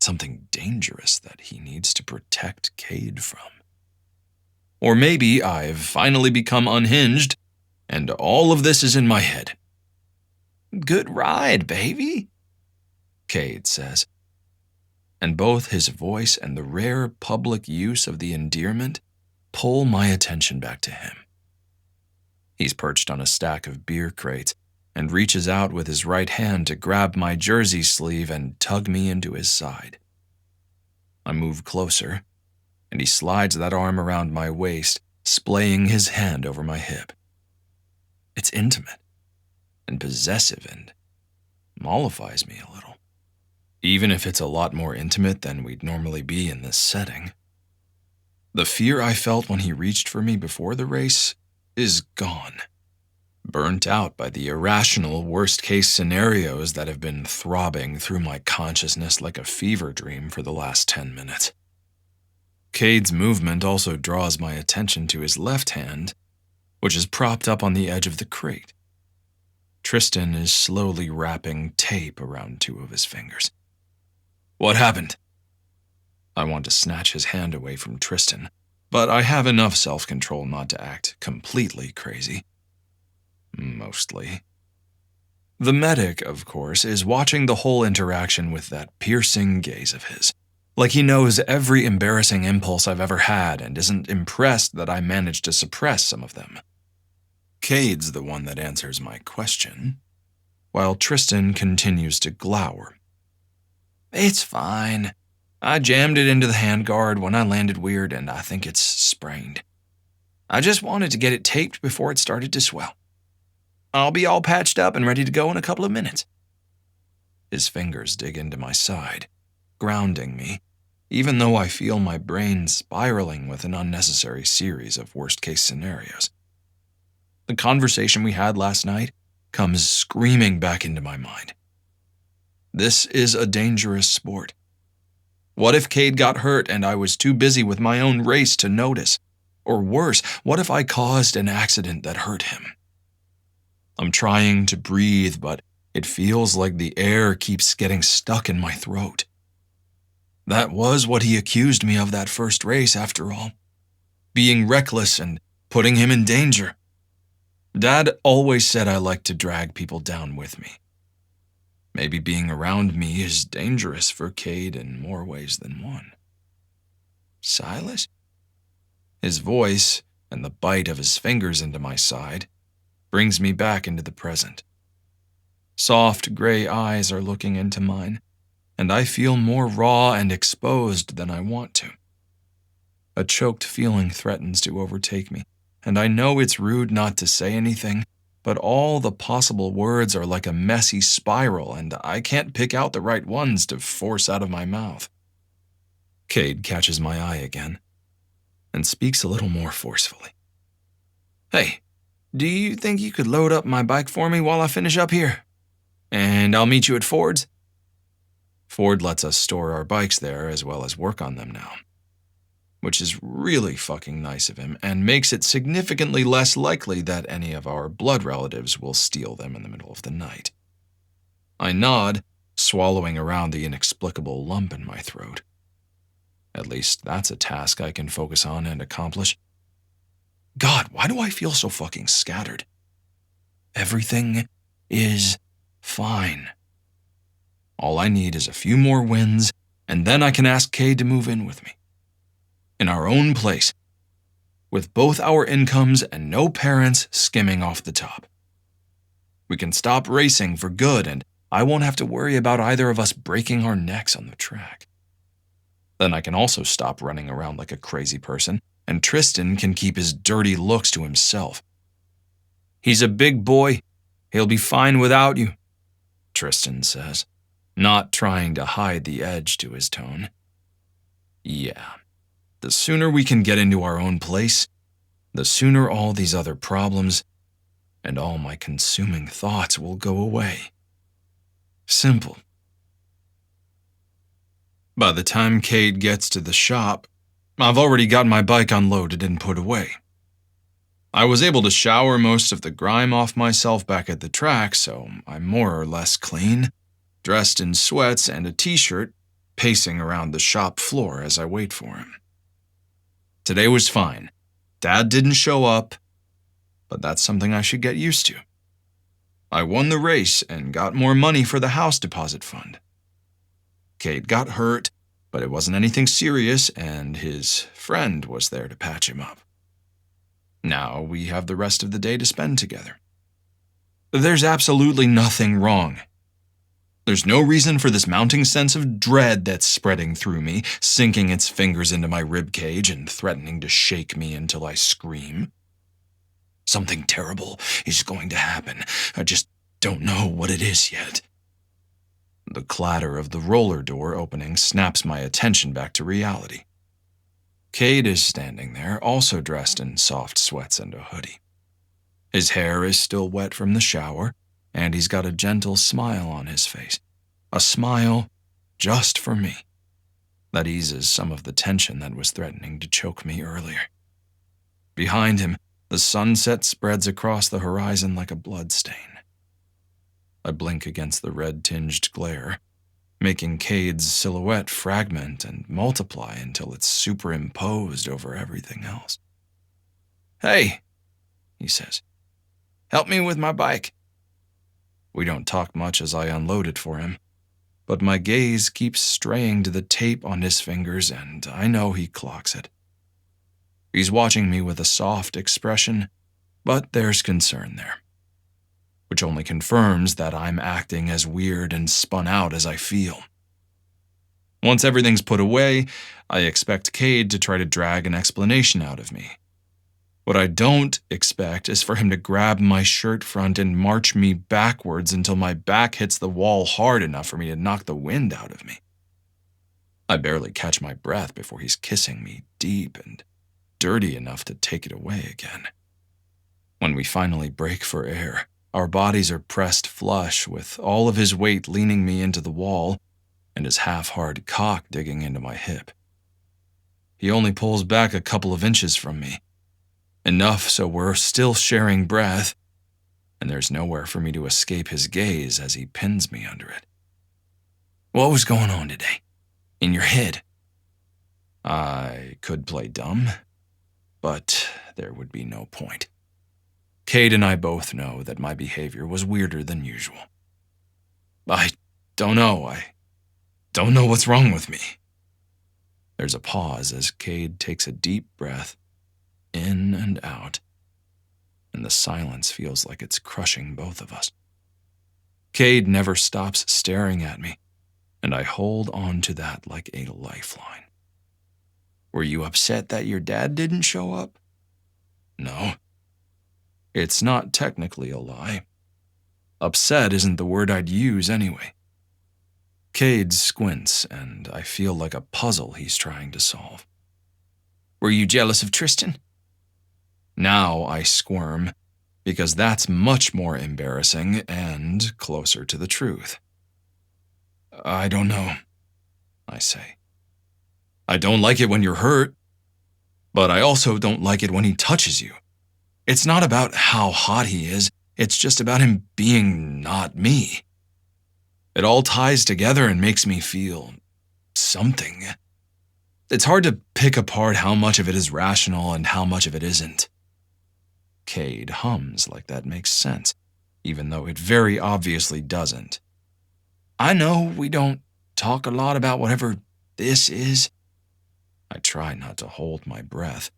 something dangerous that he needs to protect Cade from. Or maybe I've finally become unhinged, and all of this is in my head. "Good ride, baby," Cade says. And both his voice and the rare public use of the endearment pull my attention back to him. He's perched on a stack of beer crates and reaches out with his right hand to grab my jersey sleeve and tug me into his side. I move closer, and he slides that arm around my waist, splaying his hand over my hip. It's intimate and possessive and mollifies me a little, even if it's a lot more intimate than we'd normally be in this setting. The fear I felt when he reached for me before the race is gone, burnt out by the irrational worst-case scenarios that have been throbbing through my consciousness like a fever dream for the last 10 minutes. Cade's movement also draws my attention to his left hand, which is propped up on the edge of the crate. Tristan is slowly wrapping tape around 2 of his fingers. What happened? I want to snatch his hand away from Tristan, but I have enough self-control not to act completely crazy. Mostly. The medic, of course, is watching the whole interaction with that piercing gaze of his, like he knows every embarrassing impulse I've ever had and isn't impressed that I managed to suppress some of them. Cade's the one that answers my question, while Tristan continues to glower. It's fine. I jammed it into the handguard when I landed weird, and I think it's sprained. I just wanted to get it taped before it started to swell. I'll be all patched up and ready to go in a couple of minutes. His fingers dig into my side, grounding me, even though I feel my brain spiraling with an unnecessary series of worst-case scenarios. The conversation we had last night comes screaming back into my mind. This is a dangerous sport. What if Cade got hurt and I was too busy with my own race to notice? Or worse, what if I caused an accident that hurt him? I'm trying to breathe, but it feels like the air keeps getting stuck in my throat. That was what he accused me of that first race, after all. Being reckless and putting him in danger. Dad always said I like to drag people down with me. Maybe being around me is dangerous for Cade in more ways than one. Silas? His voice and the bite of his fingers into my side brings me back into the present. Soft gray eyes are looking into mine, and I feel more raw and exposed than I want to. A choked feeling threatens to overtake me, and I know it's rude not to say anything, but all the possible words are like a messy spiral, and I can't pick out the right ones to force out of my mouth. Cade catches my eye again and speaks a little more forcefully. Hey, do you think you could load up my bike for me while I finish up here? And I'll meet you at Ford's? Ford lets us store our bikes there as well as work on them now, which is really fucking nice of him and makes it significantly less likely that any of our blood relatives will steal them in the middle of the night. I nod, swallowing around the inexplicable lump in my throat. At least that's a task I can focus on and accomplish. God, why do I feel so fucking scattered? Everything is fine. All I need is a few more wins, and then I can ask Cade to move in with me. In our own place, with both our incomes and no parents skimming off the top. We can stop racing for good, and I won't have to worry about either of us breaking our necks on the track. Then I can also stop running around like a crazy person, and Tristan can keep his dirty looks to himself. He's a big boy. He'll be fine without you, Tristan says, not trying to hide the edge to his tone. Yeah, the sooner we can get into our own place, the sooner all these other problems and all my consuming thoughts will go away. Simple. By the time Cade gets to the shop, I've already got my bike unloaded and put away. I was able to shower most of the grime off myself back at the track, so I'm more or less clean, dressed in sweats and a t-shirt, pacing around the shop floor as I wait for him. Today was fine. Dad didn't show up, but that's something I should get used to. I won the race and got more money for the house deposit fund. Cade got hurt, but it wasn't anything serious, and his friend was there to patch him up. Now we have the rest of the day to spend together. There's absolutely nothing wrong. There's no reason for this mounting sense of dread that's spreading through me, sinking its fingers into my ribcage and threatening to shake me until I scream. Something terrible is going to happen. I just don't know what it is yet. The clatter of the roller door opening snaps my attention back to reality. Cade is standing there, also dressed in soft sweats and a hoodie. His hair is still wet from the shower, and he's got a gentle smile on his face. A smile just for me. That eases some of the tension that was threatening to choke me earlier. Behind him, the sunset spreads across the horizon like a bloodstain. I blink against the red-tinged glare, making Cade's silhouette fragment and multiply until it's superimposed over everything else. "Hey," he says, "help me with my bike." We don't talk much as I unload it for him, but my gaze keeps straying to the tape on his fingers, and I know he clocks it. He's watching me with a soft expression, but there's concern there, which only confirms that I'm acting as weird and spun out as I feel. Once everything's put away, I expect Cade to try to drag an explanation out of me. What I don't expect is for him to grab my shirt front and march me backwards until my back hits the wall hard enough for me to knock the wind out of me. I barely catch my breath before he's kissing me deep and dirty enough to take it away again. When we finally break for air, our bodies are pressed flush with all of his weight leaning me into the wall and his half-hard cock digging into my hip. He only pulls back a couple of inches from me, Enough so we're still sharing breath, and there's nowhere for me to escape his gaze as he pins me under it. What was going on today? In your head? I could play dumb, but there would be no point. Cade and I both know that my behavior was weirder than usual. I don't know. I don't know what's wrong with me. There's a pause as Cade takes a deep breath, in and out, and the silence feels like it's crushing both of us. Cade never stops staring at me, and I hold on to that like a lifeline. Were you upset that your dad didn't show up? No. It's not technically a lie. Upset isn't the word I'd use anyway. Cade squints, and I feel like a puzzle he's trying to solve. Were you jealous of Tristan? Now I squirm, because that's much more embarrassing and closer to the truth. I don't know, I say. I don't like it when you're hurt, but I also don't like it when he touches you. It's not about how hot he is, it's just about him being not me. It all ties together and makes me feel something. It's hard to pick apart how much of it is rational and how much of it isn't. Cade hums like that makes sense, even though it very obviously doesn't. I know we don't talk a lot about whatever this is. I try not to hold my breath,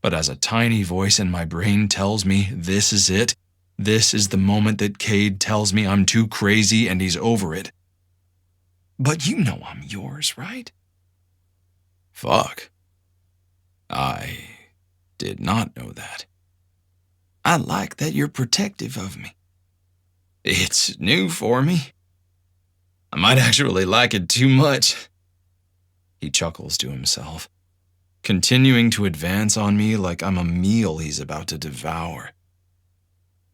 but as a tiny voice in my brain tells me this is it, this is the moment that Cade tells me I'm too crazy and he's over it. But you know I'm yours, right? Fuck. I did not know that. I like that you're protective of me. It's new for me. I might actually like it too much. He chuckles to himself, continuing to advance on me like I'm a meal he's about to devour.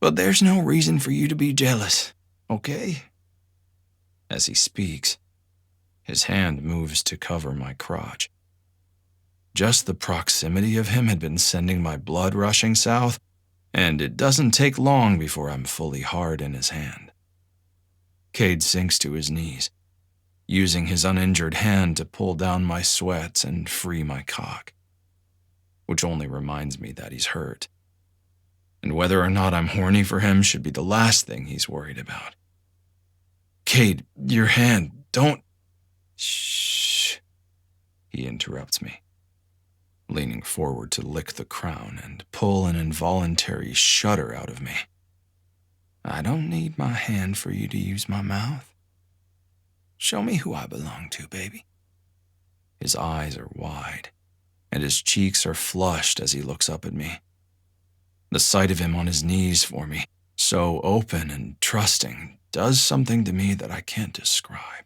But there's no reason for you to be jealous, okay? As he speaks, his hand moves to cover my crotch. Just the proximity of him had been sending my blood rushing south, and it doesn't take long before I'm fully hard in his hand. Cade sinks to his knees, using his uninjured hand to pull down my sweats and free my cock, which only reminds me that he's hurt. And whether or not I'm horny for him should be the last thing he's worried about. Cade, your hand, don't... Shh. He interrupts me, leaning forward to lick the crown and pull an involuntary shudder out of me. I don't need my hand for you to use my mouth. Show me who I belong to, baby. His eyes are wide, and his cheeks are flushed as he looks up at me. The sight of him on his knees for me, so open and trusting, does something to me that I can't describe.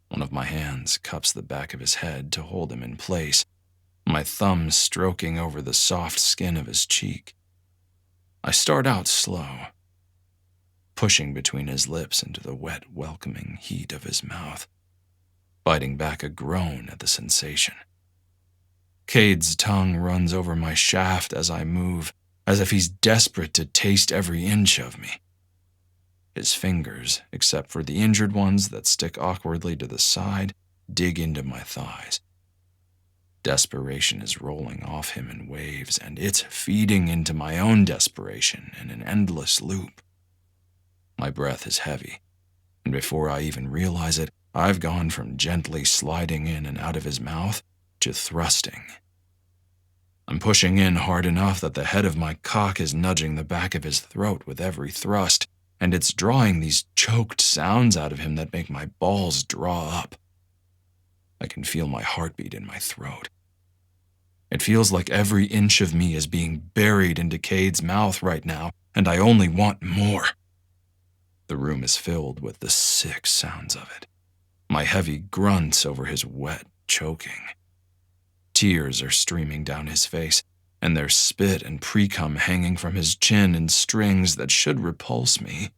One of my hands cups the back of his head to hold him in place, my thumb stroking over the soft skin of his cheek. I start out slow, pushing between his lips into the wet, welcoming heat of his mouth, biting back a groan at the sensation. Cade's tongue runs over my shaft as I move, as if he's desperate to taste every inch of me. His fingers, except for the injured ones that stick awkwardly to the side, dig into my thighs. Desperation is rolling off him in waves, and it's feeding into my own desperation in an endless loop. My breath is heavy, and before I even realize it, I've gone from gently sliding in and out of his mouth to thrusting. I'm pushing in hard enough that the head of my cock is nudging the back of his throat with every thrust, and it's drawing these choked sounds out of him that make my balls draw up. I can feel my heartbeat in my throat. It feels like every inch of me is being buried into Cade's mouth right now, and I only want more. The room is filled with the sick sounds of it. My heavy grunts over his wet choking. Tears are streaming down his face, and there's spit and pre-cum hanging from his chin in strings that should repulse me.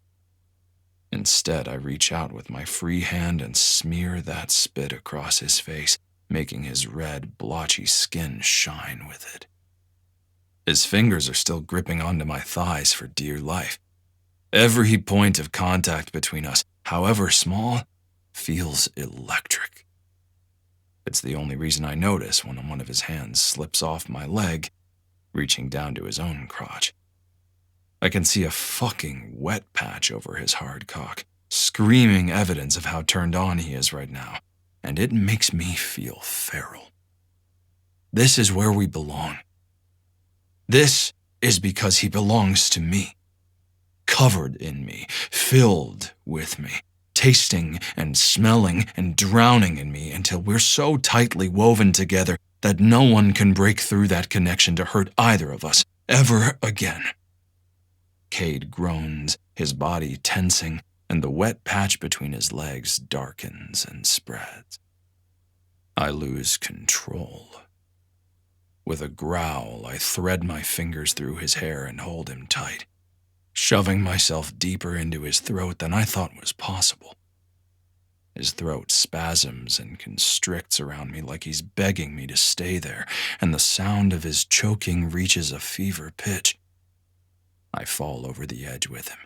Instead, I reach out with my free hand and smear that spit across his face, making his red, blotchy skin shine with it. His fingers are still gripping onto my thighs for dear life. Every point of contact between us, however small, feels electric. It's the only reason I notice when one of his hands slips off my leg, reaching down to his own crotch. I can see a fucking wet patch over his hard cock, screaming evidence of how turned on he is right now, and it makes me feel feral. This is where we belong. This is because he belongs to me, covered in me, filled with me, tasting and smelling and drowning in me until we're so tightly woven together that no one can break through that connection to hurt either of us ever again. Cade groans, his body tensing, and the wet patch between his legs darkens and spreads. I lose control. With a growl, I thread my fingers through his hair and hold him tight, shoving myself deeper into his throat than I thought was possible. His throat spasms and constricts around me like he's begging me to stay there, and the sound of his choking reaches a fever pitch. I fall over the edge with him,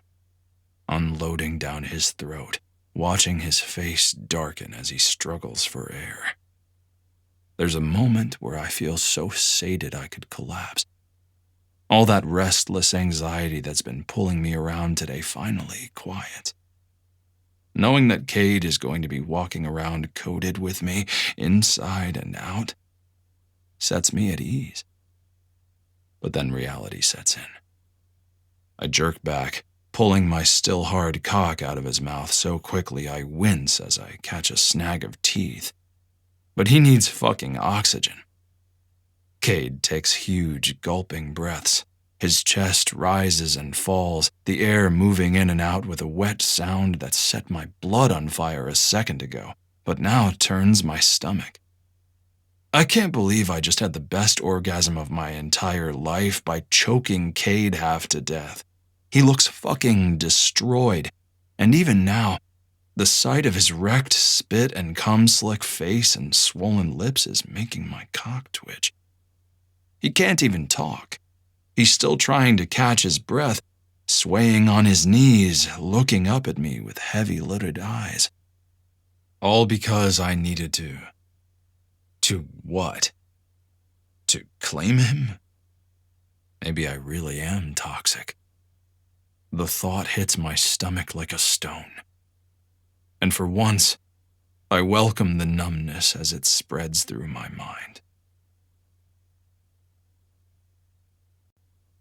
unloading down his throat, watching his face darken as he struggles for air. There's a moment where I feel so sated I could collapse. All that restless anxiety that's been pulling me around today finally quiets. Knowing that Cade is going to be walking around coated with me, inside and out, sets me at ease. But then reality sets in. I jerk back, pulling my still hard cock out of his mouth so quickly I wince as I catch a snag of teeth. But he needs fucking oxygen. Cade takes huge, gulping breaths. His chest rises and falls, the air moving in and out with a wet sound that set my blood on fire a second ago, but now turns my stomach. I can't believe I just had the best orgasm of my entire life by choking Cade half to death. He looks fucking destroyed, and even now, the sight of his wrecked spit and cum-slick face and swollen lips is making my cock twitch. He can't even talk. He's still trying to catch his breath, swaying on his knees, looking up at me with heavy-lidded eyes. All because I needed to... To what? To claim him? Maybe I really am toxic. The thought hits my stomach like a stone. And for once, I welcome the numbness as it spreads through my mind.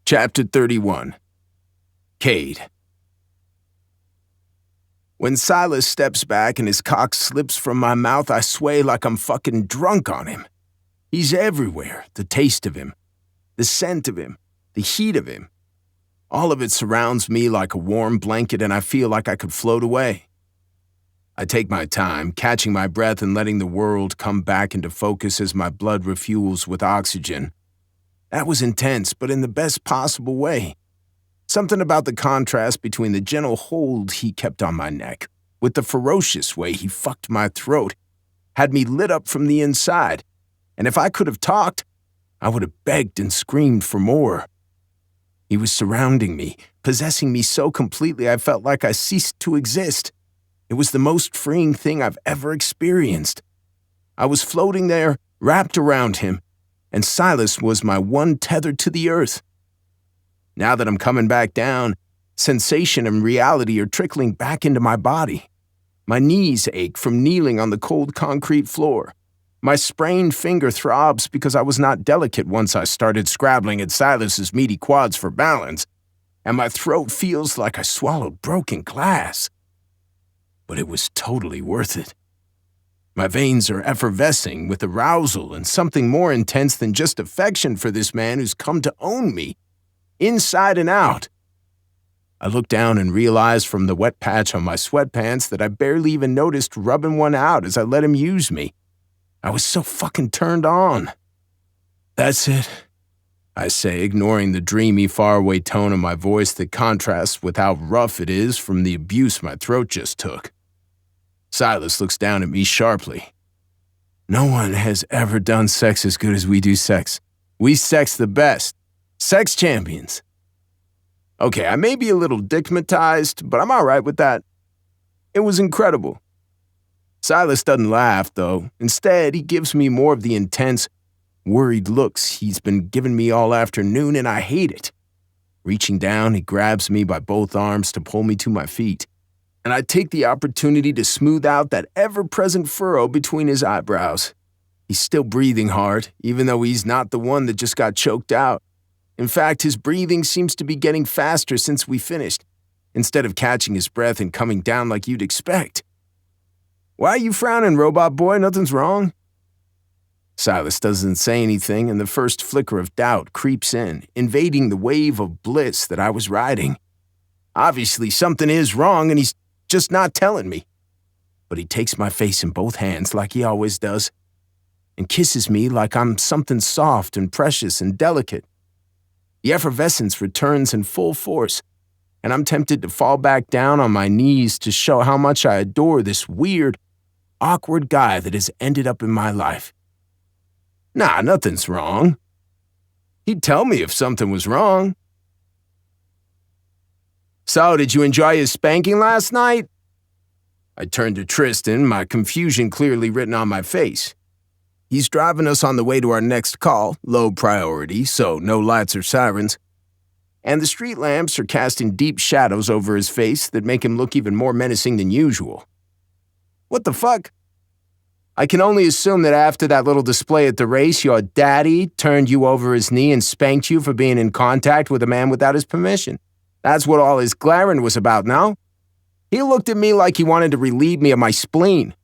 Chapter 31. Cade. When Silas steps back and his cock slips from my mouth, I sway like I'm fucking drunk on him. He's everywhere, the taste of him, the scent of him, the heat of him. All of it surrounds me like a warm blanket, and I feel like I could float away. I take my time, catching my breath and letting the world come back into focus as my blood refuels with oxygen. That was intense, but in the best possible way. Something about the contrast between the gentle hold he kept on my neck, with the ferocious way he fucked my throat, had me lit up from the inside, and if I could have talked, I would have begged and screamed for more. He was surrounding me, possessing me so completely I felt like I ceased to exist. It was the most freeing thing I've ever experienced. I was floating there, wrapped around him, and Silas was my one tether to the earth. Now that I'm coming back down, sensation and reality are trickling back into my body. My knees ache from kneeling on the cold concrete floor. My sprained finger throbs because I was not delicate once I started scrabbling at Silas's meaty quads for balance, and my throat feels like I swallowed broken glass. But it was totally worth it. My veins are effervescing with arousal and something more intense than just affection for this man who's come to own me, inside and out. I look down and realize from the wet patch on my sweatpants that I barely even noticed rubbing one out as I let him use me. I was so fucking turned on. That's it, I say, ignoring the dreamy, faraway tone of my voice that contrasts with how rough it is from the abuse my throat just took. Silas looks down at me sharply. No one has ever done sex as good as we do sex. We sex the best. Sex champions. Okay, I may be a little dickmatized, but I'm alright with that. It was incredible. Silas doesn't laugh, though. Instead, he gives me more of the intense, worried looks he's been giving me all afternoon, and I hate it. Reaching down, he grabs me by both arms to pull me to my feet, and I take the opportunity to smooth out that ever-present furrow between his eyebrows. He's still breathing hard, even though he's not the one that just got choked out. In fact, his breathing seems to be getting faster since we finished, instead of catching his breath and coming down like you'd expect. Why are you frowning, robot boy? Nothing's wrong? Silas doesn't say anything, and the first flicker of doubt creeps in, invading the wave of bliss that I was riding. Obviously, something is wrong, and he's just not telling me. But he takes my face in both hands like he always does, and kisses me like I'm something soft and precious and delicate. The effervescence returns in full force, and I'm tempted to fall back down on my knees to show how much I adore this weird, awkward guy that has ended up in my life. Nah, nothing's wrong. He'd tell me if something was wrong. So, did you enjoy his spanking last night? I turned to Tristan, my confusion clearly written on my face. He's driving us on the way to our next call, low priority, so no lights or sirens. And the street lamps are casting deep shadows over his face that make him look even more menacing than usual. What the fuck? I can only assume that after that little display at the race, your daddy turned you over his knee and spanked you for being in contact with a man without his permission. That's what all his glaring was about, no? He looked at me like he wanted to relieve me of my spleen.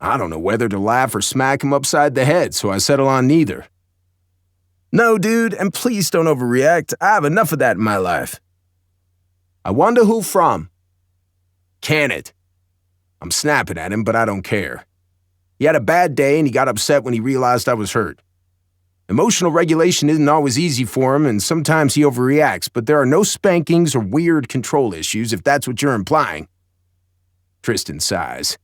I don't know whether to laugh or smack him upside the head, so I settle on neither. No, dude, and please don't overreact. I have enough of that in my life. I wonder who from. Can it? I'm snapping at him, but I don't care. He had a bad day and he got upset when he realized I was hurt. Emotional regulation isn't always easy for him, and sometimes he overreacts, but there are no spankings or weird control issues, if that's what you're implying. Tristan sighs.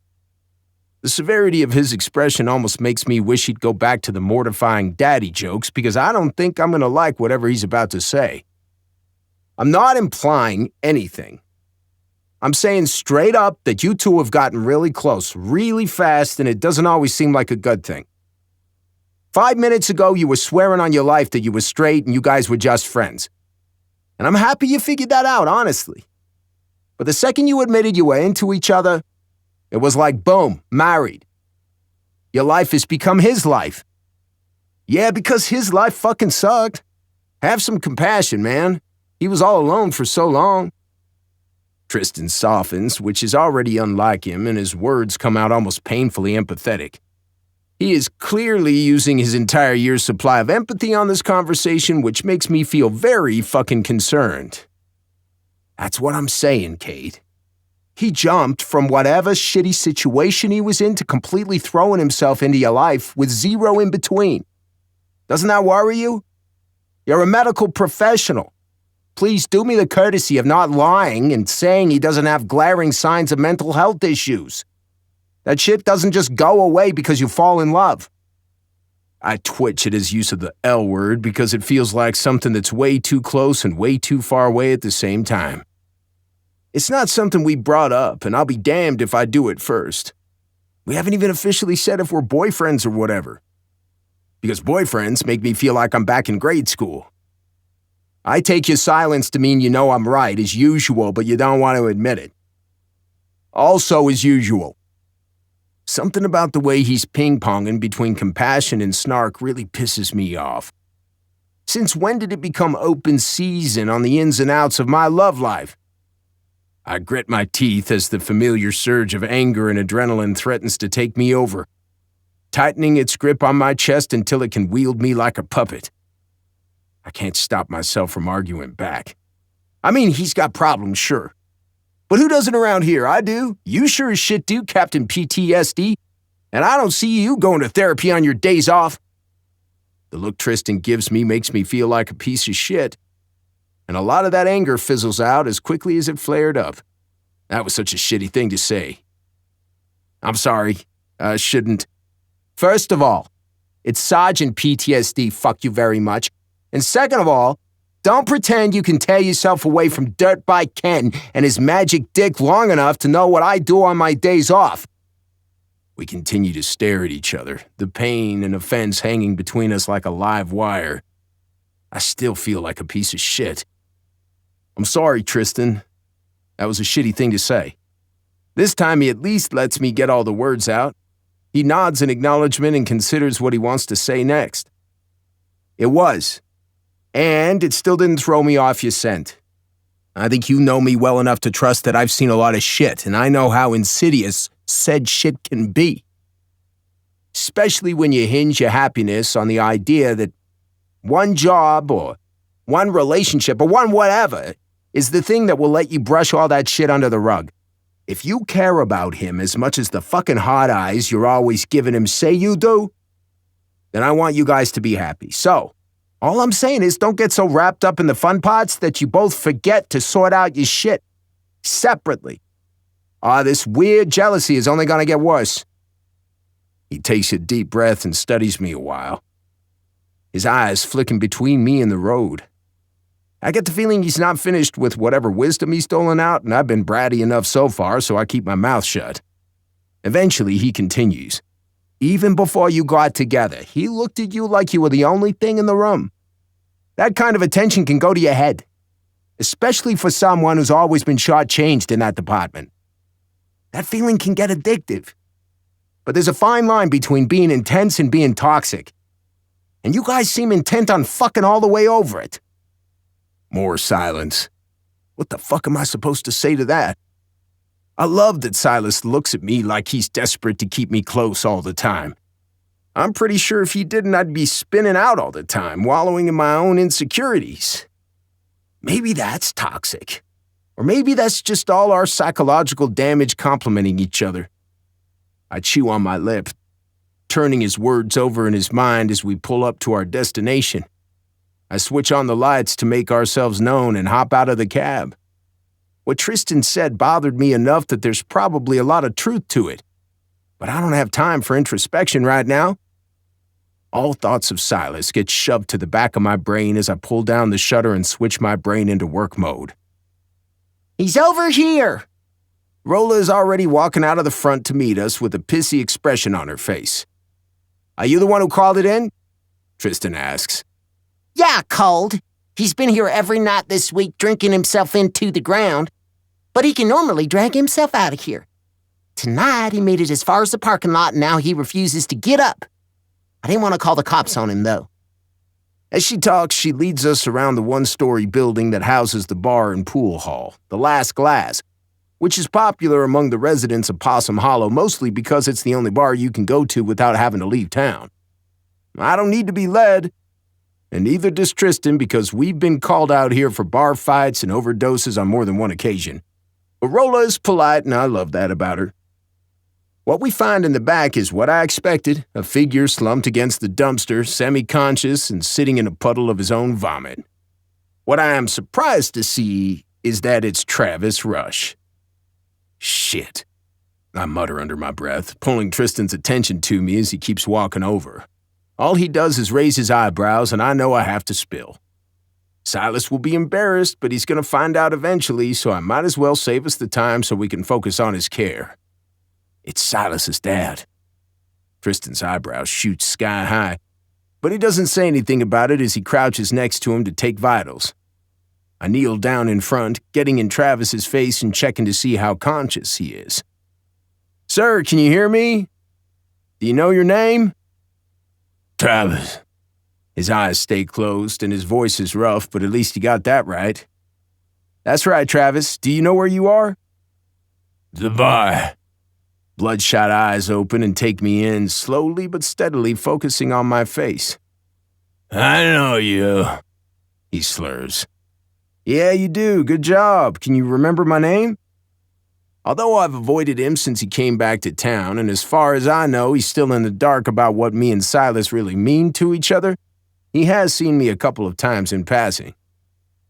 The severity of his expression almost makes me wish he'd go back to the mortifying daddy jokes, because I don't think I'm going to like whatever he's about to say. I'm not implying anything. I'm saying straight up that you two have gotten really close, really fast, and it doesn't always seem like a good thing. 5 minutes ago, you were swearing on your life that you were straight and you guys were just friends. And I'm happy you figured that out, honestly. But the second you admitted you were into each other, it was like, boom, married. Your life has become his life. Yeah, because his life fucking sucked. Have some compassion, man. He was all alone for so long. Tristan softens, which is already unlike him, and his words come out almost painfully empathetic. He is clearly using his entire year's supply of empathy on this conversation, which makes me feel very fucking concerned. That's what I'm saying, Kate. He jumped from whatever shitty situation he was in to completely throwing himself into your life with zero in between. Doesn't that worry you? You're a medical professional. Please do me the courtesy of not lying and saying he doesn't have glaring signs of mental health issues. That shit doesn't just go away because you fall in love. I twitch at his use of the L word because it feels like something that's way too close and way too far away at the same time. It's not something we brought up, and I'll be damned if I do it first. We haven't even officially said if we're boyfriends or whatever. Because boyfriends make me feel like I'm back in grade school. I take your silence to mean you know I'm right, as usual, but you don't want to admit it. Also as usual. Something about the way he's ping-ponging between compassion and snark really pisses me off. Since when did it become open season on the ins and outs of my love life? I grit my teeth as the familiar surge of anger and adrenaline threatens to take me over, tightening its grip on my chest until it can wield me like a puppet. I can't stop myself from arguing back. I mean, he's got problems, sure. But who doesn't around here? I do. You sure as shit do, Captain PTSD. And I don't see you going to therapy on your days off. The look Tristan gives me makes me feel like a piece of shit. And a lot of that anger fizzles out as quickly as it flared up. That was such a shitty thing to say. I'm sorry. I shouldn't. First of all, it's Sergeant PTSD, fuck you very much. And second of all, don't pretend you can tear yourself away from Dirtbike Ken and his magic dick long enough to know what I do on my days off. We continue to stare at each other, the pain and offense hanging between us like a live wire. I still feel like a piece of shit. I'm sorry, Tristan. That was a shitty thing to say. This time he at least lets me get all the words out. He nods in acknowledgement and considers what he wants to say next. It was. And it still didn't throw me off your scent. I think you know me well enough to trust that I've seen a lot of shit, and I know how insidious said shit can be. Especially when you hinge your happiness on the idea that one job or one relationship or one whatever is the thing that will let you brush all that shit under the rug. If you care about him as much as the fucking hard eyes you're always giving him say you do, then I want you guys to be happy. So, all I'm saying is don't get so wrapped up in the fun parts that you both forget to sort out your shit separately. This weird jealousy is only gonna get worse. He takes a deep breath and studies me a while, his eyes flicking between me and the road. I get the feeling he's not finished with whatever wisdom he's doling out, and I've been bratty enough so far, so I keep my mouth shut. Eventually, he continues. Even before you got together, he looked at you like you were the only thing in the room. That kind of attention can go to your head, especially for someone who's always been shortchanged in that department. That feeling can get addictive. But there's a fine line between being intense and being toxic. And you guys seem intent on fucking all the way over it. More silence. What the fuck am I supposed to say to that? I love that Silas looks at me like he's desperate to keep me close all the time. I'm pretty sure if he didn't, I'd be spinning out all the time, wallowing in my own insecurities. Maybe that's toxic. Or maybe that's just all our psychological damage complementing each other. I chew on my lip, turning his words over in his mind as we pull up to our destination. I switch on the lights to make ourselves known and hop out of the cab. What Tristan said bothered me enough that there's probably a lot of truth to it. But I don't have time for introspection right now. All thoughts of Silas get shoved to the back of my brain as I pull down the shutter and switch my brain into work mode. He's over here! Rolla is already walking out of the front to meet us with a pissy expression on her face. Are you the one who called it in? Tristan asks. Yeah, Cold. He's been here every night this week drinking himself into the ground, but he can normally drag himself out of here. Tonight, he made it as far as the parking lot and now he refuses to get up. I didn't want to call the cops on him, though. As she talks, she leads us around the one-story building that houses the bar and pool hall, the Last Glass, which is popular among the residents of Possum Hollow mostly because it's the only bar you can go to without having to leave town. I don't need to be led. And neither does Tristan because we've been called out here for bar fights and overdoses on more than one occasion. But Rolla is polite and I love that about her. What we find in the back is what I expected, a figure slumped against the dumpster, semi-conscious and sitting in a puddle of his own vomit. What I am surprised to see is that it's Travis Rush. Shit, I mutter under my breath, pulling Tristan's attention to me as he keeps walking over. All he does is raise his eyebrows, and I know I have to spill. Silas will be embarrassed, but he's going to find out eventually, so I might as well save us the time so we can focus on his care. It's Silas's dad. Tristan's eyebrows shoot sky high, but he doesn't say anything about it as he crouches next to him to take vitals. I kneel down in front, getting in Travis's face and checking to see how conscious he is. Sir, can you hear me? Do you know your name? Travis. His eyes stay closed and his voice is rough, but at least he got that right. That's right, Travis. Do you know where you are? The bar. Bloodshot eyes open and take me in, slowly but steadily focusing on my face. I know you, he slurs. Yeah, you do. Good job. Can you remember my name? Although I've avoided him since he came back to town, and as far as I know, he's still in the dark about what me and Silas really mean to each other, he has seen me a couple of times in passing.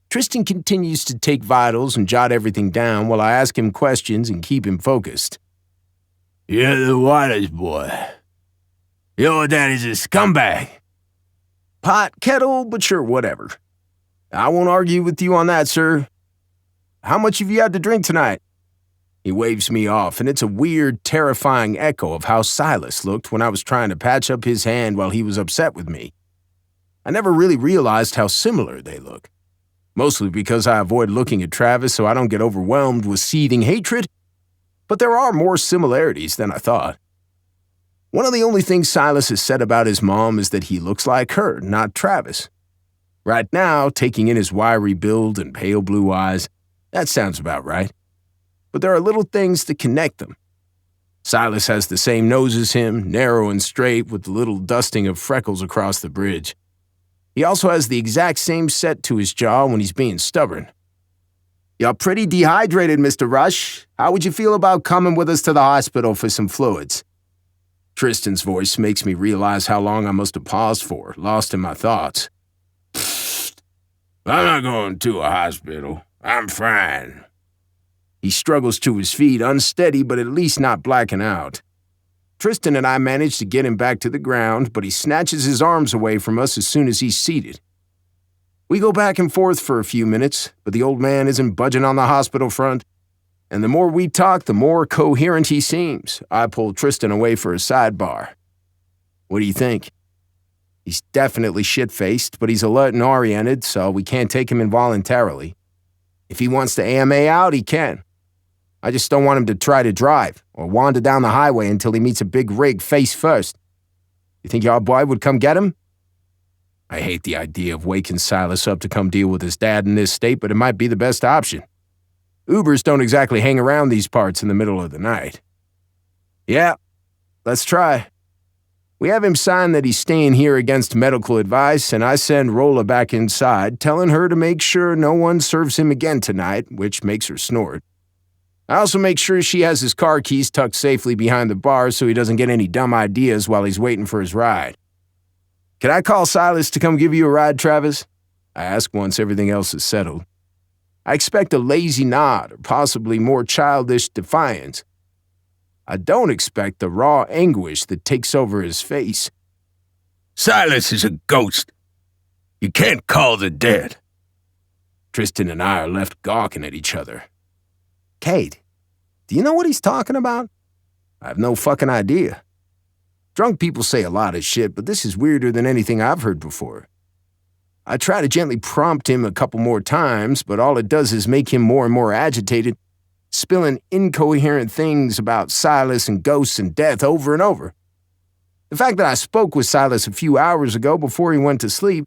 Tristan continues to take vitals and jot everything down while I ask him questions and keep him focused. You're the Waters boy. Your daddy's a scumbag. Pot, kettle, but sure, whatever. I won't argue with you on that, sir. How much have you had to drink tonight? He waves me off, and it's a weird, terrifying echo of how Silas looked when I was trying to patch up his hand while he was upset with me. I never really realized how similar they look. Mostly because I avoid looking at Travis so I don't get overwhelmed with seething hatred, but there are more similarities than I thought. One of the only things Silas has said about his mom is that he looks like her, not Travis. Right now, taking in his wiry build and pale blue eyes, that sounds about right. But there are little things that connect them. Silas has the same nose as him, narrow and straight with the little dusting of freckles across the bridge. He also has the exact same set to his jaw when he's being stubborn. You're pretty dehydrated, Mr. Rush. How would you feel about coming with us to the hospital for some fluids? Tristan's voice makes me realize how long I must have paused for, lost in my thoughts. I'm not going to a hospital. I'm fine. He struggles to his feet, unsteady but at least not blacking out. Tristan and I manage to get him back to the ground, but he snatches his arms away from us as soon as he's seated. We go back and forth for a few minutes, but the old man isn't budging on the hospital front. And the more we talk, the more coherent he seems. I pull Tristan away for a sidebar. What do you think? He's definitely shit-faced, but he's alert and oriented, so we can't take him involuntarily. If he wants to AMA out, he can. I just don't want him to try to drive or wander down the highway until he meets a big rig face first. You think your boy would come get him? I hate the idea of waking Silas up to come deal with his dad in this state, but it might be the best option. Ubers don't exactly hang around these parts in the middle of the night. Yeah, let's try. We have him sign that he's staying here against medical advice, and I send Rolla back inside, telling her to make sure no one serves him again tonight, which makes her snort. I also make sure she has his car keys tucked safely behind the bar so he doesn't get any dumb ideas while he's waiting for his ride. Can I call Silas to come give you a ride, Travis? I ask once everything else is settled. I expect a lazy nod or possibly more childish defiance. I don't expect the raw anguish that takes over his face. Silas is a ghost. You can't call the dead. Tristan and I are left gawking at each other. Kate, do you know what he's talking about? I have no fucking idea. Drunk people say a lot of shit, but this is weirder than anything I've heard before. I try to gently prompt him a couple more times, but all it does is make him more and more agitated, spilling incoherent things about Silas and ghosts and death over and over. The fact that I spoke with Silas a few hours ago before he went to sleep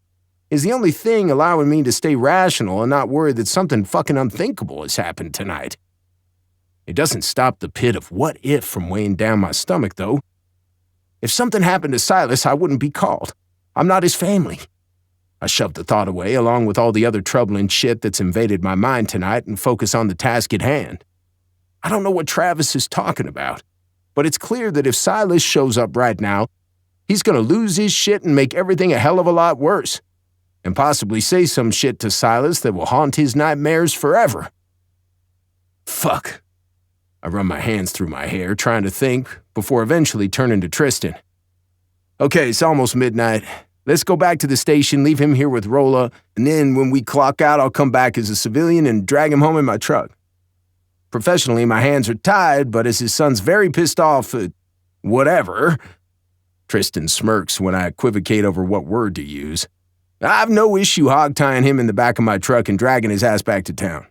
is the only thing allowing me to stay rational and not worry that something fucking unthinkable has happened tonight. It doesn't stop the pit of what if from weighing down my stomach, though. If something happened to Silas, I wouldn't be called. I'm not his family. I shove the thought away along with all the other troubling shit that's invaded my mind tonight and focus on the task at hand. I don't know what Travis is talking about, but it's clear that if Silas shows up right now, he's gonna lose his shit and make everything a hell of a lot worse, and possibly say some shit to Silas that will haunt his nightmares forever. Fuck. I run my hands through my hair, trying to think, before eventually turning to Tristan. Okay, it's almost midnight. Let's go back to the station, leave him here with Rolla, and then when we clock out, I'll come back as a civilian and drag him home in my truck. Professionally, my hands are tied, but as his son's very pissed off at whatever, Tristan smirks when I equivocate over what word to use. I've no issue hog-tying him in the back of my truck and dragging his ass back to town.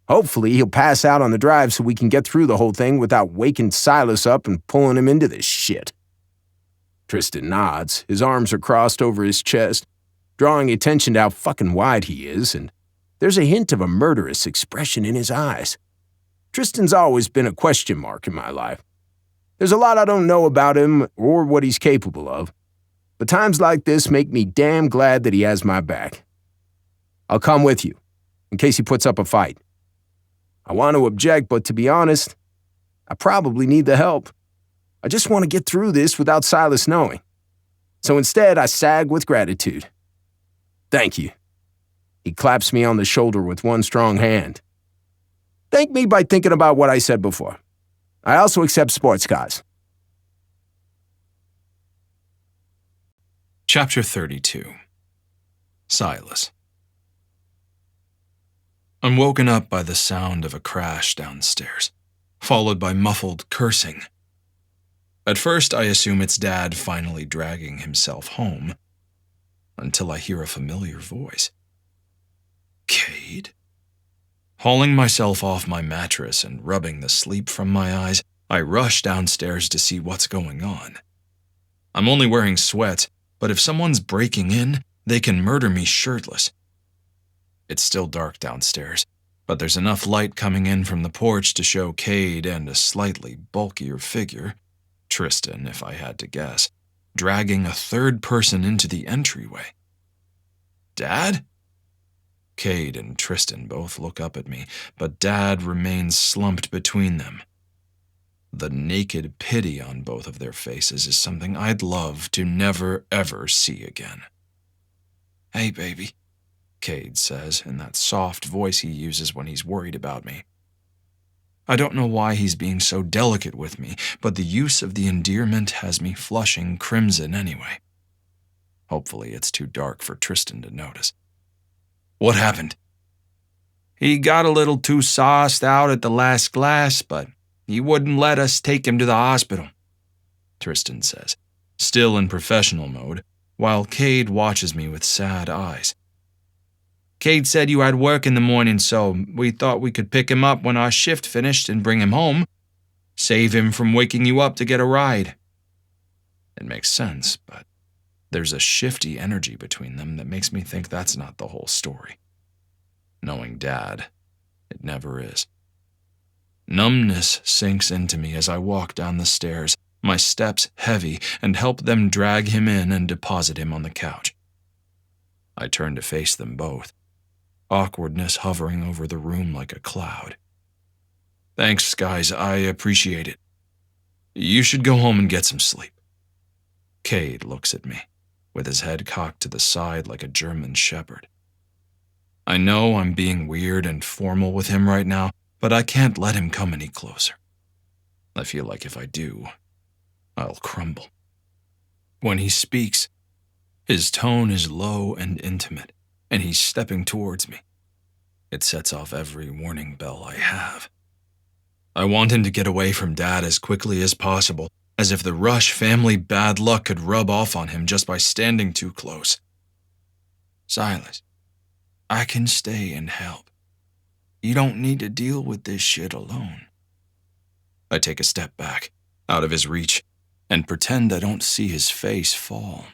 Hopefully, he'll pass out on the drive so we can get through the whole thing without waking Silas up and pulling him into this shit. Tristan nods. His arms are crossed over his chest, drawing attention to how fucking wide he is, and there's a hint of a murderous expression in his eyes. Tristan's always been a question mark in my life. There's a lot I don't know about him or what he's capable of, but times like this make me damn glad that he has my back. I'll come with you, in case he puts up a fight. I want to object, but to be honest, I probably need the help. I just want to get through this without Silas knowing. So instead, I sag with gratitude. Thank you. He claps me on the shoulder with one strong hand. Thank me by thinking about what I said before. I also accept sports cars. Chapter 32. Silas. I'm woken up by the sound of a crash downstairs, followed by muffled cursing. At first, I assume it's Dad finally dragging himself home, until I hear a familiar voice. Cade? Hauling myself off my mattress and rubbing the sleep from my eyes, I rush downstairs to see what's going on. I'm only wearing sweats, but if someone's breaking in, they can murder me shirtless. It's still dark downstairs, but there's enough light coming in from the porch to show Cade and a slightly bulkier figure, Tristan if I had to guess, dragging a third person into the entryway. Dad? Cade and Tristan both look up at me, but Dad remains slumped between them. The naked pity on both of their faces is something I'd love to never, ever see again. Hey, baby, Cade says in that soft voice he uses when he's worried about me. I don't know why he's being so delicate with me, but the use of the endearment has me flushing crimson anyway. Hopefully it's too dark for Tristan to notice. What happened? He got a little too sauced out at the last glass, but he wouldn't let us take him to the hospital, Tristan says, still in professional mode, while Cade watches me with sad eyes. Cade said you had work in the morning, so we thought we could pick him up when our shift finished and bring him home. Save him from waking you up to get a ride. It makes sense, but there's a shifty energy between them that makes me think that's not the whole story. Knowing Dad, it never is. Numbness sinks into me as I walk down the stairs, my steps heavy, and help them drag him in and deposit him on the couch. I turn to face them both, awkwardness hovering over the room like a cloud. Thanks, guys, I appreciate it. You should go home and get some sleep. Cade looks at me, with his head cocked to the side like a German shepherd. I know I'm being weird and formal with him right now, but I can't let him come any closer. I feel like if I do, I'll crumble. When he speaks, his tone is low and intimate, and he's stepping towards me. It sets off every warning bell I have. I want him to get away from Dad as quickly as possible, as if the Rush family bad luck could rub off on him just by standing too close. Silas, I can stay and help. You don't need to deal with this shit alone. I take a step back, out of his reach, and pretend I don't see his face fall.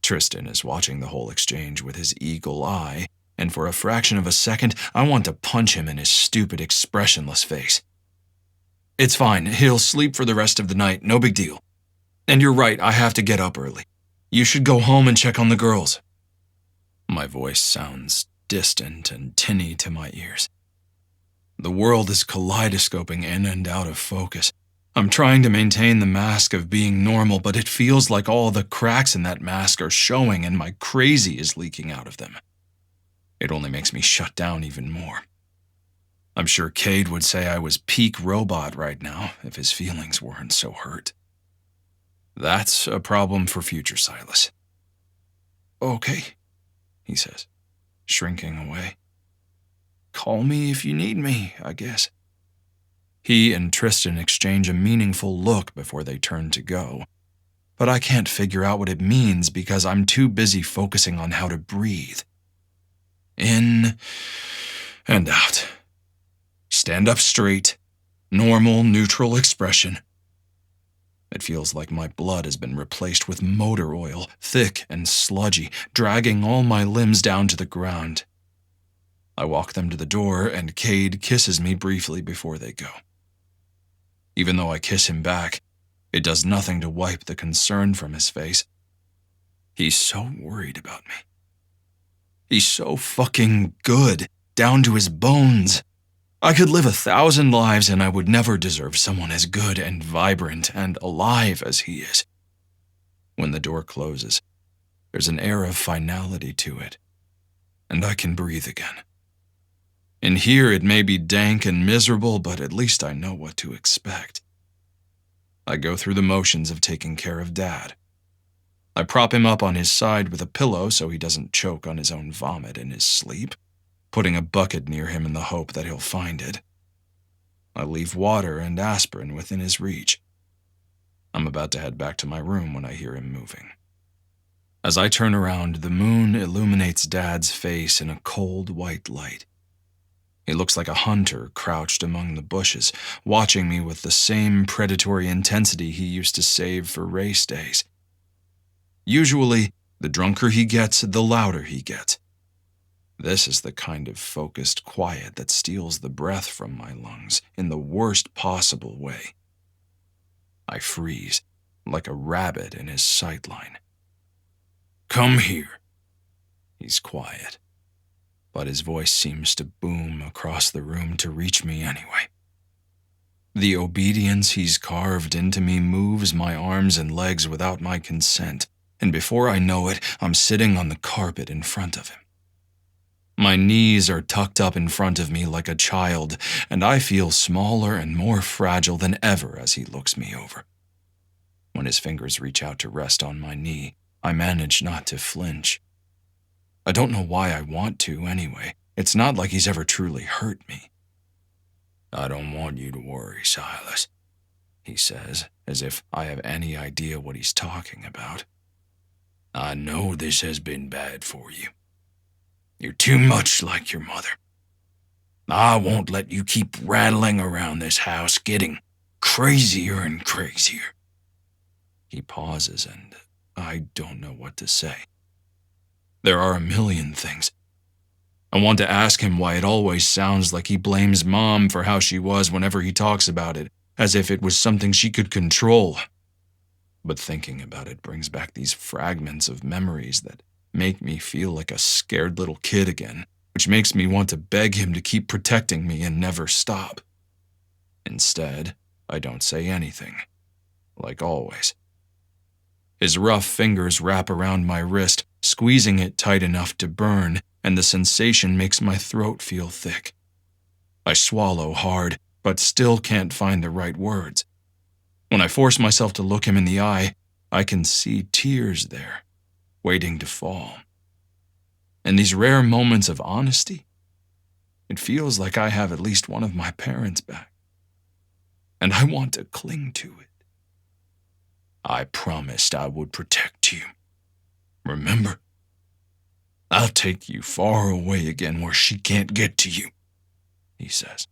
Tristan is watching the whole exchange with his eagle eye, and for a fraction of a second, I want to punch him in his stupid, expressionless face. It's fine, he'll sleep for the rest of the night, no big deal. And you're right, I have to get up early. You should go home and check on the girls. My voice sounds distant and tinny to my ears. The world is kaleidoscoping in and out of focus. I'm trying to maintain the mask of being normal, but it feels like all the cracks in that mask are showing and my crazy is leaking out of them. It only makes me shut down even more. I'm sure Cade would say I was peak robot right now if his feelings weren't so hurt. That's a problem for future Silas. Okay, he says, shrinking away. Call me if you need me, I guess. He and Tristan exchange a meaningful look before they turn to go, but I can't figure out what it means because I'm too busy focusing on how to breathe. In and out. Stand up straight, normal, neutral expression. It feels like my blood has been replaced with motor oil, thick and sludgy, dragging all my limbs down to the ground. I walk them to the door, and Cade kisses me briefly before they go. Even though I kiss him back, it does nothing to wipe the concern from his face. He's so worried about me. He's so fucking good, down to his bones. I could live 1,000 lives and I would never deserve someone as good and vibrant and alive as he is. When the door closes, there's an air of finality to it, and I can breathe again. In here it may be dank and miserable, but at least I know what to expect. I go through the motions of taking care of Dad. I prop him up on his side with a pillow so he doesn't choke on his own vomit in his sleep, putting a bucket near him in the hope that he'll find it. I leave water and aspirin within his reach. I'm about to head back to my room when I hear him moving. As I turn around, the moon illuminates Dad's face in a cold white light. He looks like a hunter crouched among the bushes, watching me with the same predatory intensity he used to save for race days. Usually, the drunker he gets, the louder he gets. This is the kind of focused quiet that steals the breath from my lungs in the worst possible way. I freeze, like a rabbit in his sightline. "Come here." He's quiet, but his voice seems to boom across the room to reach me anyway. The obedience he's carved into me moves my arms and legs without my consent, and before I know it, I'm sitting on the carpet in front of him. My knees are tucked up in front of me like a child, and I feel smaller and more fragile than ever as he looks me over. When his fingers reach out to rest on my knee, I manage not to flinch. I don't know why I want to anyway. It's not like he's ever truly hurt me. "I don't want you to worry, Silas," he says, as if I have any idea what he's talking about. "I know this has been bad for you. You're too much like your mother. I won't let you keep rattling around this house, getting crazier and crazier." He pauses, and I don't know what to say. There are a million things. I want to ask him why it always sounds like he blames Mom for how she was whenever he talks about it, as if it was something she could control. But thinking about it brings back these fragments of memories that make me feel like a scared little kid again, which makes me want to beg him to keep protecting me and never stop. Instead, I don't say anything, like always. His rough fingers wrap around my wrist, squeezing it tight enough to burn, and the sensation makes my throat feel thick. I swallow hard, but still can't find the right words. When I force myself to look him in the eye, I can see tears there, waiting to fall. In these rare moments of honesty, it feels like I have at least one of my parents back, and I want to cling to it. "I promised I would protect you. Remember? I'll take you far away again where she can't get to you," he says.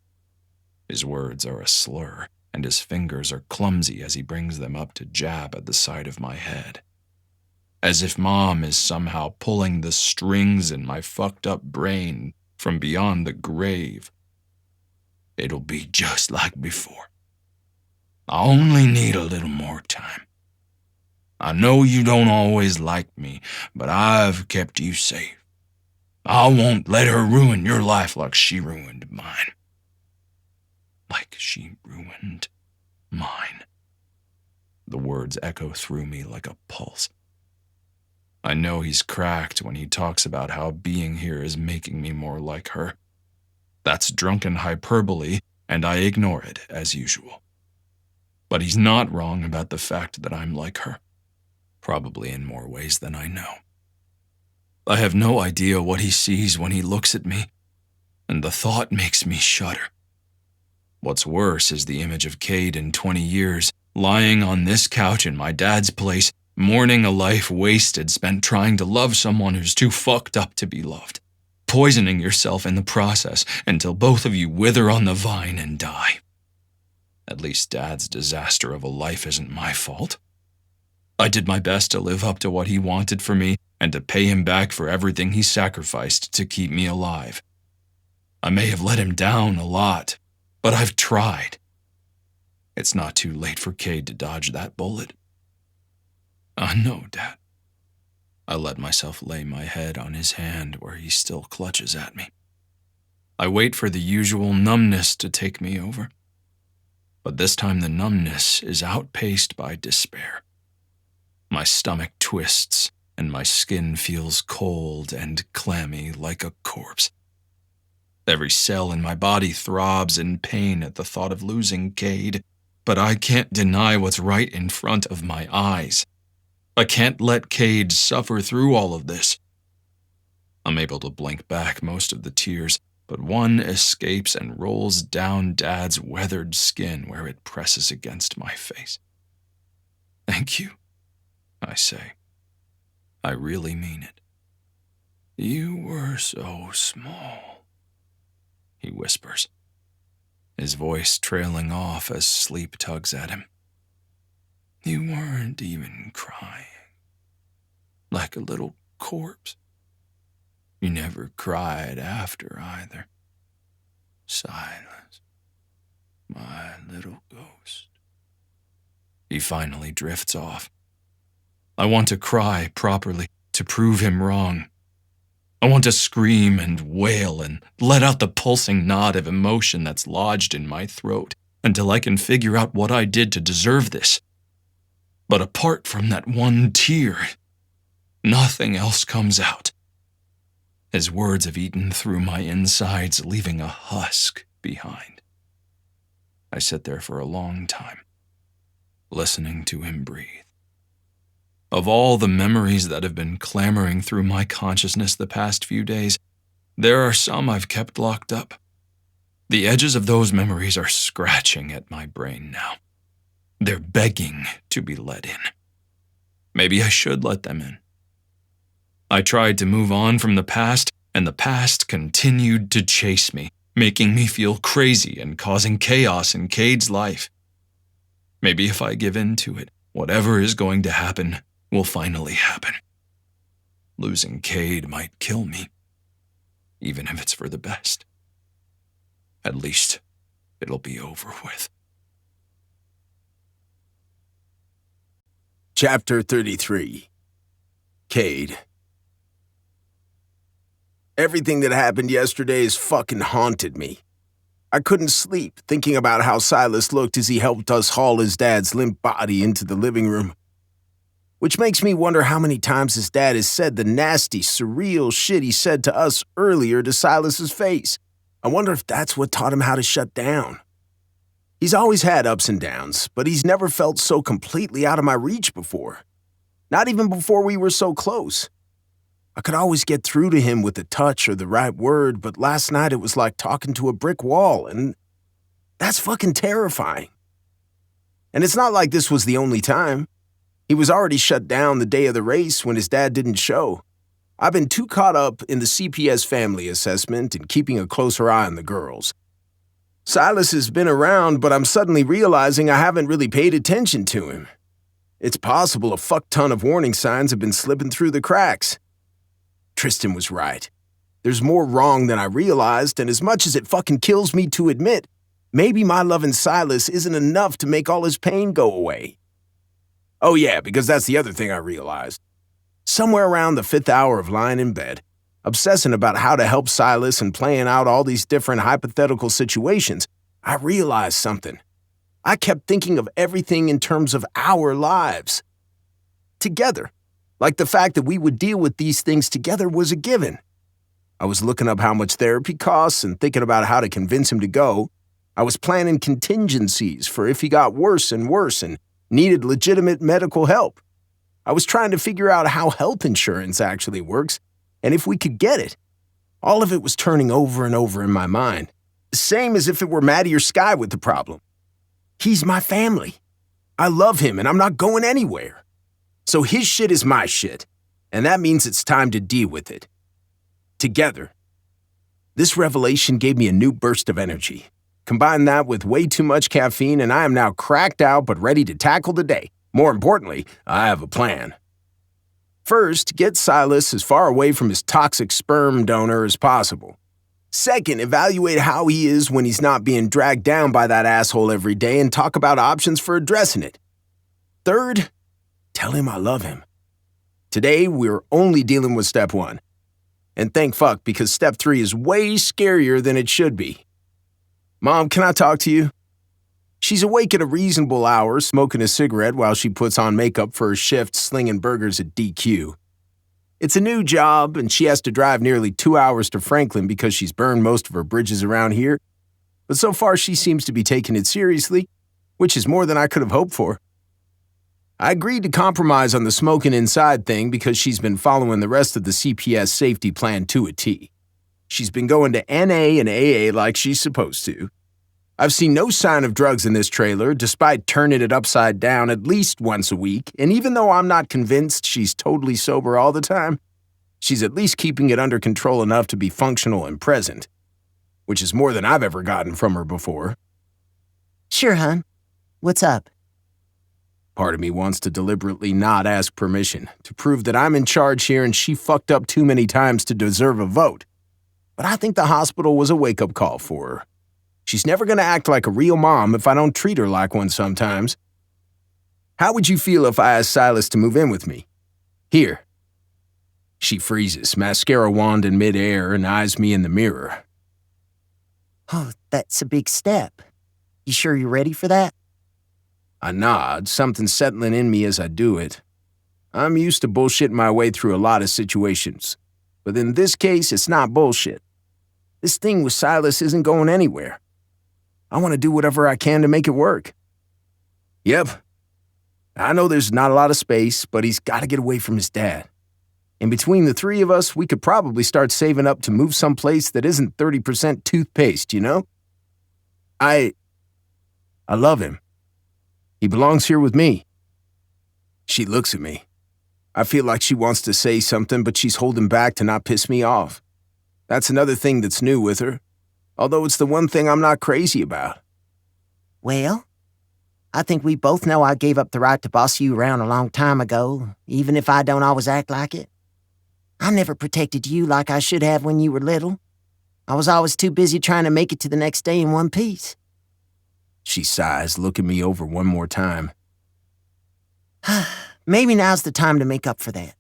His words are a slur, and his fingers are clumsy as he brings them up to jab at the side of my head. As if Mom is somehow pulling the strings in my fucked up brain from beyond the grave. "It'll be just like before. I only need a little more time. I know you don't always like me, but I've kept you safe. I won't let her ruin your life like she ruined mine." Like she ruined mine. The words echo through me like a pulse. I know he's cracked when he talks about how being here is making me more like her. That's drunken hyperbole, and I ignore it as usual. But he's not wrong about the fact that I'm like her. Probably in more ways than I know. I have no idea what he sees when he looks at me, and the thought makes me shudder. What's worse is the image of Cade in 20 years, lying on this couch in my dad's place, mourning a life wasted spent trying to love someone who's too fucked up to be loved, poisoning yourself in the process until both of you wither on the vine and die. At least Dad's disaster of a life isn't my fault. I did my best to live up to what he wanted for me and to pay him back for everything he sacrificed to keep me alive. I may have let him down a lot, but I've tried. It's not too late for Cade to dodge that bullet. I know, Dad. I let myself lay my head on his hand where he still clutches at me. I wait for the usual numbness to take me over. But this time the numbness is outpaced by despair. My stomach twists, and my skin feels cold and clammy like a corpse. Every cell in my body throbs in pain at the thought of losing Cade, but I can't deny what's right in front of my eyes. I can't let Cade suffer through all of this. I'm able to blink back most of the tears, but one escapes and rolls down Dad's weathered skin where it presses against my face. Thank you, I say. I really mean it. You were so small, he whispers, his voice trailing off as sleep tugs at him. You weren't even crying, like a little corpse. You never cried after either. Silas, my little ghost. He finally drifts off. I want to cry properly to prove him wrong. I want to scream and wail and let out the pulsing knot of emotion that's lodged in my throat until I can figure out what I did to deserve this. But apart from that one tear, nothing else comes out. His words have eaten through my insides, leaving a husk behind. I sit there for a long time, listening to him breathe. Of all the memories that have been clamoring through my consciousness the past few days, there are some I've kept locked up. The edges of those memories are scratching at my brain now. They're begging to be let in. Maybe I should let them in. I tried to move on from the past, and the past continued to chase me, making me feel crazy and causing chaos in Cade's life. Maybe if I give in to it, whatever is going to happen will finally happen. Losing Cade might kill me, even if it's for the best. At least it'll be over with. Chapter 33. Cade. Everything that happened yesterday has fucking haunted me. I couldn't sleep thinking about how Silas looked as he helped us haul his dad's limp body into the living room. Which makes me wonder how many times his dad has said the nasty, surreal shit he said to us earlier to Silas's face. I wonder if that's what taught him how to shut down. He's always had ups and downs, but he's never felt so completely out of my reach before. Not even before we were so close. I could always get through to him with a touch or the right word, but last night it was like talking to a brick wall, and that's fucking terrifying. And it's not like this was the only time. He was already shut down the day of the race when his dad didn't show. I've been too caught up in the CPS family assessment and keeping a closer eye on the girls. Silas has been around, but I'm suddenly realizing I haven't really paid attention to him. It's possible a fuck ton of warning signs have been slipping through the cracks. Tristan was right. There's more wrong than I realized, and as much as it fucking kills me to admit, maybe my loving Silas isn't enough to make all his pain go away. Oh yeah, because that's the other thing I realized. Somewhere around the 5th hour of lying in bed, obsessing about how to help Silas and playing out all these different hypothetical situations, I realized something. I kept thinking of everything in terms of our lives. Together. Like the fact that we would deal with these things together was a given. I was looking up how much therapy costs and thinking about how to convince him to go. I was planning contingencies for if he got worse and worse and needed legitimate medical help. I was trying to figure out how health insurance actually works and if we could get it. All of it was turning over and over in my mind, the same as if it were Maddie or Sky with the problem. He's my family. I love him and I'm not going anywhere. So his shit is my shit, and that means it's time to deal with it. Together. This revelation gave me a new burst of energy. Combine that with way too much caffeine, and I am now cracked out but ready to tackle the day. More importantly, I have a plan. First, get Silas as far away from his toxic sperm donor as possible. Second, evaluate how he is when he's not being dragged down by that asshole every day and talk about options for addressing it. Third, tell him I love him. Today, we're only dealing with step 1. And thank fuck, because step 3 is way scarier than it should be. Mom, can I talk to you? She's awake at a reasonable hour, smoking a cigarette while she puts on makeup for her shift slinging burgers at DQ. It's a new job, and she has to drive nearly 2 hours to Franklin because she's burned most of her bridges around here. But so far, she seems to be taking it seriously, which is more than I could have hoped for. I agreed to compromise on the smoking inside thing because she's been following the rest of the CPS safety plan to a T. She's been going to NA and AA like she's supposed to. I've seen no sign of drugs in this trailer, despite turning it upside down at least once a week, and even though I'm not convinced she's totally sober all the time, she's at least keeping it under control enough to be functional and present, which is more than I've ever gotten from her before. Sure, hon. What's up? Part of me wants to deliberately not ask permission, to prove that I'm in charge here and she fucked up too many times to deserve a vote. But I think the hospital was a wake-up call for her. She's never gonna act like a real mom if I don't treat her like one sometimes. How would you feel if I asked Silas to move in with me? Here. She freezes, mascara wand in midair, and eyes me in the mirror. Oh, that's a big step. You sure you're ready for that? I nod, something settling in me as I do it. I'm used to bullshitting my way through a lot of situations. But in this case, it's not bullshit. This thing with Silas isn't going anywhere. I want to do whatever I can to make it work. Yep. I know there's not a lot of space, but he's got to get away from his dad. And between the three of us, we could probably start saving up to move someplace that isn't 30% toothpaste, you know? I love him. He belongs here with me. She looks at me. I feel like she wants to say something, but she's holding back to not piss me off. That's another thing that's new with her, although it's the one thing I'm not crazy about. Well, I think we both know I gave up the right to boss you around a long time ago, even if I don't always act like it. I never protected you like I should have when you were little. I was always too busy trying to make it to the next day in one piece. She sighs, looking me over one more time. Maybe now's the time to make up for that.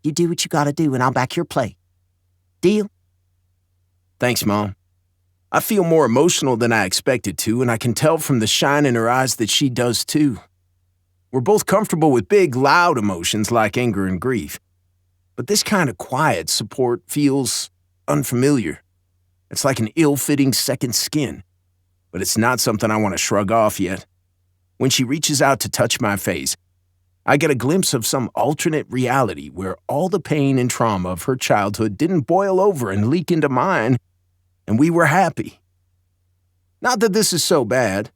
You do what you gotta do and I'll back your play. Deal? Thanks, Mom. I feel more emotional than I expected to, and I can tell from the shine in her eyes that she does too. We're both comfortable with big, loud emotions like anger and grief. But this kind of quiet support feels unfamiliar. It's like an ill-fitting second skin. But it's not something I want to shrug off yet. When she reaches out to touch my face, I get a glimpse of some alternate reality where all the pain and trauma of her childhood didn't boil over and leak into mine, and we were happy. Not that this is so bad.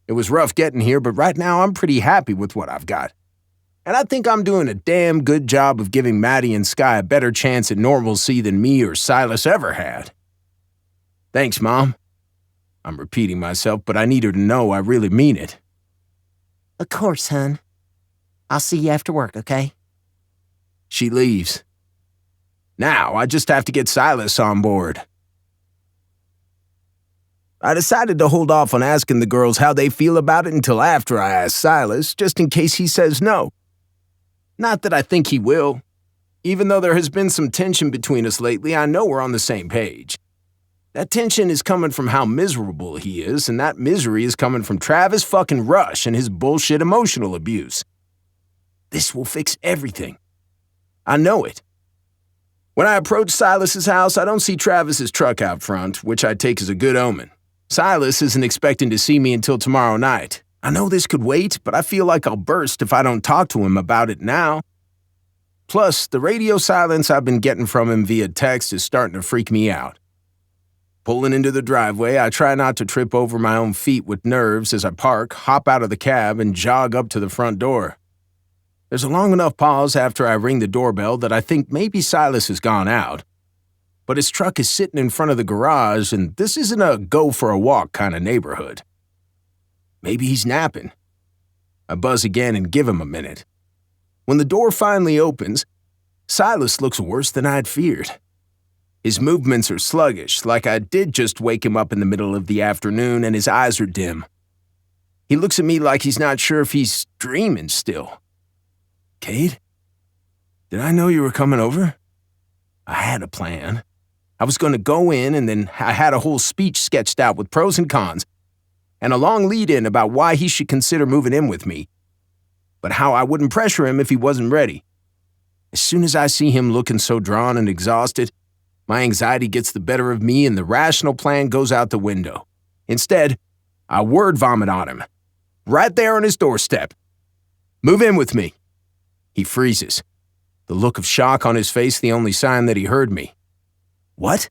It was rough getting here, but right now I'm pretty happy with what I've got. And I think I'm doing a damn good job of giving Maddie and Sky a better chance at normalcy than me or Silas ever had. Thanks, Mom. I'm repeating myself, but I need her to know I really mean it. Of course, hon. I'll see you after work, okay? She leaves. Now, I just have to get Silas on board. I decided to hold off on asking the girls how they feel about it until after I asked Silas, just in case he says no. Not that I think he will. Even though there has been some tension between us lately, I know we're on the same page. That tension is coming from how miserable he is, and that misery is coming from Travis fucking Rush and his bullshit emotional abuse. This will fix everything. I know it. When I approach Silas's house, I don't see Travis's truck out front, which I take as a good omen. Silas isn't expecting to see me until tomorrow night. I know this could wait, but I feel like I'll burst if I don't talk to him about it now. Plus, the radio silence I've been getting from him via text is starting to freak me out. Pulling into the driveway, I try not to trip over my own feet with nerves as I park, hop out of the cab, and jog up to the front door. There's a long enough pause after I ring the doorbell that I think maybe Silas has gone out. But his truck is sitting in front of the garage, and this isn't a go-for-a-walk kind of neighborhood. Maybe he's napping. I buzz again and give him a minute. When the door finally opens, Silas looks worse than I'd feared. His movements are sluggish, like I did just wake him up in the middle of the afternoon, and his eyes are dim. He looks at me like he's not sure if he's dreaming still. Kate? Did I know you were coming over? I had a plan. I was going to go in, and then I had a whole speech sketched out with pros and cons, and a long lead-in about why he should consider moving in with me, but how I wouldn't pressure him if he wasn't ready. As soon as I see him looking so drawn and exhausted, my anxiety gets the better of me and the rational plan goes out the window. Instead, I word vomit on him, right there on his doorstep. Move in with me. He freezes. The look of shock on his face the only sign that he heard me. What?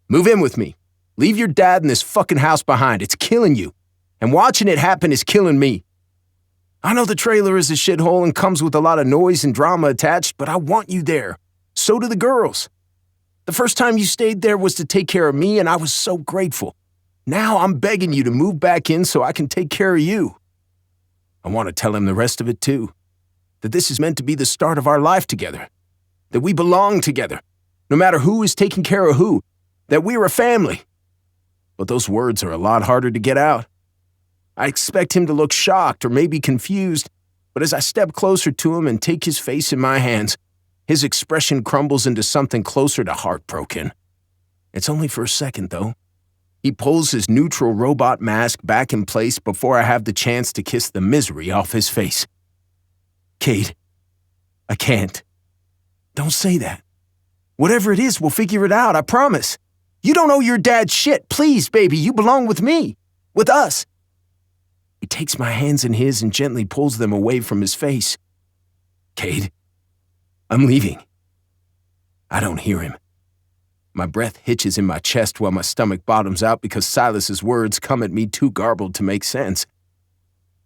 Move in with me. Leave your dad in this fucking house behind. It's killing you. And watching it happen is killing me. I know the trailer is a shithole and comes with a lot of noise and drama attached, but I want you there. So do the girls. The first time you stayed there was to take care of me, and I was so grateful. Now I'm begging you to move back in so I can take care of you. I want to tell him the rest of it too. That this is meant to be the start of our life together. That we belong together, no matter who is taking care of who. That we're a family. But those words are a lot harder to get out. I expect him to look shocked or maybe confused, but as I step closer to him and take his face in my hands, his expression crumbles into something closer to heartbroken. It's only for a second, though. He pulls his neutral robot mask back in place before I have the chance to kiss the misery off his face. Kate, I can't. Don't say that. Whatever it is, we'll figure it out, I promise. You don't owe your dad shit. Please, baby, you belong with me. With us. He takes my hands in his and gently pulls them away from his face. Kate, I'm leaving. I don't hear him. My breath hitches in my chest while my stomach bottoms out because Silas's words come at me too garbled to make sense.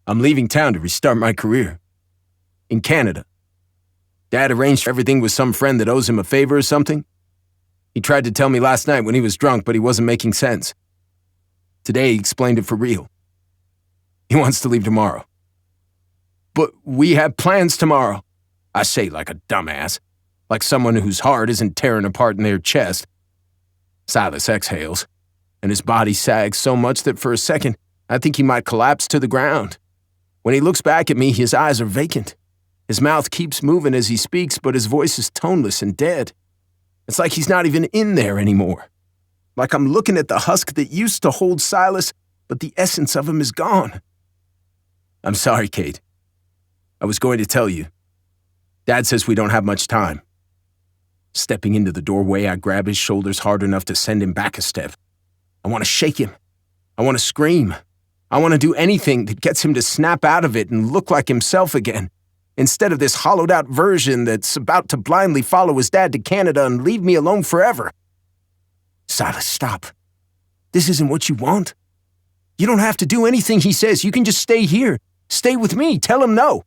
I'm leaving town to restart my career. In Canada. Dad arranged everything with some friend that owes him a favor or something. He tried to tell me last night when he was drunk, but he wasn't making sense. Today he explained it for real. He wants to leave tomorrow. But we have plans tomorrow, I say like a dumbass, like someone whose heart isn't tearing apart in their chest. Silas exhales, and his body sags so much that for a second, I think he might collapse to the ground. When he looks back at me, his eyes are vacant. His mouth keeps moving as he speaks, but his voice is toneless and dead. It's like he's not even in there anymore. Like I'm looking at the husk that used to hold Silas, but the essence of him is gone. I'm sorry, Kate. I was going to tell you. Dad says we don't have much time. Stepping into the doorway, I grab his shoulders hard enough to send him back a step. I want to shake him. I want to scream. I want to do anything that gets him to snap out of it and look like himself again, instead of this hollowed-out version that's about to blindly follow his dad to Canada and leave me alone forever. Silas, stop. This isn't what you want. You don't have to do anything he says. You can just stay here. Stay with me. Tell him no.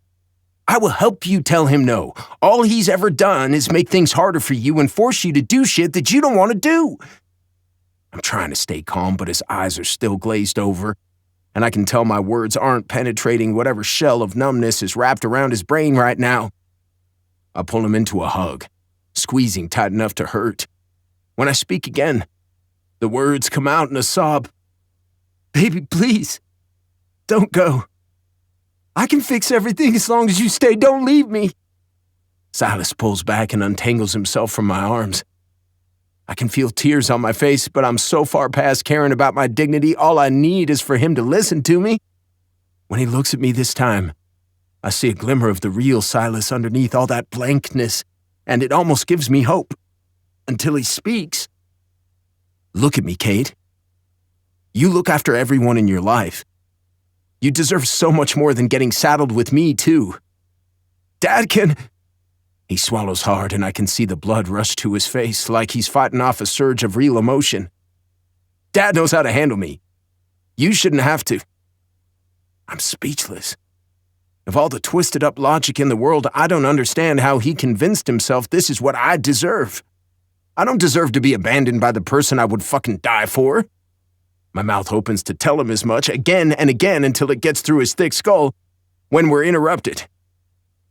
I will help you tell him no. All he's ever done is make things harder for you and force you to do shit that you don't want to do. I'm trying to stay calm, but his eyes are still glazed over, and I can tell my words aren't penetrating whatever shell of numbness is wrapped around his brain right now. I pull him into a hug, squeezing tight enough to hurt. When I speak again, the words come out in a sob. Baby, please, don't go. I can fix everything as long as you stay. Don't leave me. Silas pulls back and untangles himself from my arms. I can feel tears on my face, but I'm so far past caring about my dignity, all I need is for him to listen to me. When he looks at me this time, I see a glimmer of the real Silas underneath all that blankness, and it almost gives me hope. Until he speaks. Look at me, Kate. You look after everyone in your life. You deserve so much more than getting saddled with me, too. Dad can... He swallows hard, and I can see the blood rush to his face like he's fighting off a surge of real emotion. Dad knows how to handle me. You shouldn't have to. I'm speechless. Of all the twisted-up logic in the world, I don't understand how he convinced himself this is what I deserve. I don't deserve to be abandoned by the person I would fucking die for. My mouth opens to tell him as much again and again until it gets through his thick skull when we're interrupted.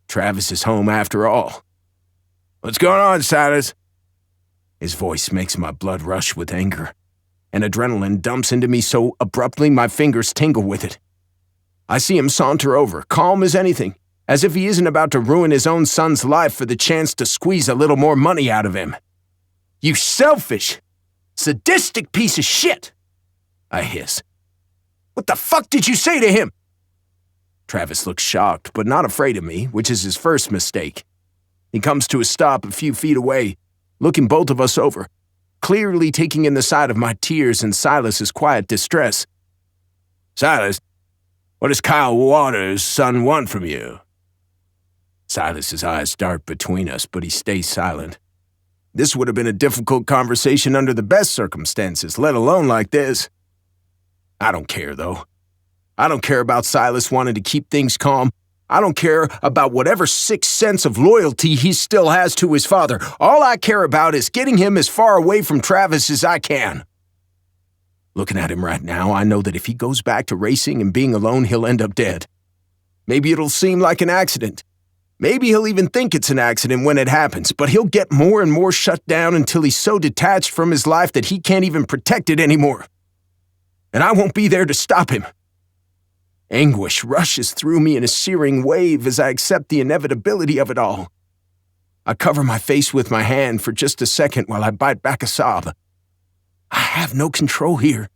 Travis is home after all. What's going on, Silas? His voice makes my blood rush with anger, and adrenaline dumps into me so abruptly my fingers tingle with it. I see him saunter over, calm as anything, as if he isn't about to ruin his own son's life for the chance to squeeze a little more money out of him. You selfish, sadistic piece of shit! I hiss. What the fuck did you say to him? Travis looks shocked, but not afraid of me, which is his first mistake. He comes to a stop a few feet away, looking both of us over, clearly taking in the sight of my tears and Silas's quiet distress. Silas, what does Kyle Waters' son want from you? Silas's eyes dart between us, but he stays silent. This would have been a difficult conversation under the best circumstances, let alone like this. I don't care, though. I don't care about Silas wanting to keep things calm. I don't care about whatever sick sense of loyalty he still has to his father. All I care about is getting him as far away from Travis as I can. Looking at him right now, I know that if he goes back to racing and being alone, he'll end up dead. Maybe it'll seem like an accident. Maybe he'll even think it's an accident when it happens, but he'll get more and more shut down until he's so detached from his life that he can't even protect it anymore. And I won't be there to stop him. Anguish rushes through me in a searing wave as I accept the inevitability of it all. I cover my face with my hand for just a second while I bite back a sob. I have no control here.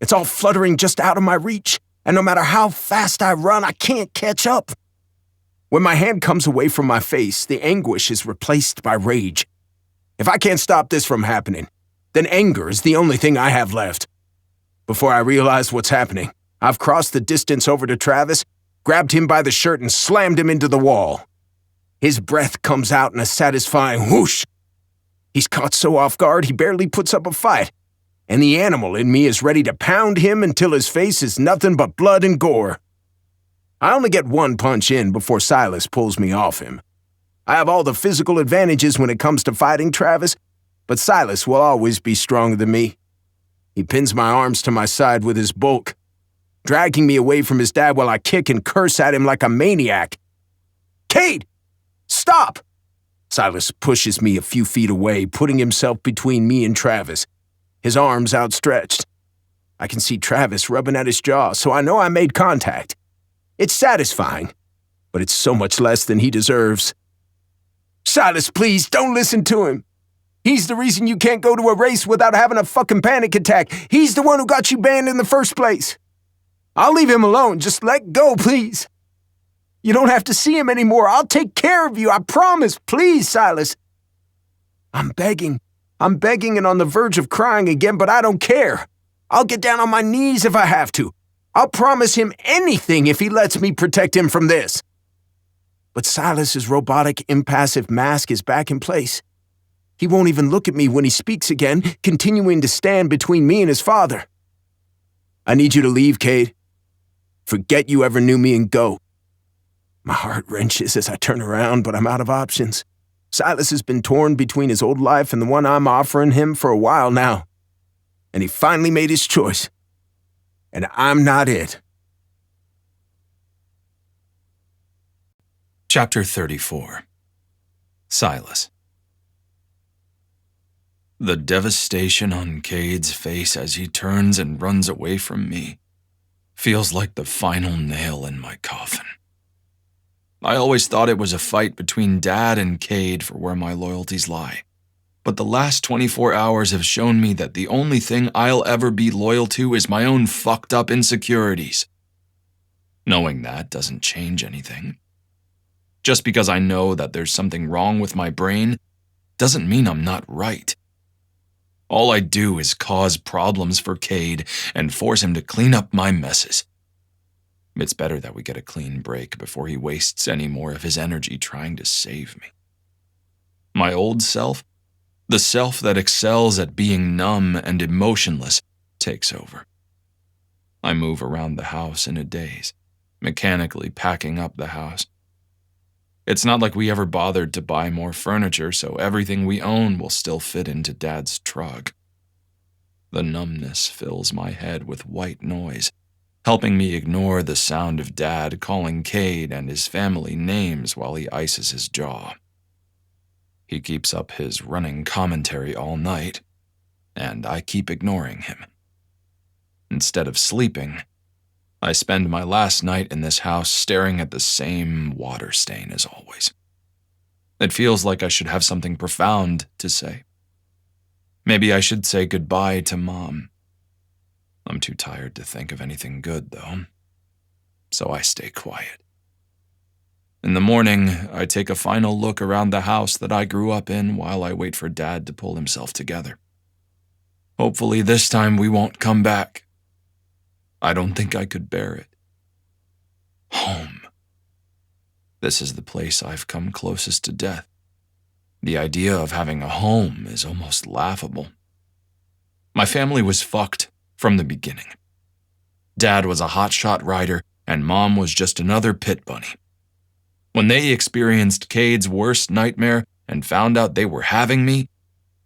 It's all fluttering just out of my reach, and no matter how fast I run, I can't catch up. When my hand comes away from my face, the anguish is replaced by rage. If I can't stop this from happening, then anger is the only thing I have left. Before I realize what's happening, I've crossed the distance over to Travis, grabbed him by the shirt, and slammed him into the wall. His breath comes out in a satisfying whoosh. He's caught so off guard he barely puts up a fight, and the animal in me is ready to pound him until his face is nothing but blood and gore. I only get one punch in before Silas pulls me off him. I have all the physical advantages when it comes to fighting Travis, but Silas will always be stronger than me. He pins my arms to my side with his bulk, dragging me away from his dad while I kick and curse at him like a maniac. "Cade! Stop!" Silas pushes me a few feet away, putting himself between me and Travis, his arms outstretched. I can see Travis rubbing at his jaw, so I know I made contact. It's satisfying, but it's so much less than he deserves. "Silas, please, don't listen to him. He's the reason you can't go to a race without having a fucking panic attack. He's the one who got you banned in the first place. I'll leave him alone. Just let go, please. You don't have to see him anymore. I'll take care of you. I promise. Please, Silas." I'm begging and on the verge of crying again, but I don't care. I'll get down on my knees if I have to. I'll promise him anything if he lets me protect him from this. But Silas's robotic, impassive mask is back in place. He won't even look at me when he speaks again, continuing to stand between me and his father. "I need you to leave, Cade. Forget you ever knew me and go." My heart wrenches as I turn around, but I'm out of options. Silas has been torn between his old life and the one I'm offering him for a while now. And he finally made his choice. And I'm not it. Chapter 34. Silas. The devastation on Cade's face as he turns and runs away from me feels like the final nail in my coffin. I always thought it was a fight between Dad and Cade for where my loyalties lie. But the last 24 hours have shown me that the only thing I'll ever be loyal to is my own fucked up insecurities. Knowing that doesn't change anything. Just because I know that there's something wrong with my brain doesn't mean I'm not right. All I do is cause problems for Cade and force him to clean up my messes. It's better that we get a clean break before he wastes any more of his energy trying to save me. My old self, the self that excels at being numb and emotionless, takes over. I move around the house in a daze, mechanically packing up the house. It's not like we ever bothered to buy more furniture, so everything we own will still fit into Dad's truck. The numbness fills my head with white noise, helping me ignore the sound of Dad calling Cade and his family names while he ices his jaw. He keeps up his running commentary all night, and I keep ignoring him. Instead of sleeping, I spend my last night in this house staring at the same water stain as always. It feels like I should have something profound to say. Maybe I should say goodbye to Mom. I'm too tired to think of anything good, though, so I stay quiet. In the morning, I take a final look around the house that I grew up in while I wait for Dad to pull himself together. Hopefully this time we won't come back. I don't think I could bear it. Home. This is the place I've come closest to death. The idea of having a home is almost laughable. My family was fucked from the beginning. Dad was a hotshot rider, and Mom was just another pit bunny. When they experienced Cade's worst nightmare and found out they were having me,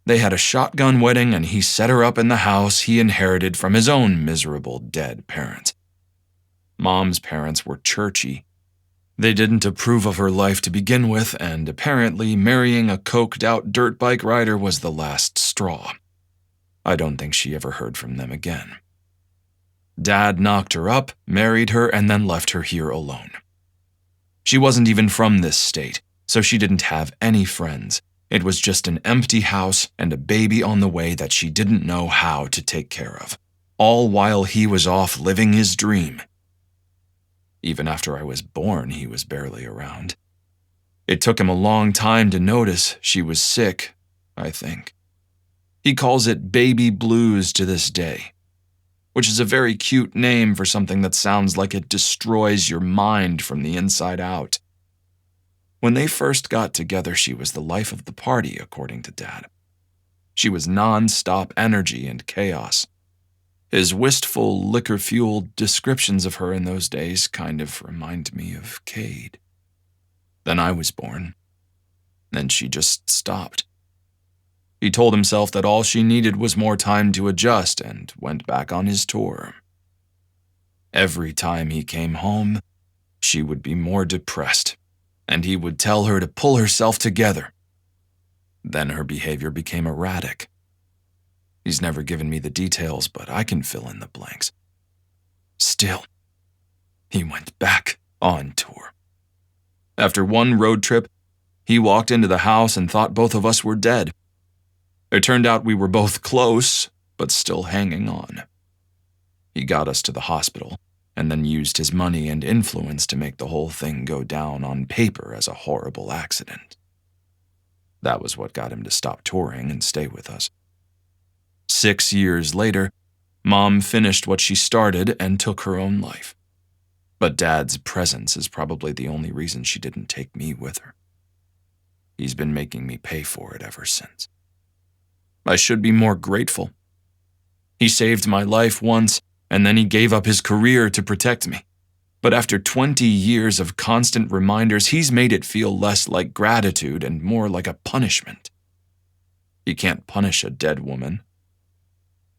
they had a shotgun wedding and he set her up in the house he inherited from his own miserable dead parents. Mom's parents were churchy. They didn't approve of her life to begin with, and apparently marrying a coked-out dirt bike rider was the last straw. I don't think she ever heard from them again. Dad knocked her up, married her, and then left her here alone. She wasn't even from this state, so she didn't have any friends. It was just an empty house and a baby on the way that she didn't know how to take care of, all while he was off living his dream. Even after I was born, he was barely around. It took him a long time to notice she was sick, I think. He calls it baby blues to this day, which is a very cute name for something that sounds like it destroys your mind from the inside out. When they first got together, she was the life of the party, according to Dad. She was non-stop energy and chaos. His wistful, liquor-fueled descriptions of her in those days kind of remind me of Cade. Then I was born. Then she just stopped. He told himself that all she needed was more time to adjust and went back on his tour. Every time he came home, she would be more depressed, and he would tell her to pull herself together. Then her behavior became erratic. He's never given me the details, but I can fill in the blanks. Still, he went back on tour. After one road trip, he walked into the house and thought both of us were dead. It turned out we were both close, but still hanging on. He got us to the hospital, and then used his money and influence to make the whole thing go down on paper as a horrible accident. That was what got him to stop touring and stay with us. 6 years later, Mom finished what she started and took her own life. But Dad's presence is probably the only reason she didn't take me with her. He's been making me pay for it ever since. I should be more grateful. He saved my life once, and then he gave up his career to protect me. But after 20 years of constant reminders, he's made it feel less like gratitude and more like a punishment. He can't punish a dead woman,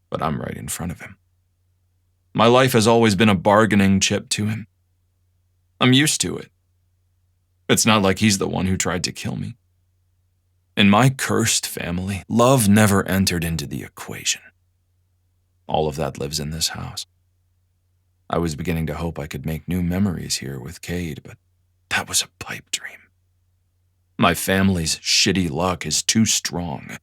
but I'm right in front of him. My life has always been a bargaining chip to him. I'm used to it. It's not like he's the one who tried to kill me. In my cursed family, love never entered into the equation. All of that lives in this house. I was beginning to hope I could make new memories here with Cade, but that was a pipe dream. My family's shitty luck is too strong.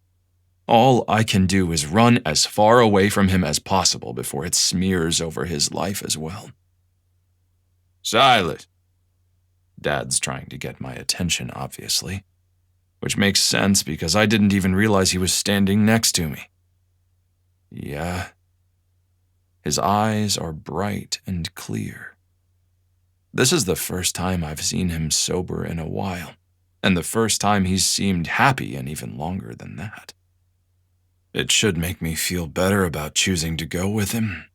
All I can do is run as far away from him as possible before it smears over his life as well. Silas. Dad's trying to get my attention, obviously, which makes sense because I didn't even realize he was standing next to me. Yeah. His eyes are bright and clear. This is the first time I've seen him sober in a while, and the first time he's seemed happy in even longer than that. It should make me feel better about choosing to go with him,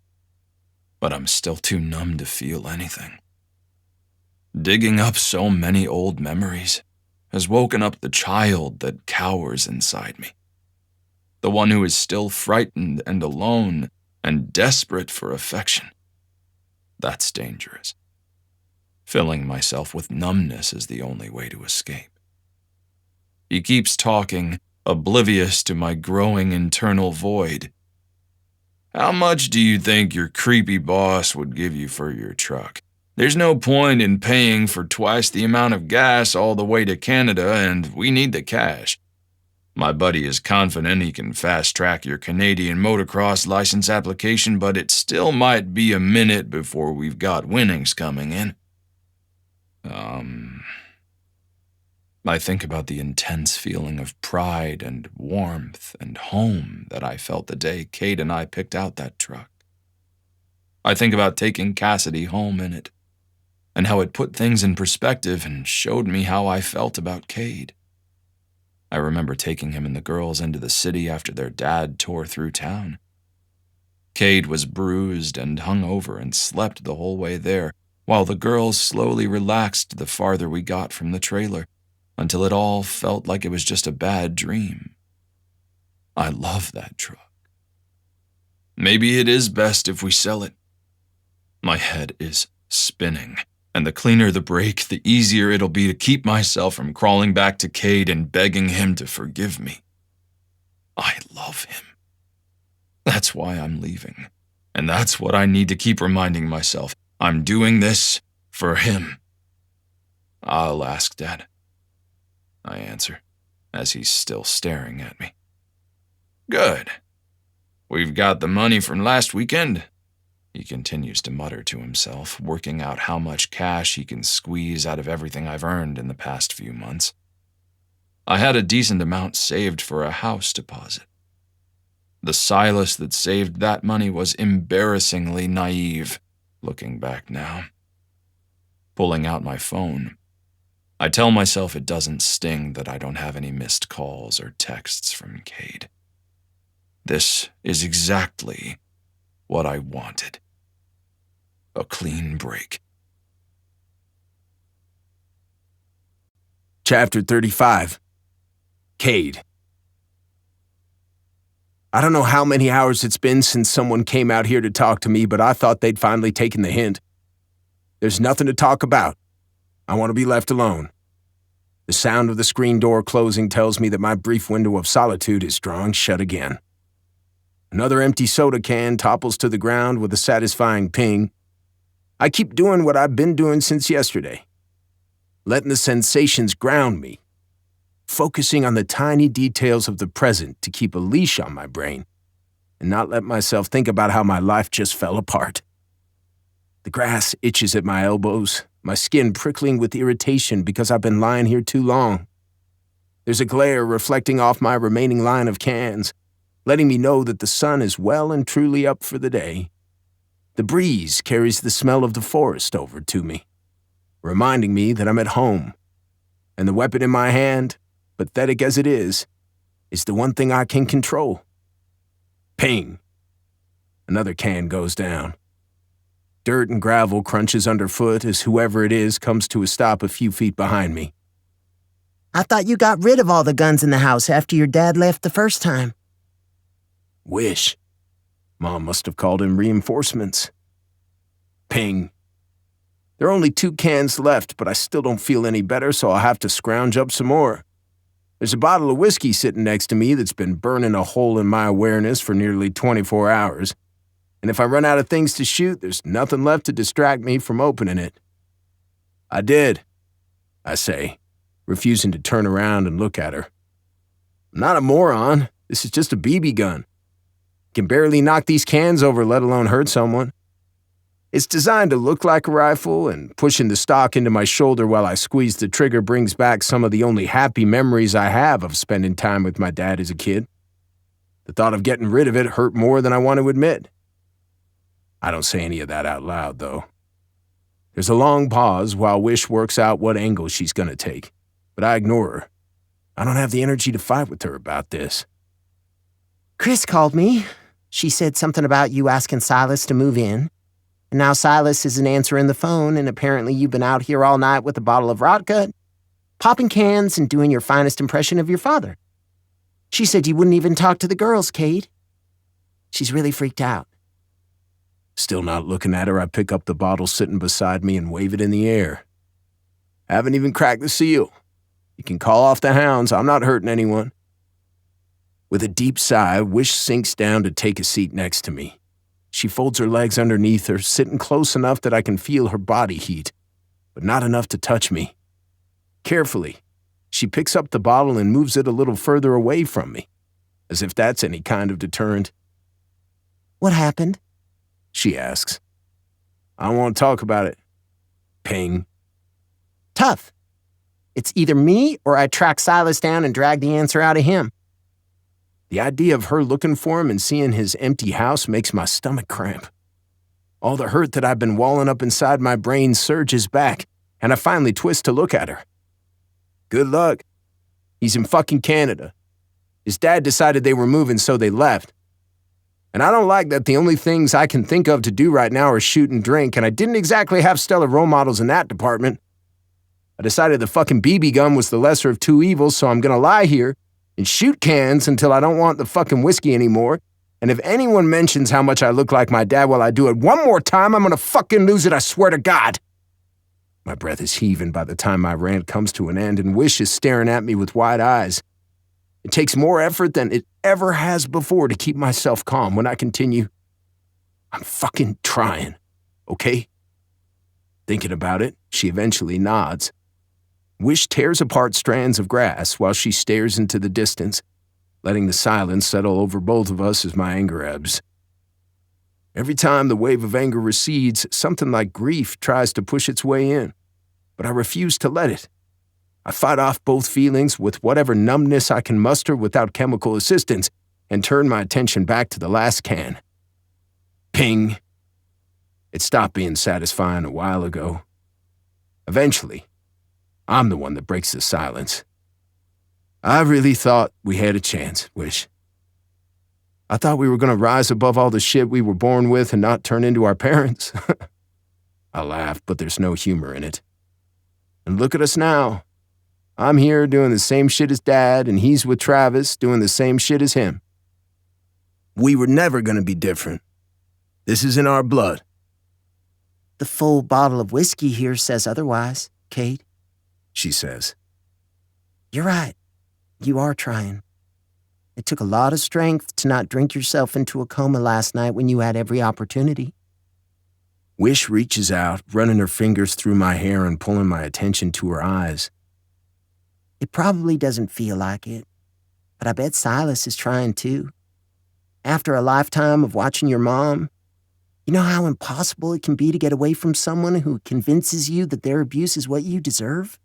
but I'm still too numb to feel anything. Digging up so many old memories has woken up the child that cowers inside me, the one who is still frightened and alone and desperate for affection. That's dangerous. Filling myself with numbness is the only way to escape. He keeps talking, oblivious to my growing internal void. How much do you think your creepy boss would give you for your truck? There's no point in paying for twice the amount of gas all the way to Canada, and we need the cash. My buddy is confident he can fast-track your Canadian motocross license application, but it still might be a minute before we've got winnings coming in. I think about the intense feeling of pride and warmth and home that I felt the day Cade and I picked out that truck. I think about taking Cassidy home in it. and how it put things in perspective and showed me how I felt about Cade. I remember taking him and the girls into the city after their dad tore through town. Cade was bruised and hung over and slept the whole way there, while the girls slowly relaxed the farther we got from the trailer, until it all felt like it was just a bad dream. I love that truck. Maybe it is best if we sell it. My head is spinning, and the cleaner the break, the easier it'll be to keep myself from crawling back to Cade and begging him to forgive me. I love him. That's why I'm leaving, and that's what I need to keep reminding myself. I'm doing this for him. I'll ask Dad, I answer, as he's still staring at me. Good. We've got the money from last weekend, he continues to mutter to himself, working out how much cash he can squeeze out of everything I've earned in the past few months. I had a decent amount saved for a house deposit. The Silas that saved that money was embarrassingly naive, looking back now. Pulling out my phone, I tell myself it doesn't sting that I don't have any missed calls or texts from Cade. This is exactly what I wanted. A clean break. Chapter 35. Cade. I don't know how many hours it's been since someone came out here to talk to me, but I thought they'd finally taken the hint. There's nothing to talk about. I want to be left alone. The sound of the screen door closing tells me that my brief window of solitude is drawing shut again. Another empty soda can topples to the ground with a satisfying ping. I keep doing what I've been doing since yesterday. Letting the sensations ground me. Focusing on the tiny details of the present to keep a leash on my brain and not let myself think about how my life just fell apart. The grass itches at my elbows, my skin prickling with irritation because I've been lying here too long. There's a glare reflecting off my remaining line of cans, letting me know that the sun is well and truly up for the day. The breeze carries the smell of the forest over to me, reminding me that I'm at home, and the weapon in my hand, pathetic as it is the one thing I can control. Ping. Another can goes down. Dirt and gravel crunches underfoot as whoever it is comes to a stop a few feet behind me. I thought you got rid of all the guns in the house after your dad left the first time. Wish. Mom must have called in reinforcements. Ping. There are only 2 cans left, but I still don't feel any better, so I'll have to scrounge up some more. There's a bottle of whiskey sitting next to me that's been burning a hole in my awareness for nearly 24 hours. And if I run out of things to shoot, there's nothing left to distract me from opening it. I did, I say, refusing to turn around and look at her. I'm not a moron. This is just a BB gun. Can barely knock these cans over, let alone hurt someone. It's designed to look like a rifle, and pushing the stock into my shoulder while I squeeze the trigger brings back some of the only happy memories I have of spending time with my dad as a kid. The thought of getting rid of it hurt more than I want to admit. I don't say any of that out loud, though. There's a long pause while Wish works out what angle she's going to take, but I ignore her. I don't have the energy to fight with her about this. Chris called me. She said something about you asking Silas to move in. And now Silas isn't answering the phone, and apparently you've been out here all night with a bottle of rotgut, popping cans and doing your finest impression of your father. She said you wouldn't even talk to the girls, Cade. She's really freaked out. Still not looking at her, I pick up the bottle sitting beside me and wave it in the air. Haven't even cracked the seal. You can call off the hounds, I'm not hurting anyone. With a deep sigh, Wish sinks down to take a seat next to me. She folds her legs underneath her, sitting close enough that I can feel her body heat, but not enough to touch me. Carefully, she picks up the bottle and moves it a little further away from me, as if that's any kind of deterrent. What happened? She asks. I don't want to talk about it. Ping. Tough. It's either me or I track Silas down and drag the answer out of him. The idea of her looking for him and seeing his empty house makes my stomach cramp. All the hurt that I've been walling up inside my brain surges back, and I finally twist to look at her. Good luck. He's in fucking Canada. His dad decided they were moving, so they left. And I don't like that the only things I can think of to do right now are shoot and drink, and I didn't exactly have stellar role models in that department. I decided the fucking BB gun was the lesser of two evils, so I'm gonna lie here and shoot cans until I don't want the fucking whiskey anymore. And if anyone mentions how much I look like my dad while I do it one more time, I'm gonna fucking lose it, I swear to God. My breath is heaving by the time my rant comes to an end, and Wish is staring at me with wide eyes. It takes more effort than it ever has before to keep myself calm when I continue. I'm fucking trying, okay? Thinking about it, she eventually nods. Wish tears apart strands of grass while she stares into the distance, letting the silence settle over both of us as my anger ebbs. Every time the wave of anger recedes, something like grief tries to push its way in, but I refuse to let it. I fight off both feelings with whatever numbness I can muster without chemical assistance and turn my attention back to the last can. Ping. It stopped being satisfying a while ago. Eventually, I'm the one that breaks the silence. I really thought we had a chance, Wish. I thought we were going to rise above all the shit we were born with and not turn into our parents. I laugh, but there's no humor in it. And look at us now. I'm here doing the same shit as Dad, and he's with Travis doing the same shit as him. We were never going to be different. This is in our blood. The full bottle of whiskey here says otherwise, Kate, she says. You're right. You are trying. It took a lot of strength to not drink yourself into a coma last night when you had every opportunity. Wish reaches out, running her fingers through my hair and pulling my attention to her eyes. It probably doesn't feel like it, but I bet Silas is trying too. After a lifetime of watching your mom, you know how impossible it can be to get away from someone who convinces you that their abuse is what you deserve?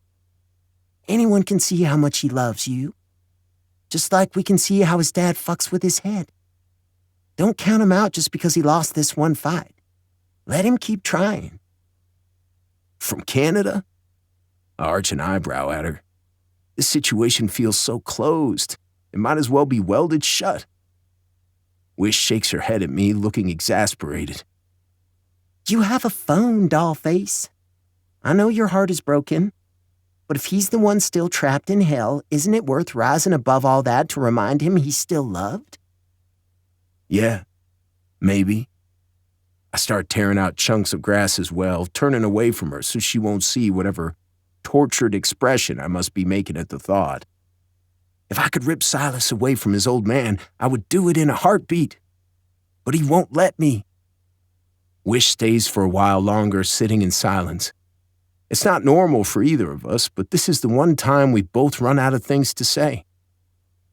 Anyone can see how much he loves you, just like we can see how his dad fucks with his head. Don't count him out just because he lost this one fight. Let him keep trying. From Canada? I arch an eyebrow at her. This situation feels so closed. It might as well be welded shut. Wish shakes her head at me, looking exasperated. You have a phone, dollface. I know your heart is broken, but if he's the one still trapped in hell, isn't it worth rising above all that to remind him he's still loved? Yeah, maybe. I start tearing out chunks of grass as well, turning away from her so she won't see whatever tortured expression I must be making at the thought. If I could rip Silas away from his old man, I would do it in a heartbeat. But he won't let me. Wish stays for a while longer, sitting in silence. It's not normal for either of us, but this is the one time we both run out of things to say.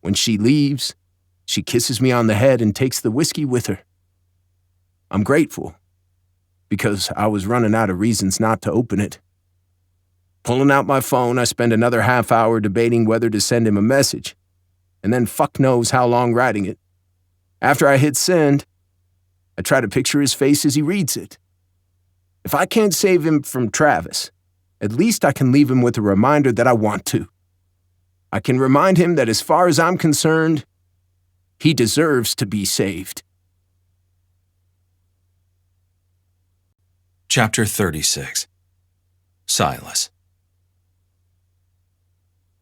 When she leaves, she kisses me on the head and takes the whiskey with her. I'm grateful, because I was running out of reasons not to open it. Pulling out my phone, I spend another half hour debating whether to send him a message, and then fuck knows how long writing it. After I hit send, I try to picture his face as he reads it. If I can't save him from Travis, at least I can leave him with a reminder that I want to. I can remind him that as far as I'm concerned, he deserves to be saved. Chapter 36. Silas.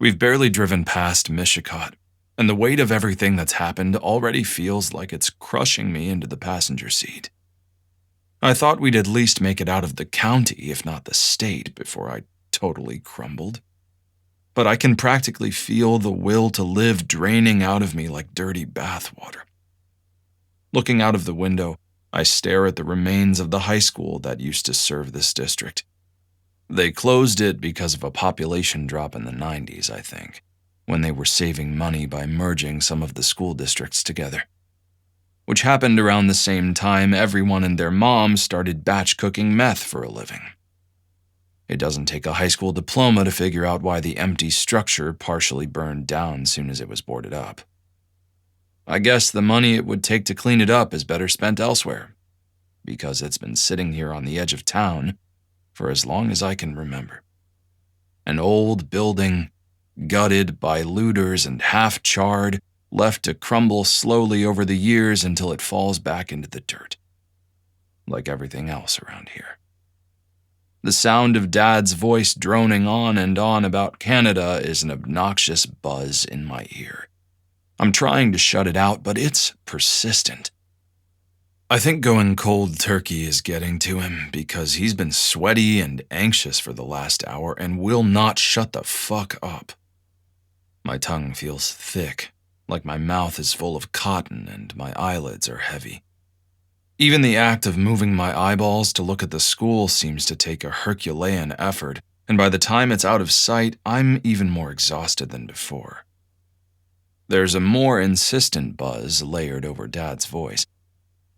We've barely driven past Mishicot, and the weight of everything that's happened already feels like it's crushing me into the passenger seat. I thought we'd at least make it out of the county, if not the state, before I totally crumbled. But I can practically feel the will to live draining out of me like dirty bathwater. Looking out of the window, I stare at the remains of the high school that used to serve this district. They closed it because of a population drop in the 90s, I think, when they were saving money by merging some of the school districts together. Which happened around the same time everyone and their mom started batch cooking meth for a living. It doesn't take a high school diploma to figure out why the empty structure partially burned down soon as it was boarded up. I guess the money it would take to clean it up is better spent elsewhere. because it's been sitting here on the edge of town for as long as I can remember. An old building, gutted by looters and half-charred, left to crumble slowly over the years until it falls back into the dirt, like everything else around here. The sound of Dad's voice droning on and on about Canada is an obnoxious buzz in my ear. I'm trying to shut it out, but it's persistent. I think going cold turkey is getting to him because he's been sweaty and anxious for the last hour and will not shut the fuck up. My tongue feels thick, like my mouth is full of cotton and my eyelids are heavy. Even the act of moving my eyeballs to look at the school seems to take a Herculean effort, and by the time it's out of sight, I'm even more exhausted than before. There's a more insistent buzz layered over Dad's voice,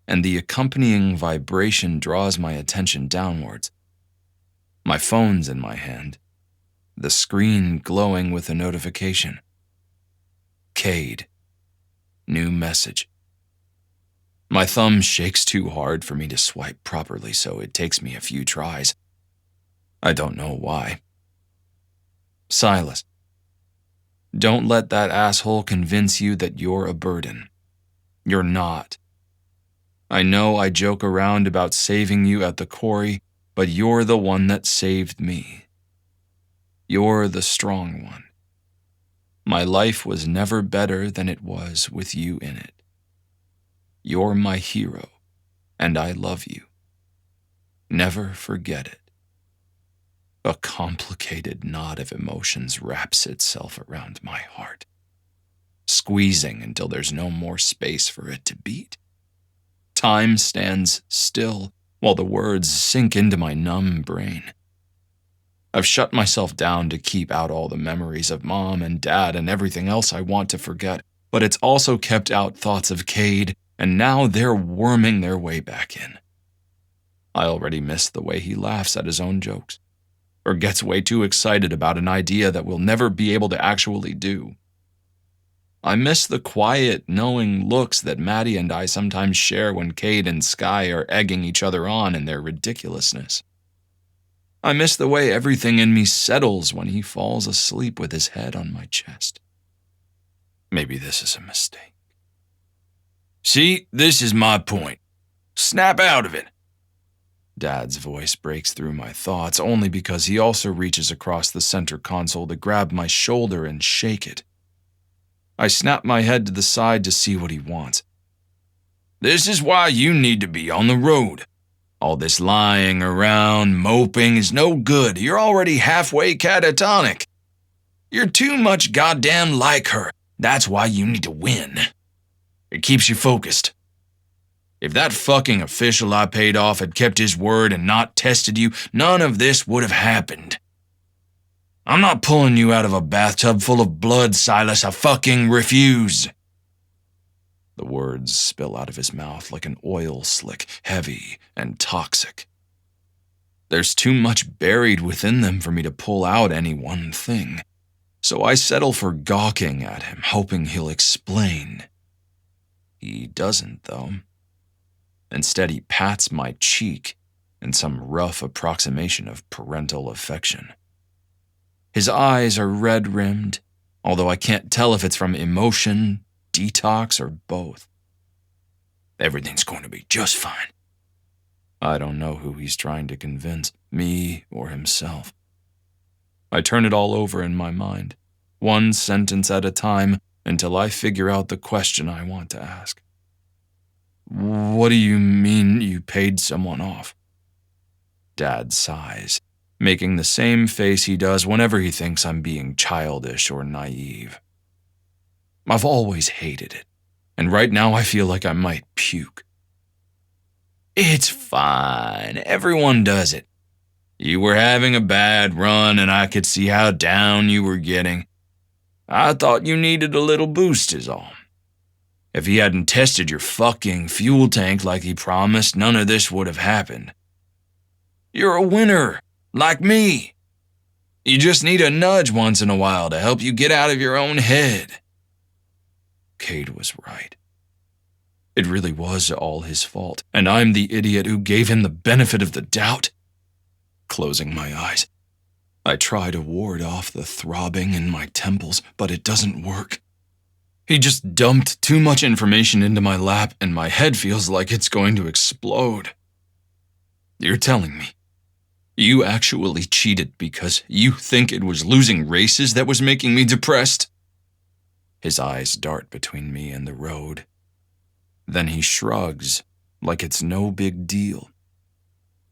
and the accompanying vibration draws my attention downwards. My phone's in my hand, the screen glowing with a notification. Cade. New message. My thumb shakes too hard for me to swipe properly, so it takes me a few tries. I don't know why. Silas. Don't let that asshole convince you that you're a burden. You're not. I know I joke around about saving you at the quarry, but you're the one that saved me. You're the strong one. My life was never better than it was with you in it. You're my hero, and I love you. Never forget it. A complicated knot of emotions wraps itself around my heart, squeezing until there's no more space for it to beat. Time stands still while the words sink into my numb brain. I've shut myself down to keep out all the memories of Mom and Dad and everything else I want to forget, but it's also kept out thoughts of Cade, and now they're worming their way back in. I already miss the way he laughs at his own jokes, or gets way too excited about an idea that we'll never be able to actually do. I miss the quiet, knowing looks that Maddie and I sometimes share when Cade and Sky are egging each other on in their ridiculousness. I miss the way everything in me settles when he falls asleep with his head on my chest. Maybe this is a mistake. See, this is my point. Snap out of it. Dad's voice breaks through my thoughts only because he also reaches across the center console to grab my shoulder and shake it. I snap my head to the side to see what he wants. This is why you need to be on the road. All this lying around, moping is no good. You're already halfway catatonic. You're too much goddamn like her. That's why you need to win. It keeps you focused. If that fucking official I paid off had kept his word and not tested you, none of this would have happened. I'm not pulling you out of a bathtub full of blood, Silas. I fucking refuse. The words spill out of his mouth like an oil slick, heavy and toxic. There's too much buried within them for me to pull out any one thing, so I settle for gawking at him, hoping he'll explain. He doesn't, though. Instead, he pats my cheek in some rough approximation of parental affection. His eyes are red-rimmed, although I can't tell if it's from emotion, detox, or both. Everything's going to be just fine. I don't know who he's trying to convince, me or himself. I turn it all over in my mind, one sentence at a time, until I figure out the question I want to ask. What do you mean you paid someone off? Dad sighs, making the same face he does whenever he thinks I'm being childish or naive. I've always hated it, and right now I feel like I might puke. It's fine. Everyone does it. You were having a bad run, and I could see how down you were getting. I thought you needed a little boost is all. If he hadn't tested your fucking fuel tank like he promised, none of this would have happened. You're a winner, like me. You just need a nudge once in a while to help you get out of your own head. Cade was right. It really was all his fault, and I'm the idiot who gave him the benefit of the doubt. Closing my eyes, I try to ward off the throbbing in my temples, but it doesn't work. He just dumped too much information into my lap, and my head feels like it's going to explode. You're telling me you actually cheated because you think it was losing races that was making me depressed? His eyes dart between me and the road. Then he shrugs like it's no big deal.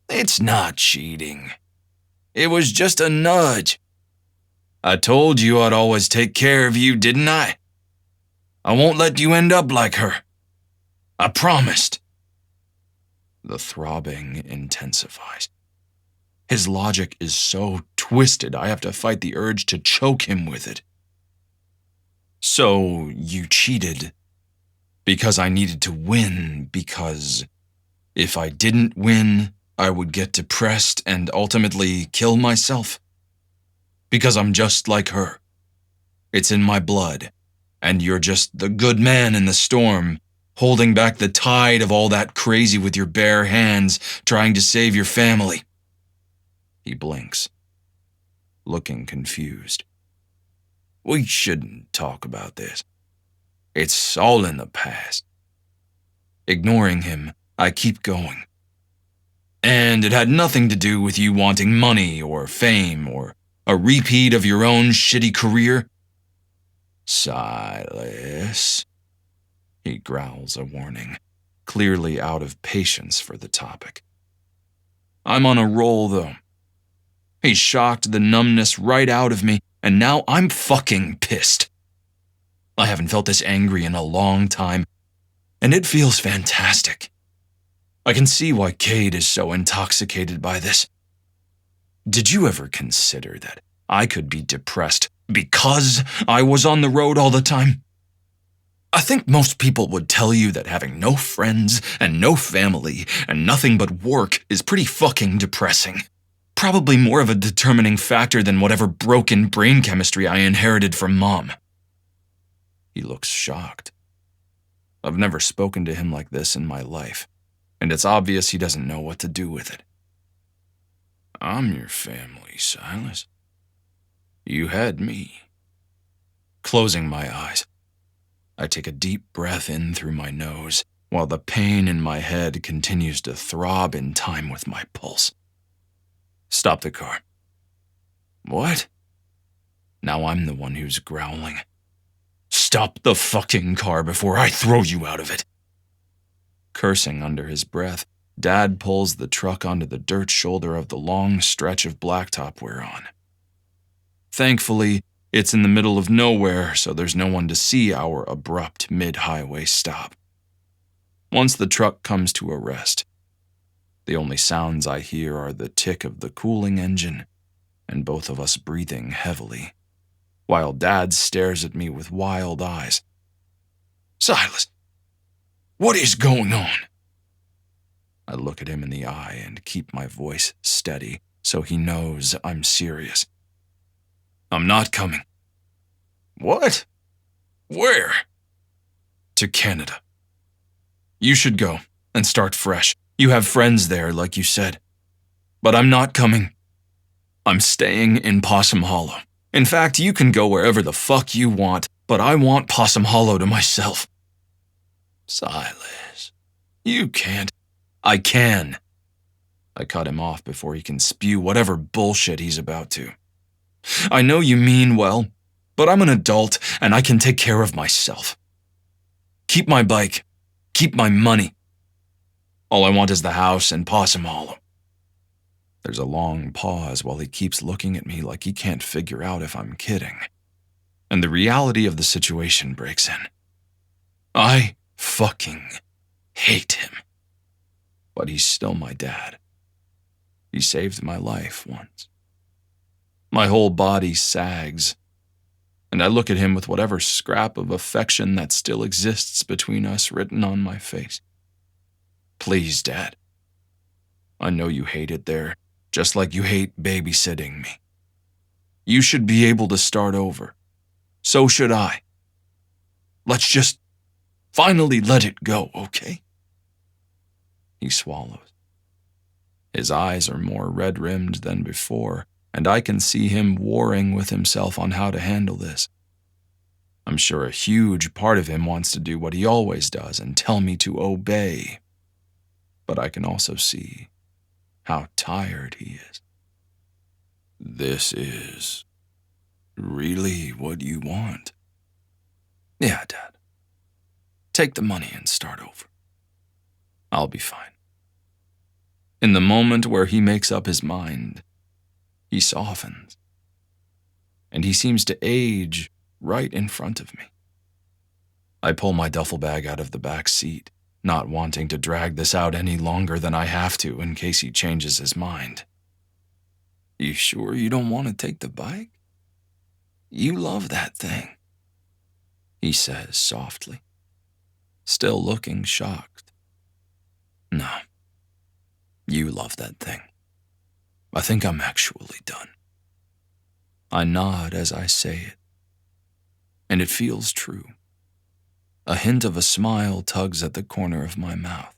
It's not cheating. It was just a nudge. I told you I'd always take care of you, didn't I? I won't let you end up like her. I promised. The throbbing intensifies. His logic is so twisted, I have to fight the urge to choke him with it. So you cheated because I needed to win, because if I didn't win, I would get depressed and ultimately kill myself? Because I'm just like her. It's in my blood, and you're just the good man in the storm, holding back the tide of all that crazy with your bare hands, trying to save your family. He blinks, looking confused. We shouldn't talk about this. It's all in the past. Ignoring him, I keep going. And it had nothing to do with you wanting money or fame or a repeat of your own shitty career. Silas. He growls a warning, clearly out of patience for the topic. I'm on a roll, though. He shocked the numbness right out of me, and now I'm fucking pissed. I haven't felt this angry in a long time, and it feels fantastic. I can see why Cade is so intoxicated by this. Did you ever consider that I could be depressed because I was on the road all the time? I think most people would tell you that having no friends and no family and nothing but work is pretty fucking depressing. Probably more of a determining factor than whatever broken brain chemistry I inherited from Mom. He looks shocked. I've never spoken to him like this in my life, and it's obvious he doesn't know what to do with it. I'm your family, Silas. You had me. Closing my eyes, I take a deep breath in through my nose, while the pain in my head continues to throb in time with my pulse. Stop the car. What? Now I'm the one who's growling. Stop the fucking car before I throw you out of it. Cursing under his breath, Dad pulls the truck onto the dirt shoulder of the long stretch of blacktop we're on. Thankfully, it's in the middle of nowhere, so there's no one to see our abrupt mid-highway stop. Once the truck comes to a rest, the only sounds I hear are the tick of the cooling engine and both of us breathing heavily, while Dad stares at me with wild eyes. Silas, what is going on? I look at him in the eye and keep my voice steady so he knows I'm serious. I'm not coming. What? Where? To Canada. You should go and start fresh. You have friends there, like you said. But I'm not coming. I'm staying in Possum Hollow. In fact, you can go wherever the fuck you want, but I want Possum Hollow to myself. Silas, you can't. I can. I cut him off before he can spew whatever bullshit he's about to. I know you mean well, but I'm an adult and I can take care of myself. Keep my bike. Keep my money. All I want is the house and Possum Hollow. There's a long pause while he keeps looking at me like he can't figure out if I'm kidding. And the reality of the situation breaks in. I fucking hate him. But he's still my dad. He saved my life once. My whole body sags, and I look at him with whatever scrap of affection that still exists between us written on my face. Please, Dad. I know you hate it there, just like you hate babysitting me. You should be able to start over. So should I. Let's just Finally let it go, okay? He swallows. His eyes are more red-rimmed than before, and I can see him warring with himself on how to handle this. I'm sure a huge part of him wants to do what he always does and tell me to obey. But I can also see how tired he is. This is really what you want? Yeah, Dad. Take the money and start over. I'll be fine. In the moment where he makes up his mind, he softens. And he seems to age right in front of me. I pull my duffel bag out of the back seat, not wanting to drag this out any longer than I have to in case he changes his mind. You sure you don't want to take the bike? You love that thing, he says softly, still looking shocked. No, you love that thing. I think I'm actually done. I nod as I say it, and it feels true. A hint of a smile tugs at the corner of my mouth.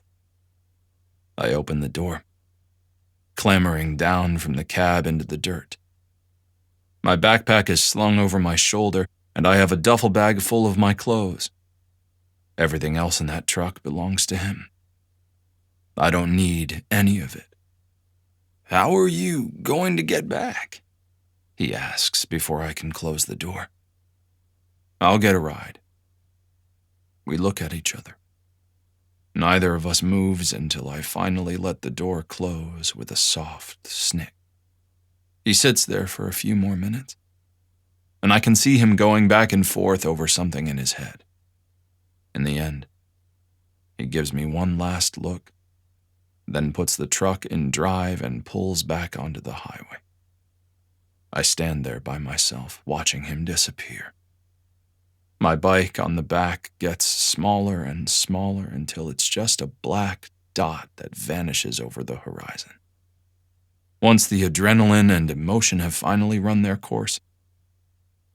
I open the door, clambering down from the cab into the dirt. My backpack is slung over my shoulder, and I have a duffel bag full of my clothes. Everything else in that truck belongs to him. I don't need any of it. How are you going to get back? He asks before I can close the door. I'll get a ride. We look at each other. Neither of us moves until I finally let the door close with a soft snick. He sits there for a few more minutes, and I can see him going back and forth over something in his head. In the end, he gives me one last look, then puts the truck in drive and pulls back onto the highway. I stand there by myself, watching him disappear. My bike on the back gets smaller and smaller until it's just a black dot that vanishes over the horizon. Once the adrenaline and emotion have finally run their course,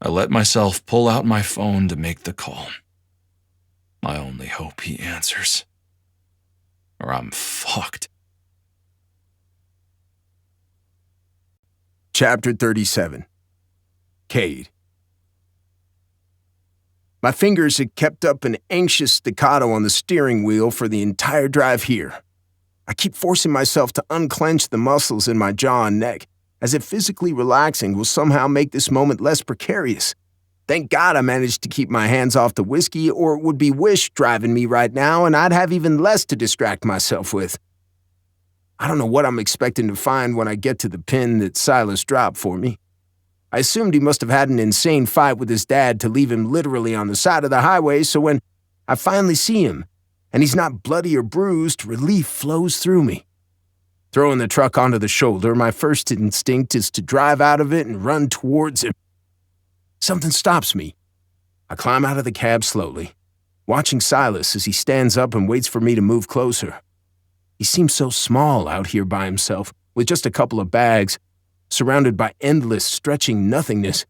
I let myself pull out my phone to make the call. I only hope he answers, or I'm fucked. Chapter 37. Cade. My fingers had kept up an anxious staccato on the steering wheel for the entire drive here. I keep forcing myself to unclench the muscles in my jaw and neck, as if physically relaxing will somehow make this moment less precarious. Thank God I managed to keep my hands off the whiskey, or it would be Wish driving me right now, and I'd have even less to distract myself with. I don't know what I'm expecting to find when I get to the pin that Silas dropped for me. I assumed he must have had an insane fight with his dad to leave him literally on the side of the highway, so when I finally see him, and he's not bloody or bruised, relief flows through me. Throwing the truck onto the shoulder, my first instinct is to drive out of it and run towards him. Something stops me. I climb out of the cab slowly, watching Silas as he stands up and waits for me to move closer. He seems so small out here by himself, with just a couple of bags, surrounded by endless, stretching nothingness.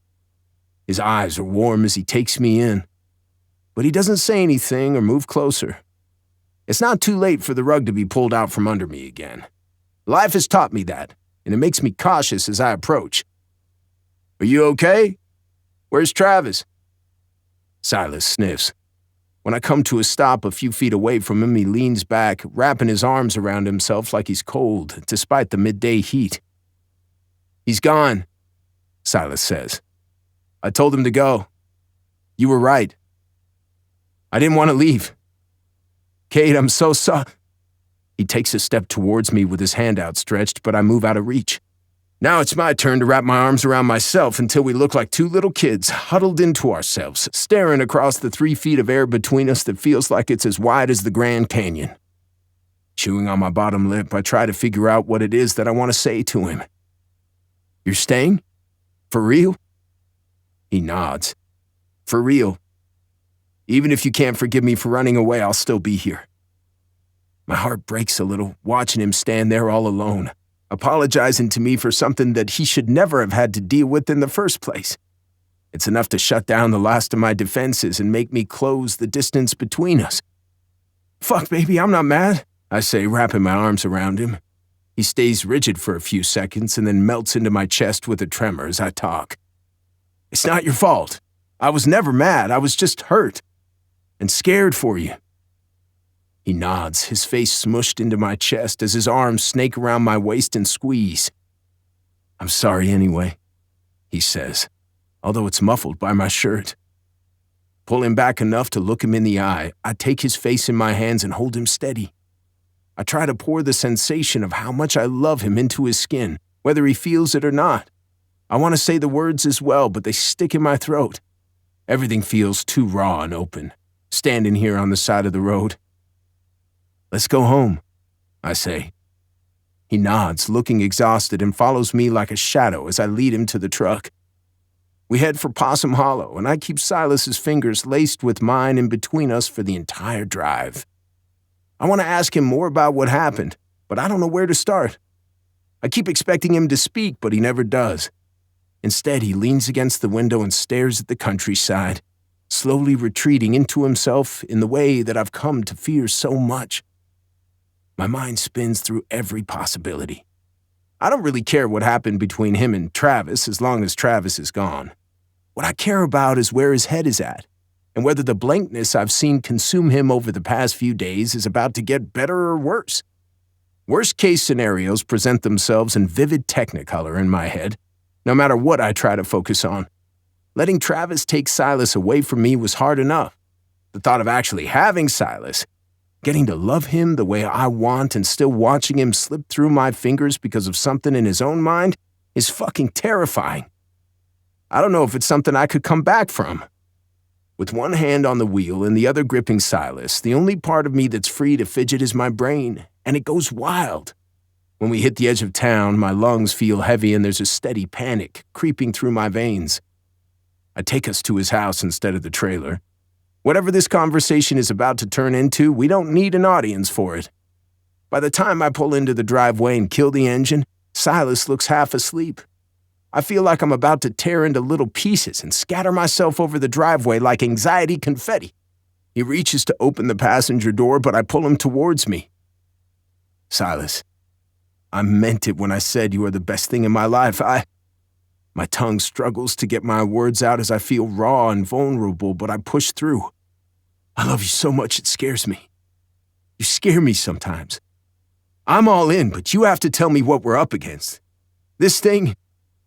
His eyes are warm as he takes me in, but he doesn't say anything or move closer. It's not too late for the rug to be pulled out from under me again. Life has taught me that, and it makes me cautious as I approach. "Are you okay? Where's Travis?" Silas sniffs. When I come to a stop a few feet away from him, he leans back, wrapping his arms around himself like he's cold, despite the midday heat. "He's gone," Silas says. "I told him to go. You were right. I didn't want to leave. Cade, I'm so sorry." He takes a step towards me with his hand outstretched, but I move out of reach. Now it's my turn to wrap my arms around myself until we look like two little kids huddled into ourselves, staring across the 3 feet of air between us that feels like it's as wide as the Grand Canyon. Chewing on my bottom lip, I try to figure out what it is that I want to say to him. "You're staying? For real?" He nods. "For real. Even if you can't forgive me for running away, I'll still be here." My heart breaks a little, watching him stand there all alone, apologizing to me for something that he should never have had to deal with in the first place. It's enough to shut down the last of my defenses and make me close the distance between us. Fuck, baby, I'm not mad, I say, wrapping my arms around him. He stays rigid for a few seconds and then melts into my chest with a tremor as I talk. It's not your fault. I was never mad. I was just hurt and scared for you. He nods, his face smushed into my chest as his arms snake around my waist and squeeze. I'm sorry anyway, he says, although it's muffled by my shirt. Pulling back enough to look him in the eye, I take his face in my hands and hold him steady. I try to pour the sensation of how much I love him into his skin, whether he feels it or not. I want to say the words as well, but they stick in my throat. Everything feels too raw and open, standing here on the side of the road. Let's go home, I say. He nods, looking exhausted, and follows me like a shadow as I lead him to the truck. We head for Possum Hollow, and I keep Silas's fingers laced with mine in between us for the entire drive. I want to ask him more about what happened, but I don't know where to start. I keep expecting him to speak, but he never does. Instead, he leans against the window and stares at the countryside, slowly retreating into himself in the way that I've come to fear so much. My mind spins through every possibility. I don't really care what happened between him and Travis as long as Travis is gone. What I care about is where his head is at, and whether the blankness I've seen consume him over the past few days is about to get better or worse. Worst-case scenarios present themselves in vivid technicolor in my head, no matter what I try to focus on. Letting Travis take Silas away from me was hard enough. The thought of actually having Silas, getting to love him the way I want and still watching him slip through my fingers because of something in his own mind, is fucking terrifying. I don't know if it's something I could come back from. With one hand on the wheel and the other gripping Silas, the only part of me that's free to fidget is my brain, and it goes wild. When we hit the edge of town, my lungs feel heavy and there's a steady panic creeping through my veins. I take us to his house instead of the trailer. Whatever this conversation is about to turn into, we don't need an audience for it. By the time I pull into the driveway and kill the engine, Silas looks half asleep. I feel like I'm about to tear into little pieces and scatter myself over the driveway like anxiety confetti. He reaches to open the passenger door, but I pull him towards me. Silas, I meant it when I said you are the best thing in my life. My tongue struggles to get my words out as I feel raw and vulnerable, but I push through. I love you so much it scares me. You scare me sometimes. I'm all in, but you have to tell me what we're up against. This thing,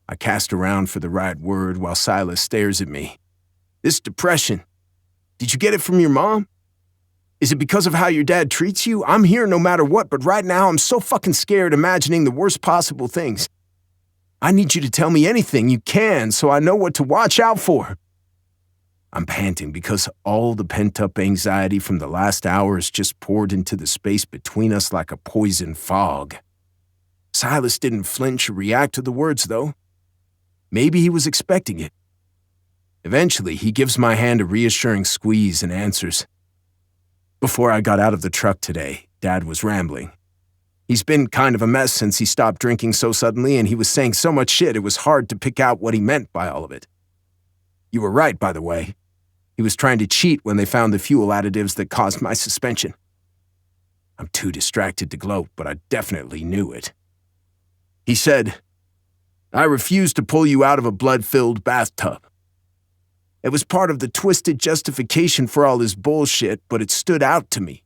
I cast around for the right word while Silas stares at me. This depression, did you get it from your mom? Is it because of how your dad treats you? I'm here no matter what, but right now I'm so fucking scared imagining the worst possible things. I need you to tell me anything you can so I know what to watch out for. I'm panting because all the pent-up anxiety from the last hour is just poured into the space between us like a poison fog. Silas didn't flinch or react to the words, though. Maybe he was expecting it. Eventually, he gives my hand a reassuring squeeze and answers. Before I got out of the truck today, Dad was rambling. He's been kind of a mess since he stopped drinking so suddenly, and he was saying so much shit it was hard to pick out what he meant by all of it. You were right, by the way. He was trying to cheat when they found the fuel additives that caused my suspension. I'm too distracted to gloat, but I definitely knew it. He said, I refused to pull you out of a blood-filled bathtub. It was part of the twisted justification for all his bullshit, but it stood out to me.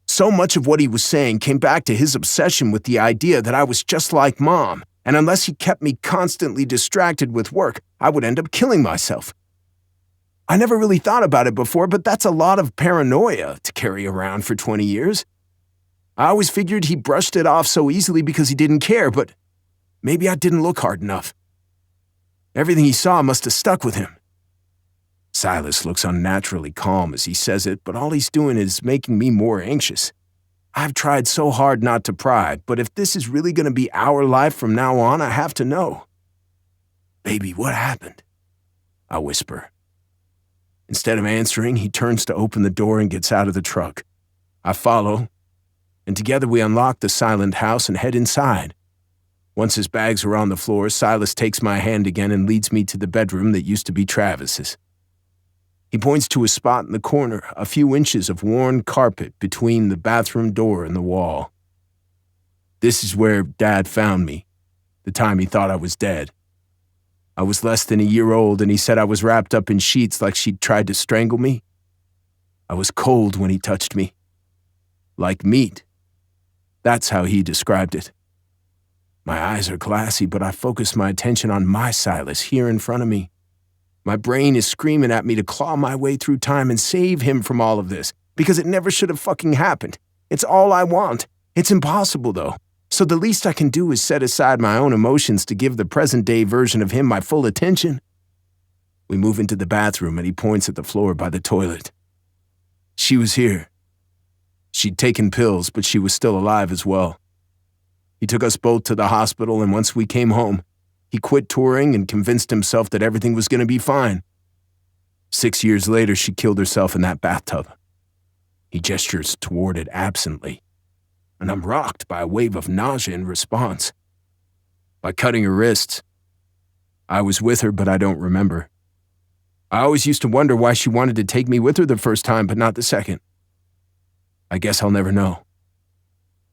So much of what he was saying came back to his obsession with the idea that I was just like Mom, and unless he kept me constantly distracted with work, I would end up killing myself. I never really thought about it before, but that's a lot of paranoia to carry around for 20 years. I always figured he brushed it off so easily because he didn't care, but maybe I didn't look hard enough. Everything he saw must have stuck with him. Silas looks unnaturally calm as he says it, but all he's doing is making me more anxious. I've tried so hard not to pry, but if this is really going to be our life from now on, I have to know. Baby, what happened? I whisper. Instead of answering, he turns to open the door and gets out of the truck. I follow, and together we unlock the silent house and head inside. Once his bags are on the floor, Silas takes my hand again and leads me to the bedroom that used to be Travis's. He points to a spot in the corner, a few inches of worn carpet between the bathroom door and the wall. This is where Dad found me, the time he thought I was dead. I was less than a year old, and he said I was wrapped up in sheets like she'd tried to strangle me. I was cold when he touched me. Like meat. That's how he described it. My eyes are glassy, but I focus my attention on my Silas here in front of me. My brain is screaming at me to claw my way through time and save him from all of this, because it never should have fucking happened. It's all I want. It's impossible, though. So the least I can do is set aside my own emotions to give the present-day version of him my full attention. We move into the bathroom, and he points at the floor by the toilet. She was here. She'd taken pills, but she was still alive as well. He took us both to the hospital, and once we came home, he quit touring and convinced himself that everything was going to be fine. 6 years later, she killed herself in that bathtub. He gestures toward it absently, and I'm rocked by a wave of nausea in response. By cutting her wrists. I was with her, but I don't remember. I always used to wonder why she wanted to take me with her the first time, but not the second. I guess I'll never know.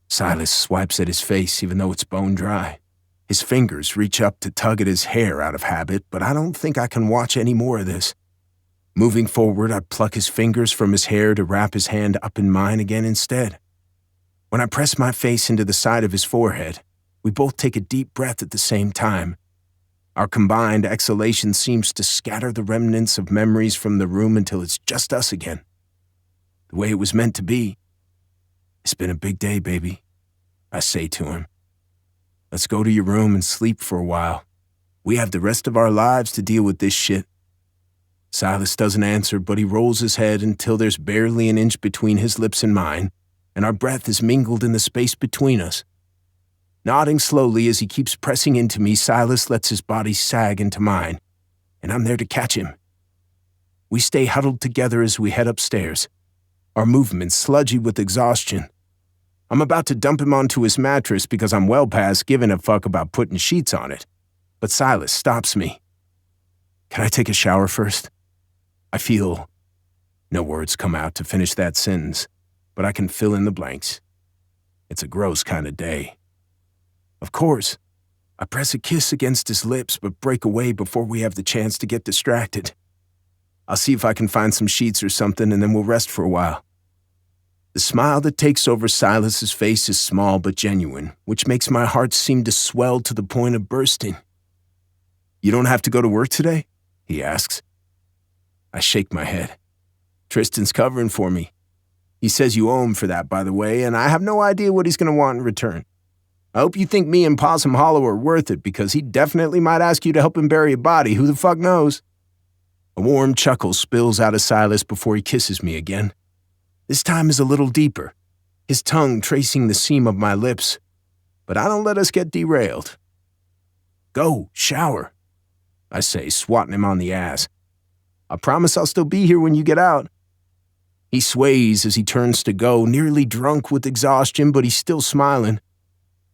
Silas swipes at his face, even though it's bone dry. His fingers reach up to tug at his hair out of habit, but I don't think I can watch any more of this. Moving forward, I pluck his fingers from his hair to wrap his hand up in mine again instead. When I press my face into the side of his forehead, we both take a deep breath at the same time. Our combined exhalation seems to scatter the remnants of memories from the room until it's just us again. The way it was meant to be. It's been a big day, baby, I say to him. Let's go to your room and sleep for a while. We have the rest of our lives to deal with this shit. Silas doesn't answer, but he rolls his head until there's barely an inch between his lips and mine, and our breath is mingled in the space between us. Nodding slowly as he keeps pressing into me, Silas lets his body sag into mine, and I'm there to catch him. We stay huddled together as we head upstairs, our movements sludgy with exhaustion. I'm about to dump him onto his mattress because I'm well past giving a fuck about putting sheets on it. But Silas stops me. Can I take a shower first? I feel... No words come out to finish that sentence, but I can fill in the blanks. It's a gross kind of day. Of course. I press a kiss against his lips but break away before we have the chance to get distracted. I'll see if I can find some sheets or something and then we'll rest for a while. The smile that takes over Silas's face is small but genuine, which makes my heart seem to swell to the point of bursting. You don't have to go to work today? He asks. I shake my head. Tristan's covering for me. He says you owe him for that, by the way, and I have no idea what he's going to want in return. I hope you think me and Possum Hollow are worth it, because he definitely might ask you to help him bury a body. Who the fuck knows? A warm chuckle spills out of Silas before he kisses me again. This time is a little deeper, his tongue tracing the seam of my lips. But I don't let us get derailed. Go, shower, I say, swatting him on the ass. I promise I'll still be here when you get out. He sways as he turns to go, nearly drunk with exhaustion, but he's still smiling.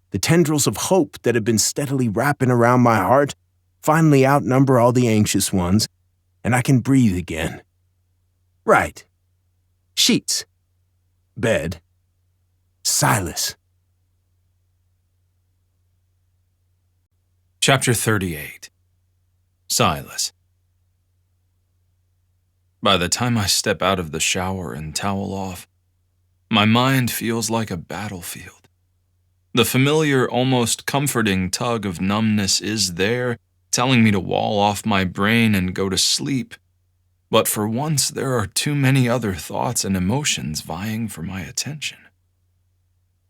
The tendrils of hope that have been steadily wrapping around my heart finally outnumber all the anxious ones, and I can breathe again. Right. Sheets. Bed. Silas. Chapter 38. Silas. By the time I step out of the shower and towel off, my mind feels like a battlefield. The familiar, almost comforting tug of numbness is there, telling me to wall off my brain and go to sleep. But for once, there are too many other thoughts and emotions vying for my attention.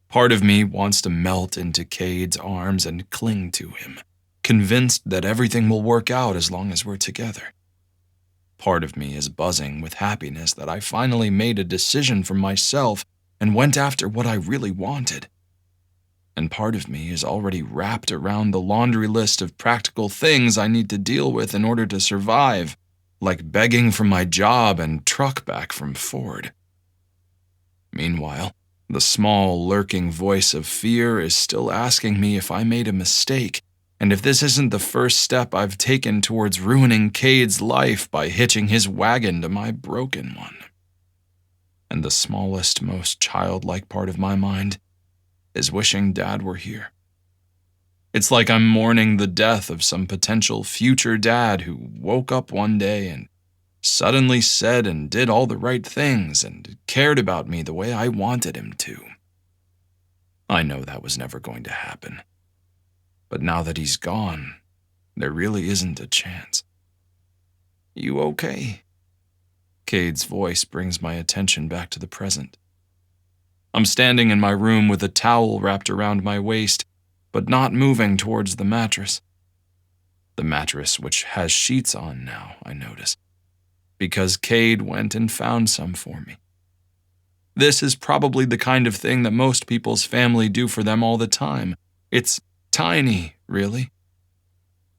Part of me wants to melt into Cade's arms and cling to him, convinced that everything will work out as long as we're together. Part of me is buzzing with happiness that I finally made a decision for myself and went after what I really wanted. And part of me is already wrapped around the laundry list of practical things I need to deal with in order to survive, like begging for my job and truck back from Ford. Meanwhile, The small, lurking voice of fear is still asking me if I made a mistake, and if this isn't the first step I've taken towards ruining Cade's life by hitching his wagon to my broken one. And the smallest, most childlike part of my mind is wishing Dad were here. It's like I'm mourning the death of some potential future dad who woke up one day and suddenly said and did all the right things and cared about me the way I wanted him to. I know that was never going to happen. But now that he's gone, there really isn't a chance. You okay? Cade's voice brings my attention back to the present. I'm standing in my room with a towel wrapped around my waist, but not moving towards the mattress. The mattress which has sheets on now, I notice, because Cade went and found some for me. This is probably the kind of thing that most people's family do for them all the time. It's tiny, really.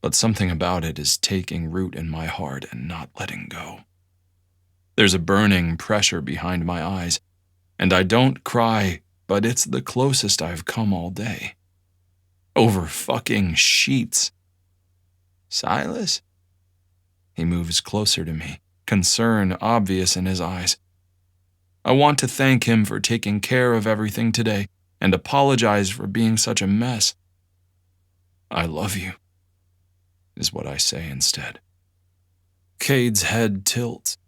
But something about it is taking root in my heart and not letting go. There's a burning pressure behind my eyes, and I don't cry, but it's the closest I've come all day. Over fucking sheets. Silas? He moves closer to me, concern obvious in his eyes. I want to thank him for taking care of everything today and apologize for being such a mess. I love you, is what I say instead. Cade's head tilts.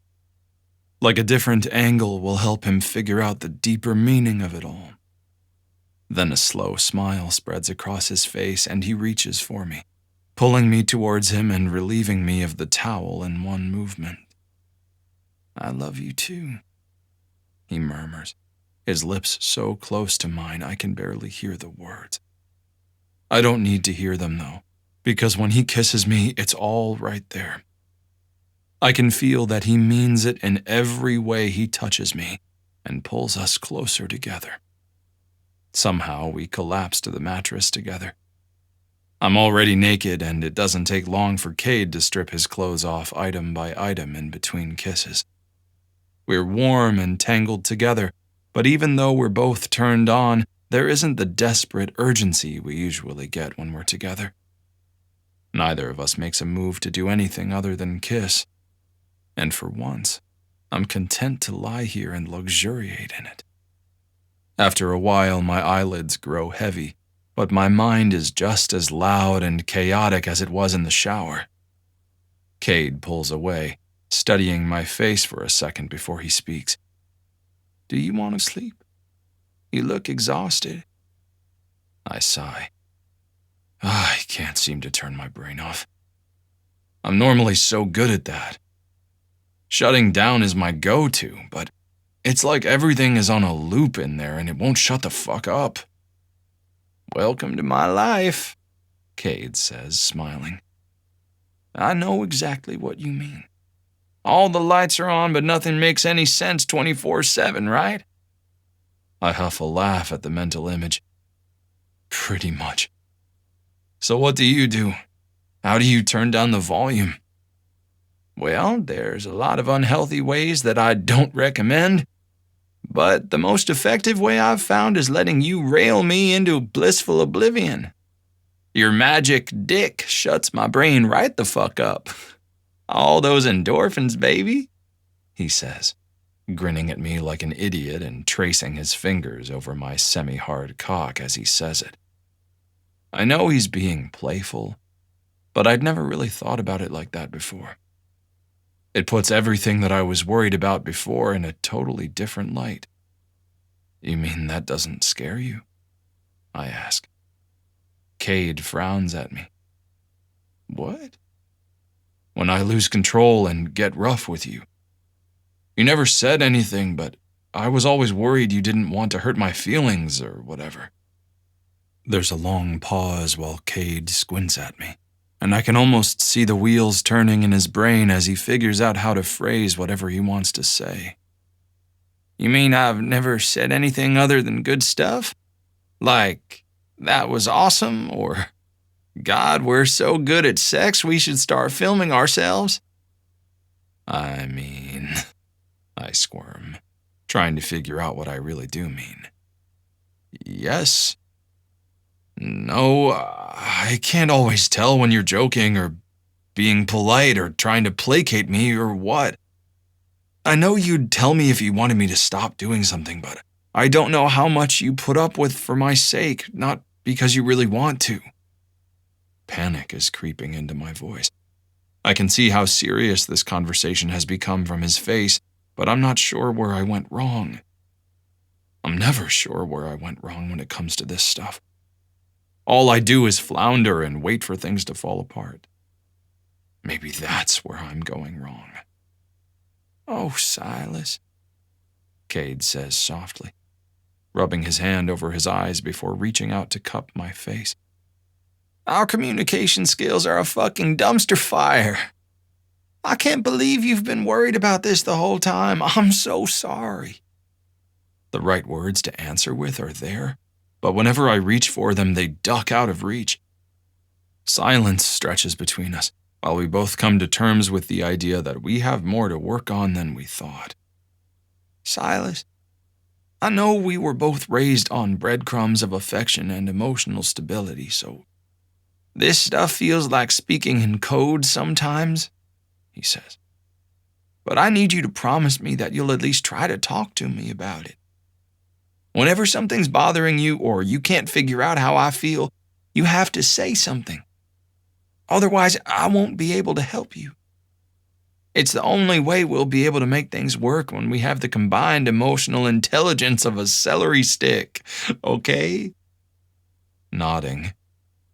Like a different angle will help him figure out the deeper meaning of it all. Then a slow smile spreads across his face and he reaches for me, pulling me towards him and relieving me of the towel in one movement. I love you too, he murmurs, his lips so close to mine I can barely hear the words. I don't need to hear them though, because when he kisses me, it's all right there. I can feel that he means it in every way he touches me and pulls us closer together. Somehow we collapse to the mattress together. I'm already naked, and it doesn't take long for Cade to strip his clothes off item by item in between kisses. We're warm and tangled together, but even though we're both turned on, there isn't the desperate urgency we usually get when we're together. Neither of us makes a move to do anything other than kiss. And for once, I'm content to lie here and luxuriate in it. After a while, my eyelids grow heavy, but my mind is just as loud and chaotic as it was in the shower. Cade pulls away, studying my face for a second before he speaks. Do you want to sleep? You look exhausted. I sigh. I can't seem to turn my brain off. I'm normally so good at that. Shutting down is my go-to, but it's like everything is on a loop in there and it won't shut the fuck up. Welcome to my life, Cade says, smiling. I know exactly what you mean. All the lights are on, but nothing makes any sense 24/7, right? I huff a laugh at the mental image. Pretty much. So what do you do? How do you turn down the volume? Well, there's a lot of unhealthy ways that I don't recommend, but the most effective way I've found is letting you rail me into blissful oblivion. Your magic dick shuts my brain right the fuck up. All those endorphins, baby, he says, grinning at me like an idiot and tracing his fingers over my semi-hard cock as he says it. I know he's being playful, but I'd never really thought about it like that before. It puts everything that I was worried about before in a totally different light. You mean that doesn't scare you? I ask. Cade frowns at me. What? When I lose control and get rough with you. You never said anything, but I was always worried you didn't want to hurt my feelings or whatever. There's a long pause while Cade squints at me, and I can almost see the wheels turning in his brain as he figures out how to phrase whatever he wants to say. You mean I've never said anything other than good stuff? Like, that was awesome, or, God, we're so good at sex we should start filming ourselves? I mean, I squirm, trying to figure out what I really do mean. Yes. No, I can't always tell when you're joking or being polite or trying to placate me or what. I know you'd tell me if you wanted me to stop doing something, but I don't know how much you put up with for my sake, not because you really want to. Panic is creeping into my voice. I can see how serious this conversation has become from his face, but I'm not sure where I went wrong. I'm never sure where I went wrong when it comes to this stuff. All I do is flounder and wait for things to fall apart. Maybe that's where I'm going wrong. Oh, Silas, Cade says softly, rubbing his hand over his eyes before reaching out to cup my face. Our communication skills are a fucking dumpster fire. I can't believe you've been worried about this the whole time. I'm so sorry. The right words to answer with are there, but whenever I reach for them, they duck out of reach. Silence stretches between us, while we both come to terms with the idea that we have more to work on than we thought. Silas, I know we were both raised on breadcrumbs of affection and emotional stability, so this stuff feels like speaking in code sometimes, he says. But I need you to promise me that you'll at least try to talk to me about it. Whenever something's bothering you or you can't figure out how I feel, you have to say something. Otherwise, I won't be able to help you. It's the only way we'll be able to make things work when we have the combined emotional intelligence of a celery stick, okay? Nodding,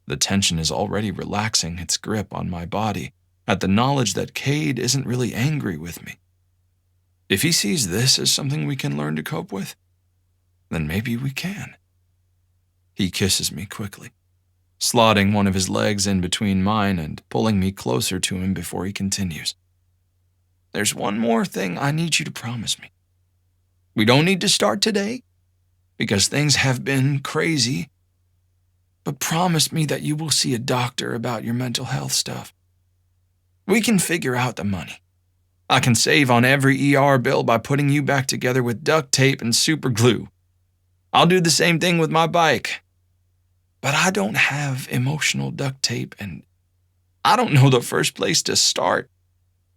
the tension is already relaxing its grip on my body at the knowledge that Cade isn't really angry with me. If he sees this as something we can learn to cope with, then maybe we can. He kisses me quickly, slotting one of his legs in between mine and pulling me closer to him before he continues. There's one more thing I need you to promise me. We don't need to start today, because things have been crazy, but promise me that you will see a doctor about your mental health stuff. We can figure out the money. I can save on every ER bill by putting you back together with duct tape and super glue. I'll do the same thing with my bike. But I don't have emotional duct tape, and I don't know the first place to start.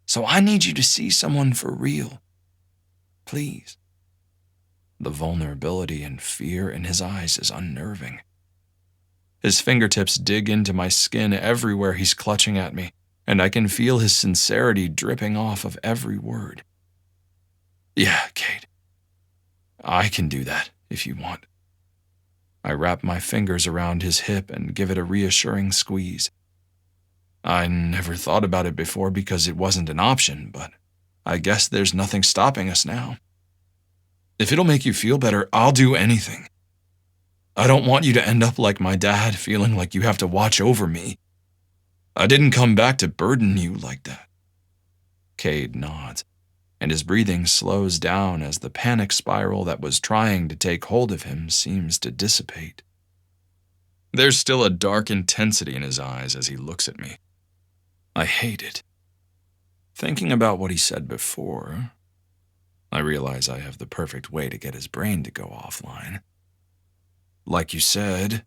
So I need you to see someone for real. Please. The vulnerability and fear in his eyes is unnerving. His fingertips dig into my skin everywhere he's clutching at me, and I can feel his sincerity dripping off of every word. Yeah, Cade. I can do that if you want. I wrap my fingers around his hip and give it a reassuring squeeze. I never thought about it before because it wasn't an option, but I guess there's nothing stopping us now. If it'll make you feel better, I'll do anything. I don't want you to end up like my dad, feeling like you have to watch over me. I didn't come back to burden you like that. Cade nods, and his breathing slows down as the panic spiral that was trying to take hold of him seems to dissipate. There's still a dark intensity in his eyes as he looks at me. I hate it. Thinking about what he said before, I realize I have the perfect way to get his brain to go offline. Like you said,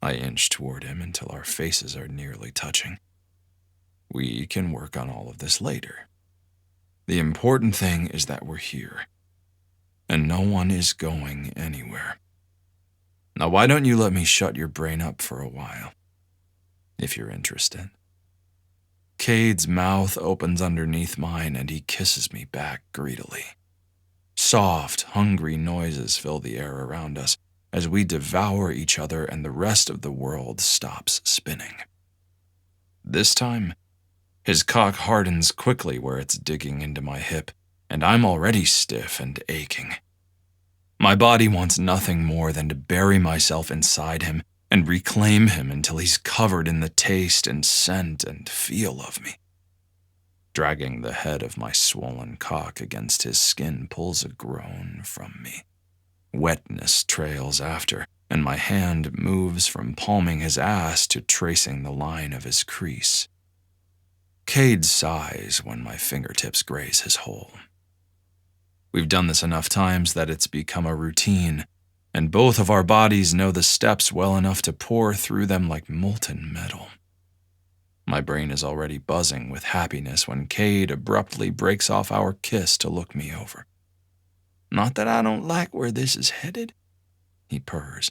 I inch toward him until our faces are nearly touching. We can work on all of this later. The important thing is that we're here, and no one is going anywhere. Now, why don't you let me shut your brain up for a while, if you're interested? Cade's mouth opens underneath mine and he kisses me back greedily. Soft, hungry noises fill the air around us as we devour each other and the rest of the world stops spinning. This time, his cock hardens quickly where it's digging into my hip, and I'm already stiff and aching. My body wants nothing more than to bury myself inside him and reclaim him until he's covered in the taste and scent and feel of me. Dragging the head of my swollen cock against his skin pulls a groan from me. Wetness trails after, and my hand moves from palming his ass to tracing the line of his crease. Cade sighs when my fingertips graze his hole. We've done this enough times that it's become a routine, and both of our bodies know the steps well enough to pour through them like molten metal. My brain is already buzzing with happiness when Cade abruptly breaks off our kiss to look me over. "Not that I don't like where this is headed," he purrs,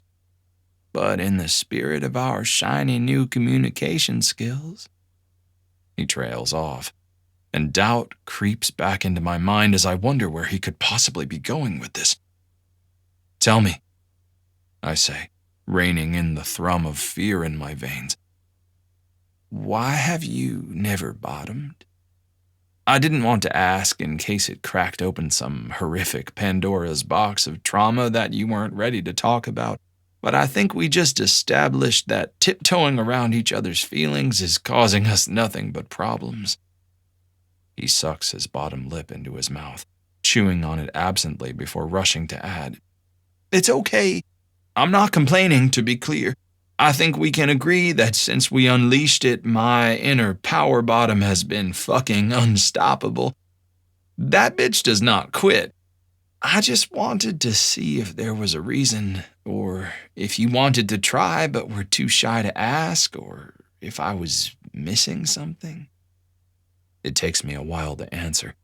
"but in the spirit of our shiny new communication skills." He trails off, and doubt creeps back into my mind as I wonder where he could possibly be going with this. "Tell me," I say, reining in the thrum of fear in my veins. "Why have you never bottomed?" I didn't want to ask in case it cracked open some horrific Pandora's box of trauma that you weren't ready to talk about, but I think we just established that tiptoeing around each other's feelings is causing us nothing but problems. He sucks his bottom lip into his mouth, chewing on it absently before rushing to add, "It's okay. I'm not complaining, to be clear. I think we can agree that since we unleashed it, my inner power bottom has been fucking unstoppable. That bitch does not quit. I just wanted to see if there was a reason, or if you wanted to try but were too shy to ask, or if I was missing something." It takes me a while to answer,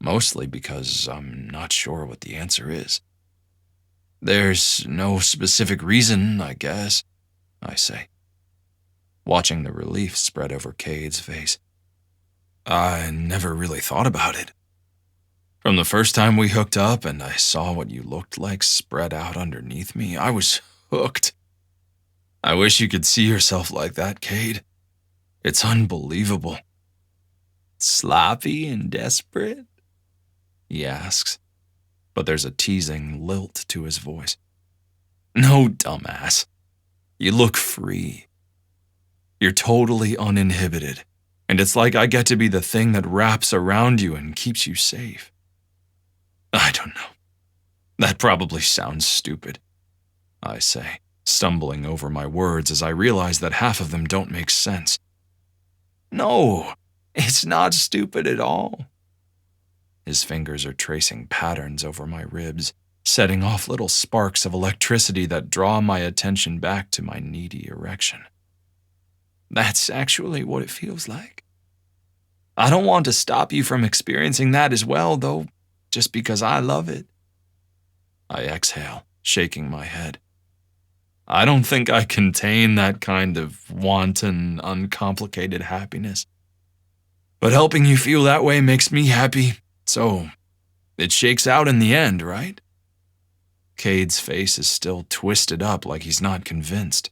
mostly because I'm not sure what the answer is. "There's no specific reason, I guess," I say, watching the relief spread over Cade's face. "I never really thought about it. From the first time we hooked up and I saw what you looked like spread out underneath me, I was hooked. I wish you could see yourself like that, Cade. It's unbelievable." "Sloppy and desperate?" he asks, but there's a teasing lilt to his voice. "No, dumbass. You look free. You're totally uninhibited, and it's like I get to be the thing that wraps around you and keeps you safe." I don't know. That probably sounds stupid, I say, stumbling over my words as I realize that half of them don't make sense. "No, it's not stupid at all." His fingers are tracing patterns over my ribs, setting off little sparks of electricity that draw my attention back to my needy erection. "That's actually what it feels like. I don't want to stop you from experiencing that as well, though, just because I love it." I exhale, shaking my head. I don't think I contain that kind of wanton, uncomplicated happiness. But helping you feel that way makes me happy, so it shakes out in the end, right? Cade's face is still twisted up like he's not convinced.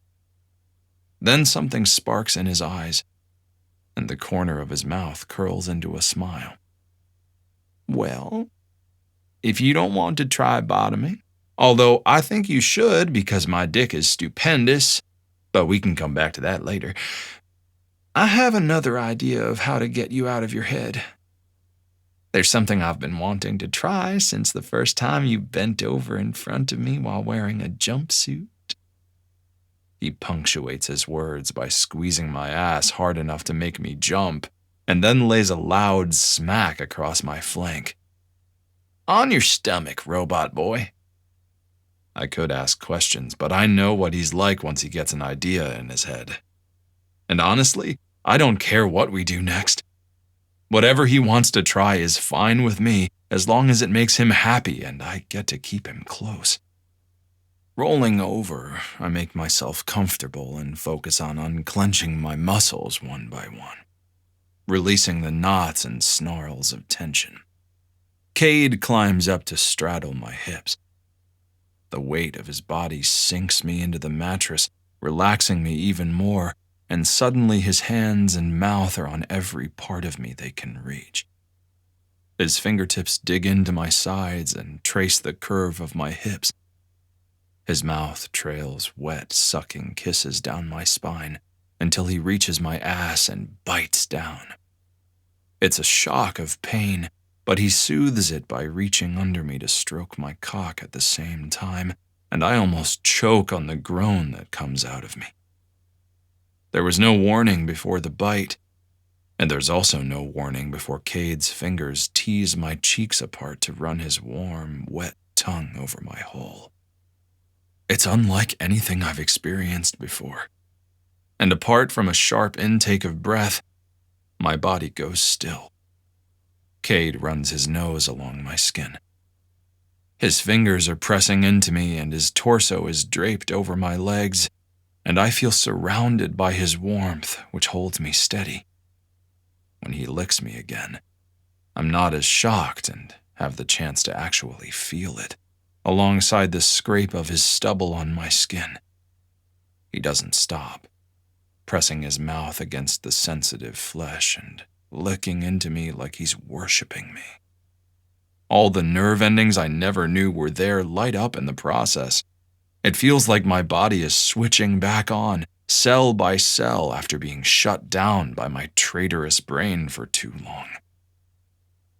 Then something sparks in his eyes, and the corner of his mouth curls into a smile. "Well, if you don't want to try bottoming, although I think you should because my dick is stupendous, but we can come back to that later, I have another idea of how to get you out of your head. There's something I've been wanting to try since the first time you bent over in front of me while wearing a jumpsuit." He punctuates his words by squeezing my ass hard enough to make me jump, and then lays a loud smack across my flank. "On your stomach, robot boy." I could ask questions, but I know what he's like once he gets an idea in his head. And honestly, I don't care what we do next. Whatever he wants to try is fine with me, as long as it makes him happy and I get to keep him close. Rolling over, I make myself comfortable and focus on unclenching my muscles one by one, releasing the knots and snarls of tension. Cade climbs up to straddle my hips. The weight of his body sinks me into the mattress, relaxing me even more, and suddenly his hands and mouth are on every part of me they can reach. His fingertips dig into my sides and trace the curve of my hips. His mouth trails wet, sucking kisses down my spine until he reaches my ass and bites down. It's a shock of pain, but he soothes it by reaching under me to stroke my cock at the same time, and I almost choke on the groan that comes out of me. There was no warning before the bite, and there's also no warning before Cade's fingers tease my cheeks apart to run his warm, wet tongue over my hole. It's unlike anything I've experienced before. And apart from a sharp intake of breath, my body goes still. Cade runs his nose along my skin. His fingers are pressing into me and his torso is draped over my legs, and I feel surrounded by his warmth, which holds me steady. When he licks me again, I'm not as shocked and have the chance to actually feel it, alongside the scrape of his stubble on my skin. He doesn't stop, pressing his mouth against the sensitive flesh and licking into me like he's worshipping me. All the nerve endings I never knew were there light up in the process. It feels like my body is switching back on, cell by cell, after being shut down by my traitorous brain for too long.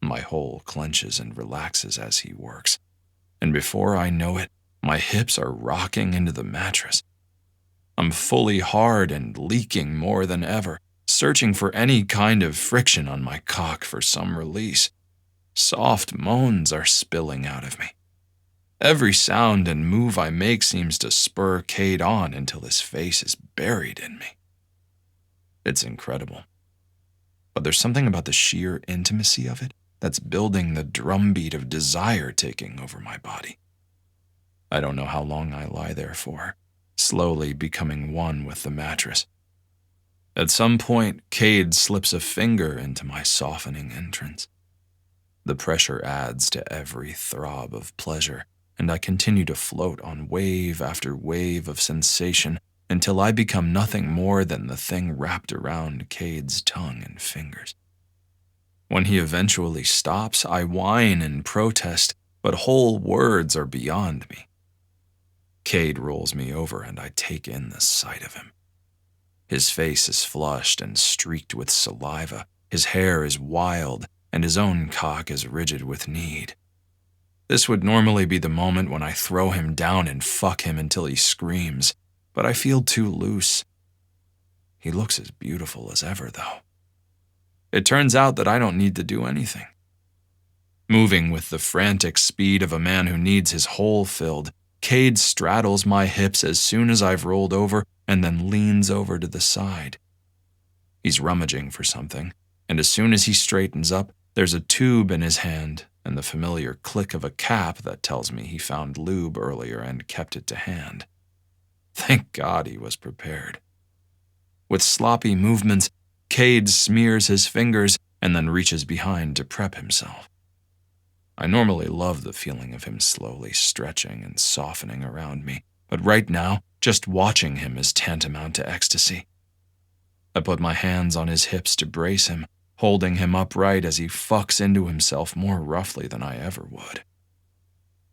My whole clenches and relaxes as he works, and before I know it, my hips are rocking into the mattress. I'm fully hard and leaking more than ever, searching for any kind of friction on my cock for some release. Soft moans are spilling out of me. Every sound and move I make seems to spur Cade on until his face is buried in me. It's incredible. But there's something about the sheer intimacy of it that's building the drumbeat of desire taking over my body. I don't know how long I lie there for, slowly becoming one with the mattress. At some point, Cade slips a finger into my softening entrance. The pressure adds to every throb of pleasure, and I continue to float on wave after wave of sensation until I become nothing more than the thing wrapped around Cade's tongue and fingers. When he eventually stops, I whine and protest, but whole words are beyond me. Cade rolls me over and I take in the sight of him. His face is flushed and streaked with saliva, his hair is wild, and his own cock is rigid with need. This would normally be the moment when I throw him down and fuck him until he screams, but I feel too loose. He looks as beautiful as ever, though. It turns out that I don't need to do anything. Moving with the frantic speed of a man who needs his hole filled, Cade straddles my hips as soon as I've rolled over and then leans over to the side. He's rummaging for something, and as soon as he straightens up, there's a tube in his hand and the familiar click of a cap that tells me he found lube earlier and kept it to hand. Thank God he was prepared. With sloppy movements, Cade smears his fingers and then reaches behind to prep himself. I normally love the feeling of him slowly stretching and softening around me, but right now, just watching him is tantamount to ecstasy. I put my hands on his hips to brace him, holding him upright as he fucks into himself more roughly than I ever would.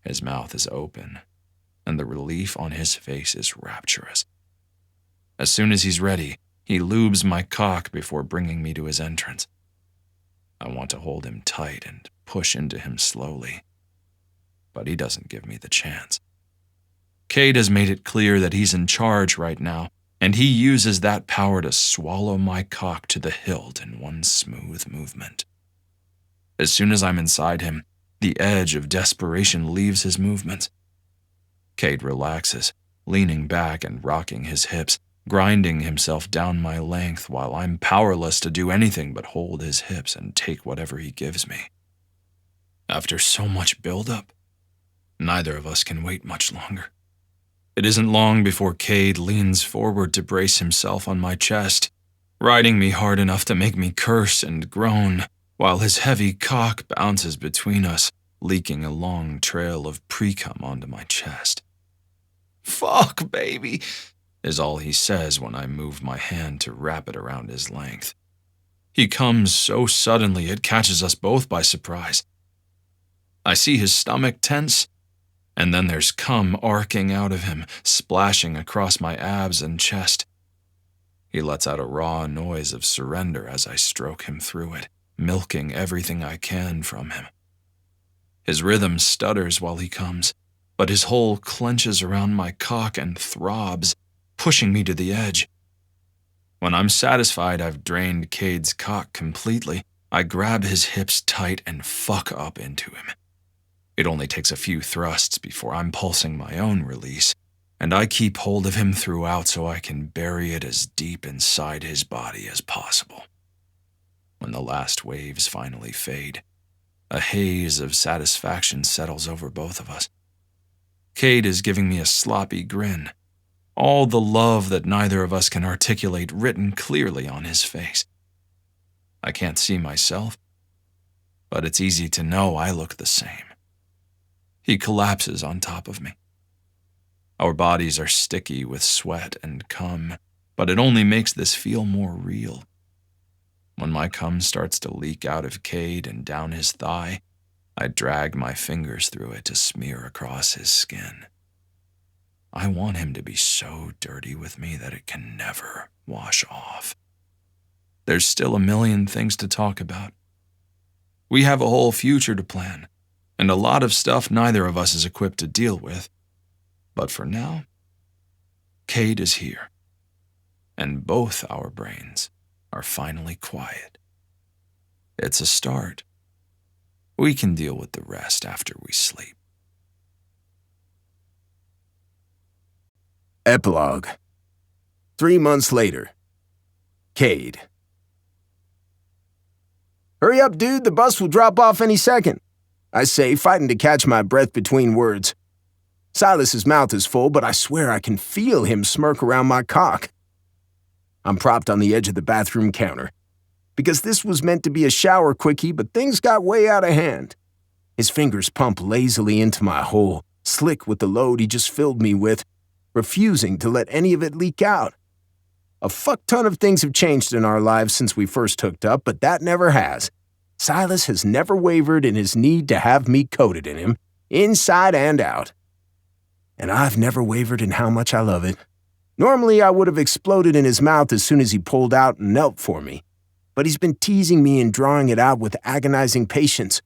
His mouth is open, and the relief on his face is rapturous. As soon as he's ready, he lubes my cock before bringing me to his entrance. I want to hold him tight and push into him slowly, but he doesn't give me the chance. Cade has made it clear that he's in charge right now, and he uses that power to swallow my cock to the hilt in one smooth movement. As soon as I'm inside him, the edge of desperation leaves his movements. Cade relaxes, leaning back and rocking his hips, grinding himself down my length while I'm powerless to do anything but hold his hips and take whatever he gives me. After so much buildup, neither of us can wait much longer. It isn't long before Cade leans forward to brace himself on my chest, riding me hard enough to make me curse and groan, while his heavy cock bounces between us, leaking a long trail of pre-cum onto my chest. "Fuck, baby," is all he says when I move my hand to wrap it around his length. He comes so suddenly it catches us both by surprise. I see his stomach tense, and then there's cum arcing out of him, splashing across my abs and chest. He lets out a raw noise of surrender as I stroke him through it, milking everything I can from him. His rhythm stutters while he comes, but his hole clenches around my cock and throbs, pushing me to the edge. When I'm satisfied I've drained Cade's cock completely, I grab his hips tight and fuck up into him. It only takes a few thrusts before I'm pulsing my own release, and I keep hold of him throughout so I can bury it as deep inside his body as possible. When the last waves finally fade, a haze of satisfaction settles over both of us. Cade is giving me a sloppy grin, all the love that neither of us can articulate written clearly on his face. I can't see myself, but it's easy to know I look the same. He collapses on top of me. Our bodies are sticky with sweat and cum, but it only makes this feel more real. When my cum starts to leak out of Cade and down his thigh, I drag my fingers through it to smear across his skin. I want him to be so dirty with me that it can never wash off. There's still a million things to talk about. We have a whole future to plan, and a lot of stuff neither of us is equipped to deal with. But for now, Cade is here, and both our brains are finally quiet. It's a start. We can deal with the rest after we sleep. Epilogue. 3 months later. Cade. Hurry up, dude, the bus will drop off any second, I say, fighting to catch my breath between words. Silas's mouth is full, but I swear I can feel him smirk around my cock. I'm propped on the edge of the bathroom counter, because this was meant to be a shower quickie, but things got way out of hand. His fingers pump lazily into my hole, slick with the load he just filled me with, refusing to let any of it leak out. A fuck ton of things have changed in our lives since we first hooked up, but that never has. Silas has never wavered in his need to have me coated in him, inside and out. And I've never wavered in how much I love it. Normally, I would have exploded in his mouth as soon as he pulled out and knelt for me. But he's been teasing me and drawing it out with agonizing patience.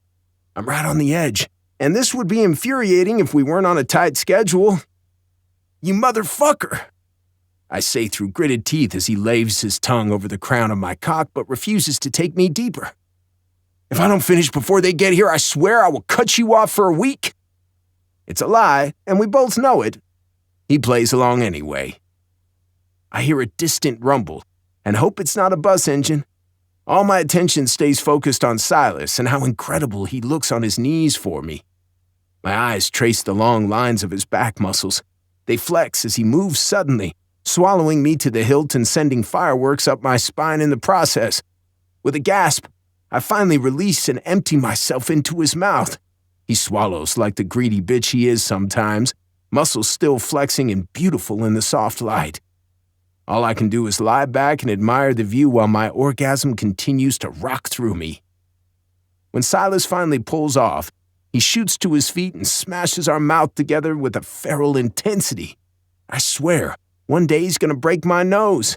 I'm right on the edge, and this would be infuriating if we weren't on a tight schedule. You motherfucker, I say through gritted teeth as he laves his tongue over the crown of my cock but refuses to take me deeper. If I don't finish before they get here, I swear I will cut you off for a week. It's a lie, and we both know it. He plays along anyway. I hear a distant rumble and hope it's not a bus engine. All my attention stays focused on Silas and how incredible he looks on his knees for me. My eyes trace the long lines of his back muscles. They flex as he moves suddenly, swallowing me to the hilt and sending fireworks up my spine in the process. With a gasp, I finally release and empty myself into his mouth. He swallows like the greedy bitch he is sometimes, muscles still flexing and beautiful in the soft light. All I can do is lie back and admire the view while my orgasm continues to rock through me. When Silas finally pulls off, he shoots to his feet and smashes our mouth together with a feral intensity. I swear, one day he's gonna break my nose.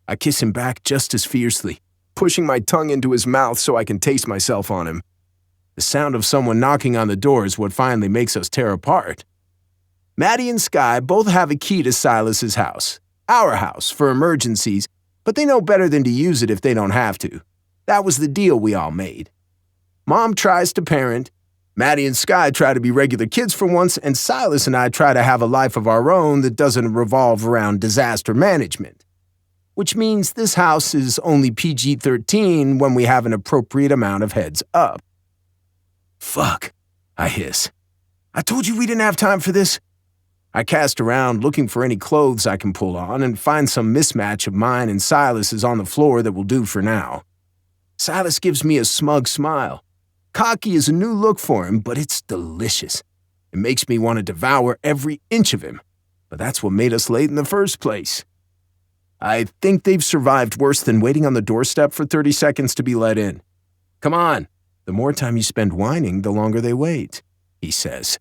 I kiss him back just as fiercely, pushing my tongue into his mouth so I can taste myself on him. The sound of someone knocking on the door is what finally makes us tear apart. Maddie and Sky both have a key to Silas's house. Our house for emergencies, but they know better than to use it if they don't have to. That was the deal we all made. Mom tries to parent, Maddie and Sky try to be regular kids for once, and Silas and I try to have a life of our own that doesn't revolve around disaster management. Which means this house is only PG-13 when we have an appropriate amount of heads up. Fuck, I hiss. I told you we didn't have time for this. I cast around looking for any clothes I can pull on and find some mismatch of mine and Silas's on the floor that will do for now. Silas gives me a smug smile. Cocky is a new look for him, but it's delicious. It makes me want to devour every inch of him, but that's what made us late in the first place. I think they've survived worse than waiting on the doorstep for 30 seconds to be let in. Come on, the more time you spend whining, the longer they wait, he says.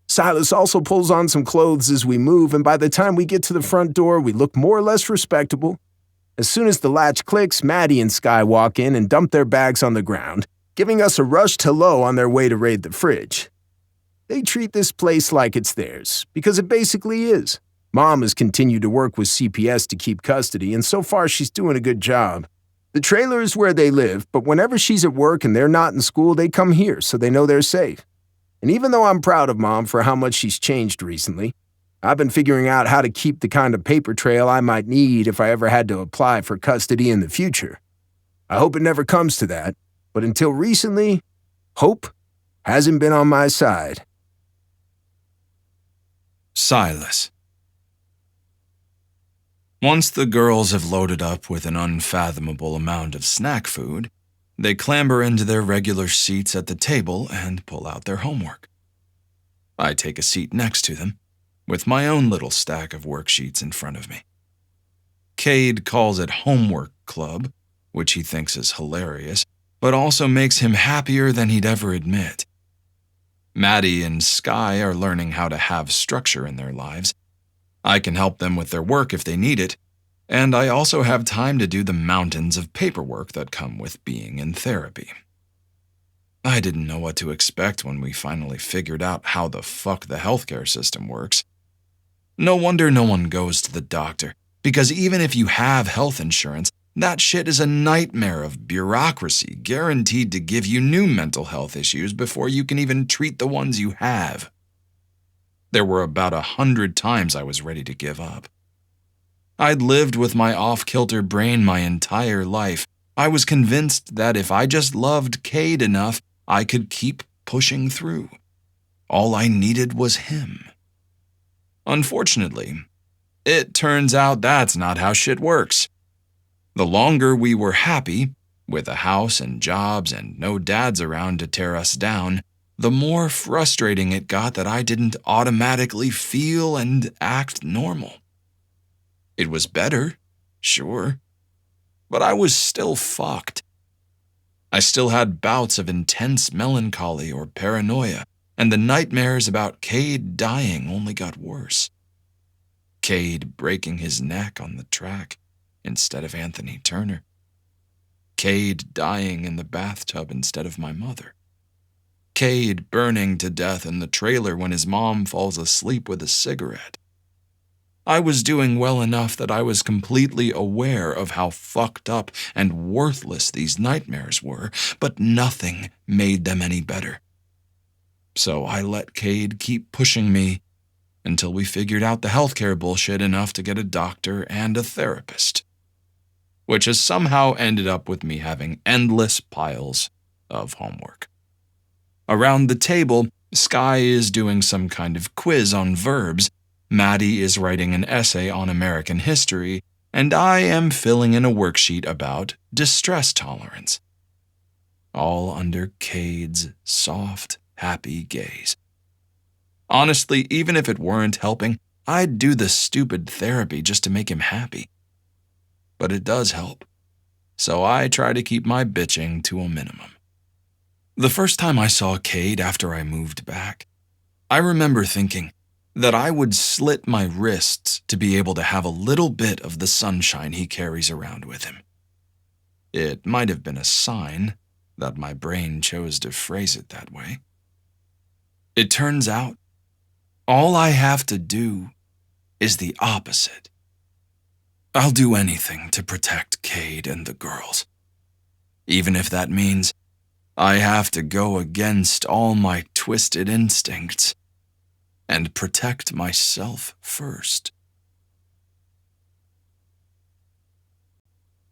Silas also pulls on some clothes as we move, and by the time we get to the front door, we look more or less respectable. As soon as the latch clicks, Maddie and Sky walk in and dump their bags on the ground, giving us a rushed hello on their way to raid the fridge. They treat this place like it's theirs, because it basically is. Mom has continued to work with CPS to keep custody, and so far she's doing a good job. The trailer is where they live, but whenever she's at work and they're not in school, they come here so they know they're safe. And even though I'm proud of Mom for how much she's changed recently, I've been figuring out how to keep the kind of paper trail I might need if I ever had to apply for custody in the future. I hope it never comes to that, but until recently, hope hasn't been on my side. Silas. Once the girls have loaded up with an unfathomable amount of snack food, they clamber into their regular seats at the table and pull out their homework. I take a seat next to them, with my own little stack of worksheets in front of me. Cade calls it Homework Club, which he thinks is hilarious, but also makes him happier than he'd ever admit. Maddie and Sky are learning how to have structure in their lives. I can help them with their work if they need it, and I also have time to do the mountains of paperwork that come with being in therapy. I didn't know what to expect when we finally figured out how the fuck the healthcare system works. No wonder no one goes to the doctor, because even if you have health insurance, that shit is a nightmare of bureaucracy guaranteed to give you new mental health issues before you can even treat the ones you have. There were about 100 times I was ready to give up. I'd lived with my off-kilter brain my entire life. I was convinced that if I just loved Cade enough, I could keep pushing through. All I needed was him. Unfortunately, it turns out that's not how shit works. The longer we were happy, with a house and jobs and no dads around to tear us down, the more frustrating it got that I didn't automatically feel and act normal. It was better, sure, but I was still fucked. I still had bouts of intense melancholy or paranoia, and the nightmares about Cade dying only got worse. Cade breaking his neck on the track instead of Anthony Turner. Cade dying in the bathtub instead of my mother. Cade burning to death in the trailer when his mom falls asleep with a cigarette. I was doing well enough that I was completely aware of how fucked up and worthless these nightmares were, but nothing made them any better. So I let Cade keep pushing me until we figured out the healthcare bullshit enough to get a doctor and a therapist, which has somehow ended up with me having endless piles of homework. Around the table, Sky is doing some kind of quiz on verbs, Maddie is writing an essay on American history, and I am filling in a worksheet about distress tolerance. All under Cade's soft, happy gaze. Honestly, even if it weren't helping, I'd do the stupid therapy just to make him happy. But it does help, so I try to keep my bitching to a minimum. The first time I saw Cade after I moved back, I remember thinking that I would slit my wrists to be able to have a little bit of the sunshine he carries around with him. It might have been a sign that my brain chose to phrase it that way. It turns out, all I have to do is the opposite. I'll do anything to protect Cade and the girls, even if that means I have to go against all my twisted instincts and protect myself first.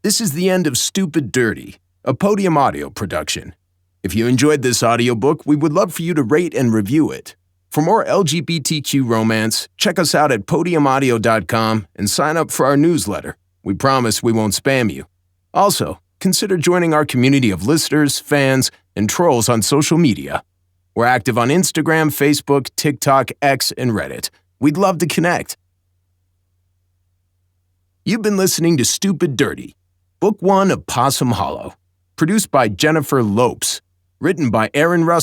This is the end of Stupid Dirty, a Podium Audio production. If you enjoyed this audiobook, we would love for you to rate and review it. For more LGBTQ romance, check us out at podiumaudio.com and sign up for our newsletter. We promise we won't spam you. Also, consider joining our community of listeners, fans, and trolls on social media. We're active on Instagram, Facebook, TikTok, X, and Reddit. We'd love to connect. You've been listening to Stupid Dirty, Book 1 of Possum Hollow, produced by Jennifer Lopes, written by Erin